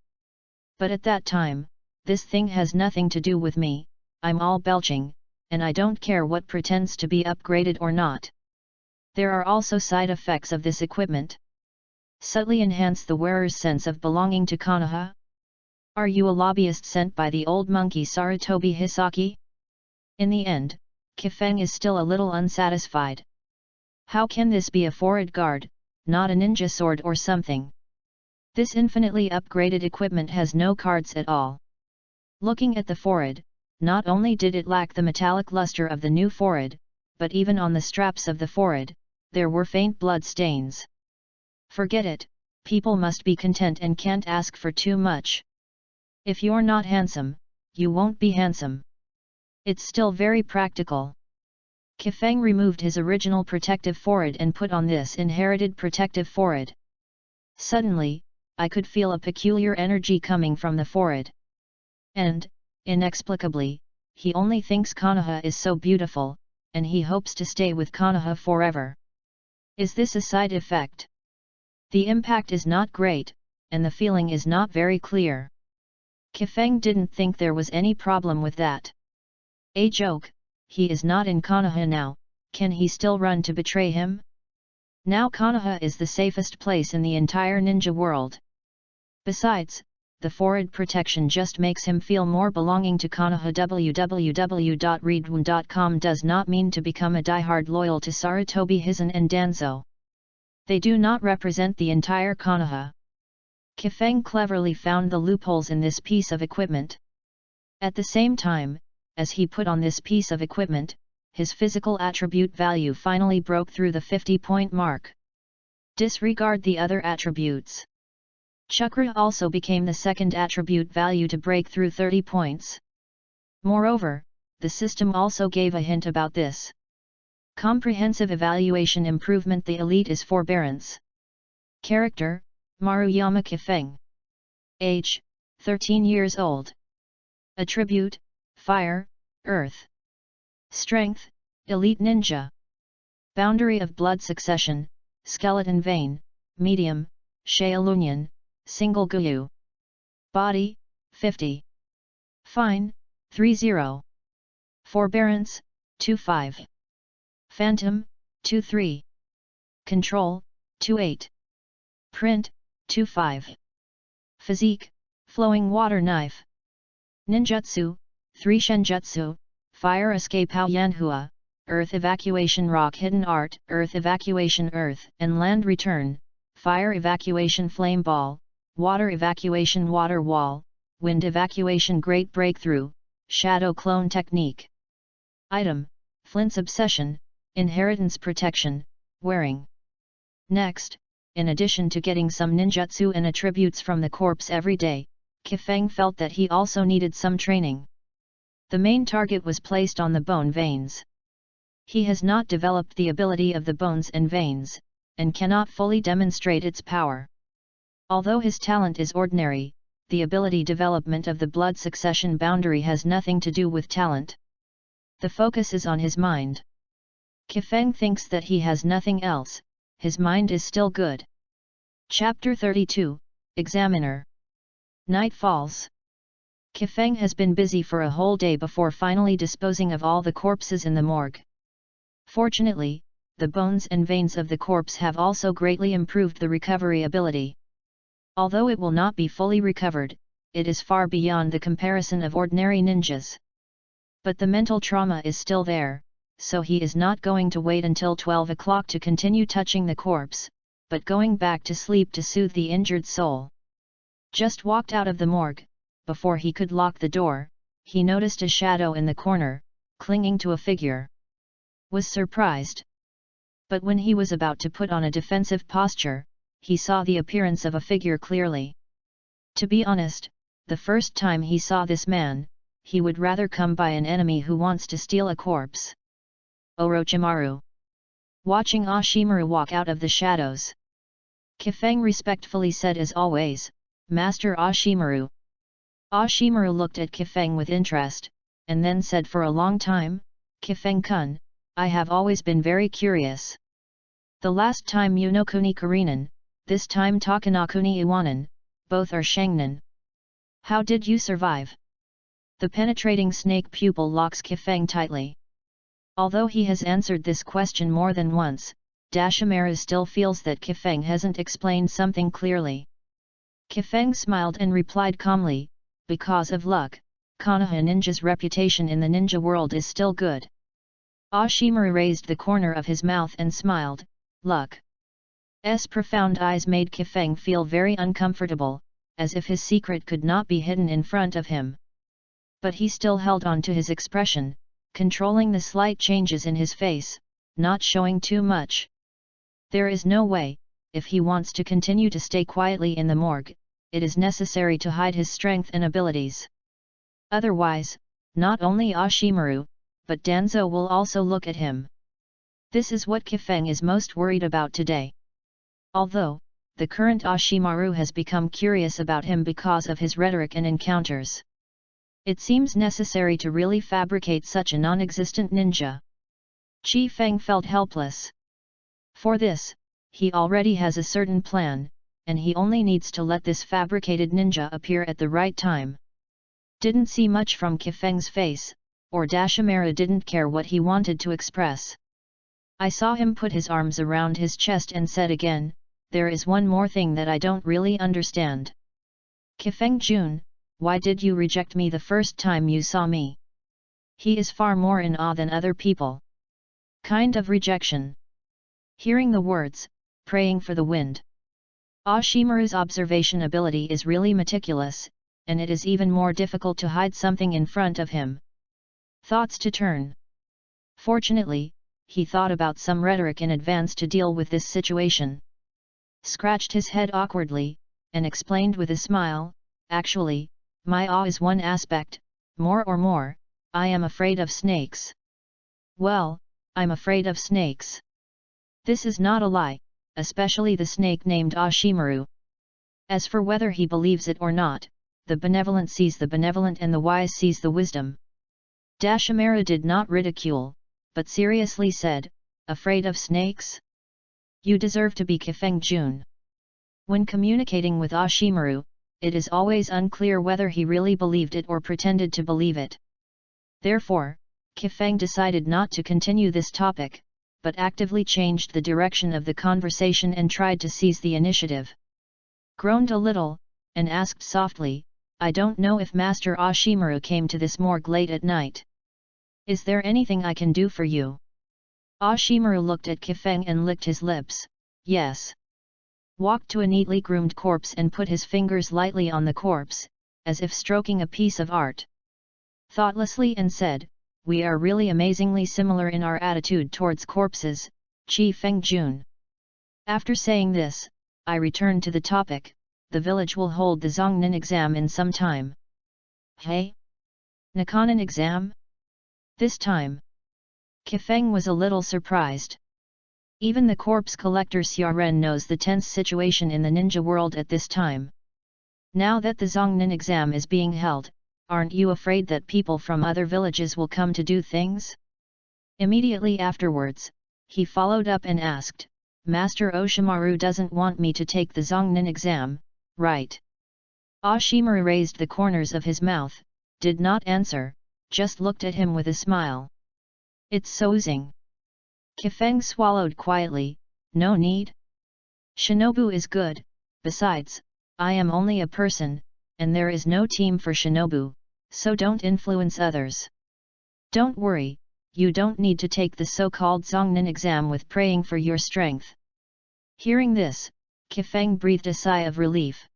But at that time, this thing has nothing to do with me, I'm all belching, and I don't care what pretends to be upgraded or not. There are also side effects of this equipment. Subtly enhance the wearer's sense of belonging to Konoha. Are you a lobbyist sent by the old monkey Sarutobi Hisaki? In the end, Kifeng is still a little unsatisfied. How can this be a forehead guard, not a ninja sword or something? This infinitely upgraded equipment has no cards at all. Looking at the forehead, not only did it lack the metallic luster of the new forehead, but even on the straps of the forehead, there were faint blood stains. Forget it, people must be content and can't ask for too much. If you're not handsome, you won't be handsome. It's still very practical. Kifeng removed his original protective forehead and put on this inherited protective forehead. Suddenly, I could feel a peculiar energy coming from the forehead. And, inexplicably, he only thinks Konoha is so beautiful, and he hopes to stay with Konoha forever. Is this a side effect? The impact is not great, and the feeling is not very clear. Kifeng didn't think there was any problem with that. A joke, he is not in Konoha now, can he still run to betray him? Now Konoha is the safest place in the entire ninja world. Besides, the forehead protection just makes him feel more belonging to Konoha. www.readaloud.com does not mean to become a diehard loyal to Sarutobi Hizen and Danzo. They do not represent the entire Konoha. Kifeng cleverly found the loopholes in this piece of equipment. At the same time, as he put on this piece of equipment, his physical attribute value finally broke through the 50-point mark. Disregard the other attributes. Chakra also became the second attribute value to break through 30 points. Moreover, the system also gave a hint about this. Comprehensive evaluation improvement. The elite is forbearance. Character, Maruyama Kifeng. Age, 13 years old. Attribute, Fire, Earth. Strength, Elite Ninja. Boundary of blood succession, skeleton vein, medium, Shaolunyan, single Guyu. Body, 50. Fine, 30. Forbearance, 25. Phantom, 23. Control, 28. Print, 25. Physique, flowing water knife. Ninjutsu, 3 Shenjutsu, fire escape Hao Yanhua, earth evacuation rock hidden art, earth evacuation earth and land return, fire evacuation flame ball, water evacuation water wall, wind evacuation great breakthrough, shadow clone technique. Item, Flint's obsession, inheritance protection, wearing. Next, in addition to getting some ninjutsu and attributes from the corpse every day, Kifeng felt that he also needed some training. The main target was placed on the bone veins. He has not developed the ability of the bones and veins, and cannot fully demonstrate its power. Although his talent is ordinary, the ability development of the blood succession boundary has nothing to do with talent. The focus is on his mind. Kifeng thinks that he has nothing else, his mind is still good. Chapter 32, Examiner. Night falls. Kifeng has been busy for a whole day before finally disposing of all the corpses in the morgue. Fortunately, the bones and veins of the corpse have also greatly improved the recovery ability. Although it will not be fully recovered, it is far beyond the comparison of ordinary ninjas. But the mental trauma is still there, so he is not going to wait until 12 o'clock to continue touching the corpse, but going back to sleep to soothe the injured soul. Just walked out of the morgue, before he could lock the door, he noticed a shadow in the corner, clinging to a figure. Was surprised. But when he was about to put on a defensive posture, he saw the appearance of a figure clearly. To be honest, the first time he saw this man, he would rather come by an enemy who wants to steal a corpse. Orochimaru. Watching Ashimaru walk out of the shadows, Kifeng respectfully said as always, Master Ashimaru. Ashimaru looked at Kifeng with interest, and then said for a long time, Kifeng-kun, I have always been very curious. The last time Yunokuni Karinen, this time Takanakuni Iwanan, both are Shangnan. How did you survive? The penetrating snake pupil locks Kifeng tightly. Although he has answered this question more than once, Dashimaru still feels that Kifeng hasn't explained something clearly. Kifeng smiled and replied calmly, because of luck, Konoha ninja's reputation in the ninja world is still good. Ashimaru raised the corner of his mouth and smiled, luck. Profound eyes made Kifeng feel very uncomfortable, as if his secret could not be hidden in front of him. But he still held on to his expression, controlling the slight changes in his face, not showing too much. There is no way, if he wants to continue to stay quietly in the morgue, it is necessary to hide his strength and abilities. Otherwise, not only Ashimaru, but Danzo will also look at him. This is what Kifeng is most worried about today. Although, the current Ashimaru has become curious about him because of his rhetoric and encounters. It seems necessary to really fabricate such a non-existent ninja. Kifeng felt helpless. For this, he already has a certain plan, and he only needs to let this fabricated ninja appear at the right time. Didn't see much from Kifeng's face, or Dashimaru didn't care what he wanted to express. I saw him put his arms around his chest and said again, there is one more thing that I don't really understand. Kifeng-jun, why did you reject me the first time you saw me? He is far more in awe than other people. Kind of rejection. Hearing the words, praying for the wind. Ashimaru's observation ability is really meticulous, and it is even more difficult to hide something in front of him. Thoughts to turn. Fortunately, he thought about some rhetoric in advance to deal with this situation. Scratched his head awkwardly, and explained with a smile, actually, my awe is one aspect, more, I am afraid of snakes. Well, I'm afraid of snakes. This is not a lie, especially the snake named Ashimaru. As for whether he believes it or not, the benevolent sees the benevolent and the wise sees the wisdom. Ashimaru did not ridicule, but seriously said, afraid of snakes? You deserve to be Kifeng Jun. When communicating with Ashimaru, it is always unclear whether he really believed it or pretended to believe it. Therefore, Kifeng decided not to continue this topic, but actively changed the direction of the conversation and tried to seize the initiative. Groaned a little, and asked softly, I don't know if Master Ashimaru came to this morgue late at night. Is there anything I can do for you? Ashimaru looked at Kifeng and licked his lips. Yes. Walked to a neatly groomed corpse and put his fingers lightly on the corpse, as if stroking a piece of art. Thoughtlessly and said, we are really amazingly similar in our attitude towards corpses, Chi Feng Jun. After saying this, I returned to the topic, the village will hold the Zongnin exam in some time. Hey? Nakanin exam? This time? Kifeng was a little surprised. Even the corpse collector Xiaren knows the tense situation in the ninja world at this time. Now that the Zongnin exam is being held, aren't you afraid that people from other villages will come to do things? Immediately afterwards, he followed up and asked, Master Oshimaru doesn't want me to take the Zongnin exam, right? Ashimaru raised the corners of his mouth, did not answer, just looked at him with a smile. It's sousing. Kifeng swallowed quietly, no need. Shinobu is good, besides, I am only a person, and there is no team for Shinobu, so don't influence others. Don't worry, you don't need to take the so-called Zongnin exam with praying for your strength. Hearing this, Kifeng breathed a sigh of relief.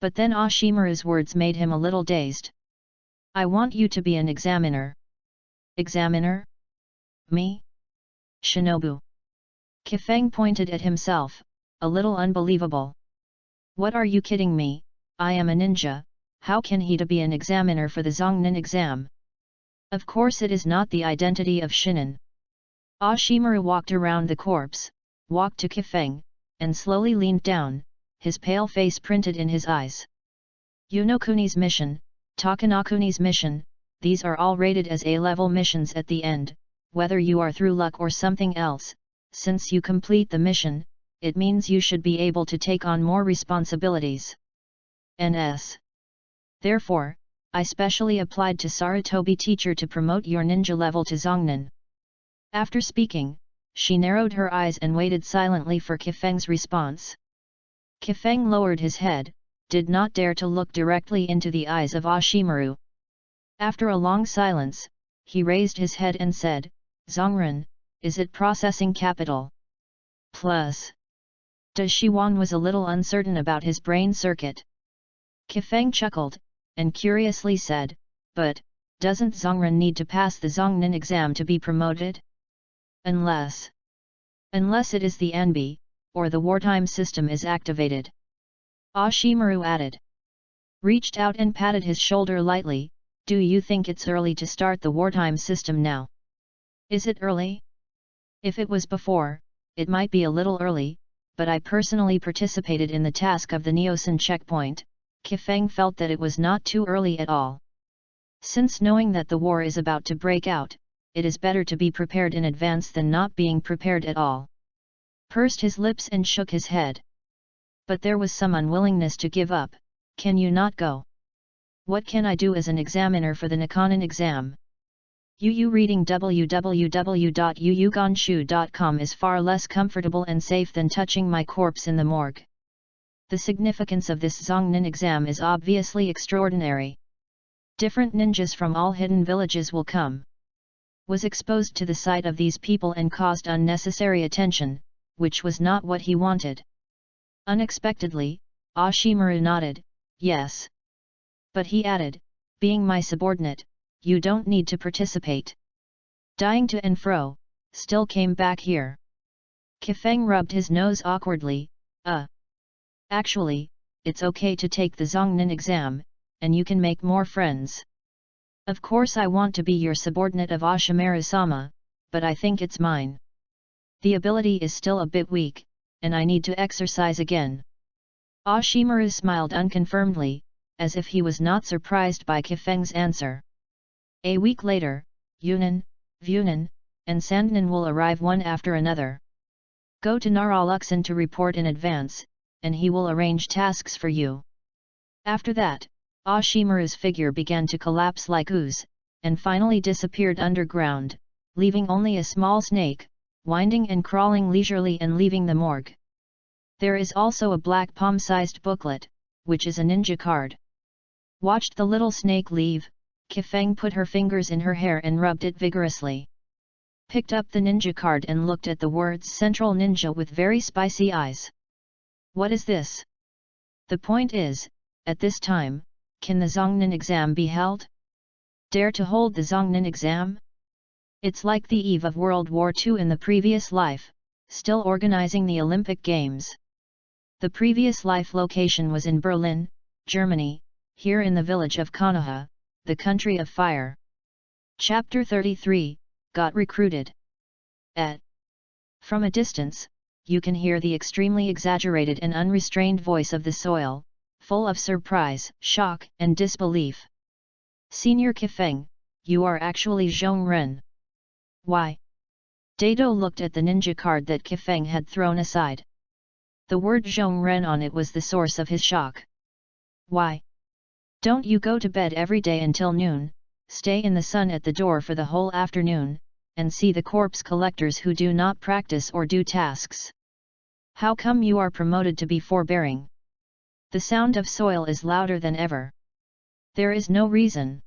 But then Ashimaru's words made him a little dazed. I want you to be an examiner. Examiner? Me? Shinobu. Kifeng pointed at himself, a little unbelievable. What are you kidding me? I am a ninja, how can he to be an examiner for the Zongnin exam? Of course it is not the identity of Shinin. Ashimaru walked around the corpse, walked to Kifeng, and slowly leaned down, his pale face printed in his eyes. Unokuni's mission, Takanokuni's mission, these are all rated as A-level missions at the end. Whether you are through luck or something else, since you complete the mission, it means you should be able to take on more responsibilities. NS. Therefore, I specially applied to Sarutobi teacher to promote your ninja level to Zongnin. After speaking, she narrowed her eyes and waited silently for Kifeng's response. Kifeng lowered his head, did not dare to look directly into the eyes of Ashimaru. After a long silence, he raised his head and said, Zongren, is it processing capital? Plus. Shiwan was a little uncertain about his brain circuit. Kifeng chuckled, and curiously said, but, doesn't Zongren need to pass the Zongnin exam to be promoted? Unless it is the Anbi, or the wartime system is activated. Ashimaru added. Reached out and patted his shoulder lightly, do you think it's early to start the wartime system now? Is it early? If it was before, it might be a little early, but I personally participated in the task of the Neosin checkpoint. Kifeng felt that it was not too early at all. Since knowing that the war is about to break out, it is better to be prepared in advance than not being prepared at all. Pursed his lips and shook his head. But there was some unwillingness to give up. Can you not go? What can I do as an examiner for the Nakanin exam? Reading www.yuyuganshu.com is far less comfortable and safe than touching my corpse in the morgue. The significance of this Zongnin exam is obviously extraordinary. Different ninjas from all hidden villages will come. Was exposed to the sight of these people and caused unnecessary attention, which was not what he wanted. Unexpectedly, Ashimaru nodded, yes. But he added, being my subordinate, you don't need to participate. Dying to and fro, still came back here. Kifeng rubbed his nose awkwardly, Actually, it's okay to take the Zongnin exam, and you can make more friends. Of course I want to be your subordinate of Ashimaru-sama, but I think it's mine. The ability is still a bit weak, and I need to exercise again. Ashimaru smiled unconfirmedly, as if he was not surprised by Kifeng's answer. A week later, Yunnan, Vunan, and Sandnan will arrive one after another. Go to Naraluxan to report in advance, and he will arrange tasks for you. After that, Ashimaru's figure began to collapse like ooze, and finally disappeared underground, leaving only a small snake, winding and crawling leisurely and leaving the morgue. There is also a black palm-sized booklet, which is a ninja card. Watched the little snake leave, Kifeng put her fingers in her hair and rubbed it vigorously. Picked up the ninja card and looked at the words Central Ninja with very spicy eyes. What is this? The point is, at this time, can the Zongnan exam be held? Dare to hold the Zongnan exam? It's like the eve of World War II in the previous life, still organizing the Olympic Games. The previous life location was in Berlin, Germany, here in the village of Konoha, the country of fire. Chapter 33, Got Recruited. From a distance, you can hear the extremely exaggerated and unrestrained voice of the soil, full of surprise, shock, and disbelief. Senior Kifeng, you are actually Zhong Ren. Why? Dado looked at the ninja card that Kifeng had thrown aside. The word Zhong Ren on it was the source of his shock. Why? Don't you go to bed every day until noon, stay in the sun at the door for the whole afternoon, and see the corpse collectors who do not practice or do tasks? How come you are promoted to be forbearing? The sound of soil is louder than ever. There is no reason.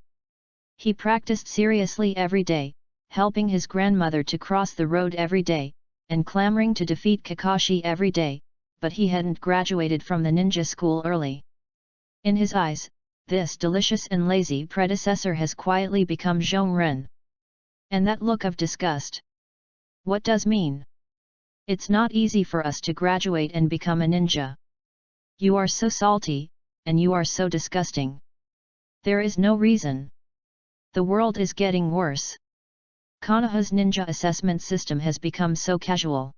He practiced seriously every day, helping his grandmother to cross the road every day, and clamoring to defeat Kakashi every day, but he hadn't graduated from the ninja school early. In his eyes, this delicious and lazy predecessor has quietly become Zhong Ren. And that look of disgust. What does mean? It's not easy for us to graduate and become a ninja. You are so salty, and you are so disgusting. There is no reason. The world is getting worse. Konoha's ninja assessment system has become so casual.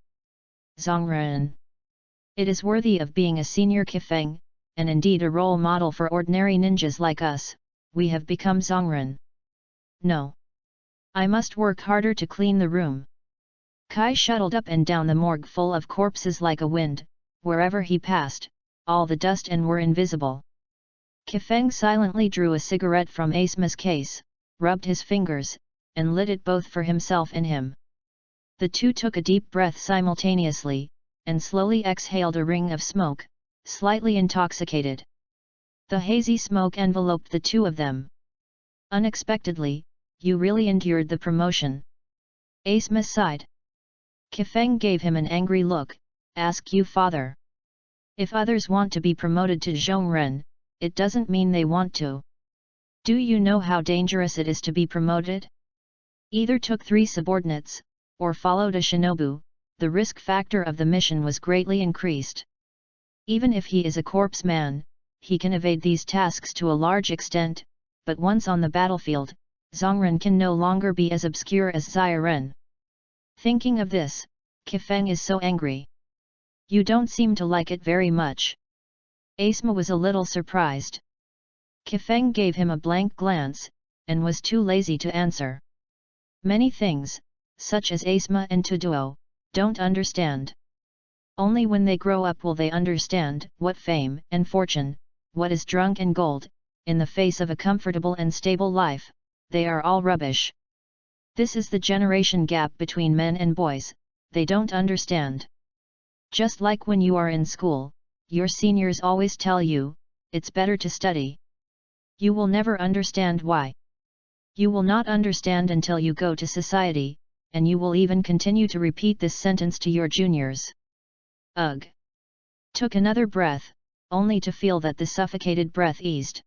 Zhong Ren. It is worthy of being a senior Kifeng, and indeed a role model for ordinary ninjas like us. We have become Zhong Ren. No. I must work harder to clean the room. Kai shuttled up and down the morgue full of corpses like a wind. Wherever he passed, all the dust and were invisible. Kifeng silently drew a cigarette from Asma's case, rubbed his fingers, and lit it both for himself and him. The two took a deep breath simultaneously, and slowly exhaled a ring of smoke, slightly intoxicated. The hazy smoke enveloped the two of them. Unexpectedly, you really endured the promotion. Asma sighed. Kifeng gave him an angry look. Ask you father. If others want to be promoted to Zhong Ren, it doesn't mean they want to. Do you know how dangerous it is to be promoted? Either took 3 subordinates, or followed a shinobu, the risk factor of the mission was greatly increased. Even if he is a corpse man, he can evade these tasks to a large extent, but once on the battlefield, Zhongren can no longer be as obscure as Xiren. Thinking of this, Kifeng is so angry. You don't seem to like it very much. Asma was a little surprised. Kifeng gave him a blank glance, and was too lazy to answer. Many things, such as Asma and Tuduo, don't understand. Only when they grow up will they understand what fame and fortune, what is drunk and gold, in the face of a comfortable and stable life, they are all rubbish. This is the generation gap between men and boys, they don't understand. Just like when you are in school, your seniors always tell you, it's better to study. You will never understand why. You will not understand until you go to society, and you will even continue to repeat this sentence to your juniors. Ugh! Took another breath, only to feel that the suffocated breath eased.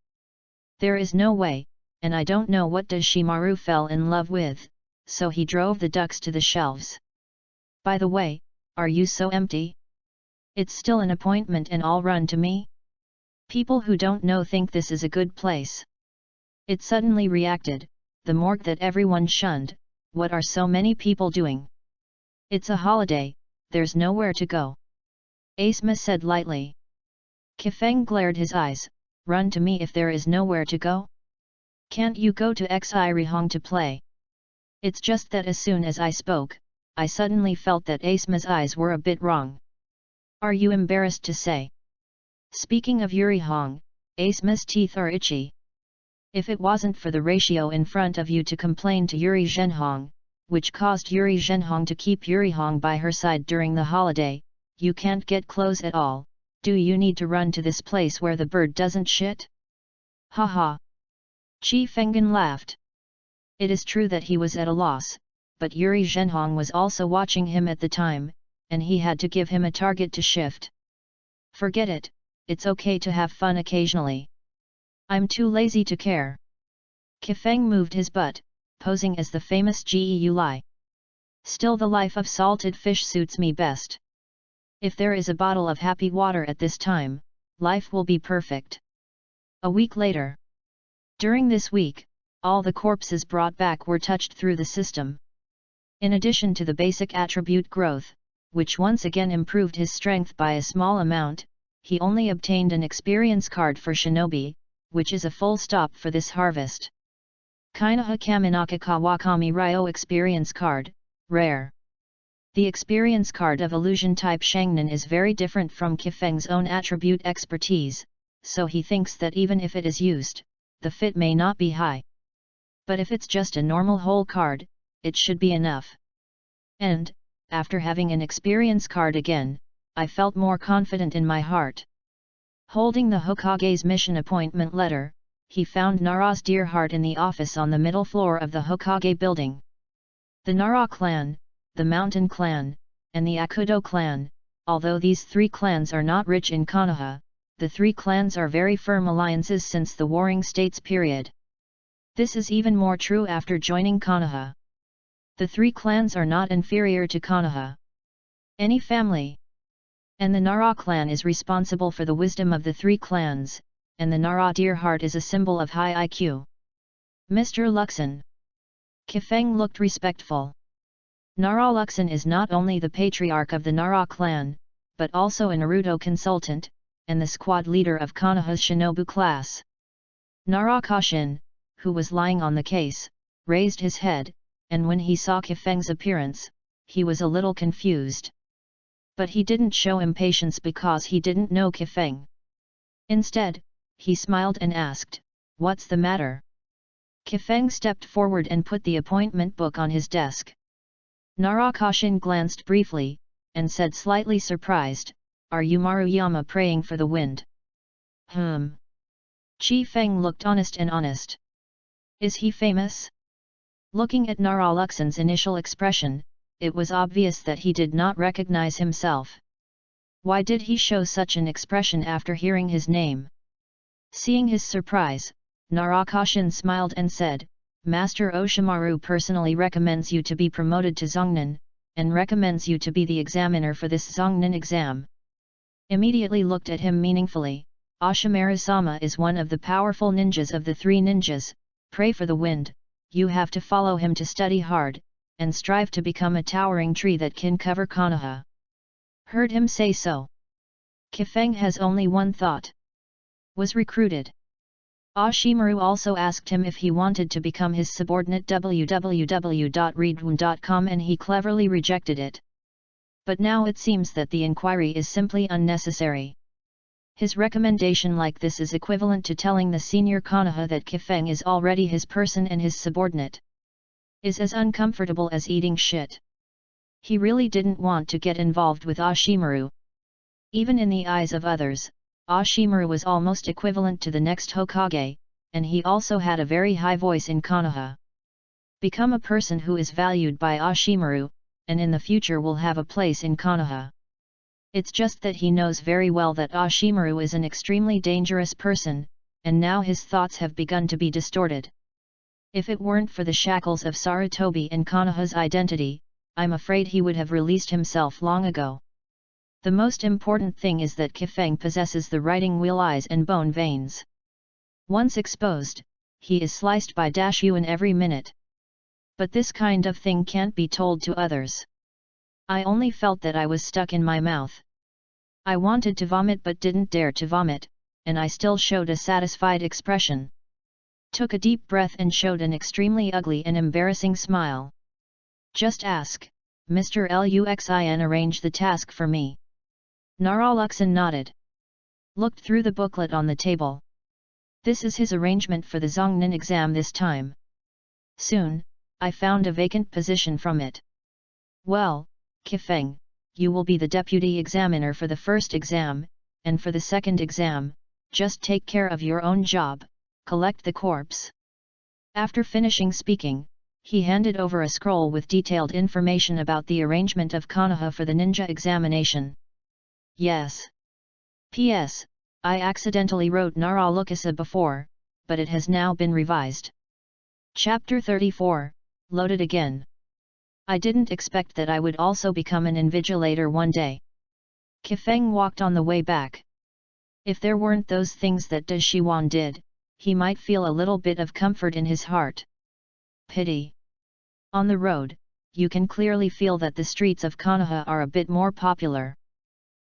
There is no way, and I don't know what Shimaru fell in love with, so he drove the ducks to the shelves. By the way, are you so empty? It's still an appointment and all run to me? People who don't know think this is a good place. It suddenly reacted, the morgue that everyone shunned, what are so many people doing? It's a holiday, there's nowhere to go. Asma said lightly. Kifeng glared his eyes, run to me if there is nowhere to go? Can't you go to Xi Rihong to play? It's just that as soon as I spoke, I suddenly felt that Asma's eyes were a bit wrong. Are you embarrassed to say? Speaking of Yuri Hong, Asma's teeth are itchy. If it wasn't for the ratio in front of you to complain to Yuri Zhenhong, which caused Yuri Zhenhong to keep Yuri Hong by her side during the holiday, you can't get clothes at all. Do you need to run to this place where the bird doesn't shit? Ha ha! Qi Fenggan laughed. It is true that he was at a loss, but Yuri Zhenhong was also watching him at the time, and he had to give him a target to shift. Forget it, it's okay to have fun occasionally. I'm too lazy to care. Kifeng moved his butt, posing as the famous Geu Lai. Still, the life of salted fish suits me best. If there is a bottle of happy water at this time, life will be perfect. A week later. During this week, all the corpses brought back were touched through the system. In addition to the basic attribute growth, which once again improved his strength by a small amount, he only obtained an experience card for Shinobi, which is a full stop for this harvest. Konoha Kaminaka Kawakami Ryo experience card, rare. The experience card of illusion type Shangnan is very different from Kifeng's own attribute expertise, so he thinks that even if it is used, the fit may not be high. But if it's just a normal whole card, it should be enough. And, after having an experience card again, I felt more confident in my heart. Holding the Hokage's mission appointment letter, he found Nara's dear heart in the office on the middle floor of the Hokage building. The Nara clan, the Mountain clan, and the Akudo clan, although these three clans are not rich in Konoha, the three clans are very firm alliances since the Warring States period. This is even more true after joining Konoha. The three clans are not inferior to Konoha. Any family. And the Nara clan is responsible for the wisdom of the three clans, and the Nara dear heart is a symbol of high IQ. Mr. Luxon. Kifeng looked respectful. Nara Luxon is not only the patriarch of the Nara clan, but also a Naruto consultant, and the squad leader of Konoha's Shinobu class. Nara Kashin, who was lying on the case, raised his head, and when he saw Kifeng's appearance, he was a little confused. But he didn't show impatience because he didn't know Kifeng. Instead, he smiled and asked, "What's the matter?" Kifeng stepped forward and put the appointment book on his desk. Nara Kashin glanced briefly, and said slightly surprised, "Are you Maruyama praying for the wind?" Qi Feng looked honest and honest. Is he famous? Looking at Nara Luxon's initial expression, it was obvious that he did not recognize himself. Why did he show such an expression after hearing his name? Seeing his surprise, Nara Kashin smiled and said, "Master Oshimaru personally recommends you to be promoted to Zongnan, and recommends you to be the examiner for this Zongnan exam." Immediately looked at him meaningfully, "Oshimaru-sama is one of the powerful ninjas of the three ninjas, pray for the wind, you have to follow him to study hard, and strive to become a towering tree that can cover Konoha." Heard him say so. Kifeng has only one thought. Was recruited. Oshimaru also asked him if he wanted to become his subordinate www.readaloud.com and he cleverly rejected it. But now it seems that the inquiry is simply unnecessary. His recommendation like this is equivalent to telling the senior Konoha that Kifeng is already his person and his subordinate. Is as uncomfortable as eating shit. He really didn't want to get involved with Oshimaru. Even in the eyes of others, Oshimaru was almost equivalent to the next Hokage, and he also had a very high voice in Konoha. Become a person who is valued by Oshimaru, and in the future will have a place in Konoha. It's just that he knows very well that Oshimaru is an extremely dangerous person, and now his thoughts have begun to be distorted. If it weren't for the shackles of Sarutobi and Konoha's identity, I'm afraid he would have released himself long ago. The most important thing is that Kifeng possesses the writing wheel eyes and bone veins. Once exposed, he is sliced by Dashu in every minute. But this kind of thing can't be told to others. I only felt that I was stuck in my mouth. I wanted to vomit but didn't dare to vomit, and I still showed a satisfied expression. Took a deep breath and showed an extremely ugly and embarrassing smile. Just ask, Mr. Luxin arrange the task for me. Narluxin nodded. Looked through the booklet on the table. This is his arrangement for the Zongnin exam this time. Soon, I found a vacant position from it. Well, Kifeng, you will be the deputy examiner for the first exam, and for the second exam, just take care of your own job, collect the corpse. After finishing speaking, he handed over a scroll with detailed information about the arrangement of Konoha for the ninja examination. Yes. P.S. I accidentally wrote Naralukasa before, but it has now been revised. Chapter 34, loaded again. I didn't expect that I would also become an invigilator one day. Kifeng walked on the way back. If there weren't those things that De Shiwan did, he might feel a little bit of comfort in his heart. Pity. On the road, you can clearly feel that the streets of Konoha are a bit more popular.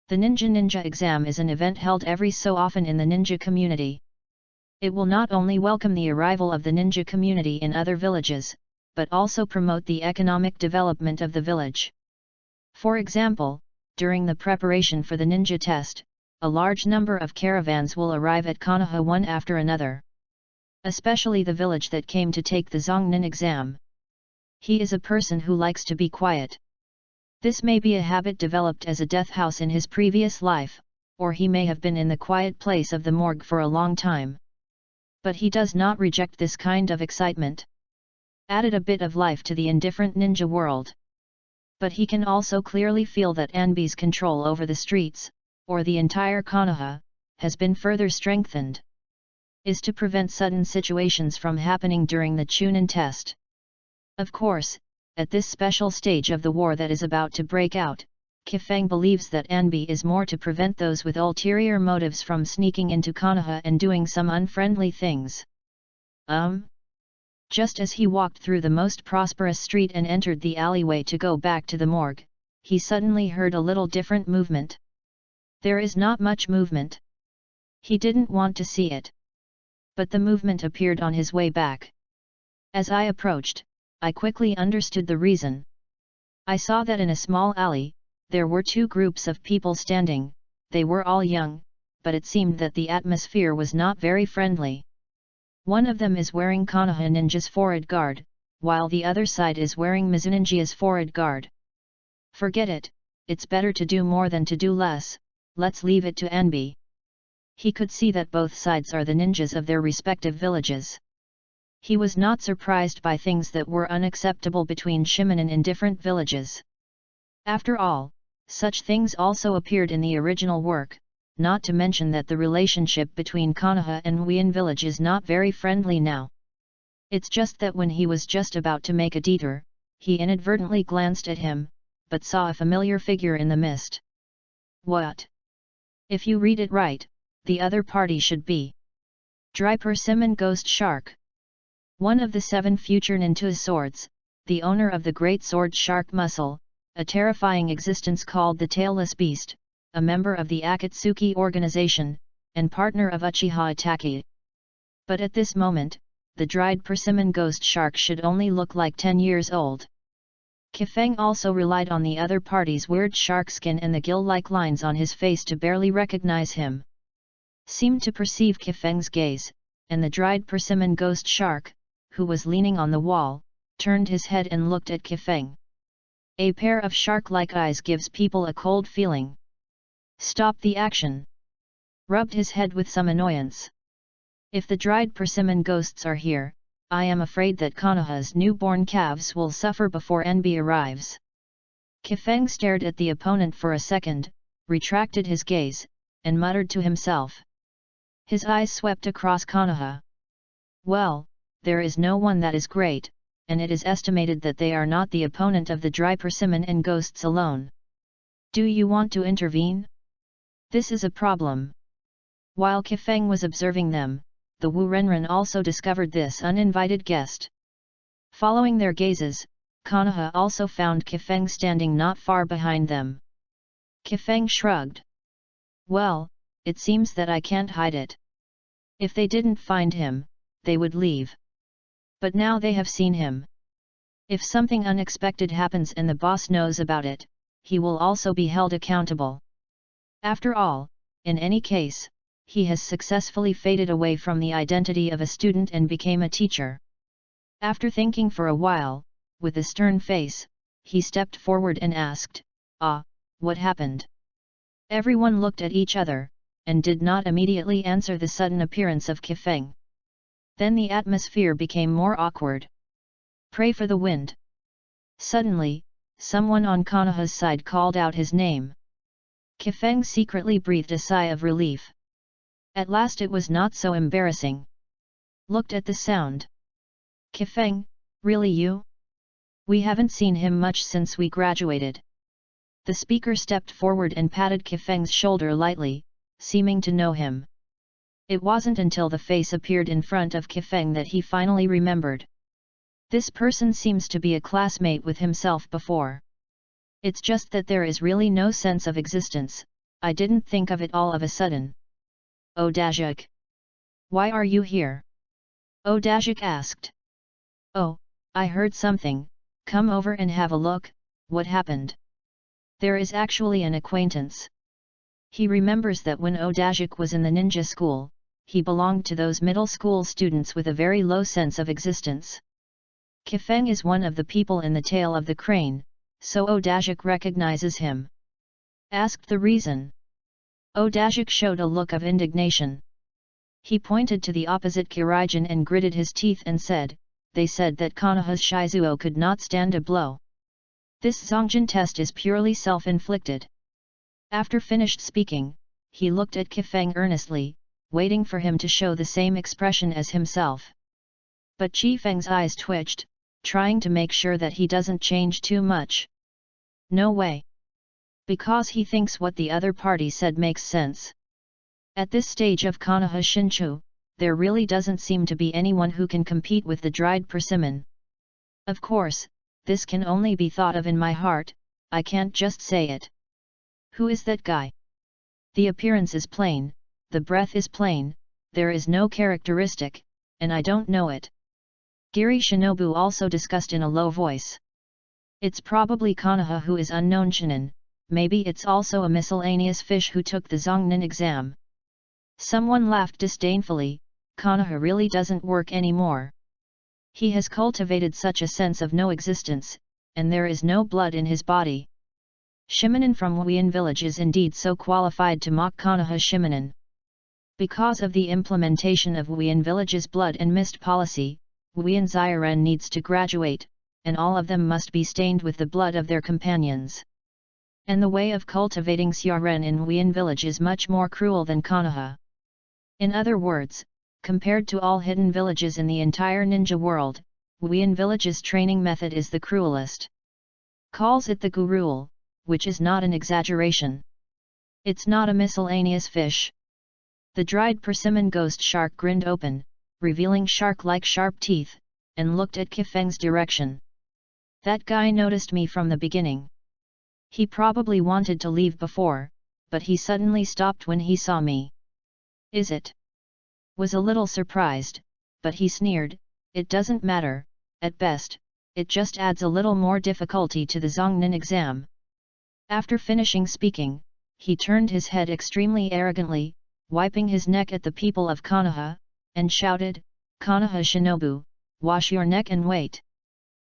The Ninja exam is an event held every so often in the ninja community. It will not only welcome the arrival of the ninja community in other villages, but also promote the economic development of the village. For example, during the preparation for the ninja test, a large number of caravans will arrive at Konoha one after another. Especially the village that came to take the Zongnin exam. He is a person who likes to be quiet. This may be a habit developed as a death house in his previous life, or he may have been in the quiet place of the morgue for a long time. But he does not reject this kind of excitement. Added a bit of life to the indifferent ninja world. But he can also clearly feel that Anbi's control over the streets, or the entire Konoha, has been further strengthened. Is to prevent sudden situations from happening during the Chunin test. Of course, at this special stage of the war that is about to break out, Kifeng believes that Anbi is more to prevent those with ulterior motives from sneaking into Konoha and doing some unfriendly things. Just as he walked through the most prosperous street and entered the alleyway to go back to the morgue, he suddenly heard a little different movement. There is not much movement. He didn't want to see it. But the movement appeared on his way back. As I approached, I quickly understood the reason. I saw that in a small alley, there were two groups of people standing. They were all young, but it seemed that the atmosphere was not very friendly. One of them is wearing Konoha Ninja's forward guard, while the other side is wearing Mizuninja's forward guard. Forget it, it's better to do more than to do less, let's leave it to Anbi. He could see that both sides are the ninjas of their respective villages. He was not surprised by things that were unacceptable between shimonin in different villages. After all, such things also appeared in the original work, not to mention that the relationship between Konoha and Wien village is not very friendly now. It's just that when he was just about to make a detour, he inadvertently glanced at him, but saw a familiar figure in the mist. What? If you read it right, the other party should be Dry Persimmon Ghost Shark. One of the 7 future ninja swords, the owner of the great sword Shark Muscle, a terrifying existence called the Tailless Beast, a member of the Akatsuki organization, and partner of Uchiha Itachi. But at this moment, the dried persimmon ghost shark should only look like 10 years old. Kifeng also relied on the other party's weird shark skin and the gill-like lines on his face to barely recognize him. Seemed to perceive Kifeng's gaze, and the dried persimmon ghost shark, who was leaning on the wall, turned his head and looked at Kifeng. A pair of shark-like eyes gives people a cold feeling. Stop the action. Rubbed his head with some annoyance. If the dried persimmon ghosts are here, I am afraid that Konoha's newborn calves will suffer before Enbi arrives. Kifeng stared at the opponent for a second, retracted his gaze, and muttered to himself. His eyes swept across Konoha. Well, there is no one that is great, and it is estimated that they are not the opponent of the dry persimmon and ghosts alone. Do you want to intervene? This is a problem. While Kifeng was observing them, the Wu Renren also discovered this uninvited guest. Following their gazes, Konoha also found Kifeng standing not far behind them. Kifeng shrugged. Well, it seems that I can't hide it. If they didn't find him, they would leave. But now they have seen him. If something unexpected happens and the boss knows about it, he will also be held accountable. After all, in any case, he has successfully faded away from the identity of a student and became a teacher. After thinking for a while, with a stern face, he stepped forward and asked, what happened? Everyone looked at each other, and did not immediately answer the sudden appearance of Kifeng. Then the atmosphere became more awkward. Pray for the wind. Suddenly, someone on Konoha's side called out his name. Kifeng secretly breathed a sigh of relief. At last it was not so embarrassing. Looked at the sound. Kifeng, really you? We haven't seen him much since we graduated. The speaker stepped forward and patted Kifeng's shoulder lightly, seeming to know him. It wasn't until the face appeared in front of Kifeng that he finally remembered. This person seems to be a classmate with himself before. It's just that there is really no sense of existence, I didn't think of it all of a sudden. Audiobook. Why are you here? Audiobook asked. Oh, I heard something, come over and have a look, what happened? There is actually an acquaintance. He remembers that when Audiobook was in the ninja school, he belonged to those middle school students with a very low sense of existence. Kifeng is one of the people in the tail of the crane, so Audiobook recognizes him. Asked the reason. Audiobook showed a look of indignation. He pointed to the opposite Kiraijin and gritted his teeth and said, they said that Konoha's Shizuo could not stand a blow. This Zongjin test is purely self-inflicted. After finished speaking, he looked at Kifeng earnestly, waiting for him to show the same expression as himself. But Kifeng's eyes twitched, trying to make sure that he doesn't change too much. No way. Because he thinks what the other party said makes sense. At this stage of Konoha's Shinchu, there really doesn't seem to be anyone who can compete with the dried persimmon. Of course, this can only be thought of in my heart, I can't just say it. Who is that guy? The appearance is plain, the breath is plain, there is no characteristic, and I don't know it. Giri Shinobu also discussed in a low voice. It's probably Konoha who is unknown shinin, maybe it's also a miscellaneous fish who took the Zongnin exam. Someone laughed disdainfully, Konoha really doesn't work anymore. He has cultivated such a sense of no existence, and there is no blood in his body. Shimonin from Wuyin village is indeed so qualified to mock Konoha's Shimonin. Because of the implementation of Wuyin village's blood and mist policy, Wuyin Xiren needs to graduate, and all of them must be stained with the blood of their companions. And the way of cultivating Xiren in Wuyin village is much more cruel than Konoha. In other words, compared to all hidden villages in the entire ninja world, Wuyin village's training method is the cruelest. Calls it the Gurul, which is not an exaggeration. It's not a miscellaneous fish. The dried persimmon ghost shark grinned open, revealing shark-like sharp teeth, and looked at Kifeng's direction. That guy noticed me from the beginning. He probably wanted to leave before, but he suddenly stopped when he saw me. Is it? Was a little surprised, but he sneered, it doesn't matter, at best, it just adds a little more difficulty to the Zongnin exam. After finishing speaking, he turned his head extremely arrogantly, wiping his neck at the people of Konoha, and shouted, Konoha Shinobu, wash your neck and wait.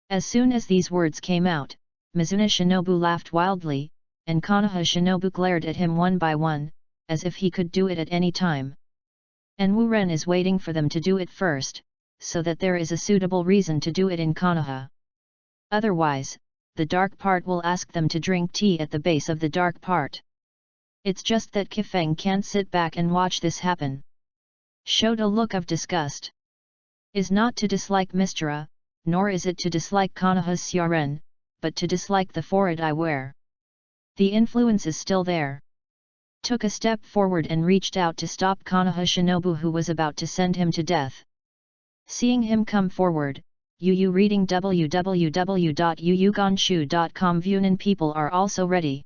As soon as these words came out, Mizuna Shinobu laughed wildly, and Konoha Shinobu glared at him one by one, as if he could do it at any time. And Wu Ren is waiting for them to do it first, so that there is a suitable reason to do it in Konoha. Otherwise, the dark part will ask them to drink tea at the base of the dark part. It's just that Kifeng can't sit back and watch this happen. Showed a look of disgust. Is not to dislike Mistura, nor is it to dislike Konoha's Xiren, but to dislike the forehead I wear. The influence is still there. Took a step forward and reached out to stop Konoha Shinobu who was about to send him to death. Seeing him come forward, Yu reading www.yuyuganshu.com. Vunan people are also ready.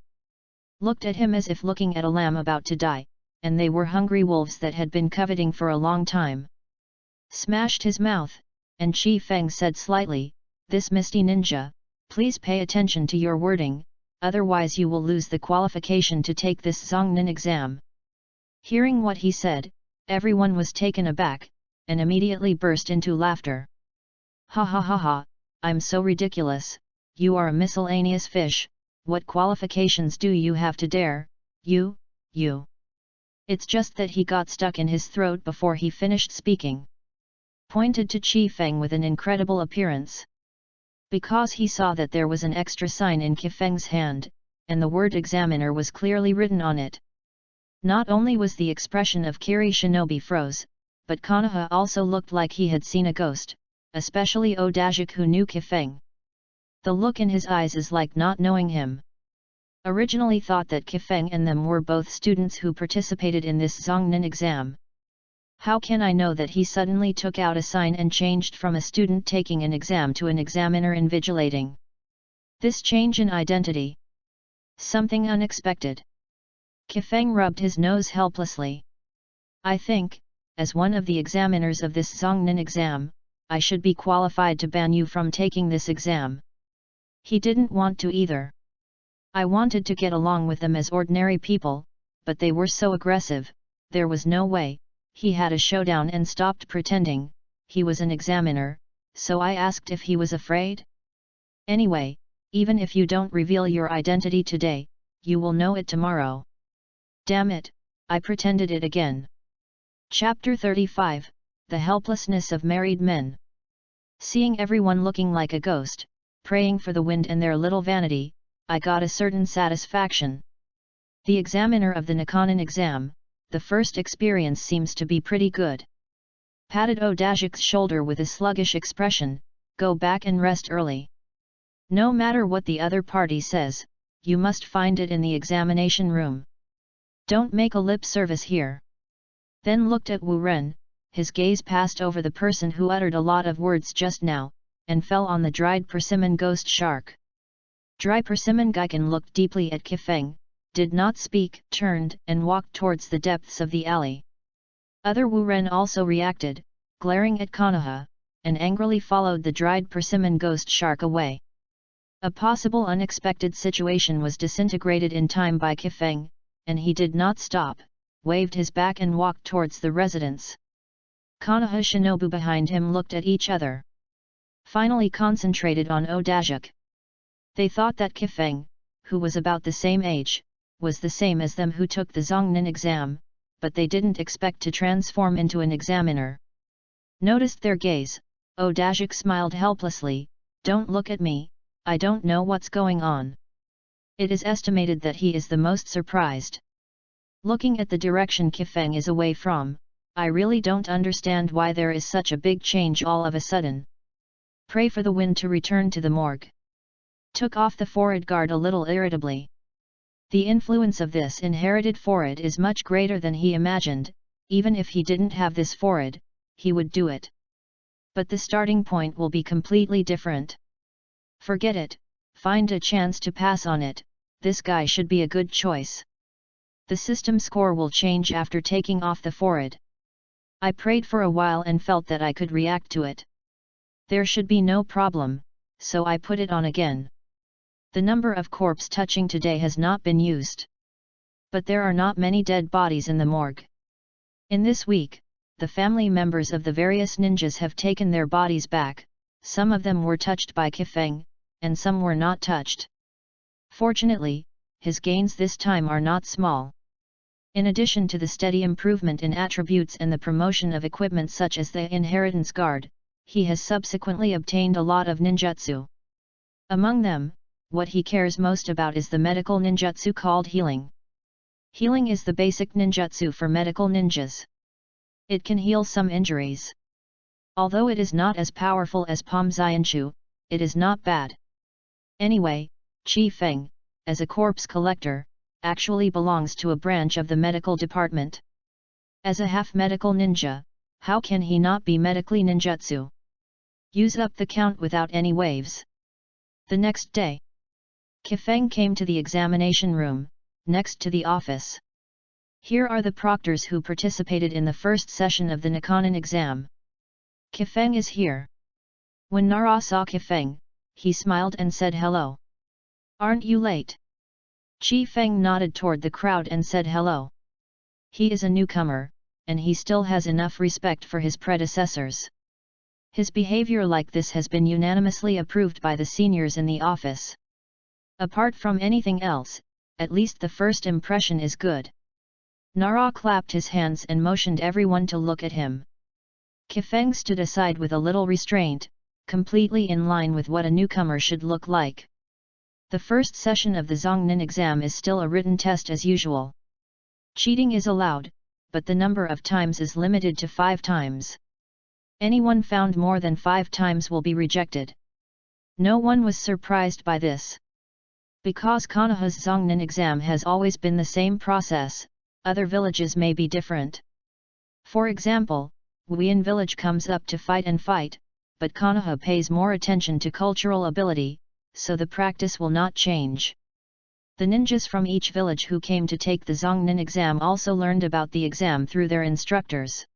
Looked at him as if looking at a lamb about to die, and they were hungry wolves that had been coveting for a long time. Smashed his mouth, and Chi Feng said slightly, "This misty ninja, please pay attention to your wording, otherwise you will lose the qualification to take this Zongnan exam." Hearing what he said, everyone was taken aback, and immediately burst into laughter. "Ha ha ha ha, I'm so ridiculous, you are a miscellaneous fish, what qualifications do you have to dare, you? It's just that he got stuck in his throat before he finished speaking. Pointed to Chi Feng with an incredible appearance. Because he saw that there was an extra sign in Qi Feng's hand, and the word examiner was clearly written on it. Not only was the expression of Kiri Shinobi froze, but Konoha also looked like he had seen a ghost, especially Odajik who knew Qi Feng. The look in his eyes is like not knowing him. Originally thought that Qi Feng and them were both students who participated in this Zongnan exam. How can I know that he suddenly took out a sign and changed from a student taking an exam to an examiner invigilating? This change in identity. Something unexpected. Qi Feng rubbed his nose helplessly. I think, as one of the examiners of this Zongnan exam, I should be qualified to ban you from taking this exam. He didn't want to either. I wanted to get along with them as ordinary people, but they were so aggressive, there was no way. He had a showdown and stopped pretending, he was an examiner, so I asked if he was afraid. Anyway, even if you don't reveal your identity today, you will know it tomorrow. Damn it, I pretended it again. Chapter 35, The Helplessness of Married Men. Seeing everyone looking like a ghost, praying for the wind and their little vanity, I got a certain satisfaction. The examiner of the Nikanin exam, the first experience seems to be pretty good. Patted Odajik's shoulder with a sluggish expression, go back and rest early. No matter what the other party says, you must find it in the examination room. Don't make a lip service here. Then looked at Wu Ren, his gaze passed over the person who uttered a lot of words just now, and fell on the dried persimmon ghost shark. Dry persimmon Gaiken looked deeply at Qi Feng, did not speak, turned and walked towards the depths of the alley. Other Wu Ren also reacted, glaring at Konoha, and angrily followed the dried persimmon ghost shark away. A possible unexpected situation was disintegrated in time by Qi Feng, and he did not stop, waved his back and walked towards the residence. Konoha Shinobu behind him looked at each other. Finally concentrated on Odajik. They thought that Qi Feng, who was about the same age, was the same as them who took the Zongnan exam, but they didn't expect to transform into an examiner. Noticed their gaze, Odajik smiled helplessly, don't look at me, I don't know what's going on. It is estimated that he is the most surprised. Looking at the direction Qi Feng is away from, I really don't understand why there is such a big change all of a sudden. Pray for the wind to return to the morgue. Took off the forehead guard a little irritably. The influence of this inherited forehead is much greater than he imagined, even if he didn't have this forehead, he would do it. But the starting point will be completely different. Forget it, find a chance to pass on it, this guy should be a good choice. The system score will change after taking off the forehead. I prayed for a while and felt that I could react to it. There should be no problem, so I put it on again. The number of corpse touching today has not been used. But there are not many dead bodies in the morgue. In this week, the family members of the various ninjas have taken their bodies back, some of them were touched by Qi Feng, and some were not touched. Fortunately, his gains this time are not small. In addition to the steady improvement in attributes and the promotion of equipment such as the Inheritance Guard, he has subsequently obtained a lot of ninjutsu. Among them, what he cares most about is the medical ninjutsu called healing. Healing is the basic ninjutsu for medical ninjas. It can heal some injuries. Although it is not as powerful as Pomzainshu, it is not bad. Anyway, Qi Feng, as a corpse collector, actually belongs to a branch of the medical department. As a half-medical ninja, how can he not be medically ninjutsu? Use up the count without any waves. The next day, Kifeng came to the examination room, next to the office. Here are the proctors who participated in the first session of the Nikanin exam. Kifeng is here. When Nara saw Kifeng, he smiled and said hello. Aren't you late? Chi Feng nodded toward the crowd and said hello. He is a newcomer, and he still has enough respect for his predecessors. His behavior like this has been unanimously approved by the seniors in the office. Apart from anything else, at least the first impression is good. Nara clapped his hands and motioned everyone to look at him. Kifeng stood aside with a little restraint, completely in line with what a newcomer should look like. The first session of the Zhongnan exam is still a written test as usual. Cheating is allowed, but the number of times is limited to 5 times. Anyone found more than 5 times will be rejected. No one was surprised by this. Because Konoha's Zhongnan exam has always been the same process, other villages may be different. For example, Wuyan village comes up to fight and fight, but Konoha pays more attention to cultural ability, so the practice will not change. The ninjas from each village who came to take the Zhongnan exam also learned about the exam through their instructors.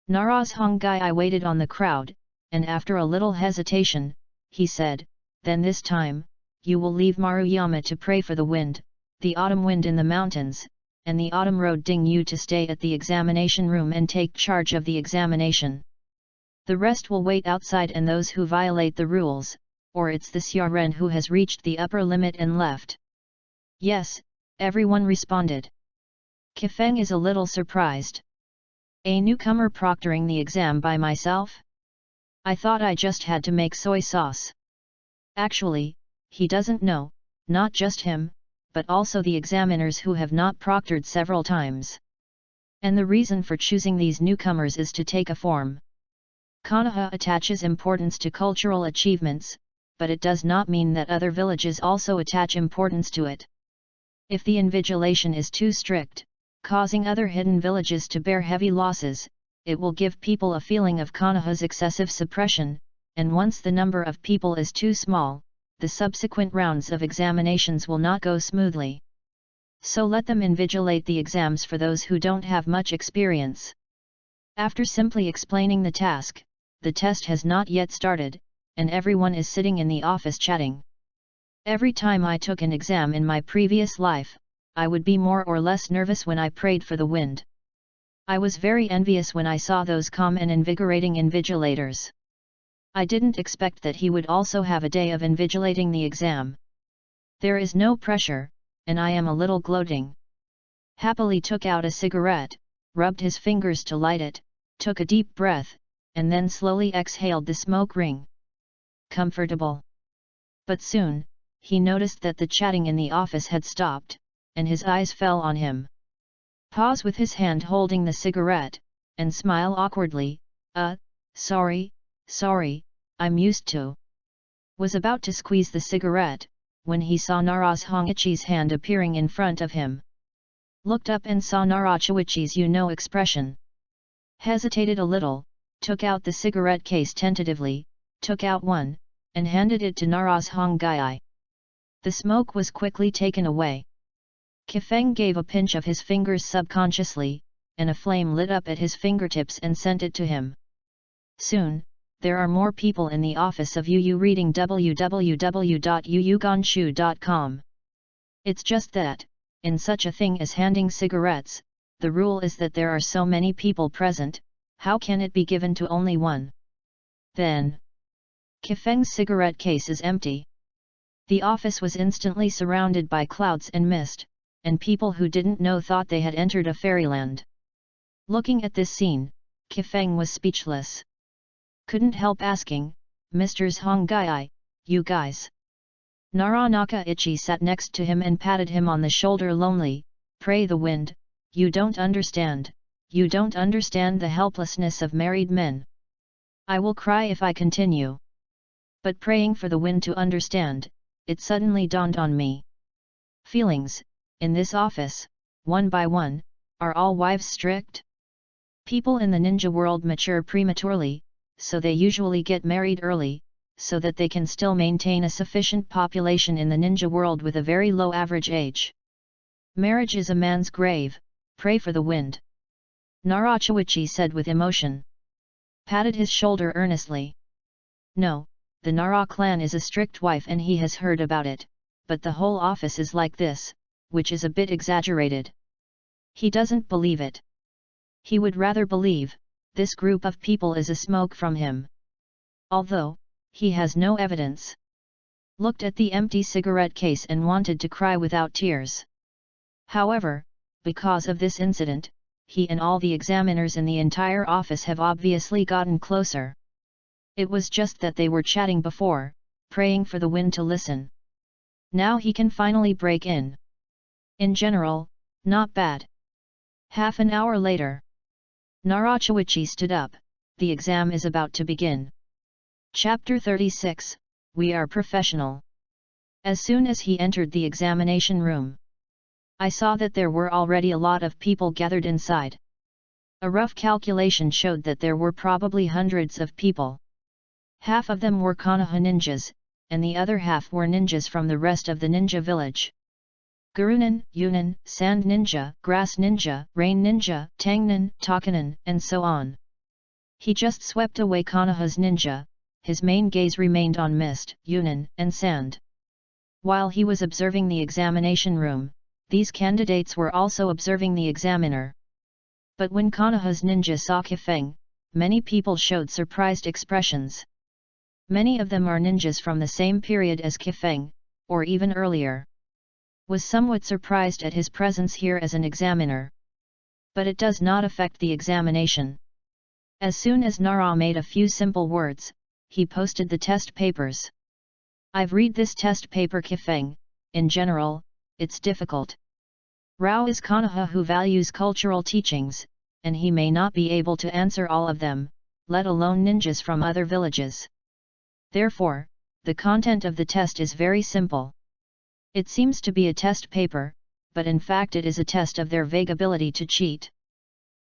Nara's Hongai waited on the crowd, and after a little hesitation, he said, "Then this time, you will leave Maruyama to pray for the wind, the autumn wind in the mountains, and the autumn road Ding Yu to stay at the examination room and take charge of the examination. The rest will wait outside, and those who violate the rules, or it's the Xiaren who has reached the upper limit and left." Yes, everyone responded. Kifeng is a little surprised. A newcomer proctoring the exam by myself? I thought I just had to make soy sauce. Actually, he doesn't know, not just him, but also the examiners who have not proctored several times. And the reason for choosing these newcomers is to take a form. Konoha attaches importance to cultural achievements, but it does not mean that other villages also attach importance to it. If the invigilation is too strict, causing other hidden villages to bear heavy losses, it will give people a feeling of Konoha's excessive suppression, and once the number of people is too small, the subsequent rounds of examinations will not go smoothly. So let them invigilate the exams for those who don't have much experience. After simply explaining the task, the test has not yet started, and everyone is sitting in the office chatting. Every time I took an exam in my previous life, I would be more or less nervous when I prayed for the wind. I was very envious when I saw those calm and invigorating invigilators. I didn't expect that he would also have a day of invigilating the exam. There is no pressure, and I am a little gloating. Happily took out a cigarette, rubbed his fingers to light it, took a deep breath, and then slowly exhaled the smoke ring. Comfortable. But soon, he noticed that the chatting in the office had stopped, and his eyes fell on him. Pause with his hand holding the cigarette, and smile awkwardly, sorry, I'm used to. Was about to squeeze the cigarette, when he saw Nara's Hongichi's hand appearing in front of him. Looked up and saw Narachiwichi's expression. Hesitated a little, took out the cigarette case tentatively, took out one, and handed it to Nara's Hongai. The smoke was quickly taken away. Kifeng gave a pinch of his fingers subconsciously, and a flame lit up at his fingertips and sent it to him. Soon, there are more people in the office of Yu reading www.yuyuganshu.com. It's just that, in such a thing as handing cigarettes, the rule is that there are so many people present, how can it be given to only one? Then, Kifeng's cigarette case is empty. The office was instantly surrounded by clouds and mist, and people who didn't know thought they had entered a fairyland. Looking at this scene, Kifeng was speechless. Couldn't help asking, "Mr. Hongai, you guys?" Naranaka Ichi sat next to him and patted him on the shoulder lonely, "Pray the wind, you don't understand the helplessness of married men. I will cry if I continue." But praying for the wind to understand, it suddenly dawned on me. Feelings, in this office, one by one, are all wives strict? People in the ninja world mature prematurely, so they usually get married early, so that they can still maintain a sufficient population in the ninja world with a very low average age. Marriage is a man's grave, pray for the wind. Narachawichi said with emotion. Patted his shoulder earnestly. No, the Nara clan is a strict wife and he has heard about it, but the whole office is like this, which is a bit exaggerated. He doesn't believe it. He would rather believe, this group of people is a smoke from him. Although, he has no evidence. Looked at the empty cigarette case and wanted to cry without tears. However, because of this incident, he and all the examiners in the entire office have obviously gotten closer. It was just that they were chatting before, praying for the wind to listen. Now he can finally break in. In general, not bad. Half an hour later. Narachawichi stood up, the exam is about to begin. Chapter 36, We Are Professional. As soon as he entered the examination room, I saw that there were already a lot of people gathered inside. A rough calculation showed that there were probably hundreds of people. Half of them were Konoha ninjas, and the other half were ninjas from the rest of the ninja village. Gurunin, Yunin, Sand Ninja, Grass Ninja, Rain Ninja, Tangnin, Takanin, and so on. He just swept away Konoha's ninja, his main gaze remained on Mist, Yunin, and Sand. While he was observing the examination room, these candidates were also observing the examiner. But when Konoha's ninja saw Kifeng, many people showed surprised expressions. Many of them are ninjas from the same period as Kifeng, or even earlier. Was somewhat surprised at his presence here as an examiner. But it does not affect the examination. As soon as Nara made a few simple words, he posted the test papers. I've read this test paper Kifeng, in general, it's difficult. Rao is Konoha who values cultural teachings, and he may not be able to answer all of them, let alone ninjas from other villages. Therefore, the content of the test is very simple. It seems to be a test paper, but in fact it is a test of their vague ability to cheat.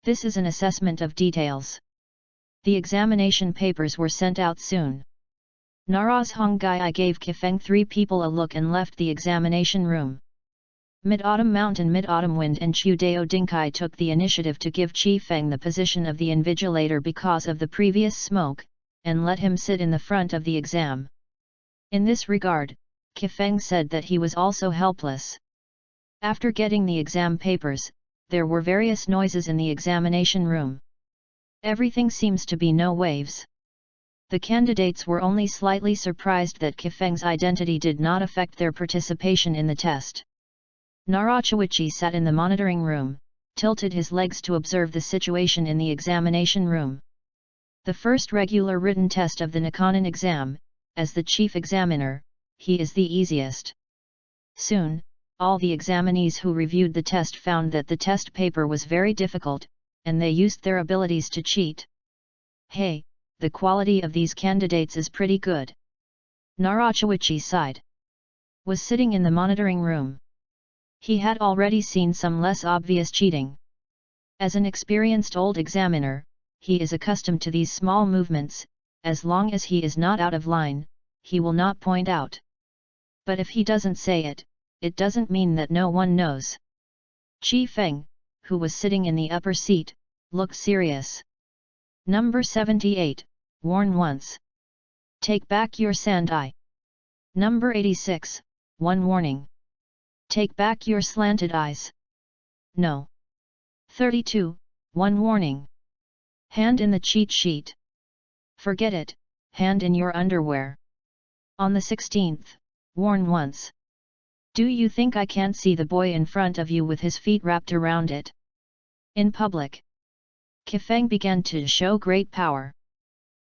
This is an assessment of details. The examination papers were sent out soon. Nara's Hongai gave Kifeng 3 people a look and left the examination room. Mid-Autumn Mountain Mid-Autumn Wind and Chudeo Dinkai took the initiative to give Chi Feng the position of the invigilator because of the previous smoke, and let him sit in the front of the exam. In this regard, Kifeng said that he was also helpless. After getting the exam papers, there were various noises in the examination room. Everything seems to be no waves. The candidates were only slightly surprised that Kifeng's identity did not affect their participation in the test. Narachawichi sat in the monitoring room, tilted his legs to observe the situation in the examination room. The first regular written test of the Nikanin exam, as the chief examiner, he is the easiest. Soon, all the examinees who reviewed the test found that the test paper was very difficult, and they used their abilities to cheat. Hey, the quality of these candidates is pretty good. Narachawichi sighed. Was sitting in the monitoring room. He had already seen some less obvious cheating. As an experienced old examiner, he is accustomed to these small movements, as long as he is not out of line, he will not point out. But if he doesn't say it, it doesn't mean that no one knows. Chi Feng, who was sitting in the upper seat, looked serious. Number 78, warn once. Take back your sand eye. Number 86, one warning. Take back your slanted eyes. No. 32, one warning. Hand in the cheat sheet. Forget it, hand in your underwear. On the 16th, warn once. Do you think I can't see the boy in front of you with his feet wrapped around it? In public. Kifeng began to show great power.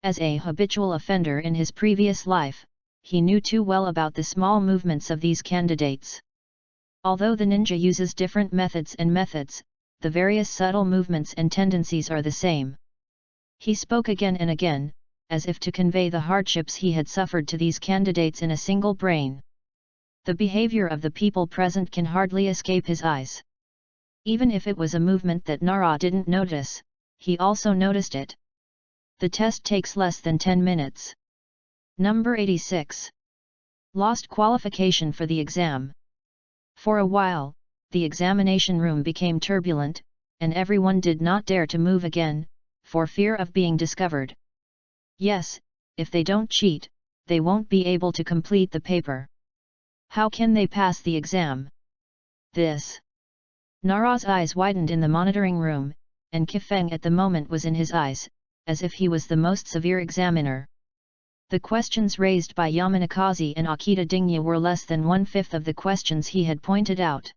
As a habitual offender in his previous life, he knew too well about the small movements of these candidates. Although the ninja uses different methods, the various subtle movements and tendencies are the same. He spoke again and again, as if to convey the hardships he had suffered to these candidates in a single brain. The behavior of the people present can hardly escape his eyes. Even if it was a movement that Nara didn't notice, he also noticed it. The test takes less than 10 minutes. Number 86. Lost qualification for the exam. For a while, the examination room became turbulent, and everyone did not dare to move again, for fear of being discovered. Yes, if they don't cheat, they won't be able to complete the paper. How can they pass the exam? Nara's eyes widened in the monitoring room, and Kifeng at the moment was in his eyes, as if he was the most severe examiner. The questions raised by Yamanakaze and Akita Dingya were less than 1/5 of the questions he had pointed out.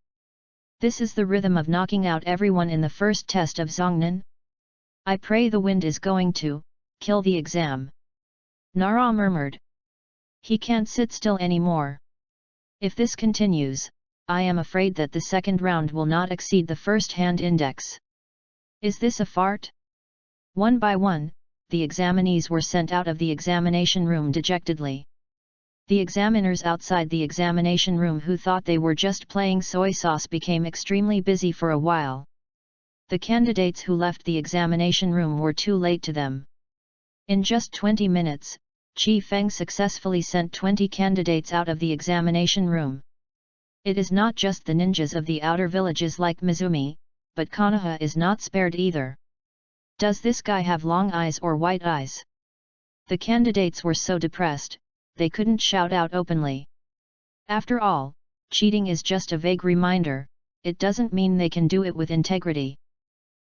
This is the rhythm of knocking out everyone in the first test of Zongnan? I pray the wind is going to kill the exam. Nara murmured. He can't sit still anymore. If this continues, I am afraid that the second round will not exceed the first-hand index. Is this a fart? One by one, the examinees were sent out of the examination room dejectedly. The examiners outside the examination room who thought they were just playing soy sauce became extremely busy for a while. The candidates who left the examination room were too late to them. In just 20 minutes, Chi Feng successfully sent 20 candidates out of the examination room. It is not just the ninjas of the outer villages like Mizumi, but Konoha is not spared either. Does this guy have long eyes or white eyes? The candidates were so depressed, they couldn't shout out openly. After all, cheating is just a vague reminder, it doesn't mean they can do it with integrity.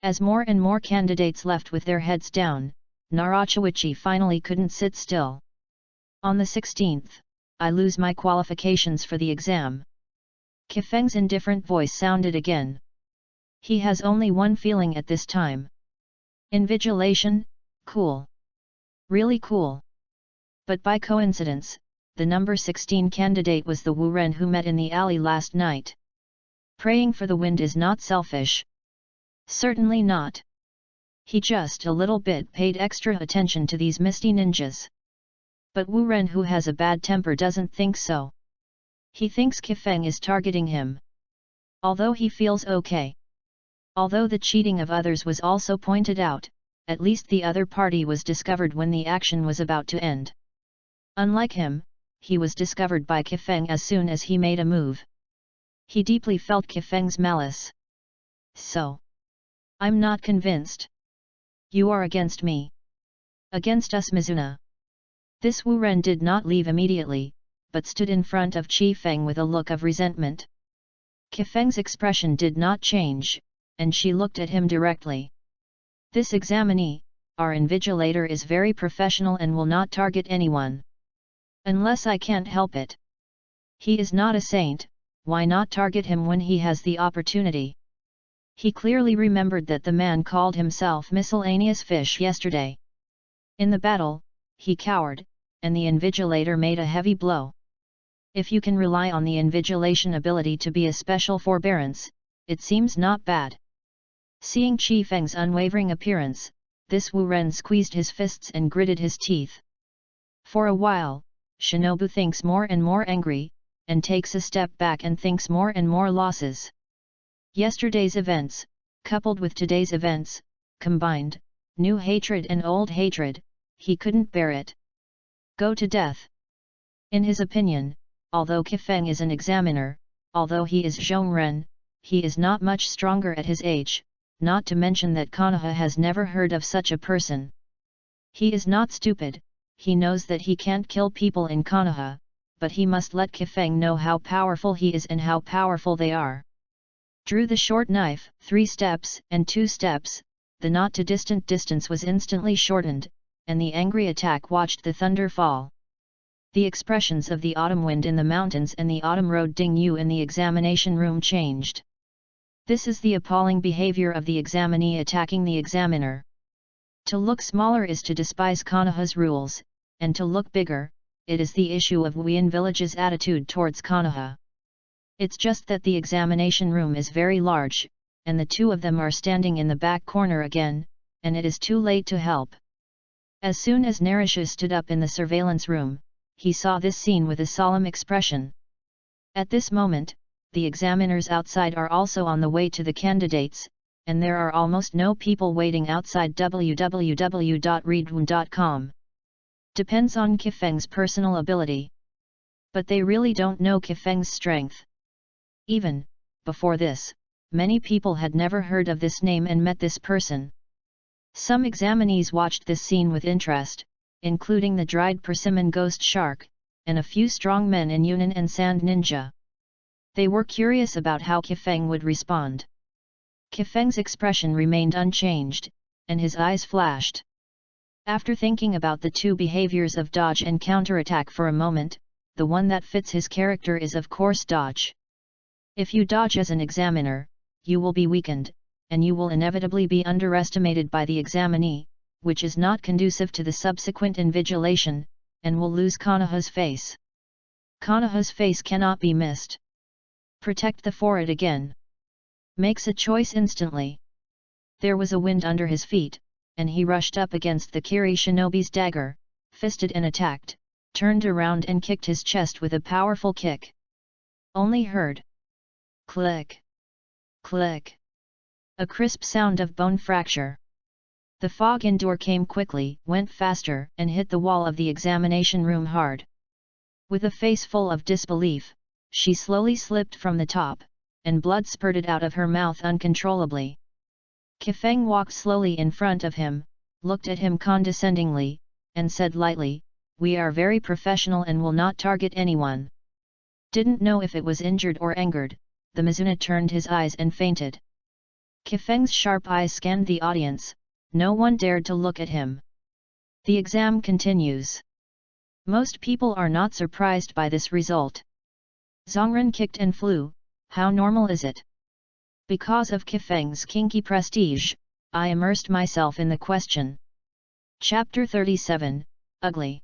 As more and more candidates left with their heads down, Narachawichi finally couldn't sit still. On the 16th, I lose my qualifications for the exam. Kifeng's indifferent voice sounded again. He has only one feeling at this time. Invigilation, cool. Really cool. But by coincidence, the number 16 candidate was the Wu Ren who met in the alley last night. Praying for the wind is not selfish. Certainly not. He just a little bit paid extra attention to these misty ninjas. But Wu Ren who has a bad temper doesn't think so. He thinks Kifeng is targeting him. Although he feels okay. Although the cheating of others was also pointed out, at least the other party was discovered when the action was about to end. Unlike him, he was discovered by Kifeng as soon as he made a move. He deeply felt Kifeng's malice. So. I'm not convinced. You are against me. Against us Mizuna. This Wu Ren did not leave immediately, but stood in front of Chi Feng with a look of resentment. Kifeng's expression did not change, and she looked at him directly. This examinee, our invigilator is very professional and will not target anyone. Unless I can't help it. He is not a saint, why not target him when he has the opportunity? He clearly remembered that the man called himself miscellaneous fish yesterday. In the battle, he cowered, and the invigilator made a heavy blow. If you can rely on the invigilation ability to be a special forbearance, it seems not bad. Seeing Chi Feng's unwavering appearance, this Wu Ren squeezed his fists and gritted his teeth. For a while, Shinobu thinks more and more angry, and takes a step back and thinks more and more losses. Yesterday's events, coupled with today's events, combined, new hatred and old hatred, he couldn't bear it. Go to death. In his opinion, although Kifeng is an examiner, although he is Zhongren, he is not much stronger at his age, not to mention that Konoha has never heard of such a person. He is not stupid, he knows that he can't kill people in Konoha, but he must let Kifeng know how powerful he is and how powerful they are. Drew the short knife, 3 steps and 2 steps, the not too distant distance was instantly shortened, and the angry attack watched the thunder fall. The expressions of the autumn wind in the mountains and the autumn road Dingyu in the examination room changed. This is the appalling behavior of the examinee attacking the examiner. To look smaller is to despise Konoha's rules, and to look bigger, it is the issue of Wuyin Village's attitude towards Konoha. It's just that the examination room is very large, and the two of them are standing in the back corner again, and it is too late to help. As soon as Narisha stood up in the surveillance room, he saw this scene with a solemn expression. At this moment, the examiners outside are also on the way to the candidates, and there are almost no people waiting outside www.readaloud.com. Depends on Kifeng's personal ability. But they really don't know Kifeng's strength. Even, before this, many people had never heard of this name and met this person. Some examinees watched this scene with interest, including the dried persimmon ghost shark, and a few strong men in Yunnan and Sand Ninja. They were curious about how Kifeng would respond. Kifeng's expression remained unchanged, and his eyes flashed. After thinking about the two behaviors of dodge and counterattack for a moment, the one that fits his character is of course dodge. If you dodge as an examiner, you will be weakened, and you will inevitably be underestimated by the examinee, which is not conducive to the subsequent invigilation, and will lose Konoha's face. Konoha's face cannot be missed. Protect the forehead again. Makes a choice instantly. There was a wind under his feet, and he rushed up against the Kiri shinobi's dagger, fisted and attacked, turned around and kicked his chest with a powerful kick. Only heard click, click. A crisp sound of bone fracture. The fog-in door came quickly, went faster, and hit the wall of the examination room hard. With a face full of disbelief, she slowly slipped from the top, and blood spurted out of her mouth uncontrollably. Kifeng walked slowly in front of him, looked at him condescendingly, and said lightly, "We are very professional and will not target anyone." Didn't know if it was injured or angered, the Mizuna turned his eyes and fainted. Kifeng's sharp eyes scanned the audience, no one dared to look at him. The exam continues. Most people are not surprised by this result. Zhongren kicked and flew, how normal is it? Because of Kifeng's kinky prestige, I immersed myself in the question. Chapter 37, Ugly.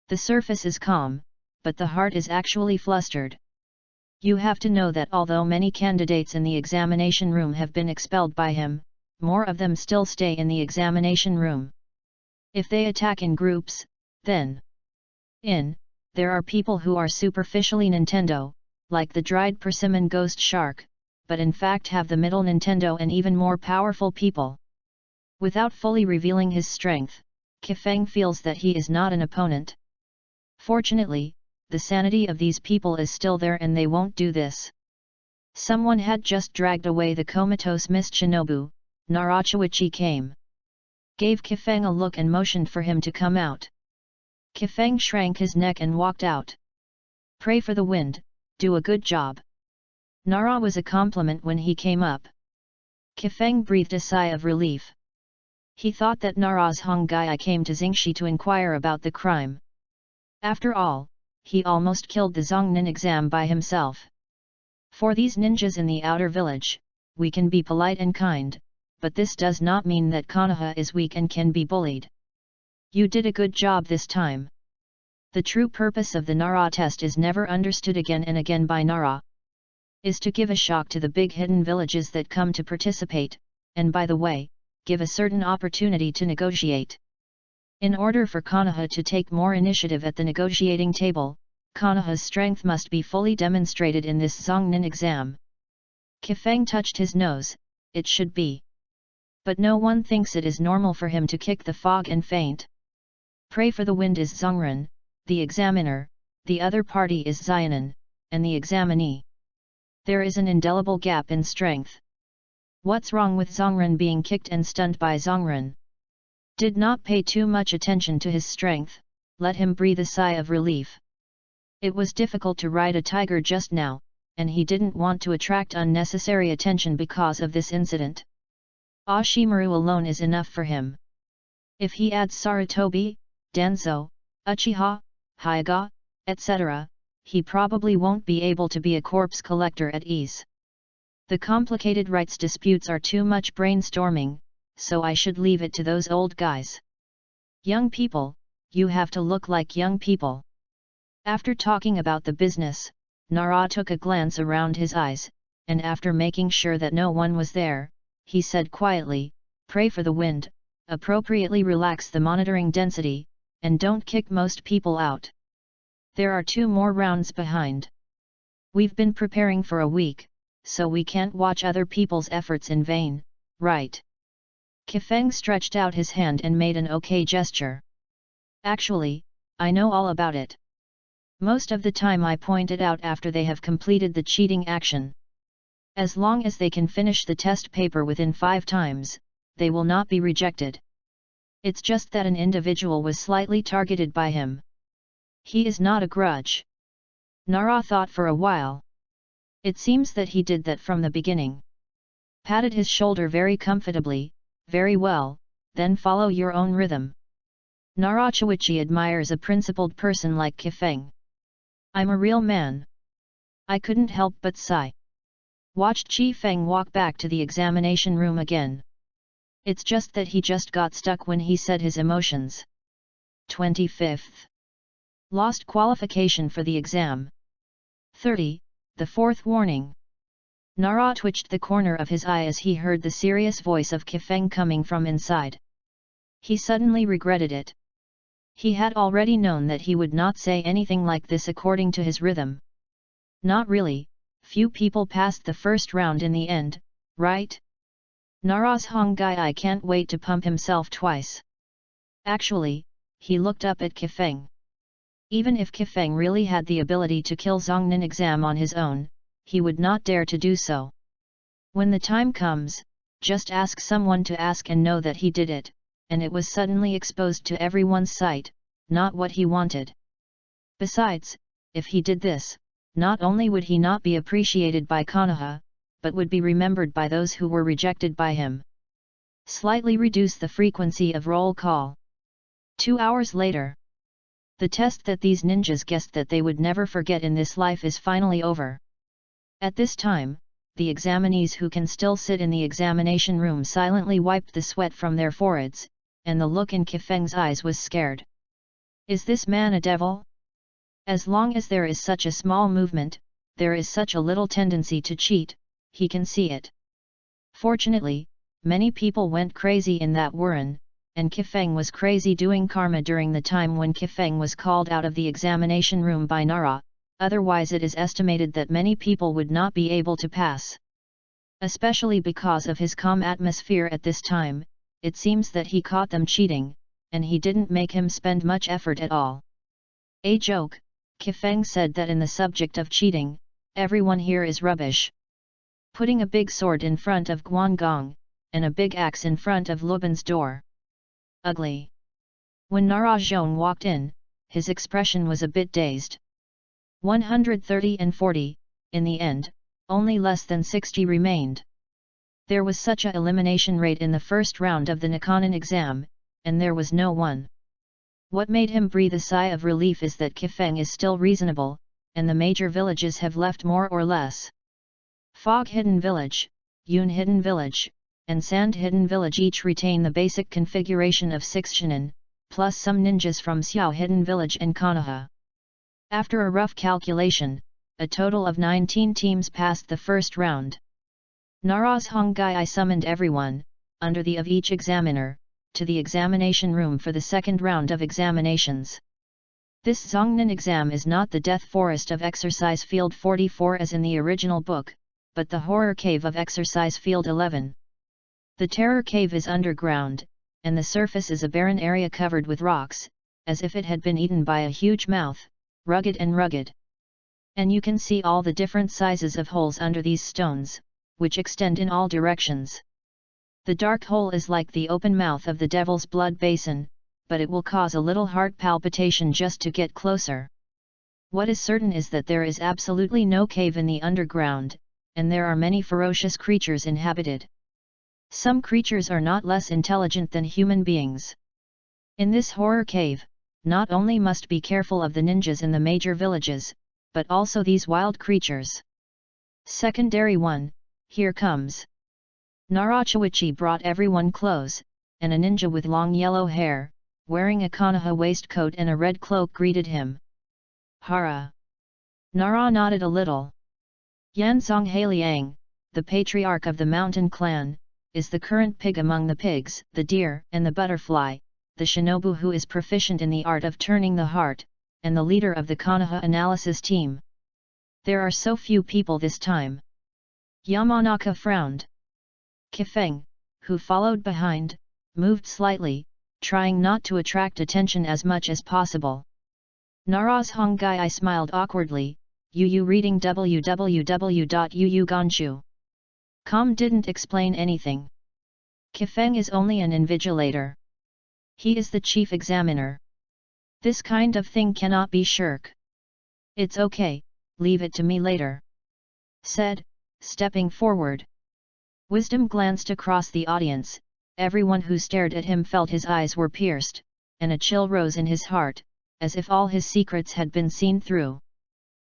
The surface is calm, but the heart is actually flustered. You have to know that although many candidates in the examination room have been expelled by him, more of them still stay in the examination room. If they attack in groups, then there are people who are superficially Nintendo, like the dried persimmon ghost shark, but in fact have the middle Nintendo and even more powerful people. Without fully revealing his strength, Kifeng feels that he is not an opponent. Fortunately, the sanity of these people is still there and they won't do this. Someone had just dragged away the comatose Miss Shinobu. Narachuichi came. Gave Kifeng a look and motioned for him to come out. Kifeng shrank his neck and walked out. Pray for the wind, do a good job. Nara was a compliment when he came up. Kifeng breathed a sigh of relief. He thought that Nara's Hongai came to Xingshi to inquire about the crime. After all, he almost killed the Zongnin exam by himself. For these ninjas in the outer village, we can be polite and kind, but this does not mean that Konoha is weak and can be bullied. You did a good job this time. The true purpose of the Nara test is never understood again and again by Nara. Is to give a shock to the big hidden villages that come to participate, and by the way, give a certain opportunity to negotiate. In order for Konoha to take more initiative at the negotiating table, Konoha's strength must be fully demonstrated in this Zongnin exam. Kifeng touched his nose, it should be. But no one thinks it is normal for him to kick the fog and faint. Pray for the wind is Zhongren, the examiner, the other party is Xianan, and the examinee. There is an indelible gap in strength. What's wrong with Zhongren being kicked and stunned by Zhongren? Did not pay too much attention to his strength, let him breathe a sigh of relief. It was difficult to ride a tiger just now, and he didn't want to attract unnecessary attention because of this incident. Ashimaru alone is enough for him. If he adds Sarutobi, Danzo, Uchiha, Hyuga, etc., he probably won't be able to be a corpse collector at ease. The complicated rights disputes are too much brainstorming, so I should leave it to those old guys. Young people, you have to look like young people. After talking about the business, Nara took a glance around his eyes, and after making sure that no one was there, he said quietly, pray for the wind, appropriately relax the monitoring density, and don't kick most people out. There are 2 more rounds behind. We've been preparing for a week, so we can't watch other people's efforts in vain, right? Kifeng stretched out his hand and made an OK gesture. Actually, I know all about it. Most of the time I point it out after they have completed the cheating action. As long as they can finish the test paper within 5 times, they will not be rejected. It's just that an individual was slightly targeted by him. He is not a grudge. Nara thought for a while. It seems that he did that from the beginning. Patted his shoulder very comfortably. Very well, then follow your own rhythm. Nara Choichi admires a principled person like Kifeng. I'm a real man. I couldn't help but sigh. Watched Chi Feng walk back to the examination room again. It's just that he just got stuck when he said his emotions. 25th. Lost qualification for the exam. 30. The fourth warning. Nara twitched the corner of his eye as he heard the serious voice of Kifeng coming from inside. He suddenly regretted it. He had already known that he would not say anything like this according to his rhythm. Not really, few people passed the first round in the end, right? Nara's Hongai can't wait to pump himself twice. Actually, he looked up at Kifeng. Even if Kifeng really had the ability to kill Zhongnan exam on his own, he would not dare to do so. When the time comes, just ask someone to ask and know that he did it, and it was suddenly exposed to everyone's sight, not what he wanted. Besides, if he did this, not only would he not be appreciated by Konoha, but would be remembered by those who were rejected by him. Slightly reduce the frequency of roll call. 2 hours later. The test that these ninjas guessed that they would never forget in this life is finally over. At this time, the examinees who can still sit in the examination room silently wiped the sweat from their foreheads, and the look in Kifeng's eyes was scared. Is this man a devil? As long as there is such a small movement, there is such a little tendency to cheat, he can see it. Fortunately, many people went crazy in that Wuren, and Kifeng was crazy doing karma during the time when Kifeng was called out of the examination room by Nara. Otherwise it is estimated that many people would not be able to pass. Especially because of his calm atmosphere at this time, it seems that he caught them cheating, and he didn't make him spend much effort at all. A joke, Kifeng said that in the subject of cheating, everyone here is rubbish. Putting a big sword in front of Guangong, and a big axe in front of Lubin's door. Ugly. When Nara Zhong walked in, his expression was a bit dazed. 130 and 40, in the end, only less than 60 remained. There was such a elimination rate in the first round of the Nikanin exam, and there was no one. What made him breathe a sigh of relief is that Kifeng is still reasonable, and the major villages have left more or less. Fog Hidden Village, Yun Hidden Village, and Sand Hidden Village each retain the basic configuration of 6 shinin, plus some ninjas from Xiao Hidden Village and Konoha. After a rough calculation, a total of 19 teams passed the first round. Nara's Hongai summoned everyone, under the of each examiner, to the examination room for the second round of examinations. This Zhongnan exam is not the Death Forest of Exercise Field 44 as in the original book, but the Horror Cave of Exercise Field 11. The Terror Cave is underground, and the surface is a barren area covered with rocks, as if it had been eaten by a huge mouth, rugged and rugged. And you can see all the different sizes of holes under these stones, which extend in all directions. The dark hole is like the open mouth of the Devil's Blood Basin, but it will cause a little heart palpitation just to get closer. What is certain is that there is absolutely no cave in the underground, and there are many ferocious creatures inhabited. Some creatures are not less intelligent than human beings. In this horror cave, not only must be careful of the ninjas in the major villages, but also these wild creatures. Secondary 1, here comes. Narachawichi brought everyone close, and a ninja with long yellow hair, wearing a Konoha waistcoat and a red cloak greeted him. Hara. Nara nodded a little. Yanzong Haliang, the patriarch of the mountain clan, is the current pig among the pigs, the deer and the butterfly, the shinobu who is proficient in the art of turning the heart, and the leader of the Konoha analysis team. There are so few people this time. Yamanaka frowned. Kifeng, who followed behind, moved slightly, trying not to attract attention as much as possible. Naraz Hongai smiled awkwardly, Yu reading www.yuuganshu.com didn't explain anything. Kifeng is only an invigilator. He is the chief examiner. This kind of thing cannot be shirk. It's okay, leave it to me later. Said, stepping forward. Wisdom glanced across the audience, everyone who stared at him felt his eyes were pierced, and a chill rose in his heart, as if all his secrets had been seen through.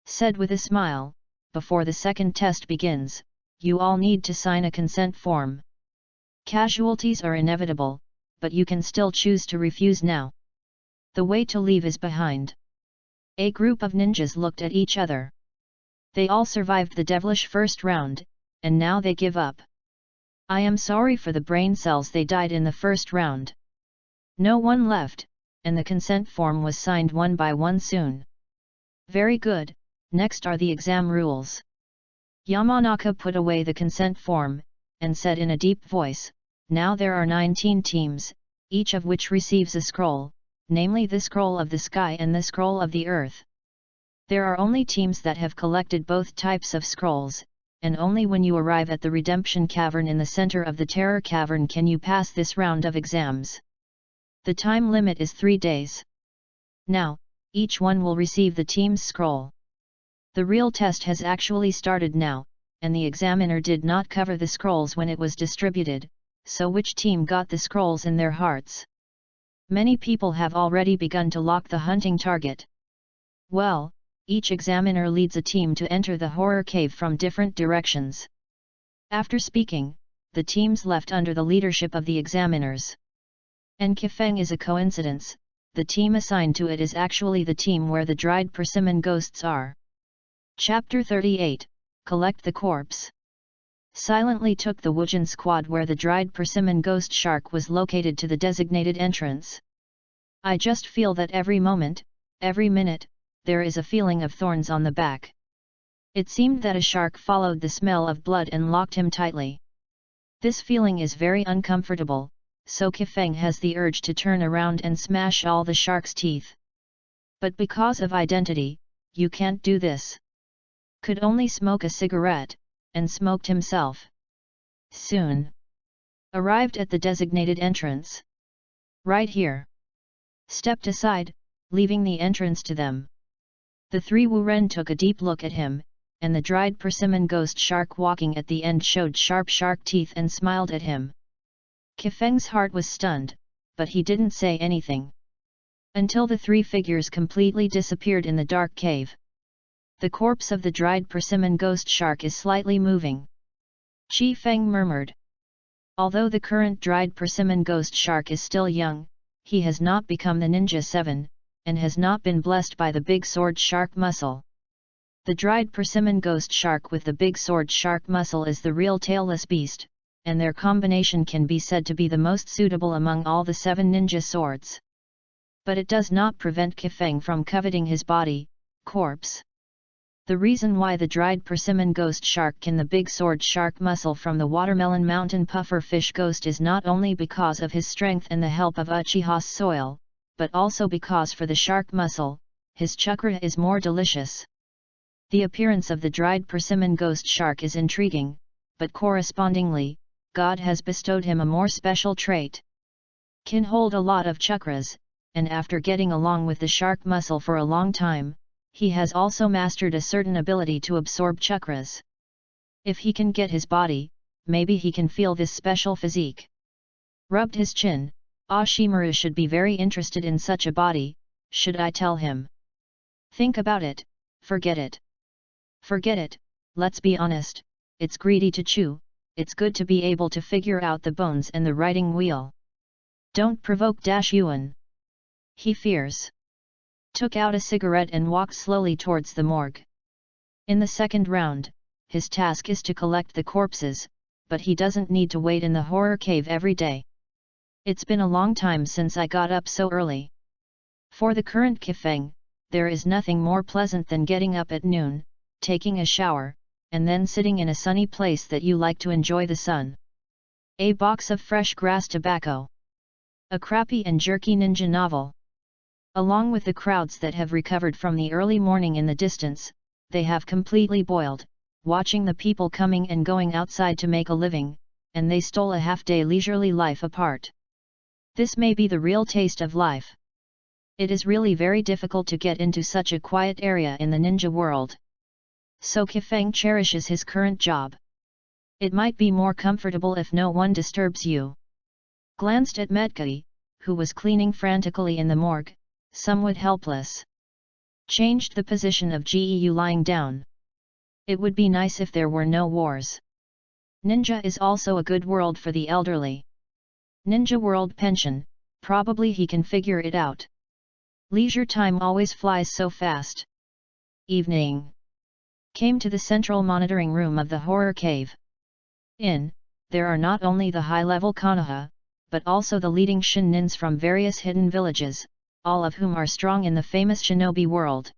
Said with a smile, before the second test begins, you all need to sign a consent form. Casualties are inevitable, but you can still choose to refuse now. The way to leave is behind. A group of ninjas looked at each other. They all survived the devilish first round, and now they give up. I am sorry for the brain cells they died in the first round. No one left, and the consent form was signed one by one soon. Very good, next are the exam rules. Yamanaka put away the consent form, and said in a deep voice, now there are 19 teams, each of which receives a scroll, namely the scroll of the sky and the scroll of the earth. There are only teams that have collected both types of scrolls, and only when you arrive at the Redemption Cavern in the center of the Terror Cavern can you pass this round of exams. The time limit is 3 days. Now, each one will receive the team's scroll. The real test has actually started now, and the examiner did not cover the scrolls when it was distributed, so which team got the scrolls in their hearts? Many people have already begun to lock the hunting target. Well, each examiner leads a team to enter the horror cave from different directions. After speaking, the teams left under the leadership of the examiners. And Kifeng is a coincidence, the team assigned to it is actually the team where the dried persimmon ghosts are. Chapter 38, Collect the Corpse. Silently took the Wujin squad where the dried persimmon ghost shark was located to the designated entrance. I just feel that every moment, every minute, there is a feeling of thorns on the back. It seemed that a shark followed the smell of blood and locked him tightly. This feeling is very uncomfortable, so Kifeng has the urge to turn around and smash all the shark's teeth. But because of identity, you can't do this. Could only smoke a cigarette, and smoked himself. Soon. Arrived at the designated entrance. Right here. Stepped aside, leaving the entrance to them. The three Wuren took a deep look at him, and the dried persimmon ghost shark walking at the end showed sharp shark teeth and smiled at him. Kifeng's heart was stunned, but he didn't say anything. Until the three figures completely disappeared in the dark cave. The corpse of the dried persimmon ghost shark is slightly moving. Chi Feng murmured. Although the current dried persimmon ghost shark is still young, he has not become the Ninja 7, and has not been blessed by the big sword shark muscle. The dried persimmon ghost shark with the big sword shark muscle is the real tailless beast, and their combination can be said to be the most suitable among all the 7 ninja swords. But it does not prevent Kifeng from coveting his body, corpse. The reason why the dried persimmon ghost shark can the big sword shark muscle from the watermelon mountain puffer fish ghost is not only because of his strength and the help of Uchiha's soil, but also because for the shark muscle, his chakra is more delicious. The appearance of the dried persimmon ghost shark is intriguing, but correspondingly, God has bestowed him a more special trait. Can hold a lot of chakras, and after getting along with the shark muscle for a long time, he has also mastered a certain ability to absorb chakras. If he can get his body, maybe he can feel this special physique. Rubbed his chin, Ashimaru should be very interested in such a body, should I tell him? Think about it, forget it. Forget it, let's be honest, it's greedy to chew, it's good to be able to figure out the bones and the riding wheel. Don't provoke Yuan. He fears. Took out a cigarette and walked slowly towards the morgue. In the second round, his task is to collect the corpses, but he doesn't need to wait in the horror cave every day. It's been a long time since I got up so early. For the current Kifeng, there is nothing more pleasant than getting up at noon, taking a shower, and then sitting in a sunny place that you like to enjoy the sun. A box of fresh grass tobacco. A crappy and jerky ninja novel. Along with the crowds that have recovered from the early morning in the distance, they have completely boiled, watching the people coming and going outside to make a living, and they stole a half-day leisurely life apart. This may be the real taste of life. It is really very difficult to get into such a quiet area in the ninja world. So Kifeng cherishes his current job. It might be more comfortable if no one disturbs you. Glanced at Metkai, who was cleaning frantically in the morgue, somewhat helpless. Changed the position of Geu lying down. It would be nice if there were no wars. Ninja is also a good world for the elderly. Ninja World Pension, probably he can figure it out. Leisure time always flies so fast. Evening. Came to the central monitoring room of the horror cave. There are not only the high-level Konoha, but also the leading shinins from various hidden villages, all of whom are strong in the famous shinobi world.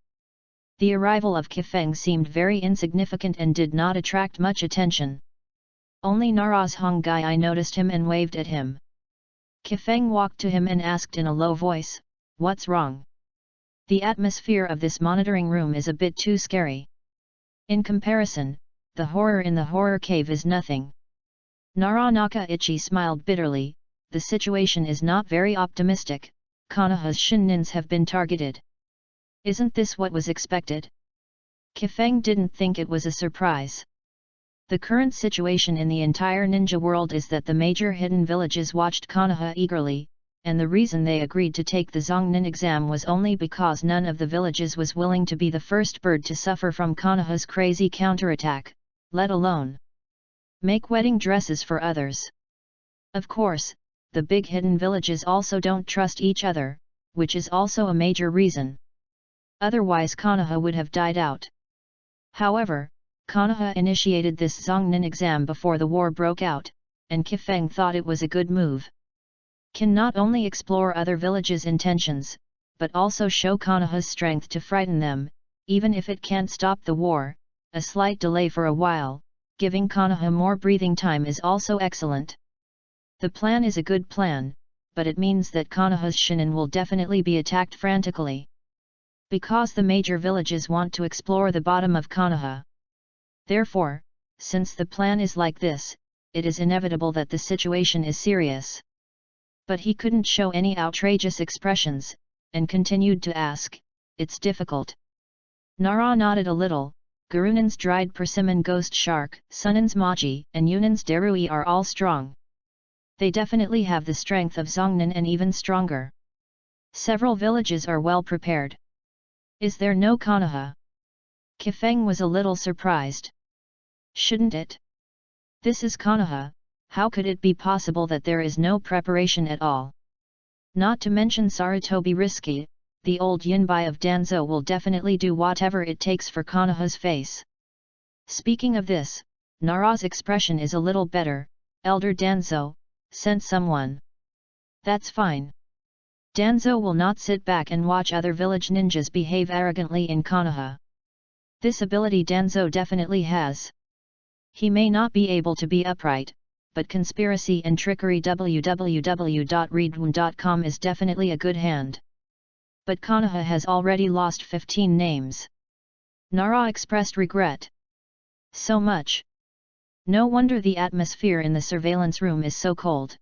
The arrival of Kifeng seemed very insignificant and did not attract much attention. Only Nara's Hongai noticed him and waved at him. Kifeng walked to him and asked in a low voice, "What's wrong?" The atmosphere of this monitoring room is a bit too scary. In comparison, the horror in the horror cave is nothing. Nara Nakaichi smiled bitterly. The situation is not very optimistic. Konoha's shinins have been targeted. Isn't this what was expected? Kifeng didn't think it was a surprise. The current situation in the entire ninja world is that the major hidden villages watched Konoha eagerly, and the reason they agreed to take the Zongnin exam was only because none of the villages was willing to be the first bird to suffer from Konoha's crazy counterattack, let alone make wedding dresses for others. Of course, the big hidden villages also don't trust each other, which is also a major reason. Otherwise Konoha would have died out. However, Konoha initiated this Zongnin exam before the war broke out, and Kifeng thought it was a good move. Can not only explore other villages' intentions, but also show Konoha's strength to frighten them, even if it can't stop the war. A slight delay for a while, giving Konoha more breathing time is also excellent. The plan is a good plan, but it means that Konoha's shinin will definitely be attacked frantically. Because the major villages want to explore the bottom of Konoha. Therefore, since the plan is like this, it is inevitable that the situation is serious. But he couldn't show any outrageous expressions, and continued to ask, "It's difficult." Nara nodded a little. Garunin's dried persimmon ghost shark, Sunin's maji, and Yunin's derui are all strong. They definitely have the strength of Zongnin and even stronger. Several villages are well prepared. Is there no Konoha? Kifeng was a little surprised. Shouldn't it? This is Konoha, how could it be possible that there is no preparation at all? Not to mention Sarutobi Risky, the old Yunbai of Danzo will definitely do whatever it takes for Konoha's face. Speaking of this, Nara's expression is a little better. Elder Danzo, sent someone. That's fine. Danzo will not sit back and watch other village ninjas behave arrogantly in Konoha. This ability Danzo definitely has. He may not be able to be upright, but conspiracy and trickery www.readaloud.com is definitely a good hand. But Konoha has already lost 15 names. Nara expressed regret. So much. No wonder the atmosphere in the surveillance room is so cold.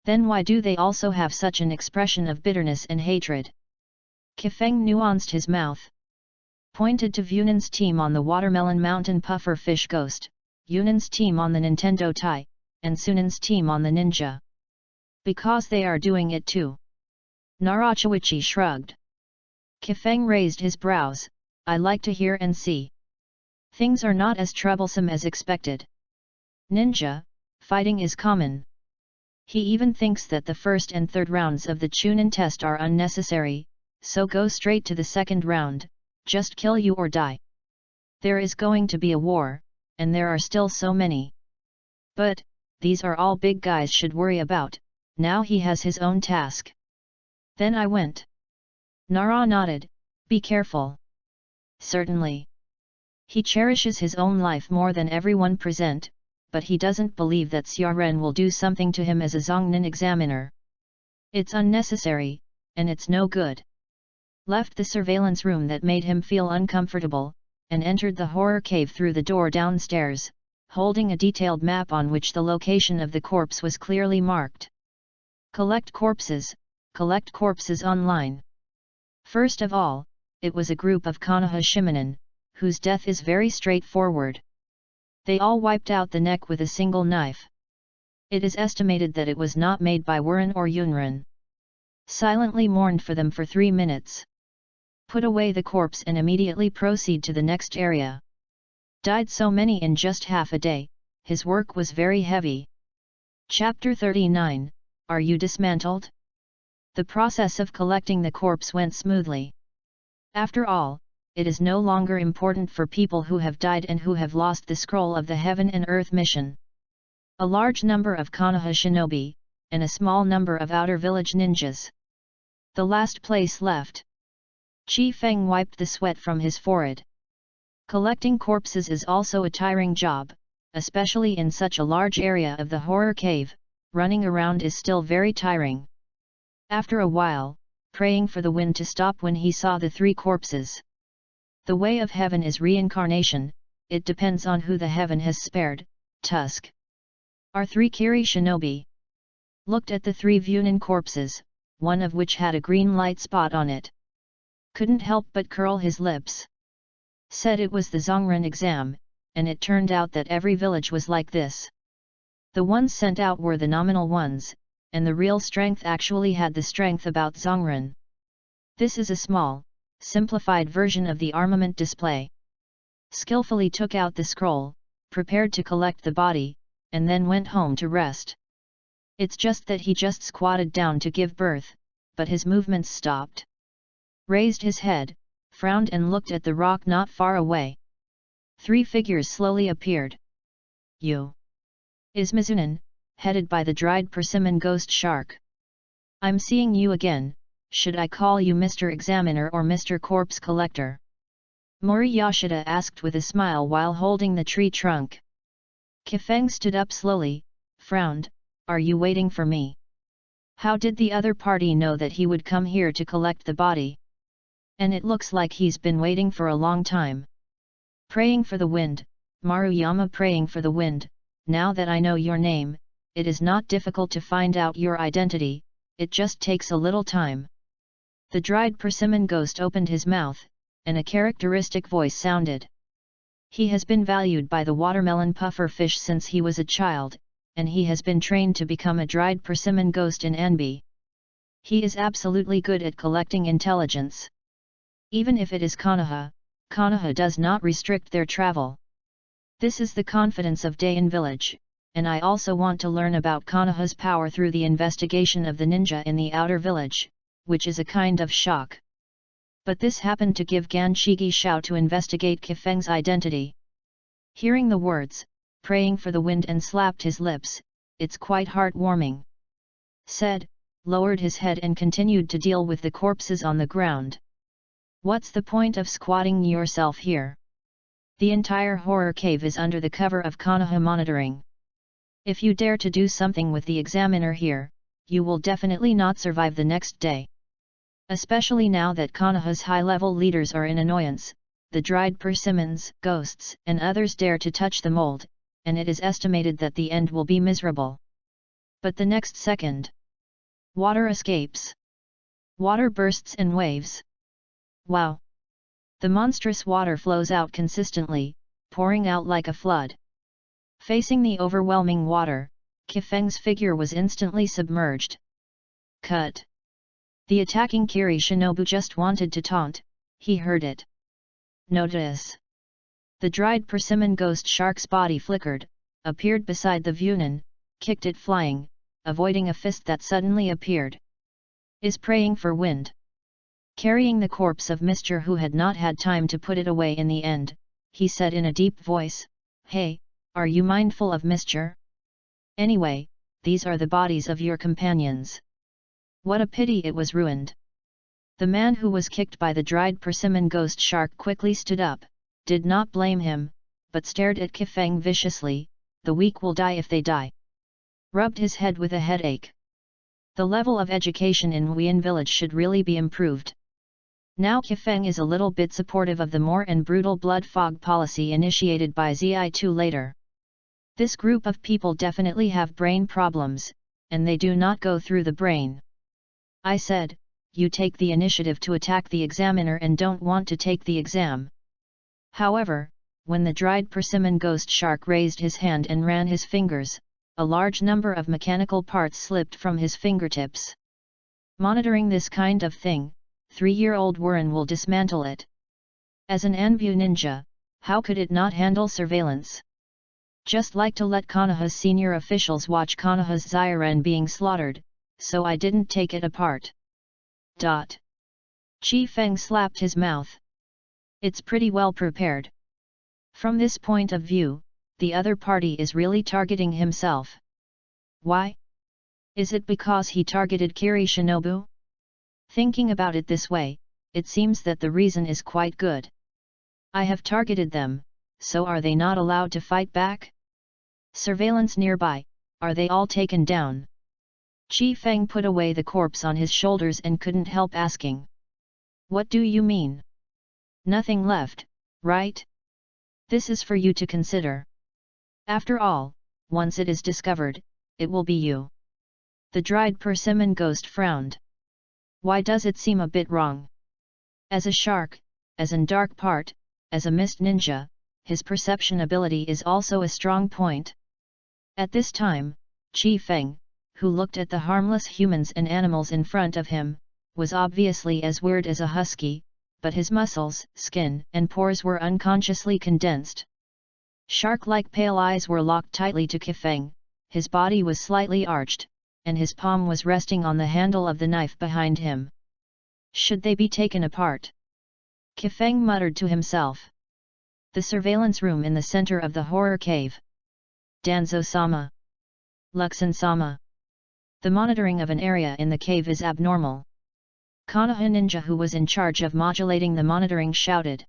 Then why do they also have such an expression of bitterness and hatred? Kifeng nuanced his mouth. Pointed to Yunin's team on the Watermelon Mountain Puffer Fish Ghost, Yunin's team on the Nintendo Tai, and Sunin's team on the Ninja. Because they are doing it too. Narachawichi shrugged. Kifeng raised his brows. I like to hear and see. Things are not as troublesome as expected. Ninja, fighting is common. He even thinks that the first and third rounds of the Chunin test are unnecessary, so go straight to the second round, just kill you or die. There is going to be a war, and there are still so many. But, these are all big guys should worry about, now he has his own task. Then I went. Nara nodded, be careful. Certainly. He cherishes his own life more than everyone present, but he doesn't believe that Xia Ren will do something to him as a Zhongnan examiner. It's unnecessary, and it's no good. Left the surveillance room that made him feel uncomfortable, and entered the horror cave through the door downstairs, holding a detailed map on which the location of the corpse was clearly marked. Collect corpses online. First of all, it was a group of Konoha shiminen, whose death is very straightforward. They all wiped out the neck with a single knife. It is estimated that it was not made by Wuren or Yunren. Silently mourned for them for 3 minutes. Put away the corpse and immediately proceed to the next area. Died so many in just half a day, his work was very heavy. Chapter 39, Are you dismantled? The process of collecting the corpse went smoothly. After all, it is no longer important for people who have died and who have lost the scroll of the Heaven and Earth mission. A large number of Konoha shinobi, and a small number of outer village ninjas. The last place left. Chi Feng wiped the sweat from his forehead. Collecting corpses is also a tiring job, especially in such a large area of the horror cave. Running around is still very tiring. After a while, praying for the wind to stop when he saw the 3 corpses. The way of heaven is reincarnation, it depends on who the heaven has spared. Tusk. Our 3 Kiri shinobi looked at the 3 Vunin corpses, one of which had a green light spot on it. Couldn't help but curl his lips. Said it was the Zhongren exam, and it turned out that every village was like this. The ones sent out were the nominal ones, and the real strength actually had the strength about Zhongren. This is a small, simplified version of the armament display. Skillfully took out the scroll, prepared to collect the body, and then went home to rest. It's just that he just squatted down to give birth, but his movements stopped. Raised his head, frowned and looked at the rock not far away. 3 figures slowly appeared. You. Is Mizunen, headed by the dried persimmon ghost shark. I'm seeing you again, should I call you Mr. Examiner or Mr. Corpse Collector? Mori Yashida asked with a smile while holding the tree trunk. Kifeng stood up slowly, frowned, Are you waiting for me? How did the other party know that he would come here to collect the body? And it looks like he's been waiting for a long time. Praying for the wind, Maruyama praying for the wind. Now that I know your name, it is not difficult to find out your identity, it just takes a little time. The dried persimmon ghost opened his mouth, and a characteristic voice sounded. He has been valued by the watermelon puffer fish since he was a child, and he has been trained to become a dried persimmon ghost in Anbi. He is absolutely good at collecting intelligence. Even if it is Konoha, Konoha does not restrict their travel. This is the confidence of Dayan village, and I also want to learn about Konoha's power through the investigation of the ninja in the outer village, which is a kind of shock. But this happened to give Gan Shigi Shao to investigate Kifeng's identity. Hearing the words, praying for the wind and slapped his lips, it's quite heartwarming. Said, lowered his head and continued to deal with the corpses on the ground. What's the point of squatting yourself here? The entire horror cave is under the cover of Konoha monitoring. If you dare to do something with the examiner here, you will definitely not survive the next day. Especially now that Konoha's high-level leaders are in annoyance, the dried persimmons, ghosts, and others dare to touch the mold, and it is estimated that the end will be miserable. But the next second, water escapes. Water bursts and waves. Wow! The monstrous water flows out consistently, pouring out like a flood. Facing the overwhelming water, Kifeng's figure was instantly submerged. Cut! The attacking Kiri shinobu just wanted to taunt, he heard it. Notice! The dried persimmon ghost shark's body flickered, appeared beside the Vunin, kicked it flying, avoiding a fist that suddenly appeared. Is praying for wind. Carrying the corpse of Mr. who had not had time to put it away in the end, he said in a deep voice, Hey, are you mindful of Mr.? Anyway, these are the bodies of your companions. What a pity it was ruined. The man who was kicked by the dried persimmon ghost shark quickly stood up, did not blame him, but stared at Kifeng viciously, the weak will die if they die. Rubbed his head with a headache. The level of education in Wuyan village should really be improved. Now Kifeng is a little bit supportive of the more and brutal blood fog policy initiated by Zi2 later. This group of people definitely have brain problems, and they do not go through the brain. I said, you take the initiative to attack the examiner and don't want to take the exam. However, when the dried persimmon ghost shark raised his hand and ran his fingers, a large number of mechanical parts slipped from his fingertips. Monitoring this kind of thing, 3-year-old Warren will dismantle it. As an Anbu ninja, how could it not handle surveillance? Just like to let Konoha's senior officials watch Konoha's Zyren being slaughtered, so I didn't take it apart. Chi Feng slapped his mouth. It's pretty well prepared. From this point of view, the other party is really targeting himself. Why? Is it because he targeted Kiri Shinobu? Thinking about it this way, it seems that the reason is quite good. I have targeted them, so are they not allowed to fight back? Surveillance nearby, are they all taken down? Chi Feng put away the corpse on his shoulders and couldn't help asking. What do you mean? Nothing left, right? This is for you to consider. After all, once it is discovered, it will be you. The dried persimmon ghost frowned. Why does it seem a bit wrong? As a shark, as an dark part, as a mist ninja, his perception ability is also a strong point. At this time, Chi Feng, who looked at the harmless humans and animals in front of him, was obviously as weird as a husky, but his muscles, skin, and pores were unconsciously condensed. Shark-like pale eyes were locked tightly to Kifeng, his body was slightly arched, and his palm was resting on the handle of the knife behind him. Should they be taken apart? Kifeng muttered to himself. The surveillance room in the center of the horror cave. Danzo-sama. Luxin-sama. The monitoring of an area in the cave is abnormal. Konoha ninja who was in charge of modulating the monitoring shouted.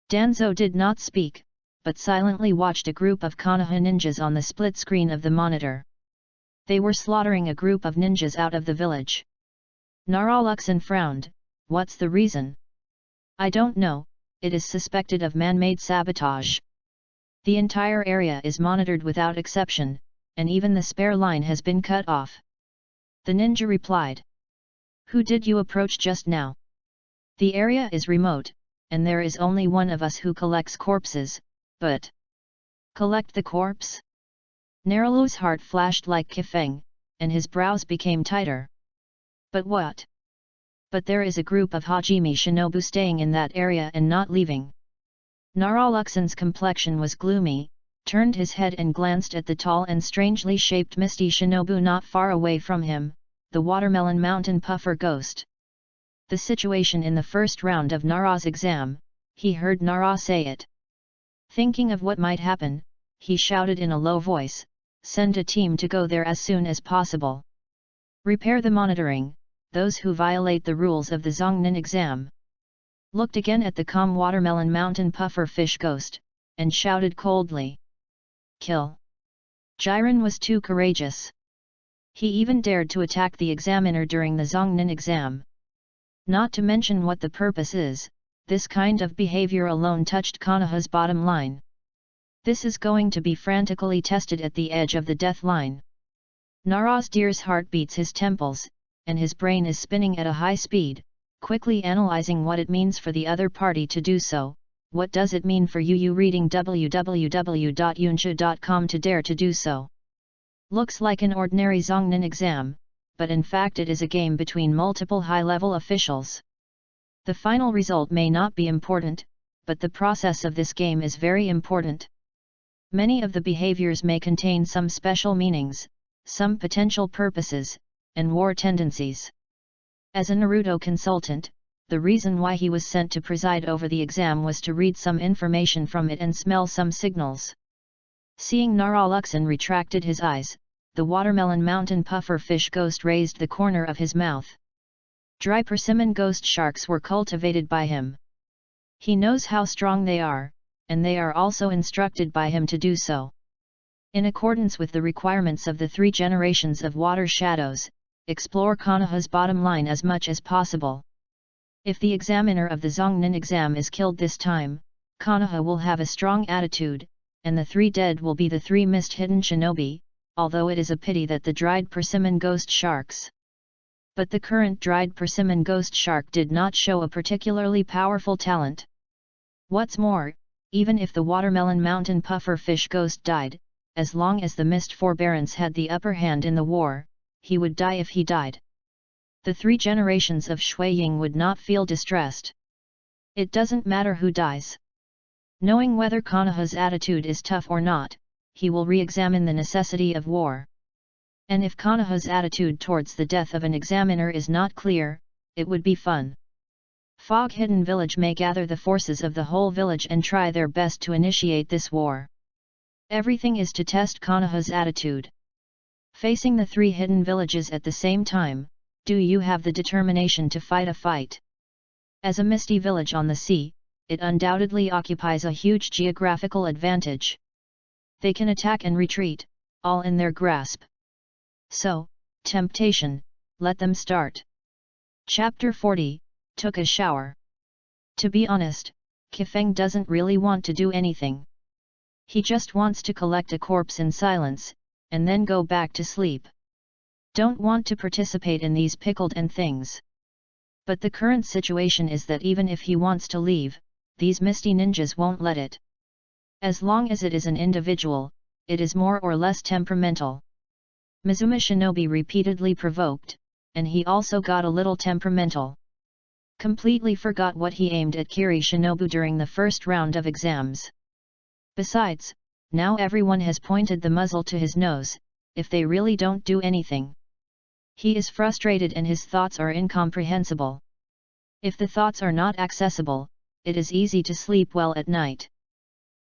Danzo did not speak, but silently watched a group of Konoha ninjas on the split screen of the monitor. They were slaughtering a group of ninjas out of the village. Luxin frowned. What's the reason? I don't know, it is suspected of man-made sabotage. The entire area is monitored without exception, and even the spare line has been cut off. The ninja replied. Who did you approach just now? The area is remote, and there is only one of us who collects corpses, but... Collect the corpse? Naralu's heart flashed like Kifeng, and his brows became tighter. But what? But there is a group of Hajime Shinobu staying in that area and not leaving. Luxin's complexion was gloomy, turned his head and glanced at the tall and strangely shaped misty Shinobu not far away from him, the watermelon mountain puffer ghost. The situation in the first round of Nara's exam, he heard Nara say it. Thinking of what might happen, he shouted in a low voice, send a team to go there as soon as possible. Repair the monitoring, those who violate the rules of the Zongnin exam. Looked again at the calm watermelon mountain puffer fish ghost, and shouted coldly. Kill. Jiren was too courageous. He even dared to attack the examiner during the Zongnin exam. Not to mention what the purpose is, this kind of behavior alone touched Konoha's bottom line. This is going to be frantically tested at the edge of the death line. Nara's deer's heart beats his temples, and his brain is spinning at a high speed, quickly analyzing what it means for the other party to do so. What does it mean for you reading www.yunsha.com to dare to do so? Looks like an ordinary Zongnin exam, but in fact it is a game between multiple high-level officials. The final result may not be important, but the process of this game is very important. Many of the behaviors may contain some special meanings, some potential purposes, and war tendencies. As a Naruto consultant, the reason why he was sent to preside over the exam was to read some information from it and smell some signals. Seeing Luxin retracted his eyes, the watermelon mountain puffer fish ghost raised the corner of his mouth. Dry persimmon ghost sharks were cultivated by him. He knows how strong they are, and they are also instructed by him to do so. In accordance with the requirements of the 3 generations of water shadows, explore Konoha's bottom line as much as possible. If the examiner of the Zongnin exam is killed this time, Konoha will have a strong attitude, and the 3 dead will be the 3 mist hidden shinobi, although it is a pity that the dried persimmon ghost sharks. But the current dried persimmon ghost shark did not show a particularly powerful talent. What's more, even if the watermelon mountain puffer fish ghost died, as long as the mist forbearance had the upper hand in the war, he would die if he died. The 3 generations of Shuiying would not feel distressed. It doesn't matter who dies. Knowing whether Konoha's attitude is tough or not, he will re-examine the necessity of war. And if Konoha's attitude towards the death of an examiner is not clear, it would be fun. Fog Hidden Village may gather the forces of the whole village and try their best to initiate this war. Everything is to test Konoha's attitude. Facing the 3 hidden villages at the same time, do you have the determination to fight a fight? As a misty village on the sea, it undoubtedly occupies a huge geographical advantage. They can attack and retreat, all in their grasp. So, temptation, let them start. Chapter 40, Took a Shower. To be honest, Kifeng doesn't really want to do anything. He just wants to collect a corpse in silence, and then go back to sleep. Don't want to participate in these pickled and things. But the current situation is that even if he wants to leave, these misty ninjas won't let it. As long as it is an individual, it is more or less temperamental. Mizuma Shinobi repeatedly provoked, and he also got a little temperamental. Completely forgot what he aimed at Kiri Shinobu during the first round of exams. Besides, now everyone has pointed the muzzle to his nose, if they really don't do anything. He is frustrated and his thoughts are incomprehensible. If the thoughts are not accessible, it is easy to sleep well at night.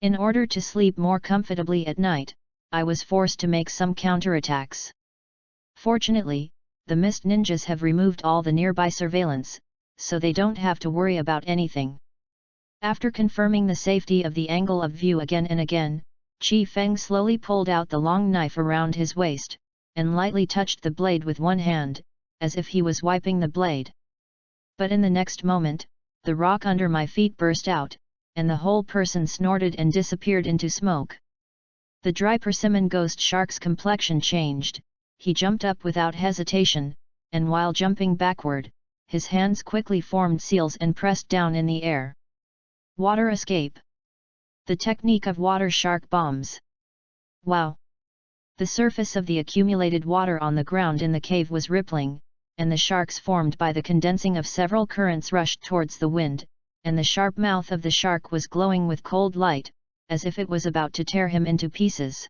In order to sleep more comfortably at night, I was forced to make some counterattacks. Fortunately, the mist ninjas have removed all the nearby surveillance, so they don't have to worry about anything. After confirming the safety of the angle of view again and again, Chi Feng slowly pulled out the long knife around his waist, and lightly touched the blade with one hand, as if he was wiping the blade. But in the next moment, the rock under my feet burst out, and the whole person snorted and disappeared into smoke. The dry persimmon ghost shark's complexion changed, he jumped up without hesitation, and while jumping backward, his hands quickly formed seals and pressed down in the air. Water escape. The technique of water shark bombs. Wow! The surface of the accumulated water on the ground in the cave was rippling, and the sharks formed by the condensing of several currents rushed towards the wind, and the sharp mouth of the shark was glowing with cold light, as if it was about to tear him into pieces.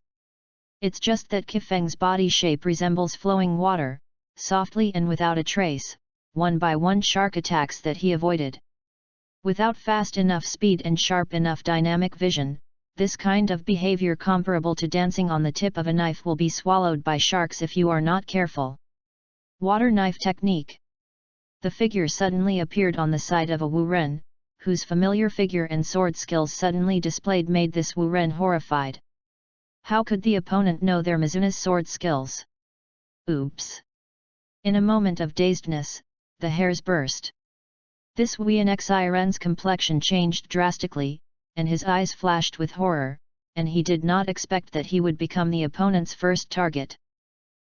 It's just that Kifeng's body shape resembles flowing water, softly and without a trace, one by one shark attacks that he avoided. Without fast enough speed and sharp enough dynamic vision, this kind of behavior comparable to dancing on the tip of a knife will be swallowed by sharks if you are not careful. Water knife technique. The figure suddenly appeared on the side of a Wu-Ren, whose familiar figure and sword skills suddenly displayed made this Wu-Ren horrified. How could the opponent know their Mizuna's sword skills? Oops! In a moment of dazedness, the hairs burst. This Wu-Ren complexion changed drastically, and his eyes flashed with horror, and he did not expect that he would become the opponent's first target.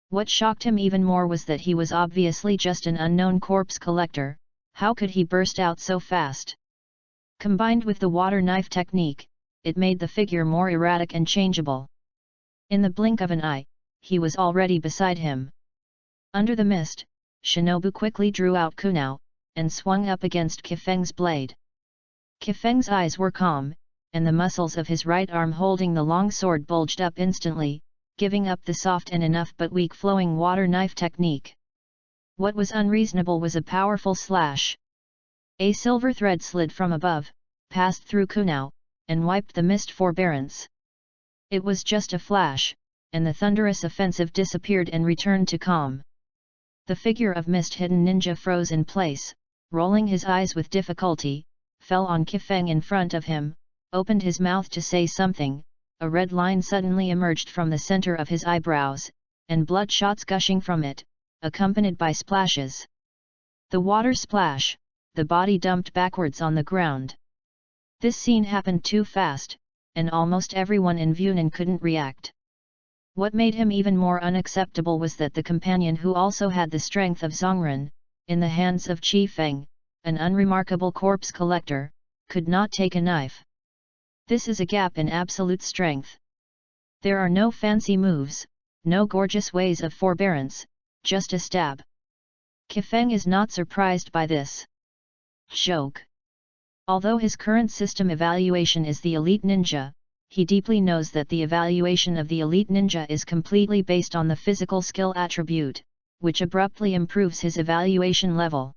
What shocked him even more was that he was obviously just an unknown corpse collector. How could he burst out so fast? Combined with the water knife technique, it made the figure more erratic and changeable. In the blink of an eye, he was already beside him. Under the mist, Shinobu quickly drew out kunao, and swung up against Kifeng's blade. Kifeng's eyes were calm, and the muscles of his right arm holding the long sword bulged up instantly, giving up the soft and enough but weak flowing water knife technique. What was unreasonable was a powerful slash. A silver thread slid from above, passed through kunao, and wiped the mist forbearance. It was just a flash, and the thunderous offensive disappeared and returned to calm. The figure of mist-hidden ninja froze in place, rolling his eyes with difficulty, fell on Kifeng in front of him, opened his mouth to say something, a red line suddenly emerged from the center of his eyebrows, and blood shots gushing from it, accompanied by splashes. The water splash, the body dumped backwards on the ground. This scene happened too fast, and almost everyone in Vunan couldn't react. What made him even more unacceptable was that the companion who also had the strength of Zhongren, in the hands of Qi Feng, an unremarkable corpse collector, could not take a knife. This is a gap in absolute strength. There are no fancy moves, no gorgeous ways of forbearance, just a stab. Qi Feng is not surprised by this. Joke. Although his current system evaluation is the elite ninja, he deeply knows that the evaluation of the elite ninja is completely based on the physical skill attribute, which abruptly improves his evaluation level.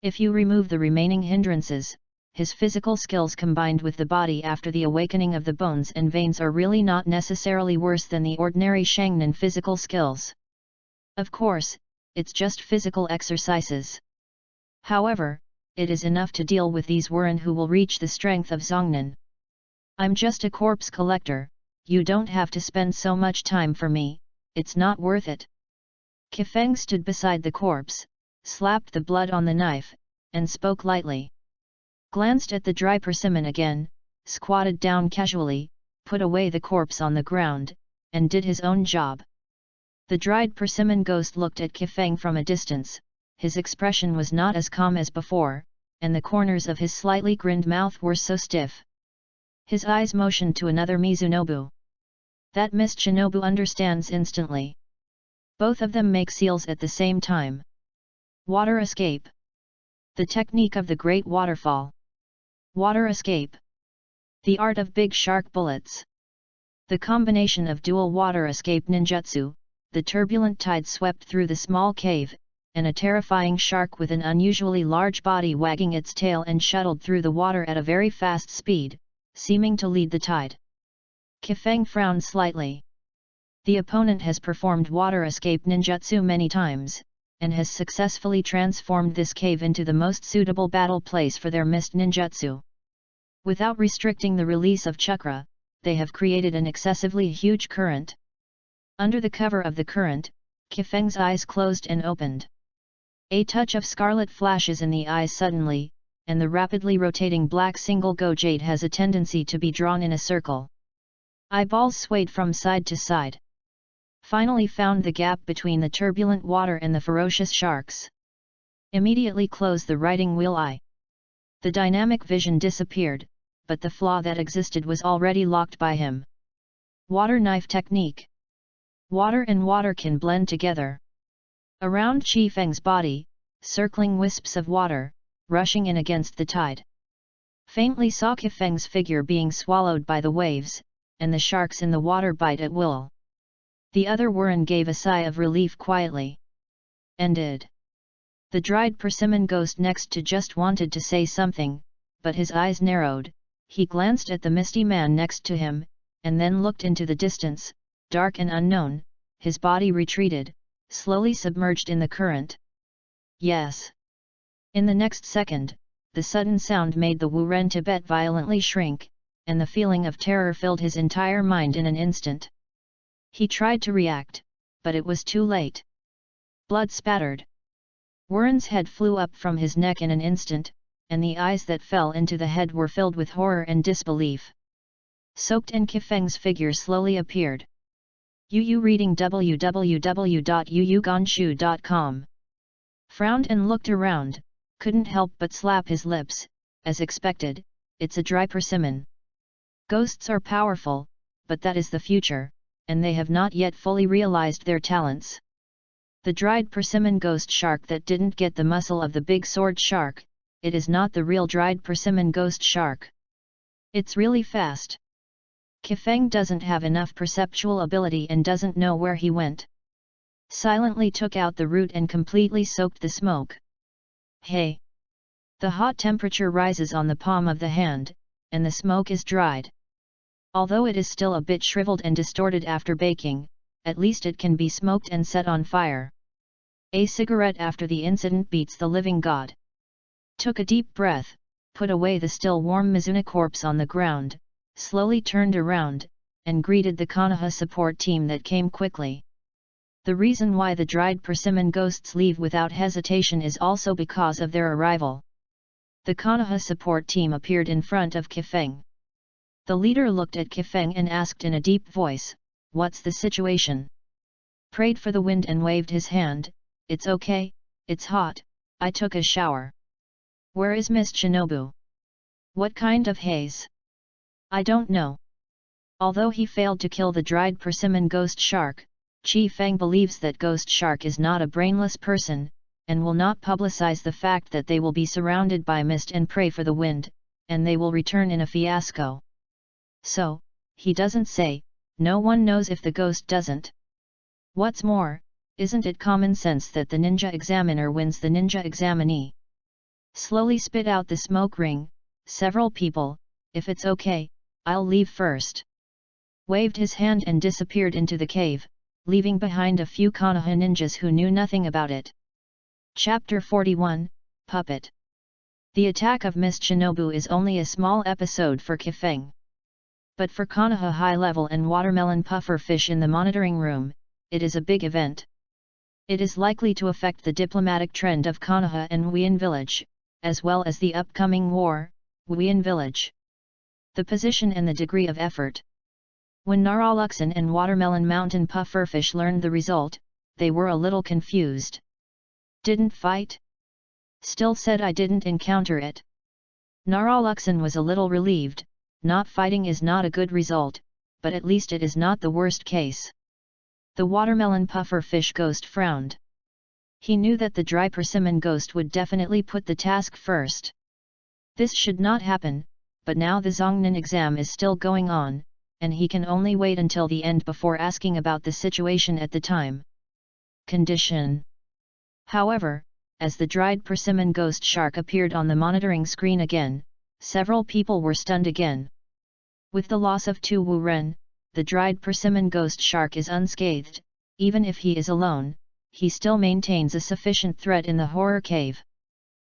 If you remove the remaining hindrances, his physical skills combined with the body after the awakening of the bones and veins are really not necessarily worse than the ordinary Shangnan physical skills. Of course, it's just physical exercises. However, it is enough to deal with these Wuren who will reach the strength of Zhongnan. I'm just a corpse collector, you don't have to spend so much time for me, it's not worth it. Qi Feng stood beside the corpse, slapped the blood on the knife, and spoke lightly. Glanced at the dry persimmon again, squatted down casually, put away the corpse on the ground, and did his own job. The dried persimmon ghost looked at Qi Feng from a distance, his expression was not as calm as before, and the corners of his slightly grinned mouth were so stiff. His eyes motioned to another Mizunobu. That Mist Shinobu understands instantly. Both of them make seals at the same time. Water escape. The technique of the Great Waterfall. Water escape. The art of big shark bullets. The combination of dual water escape ninjutsu, the turbulent tide swept through the small cave, and a terrifying shark with an unusually large body wagging its tail and shuttled through the water at a very fast speed, seeming to lead the tide. Qi Feng frowned slightly. The opponent has performed water escape ninjutsu many times, and has successfully transformed this cave into the most suitable battle place for their mist ninjutsu. Without restricting the release of chakra, they have created an excessively huge current. Under the cover of the current, Qi Feng's eyes closed and opened. A touch of scarlet flashes in the eyes suddenly, and the rapidly rotating black single go jade has a tendency to be drawn in a circle. Eyeballs swayed from side to side. Finally found the gap between the turbulent water and the ferocious sharks. Immediately close the writing wheel eye. The dynamic vision disappeared, but the flaw that existed was already locked by him. Water knife technique. Water and water can blend together. Around Qi Feng's body, circling wisps of water, rushing in against the tide. Faintly saw Qi Feng's figure being swallowed by the waves, and the sharks in the water bite at will. The other Wuren gave a sigh of relief quietly. Ended. The dried persimmon ghost next to just wanted to say something, but his eyes narrowed, he glanced at the misty man next to him, and then looked into the distance, dark and unknown, his body retreated, slowly submerged in the current. Yes. In the next second, the sudden sound made the Wuren Tibet violently shrink, and the feeling of terror filled his entire mind in an instant. He tried to react, but it was too late. Blood spattered. Wuren's head flew up from his neck in an instant, and the eyes that fell into the head were filled with horror and disbelief. Soaked and Qi Feng's figure slowly appeared. Yu reading www.yuyugonshu.com. Frowned and looked around, couldn't help but slap his lips, as expected, it's a dry persimmon. Ghosts are powerful, but that is the future, and they have not yet fully realized their talents. The dried persimmon ghost shark that didn't get the muscle of the big sword shark, it is not the real dried persimmon ghost shark. It's really fast. Qi Feng doesn't have enough perceptual ability and doesn't know where he went. Silently took out the root and completely soaked the smoke. Hey! The hot temperature rises on the palm of the hand, and the smoke is dried. Although it is still a bit shriveled and distorted after baking, at least it can be smoked and set on fire. A cigarette after the incident beats the living god. Took a deep breath, put away the still warm Mizuna corpse on the ground, slowly turned around, and greeted the Konoha support team that came quickly. The reason why the dried persimmon ghosts leave without hesitation is also because of their arrival. The Konoha support team appeared in front of Kifeng. The leader looked at Kifeng and asked in a deep voice, "What's the situation?" Prayed for the wind and waved his hand, "It's okay, it's hot, I took a shower." "Where is Miss Shinobu? What kind of haze?" "I don't know." Although he failed to kill the dried persimmon ghost shark, Chi Feng believes that ghost shark is not a brainless person, and will not publicize the fact that they will be surrounded by mist and pray for the wind, and they will return in a fiasco. So, he doesn't say, no one knows if the ghost doesn't. What's more, isn't it common sense that the ninja examiner wins the ninja examinee? Slowly spit out the smoke ring, "Several people, if it's okay, I'll leave first." Waved his hand and disappeared into the cave, leaving behind a few Konoha ninjas who knew nothing about it. Chapter 41, Puppet. The attack of Miss Shinobu is only a small episode for Kifeng. But for Konoha High Level and Watermelon Puffer Fish in the monitoring room, it is a big event. It is likely to affect the diplomatic trend of Konoha and Wuyin Village, as well as the upcoming war, Wuyin Village. The position and the degree of effort. When Narluxon and Watermelon Mountain Pufferfish learned the result, they were a little confused. "Didn't fight? Still said I didn't encounter it." Narluxon was a little relieved. Not fighting is not a good result, but at least it is not the worst case. The Watermelon Pufferfish ghost frowned. He knew that the dry persimmon ghost would definitely put the task first. This should not happen, but now the Zongnan exam is still going on, and he can only wait until the end before asking about the situation at the time. Condition. However, as the dried persimmon ghost shark appeared on the monitoring screen again, several people were stunned again. With the loss of 2 Wu Ren, the dried persimmon ghost shark is unscathed. Even if he is alone, he still maintains a sufficient threat in the horror cave.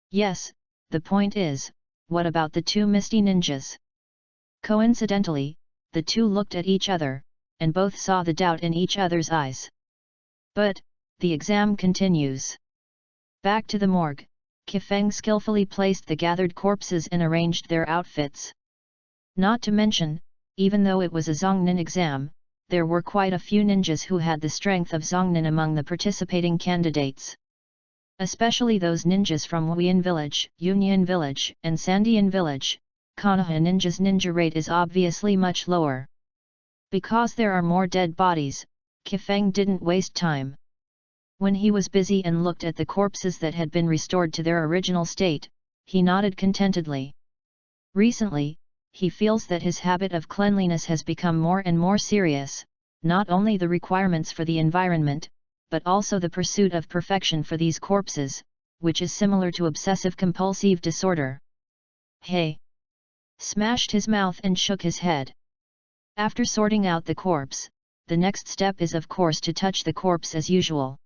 Yes, the point is, what about the 2 misty ninjas? Coincidentally, the two looked at each other, and both saw the doubt in each other's eyes. But, the exam continues. Back to the morgue, Kifeng skillfully placed the gathered corpses and arranged their outfits. Not to mention, even though it was a Zongnan exam, there were quite a few ninjas who had the strength of Zongnan among the participating candidates. Especially those ninjas from Wuyin Village, Union Village, and Sandian Village. Konoha ninjas' ninja rate is obviously much lower. Because there are more dead bodies, Kifeng didn't waste time. When he was busy and looked at the corpses that had been restored to their original state, he nodded contentedly. Recently, he feels that his habit of cleanliness has become more and more serious, not only the requirements for the environment, but also the pursuit of perfection for these corpses, which is similar to obsessive-compulsive disorder. "Hey!" Smashed his mouth and shook his head. After sorting out the corpse, the next step is of course to touch the corpse as usual.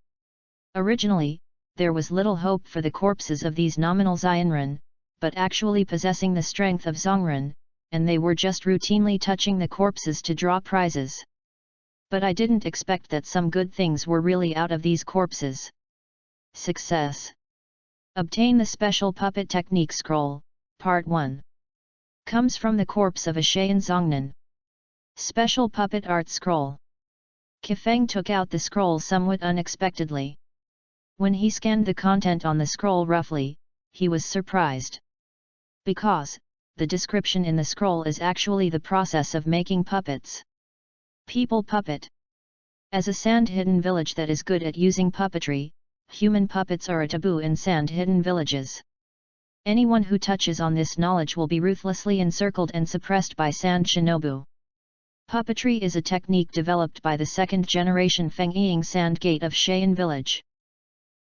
Originally, there was little hope for the corpses of these nominal Xianren, but actually possessing the strength of Zongren, and they were just routinely touching the corpses to draw prizes. But I didn't expect that some good things were really out of these corpses. Success. Obtain the special puppet technique scroll, Part 1. Comes from the corpse of a Shayan Zongnan. Special puppet art scroll. Kifeng took out the scroll somewhat unexpectedly. When he scanned the content on the scroll roughly, he was surprised. Because, the description in the scroll is actually the process of making puppets. People puppet. As a sand-hidden village that is good at using puppetry, human puppets are a taboo in sand-hidden villages. Anyone who touches on this knowledge will be ruthlessly encircled and suppressed by Sand Shinobu. Puppetry is a technique developed by the second-generation Feng Ying Sandgate of Shayan Village.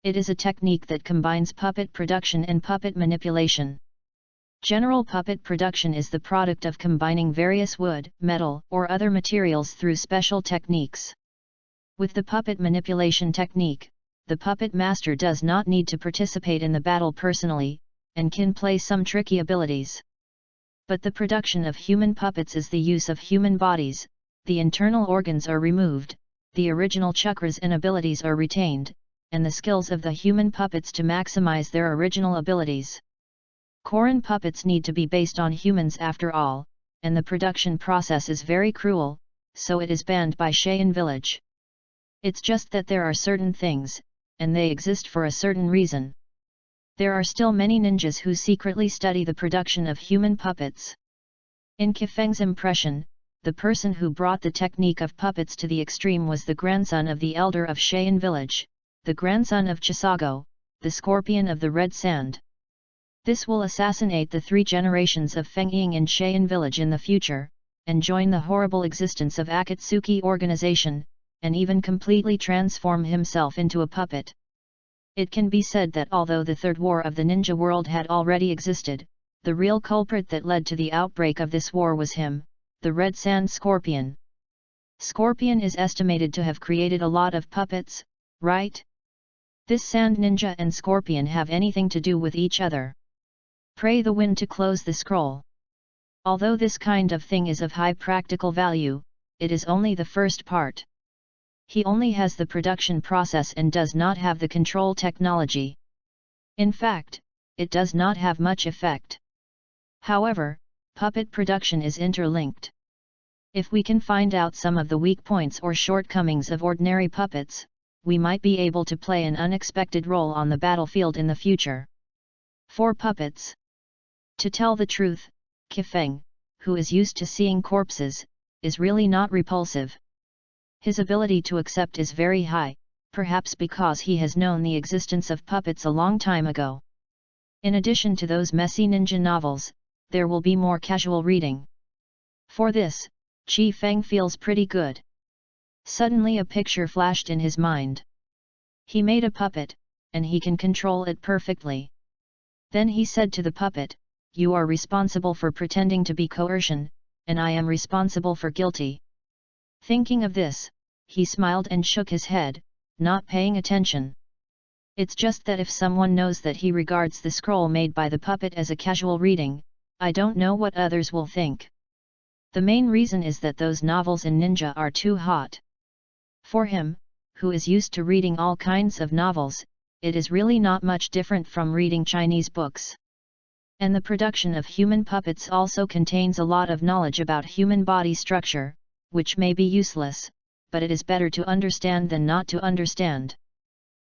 It is a technique that combines puppet production and puppet manipulation. General puppet production is the product of combining various wood, metal, or other materials through special techniques. With the puppet manipulation technique, the puppet master does not need to participate in the battle personally, and can play some tricky abilities. But the production of human puppets is the use of human bodies, the internal organs are removed, the original chakras and abilities are retained, and the skills of the human puppets to maximize their original abilities. Korean puppets need to be based on humans after all, and the production process is very cruel, so it is banned by Cheyenne village. It's just that there are certain things, and they exist for a certain reason. There are still many ninjas who secretly study the production of human puppets. In Kifeng's impression, the person who brought the technique of puppets to the extreme was the grandson of the elder of Cheyenne village, the grandson of Chisago, the scorpion of the red sand. This will assassinate the 3 generations of Fengying in Cheyenne village in the future, and join the horrible existence of Akatsuki organization, and even completely transform himself into a puppet. It can be said that although the Third War of the Ninja World had already existed, the real culprit that led to the outbreak of this war was him, the Red Sand Scorpion. Scorpion is estimated to have created a lot of puppets, right? This Sand Ninja and Scorpion have anything to do with each other. Pray the wind to close the scroll. Although this kind of thing is of high practical value, it is only the first part. He only has the production process and does not have the control technology. In fact, it does not have much effect. However, puppet production is interlinked. If we can find out some of the weak points or shortcomings of ordinary puppets, we might be able to play an unexpected role on the battlefield in the future. For puppets. To tell the truth, Kifeng, who is used to seeing corpses, is really not repulsive. His ability to accept is very high, perhaps because he has known the existence of puppets a long time ago. In addition to those messy ninja novels, there will be more casual reading. For this, Chi Feng feels pretty good. Suddenly a picture flashed in his mind. He made a puppet, and he can control it perfectly. Then he said to the puppet, "You are responsible for pretending to be coercion, and I am responsible for guilty." Thinking of this, he smiled and shook his head, not paying attention. It's just that if someone knows that he regards the scroll made by the puppet as a casual reading, I don't know what others will think. The main reason is that those novels in ninja are too hot. For him, who is used to reading all kinds of novels, it is really not much different from reading Chinese books. And the production of human puppets also contains a lot of knowledge about human body structure, which may be useless, but it is better to understand than not to understand.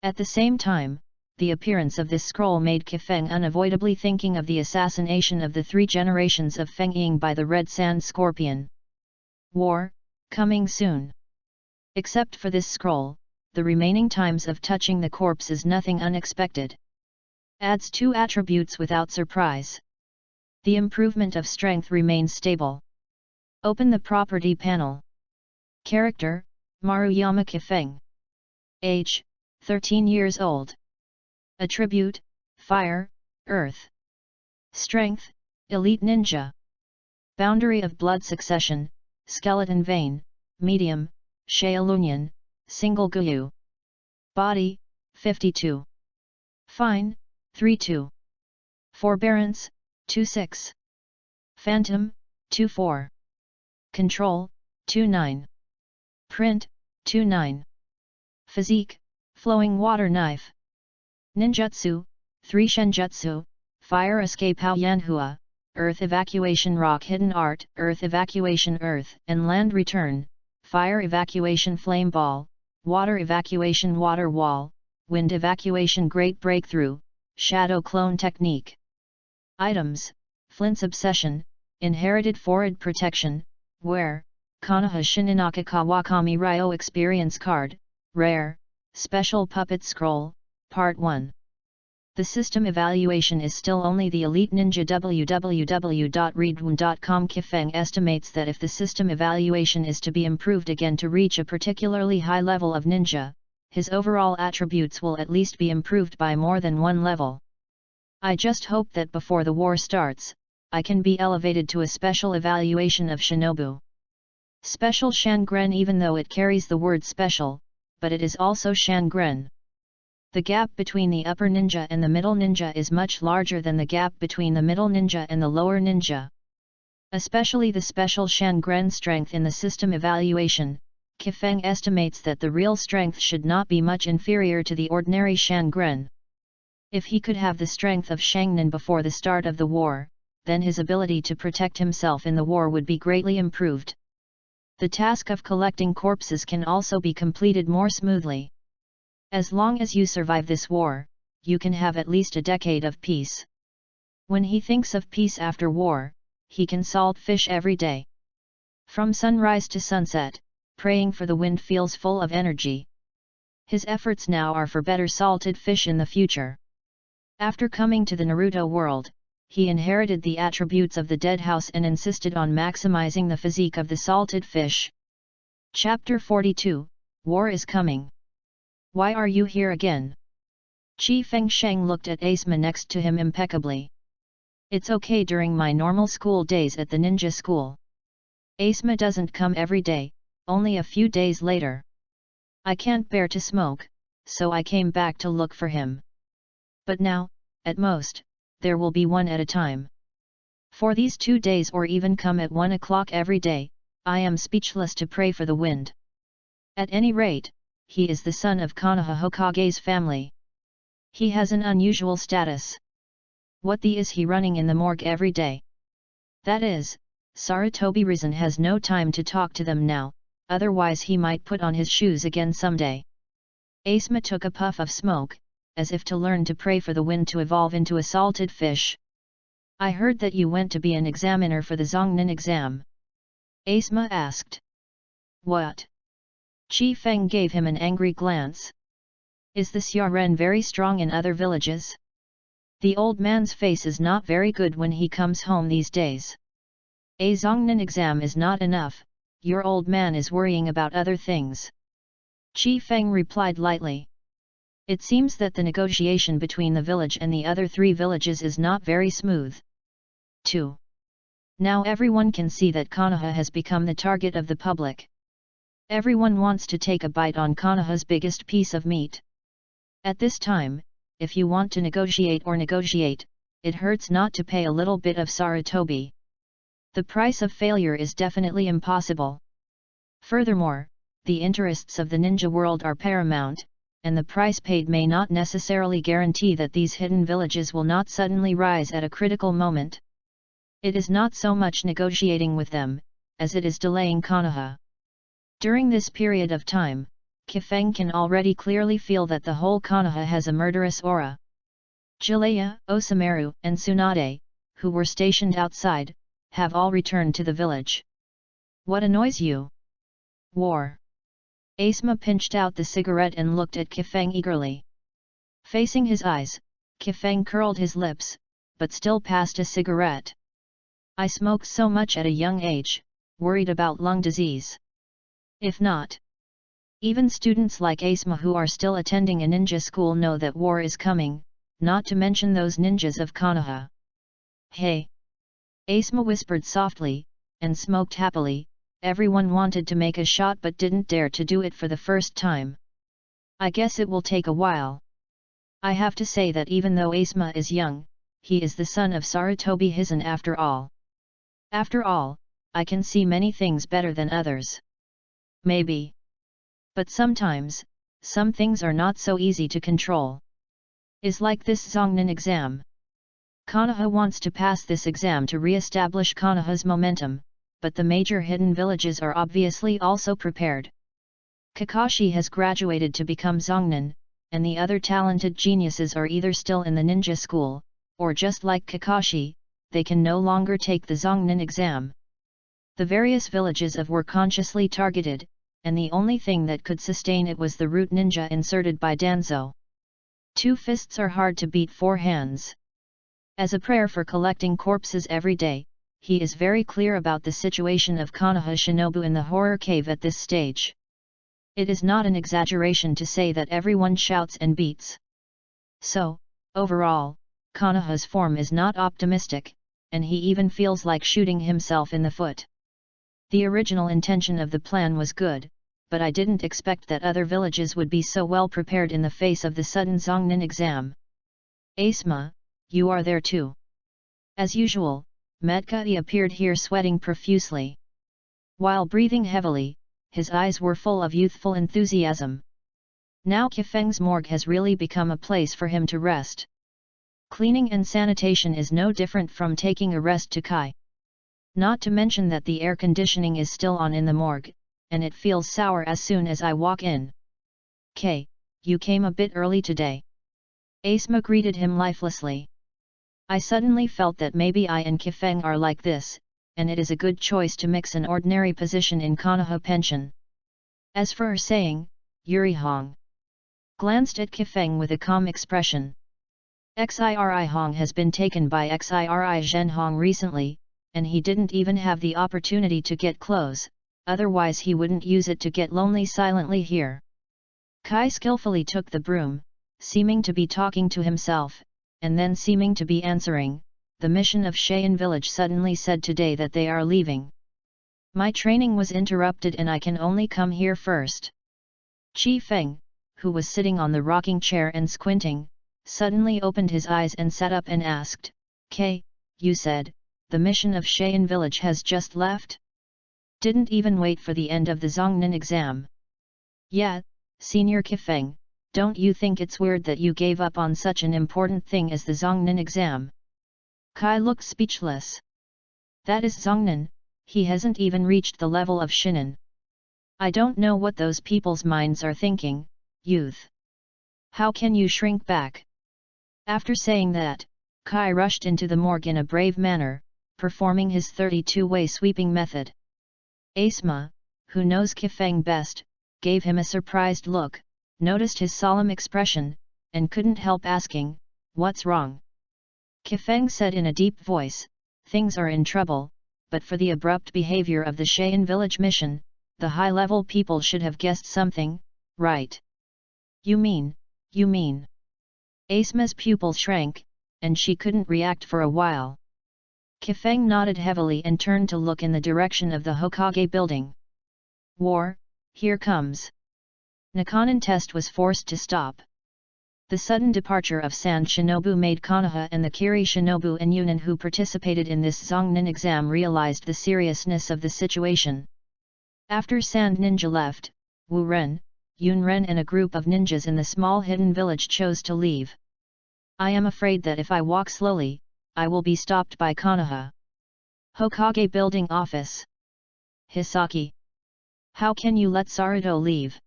At the same time, the appearance of this scroll made Kifeng unavoidably thinking of the assassination of the 3 generations of Fengying by the Red Sand Scorpion. War, coming soon. Except for this scroll, the remaining times of touching the corpse is nothing unexpected. Adds 2 attributes without surprise. The improvement of strength remains stable. Open the property panel. Character, Maruyama Kifeng. Age, 13 years old. Attribute, Fire, Earth. Strength, Elite Ninja. Boundary of blood succession, Skeleton vein, Medium, Shaolunyan, Single Guyu. Body, 52. Fine, 3-2. Forbearance, 2-6. Phantom, 2-4. Control, 2-9. Print, 2-9. Physique, Flowing Water Knife. Ninjutsu, 3 Shenjutsu, Fire Escape Hao Yanhua, Earth Evacuation Rock Hidden Art, Earth Evacuation Earth and Land Return, Fire Evacuation Flame Ball, Water Evacuation Water Wall, Wind Evacuation Great Breakthrough, Shadow Clone Technique. Items, Flint's Obsession, Inherited Forward Protection, Wear, Konoha Shininaka Kawakami Ryo Experience Card, Rare, Special Puppet Scroll, Part 1. The system evaluation is still only the Elite Ninja. www.readroom.com. Kifeng estimates that if the system evaluation is to be improved again to reach a particularly high level of ninja, his overall attributes will at least be improved by more than 1 level. I just hope that before the war starts, I can be elevated to a special evaluation of Shinobu. Special Shangren, even though it carries the word special, but it is also Shangren. The gap between the upper ninja and the middle ninja is much larger than the gap between the middle ninja and the lower ninja. Especially the special Shangren strength in the system evaluation, Kifeng estimates that the real strength should not be much inferior to the ordinary Shangren. If he could have the strength of Shangnan before the start of the war, then his ability to protect himself in the war would be greatly improved. The task of collecting corpses can also be completed more smoothly. As long as you survive this war, you can have at least a decade of peace. When he thinks of peace after war, he can salt fish every day. From sunrise to sunset, praying for the wind feels full of energy. His efforts now are for better salted fish in the future. After coming to the Naruto world, he inherited the attributes of the dead house and insisted on maximizing the physique of the salted fish. Chapter 42, War is Coming. Why are you here again? Qi Fengsheng looked at Asma next to him impeccably. It's okay during my normal school days at the ninja school. Asma doesn't come every day, only a few days later. I can't bear to smoke, so I came back to look for him. But now, at most, there will be one at a time. For these 2 days or even come at 1 o'clock every day, I am speechless to pray for the wind. At any rate, he is the son of Konoha Hokage's family. He has an unusual status. What the is he running in the morgue every day? That is, Sarutobi Risen has no time to talk to them now, otherwise he might put on his shoes again someday. Asma took a puff of smoke, as if to learn to pray for the wind to evolve into a salted fish. I heard that you went to be an examiner for the Zongnan exam. Asma asked. What? Qi Feng gave him an angry glance. Is the Xiaren very strong in other villages? The old man's face is not very good when he comes home these days. A Zongnan exam is not enough, your old man is worrying about other things. Qi Feng replied lightly. It seems that the negotiation between the village and the other 3 villages is not very smooth. 2. Now everyone can see that Konoha has become the target of the public. Everyone wants to take a bite on Konoha's biggest piece of meat. At this time, if you want to negotiate, it hurts not to pay a little bit of Sarutobi. The price of failure is definitely impossible. Furthermore, the interests of the ninja world are paramount, and the price paid may not necessarily guarantee that these hidden villages will not suddenly rise at a critical moment. It is not so much negotiating with them, as it is delaying Konoha. During this period of time, Kifeng can already clearly feel that the whole Konoha has a murderous aura. Jilaya, Osamaru, and Tsunade, who were stationed outside, have all returned to the village. What annoys you? War. Asma pinched out the cigarette and looked at Kifeng eagerly. Facing his eyes, Kifeng curled his lips, but still passed a cigarette. I smoked so much at a young age, worried about lung disease. If not. Even students like Asma who are still attending a ninja school know that war is coming, not to mention those ninjas of Konoha. Hey! Asma whispered softly, and smoked happily. Everyone wanted to make a shot but didn't dare to do it for the first time. I guess it will take a while. I have to say that even though Asma is young, he is the son of Sarutobi Hizen after all. After all, I can see many things better than others. Maybe. But sometimes, some things are not so easy to control. Is like this Zongnan exam. Konoha wants to pass this exam to re-establish Konoha's momentum, but the major hidden villages are obviously also prepared. Kakashi has graduated to become Zongnan, and the other talented geniuses are either still in the ninja school, or just like Kakashi, they can no longer take the Zongnan exam. The various villages were consciously targeted, and the only thing that could sustain it was the root ninja inserted by Danzo. 2 fists are hard to beat 4 hands. As a prayer for collecting corpses every day, he is very clear about the situation of Konoha Shinobu in the horror cave at this stage. It is not an exaggeration to say that everyone shouts and beats. So, overall, Konoha's form is not optimistic, and he even feels like shooting himself in the foot. The original intention of the plan was good, but I didn't expect that other villages would be so well prepared in the face of the sudden Zongnan exam. Asma, you are there too. As usual, Medkai appeared here sweating profusely. While breathing heavily, his eyes were full of youthful enthusiasm. Now Kifeng's morgue has really become a place for him to rest. Cleaning and sanitation is no different from taking a rest to Kai. Not to mention that the air conditioning is still on in the morgue, and it feels sour as soon as I walk in. K, you came a bit early today. Asma greeted him lifelessly. I suddenly felt that maybe I and Kifeng are like this, and it is a good choice to mix an ordinary position in Konoha pension. As for her saying, Yuri Hong glanced at Kifeng with a calm expression. Xiri Hong has been taken by Xiri Zhen Hong recently, and he didn't even have the opportunity to get clothes, otherwise he wouldn't use it to get lonely silently here. Kai skillfully took the broom, seeming to be talking to himself, and then seeming to be answering. The mission of Cheyenne village suddenly said today that they are leaving. My training was interrupted and I can only come here first. Chi Feng, who was sitting on the rocking chair and squinting, suddenly opened his eyes and sat up and asked, K, you said, the mission of Cheyenne village has just left? Didn't even wait for the end of the Zhongnan exam. Yeah, Senior Kifeng, don't you think it's weird that you gave up on such an important thing as the Zhongnan exam? Kai looked speechless. That is Zhongnan, he hasn't even reached the level of Shinan. I don't know what those people's minds are thinking, youth. How can you shrink back? After saying that, Kai rushed into the morgue in a brave manner, performing his 32-way sweeping method. Asma, who knows Kifeng best, gave him a surprised look, noticed his solemn expression, and couldn't help asking, what's wrong? Kifeng said in a deep voice, things are in trouble, but for the abrupt behavior of the Cheyenne village mission, the high-level people should have guessed something, right? You mean? Asma's pupil shrank, and she couldn't react for a while. Kifeng nodded heavily and turned to look in the direction of the Hokage building. War, here comes. Nakanin test was forced to stop. The sudden departure of Sand Shinobu made Konoha and the Kiri Shinobu and Yunin who participated in this Zhongnan exam realized the seriousness of the situation. After Sand Ninja left, Wu Ren, Yun Ren and a group of ninjas in the small hidden village chose to leave. I am afraid that if I walk slowly, I will be stopped by Konoha. Hokage building office. Hisaki. How can you let Saruto leave?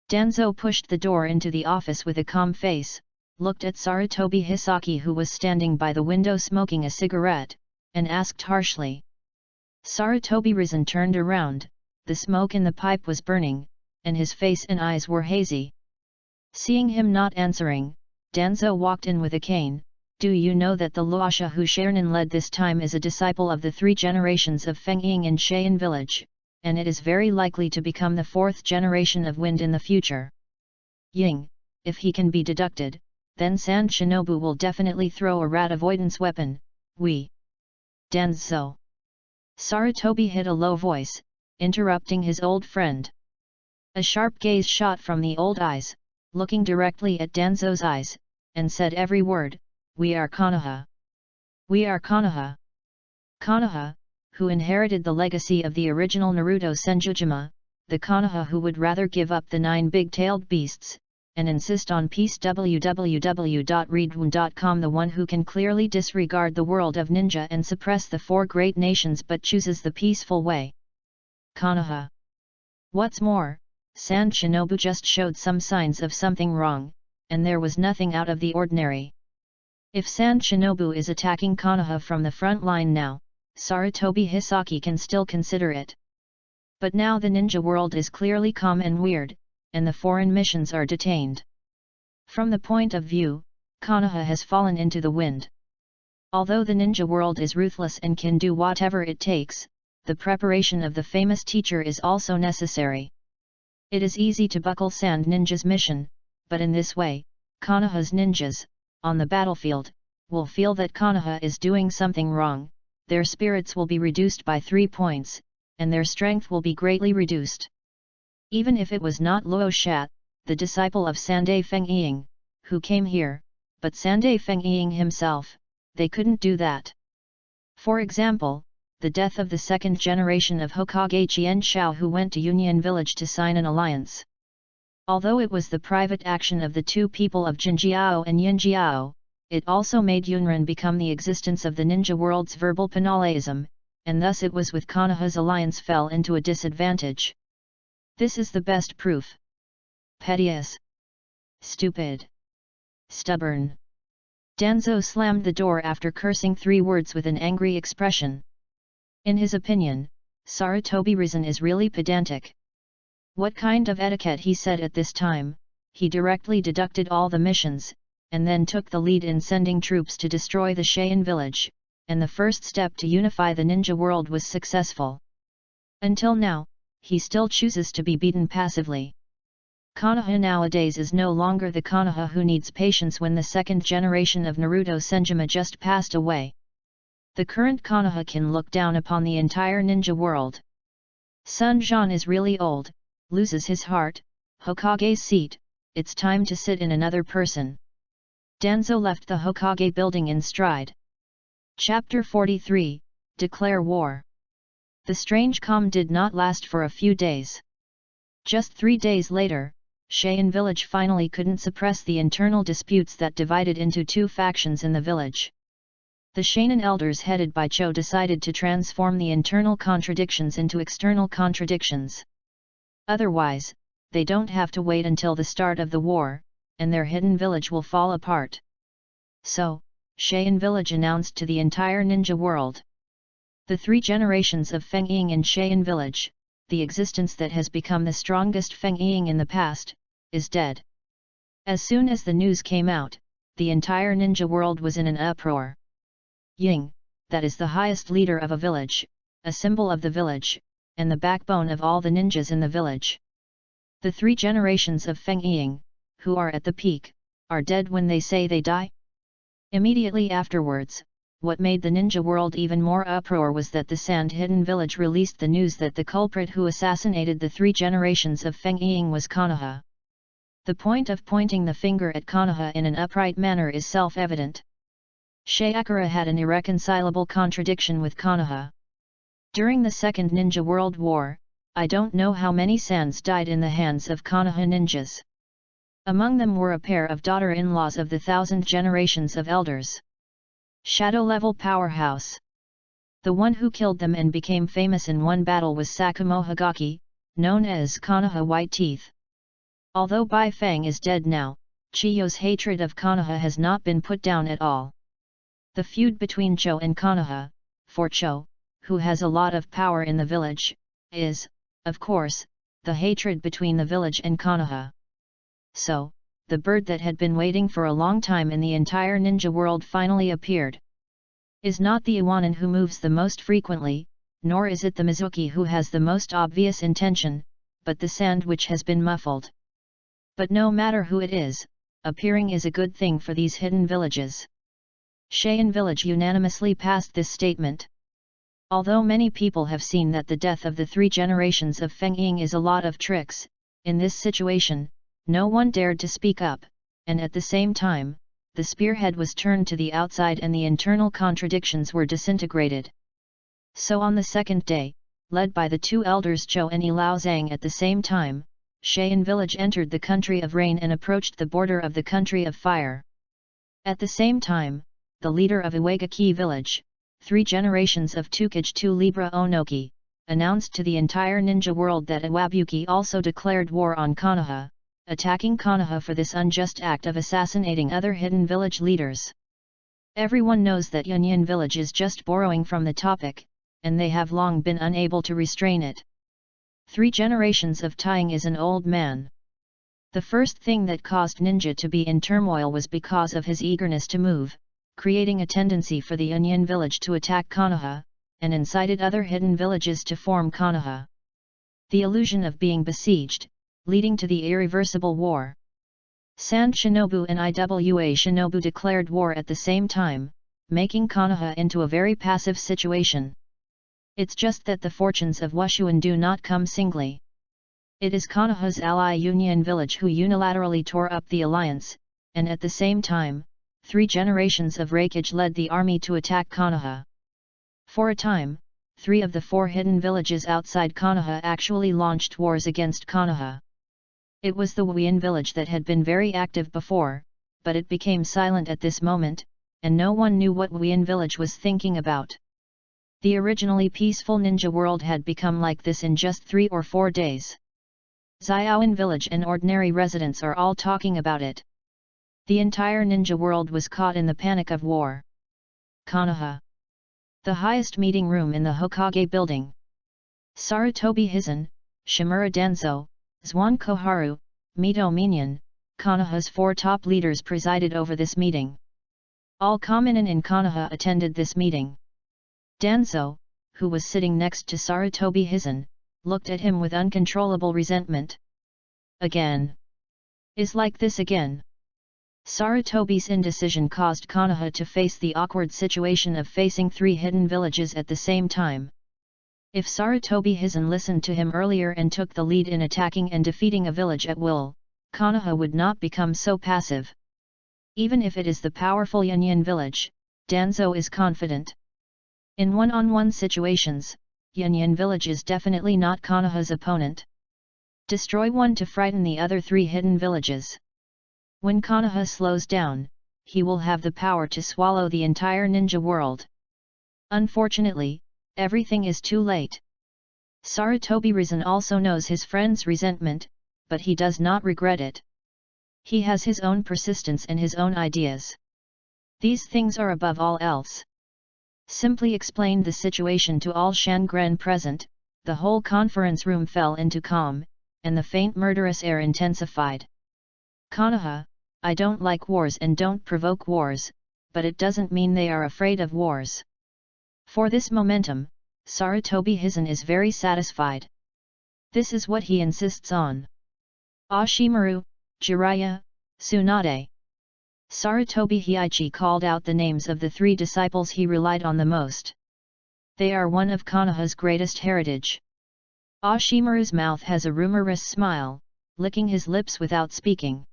Danzo pushed the door into the office with a calm face, looked at Sarutobi Hisaki who was standing by the window smoking a cigarette, and asked harshly. Sarutobi Risen turned around, the smoke in the pipe was burning, and his face and eyes were hazy. Seeing him not answering, Danzo walked in with a cane. Do you know that the Luosha who Shernan led this time is a disciple of the 3 generations of Feng Ying in Cheyenne village, and it is very likely to become the 4th generation of Wind in the future. Ying, if he can be deducted, then Sand Shinobu will definitely throw a rat avoidance weapon, Danzo. Sarutobi hit a low voice, interrupting his old friend. A sharp gaze shot from the old eyes, looking directly at Danzo's eyes, and said every word, we are Konoha. We are Konoha. Konoha, who inherited the legacy of the original Naruto Senjujima, the Konoha who would rather give up the 9 big-tailed beasts, and insist on peace. www.readaloud.com. The one who can clearly disregard the world of ninja and suppress the 4 great nations but chooses the peaceful way. Konoha. What's more, Sand Shinobu just showed some signs of something wrong, and there was nothing out of the ordinary. If Sand Shinobu is attacking Konoha from the front line now, Sarutobi Hisaki can still consider it. But now the ninja world is clearly calm and weird, and the foreign missions are detained. From the point of view, Konoha has fallen into the wind. Although the ninja world is ruthless and can do whatever it takes, the preparation of the famous teacher is also necessary. It is easy to buckle Sand Ninja's mission, but in this way, Konoha's ninjas, on the battlefield, will feel that Konoha is doing something wrong, their spirits will be reduced by 3 points, and their strength will be greatly reduced. Even if it was not Luo Shat, the disciple of Sandai Feng Ying, who came here, but Sandai Feng Ying himself, they couldn't do that. For example, the death of the second generation of Hokage Qian Shao, who went to Union Village to sign an alliance. Although it was the private action of the two people of Jinjiao and Yinjiao, it also made Yunran become the existence of the ninja world's verbal panaleism, and thus it was with Konoha's alliance fell into a disadvantage. This is the best proof. Petty as stupid, stubborn. Danzo slammed the door after cursing 3 words with an angry expression. In his opinion, Sarutobi Risen is really pedantic. What kind of etiquette, he said at this time. He directly deducted all the missions, and then took the lead in sending troops to destroy the Saiyan village, and the first step to unify the ninja world was successful. Until now, he still chooses to be beaten passively. Konoha nowadays is no longer the Konoha who needs patience when the second generation of Naruto Senjima just passed away. The current Konoha can look down upon the entire ninja world. Sun Jian is really old, loses his heart, Hokage's seat, it's time to sit in another person. Danzo left the Hokage building in stride. Chapter 43, Declare War. The strange calm did not last for a few days. Just 3 days later, Saiyan village finally couldn't suppress the internal disputes that divided into 2 factions in the village. The Saiyan elders headed by Cho decided to transform the internal contradictions into external contradictions. Otherwise, they don't have to wait until the start of the war, and their hidden village will fall apart. So, Saiyan village announced to the entire ninja world. The 3 generations of Feng Ying in Saiyan village, the existence that has become the strongest Feng Ying in the past, is dead. As soon as the news came out, the entire ninja world was in an uproar. Ying, that is the highest leader of a village, a symbol of the village, and the backbone of all the ninjas in the village. The 3 generations of Feng Ying, who are at the peak, are dead when they say they die. Immediately afterwards, what made the ninja world even more uproar was that the Sand Hidden Village released the news that the culprit who assassinated the 3 generations of Feng Ying was Konoha. The point of pointing the finger at Konoha in an upright manner is self-evident. Shayakura had an irreconcilable contradiction with Konoha. During the Second Ninja World War, I don't know how many Sans died in the hands of Konoha ninjas. Among them were a pair of daughter-in-laws of the 1000 generations of elders. Shadow-level powerhouse. The one who killed them and became famous in one battle was Sakumo Hagaki, known as Konoha White Teeth. Although Bai Feng is dead now, Chiyo's hatred of Konoha has not been put down at all. The feud between Cho and Konoha, for Cho, who has a lot of power in the village, is, of course, the hatred between the village and Konoha. So, the bird that had been waiting for a long time in the entire ninja world finally appeared. Is not the Iwanan who moves the most frequently, nor is it the Mizuki who has the most obvious intention, but the sand which has been muffled. But no matter who it is, appearing is a good thing for these hidden villages. Saiyan village unanimously passed this statement. Although many people have seen that the death of the 3 generations of Feng Ying is a lot of tricks, in this situation, no one dared to speak up, and at the same time, the spearhead was turned to the outside and the internal contradictions were disintegrated. So on the second day, led by the 2 elders Zhou and Ilao Zhang at the same time, Saiyan village entered the country of rain and approached the border of the country of fire. At the same time, the leader of Iwagaki village, 3 generations of Tukage 2 Libra Onoki, announced to the entire ninja world that Iwabuki also declared war on Konoha, attacking Konoha for this unjust act of assassinating other hidden village leaders. Everyone knows that Union village is just borrowing from the topic, and they have long been unable to restrain it. 3 generations of Taiying is an old man. The first thing that caused Ninja to be in turmoil was because of his eagerness to move, creating a tendency for the Union village to attack Konoha, and incited other hidden villages to form Konoha. The illusion of being besieged, leading to the irreversible war. Sand Shinobu and Iwa Shinobu declared war at the same time, making Konoha into a very passive situation. It's just that the fortunes of Wushuan do not come singly. It is Konoha's ally Union village who unilaterally tore up the alliance, and at the same time, 3 generations of Raikage led the army to attack Konoha. For a time, 3 of the 4 hidden villages outside Konoha actually launched wars against Konoha. It was the Wuyin village that had been very active before, but it became silent at this moment, and no one knew what Wuyin village was thinking about. The originally peaceful ninja world had become like this in just 3 or 4 days. Xiaoan village and ordinary residents are all talking about it. The entire ninja world was caught in the panic of war. Konoha. The highest meeting room in the Hokage building. Sarutobi Hizen, Shimura Danzo, Zuan Koharu, Mito Minyan, Konoha's 4 top leaders presided over this meeting. All commonen in Konoha attended this meeting. Danzo, who was sitting next to Sarutobi Hizen, looked at him with uncontrollable resentment. Again. Is like this again. Sarutobi's indecision caused Konoha to face the awkward situation of facing 3 hidden villages at the same time. If Sarutobi Hizen listened to him earlier and took the lead in attacking and defeating a village at will, Konoha would not become so passive. Even if it is the powerful Yunyan village, Danzo is confident. In one-on-one situations, Yunyan village is definitely not Konoha's opponent. Destroy one to frighten the other 3 hidden villages. When Konoha slows down, he will have the power to swallow the entire ninja world. Unfortunately, everything is too late. Sarutobi Hizen also knows his friend's resentment, but he does not regret it. He has his own persistence and his own ideas. These things are above all else. Simply explained the situation to all Shangren present, the whole conference room fell into calm, and the faint murderous air intensified. Konoha, I don't like wars and don't provoke wars, but it doesn't mean they are afraid of wars. For this momentum, Sarutobi Hizen is very satisfied. This is what he insists on. Ashimaru, Jiraiya, Tsunade. Sarutobi Hiichi called out the names of the 3 disciples he relied on the most. They are one of Konoha's greatest heritage. Ashimaru's mouth has a rumorous smile, licking his lips without speaking.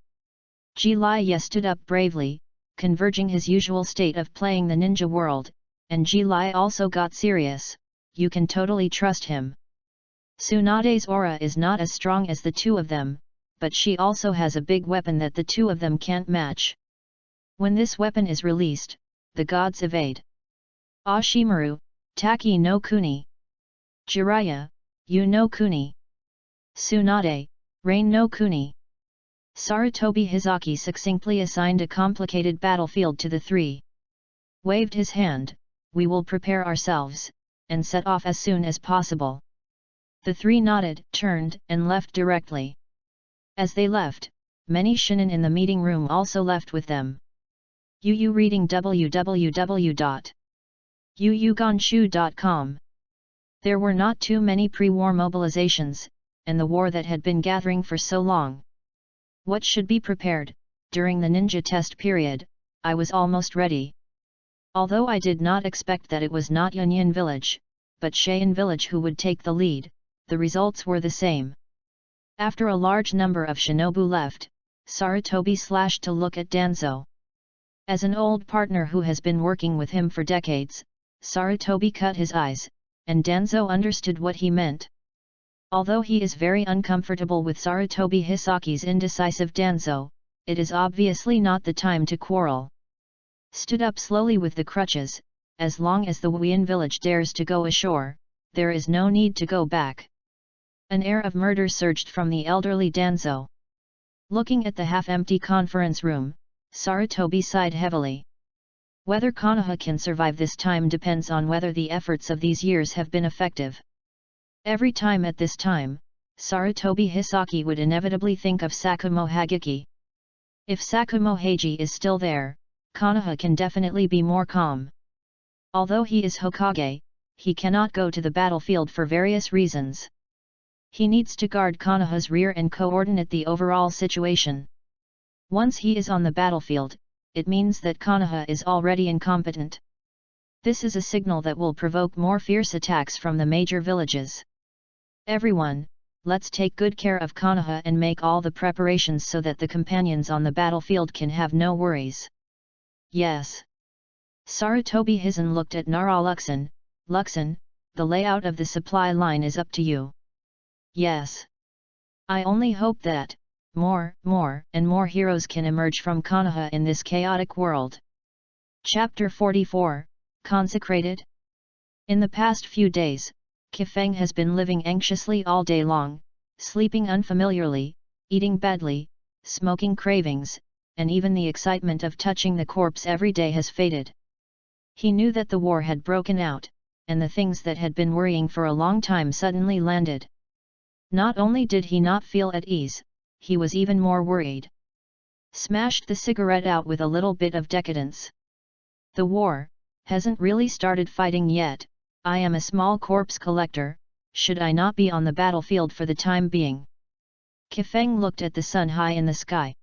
Jiraiya stood up bravely, converging his usual state of playing the ninja world, and Jiraiya also got serious. You can totally trust him. Tsunade's aura is not as strong as the 2 of them, but she also has a big weapon that the 2 of them can't match. When this weapon is released, the gods evade. Ashimaru, Taki no Kuni. Jiraiya, Yu no Kuni. Tsunade, Rain no Kuni. Sarutobi Hizaki succinctly assigned a complicated battlefield to the 3. Waved his hand, we will prepare ourselves, and set off as soon as possible. The 3 nodded, turned, and left directly. As they left, many shinin in the meeting room also left with them. Yu reading www.yuyuganshu.com. There were not too many pre-war mobilizations, and the war that had been gathering for so long. What should be prepared? During the ninja test period, I was almost ready. Although I did not expect that it was not Yunyan village, but Cheyenne village who would take the lead, the results were the same. After a large number of shinobu left, Sarutobi slashed to look at Danzo. As an old partner who has been working with him for decades, Sarutobi cut his eyes, and Danzo understood what he meant. Although he is very uncomfortable with Sarutobi Hisaki's indecisive Danzo, it is obviously not the time to quarrel. Stood up slowly with the crutches, as long as the Wuyin village dares to go ashore, there is no need to go back. An air of murder surged from the elderly Danzo. Looking at the half-empty conference room, Sarutobi sighed heavily. Whether Konoha can survive this time depends on whether the efforts of these years have been effective. Every time at this time, Sarutobi Hisaki would inevitably think of Sakumo Hagiki. If Sakumo Heiji is still there, Konoha can definitely be more calm. Although he is Hokage, he cannot go to the battlefield for various reasons. He needs to guard Konoha's rear and coordinate the overall situation. Once he is on the battlefield, it means that Konoha is already incompetent. This is a signal that will provoke more fierce attacks from the major villages. Everyone, let's take good care of Konoha and make all the preparations so that the companions on the battlefield can have no worries. Yes. Sarutobi Hizen looked at Naraluxon, Luxon, the layout of the supply line is up to you. Yes. I only hope that more and more heroes can emerge from Konoha in this chaotic world. Chapter 44, Consecrated? In the past few days, Kifeng has been living anxiously all day long, sleeping unfamiliarly, eating badly, smoking cravings, and even the excitement of touching the corpse every day has faded. He knew that the war had broken out, and the things that had been worrying for a long time suddenly landed. Not only did he not feel at ease, he was even more worried. Smashed the cigarette out with a little bit of decadence. The war hasn't really started fighting yet. I am a small corpse collector, should I not be on the battlefield for the time being? Kifeng looked at the sun high in the sky.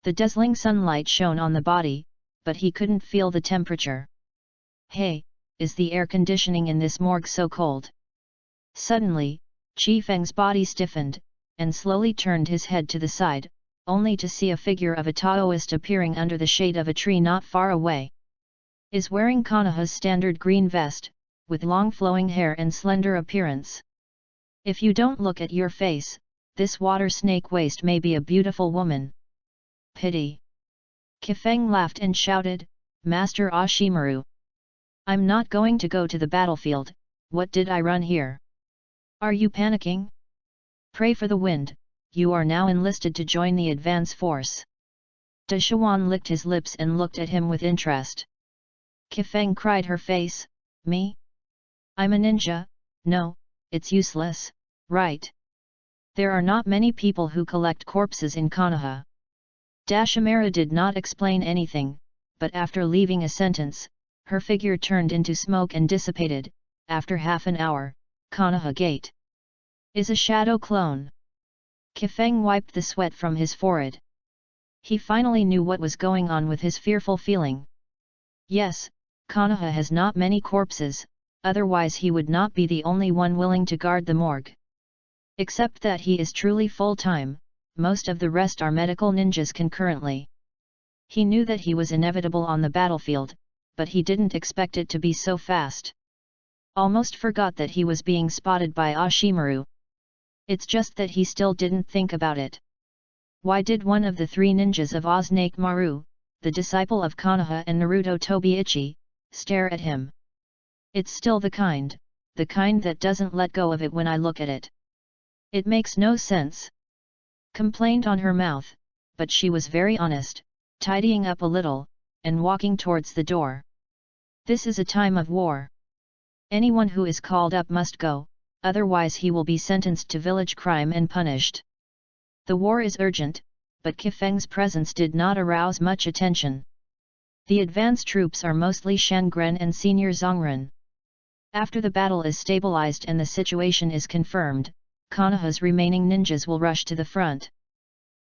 The dazzling sunlight shone on the body, but he couldn't feel the temperature. Hey, is the air conditioning in this morgue so cold? Suddenly, Kifeng's body stiffened, and slowly turned his head to the side, only to see a figure of a Taoist appearing under the shade of a tree not far away. Is wearing Konoha's standard green vest, with long flowing hair and slender appearance. If you don't look at your face, this water snake waist may be a beautiful woman. Pity. Kifeng laughed and shouted, Master Ashimaru. I'm not going to go to the battlefield, what did I run here? Are you panicking? Pray for the wind, you are now enlisted to join the advance force. Deshawan licked his lips and looked at him with interest. Kifeng cried her face, me? I'm a ninja, no, it's useless, right? There are not many people who collect corpses in Konoha. Dashimara did not explain anything, but after leaving a sentence, her figure turned into smoke and dissipated. After half an hour, Konoha Gate is a shadow clone. Kifeng wiped the sweat from his forehead. He finally knew what was going on with his fearful feeling. Yes, Konoha has not many corpses, otherwise he would not be the only one willing to guard the morgue. Except that he is truly full-time, most of the rest are medical ninjas concurrently. He knew that he was inevitable on the battlefield, but he didn't expect it to be so fast. Almost forgot that he was being spotted by Ashimaru. It's just that he still didn't think about it. Why did one of the three ninjas of Osnake Maru, the disciple of Konoha and Naruto Tobiichi, stare at him? It's still the kind that doesn't let go of it when I look at it. It makes no sense. Complained on her mouth, but she was very honest, tidying up a little, and walking towards the door. This is a time of war. Anyone who is called up must go, otherwise he will be sentenced to village crime and punished. The war is urgent, but Kifeng's presence did not arouse much attention. The advance troops are mostly Shangren and Senior Zongren. After the battle is stabilized and the situation is confirmed, Konoha's remaining ninjas will rush to the front.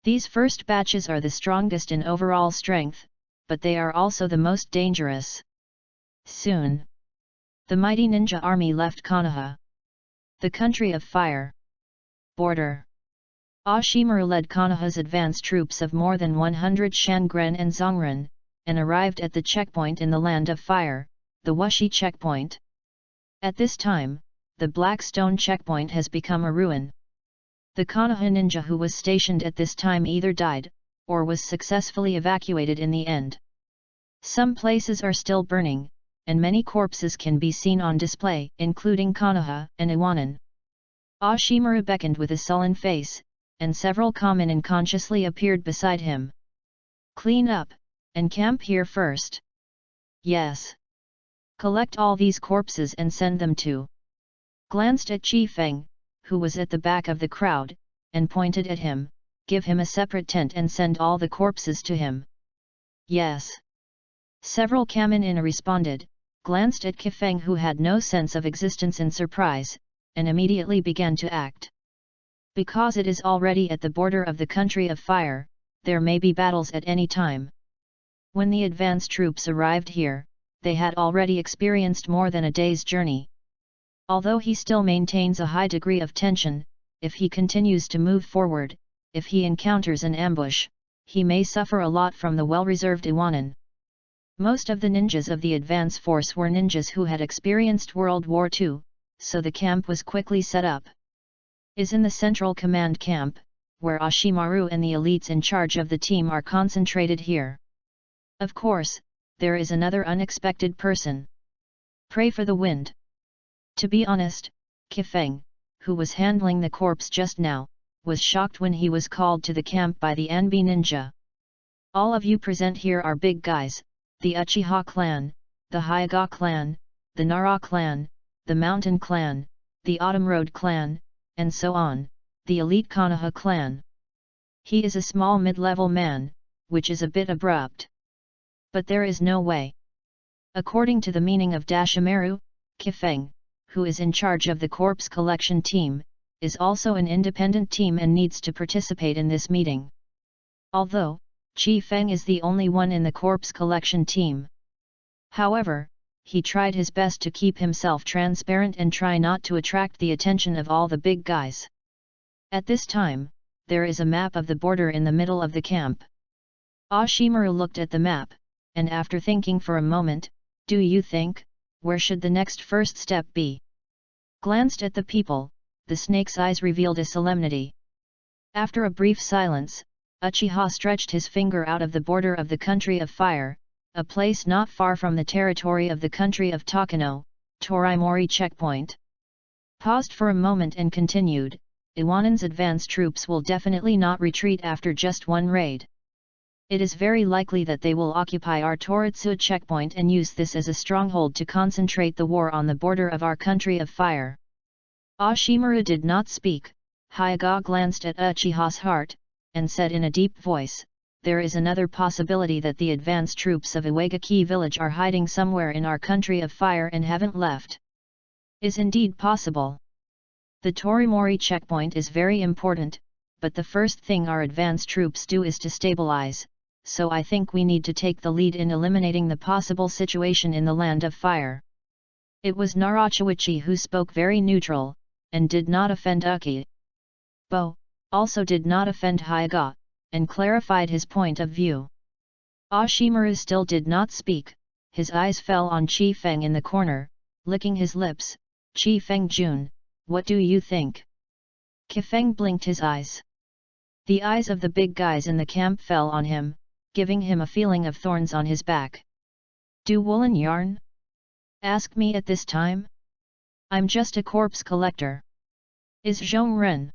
These first batches are the strongest in overall strength, but they are also the most dangerous. Soon, the mighty ninja army left Konoha, the country of fire. Border. Ashimaru led Konoha's advance troops of more than 100 Shangren and Zongren, and arrived at the checkpoint in the Land of Fire, the Wuxi checkpoint. At this time, the Black Stone checkpoint has become a ruin. The Konoha ninja who was stationed at this time either died, or was successfully evacuated in the end. Some places are still burning, and many corpses can be seen on display, including Konoha and Iwanan. Ashimaru beckoned with a sullen face, and several kamen unconsciously appeared beside him. Clean up, and camp here first. Yes. Collect all these corpses and send them to. Glanced at Kifeng, who was at the back of the crowd, and pointed at him, give him a separate tent and send all the corpses to him. Yes. Several kamen responded, glanced at Kifeng who had no sense of existence in surprise, and immediately began to act. Because it is already at the border of the country of fire, there may be battles at any time. When the advance troops arrived here, they had already experienced more than a day's journey. Although he still maintains a high degree of tension, if he continues to move forward, if he encounters an ambush, he may suffer a lot from the well-reserved Iwanan. Most of the ninjas of the advance force were ninjas who had experienced World War II, so the camp was quickly set up. Is in the central command camp, where Ashimaru and the elites in charge of the team are concentrated here. Of course, there is another unexpected person. Pray for the wind. To be honest, Kifeng, who was handling the corpse just now, was shocked when he was called to the camp by the Anbi ninja. All of you present here are big guys, the Uchiha clan, the Hyuga clan, the Nara clan, the Mountain clan, the Autumn Road clan, and so on, the elite Konoha clan. He is a small mid-level man, which is a bit abrupt. But there is no way. According to the meaning of Dashimaru, Kifeng, who is in charge of the corpse collection team, is also an independent team and needs to participate in this meeting. Although, Chi Feng is the only one in the corpse collection team. However, he tried his best to keep himself transparent and try not to attract the attention of all the big guys. At this time, there is a map of the border in the middle of the camp. Ashimaru looked at the map, and after thinking for a moment, "Do you think, where should the next first step be?" Glanced at the people, the snake's eyes revealed a solemnity. After a brief silence, Uchiha stretched his finger out of the border of the country of fire, a place not far from the territory of the country of Takano, Torimori checkpoint. Paused for a moment and continued, "Iwanen's advance troops will definitely not retreat after just one raid. It is very likely that they will occupy our Toritsu checkpoint and use this as a stronghold to concentrate the war on the border of our country of fire." Ashimaru did not speak. Hyuga glanced at Uchiha's heart, and said in a deep voice, "There is another possibility that the advance troops of Iwagaki village are hiding somewhere in our country of fire and haven't left. Is indeed possible. The Torimori checkpoint is very important, but the first thing our advance troops do is to stabilize, so I think we need to take the lead in eliminating the possible situation in the land of fire." It was Narachawichi who spoke very neutral, and did not offend Uki. Bo also did not offend Hyuga, and clarified his point of view. Ashimaru still did not speak. His eyes fell on Chi Feng in the corner, licking his lips. "Chi Feng Jun, what do you think?" Kifeng blinked his eyes. The eyes of the big guys in the camp fell on him, giving him a feeling of thorns on his back. "Do woolen yarn? Ask me at this time? I'm just a corpse collector. Is Zhongren?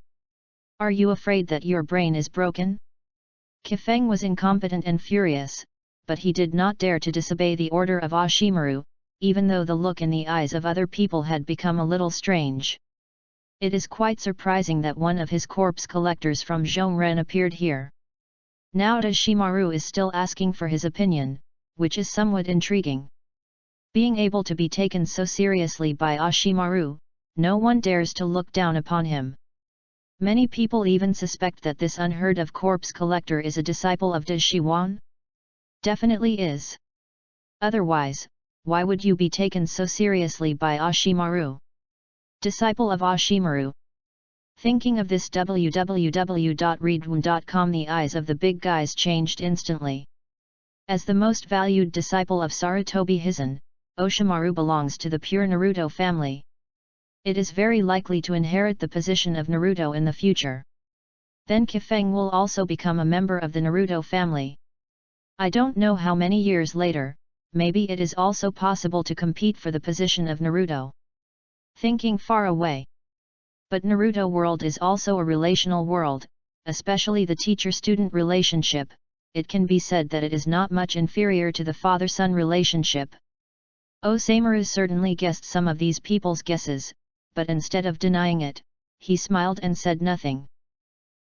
Are you afraid that your brain is broken?" Kifeng was incompetent and furious, but he did not dare to disobey the order of Ashimaru, even though the look in the eyes of other people had become a little strange. It is quite surprising that one of his corpse collectors from Zhongren appeared here. Now Ashimaru is still asking for his opinion, which is somewhat intriguing. Being able to be taken so seriously by Ashimaru, no one dares to look down upon him. Many people even suspect that this unheard-of corpse collector is a disciple of Dashiwan? Definitely is. Otherwise, why would you be taken so seriously by Ashimaru? Disciple of Ashimaru. Thinking of this www.readaloud.com, the eyes of the big guys changed instantly. As the most valued disciple of Sarutobi Hizen, Oshimaru belongs to the pure Naruto family. It is very likely to inherit the position of Naruto in the future. Then Kifeng will also become a member of the Naruto family. I don't know how many years later, maybe it is also possible to compete for the position of Naruto. Thinking far away. But Naruto world is also a relational world, especially the teacher-student relationship. It can be said that it is not much inferior to the father-son relationship. Osamaru certainly guessed some of these people's guesses, but instead of denying it, he smiled and said nothing.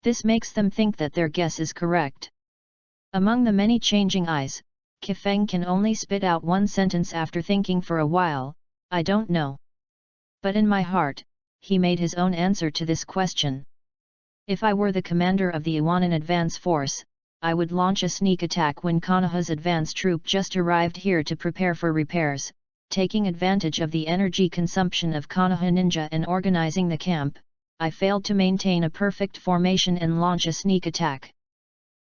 This makes them think that their guess is correct. Among the many changing eyes, Kifeng can only spit out one sentence after thinking for a while, "I don't know." But in my heart, he made his own answer to this question. If I were the commander of the Iwanan advance force, I would launch a sneak attack when Konoha's advance troop just arrived here to prepare for repairs, taking advantage of the energy consumption of Konoha ninja and organizing the camp. I failed to maintain a perfect formation and launch a sneak attack.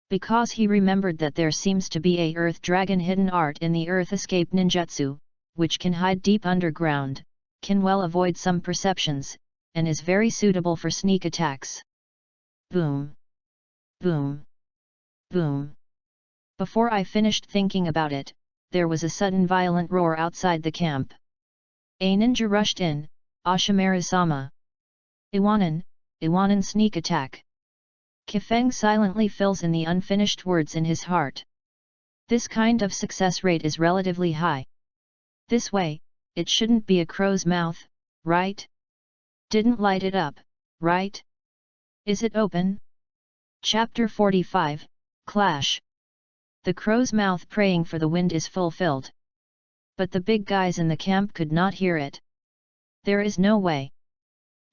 Because he remembered that there seems to be a earth dragon hidden art in the earth escape ninjutsu, which can hide deep underground, can well avoid some perceptions, and is very suitable for sneak attacks. Boom! Boom! Boom! Before I finished thinking about it, there was a sudden violent roar outside the camp. A ninja rushed in, Ashimaru-sama. Iwanan sneak attack. Kifeng silently fills in the unfinished words in his heart. This kind of success rate is relatively high. This way, it shouldn't be a crow's mouth, right? Didn't light it up, right? Is it open? Chapter 45, Clash. The crow's mouth praying for the wind is fulfilled. But the big guys in the camp could not hear it. There is no way.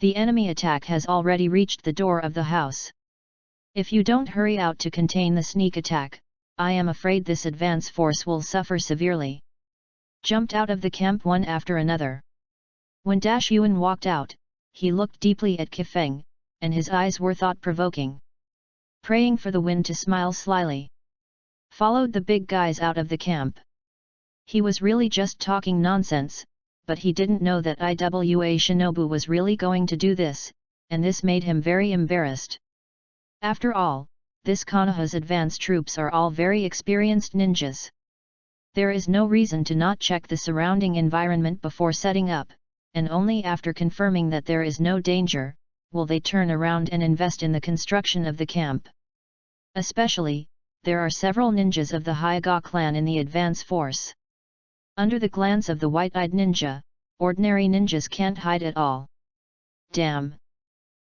The enemy attack has already reached the door of the house. If you don't hurry out to contain the sneak attack, I am afraid this advance force will suffer severely. Jumped out of the camp one after another. When Yuan walked out, he looked deeply at Kifeng, and his eyes were thought-provoking. Praying for the wind to smile slyly. Followed the big guys out of the camp. He was really just talking nonsense, but he didn't know that Iwa Shinobu was really going to do this, and this made him very embarrassed. After all, this Konoha's advance troops are all very experienced ninjas. There is no reason to not check the surrounding environment before setting up, and only after confirming that there is no danger, will they turn around and invest in the construction of the camp. Especially, there are several ninjas of the Hyuga clan in the advance force. Under the glance of the white-eyed ninja, ordinary ninjas can't hide at all. Damn!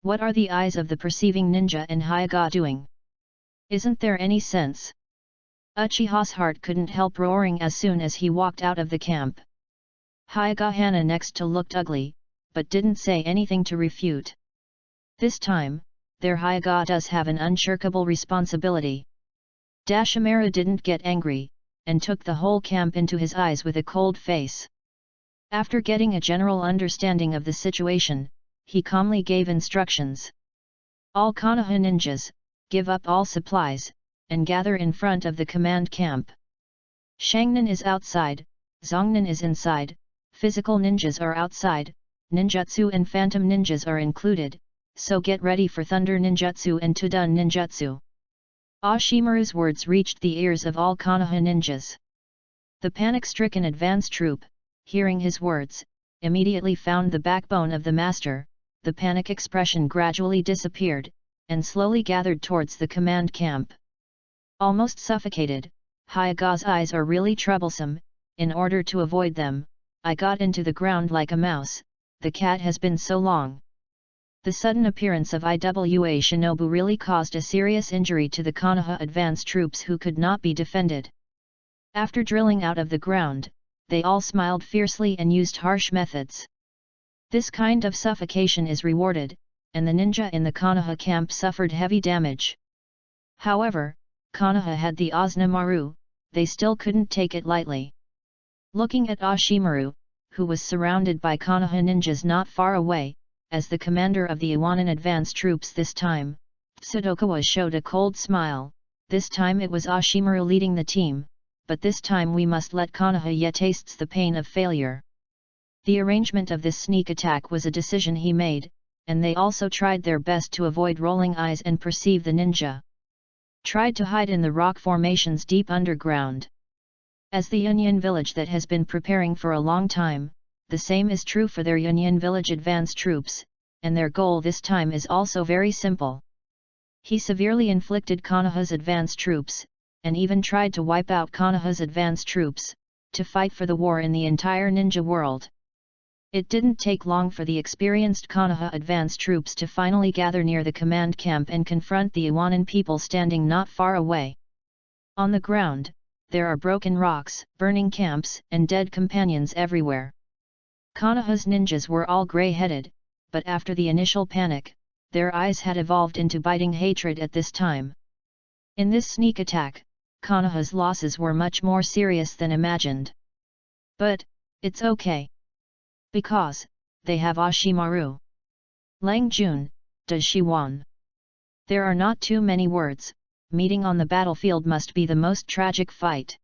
What are the eyes of the perceiving ninja in Hyuga doing? Isn't there any sense? Uchiha's heart couldn't help roaring as soon as he walked out of the camp. Hyuga Hana next to looked ugly, but didn't say anything to refute. This time, their Hyuga does have an unshirkable responsibility. Dashimaru didn't get angry, and took the whole camp into his eyes with a cold face. After getting a general understanding of the situation, he calmly gave instructions. All Konoha ninjas, give up all supplies, and gather in front of the command camp. Shangnan is outside, Zongnan is inside, physical ninjas are outside, ninjutsu and phantom ninjas are included, so get ready for thunder ninjutsu and Tudun ninjutsu. Ashimaru's words reached the ears of all Konoha ninjas. The panic-stricken advance troop, hearing his words, immediately found the backbone of the master. The panic expression gradually disappeared, and slowly gathered towards the command camp. Almost suffocated, Hyuga's eyes are really troublesome. In order to avoid them, I got into the ground like a mouse. The cat has been so long. The sudden appearance of Iwa Shinobu really caused a serious injury to the Konoha advance troops who could not be defended. After drilling out of the ground, they all smiled fiercely and used harsh methods. This kind of suffocation is rewarded, and the ninja in the Konoha camp suffered heavy damage. However, Konoha had the Oznamaru, they still couldn't take it lightly. Looking at Ashimaru, who was surrounded by Konoha ninjas not far away, as the commander of the Iwanan advance troops this time, Tsudokawa showed a cold smile. This time it was Ashimaru leading the team, but this time we must let Konoha yet tastes the pain of failure. The arrangement of this sneak attack was a decision he made, and they also tried their best to avoid rolling eyes and perceive the ninja. Tried to hide in the rock formations deep underground. As the Union village that has been preparing for a long time, the same is true for their Union village advance troops, and their goal this time is also very simple. He severely inflicted Konoha's advance troops, and even tried to wipe out Konoha's advance troops, to fight for the war in the entire ninja world. It didn't take long for the experienced Konoha advance troops to finally gather near the command camp and confront the Iwanan people standing not far away. On the ground, there are broken rocks, burning camps, and dead companions everywhere. Konoha's ninjas were all grey-headed, but after the initial panic, their eyes had evolved into biting hatred at this time. In this sneak attack, Konoha's losses were much more serious than imagined. But, it's okay. Because, they have Ashimaru. Lang Jun, does she won? There are not too many words, meeting on the battlefield must be the most tragic fight.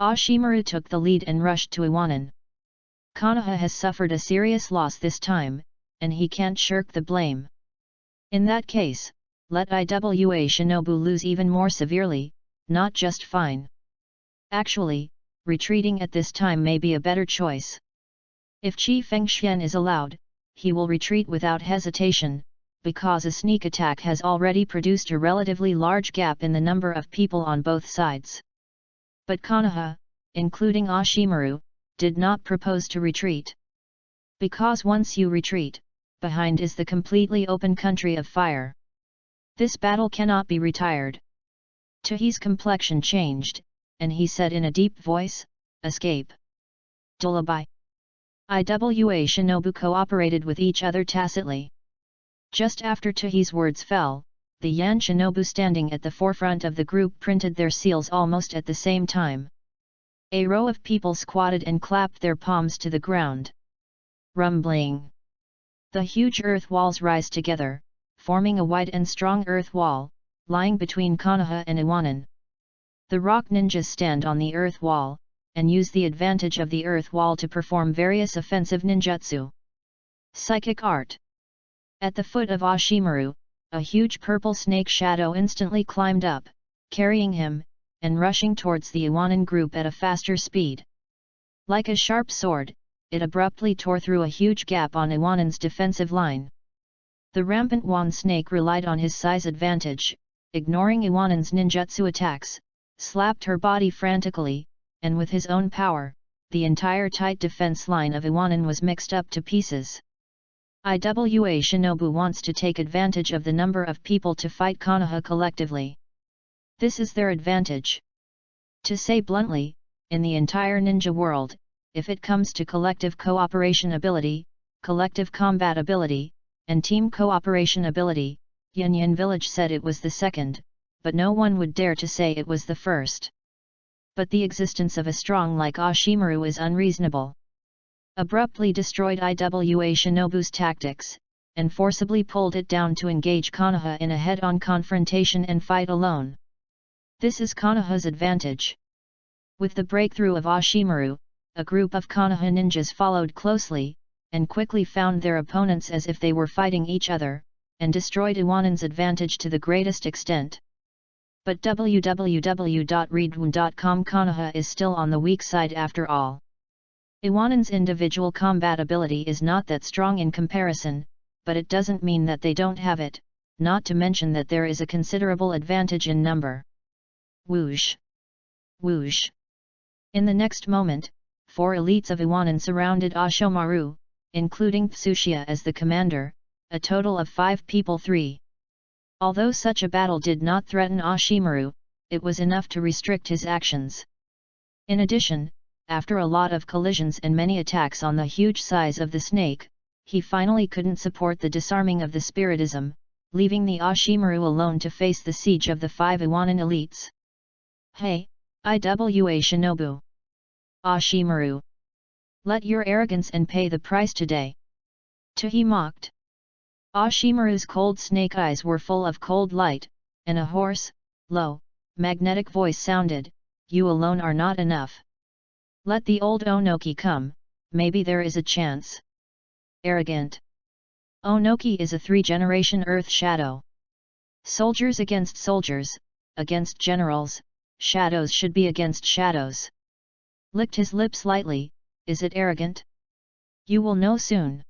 Ashimaru took the lead and rushed to Iwanan. Konoha has suffered a serious loss this time, and he can't shirk the blame. In that case, let Iwa Shinobu lose even more severely, not just fine. Actually, retreating at this time may be a better choice. If Qi Fengxian is allowed, he will retreat without hesitation, because a sneak attack has already produced a relatively large gap in the number of people on both sides. But Konoha, including Ashimaru, did not propose to retreat. Because once you retreat, behind is the completely open country of fire. This battle cannot be retired. Tuhi's complexion changed, and he said in a deep voice, "Escape." Lullaby. Iwa Shinobu cooperated with each other tacitly. Just after Tuhi's words fell, the Yan Shinobu standing at the forefront of the group printed their seals almost at the same time. A row of people squatted and clapped their palms to the ground. Rumbling. The huge earth walls rise together, forming a wide and strong earth wall, lying between Konoha and Iwanan. The rock ninjas stand on the earth wall, and use the advantage of the earth wall to perform various offensive ninjutsu. Psychic art. At the foot of Ashimaru, a huge purple snake shadow instantly climbed up, carrying him, and rushing towards the Iwanan group at a faster speed. Like a sharp sword, it abruptly tore through a huge gap on Iwanan's defensive line. The rampant wand snake relied on his size advantage, ignoring Iwanan's ninjutsu attacks, slapped her body frantically, and with his own power, the entire tight defense line of Iwanan was mixed up to pieces. Iwa Shinobu wants to take advantage of the number of people to fight Konoha collectively. This is their advantage. To say bluntly, in the entire ninja world, if it comes to collective cooperation ability, collective combat ability, and team cooperation ability, Yanyan Village said it was the second, but no one would dare to say it was the first. But the existence of a strong like Ashimaru is unreasonable. Abruptly destroyed Iwa Shinobu's tactics, and forcibly pulled it down to engage Konoha in a head-on confrontation and fight alone. This is Konoha's advantage. With the breakthrough of Ashimaru, a group of Konoha ninjas followed closely, and quickly found their opponents as if they were fighting each other, and destroyed Iwanan's advantage to the greatest extent. But www.readaloud.com Konoha is still on the weak side after all. Iwanan's individual combat ability is not that strong in comparison, but it doesn't mean that they don't have it, not to mention that there is a considerable advantage in number. Whoosh! Whoosh! In the next moment, 4 elites of Iwanan surrounded Ashimaru, including Tsuchiya as the commander, a total of 5 people. Although such a battle did not threaten Ashimaru, it was enough to restrict his actions. In addition, after a lot of collisions and many attacks on the huge size of the snake, he finally couldn't support the disarming of the spiritism, leaving the Ashimaru alone to face the siege of the 5 Iwanan elites. Hey, Iwa Shinobu! Ashimaru! Let your arrogance and pay the price today! Tuhi mocked. Ashimaru's cold snake eyes were full of cold light, and a hoarse, low, magnetic voice sounded, "You alone are not enough. Let the old Onoki come, maybe there is a chance." Arrogant. Onoki is a 3-generation earth shadow. Soldiers against soldiers, against generals, shadows should be against shadows. Licked his lips lightly. Is it arrogant? You will know soon.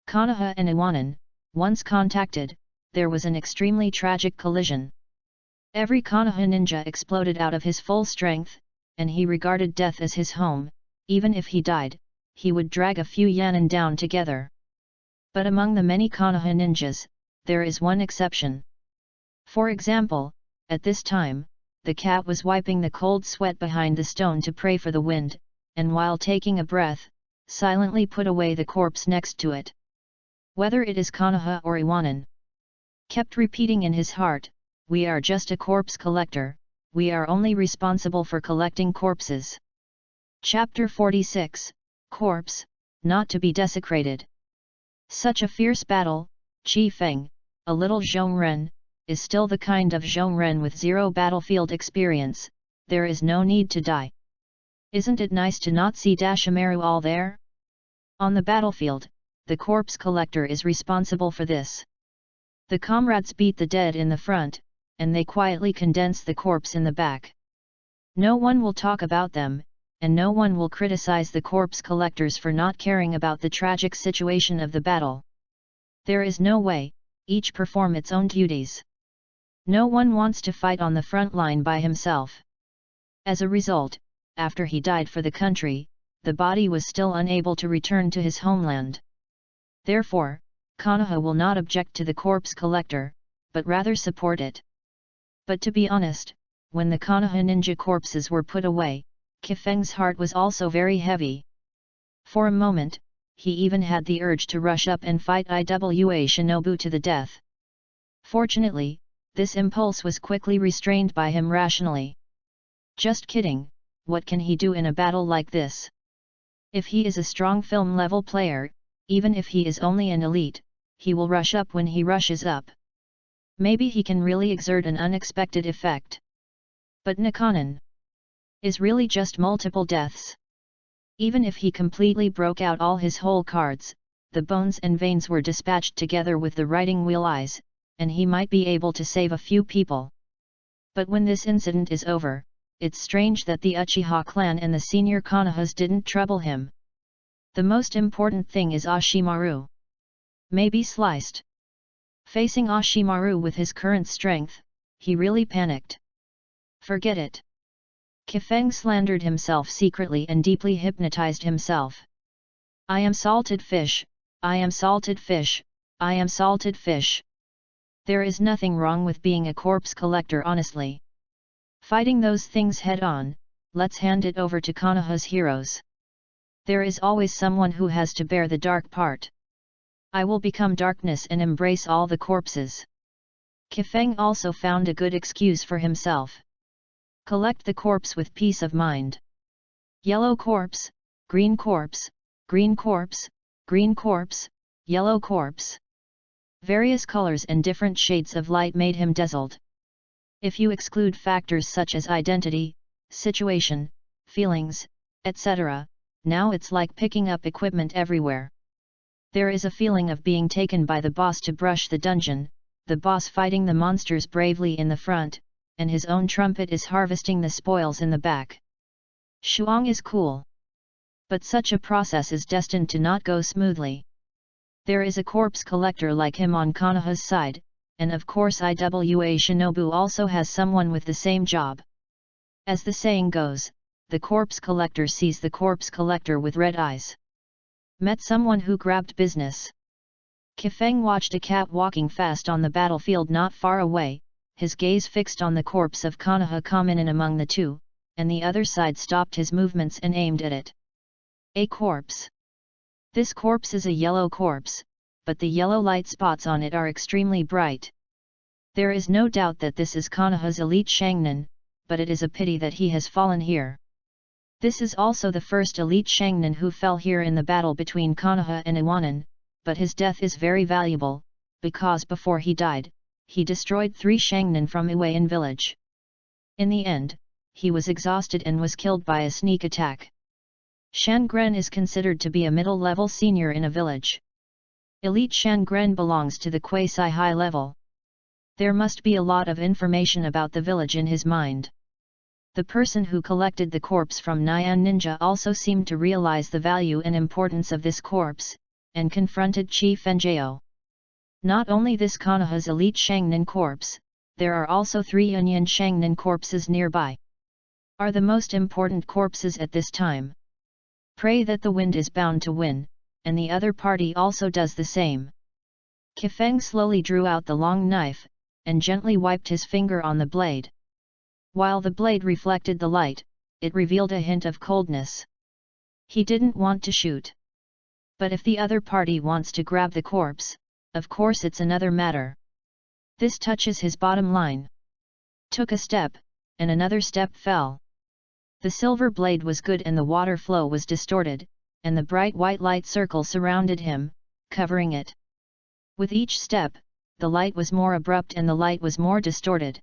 Konoha and Iwanan, once contacted, there was an extremely tragic collision. Every Konoha ninja exploded out of his full strength, and he regarded death as his home. Even if he died, he would drag a few Yanin down together. But among the many Konoha ninjas, there is one exception. For example, at this time, the cat was wiping the cold sweat behind the stone to pray for the wind, and while taking a breath, silently put away the corpse next to it. Whether it is Konoha or Iwanan, kept repeating in his heart, "We are just a corpse collector, we are only responsible for collecting corpses." Chapter 46, Corpse, Not to be Desecrated. Such a fierce battle, Qi Feng, a little Zhongren, is still the kind of Zhongren with zero battlefield experience. There is no need to die. Isn't it nice to not see Dashimaru all there? On the battlefield, the corpse collector is responsible for this. The comrades beat the dead in the front, and they quietly condense the corpse in the back. No one will talk about them, and no one will criticize the corpse collectors for not caring about the tragic situation of the battle. There is no way, each perform its own duties. No one wants to fight on the front line by himself. As a result, after he died for the country, the body was still unable to return to his homeland. Therefore, Konoha will not object to the corpse collector, but rather support it. But to be honest, when the Konoha ninja corpses were put away, Kifeng's heart was also very heavy. For a moment, he even had the urge to rush up and fight Iwa Shinobu to the death. Fortunately, this impulse was quickly restrained by him rationally. Just kidding, what can he do in a battle like this? If he is a strong film-level player, even if he is only an elite, he will rush up when he rushes up. Maybe he can really exert an unexpected effect. But Nakanin is really just multiple deaths. Even if he completely broke out all his whole cards, the bones and veins were dispatched together with the writing wheel eyes, and he might be able to save a few people. But when this incident is over, it's strange that the Uchiha clan and the senior Konohas didn't trouble him. The most important thing is Ashimaru. Maybe sliced. Facing Ashimaru with his current strength, he really panicked. Forget it. Kifeng slandered himself secretly and deeply hypnotized himself. I am salted fish, I am salted fish, I am salted fish. There is nothing wrong with being a corpse collector honestly. Fighting those things head on, let's hand it over to Konoha's heroes. There is always someone who has to bear the dark part. I will become darkness and embrace all the corpses. Kifeng also found a good excuse for himself. Collect the corpse with peace of mind. Yellow corpse, green corpse, green corpse, green corpse, yellow corpse. Various colors and different shades of light made him dazzled. If you exclude factors such as identity, situation, feelings, etc., now it's like picking up equipment everywhere. There is a feeling of being taken by the boss to brush the dungeon, the boss fighting the monsters bravely in the front, and his own trumpet is harvesting the spoils in the back. Shuang is cool. But such a process is destined to not go smoothly. There is a corpse collector like him on Konoha's side, and of course Iwa Shinobu also has someone with the same job. As the saying goes, the corpse collector sees the corpse collector with red eyes. Met someone who grabbed business. Kifeng watched a cat walking fast on the battlefield not far away, his gaze fixed on the corpse of Konoha Kaminin among the two, and the other side stopped his movements and aimed at it. A corpse. This corpse is a yellow corpse, but the yellow light spots on it are extremely bright. There is no doubt that this is Konoha's elite Shangnan, but it is a pity that he has fallen here. This is also the first elite Shangnan who fell here in the battle between Konoha and Iwanan, but his death is very valuable, because before he died, he destroyed 3 Shangnan from Iwayan village. In the end, he was exhausted and was killed by a sneak attack. Shangren is considered to be a middle-level senior in a village. Elite Shangren belongs to the quasi-high level. There must be a lot of information about the village in his mind. The person who collected the corpse from Nyan Ninja also seemed to realize the value and importance of this corpse, and confronted Chi Fenjao. Not only this Konoha's elite Shangnan corpse, there are also 3 Union Shangnan corpses nearby. Are the most important corpses at this time. Pray that the wind is bound to win, and the other party also does the same. Kifeng slowly drew out the long knife, and gently wiped his finger on the blade. While the blade reflected the light, it revealed a hint of coldness. He didn't want to shoot. But if the other party wants to grab the corpse, of course it's another matter. This touches his bottom line. Took a step, and another step fell. The silver blade was good and the water flow was distorted, and the bright white light circle surrounded him, covering it. With each step, the light was more abrupt and the light was more distorted.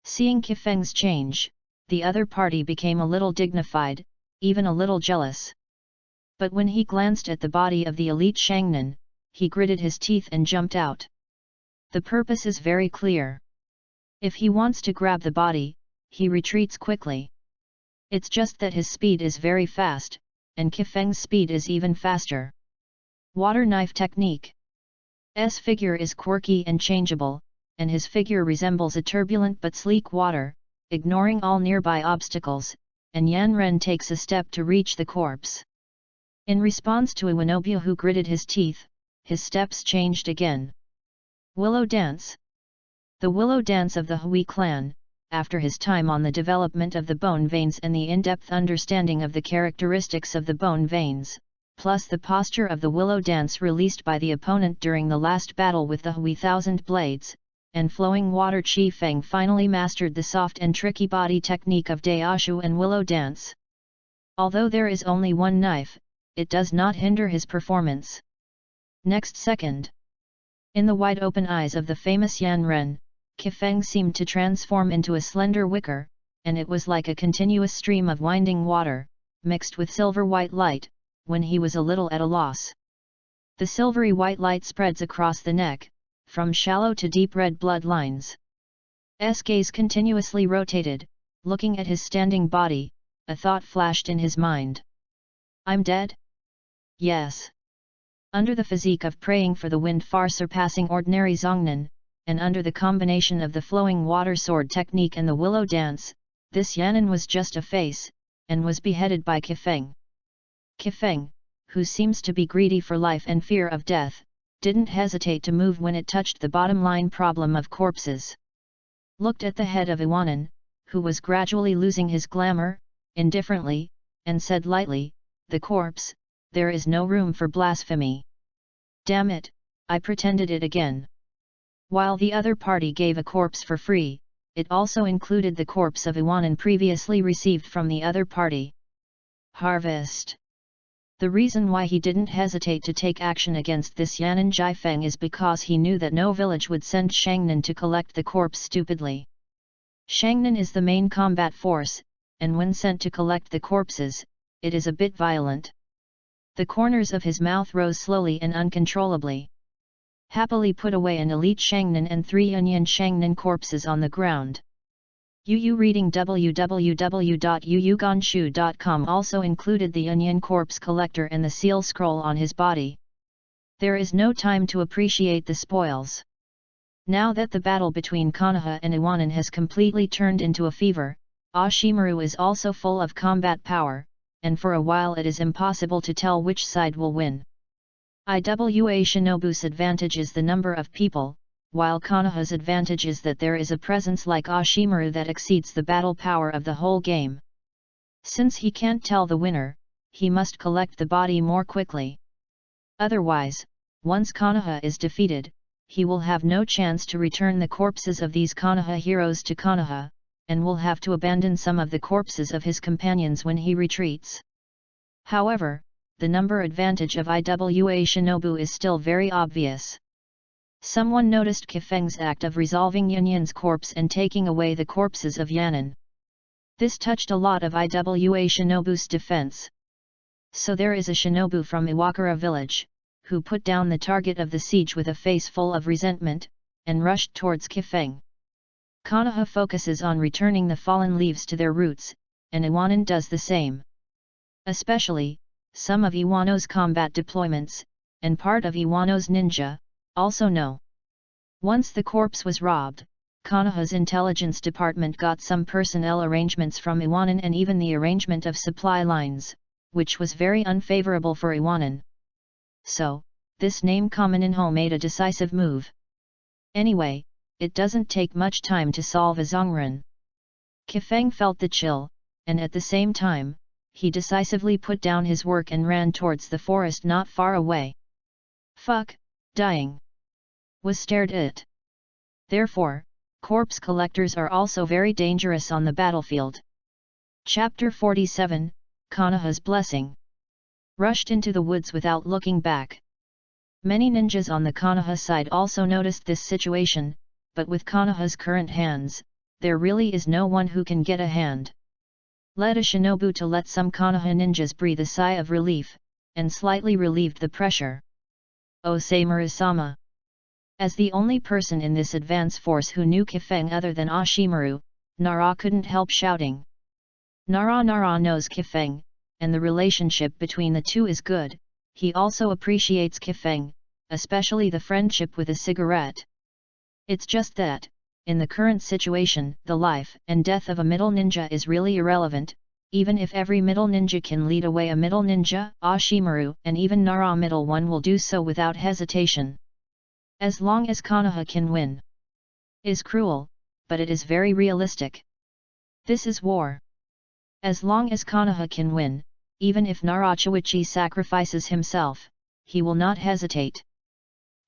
Seeing Kifeng's change, the other party became a little dignified, even a little jealous. But when he glanced at the body of the elite Shangnan, he gritted his teeth and jumped out. The purpose is very clear. If he wants to grab the body, he retreats quickly. It's just that his speed is very fast, and Kifeng's speed is even faster. Water knife technique. S figure is quirky and changeable, and his figure resembles a turbulent but sleek water, ignoring all nearby obstacles, and Yan Ren takes a step to reach the corpse. In response to Iwanobia who gritted his teeth, his steps changed again. Willow Dance. The Willow Dance of the Hui clan, after his time on the development of the bone veins and the in-depth understanding of the characteristics of the bone veins, plus the posture of the Willow Dance released by the opponent during the last battle with the Hui Thousand Blades, and flowing water, Chi Feng finally mastered the soft and tricky body technique of Daishu and Willow Dance. Although there is only one knife, it does not hinder his performance. Next second. In the wide open eyes of the famous Yan Ren, Kifeng seemed to transform into a slender wicker, and it was like a continuous stream of winding water, mixed with silver white light, when he was a little at a loss. The silvery white light spreads across the neck, from shallow to deep red blood lines. S gaze continuously rotated, looking at his standing body, a thought flashed in his mind. I'm dead? Yes. Under the physique of praying for the wind far surpassing ordinary Zongnan, and under the combination of the flowing water sword technique and the willow dance, this Yanan was just a face, and was beheaded by Kifeng. Kifeng, who seems to be greedy for life and fear of death, didn't hesitate to move when it touched the bottom line problem of corpses. Looked at the head of Iwanan, who was gradually losing his glamour, indifferently, and said lightly, "The corpse, there is no room for blasphemy. Damn it, I pretended it again." While the other party gave a corpse for free, it also included the corpse of Iwanan previously received from the other party. Harvest. The reason why he didn't hesitate to take action against this Yanan Jiafeng is because he knew that no village would send Shangnan to collect the corpse stupidly. Shangnan is the main combat force, and when sent to collect the corpses, it is a bit violent. The corners of his mouth rose slowly and uncontrollably. Happily put away an elite Shangnan and 3 Yunyan Shangnan corpses on the ground. Yu reading www.yuyuganshu.com also included the Yunyan corpse collector and the seal scroll on his body. There is no time to appreciate the spoils. Now that the battle between Konoha and Iwanan has completely turned into a fever, Ashimaru is also full of combat power, and for a while it is impossible to tell which side will win. Iwa Shinobu's advantage is the number of people, while Konoha's advantage is that there is a presence like Ashimaru that exceeds the battle power of the whole game. Since he can't tell the winner, he must collect the body more quickly. Otherwise, once Konoha is defeated, he will have no chance to return the corpses of these Konoha heroes to Konoha, and will have to abandon some of the corpses of his companions when he retreats. However, the number advantage of Iwa Shinobu is still very obvious. Someone noticed Kifeng's act of resolving Yunyan's corpse and taking away the corpses of Yanan. This touched a lot of Iwa Shinobu's defense. So there is a shinobu from Iwakura village, who put down the target of the siege with a face full of resentment, and rushed towards Kifeng. Konoha focuses on returning the fallen leaves to their roots, and Iwanan does the same. Especially, some of Iwano's combat deployments, and part of Iwano's ninja, also know. Once the corpse was robbed, Konoha's intelligence department got some personnel arrangements from Iwanan and even the arrangement of supply lines, which was very unfavorable for Iwanan. So, this name Kameninho made a decisive move. Anyway, it doesn't take much time to solve a Zongren. Kifeng felt the chill, and at the same time, he decisively put down his work and ran towards the forest not far away. Fuck, dying. Was stared at. Therefore, corpse collectors are also very dangerous on the battlefield. Chapter 47, Konoha's Blessing. Rushed into the woods without looking back. Many ninjas on the Konoha side also noticed this situation, but with Konoha's current hands, there really is no one who can get a hand. Led a shinobu to let some Konoha ninjas breathe a sigh of relief, and slightly relieved the pressure. Osamaru-sama. As the only person in this advance force who knew Kifeng other than Ashimaru, Nara couldn't help shouting. Nara knows Kifeng, and the relationship between the two is good. He also appreciates Kifeng, especially the friendship with a cigarette. It's just that, in the current situation, the life and death of a middle ninja is really irrelevant, even if every middle ninja can lead away a middle ninja, Ashimaru and even Nara middle one will do so without hesitation. As long as Konoha can win. Is cruel, but it is very realistic. This is war. As long as Konoha can win, even if Narachuichi sacrifices himself, he will not hesitate.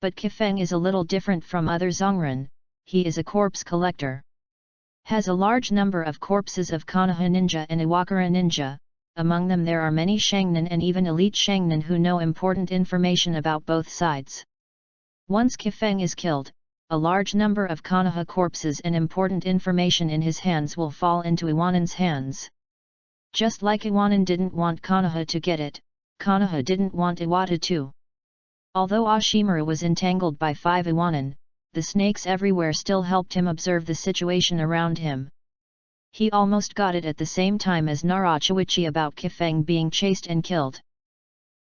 But Kifeng is a little different from other Zongren. He is a corpse collector. Has a large number of corpses of Konoha ninja and Iwakura ninja, among them there are many Shangnin and even elite Shangnin who know important information about both sides. Once Kifeng is killed, a large number of Konoha corpses and important information in his hands will fall into Iwanin's hands. Just like Iwanin didn't want Konoha to get it, Konoha didn't want Iwata to. Although Ashimaru was entangled by 5 Iwanin, the snakes everywhere still helped him observe the situation around him. He almost got it at the same time as Narachuichi about Kifeng being chased and killed.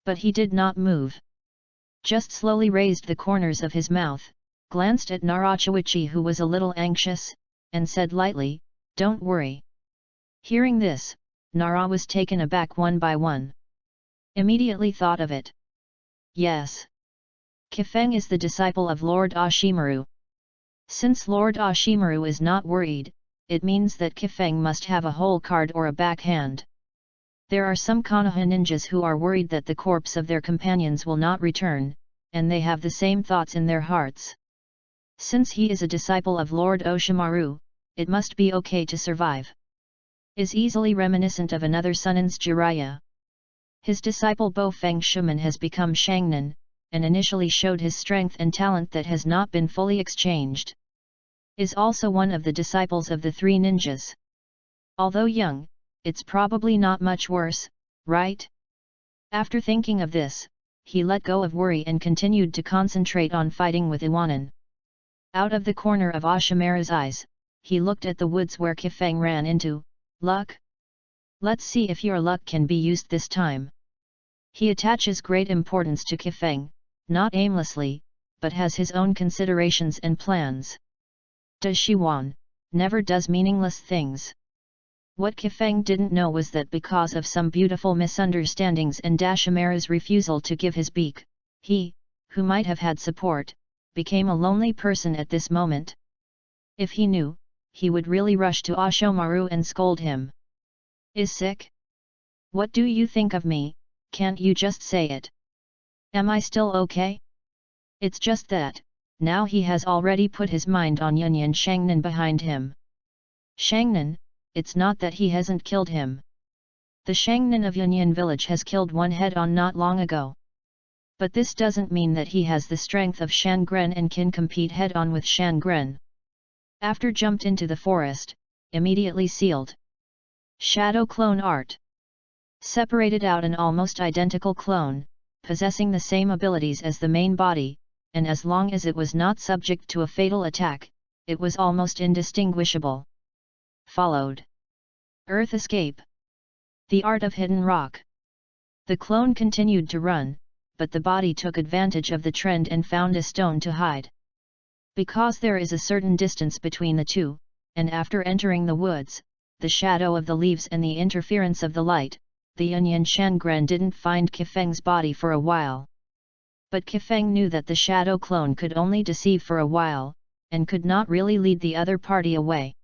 But he did not move. Just slowly raised the corners of his mouth, glanced at Narachuichi who was a little anxious, and said lightly, "Don't worry." Hearing this, Nara was taken aback one by one. Immediately thought of it. Yes. Kifeng is the disciple of Lord Ashimaru. Since Lord Ashimaru is not worried, it means that Kifeng must have a whole card or a backhand. There are some Konoha ninjas who are worried that the corpse of their companions will not return, and they have the same thoughts in their hearts. Since he is a disciple of Lord Oshimaru, it must be okay to survive. Is easily reminiscent of another Sunin's Jiraiya. His disciple Bo Feng Shuman has become Shangnin, and initially showed his strength and talent that has not been fully exchanged. Is also one of the disciples of the 3 ninjas. Although young, it's probably not much worse, right? After thinking of this, he let go of worry and continued to concentrate on fighting with Iwanin. Out of the corner of Ashimaru's eyes, he looked at the woods where Kifeng ran into. Luck? Let's see if your luck can be used this time. He attaches great importance to Kifeng, not aimlessly, but has his own considerations and plans. Does Shiwan, never does meaningless things. What Kifeng didn't know was that because of some beautiful misunderstandings and Dashimaru's refusal to give his beak, he, who might have had support, became a lonely person at this moment. If he knew, he would really rush to Ashimaru and scold him. Is sick? What do you think of me? Can't you just say it? Am I still okay? It's just that, now he has already put his mind on Yunyan Shangnan behind him. Shangnan, it's not that he hasn't killed him. The Shangnan of Yunyan village has killed one head-on not long ago. But this doesn't mean that he has the strength of Shangren and can compete head-on with Shangren. After jumped into the forest, immediately sealed. Shadow clone art. Separated out an almost identical clone, possessing the same abilities as the main body, and as long as it was not subject to a fatal attack, it was almost indistinguishable. Followed. Earth escape. The art of hidden rock. The clone continued to run, but the body took advantage of the trend and found a stone to hide. Because there is a certain distance between the two, and after entering the woods, the shadow of the leaves and the interference of the light, the Yunyan Shangren didn't find Kifeng's body for a while. But Kifeng knew that the shadow clone could only deceive for a while, and could not really lead the other party away.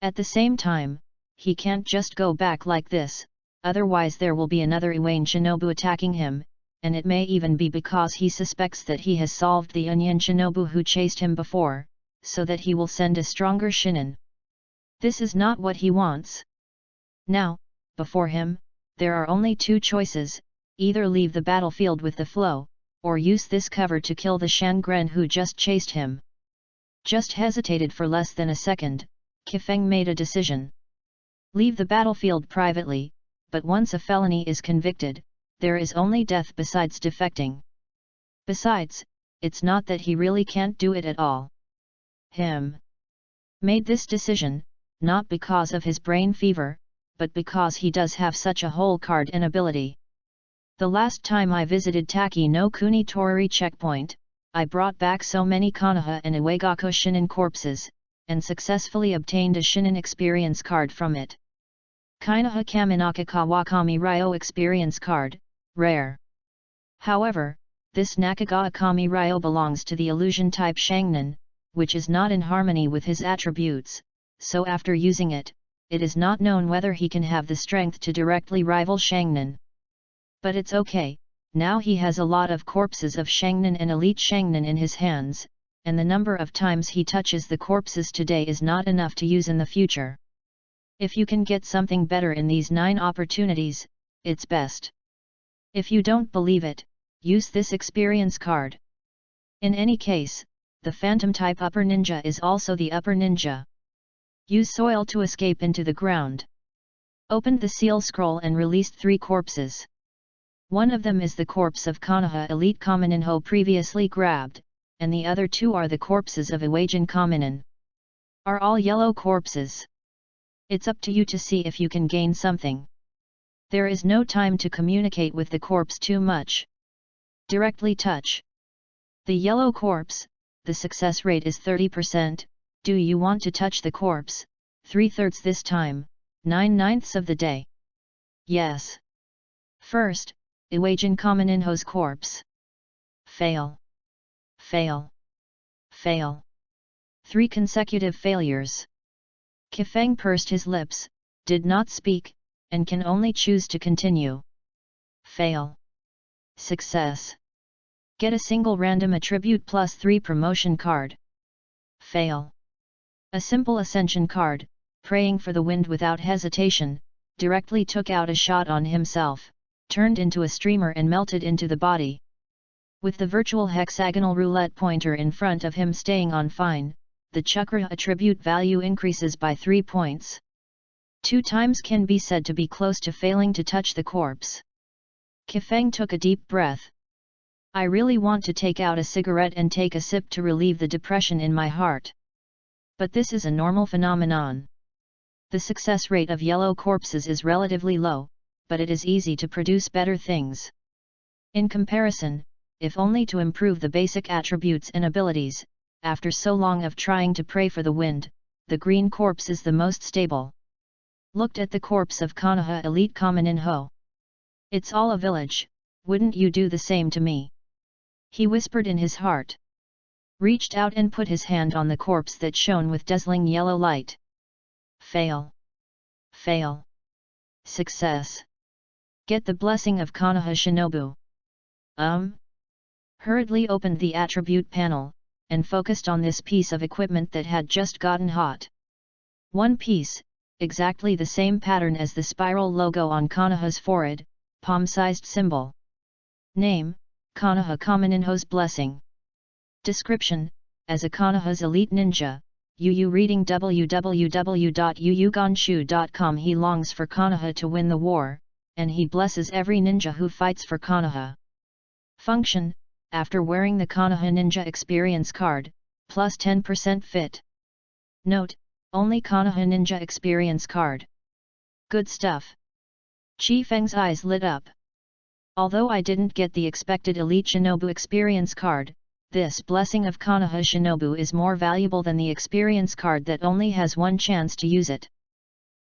At the same time, he can't just go back like this, otherwise there will be another Iwane Shinobu attacking him, and it may even be because he suspects that he has solved the Yunyan Shinobu who chased him before, so that he will send a stronger Shinin. This is not what he wants. Now, before him, there are only 2 choices, either leave the battlefield with the flow, or use this cover to kill the Shangren who just chased him. Just hesitated for less than a second, Kifeng made a decision. Leave the battlefield privately, but once a felony is convicted, there is only death besides defecting. Besides, it's not that he really can't do it at all. Made this decision, not because of his brain fever, but because he does have such a whole card and ability. The last time I visited Taki no Kuni Toriri checkpoint, I brought back so many Konoha and Iwagako Shinin corpses, and successfully obtained a Shinin experience card from it. Kainoha Kaminaka Kawakami Ryo experience card, rare. However, this Nakagawa Kami Ryo belongs to the illusion type Shangnan, which is not in harmony with his attributes, so after using it, it is not known whether he can have the strength to directly rival Shangnan. But it's okay, now he has a lot of corpses of Shangnan and elite Shangnan in his hands, and the number of times he touches the corpses today is not enough to use in the future. If you can get something better in these 9 opportunities, it's best. If you don't believe it, use this experience card. In any case, the Phantom type Upper Ninja is also the Upper Ninja. Use soil to escape into the ground. Opened the seal scroll and released 3 corpses. One of them is the corpse of Konoha Elite Kameninho previously grabbed, and the other 2 are the corpses of Iwagen Kaminin. Are all yellow corpses. It's up to you to see if you can gain something. There is no time to communicate with the corpse too much. Directly touch. The yellow corpse, the success rate is 30%, do you want to touch the corpse, 3/3 this time, 9/9 of the day? Yes. First, Iwagen Kameninho's corpse. Fail. Fail. Fail. 3 consecutive failures. Kifeng pursed his lips, did not speak, and can only choose to continue. Fail. Success. Get a single random attribute plus 3 promotion card. Fail. A simple ascension card, praying for the wind without hesitation, directly took out a shot on himself, turned into a streamer and melted into the body. With the virtual hexagonal roulette pointer in front of him staying on fine, the chakra attribute value increases by 3 points. 2 times can be said to be close to failing to touch the corpse. Kifeng took a deep breath. I really want to take out a cigarette and take a sip to relieve the depression in my heart. But this is a normal phenomenon. The success rate of yellow corpses is relatively low, but it is easy to produce better things. In comparison, if only to improve the basic attributes and abilities, after so long of trying to pray for the wind, the green corpse is the most stable. Looked at the corpse of Konoha Elite Kameninho. It's all a village, wouldn't you do the same to me? He whispered in his heart. Reached out and put his hand on the corpse that shone with dazzling yellow light. Fail. Fail. Success. Get the blessing of Konoha Shinobu. Hurriedly opened the attribute panel, and focused on this piece of equipment that had just gotten hot. One piece, exactly the same pattern as the spiral logo on Konoha's forehead, palm-sized symbol. Name, Konoha Kameninho's Blessing. Description, as a Konoha's elite ninja, Yu reading www.yuyuganshu.com. He longs for Konoha to win the war, and he blesses every ninja who fights for Konoha. Function, after wearing the Konoha Ninja Experience card, plus 10% fit. Note, only Konoha Ninja Experience card. Good stuff. Kifeng's eyes lit up. Although I didn't get the expected Elite Shinobu Experience card, this blessing of Konoha Shinobu is more valuable than the experience card that only has one chance to use it.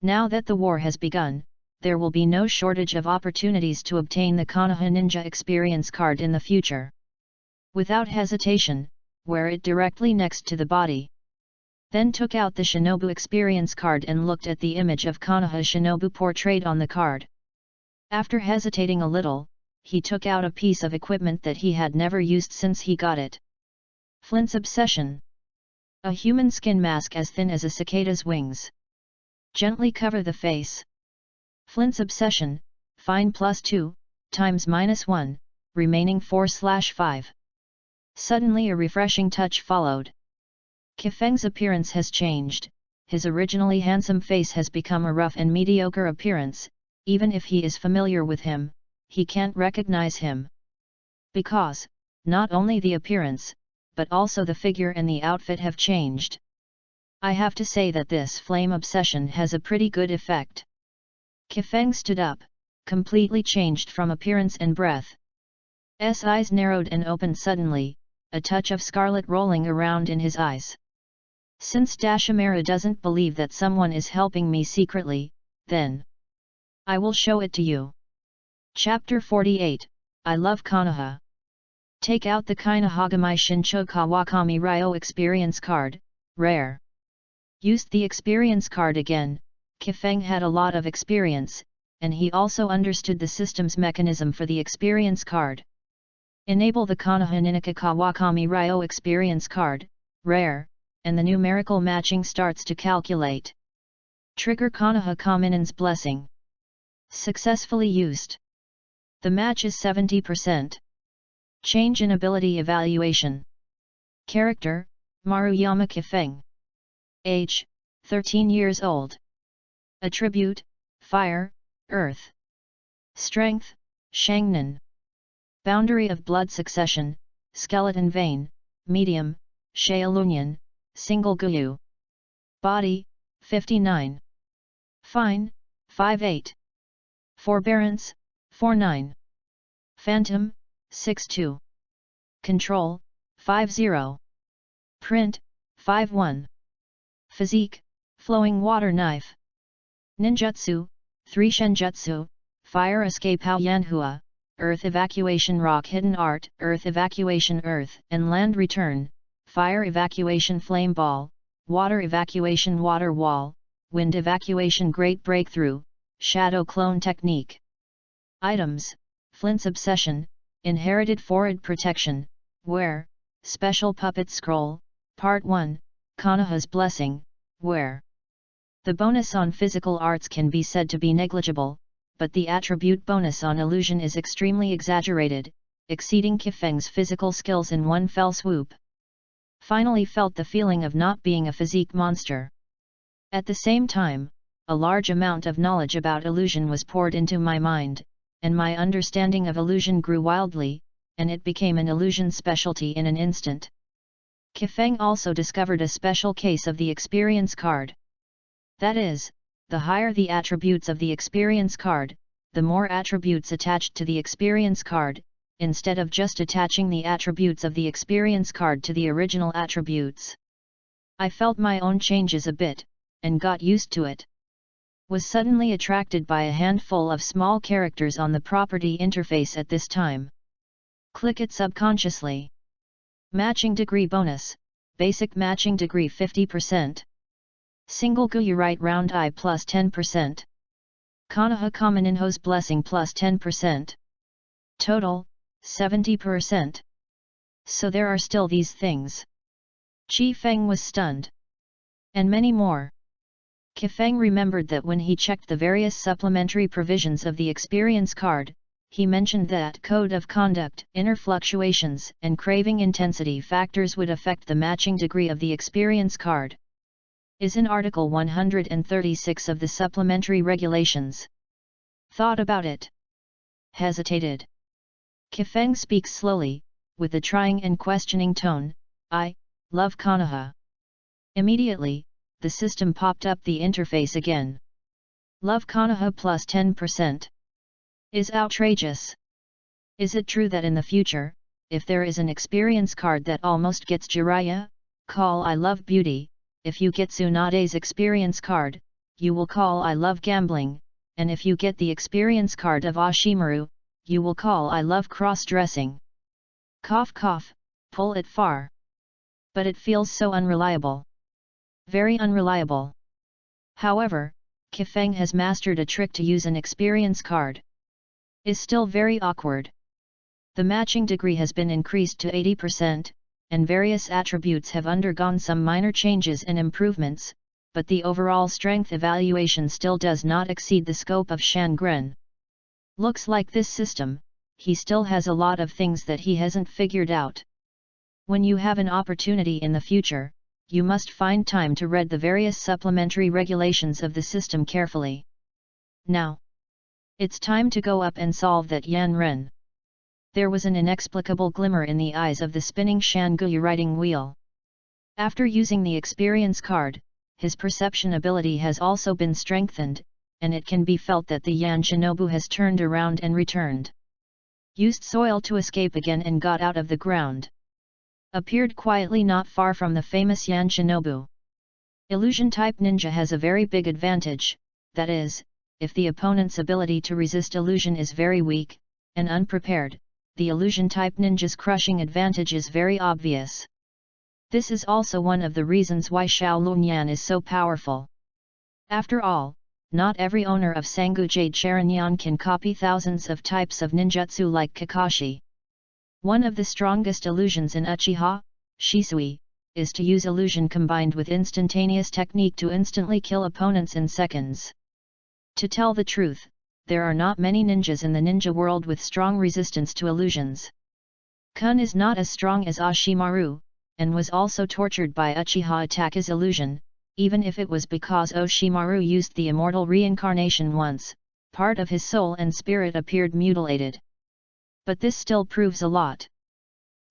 Now that the war has begun, there will be no shortage of opportunities to obtain the Konoha Ninja Experience card in the future. Without hesitation, wear it directly next to the body. Then took out the Shinobu Experience card and looked at the image of Konoha Shinobu portrayed on the card. After hesitating a little, he took out a piece of equipment that he had never used since he got it. Flint's Obsession. A human skin mask as thin as a cicada's wings. Gently cover the face. Flint's Obsession, fine +2, times -1, remaining 4/5. Suddenly a refreshing touch followed. Kifeng's appearance has changed, his originally handsome face has become a rough and mediocre appearance, even if he is familiar with him, he can't recognize him. Because, not only the appearance, but also the figure and the outfit have changed. I have to say that this flame obsession has a pretty good effect. Kifeng stood up, completely changed from appearance and breath. His eyes narrowed and opened suddenly, a touch of scarlet rolling around in his eyes. Since Dashimara doesn't believe that someone is helping me secretly, then I will show it to you. Chapter 48, I Love Konoha. Take out the Kainohagami Shincho Kawakami Ryo experience card, rare. Used the experience card again. Kifeng had a lot of experience, and he also understood the system's mechanism for the experience card. Enable the Konoha Ninaka Kawakami Ryo experience card, rare, and the numerical matching starts to calculate. Trigger Konoha Kaminen's blessing. Successfully used. The match is 70%. Change in ability evaluation. Character, Maruyama Kifeng. Age, 13 years old. Attribute, Fire, Earth. Strength, Shangnan. Boundary of blood succession, skeleton vein, medium, Shaolunyan, single Guyu. Body, 59. Fine, 5'8". Forbearance, 4'9". Phantom, 6'2". Control, 5'0". Print, 5'1". Physique, flowing water knife. Ninjutsu, 3 Shenjutsu, Fire Escape Hao Yanhua, Earth Evacuation Rock Hidden Art, Earth Evacuation Earth and Land Return, Fire Evacuation Flame Ball, Water Evacuation Water Wall, Wind Evacuation Great Breakthrough, Shadow Clone Technique. Items, Flint's Obsession, Inherited Forward Protection, Wear, Special Puppet Scroll, Part 1, Konoha's Blessing, Wear. The bonus on physical arts can be said to be negligible, but the attribute bonus on illusion is extremely exaggerated, exceeding Kifeng's physical skills in one fell swoop. Finally felt the feeling of not being a physique monster. At the same time, a large amount of knowledge about illusion was poured into my mind, and my understanding of illusion grew wildly, and it became an illusion specialty in an instant. Kifeng also discovered a special case of the experience card. That is, the higher the attributes of the experience card, the more attributes attached to the experience card, instead of just attaching the attributes of the experience card to the original attributes. I felt my own changes a bit, and got used to it. Was suddenly attracted by a handful of small characters on the property interface at this time. Click it subconsciously. Matching degree bonus, basic matching degree 50%. Single Guyu right round eye plus 10%. Konoha Kamininho's blessing plus 10%. Total, 70%. So there are still these things. Kifeng was stunned. And many more. Kifeng remembered that when he checked the various supplementary provisions of the experience card, he mentioned that code of conduct, inner fluctuations, and craving intensity factors would affect the matching degree of the experience card. Is in Article 136 of the Supplementary Regulations. Thought about it. Hesitated. Kifeng speaks slowly, with a trying and questioning tone, I love Konoha. Immediately, the system popped up the interface again. Love Konoha plus 10%. Is outrageous. Is it true that in the future, if there is an experience card that almost gets Jiraiya, call I love beauty? If you get Tsunade's experience card, you will call I love gambling, and if you get the experience card of Ashimaru, you will call I love cross-dressing. Cough cough, pull it far. But it feels so unreliable. Very unreliable. However, Kifeng has mastered a trick to use an experience card. Is still very awkward. The matching degree has been increased to 80%, and various attributes have undergone some minor changes and improvements, but the overall strength evaluation still does not exceed the scope of Shangren. Looks like this system, he still has a lot of things that he hasn't figured out. When you have an opportunity in the future, you must find time to read the various supplementary regulations of the system carefully. Now, it's time to go up and solve that Yan Ren. There was an inexplicable glimmer in the eyes of the spinning Shanguyu writing wheel. After using the experience card, his perception ability has also been strengthened, and it can be felt that the Yan Shinobu has turned around and returned. Used soil to escape again and got out of the ground. Appeared quietly not far from the famous Yan Shinobu. Illusion-type ninja has a very big advantage, that is, if the opponent's ability to resist illusion is very weak, and unprepared, the illusion-type ninja's crushing advantage is very obvious. This is also one of the reasons why Shaolin Yan is so powerful. After all, not every owner of Sangu Jade Sharingan can copy thousands of types of ninjutsu like Kakashi. One of the strongest illusions in Uchiha, Shisui, is to use illusion combined with instantaneous technique to instantly kill opponents in seconds. To tell the truth, there are not many ninjas in the ninja world with strong resistance to illusions. Kun is not as strong as Oshimaru, and was also tortured by Uchiha attack as illusion, even if it was because Oshimaru used the immortal reincarnation once, part of his soul and spirit appeared mutilated. But this still proves a lot.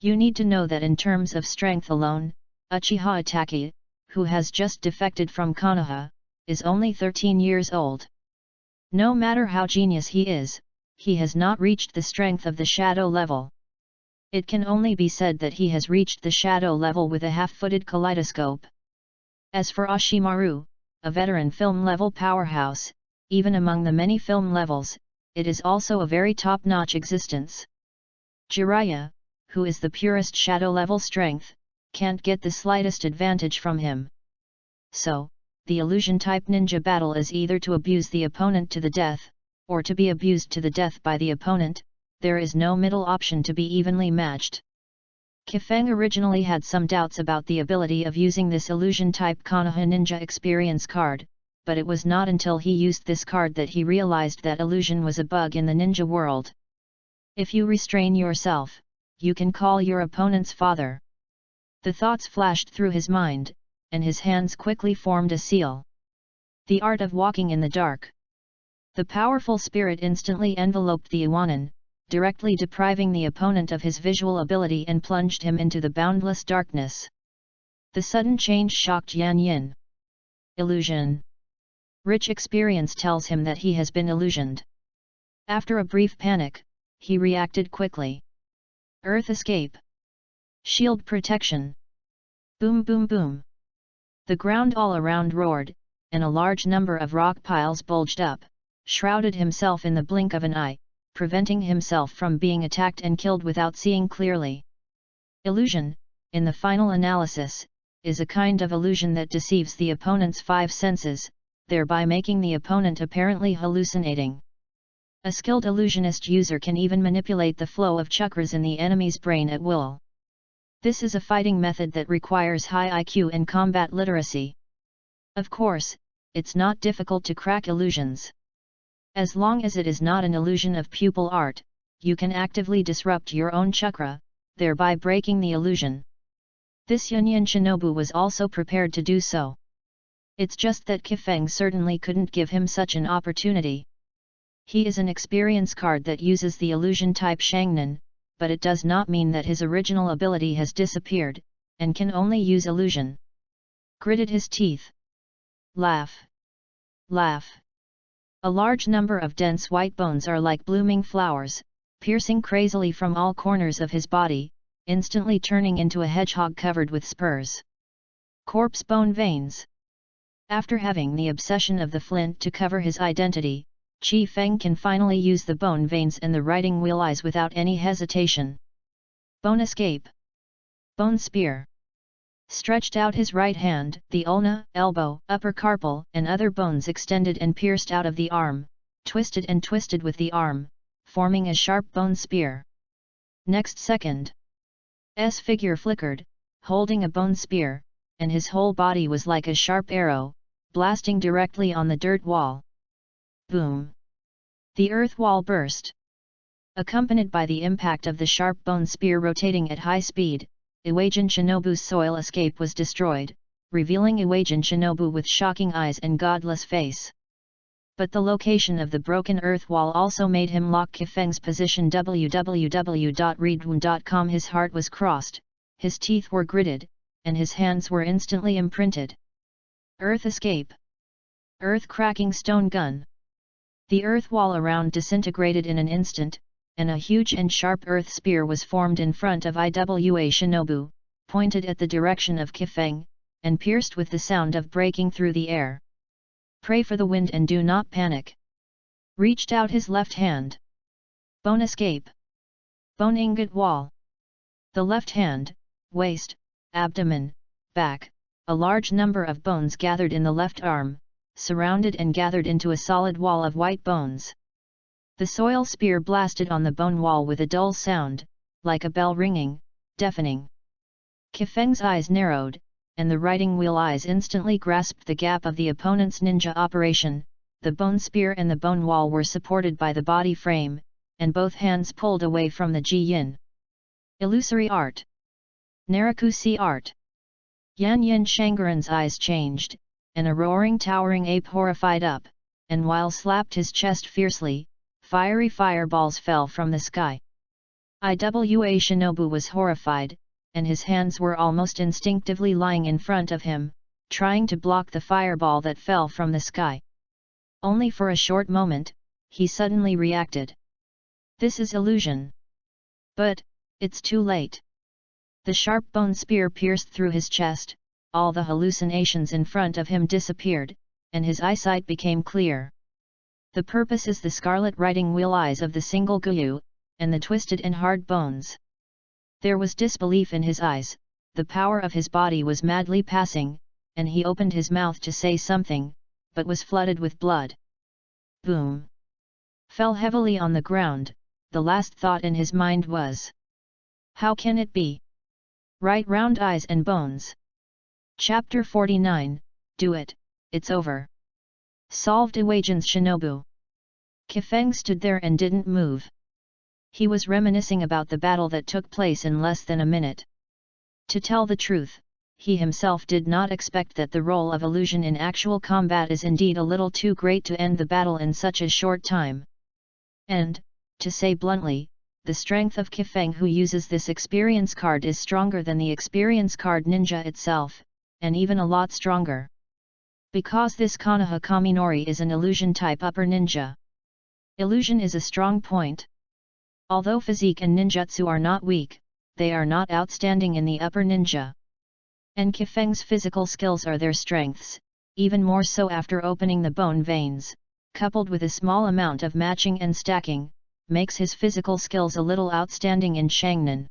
You need to know that in terms of strength alone, Uchiha Itachi, who has just defected from Konoha, is only 13 years old. No matter how genius he is, he has not reached the strength of the shadow level. It can only be said that he has reached the shadow level with a half-footed kaleidoscope. As for Oshimaru, a veteran film-level powerhouse, even among the many film levels, it is also a very top-notch existence. Jiraiya, who is the purest shadow-level strength, can't get the slightest advantage from him. So, the illusion-type ninja battle is either to abuse the opponent to the death, or to be abused to the death by the opponent. There is no middle option to be evenly matched. Kifeng originally had some doubts about the ability of using this illusion-type Konoha Ninja experience card, but it was not until he used this card that he realized that illusion was a bug in the ninja world. If you restrain yourself, you can call your opponent's father. The thoughts flashed through his mind, and his hands quickly formed a seal. The art of walking in the dark. The powerful spirit instantly enveloped the Iwanan, directly depriving the opponent of his visual ability and plunged him into the boundless darkness. The sudden change shocked Yan Yin. Illusion. Rich experience tells him that he has been illusioned. After a brief panic, he reacted quickly. Earth escape. Shield protection. Boom boom boom. The ground all around roared, and a large number of rock piles bulged up, shrouded himself in the blink of an eye, preventing himself from being attacked and killed without seeing clearly. Illusion, in the final analysis, is a kind of illusion that deceives the opponent's five senses, thereby making the opponent apparently hallucinating. A skilled illusionist user can even manipulate the flow of chakras in the enemy's brain at will. This is a fighting method that requires high IQ and combat literacy. Of course, it's not difficult to crack illusions. As long as it is not an illusion of pupil art, you can actively disrupt your own chakra, thereby breaking the illusion. This Yunyan Shinobu was also prepared to do so. It's just that Kifeng certainly couldn't give him such an opportunity. He is an experience card that uses the illusion type Shangnan, but it does not mean that his original ability has disappeared, and can only use illusion. Gritted his teeth. Laugh. Laugh. A large number of dense white bones are like blooming flowers, piercing crazily from all corners of his body, instantly turning into a hedgehog covered with spurs. Corpse bone veins. After having the obsession of the flint to cover his identity, Qi Feng can finally use the bone veins and the writing wheel eyes without any hesitation. Bone escape. Bone spear. Stretched out his right hand, the ulna, elbow, upper carpal, and other bones extended and pierced out of the arm, twisted and twisted with the arm, forming a sharp bone spear. Next second, S figure flickered, holding a bone spear, and his whole body was like a sharp arrow, blasting directly on the dirt wall. Boom! The earth wall burst. Accompanied by the impact of the sharp bone spear rotating at high speed, Iwagen Shinobu's soil escape was destroyed, revealing Iwagen Shinobu with shocking eyes and godless face. But the location of the broken earth wall also made him lock Kifeng's position. www.readaloud.com. His heart was crossed, his teeth were gritted, and his hands were instantly imprinted. Earth escape. Earth cracking stone gun. The earth wall around disintegrated in an instant, and a huge and sharp earth spear was formed in front of Iwa Shinobu, pointed at the direction of Kifeng, and pierced with the sound of breaking through the air. Pray for the wind and do not panic. Reached out his left hand. Bone escape. Bone ingot wall. The left hand, waist, abdomen, back, a large number of bones gathered in the left arm, surrounded and gathered into a solid wall of white bones. The soil spear blasted on the bone wall with a dull sound, like a bell ringing, deafening. Kifeng's eyes narrowed, and the riding wheel eyes instantly grasped the gap of the opponent's ninja operation. The bone spear and the bone wall were supported by the body frame, and both hands pulled away from the ji-yin. Illusory art. Narakushi art. Yan Yin Shangaran's eyes changed, and a roaring towering ape horrified up, and while slapped his chest fiercely, fiery fireballs fell from the sky. Iwa Shinobu was horrified, and his hands were almost instinctively lying in front of him, trying to block the fireball that fell from the sky. Only for a short moment, he suddenly reacted. This is illusion. But, it's too late. The sharp bone spear pierced through his chest, all the hallucinations in front of him disappeared, and his eyesight became clear. The purpose is the scarlet riding wheel eyes of the single Guyu, and the twisted and hard bones. There was disbelief in his eyes, the power of his body was madly passing, and he opened his mouth to say something, but was flooded with blood. Boom! Fell heavily on the ground. The last thought in his mind was, how can it be? Right round eyes and bones. Chapter 49, Do it, it's over. Solved Iwagen's Shinobu. Kifeng stood there and didn't move. He was reminiscing about the battle that took place in less than a minute. To tell the truth, he himself did not expect that the role of illusion in actual combat is indeed a little too great to end the battle in such a short time. And, to say bluntly, the strength of Kifeng who uses this experience card is stronger than the experience card ninja itself, and even a lot stronger. Because this Konoha Kaminori is an illusion type upper ninja. Illusion is a strong point. Although physique and ninjutsu are not weak, they are not outstanding in the upper ninja. And Kifeng's physical skills are their strengths, even more so after opening the bone veins, coupled with a small amount of matching and stacking, makes his physical skills a little outstanding in Shangnan.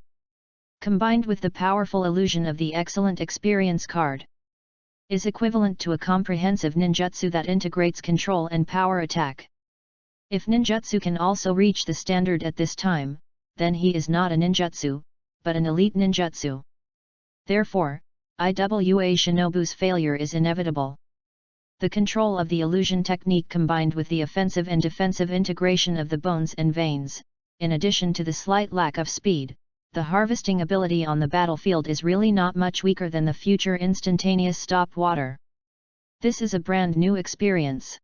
Combined with the powerful illusion of the excellent experience card, is equivalent to a comprehensive ninjutsu that integrates control and power attack. If ninjutsu can also reach the standard at this time, then he is not a ninjutsu, but an elite ninjutsu. Therefore, Iwa Shinobu's failure is inevitable. The control of the illusion technique combined with the offensive and defensive integration of the bones and veins, in addition to the slight lack of speed, the harvesting ability on the battlefield is really not much weaker than the future instantaneous stop water. This is a brand new experience.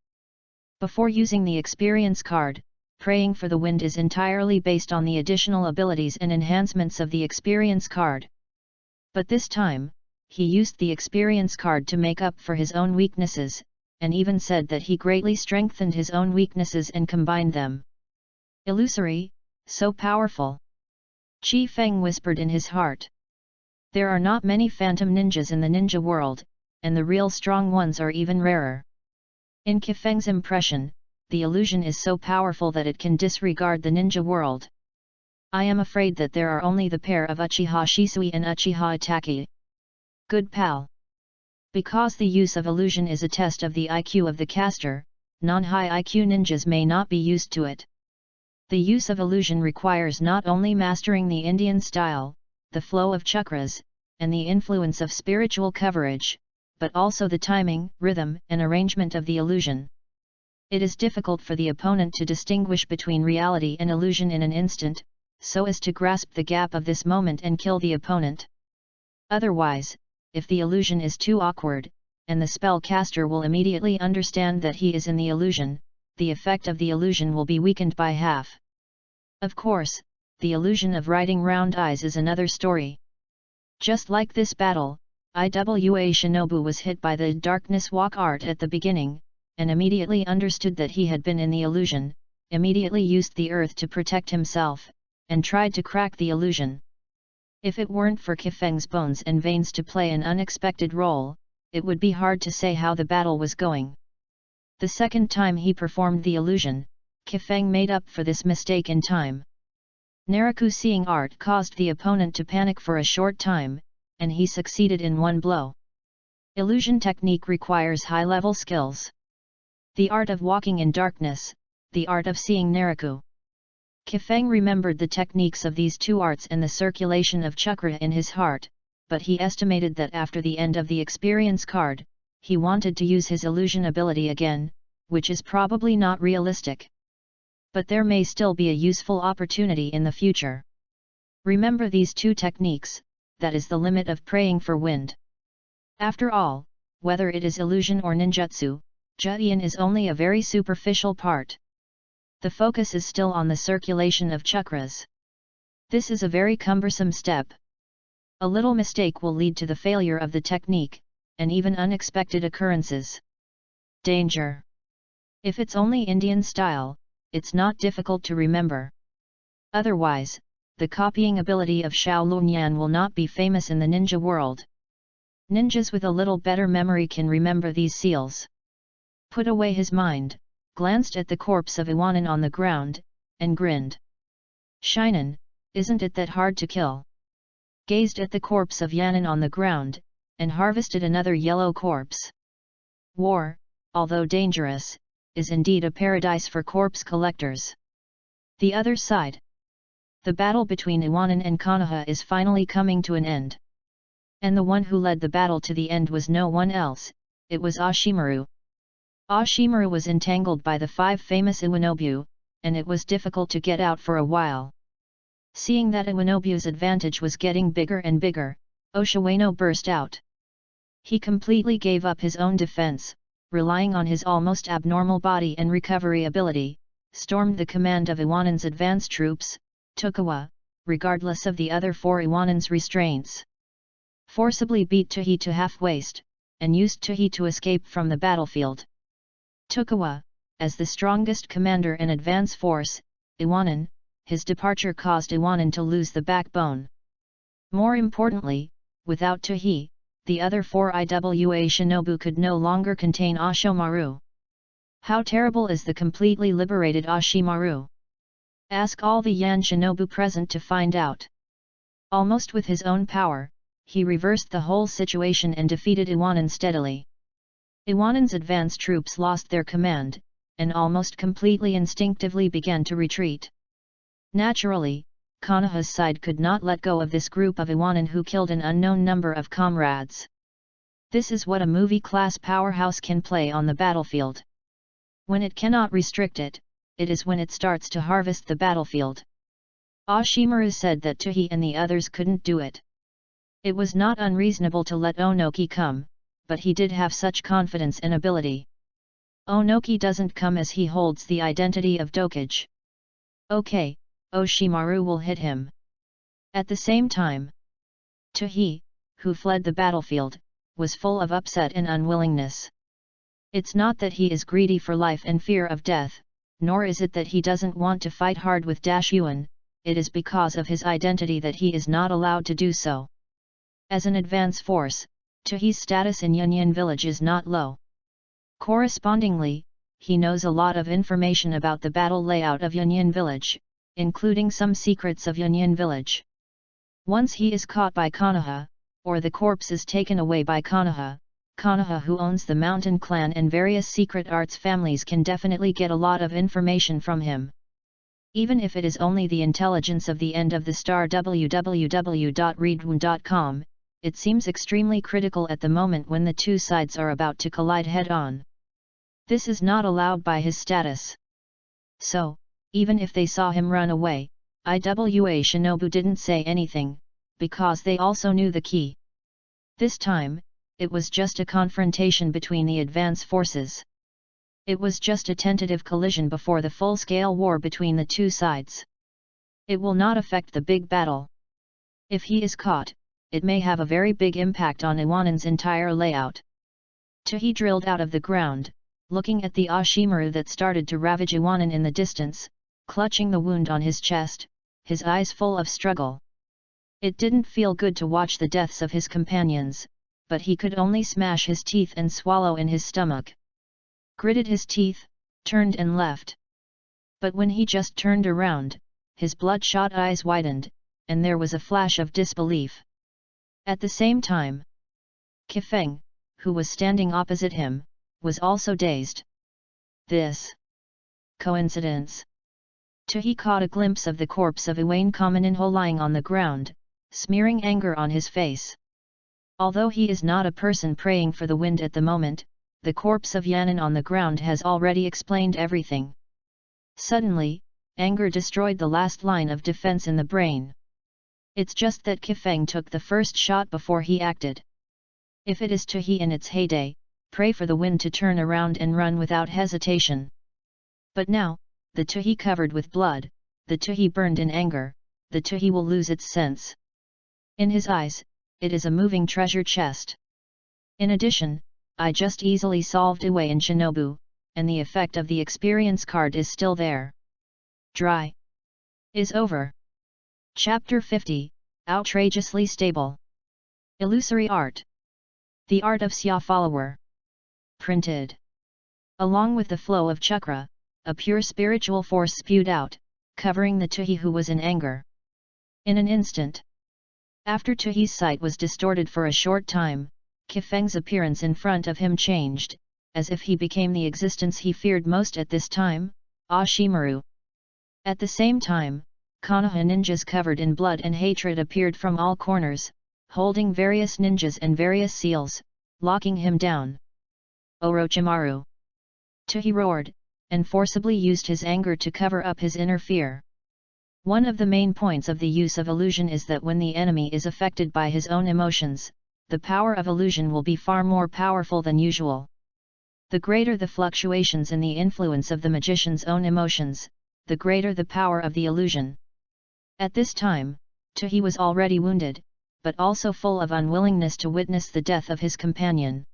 Before using the experience card, praying for the wind is entirely based on the additional abilities and enhancements of the experience card. But this time, he used the experience card to make up for his own weaknesses, and even said that he greatly strengthened his own weaknesses and combined them. Illusory, so powerful. Chi Feng whispered in his heart. There are not many phantom ninjas in the ninja world, and the real strong ones are even rarer. In Kifeng's impression, the illusion is so powerful that it can disregard the ninja world. I am afraid that there are only the pair of Uchiha Shisui and Uchiha Itachi. Good pal. Because the use of illusion is a test of the IQ of the caster, non-high IQ ninjas may not be used to it. The use of illusion requires not only mastering the Indian style, the flow of chakras, and the influence of spiritual coverage, but also the timing, rhythm, and arrangement of the illusion. It is difficult for the opponent to distinguish between reality and illusion in an instant, so as to grasp the gap of this moment and kill the opponent. Otherwise, if the illusion is too awkward, and the spellcaster will immediately understand that he is in the illusion, the effect of the illusion will be weakened by half. Of course, the illusion of writing round eyes is another story. Just like this battle, Iwa Shinobu was hit by the darkness walk art at the beginning, and immediately understood that he had been in the illusion, immediately used the earth to protect himself, and tried to crack the illusion. If it weren't for Kifeng's bones and veins to play an unexpected role, it would be hard to say how the battle was going. The second time he performed the illusion, Kifeng made up for this mistake in time. Naraku seeing art caused the opponent to panic for a short time, and he succeeded in one blow. Illusion technique requires high-level skills. The art of walking in darkness, the art of seeing Naraku. Kifeng remembered the techniques of these two arts and the circulation of chakra in his heart, but he estimated that after the end of the experience card, he wanted to use his illusion ability again, which is probably not realistic. But there may still be a useful opportunity in the future. Remember these two techniques, that is the limit of praying for wind. After all, whether it is illusion or ninjutsu, Juyin is only a very superficial part. The focus is still on the circulation of chakras. This is a very cumbersome step. A little mistake will lead to the failure of the technique, and even unexpected occurrences. Danger. If it's only Indian style, it's not difficult to remember. Otherwise, the copying ability of Shaolunyan will not be famous in the ninja world. Ninjas with a little better memory can remember these seals. Put away his mind, glanced at the corpse of Iwanan on the ground, and grinned. Shinen, isn't it that hard to kill? Gazed at the corpse of Yanan on the ground, and harvested another yellow corpse. War, although dangerous, is indeed a paradise for corpse collectors. The other side. The battle between Iwanan and Konoha is finally coming to an end. And the one who led the battle to the end was no one else, it was Ashimaru. Ashimaru was entangled by the 5 famous Iwanobu, and it was difficult to get out for a while. Seeing that Iwanobu's advantage was getting bigger and bigger, Oshawano burst out. He completely gave up his own defense, relying on his almost abnormal body and recovery ability, stormed the command of Iwanan's advance troops, Tokugawa, regardless of the other 4 Iwanan's restraints. Forcibly beat Tuhi to half-waist, and used Tuhi to escape from the battlefield. Tokugawa, as the strongest commander and advance force, Iwanan, his departure caused Iwanan to lose the backbone. More importantly, without Tuhi, the other 4 Iwa Shinobu could no longer contain Ashimaru. How terrible is the completely liberated Ashimaru? Ask all the Yan Shinobu present to find out. Almost with his own power, he reversed the whole situation and defeated Iwanan steadily. Iwanan's advance troops lost their command, and almost completely instinctively began to retreat. Naturally, Konoha's side could not let go of this group of Iwanan who killed an unknown number of comrades. This is what a movie-class powerhouse can play on the battlefield. When it cannot restrict it, it is when it starts to harvest the battlefield. Ashimaru said that Tuhi and the others couldn't do it. It was not unreasonable to let Onoki come, but he did have such confidence and ability. Onoki doesn't come as he holds the identity of Dokage. Okay, Oshimaru will hit him. At the same time, Tuhi, who fled the battlefield, was full of upset and unwillingness. It's not that he is greedy for life and fear of death, nor is it that he doesn't want to fight hard with Yuan, it is because of his identity that he is not allowed to do so. As an advance force, Tuhi's status in Yunyan village is not low. Correspondingly, he knows a lot of information about the battle layout of Yunyan village, including some secrets of Yunyan village. Once he is caught by Konoha, or the corpse is taken away by Konoha, Konoha who owns the mountain clan and various secret arts families can definitely get a lot of information from him. Even if it is only the intelligence of the end of the star www.readaloud.com, it seems extremely critical at the moment when the two sides are about to collide head-on. This is not allowed by his status. So, even if they saw him run away, Iwa Shinobu didn't say anything, because they also knew the key. This time, it was just a confrontation between the advance forces. It was just a tentative collision before the full-scale war between the two sides. It will not affect the big battle. If he is caught, it may have a very big impact on Iwanan's entire layout. Tuhi drilled out of the ground, looking at the Ashimaru that started to ravage Iwanan in the distance, clutching the wound on his chest, his eyes full of struggle. It didn't feel good to watch the deaths of his companions, but he could only smash his teeth and swallow in his stomach. Gritted his teeth, turned and left. But when he just turned around, his bloodshot eyes widened, and there was a flash of disbelief. At the same time, Kifeng, who was standing opposite him, was also dazed. This coincidence? Tuhi caught a glimpse of the corpse of Iwane Kameninho lying on the ground, smearing anger on his face. Although he is not a person praying for the wind at the moment, the corpse of Yanin on the ground has already explained everything. Suddenly, anger destroyed the last line of defense in the brain. It's just that Kifeng took the first shot before he acted. If it is Tuhi in its heyday, pray for the wind to turn around and run without hesitation. But now, the Tuhi covered with blood, the Tuhi burned in anger, the Tuhi will lose its sense. In his eyes, it is a moving treasure chest. In addition, I just easily solved Iway and Shinobu, and the effect of the experience card is still there. Dry. Is over. Chapter 50, Outrageously Stable. Illusory Art. The Art of Xia Follower. Printed. Along with the flow of chakra, a pure spiritual force spewed out, covering the Tuhi who was in anger. In an instant. After Tuhi's sight was distorted for a short time, Kifeng's appearance in front of him changed, as if he became the existence he feared most at this time, Ashimaru. At the same time, Konoha ninjas covered in blood and hatred appeared from all corners, holding various ninjas and various seals, locking him down. Orochimaru! Tuhi roared, and forcibly used his anger to cover up his inner fear. One of the main points of the use of illusion is that when the enemy is affected by his own emotions, the power of illusion will be far more powerful than usual. The greater the fluctuations in the influence of the magician's own emotions, the greater the power of the illusion. At this time, Tuhi was already wounded, but also full of unwillingness to witness the death of his companion.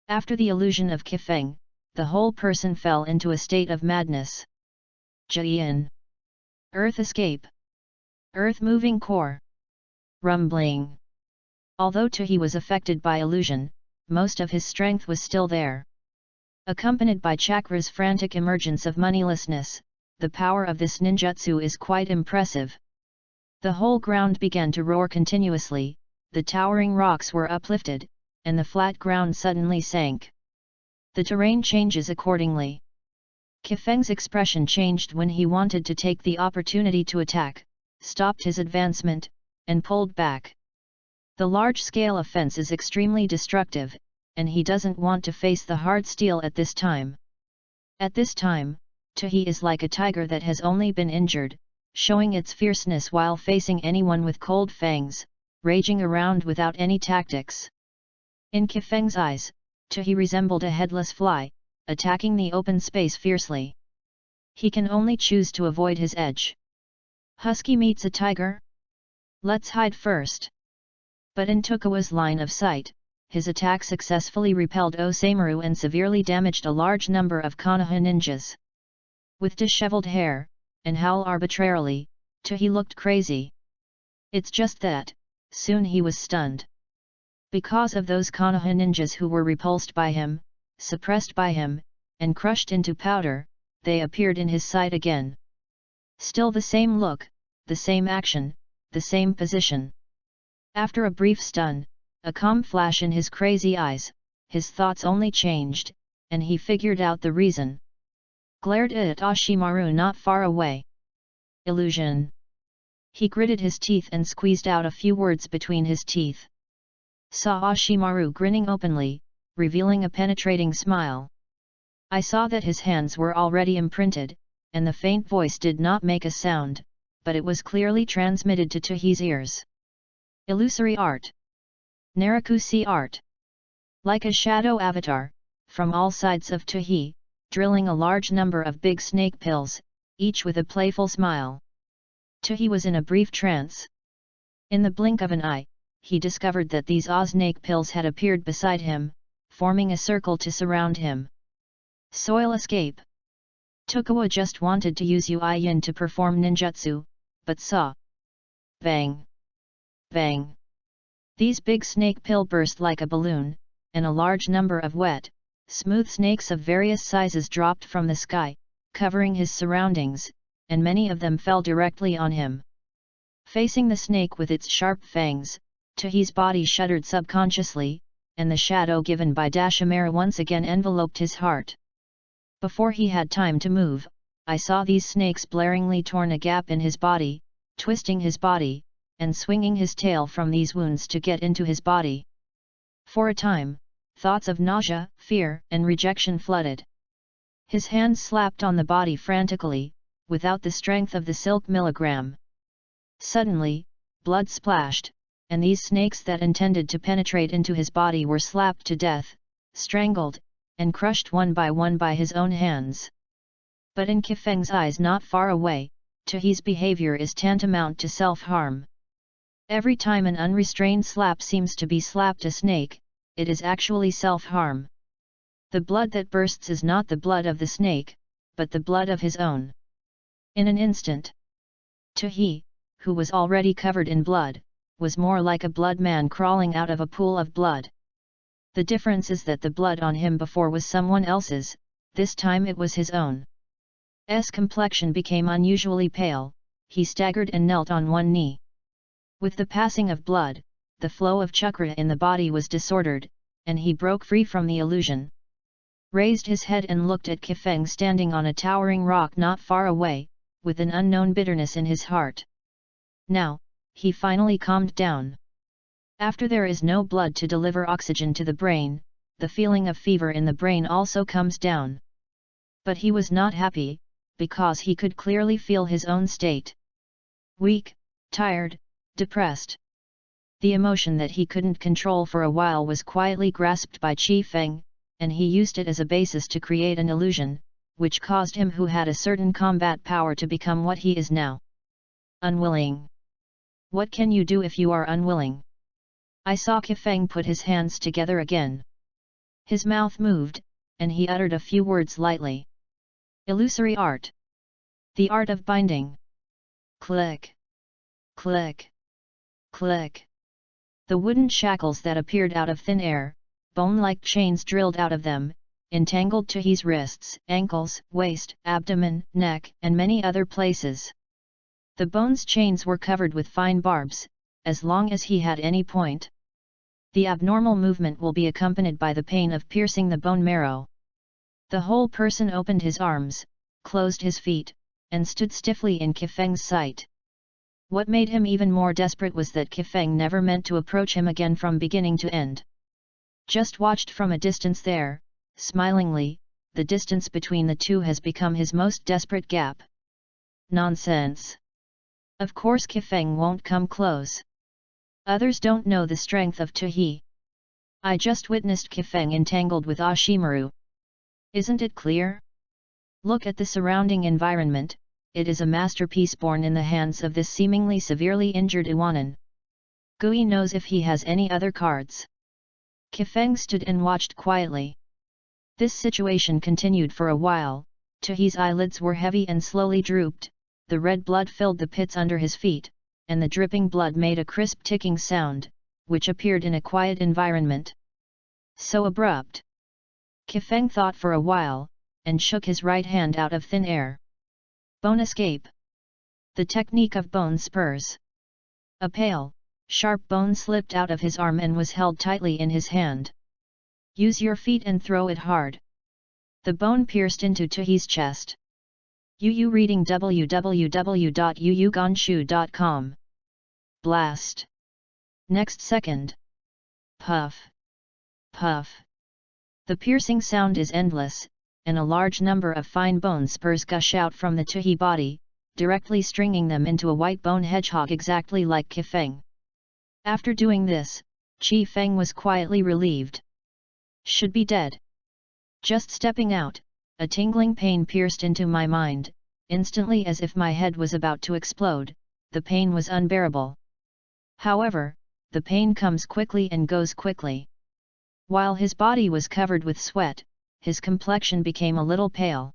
After the illusion of Kifeng, the whole person fell into a state of madness. Jian. Earth escape. Earth moving core. Rumbling. Although Tuhi was affected by illusion, most of his strength was still there. Accompanied by chakra's frantic emergence of moneylessness, the power of this ninjutsu is quite impressive. The whole ground began to roar continuously, the towering rocks were uplifted, and the flat ground suddenly sank. The terrain changes accordingly. Kifeng's expression changed when he wanted to take the opportunity to attack, stopped his advancement, and pulled back. The large-scale offense is extremely destructive, and he doesn't want to face the hard steel at this time. At this time, Tuhi is like a tiger that has only been injured, showing its fierceness while facing anyone with cold fangs, raging around without any tactics. In Kifeng's eyes, Tuhi resembled a headless fly, attacking the open space fiercely. He can only choose to avoid his edge. Husky meets a tiger? Let's hide first. But in Tokugawa's line of sight, his attack successfully repelled Osamaru and severely damaged a large number of Konoha ninjas. With disheveled hair, and howl arbitrarily, Tuhi looked crazy. It's just that, soon he was stunned. Because of those Konoha ninjas who were repulsed by him, suppressed by him, and crushed into powder, they appeared in his sight again. Still the same look, the same action, the same position. After a brief stun, a calm flash in his crazy eyes, his thoughts only changed, and he figured out the reason. Glared at Ashimaru not far away. Illusion. He gritted his teeth and squeezed out a few words between his teeth. Saw Ashimaru grinning openly, revealing a penetrating smile. I saw that his hands were already imprinted, and the faint voice did not make a sound, but it was clearly transmitted to Tuhi's ears. Illusory art. Narakusi art. Like a shadow avatar, from all sides of Tuhi, drilling a large number of big snake pills, each with a playful smile. Tuhi was in a brief trance. In the blink of an eye, he discovered that these snake pills had appeared beside him, forming a circle to surround him. Soil escape. Tokugawa just wanted to use Yin to perform ninjutsu, but saw. Bang! Bang! These big snake pill burst like a balloon, and a large number of wet, smooth snakes of various sizes dropped from the sky, covering his surroundings, and many of them fell directly on him. Facing the snake with its sharp fangs, Tuhi's body shuddered subconsciously, and the shadow given by Dashimaru once again enveloped his heart. Before he had time to move, I saw these snakes blaringly torn a gap in his body, twisting his body, and swinging his tail from these wounds to get into his body. For a time, thoughts of nausea, fear, and rejection flooded. His hands slapped on the body frantically, without the strength of the silk milligram. Suddenly, blood splashed, and these snakes that intended to penetrate into his body were slapped to death, strangled, and crushed one by his own hands. But in Kifeng's eyes not far away, Tuhi's behavior is tantamount to self-harm. Every time an unrestrained slap seems to be slapped a snake, it is actually self-harm. The blood that bursts is not the blood of the snake, but the blood of his own. In an instant, Tuhi, who was already covered in blood, was more like a blood man crawling out of a pool of blood. The difference is that the blood on him before was someone else's, this time it was his own. S complexion became unusually pale, he staggered and knelt on one knee. With the passing of blood, the flow of chakra in the body was disordered, and he broke free from the illusion. Raised his head and looked at Kifeng standing on a towering rock not far away, with an unknown bitterness in his heart. Now, he finally calmed down. After there is no blood to deliver oxygen to the brain, the feeling of fever in the brain also comes down. But he was not happy, because he could clearly feel his own state. Weak, tired, depressed. The emotion that he couldn't control for a while was quietly grasped by Chi Feng, and he used it as a basis to create an illusion, which caused him who had a certain combat power to become what he is now. Unwilling. What can you do if you are unwilling? I saw Kifeng put his hands together again. His mouth moved, and he uttered a few words lightly. Illusory art. The art of binding. Click. Click. Click. The wooden shackles that appeared out of thin air, bone-like chains drilled out of them, entangled Tuhi's wrists, ankles, waist, abdomen, neck, and many other places. The bone's chains were covered with fine barbs, as long as he had any point. The abnormal movement will be accompanied by the pain of piercing the bone marrow. The whole person opened his arms, closed his feet, and stood stiffly in Kifeng's sight. What made him even more desperate was that Kifeng never meant to approach him again from beginning to end. Just watched from a distance there, smilingly, the distance between the two has become his most desperate gap. Nonsense. Of course Kifeng won't come close. Others don't know the strength of Tuhi. I just witnessed Kifeng entangled with Ashimaru. Isn't it clear? Look at the surrounding environment, it is a masterpiece born in the hands of this seemingly severely injured Iwanan. Gui knows if he has any other cards. Kifeng stood and watched quietly. This situation continued for a while, Tuhi's eyelids were heavy and slowly drooped, the red blood filled the pits under his feet, and the dripping blood made a crisp ticking sound, which appeared in a quiet environment. So abrupt. Kifeng thought for a while, and shook his right hand out of thin air. Bone escape. The technique of bone spurs. A pale, sharp bone slipped out of his arm and was held tightly in his hand. Use your feet and throw it hard. The bone pierced into Tuhi's chest. Yu reading www.yuyugonshu.com. Blast. Next second. Puff. Puff. The piercing sound is endless, and a large number of fine bone spurs gush out from the Tuhi body, directly stringing them into a white bone hedgehog exactly like Kifeng. After doing this, Qi Feng was quietly relieved. Should be dead. Just stepping out, a tingling pain pierced into my mind, instantly as if my head was about to explode. The pain was unbearable. However, the pain comes quickly and goes quickly. While his body was covered with sweat, his complexion became a little pale.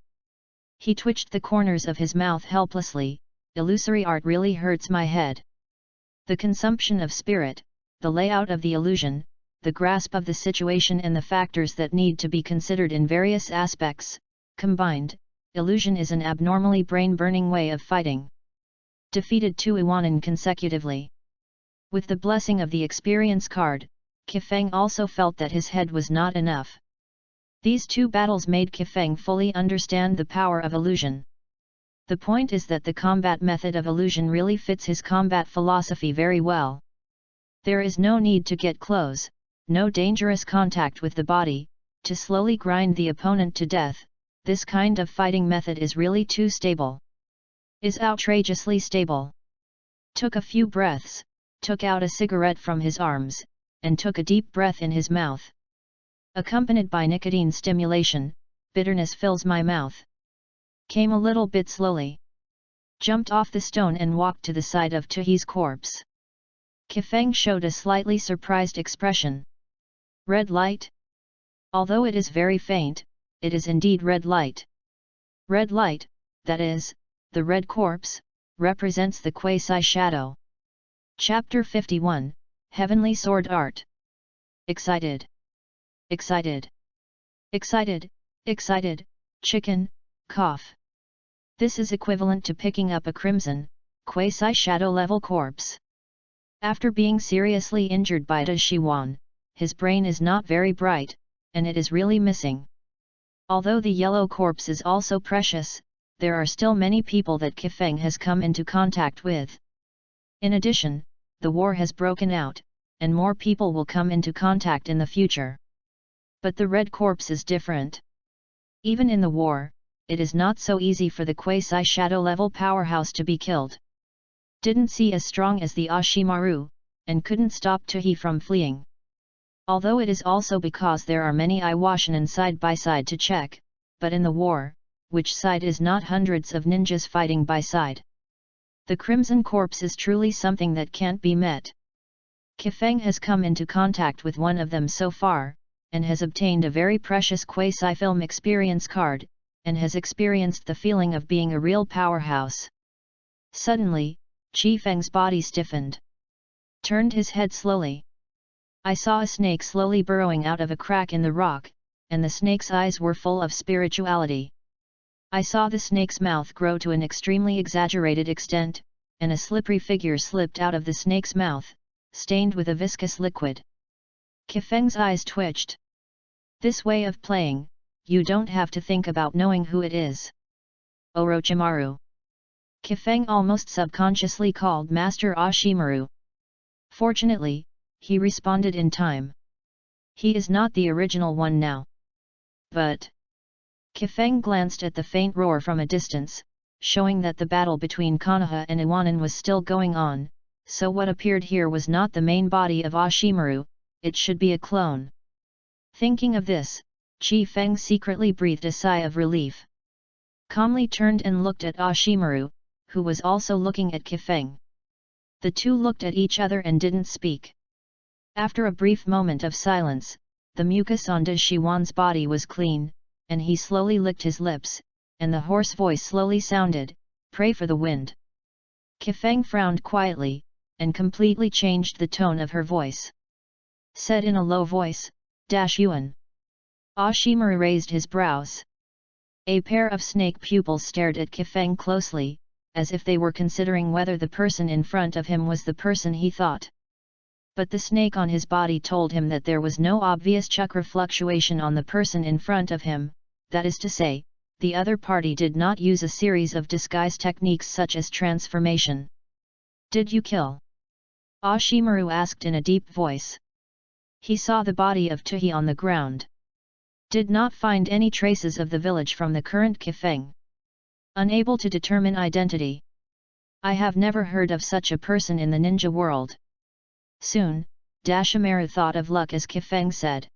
He twitched the corners of his mouth helplessly. Illusory art really hurts my head. The consumption of spirit, the layout of the illusion, the grasp of the situation and the factors that need to be considered in various aspects, combined, illusion is an abnormally brain-burning way of fighting. Defeated 2 Iwanan consecutively. With the blessing of the experience card, Kifeng also felt that his head was not enough. These 2 battles made Kifeng fully understand the power of illusion. The point is that the combat method of illusion really fits his combat philosophy very well. There is no need to get close, no dangerous contact with the body, to slowly grind the opponent to death. This kind of fighting method is really too stable. Is outrageously stable. Took a few breaths, took out a cigarette from his arms, and took a deep breath in his mouth. Accompanied by nicotine stimulation, bitterness fills my mouth. Came a little bit slowly. Jumped off the stone and walked to the side of Tuhi's corpse. Kifeng showed a slightly surprised expression. Red light? Although it is very faint, it is indeed red light. Red light, that is, the red corpse, represents the quasi-shadow. Chapter 51, Heavenly Sword Art. Excited. Excited. Excited, excited, chicken, cough. This is equivalent to picking up a crimson, quasi-shadow level corpse. After being seriously injured by Da Shiwan, his brain is not very bright, and it is really missing. Although the yellow corpse is also precious, there are still many people that Kifeng has come into contact with. In addition, the war has broken out, and more people will come into contact in the future. But the red corpse is different. Even in the war, it is not so easy for the quasi-shadow level powerhouse to be killed. Didn't see as strong as the Ashimaru, and couldn't stop Tuhi from fleeing. Although it is also because there are many Iwashinan side by side to check, but in the war, which side is not hundreds of ninjas fighting by side? The Crimson Corpse is truly something that can't be met. Kifeng has come into contact with one of them so far, and has obtained a very precious quasi-film experience card, and has experienced the feeling of being a real powerhouse. Suddenly, Qi Feng's body stiffened. Turned his head slowly. I saw a snake slowly burrowing out of a crack in the rock, and the snake's eyes were full of spirituality. I saw the snake's mouth grow to an extremely exaggerated extent, and a slippery figure slipped out of the snake's mouth, stained with a viscous liquid. Kifeng's eyes twitched. This way of playing, you don't have to think about knowing who it is. Orochimaru. Kifeng almost subconsciously called Master Ashimaru. Fortunately, he responded in time. He is not the original one now. But... Kifeng glanced at the faint roar from a distance, showing that the battle between Konoha and Iwanan was still going on, so what appeared here was not the main body of Ashimaru, it should be a clone. Thinking of this, Qi Feng secretly breathed a sigh of relief. Calmly turned and looked at Ashimaru, who was also looking at Kifeng. The two looked at each other and didn't speak. After a brief moment of silence, the mucus on Da Shiwan's body was clean, and he slowly licked his lips, and the hoarse voice slowly sounded, "Pray for the wind." Kifeng frowned quietly, and completely changed the tone of her voice. Said in a low voice, "Yuan." Ashimaru raised his brows. A pair of snake pupils stared at Kifeng closely, as if they were considering whether the person in front of him was the person he thought. But the snake on his body told him that there was no obvious chakra fluctuation on the person in front of him, that is to say, the other party did not use a series of disguise techniques such as transformation. "Did you kill?" Ashimaru asked in a deep voice. He saw the body of Tuhi on the ground. Did not find any traces of the village from the current Kifeng. Unable to determine identity. I have never heard of such a person in the ninja world. Soon, Dashimaru thought of luck as Kifeng said.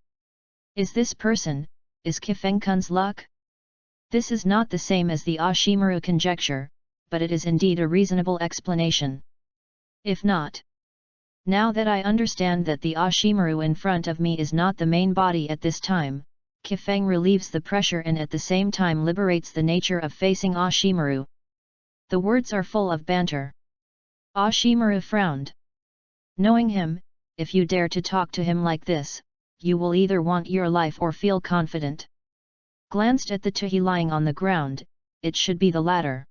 Is this person, is Kifeng-kun's luck? This is not the same as the Ashimaru conjecture, but it is indeed a reasonable explanation. If not. Now that I understand that the Ashimaru in front of me is not the main body at this time, Kifeng relieves the pressure and at the same time liberates the nature of facing Ashimaru. The words are full of banter. Ashimaru frowned. Knowing him, if you dare to talk to him like this, you will either want your life or feel confident. Glanced at the Tuhi lying on the ground, it should be the latter.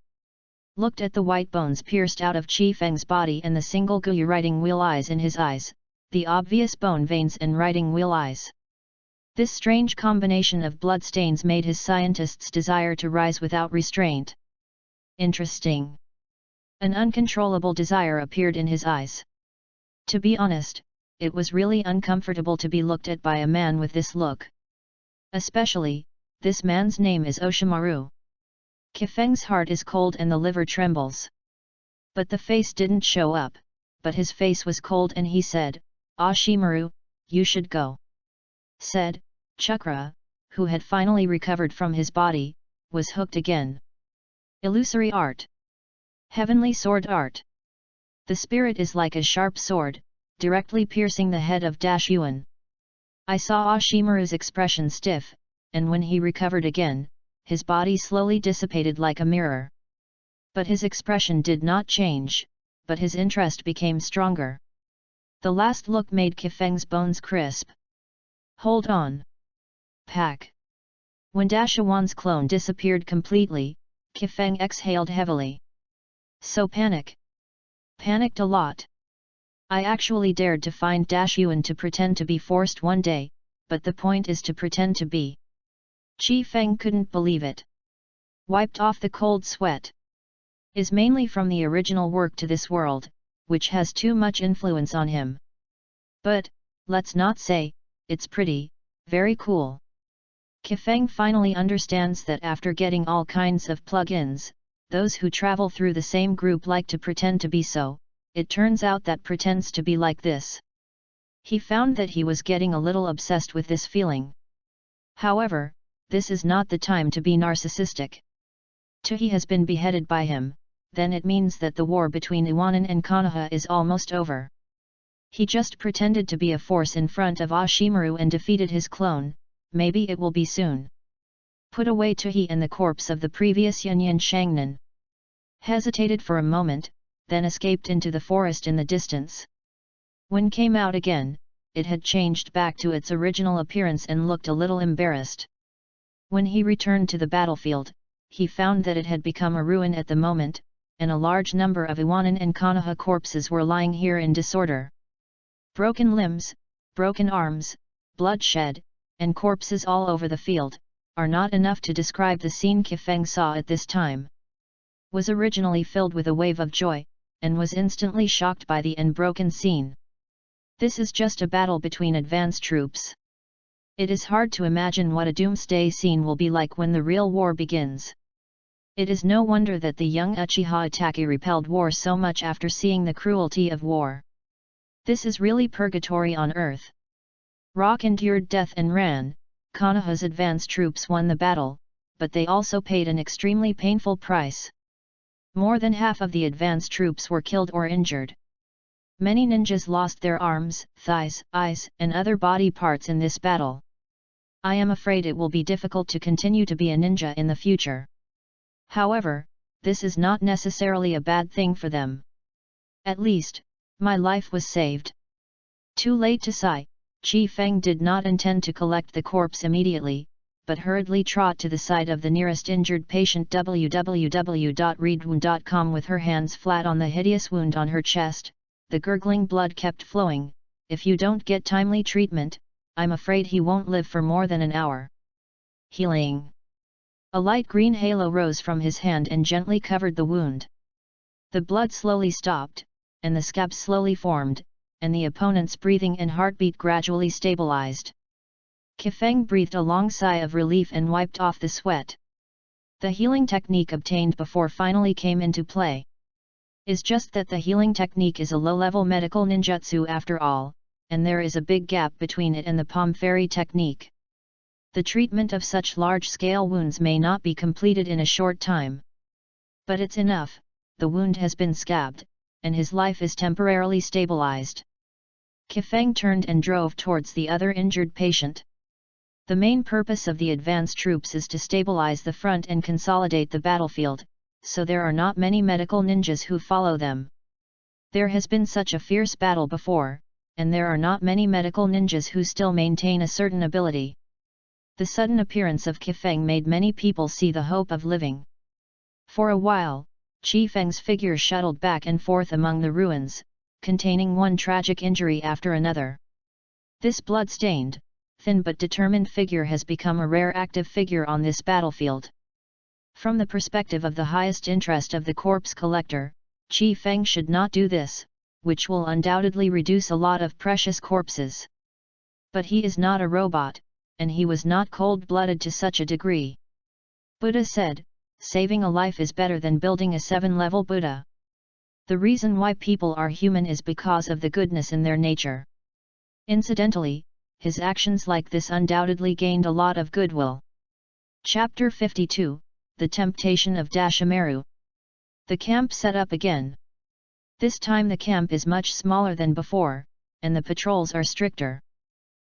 Looked at the white bones pierced out of Chi Feng's body and the single Guyu writing wheel eyes in his eyes, the obvious bone veins and writing wheel eyes. This strange combination of bloodstains made his scientists desire to rise without restraint. Interesting. An uncontrollable desire appeared in his eyes. To be honest, it was really uncomfortable to be looked at by a man with this look. Especially, this man's name is Oshimaru. Kifeng's heart is cold and the liver trembles. But the face didn't show up, but his face was cold and he said, Ashimaru, you should go. Said, Chakra, who had finally recovered from his body, was hooked again. Illusory art. Heavenly sword art. The spirit is like a sharp sword, directly piercing the head of Yuan. I saw Ashimaru's expression stiff, and when he recovered again, his body slowly dissipated like a mirror. But his expression did not change, but his interest became stronger. The last look made Kifeng's bones crisp. Hold on. Pack. When Dashawan's clone disappeared completely, Kifeng exhaled heavily. So panicked a lot. I actually dared to find Yuan to pretend to be forced one day, but the point is to pretend to be. Chi Feng couldn't believe it. Wiped off the cold sweat. Is mainly from the original work to this world, which has too much influence on him. But, let's not say, it's pretty, very cool. Kifeng finally understands that after getting all kinds of plug-ins, those who travel through the same group like to pretend to be so, it turns out that pretends to be like this. He found that he was getting a little obsessed with this feeling. However, this is not the time to be narcissistic. Tuhi has been beheaded by him, then it means that the war between Iwanan and Konoha is almost over. He just pretended to be a force in front of Ashimaru and defeated his clone, maybe it will be soon. Put away Tuhi and the corpse of the previous Yunyan Shangnan. Hesitated for a moment, then escaped into the forest in the distance. When came out again, it had changed back to its original appearance and looked a little embarrassed. When he returned to the battlefield, he found that it had become a ruin at the moment, and a large number of Iwanan and Konoha corpses were lying here in disorder. Broken limbs, broken arms, bloodshed, and corpses all over the field, are not enough to describe the scene Kifeng saw at this time. Was originally filled with a wave of joy, and was instantly shocked by the broken scene. This is just a battle between advanced troops. It is hard to imagine what a doomsday scene will be like when the real war begins. It is no wonder that the young Uchiha Itachi repelled war so much after seeing the cruelty of war. This is really purgatory on earth. Rock endured death and ran, Konoha's advanced troops won the battle, but they also paid an extremely painful price. More than half of the advanced troops were killed or injured. Many ninjas lost their arms, thighs, eyes, and other body parts in this battle. I am afraid it will be difficult to continue to be a ninja in the future. However, this is not necessarily a bad thing for them. At least, my life was saved. Too late to sigh, Chi Feng did not intend to collect the corpse immediately, but hurriedly trot to the side of the nearest injured patient www.readwound.com with her hands flat on the hideous wound on her chest. The gurgling blood kept flowing. If you don't get timely treatment, I'm afraid he won't live for more than an hour. Healing. A light green halo rose from his hand and gently covered the wound. The blood slowly stopped, and the scab slowly formed, and the opponent's breathing and heartbeat gradually stabilized. Kifeng breathed a long sigh of relief and wiped off the sweat. The healing technique obtained before finally came into play. Is just that the healing technique is a low-level medical ninjutsu after all, and there is a big gap between it and the palm fairy technique. The treatment of such large-scale wounds may not be completed in a short time. But it's enough, the wound has been scabbed, and his life is temporarily stabilized. Kifeng turned and drove towards the other injured patient. The main purpose of the advance troops is to stabilize the front and consolidate the battlefield, so there are not many medical ninjas who follow them. There has been such a fierce battle before, and there are not many medical ninjas who still maintain a certain ability. The sudden appearance of Kifeng made many people see the hope of living. For a while, Qifeng's figure shuttled back and forth among the ruins, containing one tragic injury after another. This blood-stained, thin but determined figure has become a rare active figure on this battlefield. From the perspective of the highest interest of the corpse collector, Qifeng should not do this, which will undoubtedly reduce a lot of precious corpses. But he is not a robot, and he was not cold-blooded to such a degree. Buddha said, saving a life is better than building a 7-level Buddha. The reason why people are human is because of the goodness in their nature. Incidentally, his actions like this undoubtedly gained a lot of goodwill. Chapter 52, The Temptation of Dashimaru. The camp set up again. This time the camp is much smaller than before, and the patrols are stricter.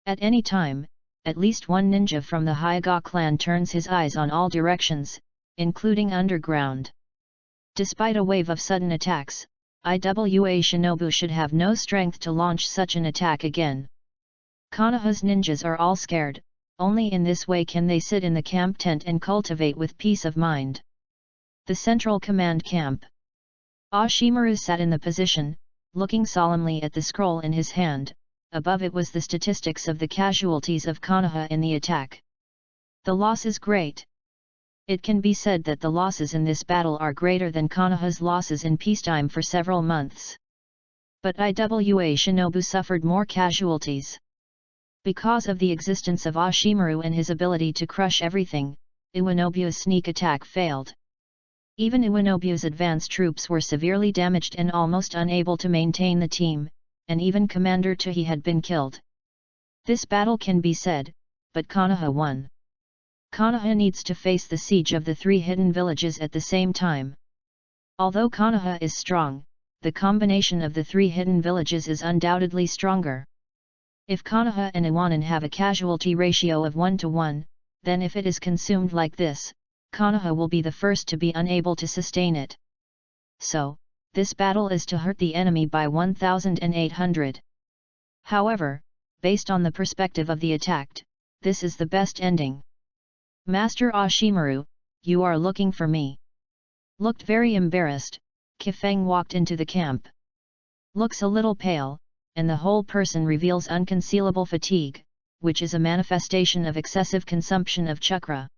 At any time, at least one ninja from the Hyuga clan turns his eyes on all directions, including underground. Despite a wave of sudden attacks, Iwa Shinobu should have no strength to launch such an attack again. Konoha's ninjas are all scared, only in this way can they sit in the camp tent and cultivate with peace of mind. The Central Command Camp. Ashimaru sat in the position, looking solemnly at the scroll in his hand. Above it was the statistics of the casualties of Konoha in the attack. The loss is great. It can be said that the losses in this battle are greater than Konoha's losses in peacetime for several months. But Iwa Shinobu suffered more casualties. Because of the existence of Ashimaru and his ability to crush everything, Iwanobu's sneak attack failed. Even Iwanobu's advance troops were severely damaged and almost unable to maintain the team, and even Commander Tuhi had been killed. This battle can be said, but Konoha won. Konoha needs to face the siege of the 3 hidden villages at the same time. Although Konoha is strong, the combination of the 3 hidden villages is undoubtedly stronger. If Konoha and Iwanan have a casualty ratio of 1:1, then if it is consumed like this, Konoha will be the first to be unable to sustain it. So, this battle is to hurt the enemy by 1,800. However, based on the perspective of the attacked, this is the best ending. Master Ashimaru, you are looking for me. Looked very embarrassed, Kifeng walked into the camp. Looks a little pale, and the whole person reveals unconcealable fatigue, which is a manifestation of excessive consumption of chakra.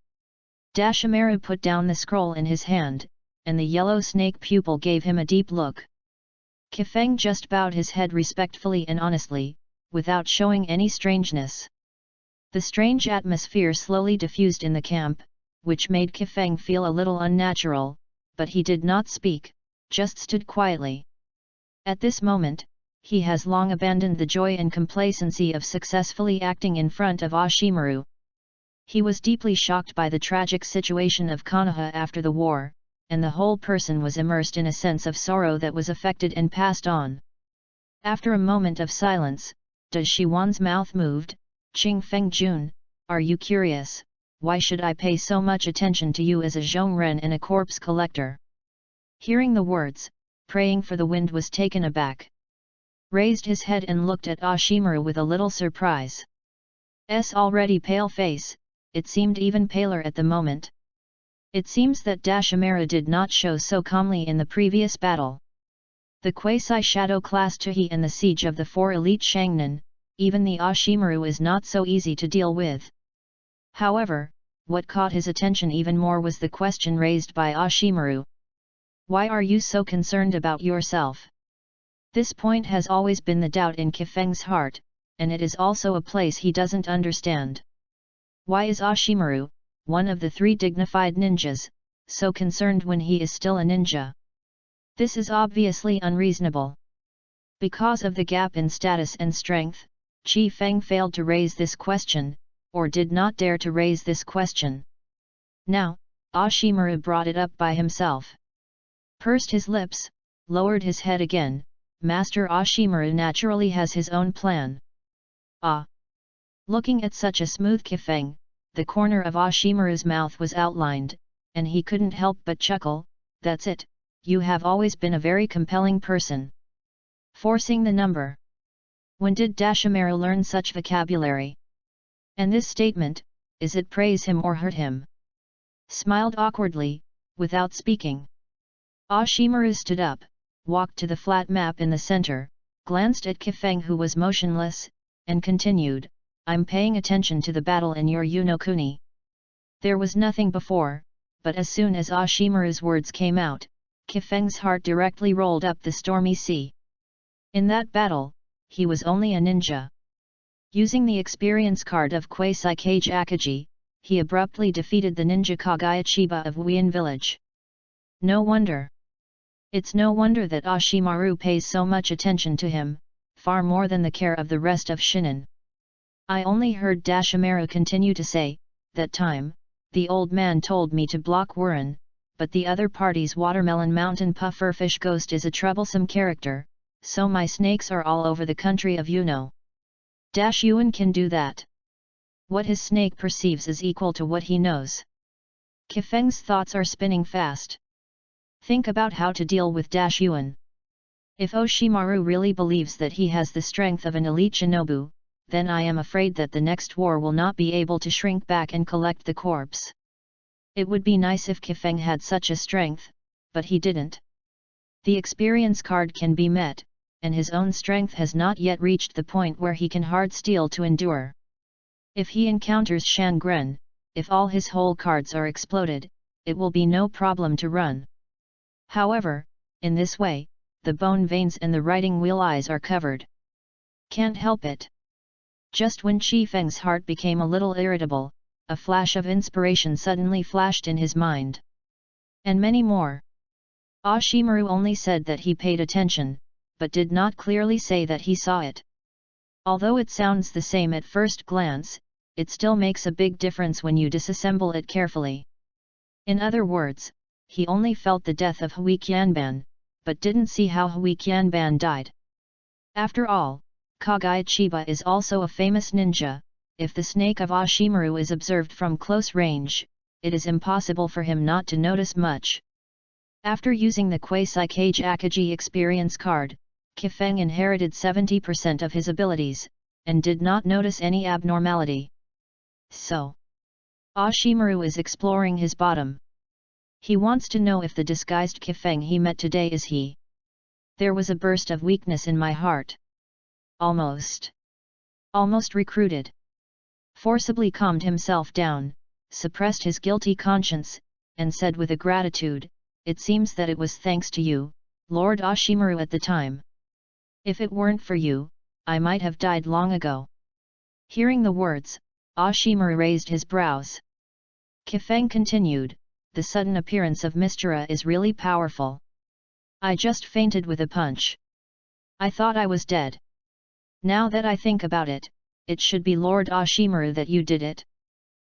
Dashimaru put down the scroll in his hand, and the yellow snake pupil gave him a deep look. Kifeng just bowed his head respectfully and honestly, without showing any strangeness. The strange atmosphere slowly diffused in the camp, which made Kifeng feel a little unnatural, but he did not speak, just stood quietly. At this moment, he has long abandoned the joy and complacency of successfully acting in front of Ashimaru. He was deeply shocked by the tragic situation of Konoha after the war, and the whole person was immersed in a sense of sorrow that was affected and passed on. After a moment of silence, Shiwan's mouth moved. Qing Fengjun, are you curious, why should I pay so much attention to you as a zhongren and a corpse collector? Hearing the words, Praying for the Wind was taken aback. Raised his head and looked at Ashimaru with a little surprise. Already pale face, it seemed even paler at the moment. It seems that Dashimaru did not show so calmly in the previous battle. The quasi-shadow class Tuhi and the siege of the 4 elite Shangnan, even the Ashimaru is not so easy to deal with. However, what caught his attention even more was the question raised by Ashimaru. Why are you so concerned about yourself? This point has always been the doubt in Kifeng's heart, and it is also a place he doesn't understand. Why is Ashimaru, one of the 3 dignified ninjas, so concerned when he is still a ninja? This is obviously unreasonable. Because of the gap in status and strength, Qi Feng failed to raise this question, or did not dare to raise this question. Now, Ashimaru brought it up by himself. Pursed his lips, lowered his head again. Master Ashimaru naturally has his own plan. Ah! Looking at such a smooth Qi Feng, the corner of Ashimaru's mouth was outlined, and he couldn't help but chuckle. That's it, you have always been a very compelling person. Forcing the number. When did Dashimaru learn such vocabulary? And this statement, is it praise him or hurt him? Smiled awkwardly, without speaking. Ashimaru stood up, walked to the flat map in the center, glanced at Qi Feng who was motionless, and continued, I'm paying attention to the battle in your Yunokuni. There was nothing before, but as soon as Ashimaru's words came out, Qi Feng's heart directly rolled up the stormy sea. In that battle, he was only a ninja. Using the experience card of Kwei Kage Akaji, he abruptly defeated the ninja Kagaya Chiba of Wuyan village. No wonder. It's no wonder that Ashimaru pays so much attention to him, far more than the care of the rest of Shinin. I only heard Dashimaru continue to say, that time, the old man told me to block Wuren, but the other party's Watermelon Mountain Pufferfish Ghost is a troublesome character, so my snakes are all over the country of Yuno. Yuan can do that. What his snake perceives is equal to what he knows. Qi Feng's thoughts are spinning fast. Think about how to deal with Yuan. If Oshimaru really believes that he has the strength of an elite shinobu, then I am afraid that the next war will not be able to shrink back and collect the corpse. It would be nice if Qi Feng had such a strength, but he didn't. The experience card can be met, and his own strength has not yet reached the point where he can hard steel to endure. If he encounters Shangren, if all his whole cards are exploded, it will be no problem to run. However, in this way, the bone veins and the writing wheel eyes are covered. Can't help it. Just when Qi Feng's heart became a little irritable, a flash of inspiration suddenly flashed in his mind. And many more. Ashimaru only said that he paid attention, but did not clearly say that he saw it. Although it sounds the same at first glance, it still makes a big difference when you disassemble it carefully. In other words, he only felt the death of Hui Qianban, but didn't see how Hui Qianban died. After all, Kagaya Chiba is also a famous ninja. If the snake of Ashimaru is observed from close range, it is impossible for him not to notice much. After using the Kwei Kage Akaji experience card, Qi Feng inherited 70% of his abilities, and did not notice any abnormality. So, Ashimaru is exploring his bottom. He wants to know if the disguised Qi Feng he met today is he. There was a burst of weakness in my heart. Almost recruited. Forcibly calmed himself down, suppressed his guilty conscience, and said with a gratitude, it seems that it was thanks to you, Lord Ashimaru at the time. If it weren't for you, I might have died long ago. Hearing the words, Ashimaru raised his brows. Qi Feng continued, the sudden appearance of Mistara is really powerful. I just fainted with a punch. I thought I was dead. Now that I think about it, it should be Lord Ashimaru that you did it.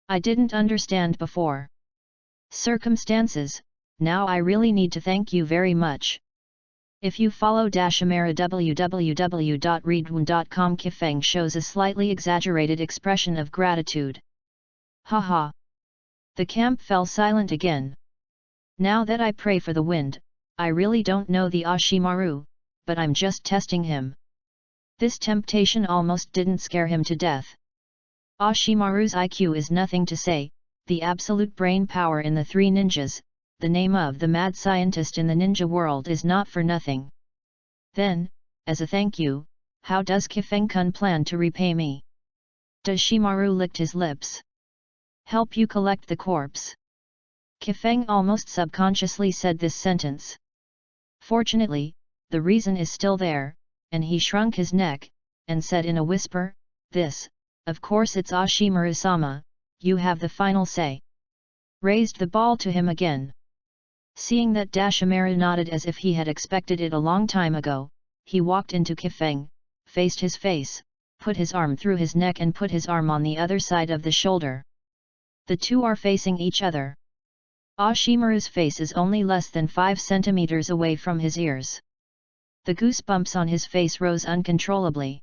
I didn't understand before. Circumstances, now I really need to thank you very much. If you follow Dashimaru www.readaloud.com, Qi Feng shows a slightly exaggerated expression of gratitude. Haha. The camp fell silent again. Now that I pray for the wind, I really don't know the Ashimaru, but I'm just testing him. This temptation almost didn't scare him to death. Ashimaru's IQ is nothing to say, the absolute brain power in the 3 ninjas, the name of the mad scientist in the ninja world is not for nothing. Then, as a thank you, how does Qi Feng-kun plan to repay me? Dashimaru licked his lips. Help you collect the corpse. Qi Feng almost subconsciously said this sentence. Fortunately, the reason is still there, and he shrunk his neck, and said in a whisper, this, of course it's Ashimaru-sama, you have the final say. Raised the ball to him again. Seeing that Dashimaru nodded as if he had expected it a long time ago, he walked into Kifeng, faced his face, put his arm through his neck and put his arm on the other side of the shoulder. The two are facing each other. Ashimaru's face is only less than 5 centimeters away from his ears. The goosebumps on his face rose uncontrollably.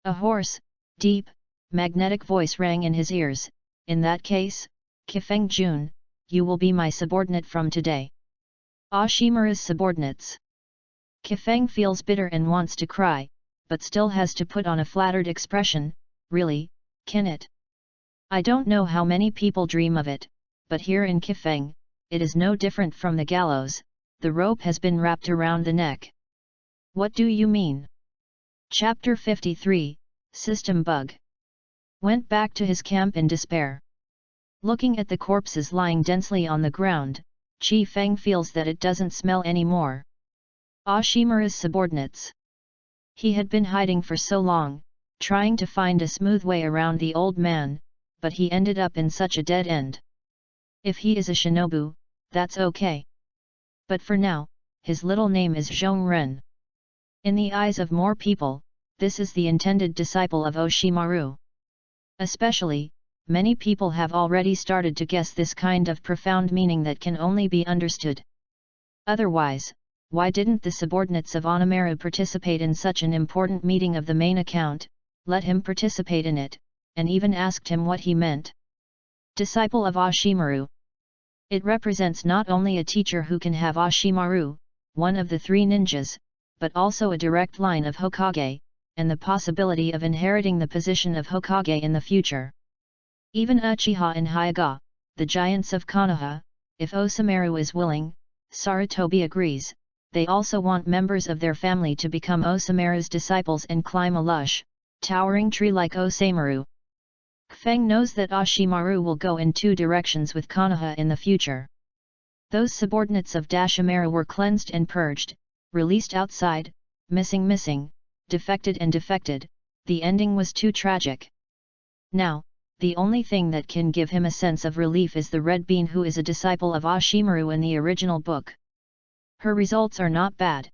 A hoarse, deep, magnetic voice rang in his ears, "In that case, Kifeng Jun, you will be my subordinate from today." Ashimaru's subordinates. Kifeng feels bitter and wants to cry, but still has to put on a flattered expression. "Really, can it? I don't know how many people dream of it, but here in Kifeng, it is no different from the gallows, the rope has been wrapped around the neck." "What do you mean?" Chapter 53, System Bug. Went back to his camp in despair. Looking at the corpses lying densely on the ground, Chi Feng feels that it doesn't smell anymore. Ashimaru's subordinates. He had been hiding for so long, trying to find a smooth way around the old man, but he ended up in such a dead end. If he is a shinobu, that's okay. But for now, his little name is Zhongren. In the eyes of more people, this is the intended disciple of Oshimaru. Especially, many people have already started to guess this kind of profound meaning that can only be understood. Otherwise, why didn't the subordinates of Onimaru participate in such an important meeting of the main account, let him participate in it, and even asked him what he meant? Disciple of Ashimaru. It represents not only a teacher who can have Ashimaru, one of the 3 ninjas, but also a direct line of Hokage, and the possibility of inheriting the position of Hokage in the future. Even Uchiha and Hyuga, the giants of Konoha, if Osamu is willing, Sarutobi agrees, they also want members of their family to become Osamu's disciples and climb a lush, towering tree like Osamu. Kfeng knows that Ashimaru will go in 2 directions with Konoha in the future. Those subordinates of Dashimaru were cleansed and purged, released outside, missing, defected and defected, the ending was too tragic. Now, the only thing that can give him a sense of relief is the Red Bean, who is a disciple of Ashimaru in the original book. Her results are not bad.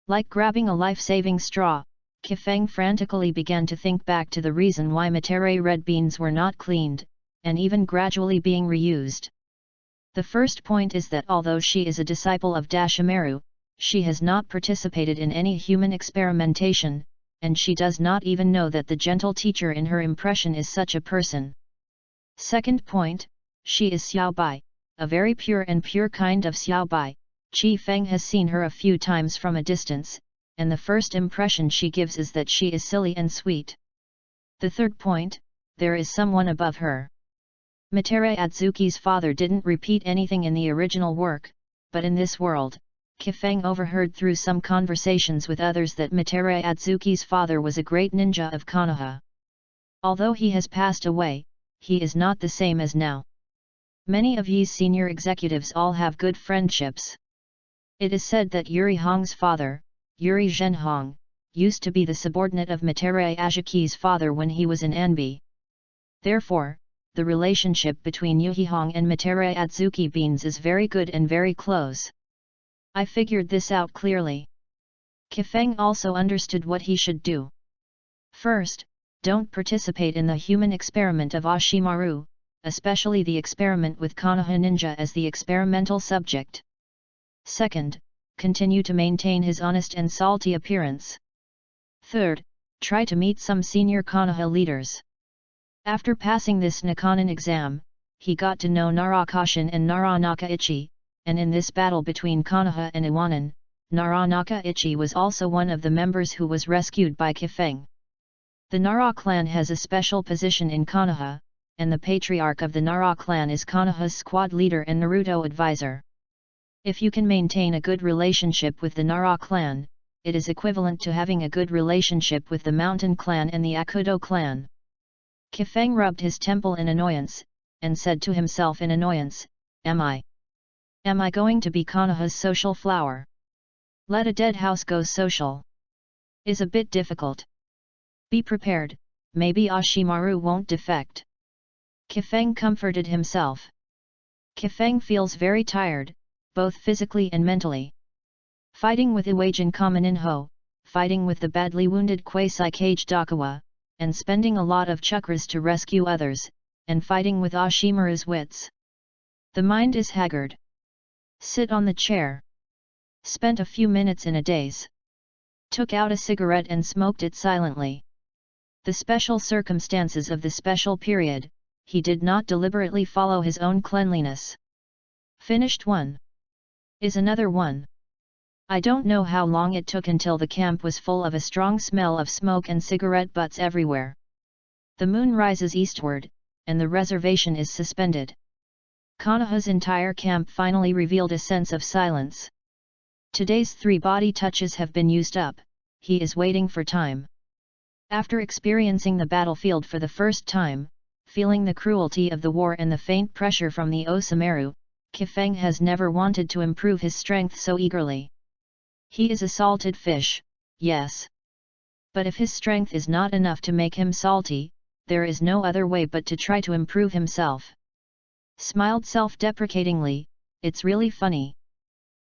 Like grabbing a life-saving straw, Kifeng frantically began to think back to the reason why Matere red beans were not cleaned, and even gradually being reused. The first point is that although she is a disciple of Dashimaru, she has not participated in any human experimentation, and she does not even know that the gentle teacher in her impression is such a person. Second point, she is Xiaobai, a very pure kind of Xiaobai. Chi Feng has seen her a few times from a distance, and the first impression she gives is that she is silly and sweet. The third point, there is someone above her. Matere Adzuki's father didn't repeat anything in the original work, but in this world, Kifeng overheard through some conversations with others that Matere Adzuki's father was a great ninja of Konoha. Although he has passed away, he is not the same as now. Many of Yi's senior executives all have good friendships. It is said that Yuri Hong's father, Yuri Zhenhong, used to be the subordinate of Matere Adzuki's father when he was in Anbi. Therefore, the relationship between Yu Hong and Matere Adzuki Beans is very good and very close. I figured this out clearly. Kifeng also understood what he should do. First, don't participate in the human experiment of Ashimaru, especially the experiment with Konoha Ninja as the experimental subject. Second, continue to maintain his honest and salty appearance. Third, try to meet some senior Konoha leaders. After passing this Nakanin exam, he got to know Narakashin and Naranaka Ichi, and in this battle between Konoha and Iwanan, Naranaka Ichi was also one of the members who was rescued by Kifeng. The Nara clan has a special position in Konoha, and the patriarch of the Nara clan is Konoha's squad leader and Naruto advisor. If you can maintain a good relationship with the Nara clan, it is equivalent to having a good relationship with the Mountain clan and the Akudo clan. Kifeng rubbed his temple in annoyance, and said to himself in annoyance, Am I going to be Konoha's social flower? Let a dead house go social. Is a bit difficult. Be prepared, maybe Ashimaru won't defect. Kifeng comforted himself. Kifeng feels very tired, both physically and mentally. Fighting with Iwajan Kameninho, fighting with the badly wounded Kwasai Kage Dakawa, and spending a lot of chakras to rescue others, and fighting with Ashimaru's wits. The mind is haggard. Sit on the chair. Spent a few minutes in a daze. Took out a cigarette and smoked it silently. The special circumstances of the special period, he did not deliberately follow his own cleanliness. Finished one. Is another one. I don't know how long it took until the camp was full of a strong smell of smoke and cigarette butts everywhere. The moon rises eastward, and the reservation is suspended. Konoha's entire camp finally revealed a sense of silence. Today's 3 body touches have been used up, he is waiting for time. After experiencing the battlefield for the first time, feeling the cruelty of the war and the faint pressure from the Osameru, Kifeng has never wanted to improve his strength so eagerly. He is a salted fish, yes. But if his strength is not enough to make him salty, there is no other way but to try to improve himself. Smiled self-deprecatingly, it's really funny.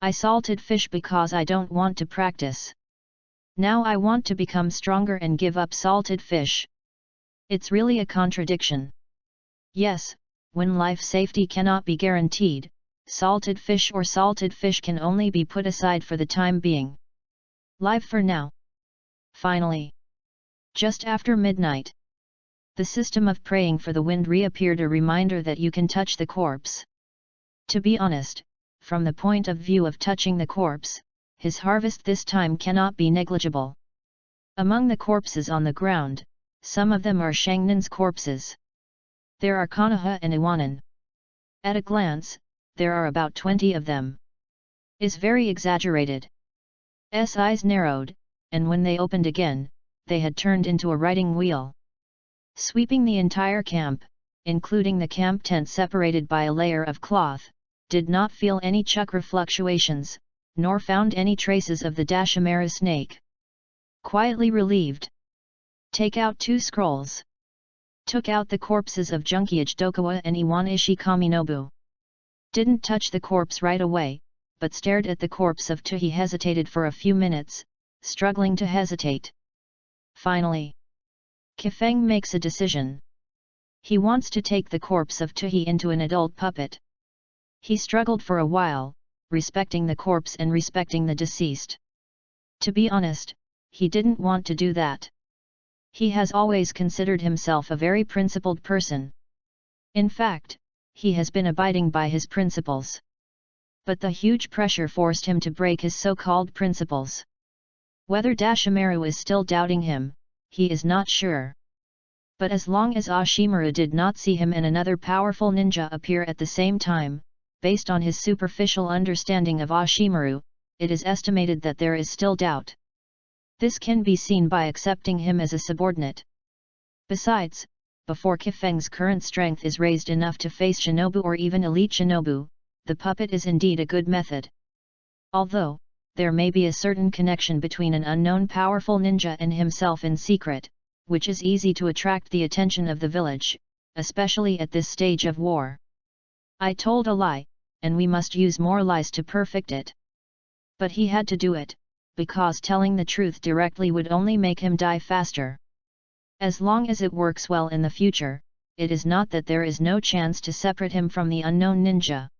I salted fish because I don't want to practice. Now I want to become stronger and give up salted fish. It's really a contradiction. Yes, when life safety cannot be guaranteed, salted fish can only be put aside for the time being. Live for now. Finally. Just after midnight. The system of praying for the wind reappeared, a reminder that you can touch the corpse. To be honest, from the point of view of touching the corpse, his harvest this time cannot be negligible. Among the corpses on the ground, some of them are Shangnin's corpses. There are Konoha and Iwanan. At a glance, there are about 20 of them. Is very exaggerated. Eyes narrowed, and when they opened again, they had turned into a writing wheel. Sweeping the entire camp, including the camp tent separated by a layer of cloth, did not feel any chakra fluctuations, nor found any traces of the Dashimaru snake. Quietly relieved. Take out 2 scrolls. Took out the corpses of Junkiage Dokawa and Iwanishi Kaminobu. Didn't touch the corpse right away, but stared at the corpse of Tu. He hesitated for a few minutes, struggling to hesitate. Finally, Kifeng makes a decision. He wants to take the corpse of Tu into an adult puppet. He struggled for a while, respecting the corpse and respecting the deceased. To be honest, he didn't want to do that. He has always considered himself a very principled person. In fact, he has been abiding by his principles. But the huge pressure forced him to break his so-called principles. Whether Dashimaru is still doubting him, he is not sure. But as long as Ashimaru did not see him and another powerful ninja appear at the same time, based on his superficial understanding of Ashimaru, it is estimated that there is still doubt. This can be seen by accepting him as a subordinate. Besides, before Kifeng's current strength is raised enough to face shinobu or even elite shinobu, the puppet is indeed a good method. Although, there may be a certain connection between an unknown powerful ninja and himself in secret, which is easy to attract the attention of the village, especially at this stage of war. I told a lie, and we must use more lies to perfect it. But he had to do it, because telling the truth directly would only make him die faster. As long as it works well in the future, it is not that there is no chance to separate him from the unknown ninja.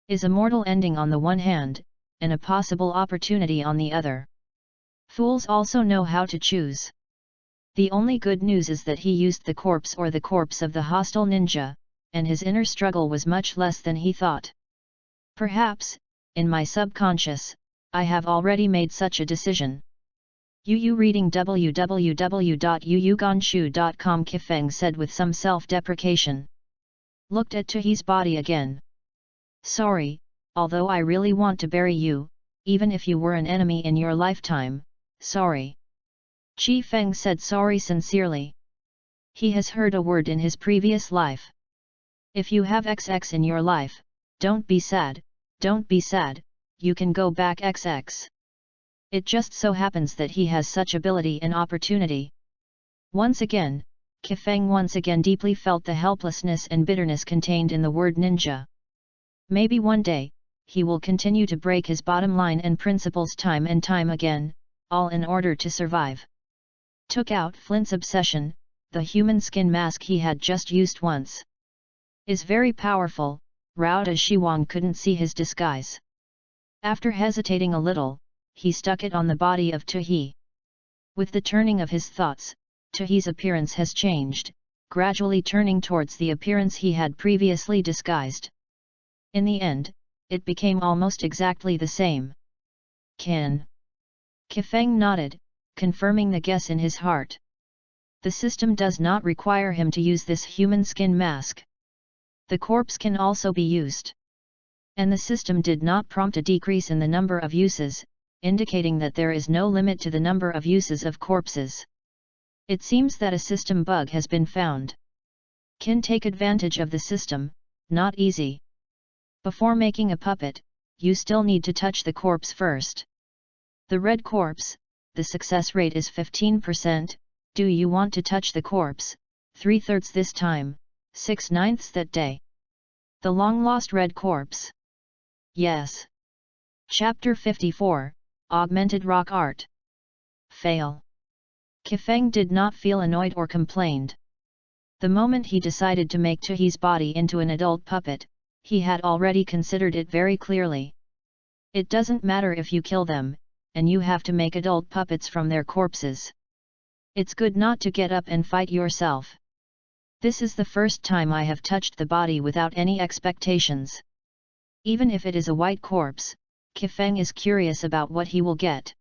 Is a mortal ending on the one hand, and a possible opportunity on the other. Fools also know how to choose. The only good news is that he used the corpse or the corpse of the hostile ninja, and his inner struggle was much less than he thought. Perhaps, in my subconscious, I have already made such a decision. Reading www.yuyuganshu.com. Kifeng said with some self-deprecation. Looked at Tuhi's body again. Sorry, although I really want to bury you, even if you were an enemy in your lifetime, sorry. Chi Feng said sorry sincerely. He has heard a word in his previous life. If you have XX in your life, don't be sad, you can go back XX. It just so happens that he has such ability and opportunity. Once again, Kifeng once again deeply felt the helplessness and bitterness contained in the word ninja. Maybe one day, he will continue to break his bottom line and principles time and time again, all in order to survive. Took out Flint's obsession, the human skin mask he had just used once. Is very powerful, Rao de Shiwang couldn't see his disguise. After hesitating a little, he stuck it on the body of Tuhi. With the turning of his thoughts, Tuhi's appearance has changed, gradually turning towards the appearance he had previously disguised. In the end, it became almost exactly the same. Kin. Kifeng nodded, confirming the guess in his heart. The system does not require him to use this human skin mask. The corpse can also be used. And the system did not prompt a decrease in the number of uses, indicating that there is no limit to the number of uses of corpses. It seems that a system bug has been found. Can take advantage of the system, not easy. Before making a puppet, you still need to touch the corpse first. The red corpse, the success rate is 15%, do you want to touch the corpse, 3/3 this time, 6/9 that day? The long-lost red corpse. Yes. Chapter 54, Augmented Rock Art. Fail. Kifeng did not feel annoyed or complained. The moment he decided to make Tuhi's body into an adult puppet, he had already considered it very clearly. It doesn't matter if you kill them, and you have to make adult puppets from their corpses. It's good not to get up and fight yourself. This is the first time I have touched the body without any expectations. Even if it is a white corpse, Kifeng is curious about what he will get.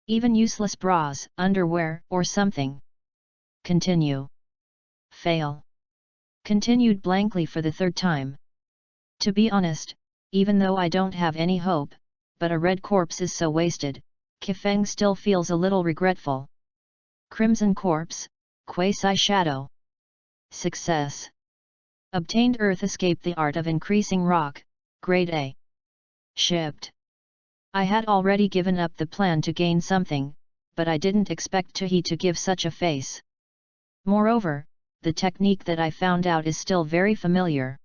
Even useless bras, underwear, or something. Continue. Fail. Continued blankly for the third time. To be honest, even though I don't have any hope, but a red corpse is so wasted, Kifeng still feels a little regretful. Crimson corpse, quasi-shadow. Success. Obtained Earth Escape, the art of increasing rock, grade A. Shipped. I had already given up the plan to gain something, but I didn't expect Tuhi to give such a face. Moreover, the technique that I found out is still very familiar.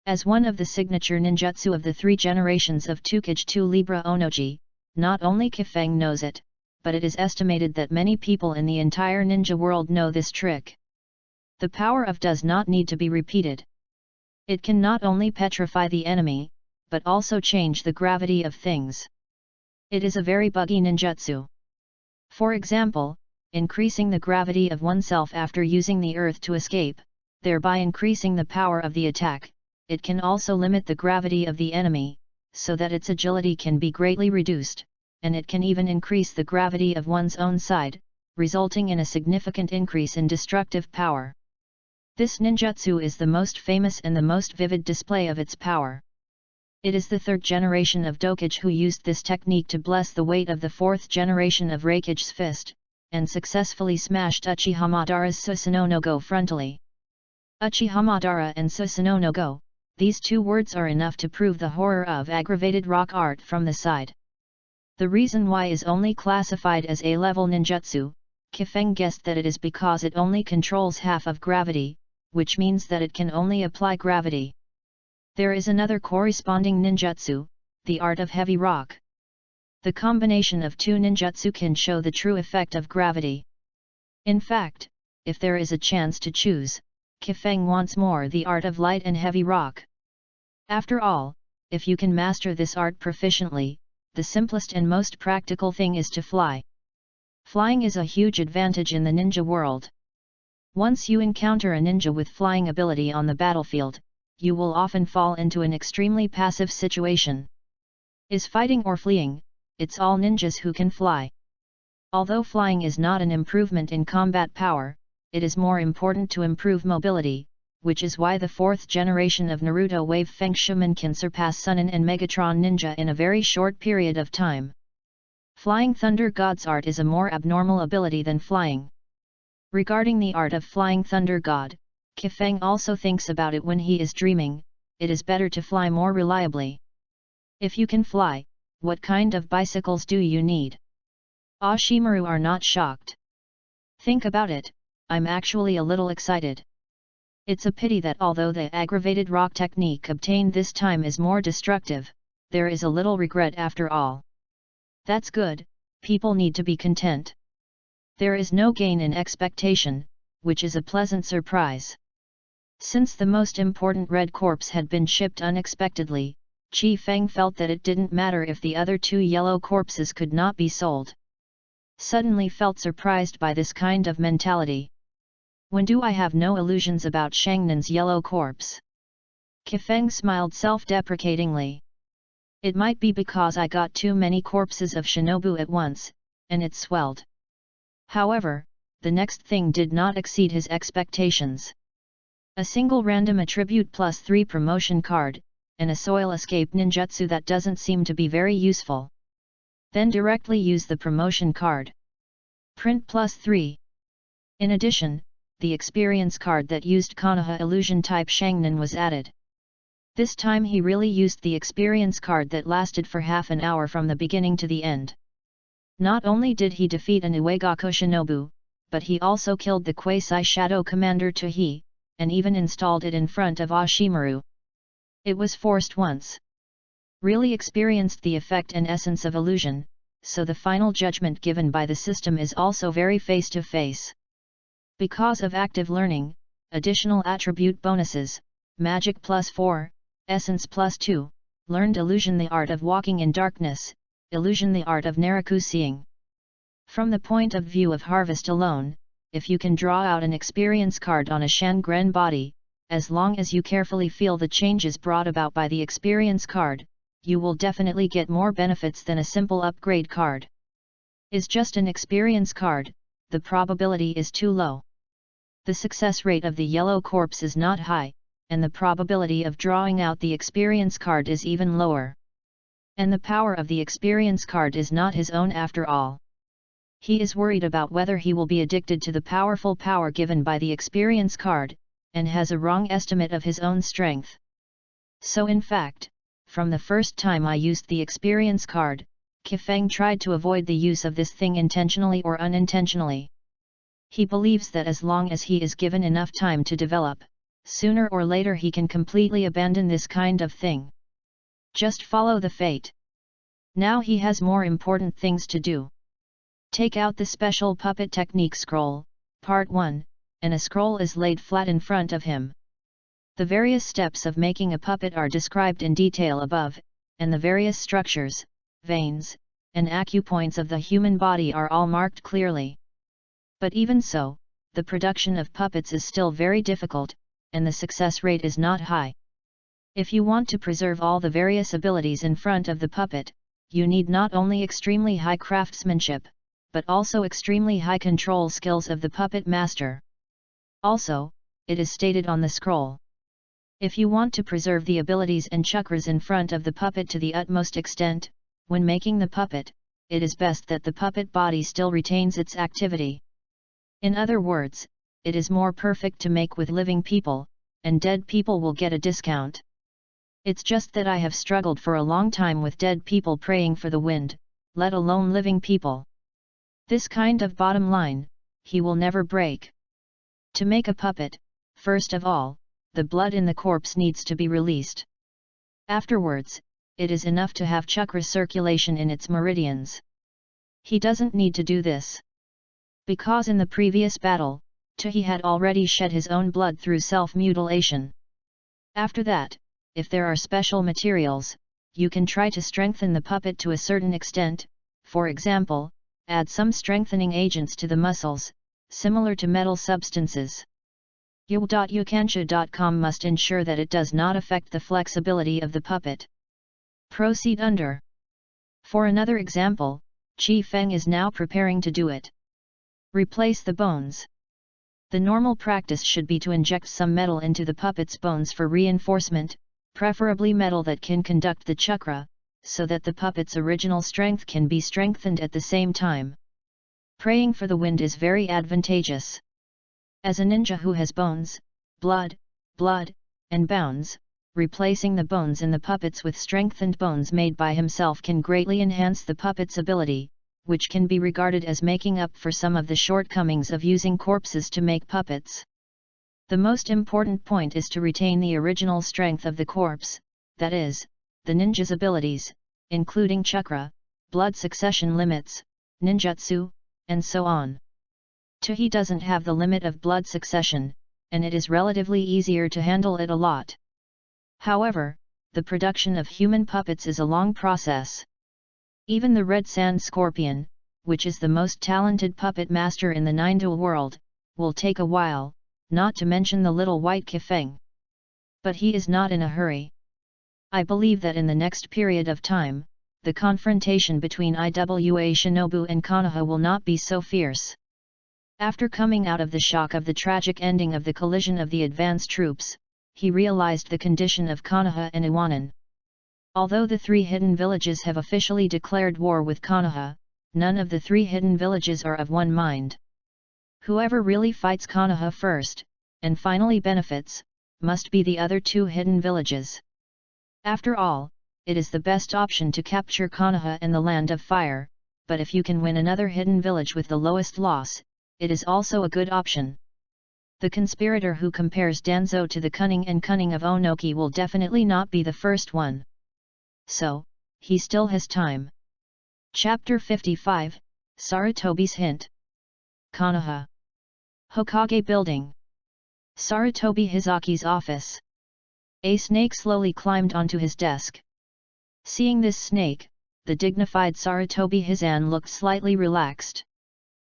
As one of the signature ninjutsu of the 3 generations of Tukage 2 Libra Onoji, not only Kifeng knows it, but it is estimated that many people in the entire ninja world know this trick. The power of does not need to be repeated. It can not only petrify the enemy, but also change the gravity of things. It is a very buggy ninjutsu. For example, increasing the gravity of oneself after using the earth to escape, thereby increasing the power of the attack. It can also limit the gravity of the enemy, so that its agility can be greatly reduced, and it can even increase the gravity of one's own side, resulting in a significant increase in destructive power. This ninjutsu is the most famous and the most vivid display of its power. It is the 3rd generation of Dokage who used this technique to bless the weight of the 4th generation of Reikage's fist, and successfully smashed Uchihamadara's Susanoo no Go frontally. Uchihamadara and Susanoo no Go, these 2 words are enough to prove the horror of aggravated rock art from the side. The reason why is only classified as A-level ninjutsu. Kifeng guessed that it is because it only controls half of gravity, which means that it can only apply gravity. There is another corresponding ninjutsu, the art of heavy rock. The combination of 2 ninjutsu can show the true effect of gravity. In fact, if there is a chance to choose, Kifeng wants more the art of light and heavy rock. After all, if you can master this art proficiently, the simplest and most practical thing is to fly. Flying is a huge advantage in the ninja world. Once you encounter a ninja with flying ability on the battlefield, you will often fall into an extremely passive situation. Is fighting or fleeing, it's all ninjas who can fly. Although flying is not an improvement in combat power, it is more important to improve mobility, which is why the 4th generation of Naruto Wave Feng Shuman can surpass Sunin and Megatron Ninja in a very short period of time. Flying Thunder God's art is a more abnormal ability than flying. Regarding the art of Flying Thunder God, Kifeng also thinks about it when he is dreaming. It is better to fly more reliably. If you can fly, what kind of bicycles do you need? Ashimaru are not shocked. Think about it, I'm actually a little excited. It's a pity that although the aggravated rock technique obtained this time is more destructive, there is a little regret after all. That's good, people need to be content. There is no gain in expectation, which is a pleasant surprise. Since the most important red corpse had been shipped unexpectedly, Chi Feng felt that it didn't matter if the other 2 yellow corpses could not be sold. Suddenly felt surprised by this kind of mentality. When do I have no illusions about Shangnan's yellow corpse? Kifeng smiled self-deprecatingly. It might be because I got too many corpses of Shinobu at once, and it swelled. However, the next thing did not exceed his expectations. A single random attribute +3 promotion card, and a soil escape ninjutsu that doesn't seem to be very useful. Then directly use the promotion card. Print +3. In addition, the experience card that used Konoha illusion type Shangnan was added. This time he really used the experience card that lasted for half an hour from the beginning to the end. Not only did he defeat an Uegaku Shinobu, but he also killed the quasi-shadow commander Tahi, and even installed it in front of Ashimaru. It was forced once. Really experienced the effect and essence of illusion, so the final judgment given by the system is also very face-to-face. Because of active learning, additional attribute bonuses, Magic +4, Essence +2, Learned Illusion the art of walking in darkness, Illusion the art of Naraku seeing. From the point of view of Harvest alone, if you can draw out an experience card on a Shangren body, as long as you carefully feel the changes brought about by the experience card, you will definitely get more benefits than a simple upgrade card. Is just an experience card, the probability is too low. The success rate of the yellow corpse is not high, and the probability of drawing out the experience card is even lower. And the power of the experience card is not his own after all. He is worried about whether he will be addicted to the powerful power given by the experience card, and has a wrong estimate of his own strength. So in fact, from the first time I used the experience card, Kifeng tried to avoid the use of this thing intentionally or unintentionally. He believes that as long as he is given enough time to develop, sooner or later he can completely abandon this kind of thing. Just follow the fate. Now he has more important things to do. Take out the special puppet technique scroll, part 1, and a scroll is laid flat in front of him. The various steps of making a puppet are described in detail above, and the various structures, veins, and acupoints of the human body are all marked clearly. But even so, the production of puppets is still very difficult, and the success rate is not high. If you want to preserve all the various abilities in front of the puppet, you need not only extremely high craftsmanship, but also extremely high control skills of the puppet master. Also, it is stated on the scroll. If you want to preserve the abilities and chakras in front of the puppet to the utmost extent, when making the puppet, it is best that the puppet body still retains its activity. In other words, it is more perfect to make with living people, and dead people will get a discount. It's just that I have struggled for a long time with dead people praying for the wind, let alone living people. This kind of bottom line, he will never break. To make a puppet, first of all, the blood in the corpse needs to be released. Afterwards, it is enough to have chakra circulation in its meridians. He doesn't need to do this. Because in the previous battle, Tahi had already shed his own blood through self-mutilation. After that, if there are special materials, you can try to strengthen the puppet to a certain extent, for example, add some strengthening agents to the muscles, similar to metal substances. Yul.Yukansha.com must ensure that it does not affect the flexibility of the puppet. Proceed under. For another example, Chi Feng is now preparing to do it. Replace the bones. The normal practice should be to inject some metal into the puppet's bones for reinforcement, preferably metal that can conduct the chakra, so that the puppet's original strength can be strengthened at the same time. Praying for the wind is very advantageous. As a ninja who has bones, blood, and bones, replacing the bones in the puppets with strengthened bones made by himself can greatly enhance the puppet's ability, which can be regarded as making up for some of the shortcomings of using corpses to make puppets. The most important point is to retain the original strength of the corpse, that is, the ninja's abilities, including chakra, blood succession limits, ninjutsu, and so on. He doesn't have the limit of blood succession, and it is relatively easier to handle it a lot. However, the production of human puppets is a long process. Even the red sand scorpion, which is the most talented puppet master in the Nine-Dual world, will take a while, not to mention the little white Kifeng. But he is not in a hurry. I believe that in the next period of time, the confrontation between Iwa Shinobu and Konoha will not be so fierce. After coming out of the shock of the tragic ending of the collision of the advance troops, he realized the condition of Konoha and Iwanan. Although the three hidden villages have officially declared war with Konoha, none of the three hidden villages are of one mind. Whoever really fights Konoha first, and finally benefits, must be the other two hidden villages. After all, it is the best option to capture Konoha and the Land of Fire, but if you can win another hidden village with the lowest loss, it is also a good option. The conspirator who compares Danzo to the cunning of Onoki will definitely not be the first one. So, he still has time. Chapter 55, Sarutobi's Hint. Konoha Hokage Building. Sarutobi Hizaki's office. A snake slowly climbed onto his desk. Seeing this snake, the dignified Sarutobi Hizan looked slightly relaxed.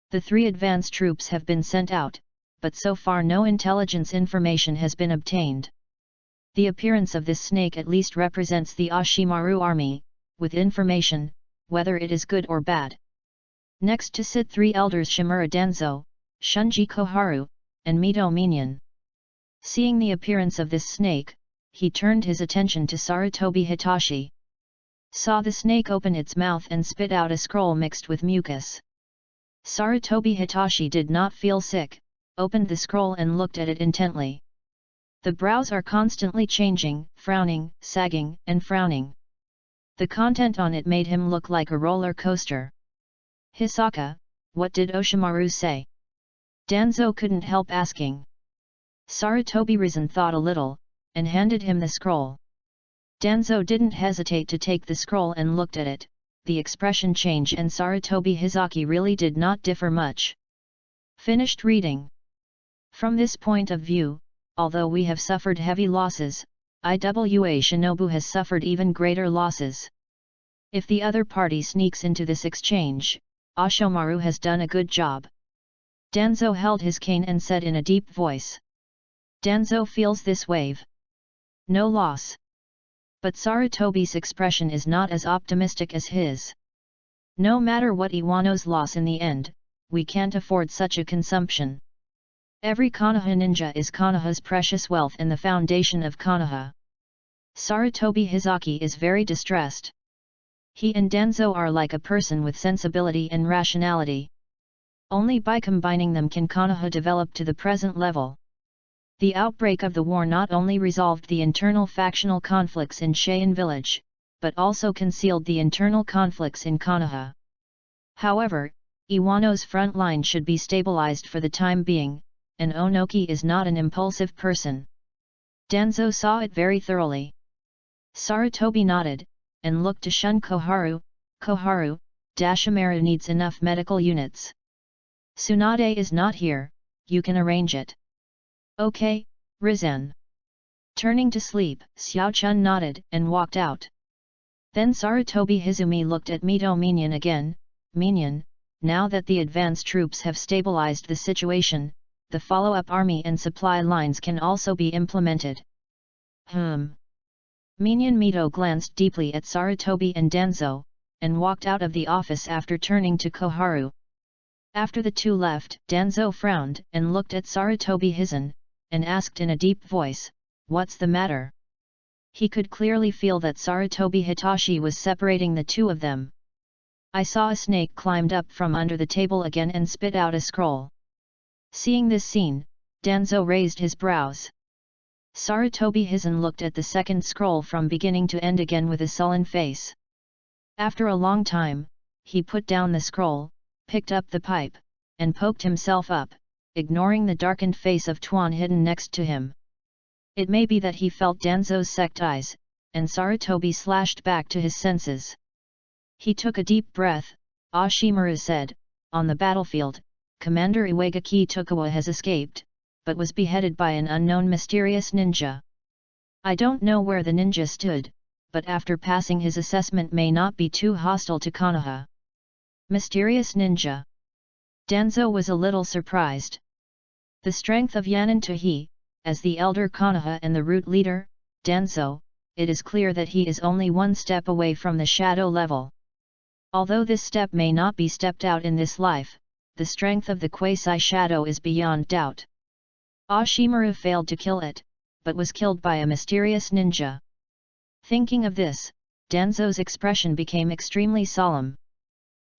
The three advance troops have been sent out, but so far no intelligence information has been obtained. The appearance of this snake at least represents the Ashimaru army, with information, whether it is good or bad. Next to sit three elders Shimura Danzo, Shunji Koharu, and Mito Minion. Seeing the appearance of this snake, he turned his attention to Sarutobi Hitachi. Saw the snake open its mouth and spit out a scroll mixed with mucus. Sarutobi Hitachi did not feel sick, opened the scroll and looked at it intently. The brows are constantly changing, frowning, sagging, and frowning. The content on it made him look like a roller coaster. Hisaka, what did Oshimaru say? Danzo couldn't help asking. Sarutobi Rizan thought a little, and handed him the scroll. Danzo didn't hesitate to take the scroll and looked at it. The expression change and Sarutobi Hizaki really did not differ much. Finished reading. From this point of view, although we have suffered heavy losses, Iwa Shinobu has suffered even greater losses. If the other party sneaks into this exchange, Oshimaru has done a good job. Danzo held his cane and said in a deep voice. Danzo feels this wave. No loss. But Sarutobi's expression is not as optimistic as his. No matter what Iwano's loss in the end, we can't afford such a consumption. Every Konoha ninja is Konoha's precious wealth and the foundation of Konoha. Sarutobi Hizaki is very distressed. He and Danzo are like a person with sensibility and rationality. Only by combining them can Konoha develop to the present level. The outbreak of the war not only resolved the internal factional conflicts in Cheyenne village, but also concealed the internal conflicts in Konoha. However, Iwano's front line should be stabilized for the time being, and Onoki is not an impulsive person. Danzo saw it very thoroughly. Sarutobi nodded, and looked to Shun Koharu. Koharu, Dashimaru needs enough medical units. Tsunade is not here, you can arrange it. Okay, Rizan. Turning to sleep, Xiao-chun nodded and walked out. Then Sarutobi Hizumi looked at Mito Minion again. Minion, now that the advance troops have stabilized the situation, the follow-up army and supply lines can also be implemented. Minion Mito glanced deeply at Sarutobi and Danzo, and walked out of the office after turning to Koharu. After the two left, Danzo frowned and looked at Sarutobi Hizan, and asked in a deep voice, "What's the matter?" He could clearly feel that Sarutobi Hitachi was separating the two of them. I saw a snake climbed up from under the table again and spit out a scroll. Seeing this scene, Danzo raised his brows. Sarutobi Hizan looked at the second scroll from beginning to end again with a sullen face. After a long time, he put down the scroll, picked up the pipe, and poked himself up, ignoring the darkened face of Tuan hidden next to him. It may be that he felt Danzo's sect eyes, and Sarutobi slashed back to his senses. He took a deep breath. Ashimaru said, "On the battlefield, Commander Iwagaki Tokuwa has escaped, but was beheaded by an unknown mysterious ninja. I don't know where the ninja stood, but after passing his assessment may not be too hostile to Konoha." Mysterious ninja. Danzo was a little surprised. The strength of Yanin Tahi, as the elder Konoha and the root leader, Danzo, it is clear that he is only one step away from the shadow level. Although this step may not be stepped out in this life, the strength of the quasi-shadow is beyond doubt. Ashimaru failed to kill it, but was killed by a mysterious ninja. Thinking of this, Danzo's expression became extremely solemn.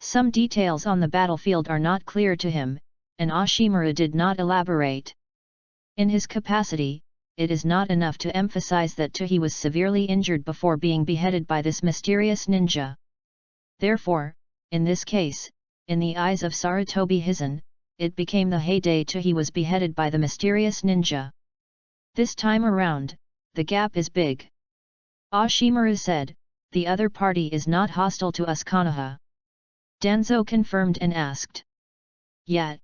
Some details on the battlefield are not clear to him, and Ashimaru did not elaborate. In his capacity, it is not enough to emphasize that Tahi was severely injured before being beheaded by this mysterious ninja. Therefore, in this case, in the eyes of Sarutobi Hizen, it became the heyday Tahi was beheaded by the mysterious ninja. This time around, the gap is big. Ashimaru said, "The other party is not hostile to us Konoha." Danzo confirmed and asked, "Yet?"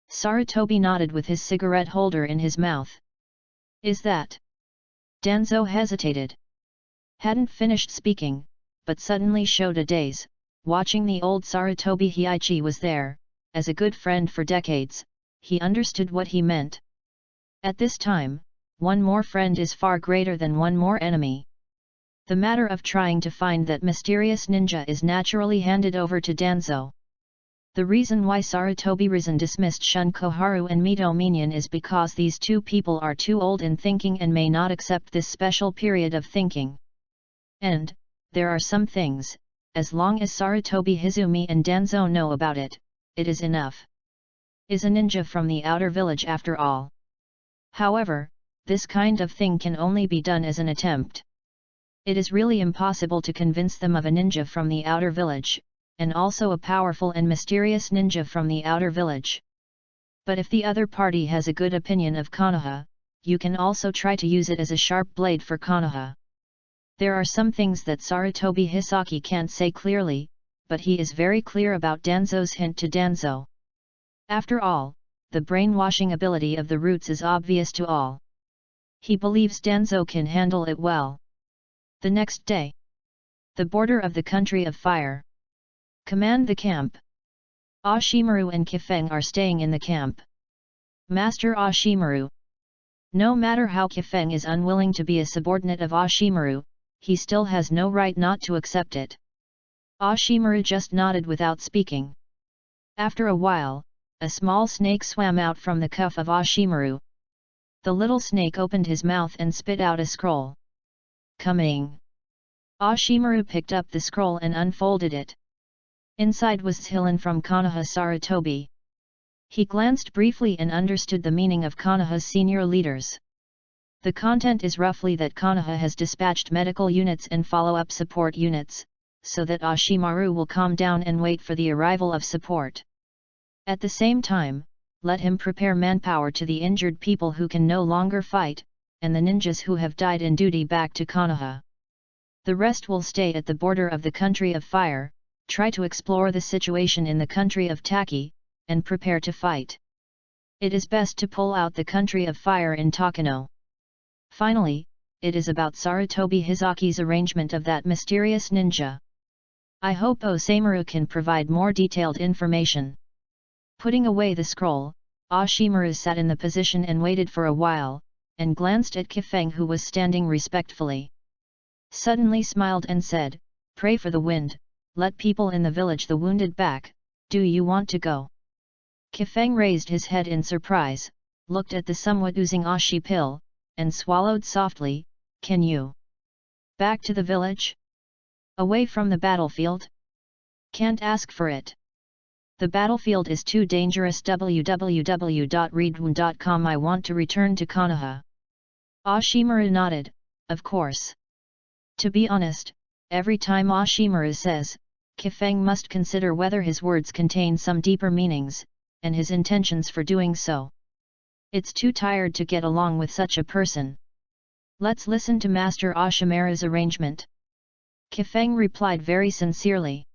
Sarutobi nodded with his cigarette holder in his mouth. "Is that?" Danzo hesitated. Hadn't finished speaking, but suddenly showed a daze. Watching the old Sarutobi Hiichi was there, as a good friend for decades, he understood what he meant. At this time, one more friend is far greater than one more enemy. The matter of trying to find that mysterious ninja is naturally handed over to Danzo. The reason why Sarutobi Risen dismissed Shun Koharu and Mito Minion is because these two people are too old in thinking and may not accept this special period of thinking. And, there are some things, as long as Sarutobi Hizumi and Danzo know about it, it is enough. Is a ninja from the outer village after all. However, this kind of thing can only be done as an attempt. It is really impossible to convince them of a ninja from the outer village, and also a powerful and mysterious ninja from the outer village. But if the other party has a good opinion of Konoha, you can also try to use it as a sharp blade for Konoha. There are some things that Sarutobi Hisaki can't say clearly, but he is very clear about Danzo's hint to Danzo. After all, the brainwashing ability of the roots is obvious to all. He believes Danzo can handle it well. The next day. The border of the country of fire. Command the camp. Ashimaru and Kifeng are staying in the camp. Master Ashimaru. No matter how Kifeng is unwilling to be a subordinate of Ashimaru, he still has no right not to accept it. Ashimaru just nodded without speaking. After a while, a small snake swam out from the cuff of Ashimaru. The little snake opened his mouth and spit out a scroll. Coming. Ashimaru picked up the scroll and unfolded it. Inside was Zhilan from Konoha Sarutobi. He glanced briefly and understood the meaning of Konoha's senior leaders. The content is roughly that Konoha has dispatched medical units and follow-up support units, so that Ashimaru will calm down and wait for the arrival of support. At the same time, let him prepare manpower to the injured people who can no longer fight, and the ninjas who have died in duty back to Konoha. The rest will stay at the border of the country of fire, try to explore the situation in the country of Taki, and prepare to fight. It is best to pull out the country of fire in Takano. Finally, it is about Sarutobi Hisaki's arrangement of that mysterious ninja. I hope Osamaru can provide more detailed information. Putting away the scroll, Ashimaru sat in the position and waited for a while, and glanced at Kifeng who was standing respectfully. Suddenly smiled and said, "Pray for the wind, let people in the village the wounded back, do you want to go?" Kifeng raised his head in surprise, looked at the somewhat oozing ashi pill, and swallowed softly, "Can you? Back to the village? Away from the battlefield? Can't ask for it. The battlefield is too dangerous. www.readaloud.com. I want to return to Konoha." Ashimaru nodded, "Of course." To be honest, every time Ashimaru says, Kifeng must consider whether his words contain some deeper meanings, and his intentions for doing so. It's too tired to get along with such a person. Let's listen to Master Oshimaru's arrangement. Kifeng replied very sincerely.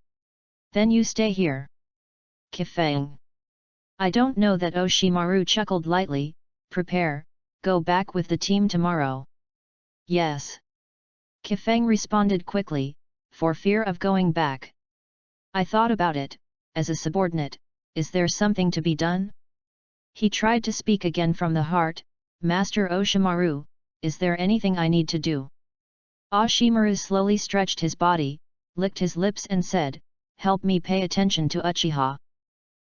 Then you stay here. Kifeng. I don't know that Oshimaru chuckled lightly. Prepare, go back with the team tomorrow. Yes. Kifeng responded quickly, for fear of going back. I thought about it, as a subordinate, is there something to be done? He tried to speak again from the heart. Master Oshimaru, is there anything I need to do? Oshimaru slowly stretched his body, licked his lips and said, help me pay attention to Uchiha.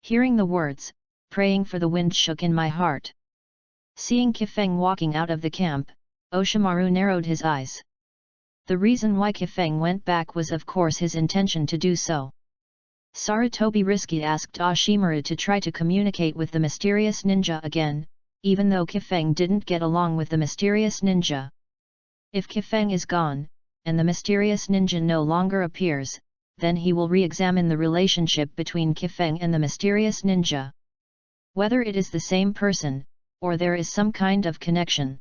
Hearing the words, praying for the wind shook in my heart. Seeing Kifeng walking out of the camp, Oshimaru narrowed his eyes. The reason why Kifeng went back was of course his intention to do so. Sarutobi Risky asked Oshimaru to try to communicate with the mysterious ninja again, even though Kifeng didn't get along with the mysterious ninja. If Kifeng is gone, and the mysterious ninja no longer appears, then he will re-examine the relationship between Kifeng and the mysterious ninja. Whether it is the same person, or there is some kind of connection.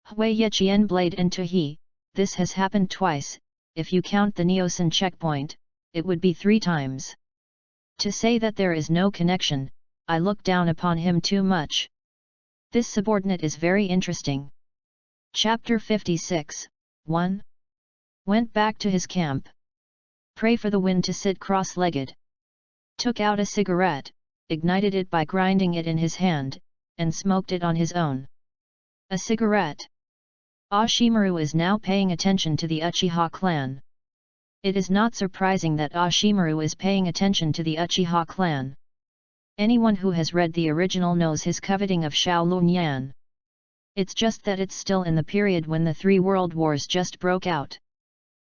Hui Yechian Blade and Tuhi, this has happened twice. If you count the Neosin checkpoint, it would be 3 times. To say that there is no connection, I look down upon him too much. This subordinate is very interesting. Chapter 56, 1. Went back to his camp. Pray for the wind to sit cross-legged. Took out a cigarette, ignited it by grinding it in his hand, and smoked it on his own. A cigarette. Oshimaru is now paying attention to the Uchiha clan. It is not surprising that Oshimaru is paying attention to the Uchiha clan. Anyone who has read the original knows his coveting of Shaolunyan. It's just that it's still in the period when the 3 world wars just broke out.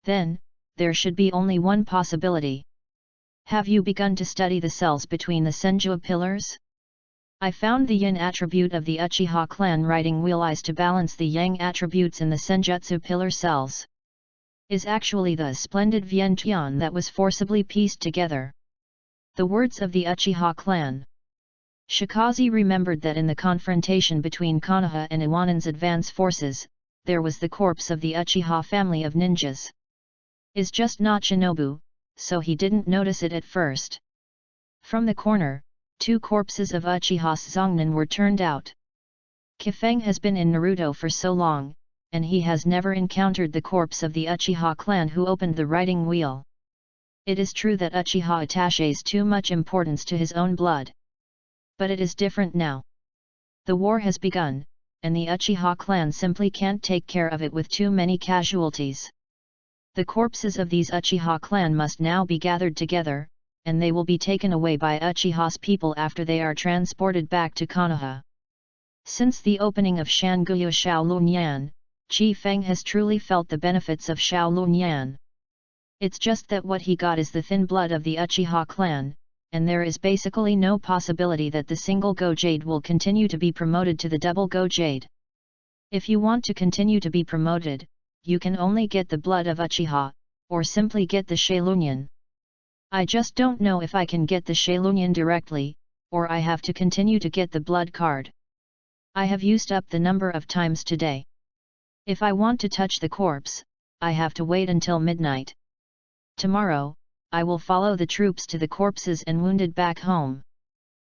Then, there should be only one possibility. Have you begun to study the cells between the Senju pillars? I found the yin attribute of the Uchiha clan writing wheel eyes to balance the yang attributes in the Senjutsu pillar cells. Is actually the splendid Vientian that was forcibly pieced together. The words of the Uchiha clan. Shikaze remembered that in the confrontation between Konoha and Iwanan's advance forces, there was the corpse of the Uchiha family of ninjas. Is just not shinobu, so he didn't notice it at first. From the corner, 2 corpses of Uchiha Zongnan were turned out. Kifeng has been in Naruto for so long, and he has never encountered the corpse of the Uchiha clan who opened the writing wheel. It is true that Uchiha attaches too much importance to his own blood. But it is different now. The war has begun, and the Uchiha clan simply can't take care of it with too many casualties. The corpses of these Uchiha clan must now be gathered together, and they will be taken away by Uchiha's people after they are transported back to Konoha. Since the opening of Shanguyu Shaolunyan, Chi Feng has truly felt the benefits of Shaolunyan. It's just that what he got is the thin blood of the Uchiha clan, and there is basically no possibility that the single Go Jade will continue to be promoted to the double Go Jade. If you want to continue to be promoted, you can only get the blood of Uchiha, or simply get the Shaolunyan. I just don't know if I can get the Shaolunyan directly, or I have to continue to get the blood card. I have used up the number of times today. If I want to touch the corpse, I have to wait until midnight. Tomorrow, I will follow the troops to the corpses and wounded back home.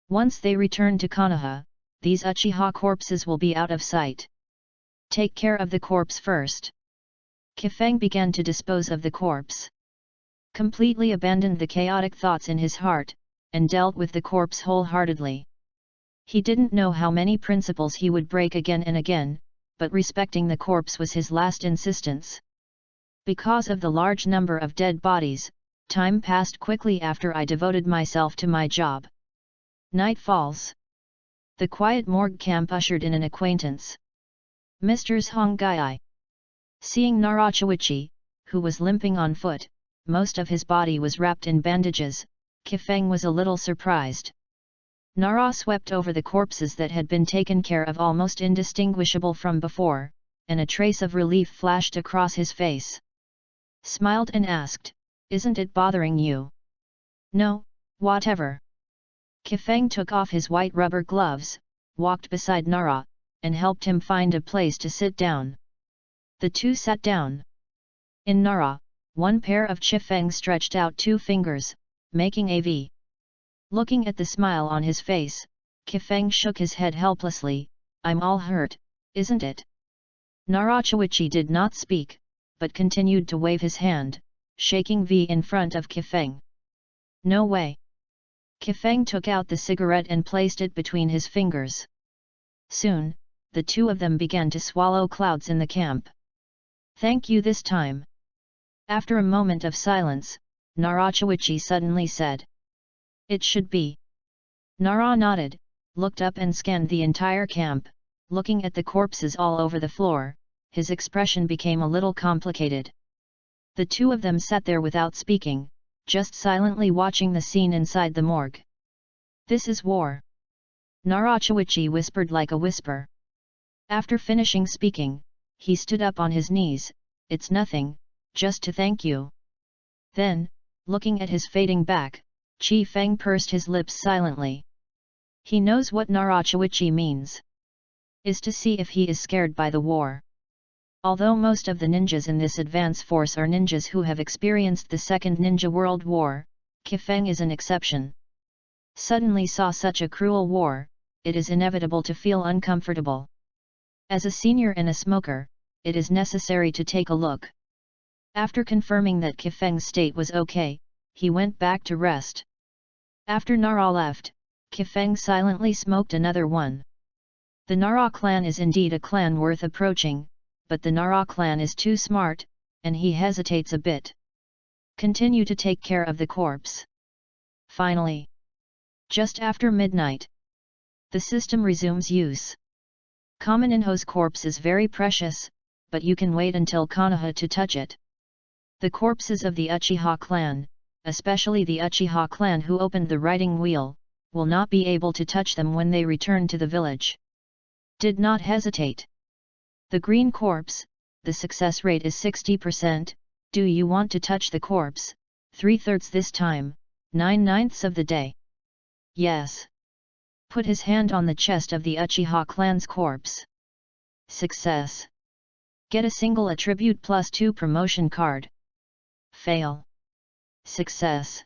Once they return to Konoha, these Uchiha corpses will be out of sight. Take care of the corpse first. Kifeng began to dispose of the corpse. Completely abandoned the chaotic thoughts in his heart, and dealt with the corpse wholeheartedly. He didn't know how many principles he would break again and again, but respecting the corpse was his last insistence. Because of the large number of dead bodies, time passed quickly after I devoted myself to my job. Night falls. The quiet morgue camp ushered in an acquaintance. Mr. Hongai. Seeing Narachawichi, who was limping on foot, most of his body was wrapped in bandages, Kifeng was a little surprised. Nara swept over the corpses that had been taken care of almost indistinguishable from before, and a trace of relief flashed across his face. Smiled and asked, Isn't it bothering you? No, whatever. Kifeng took off his white rubber gloves, walked beside Nara, and helped him find a place to sit down. The two sat down. In Nara, one pair of Kifeng stretched out 2 fingers, making a V. Looking at the smile on his face, Kifeng shook his head helplessly. I'm all hurt, isn't it? Narachawichi did not speak, but continued to wave his hand, shaking V in front of Kifeng. No way. Kifeng took out the cigarette and placed it between his fingers. Soon, the two of them began to swallow clouds in the camp. Thank you this time. After a moment of silence, Narachawichi suddenly said. It should be. Nara nodded, looked up and scanned the entire camp, looking at the corpses all over the floor. His expression became a little complicated. The two of them sat there without speaking, just silently watching the scene inside the morgue. This is war. Narachawichi whispered like a whisper. After finishing speaking, he stood up on his knees. It's nothing, just to thank you. Then, looking at his fading back, Kifeng pursed his lips silently. He knows what Narachawichi means. Is to see if he is scared by the war. Although most of the ninjas in this advance force are ninjas who have experienced the Second Ninja World War, Kifeng is an exception. Suddenly saw such a cruel war, it is inevitable to feel uncomfortable. As a senior and a smoker, it is necessary to take a look. After confirming that Kifeng's state was okay, he went back to rest. After Nara left, Kifeng silently smoked another one. The Nara clan is indeed a clan worth approaching, but the Nara clan is too smart, and he hesitates a bit. Continue to take care of the corpse. Finally, just after midnight, the system resumes use. Kameninho's corpse is very precious, but you can wait until Konoha to touch it. The corpses of the Uchiha clan, especially the Uchiha clan who opened the writing wheel, will not be able to touch them when they return to the village. Did not hesitate. The green corpse, the success rate is 60%, do you want to touch the corpse, 3/3 this time, 9/9 of the day? Yes. Put his hand on the chest of the Uchiha clan's corpse. Success. Get a single attribute +2 promotion card. Fail. Success.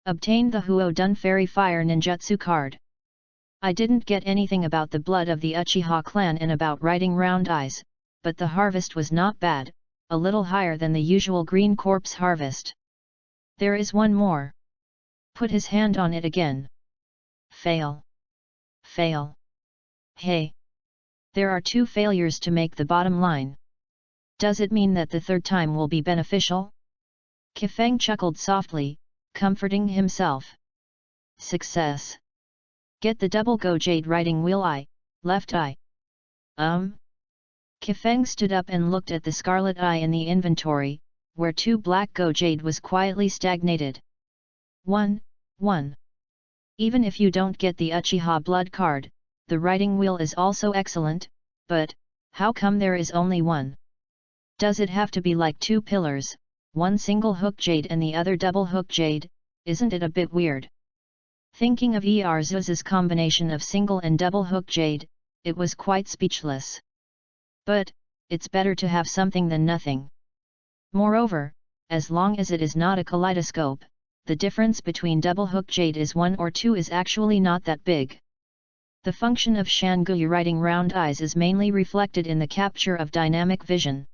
Obtain the Huo-Dun Fairy Fire Ninjutsu card. I didn't get anything about the blood of the Uchiha clan and about writing round eyes, but the harvest was not bad, a little higher than the usual green corpse harvest. There is one more. Put his hand on it again. Fail. Fail. Hey! There are 2 failures to make the bottom line. Does it mean that the 3rd time will be beneficial? Kifeng chuckled softly, comforting himself. Success. Get the double go jade writing wheel eye, left eye. Kifeng stood up and looked at the scarlet eye in the inventory, where 2 black go jade was quietly stagnated. 1. Even if you don't get the Uchiha blood card, the writing wheel is also excellent, but, how come there is only 1? Does it have to be like 2 pillars, one single hook jade and the other double hook jade? Isn't it a bit weird? Thinking of Zuz's combination of single and double hook jade, it was quite speechless. But, it's better to have something than nothing. Moreover, as long as it is not a kaleidoscope, the difference between double hook jade is 1 or 2 is actually not that big. The function of Shanguyu writing round eyes is mainly reflected in the capture of dynamic vision.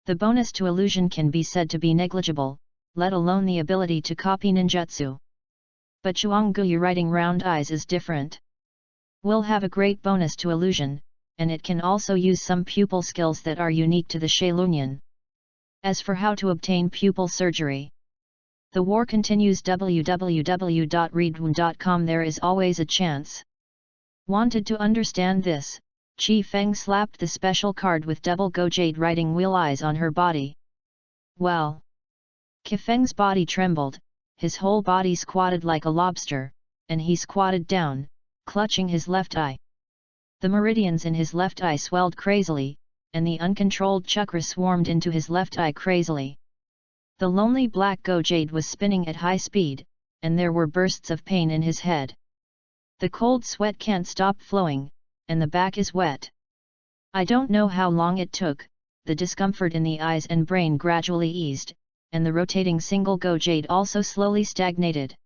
The bonus to illusion can be said to be negligible, let alone the ability to copy ninjutsu. But Shuangguyu writing round eyes is different. Will have a great bonus to illusion, and it can also use some pupil skills that are unique to the Shaolunyan. As for how to obtain pupil surgery, the war continues. www.readaloud.com. There is always a chance. Wanted to understand this, Kifeng slapped the special card with double go jade writing wheel eyes on her body. Well. Kifeng's body trembled, his whole body squatted like a lobster, and he squatted down, clutching his left eye. The meridians in his left eye swelled crazily, and the uncontrolled chakra swarmed into his left eye crazily. The lonely black Gojade was spinning at high speed, and there were bursts of pain in his head. The cold sweat can't stop flowing, and the back is wet. I don't know how long it took, the discomfort in the eyes and brain gradually eased, and the rotating single Gojade also slowly stagnated.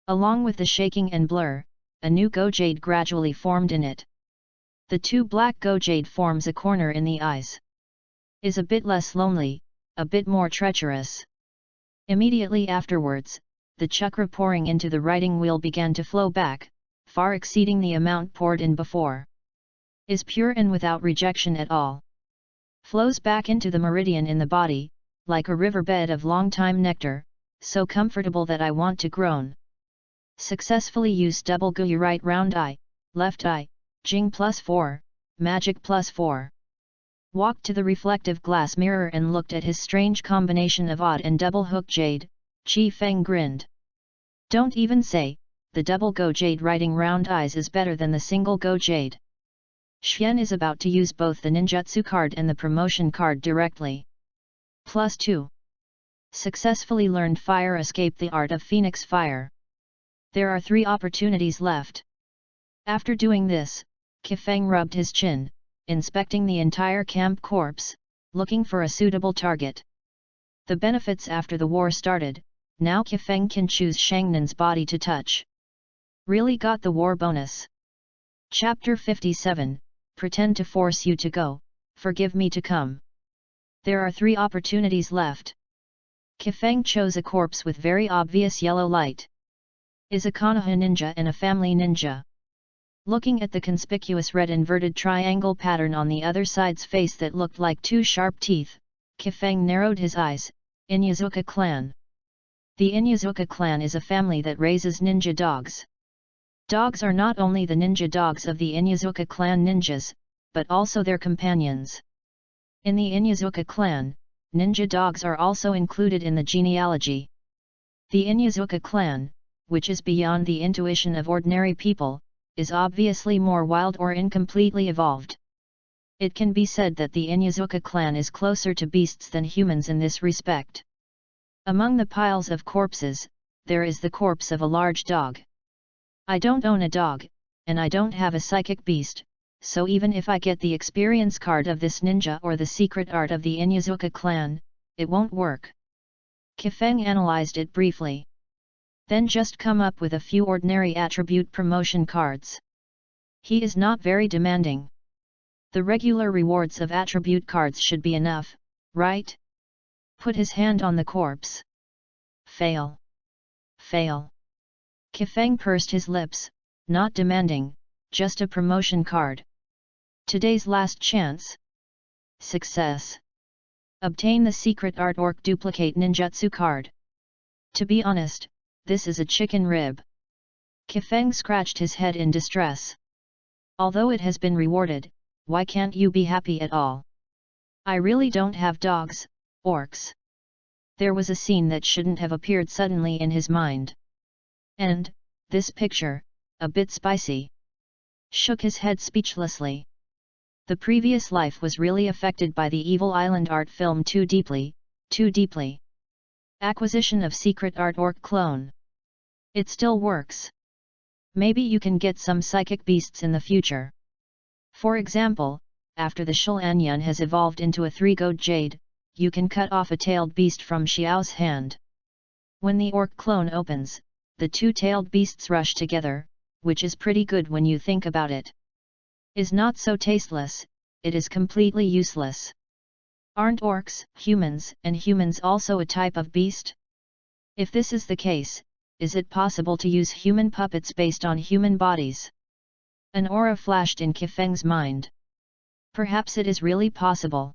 Along with the shaking and blur, a new Gojade gradually formed in it. The two black Gojade forms a corner in the eyes. Is a bit less lonely, a bit more treacherous. Immediately afterwards, the chakra pouring into the writing wheel began to flow back, far exceeding the amount poured in before. Is pure and without rejection at all. Flows back into the meridian in the body, like a riverbed of long-time nectar, so comfortable that I want to groan. Successfully use double Gu right round eye, left eye, Jing +4, magic +4. Walked to the reflective glass mirror and looked at his strange combination of odd and double hook jade. Qi Feng grinned. Don't even say, the double Go Jade writing round eyes is better than the single Go Jade. Xian is about to use both the ninjutsu card and the promotion card directly. +2. Successfully learned Fire Escape, the art of Phoenix Fire. There are 3 opportunities left. After doing this, Qifeng rubbed his chin, inspecting the entire camp corpse, looking for a suitable target. The benefits after the war started, now Qifeng can choose Shangnin's body to touch. Really got the war bonus. Chapter 57, Pretend to force you to go, forgive me to come. There are 3 opportunities left. Qifeng chose a corpse with very obvious yellow light. Is a Konoha ninja and a family ninja. Looking at the conspicuous red inverted triangle pattern on the other side's face that looked like 2 sharp teeth, Qifeng narrowed his eyes. Inyazuka clan. The Inyazuka clan is a family that raises ninja dogs. Dogs are not only the ninja dogs of the Inyazuka clan ninjas, but also their companions. In the Inyazuka clan, ninja dogs are also included in the genealogy. The Inyazuka clan, which is beyond the intuition of ordinary people, is obviously more wild or incompletely evolved. It can be said that the Inyazuka clan is closer to beasts than humans in this respect. Among the piles of corpses, there is the corpse of a large dog. I don't own a dog, and I don't have a psychic beast, so even if I get the experience card of this ninja or the secret art of the Inyazuka clan, it won't work. Qifeng analyzed it briefly. Then just come up with a few ordinary attribute promotion cards. He is not very demanding. The regular rewards of attribute cards should be enough, right? Put his hand on the corpse. Fail. Fail. Qifeng pursed his lips, not demanding, just a promotion card. Today's last chance. Success. Obtain the secret art orc duplicate ninjutsu card. To be honest, this is a chicken rib. Qifeng scratched his head in distress. Although it has been rewarded, why can't you be happy at all? I really don't have dogs, orcs. There was a scene that shouldn't have appeared suddenly in his mind. And, this picture, a bit spicy. Shook his head speechlessly. The previous life was really affected by the Evil Island art film too deeply, too deeply. Acquisition of secret art orc clone. It still works. Maybe you can get some psychic beasts in the future. For example, after the Shulanyan has evolved into a 3-goat jade, you can cut off a tailed beast from Xiao's hand. When the orc clone opens, the 2-tailed beasts rush together, which is pretty good when you think about it. Is not so tasteless, it is completely useless. Aren't orcs, humans, and humans also a type of beast? If this is the case, is it possible to use human puppets based on human bodies? An aura flashed in Qifeng's mind. Perhaps it is really possible.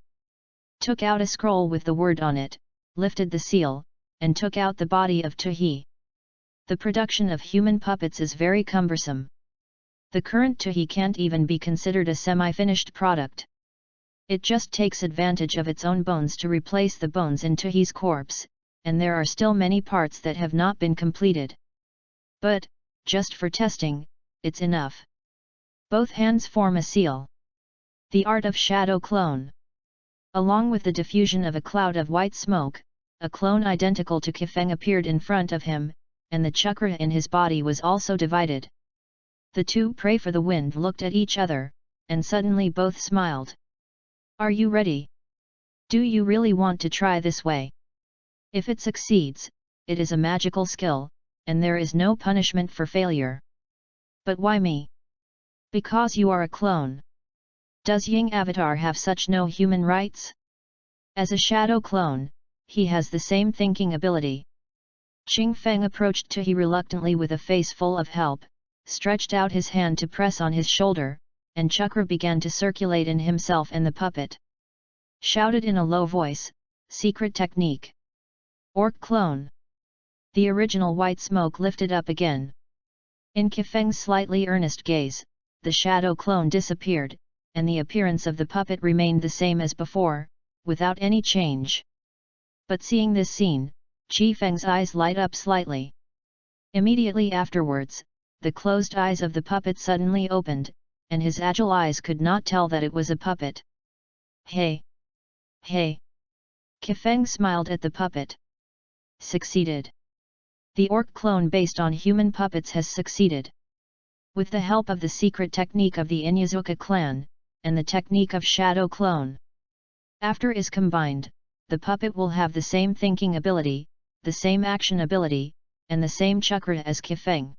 Took out a scroll with the word on it, lifted the seal, and took out the body of Tuhi. The production of human puppets is very cumbersome. The current Tuhi can't even be considered a semi-finished product. It just takes advantage of its own bones to replace the bones in Tuhi's corpse, and there are still many parts that have not been completed. But, just for testing, it's enough. Both hands form a seal. The art of shadow clone. Along with the diffusion of a cloud of white smoke, a clone identical to Kifeng appeared in front of him, and the chakra in his body was also divided. The two prey for the wind looked at each other, and suddenly both smiled. Are you ready? Do you really want to try this way? If it succeeds, it is a magical skill, and there is no punishment for failure. But why me? Because you are a clone. Does Ying Avatar have such no human rights? As a shadow clone, he has the same thinking ability. Qing Feng approached Tuhi reluctantly with a face full of help, stretched out his hand to press on his shoulder, and chakra began to circulate in himself and the puppet. Shouted in a low voice, secret technique. Orc clone. The original white smoke lifted up again. In Kifeng's slightly earnest gaze, the shadow clone disappeared, and the appearance of the puppet remained the same as before, without any change. But seeing this scene, Qifeng's eyes light up slightly. Immediately afterwards, the closed eyes of the puppet suddenly opened, and his agile eyes could not tell that it was a puppet. Hey! Hey! Kifeng smiled at the puppet. Succeeded. The orc clone based on human puppets has succeeded. With the help of the secret technique of the Inyazuka clan, and the technique of shadow clone. After is combined, the puppet will have the same thinking ability, the same action ability, and the same chakra as Kifeng.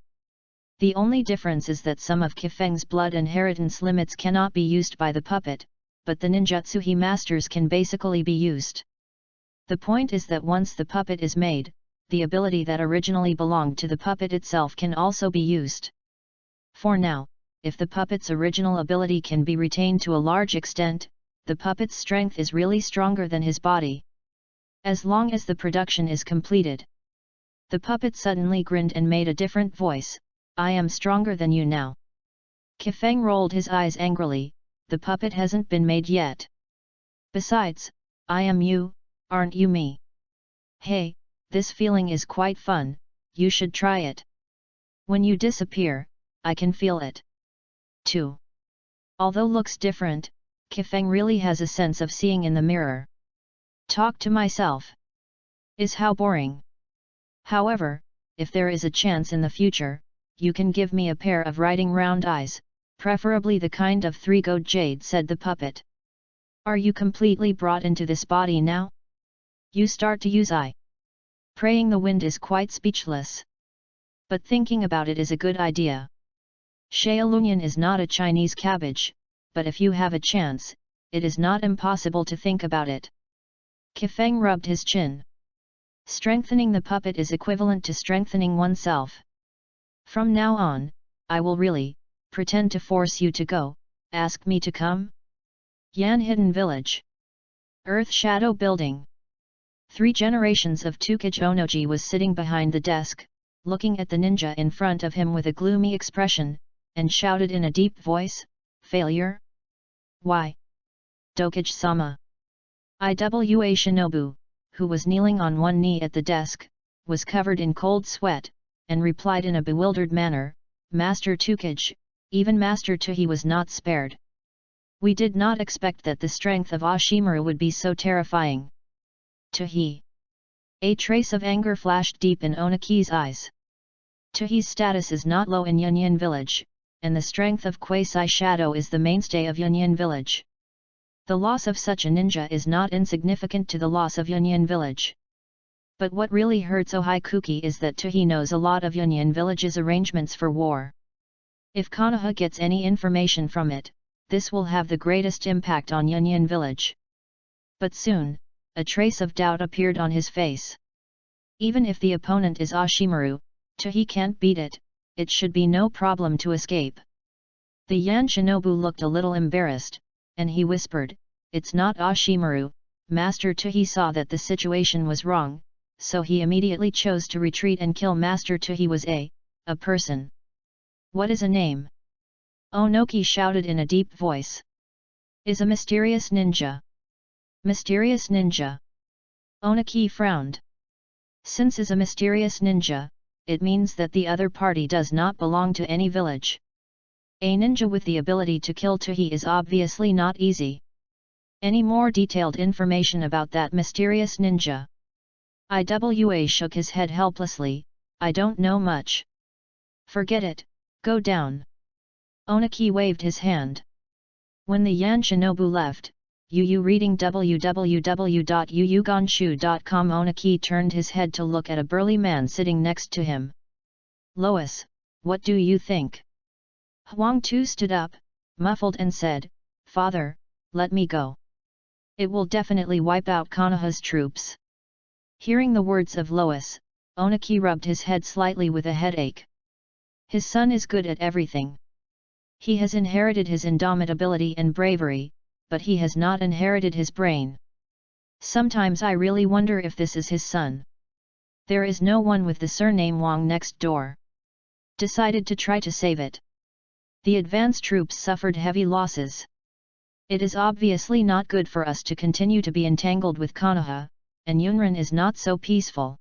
The only difference is that some of Kifeng's blood inheritance limits cannot be used by the puppet, but the ninjutsu he masters can basically be used. The point is that once the puppet is made, the ability that originally belonged to the puppet itself can also be used. For now, if the puppet's original ability can be retained to a large extent, the puppet's strength is really stronger than his body. As long as the production is completed. The puppet suddenly grinned and made a different voice, I am stronger than you now. Kifeng rolled his eyes angrily, the puppet hasn't been made yet. Besides, I am you, aren't you me? Hey, this feeling is quite fun, you should try it. When you disappear, I can feel it. 2. Although looks different, Kifeng really has a sense of seeing in the mirror. Talk to myself. Is how boring. However, if there is a chance in the future, you can give me a pair of riding round eyes, preferably the kind of 3-gold jade, said the puppet. Are you completely brought into this body now? You start to use eye. Praying the wind is quite speechless. But thinking about it is a good idea. Xiaolunyan is not a Chinese cabbage, but if you have a chance, it is not impossible to think about it. Kifeng rubbed his chin. Strengthening the puppet is equivalent to strengthening oneself. From now on, I will really pretend to force you to go, ask me to come? Yan Hidden Village. Earth Shadow Building. 3 generations of Tukage Onoji was sitting behind the desk, looking at the ninja in front of him with a gloomy expression, and shouted in a deep voice, Failure? Why? Dokage-sama. Iwa Shinobu, who was kneeling on one knee at the desk, was covered in cold sweat, and replied in a bewildered manner, Master Tukage, even Master Tuhi was not spared. We did not expect that the strength of Ashimaru would be so terrifying. Tuhi. A trace of anger flashed deep in Onaki's eyes. Tuhi's status is not low in Yunyan village, and the strength of Quasi Shadow is the mainstay of Yunyan village. The loss of such a ninja is not insignificant to the loss of Yunyan village. But what really hurts Ohaikuki is that Tuhi knows a lot of Yunyan village's arrangements for war. If Konoha gets any information from it, this will have the greatest impact on Yunyan village. But soon, a trace of doubt appeared on his face. Even if the opponent is Ashimaru, Tuhi can't beat it, it should be no problem to escape. The Yan Shinobu looked a little embarrassed, and he whispered, It's not Ashimaru. Master Tuhi saw that the situation was wrong, so he immediately chose to retreat and kill Master Tuhi was a person. What is a name? Onoki shouted in a deep voice. Is a mysterious ninja. Mysterious ninja. Onoki frowned. Since is a mysterious ninja, it means that the other party does not belong to any village. A ninja with the ability to kill Tuhi is obviously not easy. Any more detailed information about that mysterious ninja? Iwa shook his head helplessly. I don't know much. Forget it, go down. Onaki waved his hand. When the Yan Shinobu left, Yu reading www.yuyuganshu.com. Onaki turned his head to look at a burly man sitting next to him. Lois, what do you think? Huang Tu stood up, muffled and said, Father, let me go. It will definitely wipe out Konoha's troops. Hearing the words of Lois, Onaki rubbed his head slightly with a headache. His son is good at everything. He has inherited his indomitability and bravery, but he has not inherited his brain. Sometimes I really wonder if this is his son. There is no one with the surname Wang next door. Decided to try to save it. The advance troops suffered heavy losses. It is obviously not good for us to continue to be entangled with Konoha, and Yunran is not so peaceful.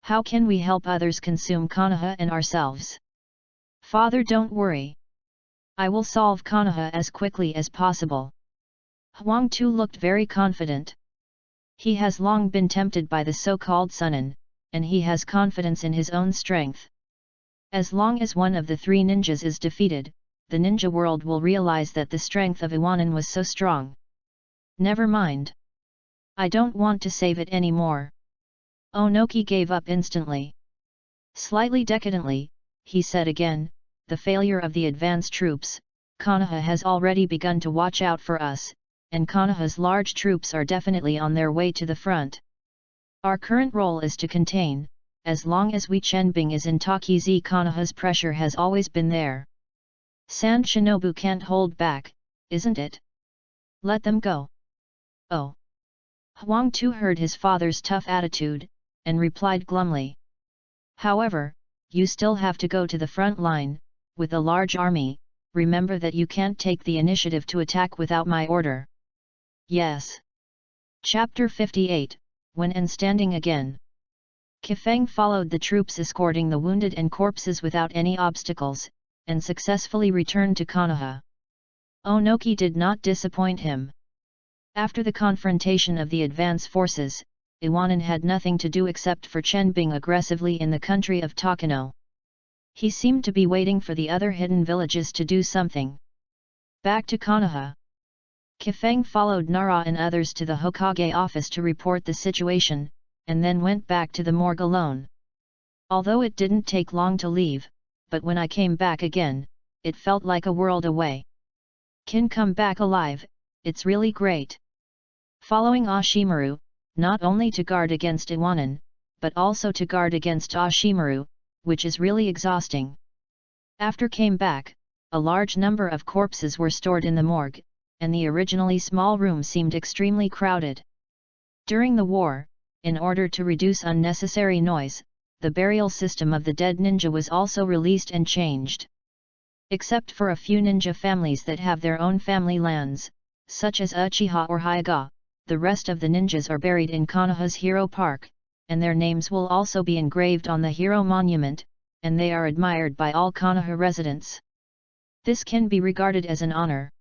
How can we help others consume Konoha and ourselves? Father, don't worry. I will solve Konoha as quickly as possible. Huang Tu looked very confident. He has long been tempted by the so-called Sunin, and he has confidence in his own strength. As long as one of the three ninjas is defeated, the ninja world will realize that the strength of Iwanin was so strong. Never mind. I don't want to save it anymore. Onoki gave up instantly. Slightly decadently, he said again, the failure of the advance troops, Konoha has already begun to watch out for us, and Konoha's large troops are definitely on their way to the front. Our current role is to contain, as long as Wei Chenbing is in Takizi. Konoha's pressure has always been there. San Shinobu can't hold back, isn't it? Let them go. Oh. Huang Tu heard his father's tough attitude, and replied glumly. However, you still have to go to the front line. With a large army, remember that you can't take the initiative to attack without my order. Yes. Chapter 58, When and Standing Again. Kifeng followed the troops escorting the wounded and corpses without any obstacles, and successfully returned to Konoha. Onoki did not disappoint him. After the confrontation of the advance forces, Iwanin had nothing to do except for Chenbing aggressively in the country of Takano. He seemed to be waiting for the other hidden villages to do something. Back to Konoha. Kifeng followed Nara and others to the Hokage office to report the situation, and then went back to the morgue alone. Although it didn't take long to leave, but when I came back again, it felt like a world away. Can come back alive, it's really great. Following Ashimaru, not only to guard against Iwanin, but also to guard against Ashimaru, which is really exhausting. After came back, a large number of corpses were stored in the morgue, and the originally small room seemed extremely crowded. During the war, in order to reduce unnecessary noise, the burial system of the dead ninja was also released and changed. Except for a few ninja families that have their own family lands, such as Uchiha or Hyuga, the rest of the ninjas are buried in Konoha's Hero Park, and their names will also be engraved on the Hero Monument, and they are admired by all Konoha residents. This can be regarded as an honor.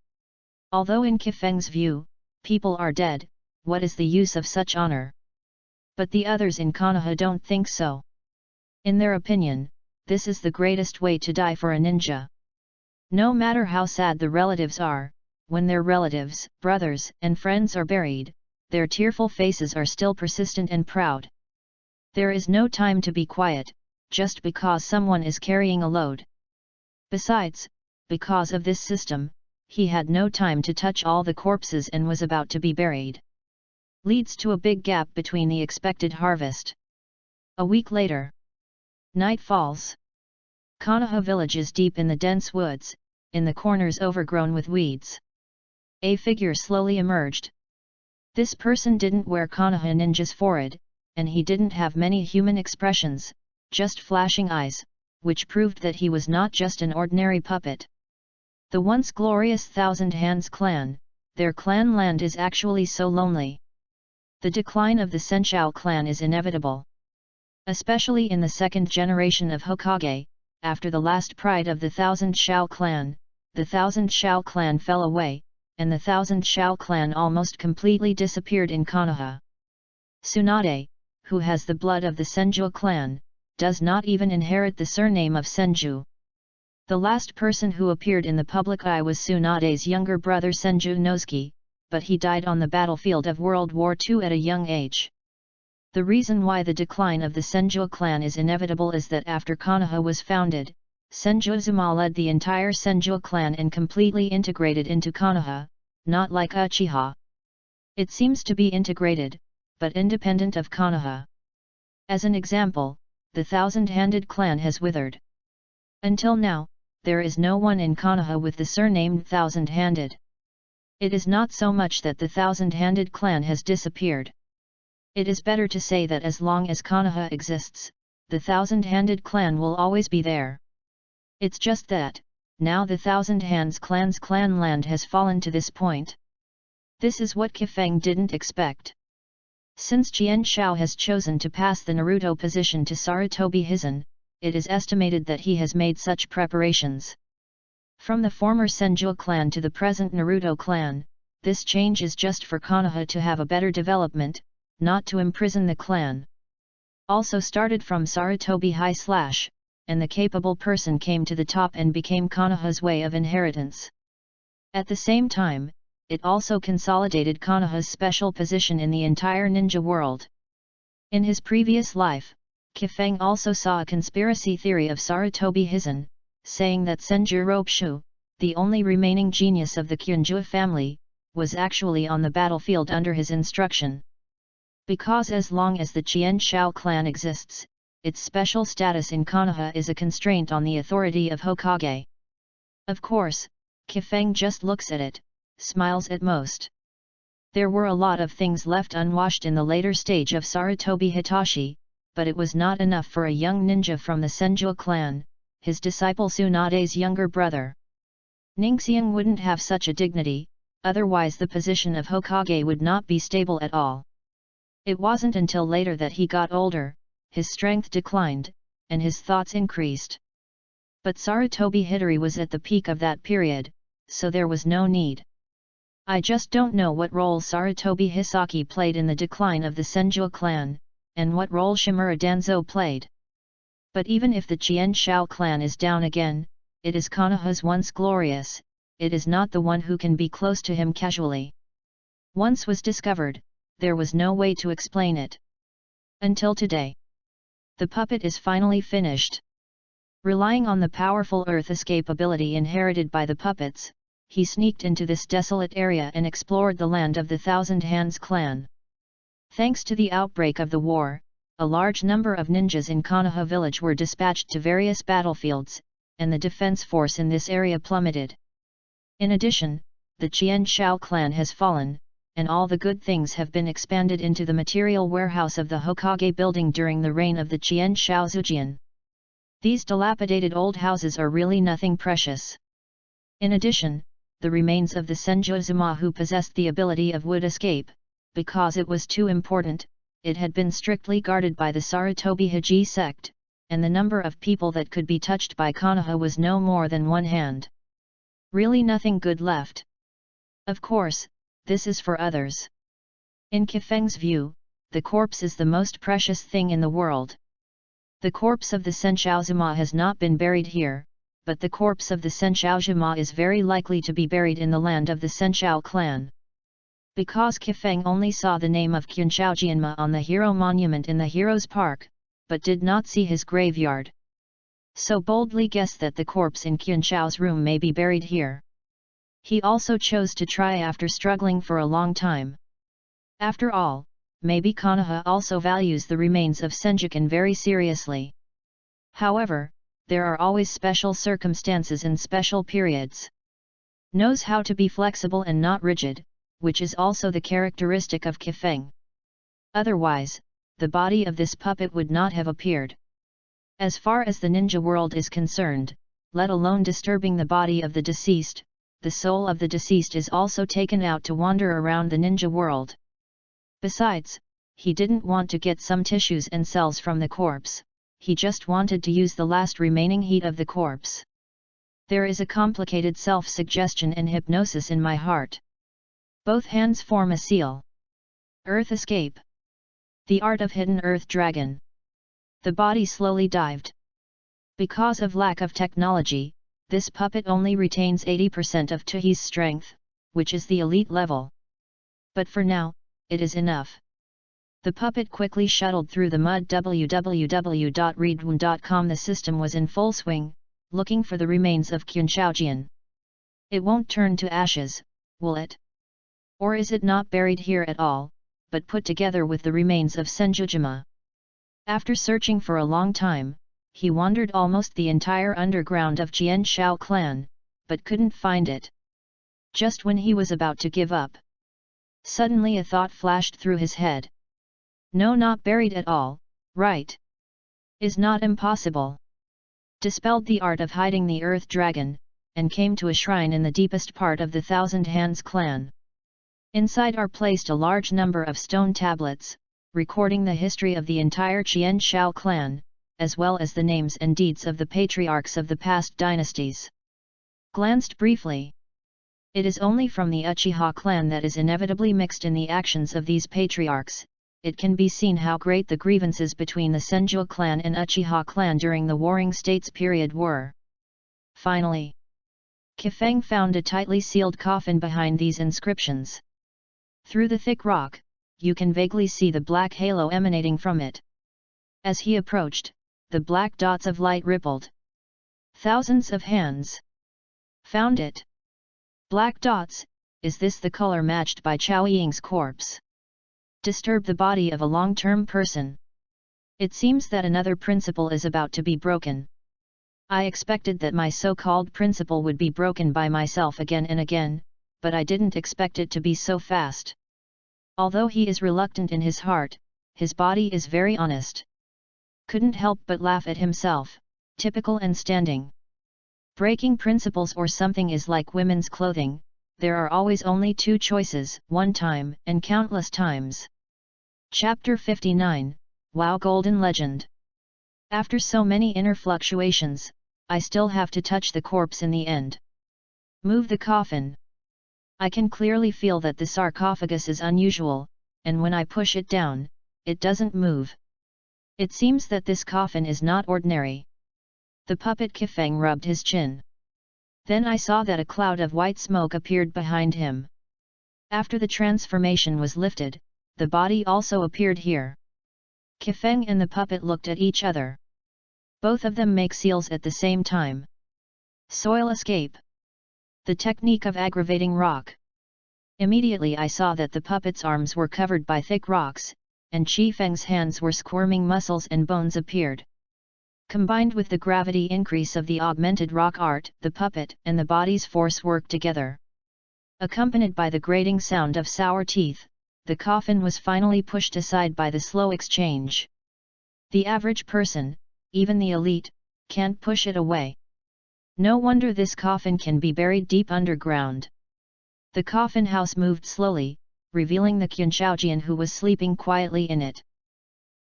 Although in Kifeng's view, people are dead, what is the use of such honor? But the others in Konoha don't think so. In their opinion, this is the greatest way to die for a ninja. No matter how sad the relatives are, when their relatives, brothers, and friends are buried, their tearful faces are still persistent and proud. There is no time to be quiet, just because someone is carrying a load. Besides, because of this system, he had no time to touch all the corpses and was about to be buried. Leads to a big gap between the expected harvest. A week later. Night falls. Konoha village is deep in the dense woods, in the corners overgrown with weeds. A figure slowly emerged. This person didn't wear Konoha ninja's forehead, and he didn't have many human expressions, just flashing eyes, which proved that he was not just an ordinary puppet. The once glorious Thousand Hands clan, their clan land is actually so lonely. The decline of the Senshou clan is inevitable. Especially in the second generation of Hokage, after the last pride of the Thousand Shao clan, the Thousand Shao clan fell away, and the Thousand Shao clan almost completely disappeared in Konoha. Tsunade, who has the blood of the Senju clan, does not even inherit the surname of Senju. The last person who appeared in the public eye was Tsunade's younger brother Senju Nosuke, but he died on the battlefield of World War II at a young age. The reason why the decline of the Senju clan is inevitable is that after Konoha was founded, Senju Uzuma led the entire Senju clan and completely integrated into Konoha, not like Uchiha. It seems to be integrated, but independent of Konoha. As an example, the Thousand-Handed clan has withered. Until now, there is no one in Konoha with the surname Thousand-Handed. It is not so much that the Thousand-Handed clan has disappeared. It is better to say that as long as Konoha exists, the Thousand-Handed clan will always be there. It's just that, now the Thousand Hands clan's clan land has fallen to this point. This is what Kifeng didn't expect. Since Jian Shao has chosen to pass the Naruto position to Sarutobi Hizen, it is estimated that he has made such preparations. From the former Senju clan to the present Naruto clan, this change is just for Konoha to have a better development, not to imprison the clan. Also started from Sarutobi High/, and the capable person came to the top and became Konoha's way of inheritance. At the same time, it also consolidated Konoha's special position in the entire ninja world. In his previous life, Kifeng also saw a conspiracy theory of Sarutobi Hizen, saying that Senju Ropshu, the only remaining genius of the Kyunju family, was actually on the battlefield under his instruction. Because as long as the Jian Shao clan exists, its special status in Konoha is a constraint on the authority of Hokage. Of course, Kifeng just looks at it, smiles at most. There were a lot of things left unwashed in the later stage of Sarutobi Hitachi, but it was not enough for a young ninja from the Senju clan, his disciple Tsunade's younger brother. Ningxiang wouldn't have such a dignity, otherwise the position of Hokage would not be stable at all. It wasn't until later that he got older, his strength declined, and his thoughts increased. But Sarutobi Hidari was at the peak of that period, so there was no need. I just don't know what role Sarutobi Hisaki played in the decline of the Senju clan, and what role Shimura Danzo played. But even if the Jian Shao clan is down again, it is Konoha's once glorious, it is not the one who can be close to him casually. Once was discovered, there was no way to explain it. Until today. The puppet is finally finished. Relying on the powerful earth escape ability inherited by the puppets, he sneaked into this desolate area and explored the land of the Thousand Hands clan. Thanks to the outbreak of the war, a large number of ninjas in Konoha village were dispatched to various battlefields, and the defense force in this area plummeted. In addition, the Jian Shao clan has fallen, and all the good things have been expanded into the material warehouse of the Hokage building during the reign of the Jian Shao Zujian. These dilapidated old houses are really nothing precious. In addition, the remains of the Senju Uzuma who possessed the ability of wood escape, because it was too important, it had been strictly guarded by the Sarutobi Haji sect, and the number of people that could be touched by Konoha was no more than one hand. Really nothing good left. Of course, this is for others. In Kifeng's view, the corpse is the most precious thing in the world. The corpse of the Senshao has not been buried here, but the corpse of the Senshao is very likely to be buried in the land of the Senshao clan. Because Kifeng only saw the name of Qianshao Jianma on the hero monument in the Heroes Park, but did not see his graveyard. So boldly guessed that the corpse in Qianshao's room may be buried here. He also chose to try after struggling for a long time. After all, maybe Konoha also values the remains of Senjuken very seriously. However, there are always special circumstances and special periods. Knows how to be flexible and not rigid, which is also the characteristic of Kifeng. Otherwise, the body of this puppet would not have appeared. As far as the ninja world is concerned, let alone disturbing the body of the deceased, the soul of the deceased is also taken out to wander around the ninja world. Besides, he didn't want to get some tissues and cells from the corpse, he just wanted to use the last remaining heat of the corpse. There is a complicated self-suggestion and hypnosis in my heart. Both hands form a seal. Earth escape. The art of hidden earth dragon. The body slowly dived. Because of lack of technology, this puppet only retains 80% of Tuhi's strength, which is the elite level. But for now, it is enough. The puppet quickly shuttled through the mud. www.readaloud.com. The system was in full swing, looking for the remains of Qianchaojian. It won't turn to ashes, will it? Or is it not buried here at all, but put together with the remains of Senjujima? After searching for a long time, he wandered almost the entire underground of Jian Shao clan, but couldn't find it. Just when he was about to give up, suddenly a thought flashed through his head. No, not buried at all, right? Is not impossible. Dispelled the art of hiding the earth dragon, and came to a shrine in the deepest part of the Thousand Hands clan. Inside are placed a large number of stone tablets, recording the history of the entire Jian Shao clan, as well as the names and deeds of the patriarchs of the past dynasties. Glanced briefly. It is only from the Uchiha clan that is inevitably mixed in the actions of these patriarchs. It can be seen how great the grievances between the Senju clan and Uchiha clan during the Warring States period were. Finally, Kifeng found a tightly sealed coffin behind these inscriptions. Through the thick rock, you can vaguely see the black halo emanating from it. As he approached, the black dots of light rippled. Thousands of hands. Found it. Black dots, is this the color matched by Chao Ying's corpse? Disturb the body of a long-term person. It seems that another principle is about to be broken. I expected that my so-called principle would be broken by myself again and again, but I didn't expect it to be so fast. Although he is reluctant in his heart, his body is very honest. Couldn't help but laugh at himself, typical and standing. Breaking principles or something is like women's clothing. There are always only two choices, one time and countless times. Chapter 59, WoW Golden Legend. After so many inner fluctuations, I still have to touch the corpse in the end. Move the coffin. I can clearly feel that the sarcophagus is unusual, and when I push it down, it doesn't move. It seems that this coffin is not ordinary. The puppet Kifeng rubbed his chin. Then I saw that a cloud of white smoke appeared behind him. After the transformation was lifted, the body also appeared here. Kifeng and the puppet looked at each other. Both of them make seals at the same time. Soil escape. The technique of aggravating rock. Immediately I saw that the puppet's arms were covered by thick rocks, and Qifeng's hands were squirming. Muscles and bones appeared. Combined with the gravity increase of the augmented rock art, the puppet and the body's force worked together. Accompanied by the grating sound of sour teeth, the coffin was finally pushed aside by the slow exchange. The average person, even the elite, can't push it away. No wonder this coffin can be buried deep underground. The coffin house moved slowly, revealing the Qianchaojian who was sleeping quietly in it.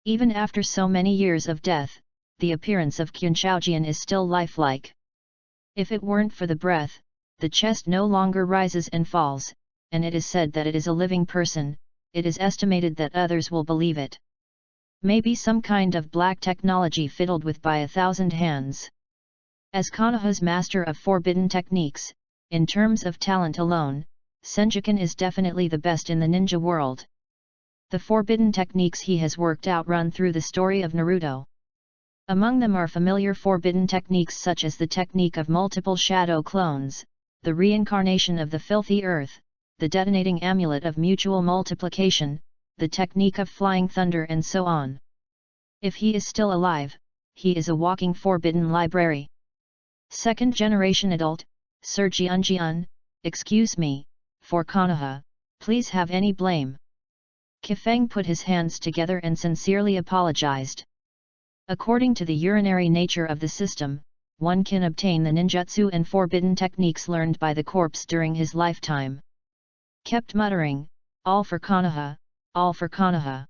Even after so many years of death, the appearance of Qianchaojian is still lifelike. If it weren't for the breath, the chest no longer rises and falls, and it is said that it is a living person. It is estimated that others will believe it. Maybe some kind of black technology fiddled with by 1,000 hands. As Konoha's master of forbidden techniques, in terms of talent alone, Senjukan is definitely the best in the ninja world. The forbidden techniques he has worked out run through the story of Naruto. Among them are familiar forbidden techniques such as the technique of multiple shadow clones, the reincarnation of the filthy earth, the detonating amulet of mutual multiplication, the technique of flying thunder and so on. If he is still alive, he is a walking forbidden library. Second generation adult, Sir Jian, excuse me, for Konoha, please have any blame. Kifeng put his hands together and sincerely apologized. According to the urinary nature of the system, one can obtain the ninjutsu and forbidden techniques learned by the corpse during his lifetime. Kept muttering, all for Konoha, all for Konoha.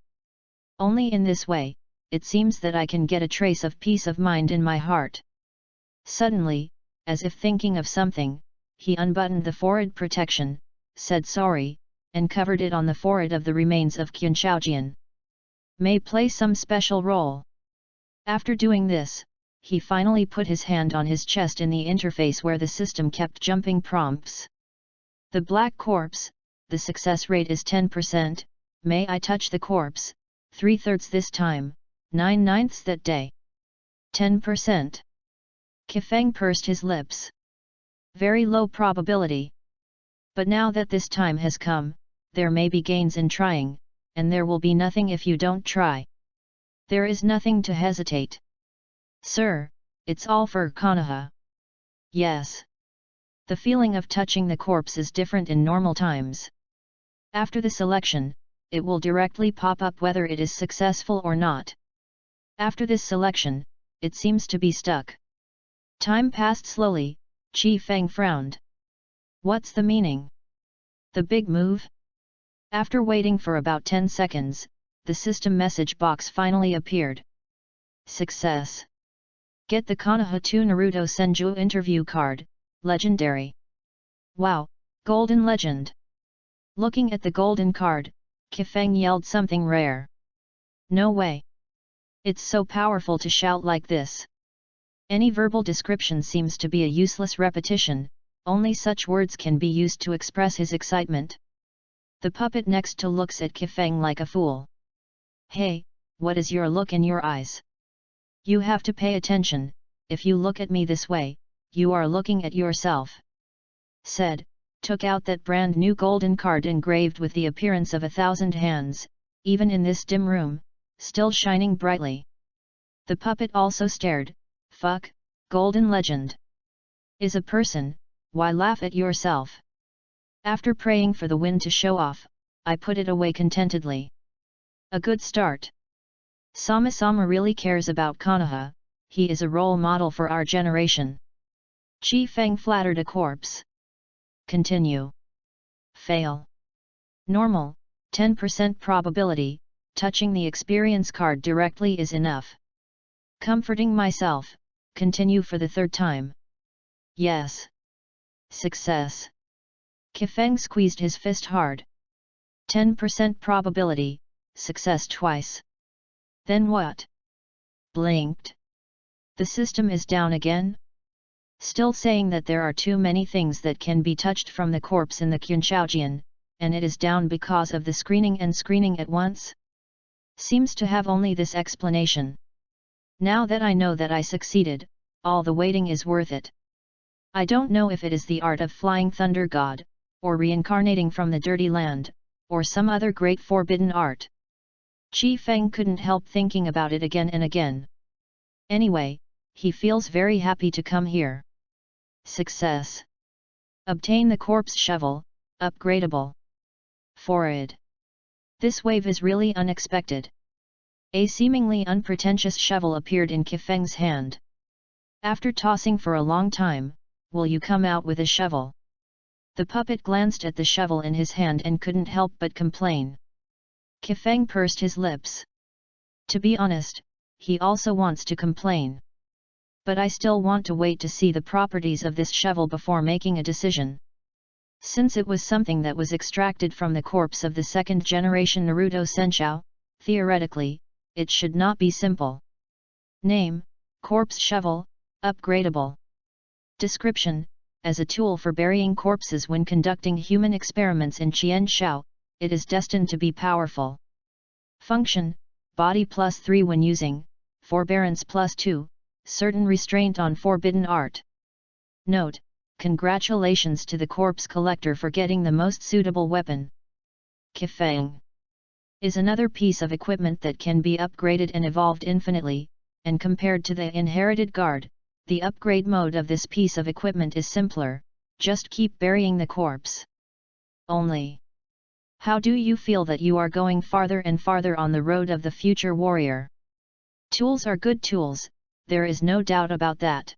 Only in this way, it seems that I can get a trace of peace of mind in my heart. Suddenly, as if thinking of something, he unbuttoned the forehead protection, said sorry, and covered it on the forehead of the remains of Qianchaojian. may play some special role. After doing this, he finally put his hand on his chest in the interface where the system kept jumping prompts. The black corpse, the success rate is 10%, may I touch the corpse, 3/3 this time, 9/9 that day. 10%. Kifeng pursed his lips. Very low probability. But now that this time has come, there may be gains in trying, and there will be nothing if you don't try. There is nothing to hesitate. Sir, it's all for Konoha. Yes. The feeling of touching the corpse is different in normal times. After the selection, it will directly pop up whether it is successful or not. After this selection, it seems to be stuck. Time passed slowly. Chi Feng frowned. What's the meaning? The big move? After waiting for about 10 seconds, the system message box finally appeared. Success. Get the Konoha 2 Naruto Senju interview card, legendary. Wow, golden legend. Looking at the golden card, Kifeng yelled something rare. No way. It's so powerful to shout like this. Any verbal description seems to be a useless repetition, only such words can be used to express his excitement. The puppet next to looks at Kifeng like a fool. Hey, what is your look in your eyes? You have to pay attention, if you look at me this way, you are looking at yourself. Said, took out that brand new golden card engraved with the appearance of 1,000 hands, even in this dim room, still shining brightly. The puppet also stared. Fuck, golden legend. Is a person, why laugh at yourself? After praying for the wind to show off, I put it away contentedly. A good start. Sama-sama really cares about Konoha, he is a role model for our generation. Chi Feng flattered a corpse. Continue. Fail. Normal, 10% probability, touching the experience card directly is enough. Comforting myself, continue for the 3rd time. Yes. Success. Kifeng squeezed his fist hard. 10% probability, success twice. Then what? Blinked. The system is down again? Still saying that there are too many things that can be touched from the corpse in the Qunchaojian, and it is down because of the screening and screening at once? Seems to have only this explanation. Now that I know that I succeeded, all the waiting is worth it. I don't know if it is the art of flying thunder god, or reincarnating from the dirty land, or some other great forbidden art. Chi Feng couldn't help thinking about it again and again. Anyway, he feels very happy to come here. Success. Obtain the corpse shovel, upgradable. Forward. This wave is really unexpected. A seemingly unpretentious shovel appeared in Kifeng's hand. After tossing for a long time, will you come out with a shovel? The puppet glanced at the shovel in his hand and couldn't help but complain. Kifeng pursed his lips. To be honest, he also wants to complain. But I still want to wait to see the properties of this shovel before making a decision. Since it was something that was extracted from the corpse of the 2nd generation Naruto Senshou, theoretically, it should not be simple. Name, corpse shovel, upgradable. Description, as a tool for burying corpses when conducting human experiments in Qianshao, it is destined to be powerful. Function, body +3 when using, forbearance +2, certain restraint on forbidden art. Note, congratulations to the corpse collector for getting the most suitable weapon. Kifeng is another piece of equipment that can be upgraded and evolved infinitely, and compared to the inherited guard, the upgrade mode of this piece of equipment is simpler, just keep burying the corpse. Only. How do you feel that you are going farther and farther on the road of the future warrior? Tools are good tools, there is no doubt about that.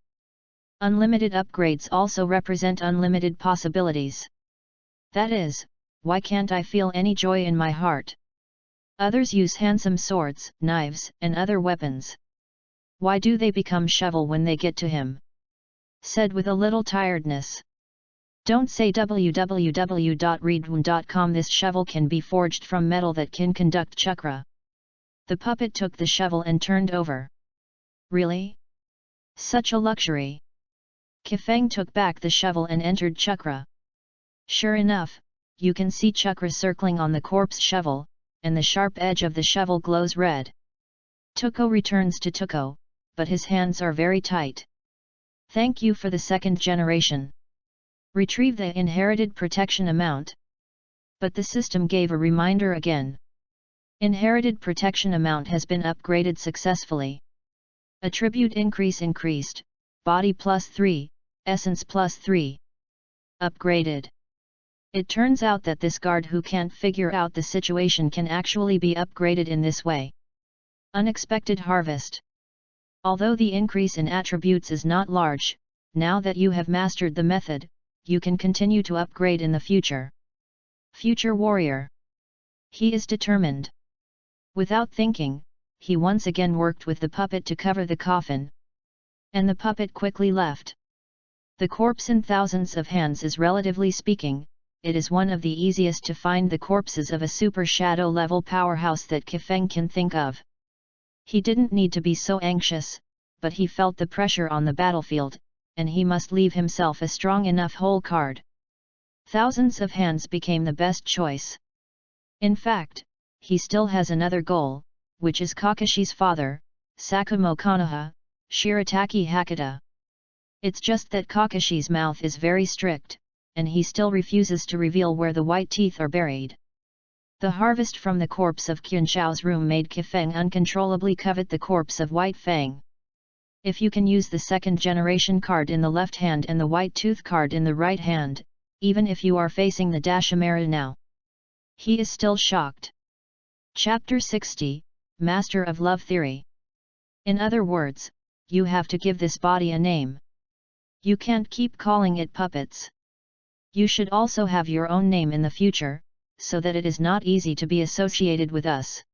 Unlimited upgrades also represent unlimited possibilities. That is, why can't I feel any joy in my heart? Others use handsome swords, knives, and other weapons. Why do they become shovel when they get to him? Said with a little tiredness. Don't say www.readaloud.com. This shovel can be forged from metal that can conduct chakra. The puppet took the shovel and turned over. Really? Such a luxury. Kifeng took back the shovel and entered Chakra. Sure enough, you can see Chakra circling on the corpse shovel, and the sharp edge of the shovel glows red. Tuko returns to Tuko, but his hands are very tight. Thank you for the second generation. Retrieve the inherited protection amount. But the system gave a reminder again. Inherited protection amount has been upgraded successfully. Attribute increased, body +3, essence +3. Upgraded. It turns out that this guard who can't figure out the situation can actually be upgraded in this way. Unexpected harvest. Although the increase in attributes is not large, now that you have mastered the method, you can continue to upgrade in the future. Future warrior. He is determined. Without thinking, he once again worked with the puppet to cover the coffin. And the puppet quickly left. The corpse in thousands of hands is, relatively speaking, it is one of the easiest to find the corpses of a super shadow level powerhouse that Kifeng can think of. He didn't need to be so anxious, but he felt the pressure on the battlefield, and he must leave himself a strong enough hole card. Thousands of hands became the best choice. In fact, he still has another goal, which is Kakashi's father, Sakumo Konoha, Shirataki Hakata. It's just that Kakashi's mouth is very strict, and he still refuses to reveal where the white teeth are buried. The harvest from the corpse of Qianzhao's room made Kifeng uncontrollably covet the corpse of White Fang. If you can use the second generation card in the left hand and the white tooth card in the right hand, even if you are facing the Dashimara now. He is still shocked. Chapter 60, Master of Love Theory. In other words, you have to give this body a name. You can't keep calling it puppets. You should also have your own name in the future, so that it is not easy to be associated with us.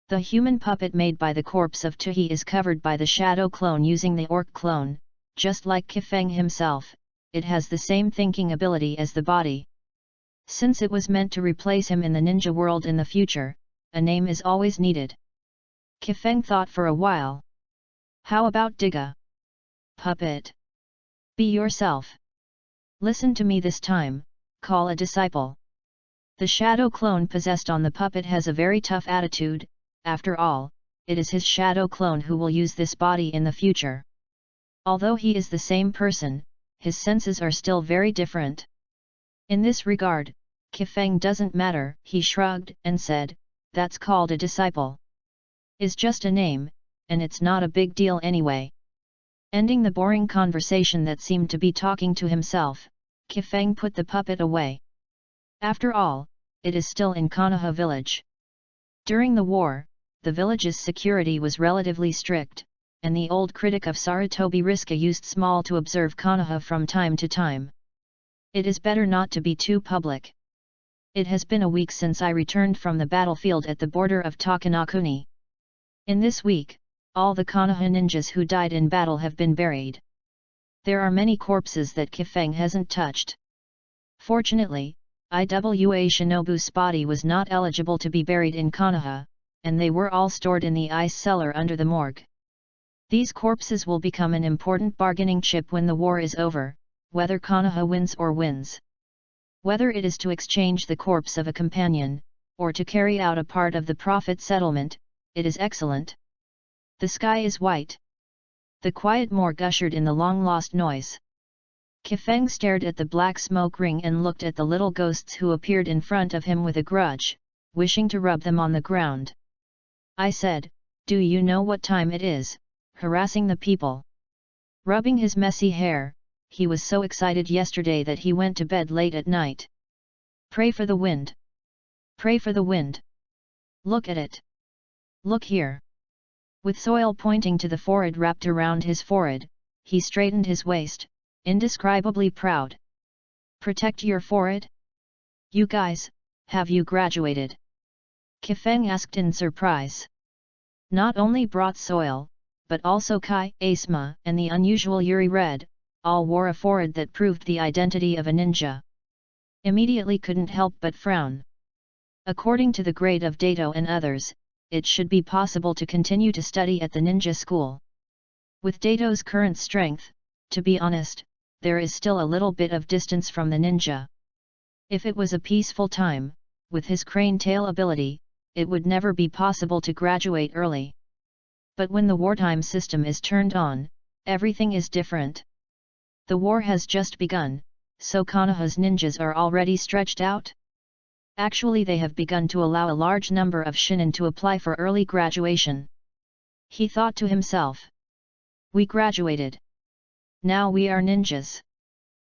The human puppet made by the corpse of Tuhi is covered by the shadow clone using the orc clone, just like Kifeng himself, it has the same thinking ability as the body. Since it was meant to replace him in the ninja world in the future, a name is always needed. Kifeng thought for a while. How about Diga? Puppet. Be yourself. Listen to me this time, call a disciple. The shadow clone possessed on the puppet has a very tough attitude, after all, it is his shadow clone who will use this body in the future. Although he is the same person, his senses are still very different. In this regard, Kifeng doesn't matter, he shrugged and said, that's called a disciple. Is just a name, and it's not a big deal anyway. Ending the boring conversation that seemed to be talking to himself, Kifeng put the puppet away. After all, it is still in Konoha village. During the war, the village's security was relatively strict, and the old critic of Sarutobi Riska used Small to observe Konoha from time to time. It is better not to be too public. It has been a week since I returned from the battlefield at the border of Takanakuni. In this week, all the Konoha ninjas who died in battle have been buried. There are many corpses that Kifeng hasn't touched. Fortunately, Iwa Shinobu's body was not eligible to be buried in Konoha, and they were all stored in the ice cellar under the morgue. These corpses will become an important bargaining chip when the war is over, whether Konoha wins or wins. Whether it is to exchange the corpse of a companion, or to carry out a part of the profit settlement, it is excellent. The sky is white. The quiet morgue ushered in the long-lost noise. Kifeng stared at the black smoke ring and looked at the little ghosts who appeared in front of him with a grudge, wishing to rub them on the ground. I said, do you know what time it is, harassing the people? Rubbing his messy hair, he was so excited yesterday that he went to bed late at night. Pray for the wind. Pray for the wind. Look at it. Look here. With soil pointing to the forehead wrapped around his forehead, he straightened his waist, indescribably proud. Protect your forehead? You guys, have you graduated? Kifeng asked in surprise. Not only brought soil, but also Kai, Asma, and the unusual Yuri Red, all wore a forehead that proved the identity of a ninja. Immediately couldn't help but frown. According to the grade of Dato and others, it should be possible to continue to study at the ninja school. With Dato's current strength, to be honest, there is still a little bit of distance from the ninja. If it was a peaceful time, with his crane tail ability, it would never be possible to graduate early. But when the wartime system is turned on, everything is different. The war has just begun, so Konoha's ninjas are already stretched out. Actually, they have begun to allow a large number of shinin to apply for early graduation. He thought to himself. We graduated. Now we are ninjas.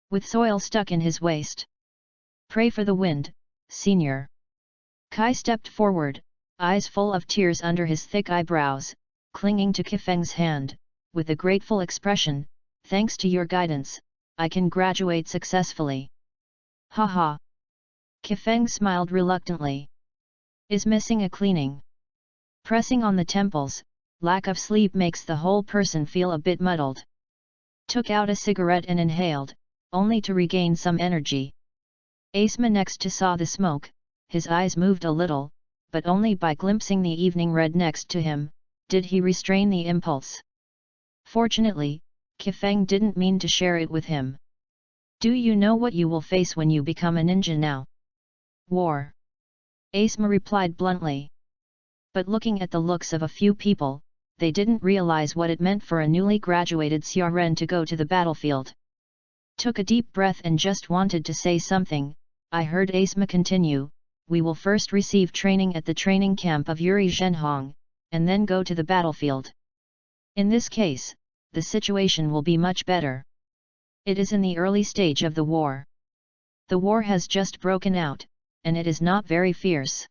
With soil stuck in his waist. Pray for the wind, senior. Kai stepped forward, eyes full of tears under his thick eyebrows, clinging to Kifeng's hand, with a grateful expression. Thanks to your guidance, I can graduate successfully. Haha. Kifeng smiled reluctantly. Is missing a cleaning. Pressing on the temples, lack of sleep makes the whole person feel a bit muddled. Took out a cigarette and inhaled, only to regain some energy. Asma next to saw the smoke, his eyes moved a little, but only by glimpsing the evening red next to him, did he restrain the impulse. Fortunately, Kifeng didn't mean to share it with him. Do you know what you will face when you become a ninja now? War. Asma replied bluntly. But looking at the looks of a few people, they didn't realize what it meant for a newly graduated Xiaoren to go to the battlefield. Took a deep breath and just wanted to say something. I heard Asma continue, we will first receive training at the training camp of Yuri Zhenhong, and then go to the battlefield. In this case, the situation will be much better. It is in the early stage of the war. The war has just broken out, and it is not very fierce.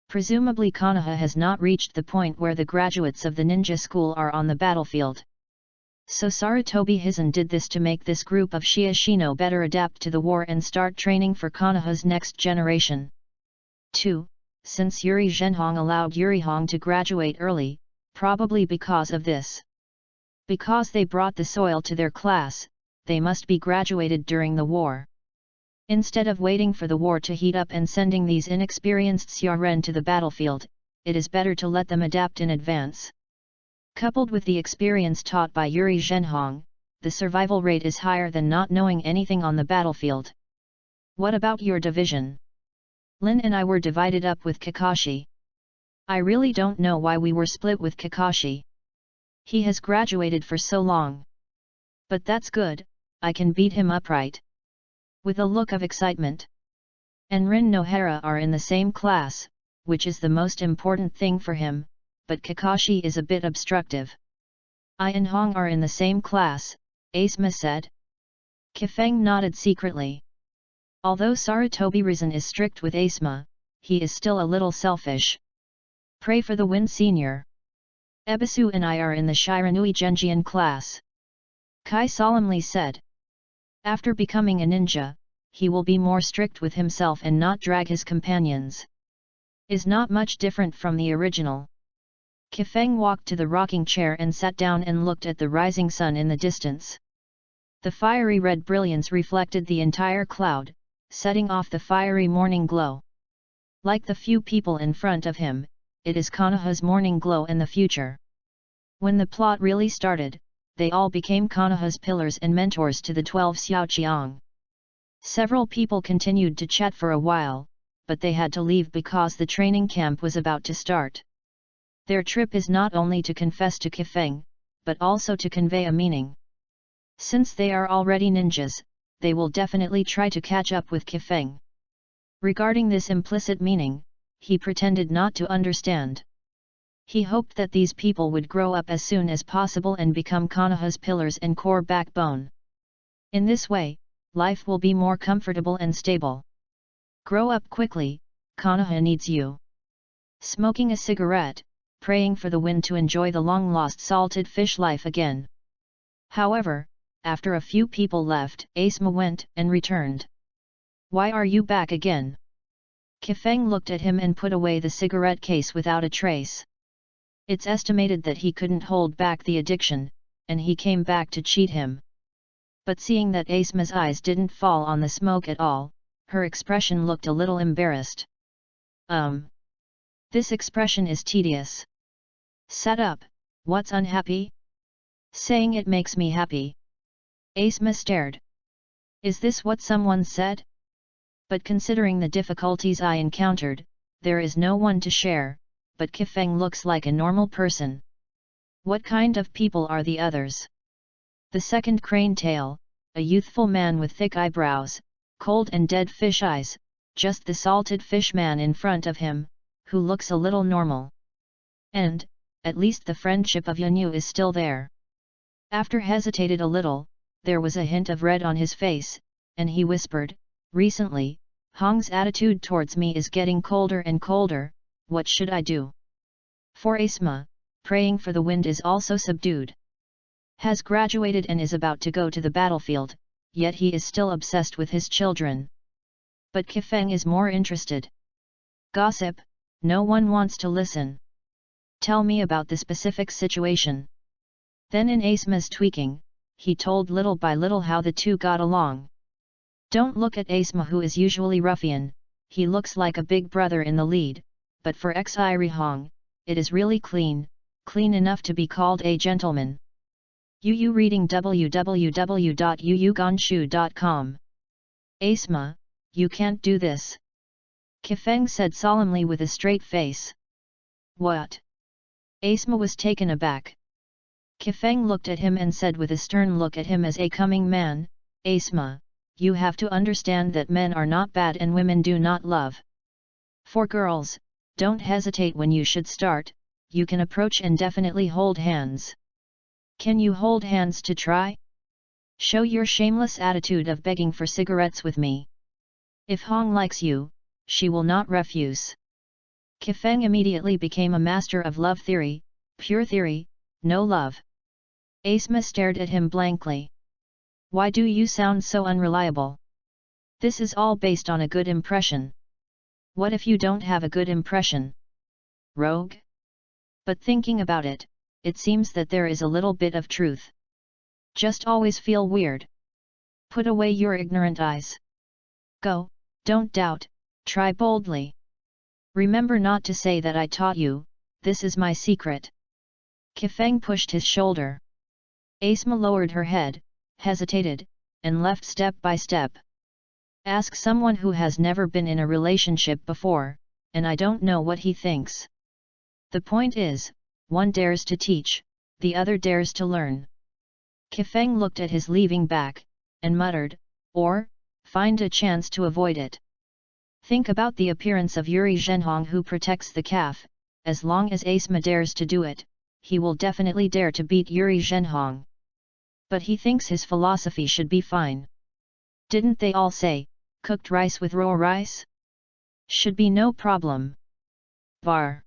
Presumably Konoha has not reached the point where the graduates of the ninja school are on the battlefield. So Sarutobi Hizen did this to make this group of Shishino better adapt to the war and start training for Konoha's next generation. 2. Since Yuri Zhenhong allowed Yuri Hong to graduate early, probably because of this. Because they brought the soil to their class, they must be graduated during the war. Instead of waiting for the war to heat up and sending these inexperienced Xiaoren to the battlefield, it is better to let them adapt in advance. Coupled with the experience taught by Yuri Zhenhong, the survival rate is higher than not knowing anything on the battlefield. What about your division? Lin and I were divided up with Kakashi. I really don't know why we were split with Kakashi. He has graduated for so long. But that's good, I can beat him upright. With a look of excitement. And Rin Nohara are in the same class, which is the most important thing for him, but Kakashi is a bit obstructive. I and Hong are in the same class, Asma said. Kifeng nodded secretly. Although Sarutobi Risen is strict with Asma, he is still a little selfish. Pray for the wind, senior. Ebisu and I are in the Shiranui Genjian class. Kai solemnly said. After becoming a ninja, he will be more strict with himself and not drag his companions. Is not much different from the original. Kifeng walked to the rocking chair and sat down and looked at the rising sun in the distance. The fiery red brilliance reflected the entire cloud, setting off the fiery morning glow. Like the few people in front of him, it is Konoha's morning glow in the future. When the plot really started, they all became Konoha's pillars and mentors to the 12 Xiaoqiang. Several people continued to chat for a while, but they had to leave because the training camp was about to start. Their trip is not only to confess to Kifeng, but also to convey a meaning. Since they are already ninjas, they will definitely try to catch up with Kifeng. Regarding this implicit meaning, he pretended not to understand. He hoped that these people would grow up as soon as possible and become Konoha's pillars and core backbone. In this way, life will be more comfortable and stable. Grow up quickly, Konoha needs you. Smoking a cigarette, praying for the wind to enjoy the long-lost salted fish life again. However, after a few people left, Asma went and returned. Why are you back again? Kifeng looked at him and put away the cigarette case without a trace. It's estimated that he couldn't hold back the addiction, and he came back to cheat him. But seeing that Asma's eyes didn't fall on the smoke at all, her expression looked a little embarrassed. This expression is tedious. Sat up, what's unhappy? Saying it makes me happy. Asma stared. Is this what someone said? But considering the difficulties I encountered, there is no one to share, but Kifeng looks like a normal person. What kind of people are the others? The second crane tail, a youthful man with thick eyebrows, cold and dead fish eyes, just the salted fish man in front of him, who looks a little normal. And, at least the friendship of Yanyu is still there. After hesitated a little, there was a hint of red on his face, and he whispered, recently, Hong's attitude towards me is getting colder and colder, what should I do? For Asma, praying for the wind is also subdued. Has graduated and is about to go to the battlefield, yet he is still obsessed with his children. But Kifeng is more interested. Gossip, no one wants to listen. Tell me about the specific situation. Then in Asma's tweaking, he told little by little how the two got along. Don't look at Asma, who is usually ruffian, he looks like a big brother in the lead, but for Xiri Hong, it is really clean enough to be called a gentleman. Yu reading www.yuyugonshu.com. Asma, you can't do this. Kifeng said solemnly with a straight face. What? Asma was taken aback. Kifeng looked at him and said with a stern look at him as a coming man, Asma, you have to understand that men are not bad and women do not love. For girls, don't hesitate when you should start, you can approach and definitely hold hands. Can you hold hands to try? Show your shameless attitude of begging for cigarettes with me. If Hong likes you, she will not refuse. Kifeng immediately became a master of love theory, pure theory, no love. Asma stared at him blankly. Why do you sound so unreliable? This is all based on a good impression. What if you don't have a good impression? Rogue? But thinking about it, it seems that there is a little bit of truth. Just always feel weird. Put away your ignorant eyes. Go, don't doubt, try boldly. Remember not to say that I taught you, this is my secret. Kifeng pushed his shoulder. Asma lowered her head, hesitated, and left step by step. Ask someone who has never been in a relationship before, and I don't know what he thinks. The point is, one dares to teach, the other dares to learn. Kifeng looked at his leaving back, and muttered, or, find a chance to avoid it. Think about the appearance of Yuri Zhenhong who protects the calf, as long as Asma dares to do it, he will definitely dare to beat Yuri Zhenhong. But he thinks his philosophy should be fine. Didn't they all say, cooked rice with raw rice? Should be no problem. Var.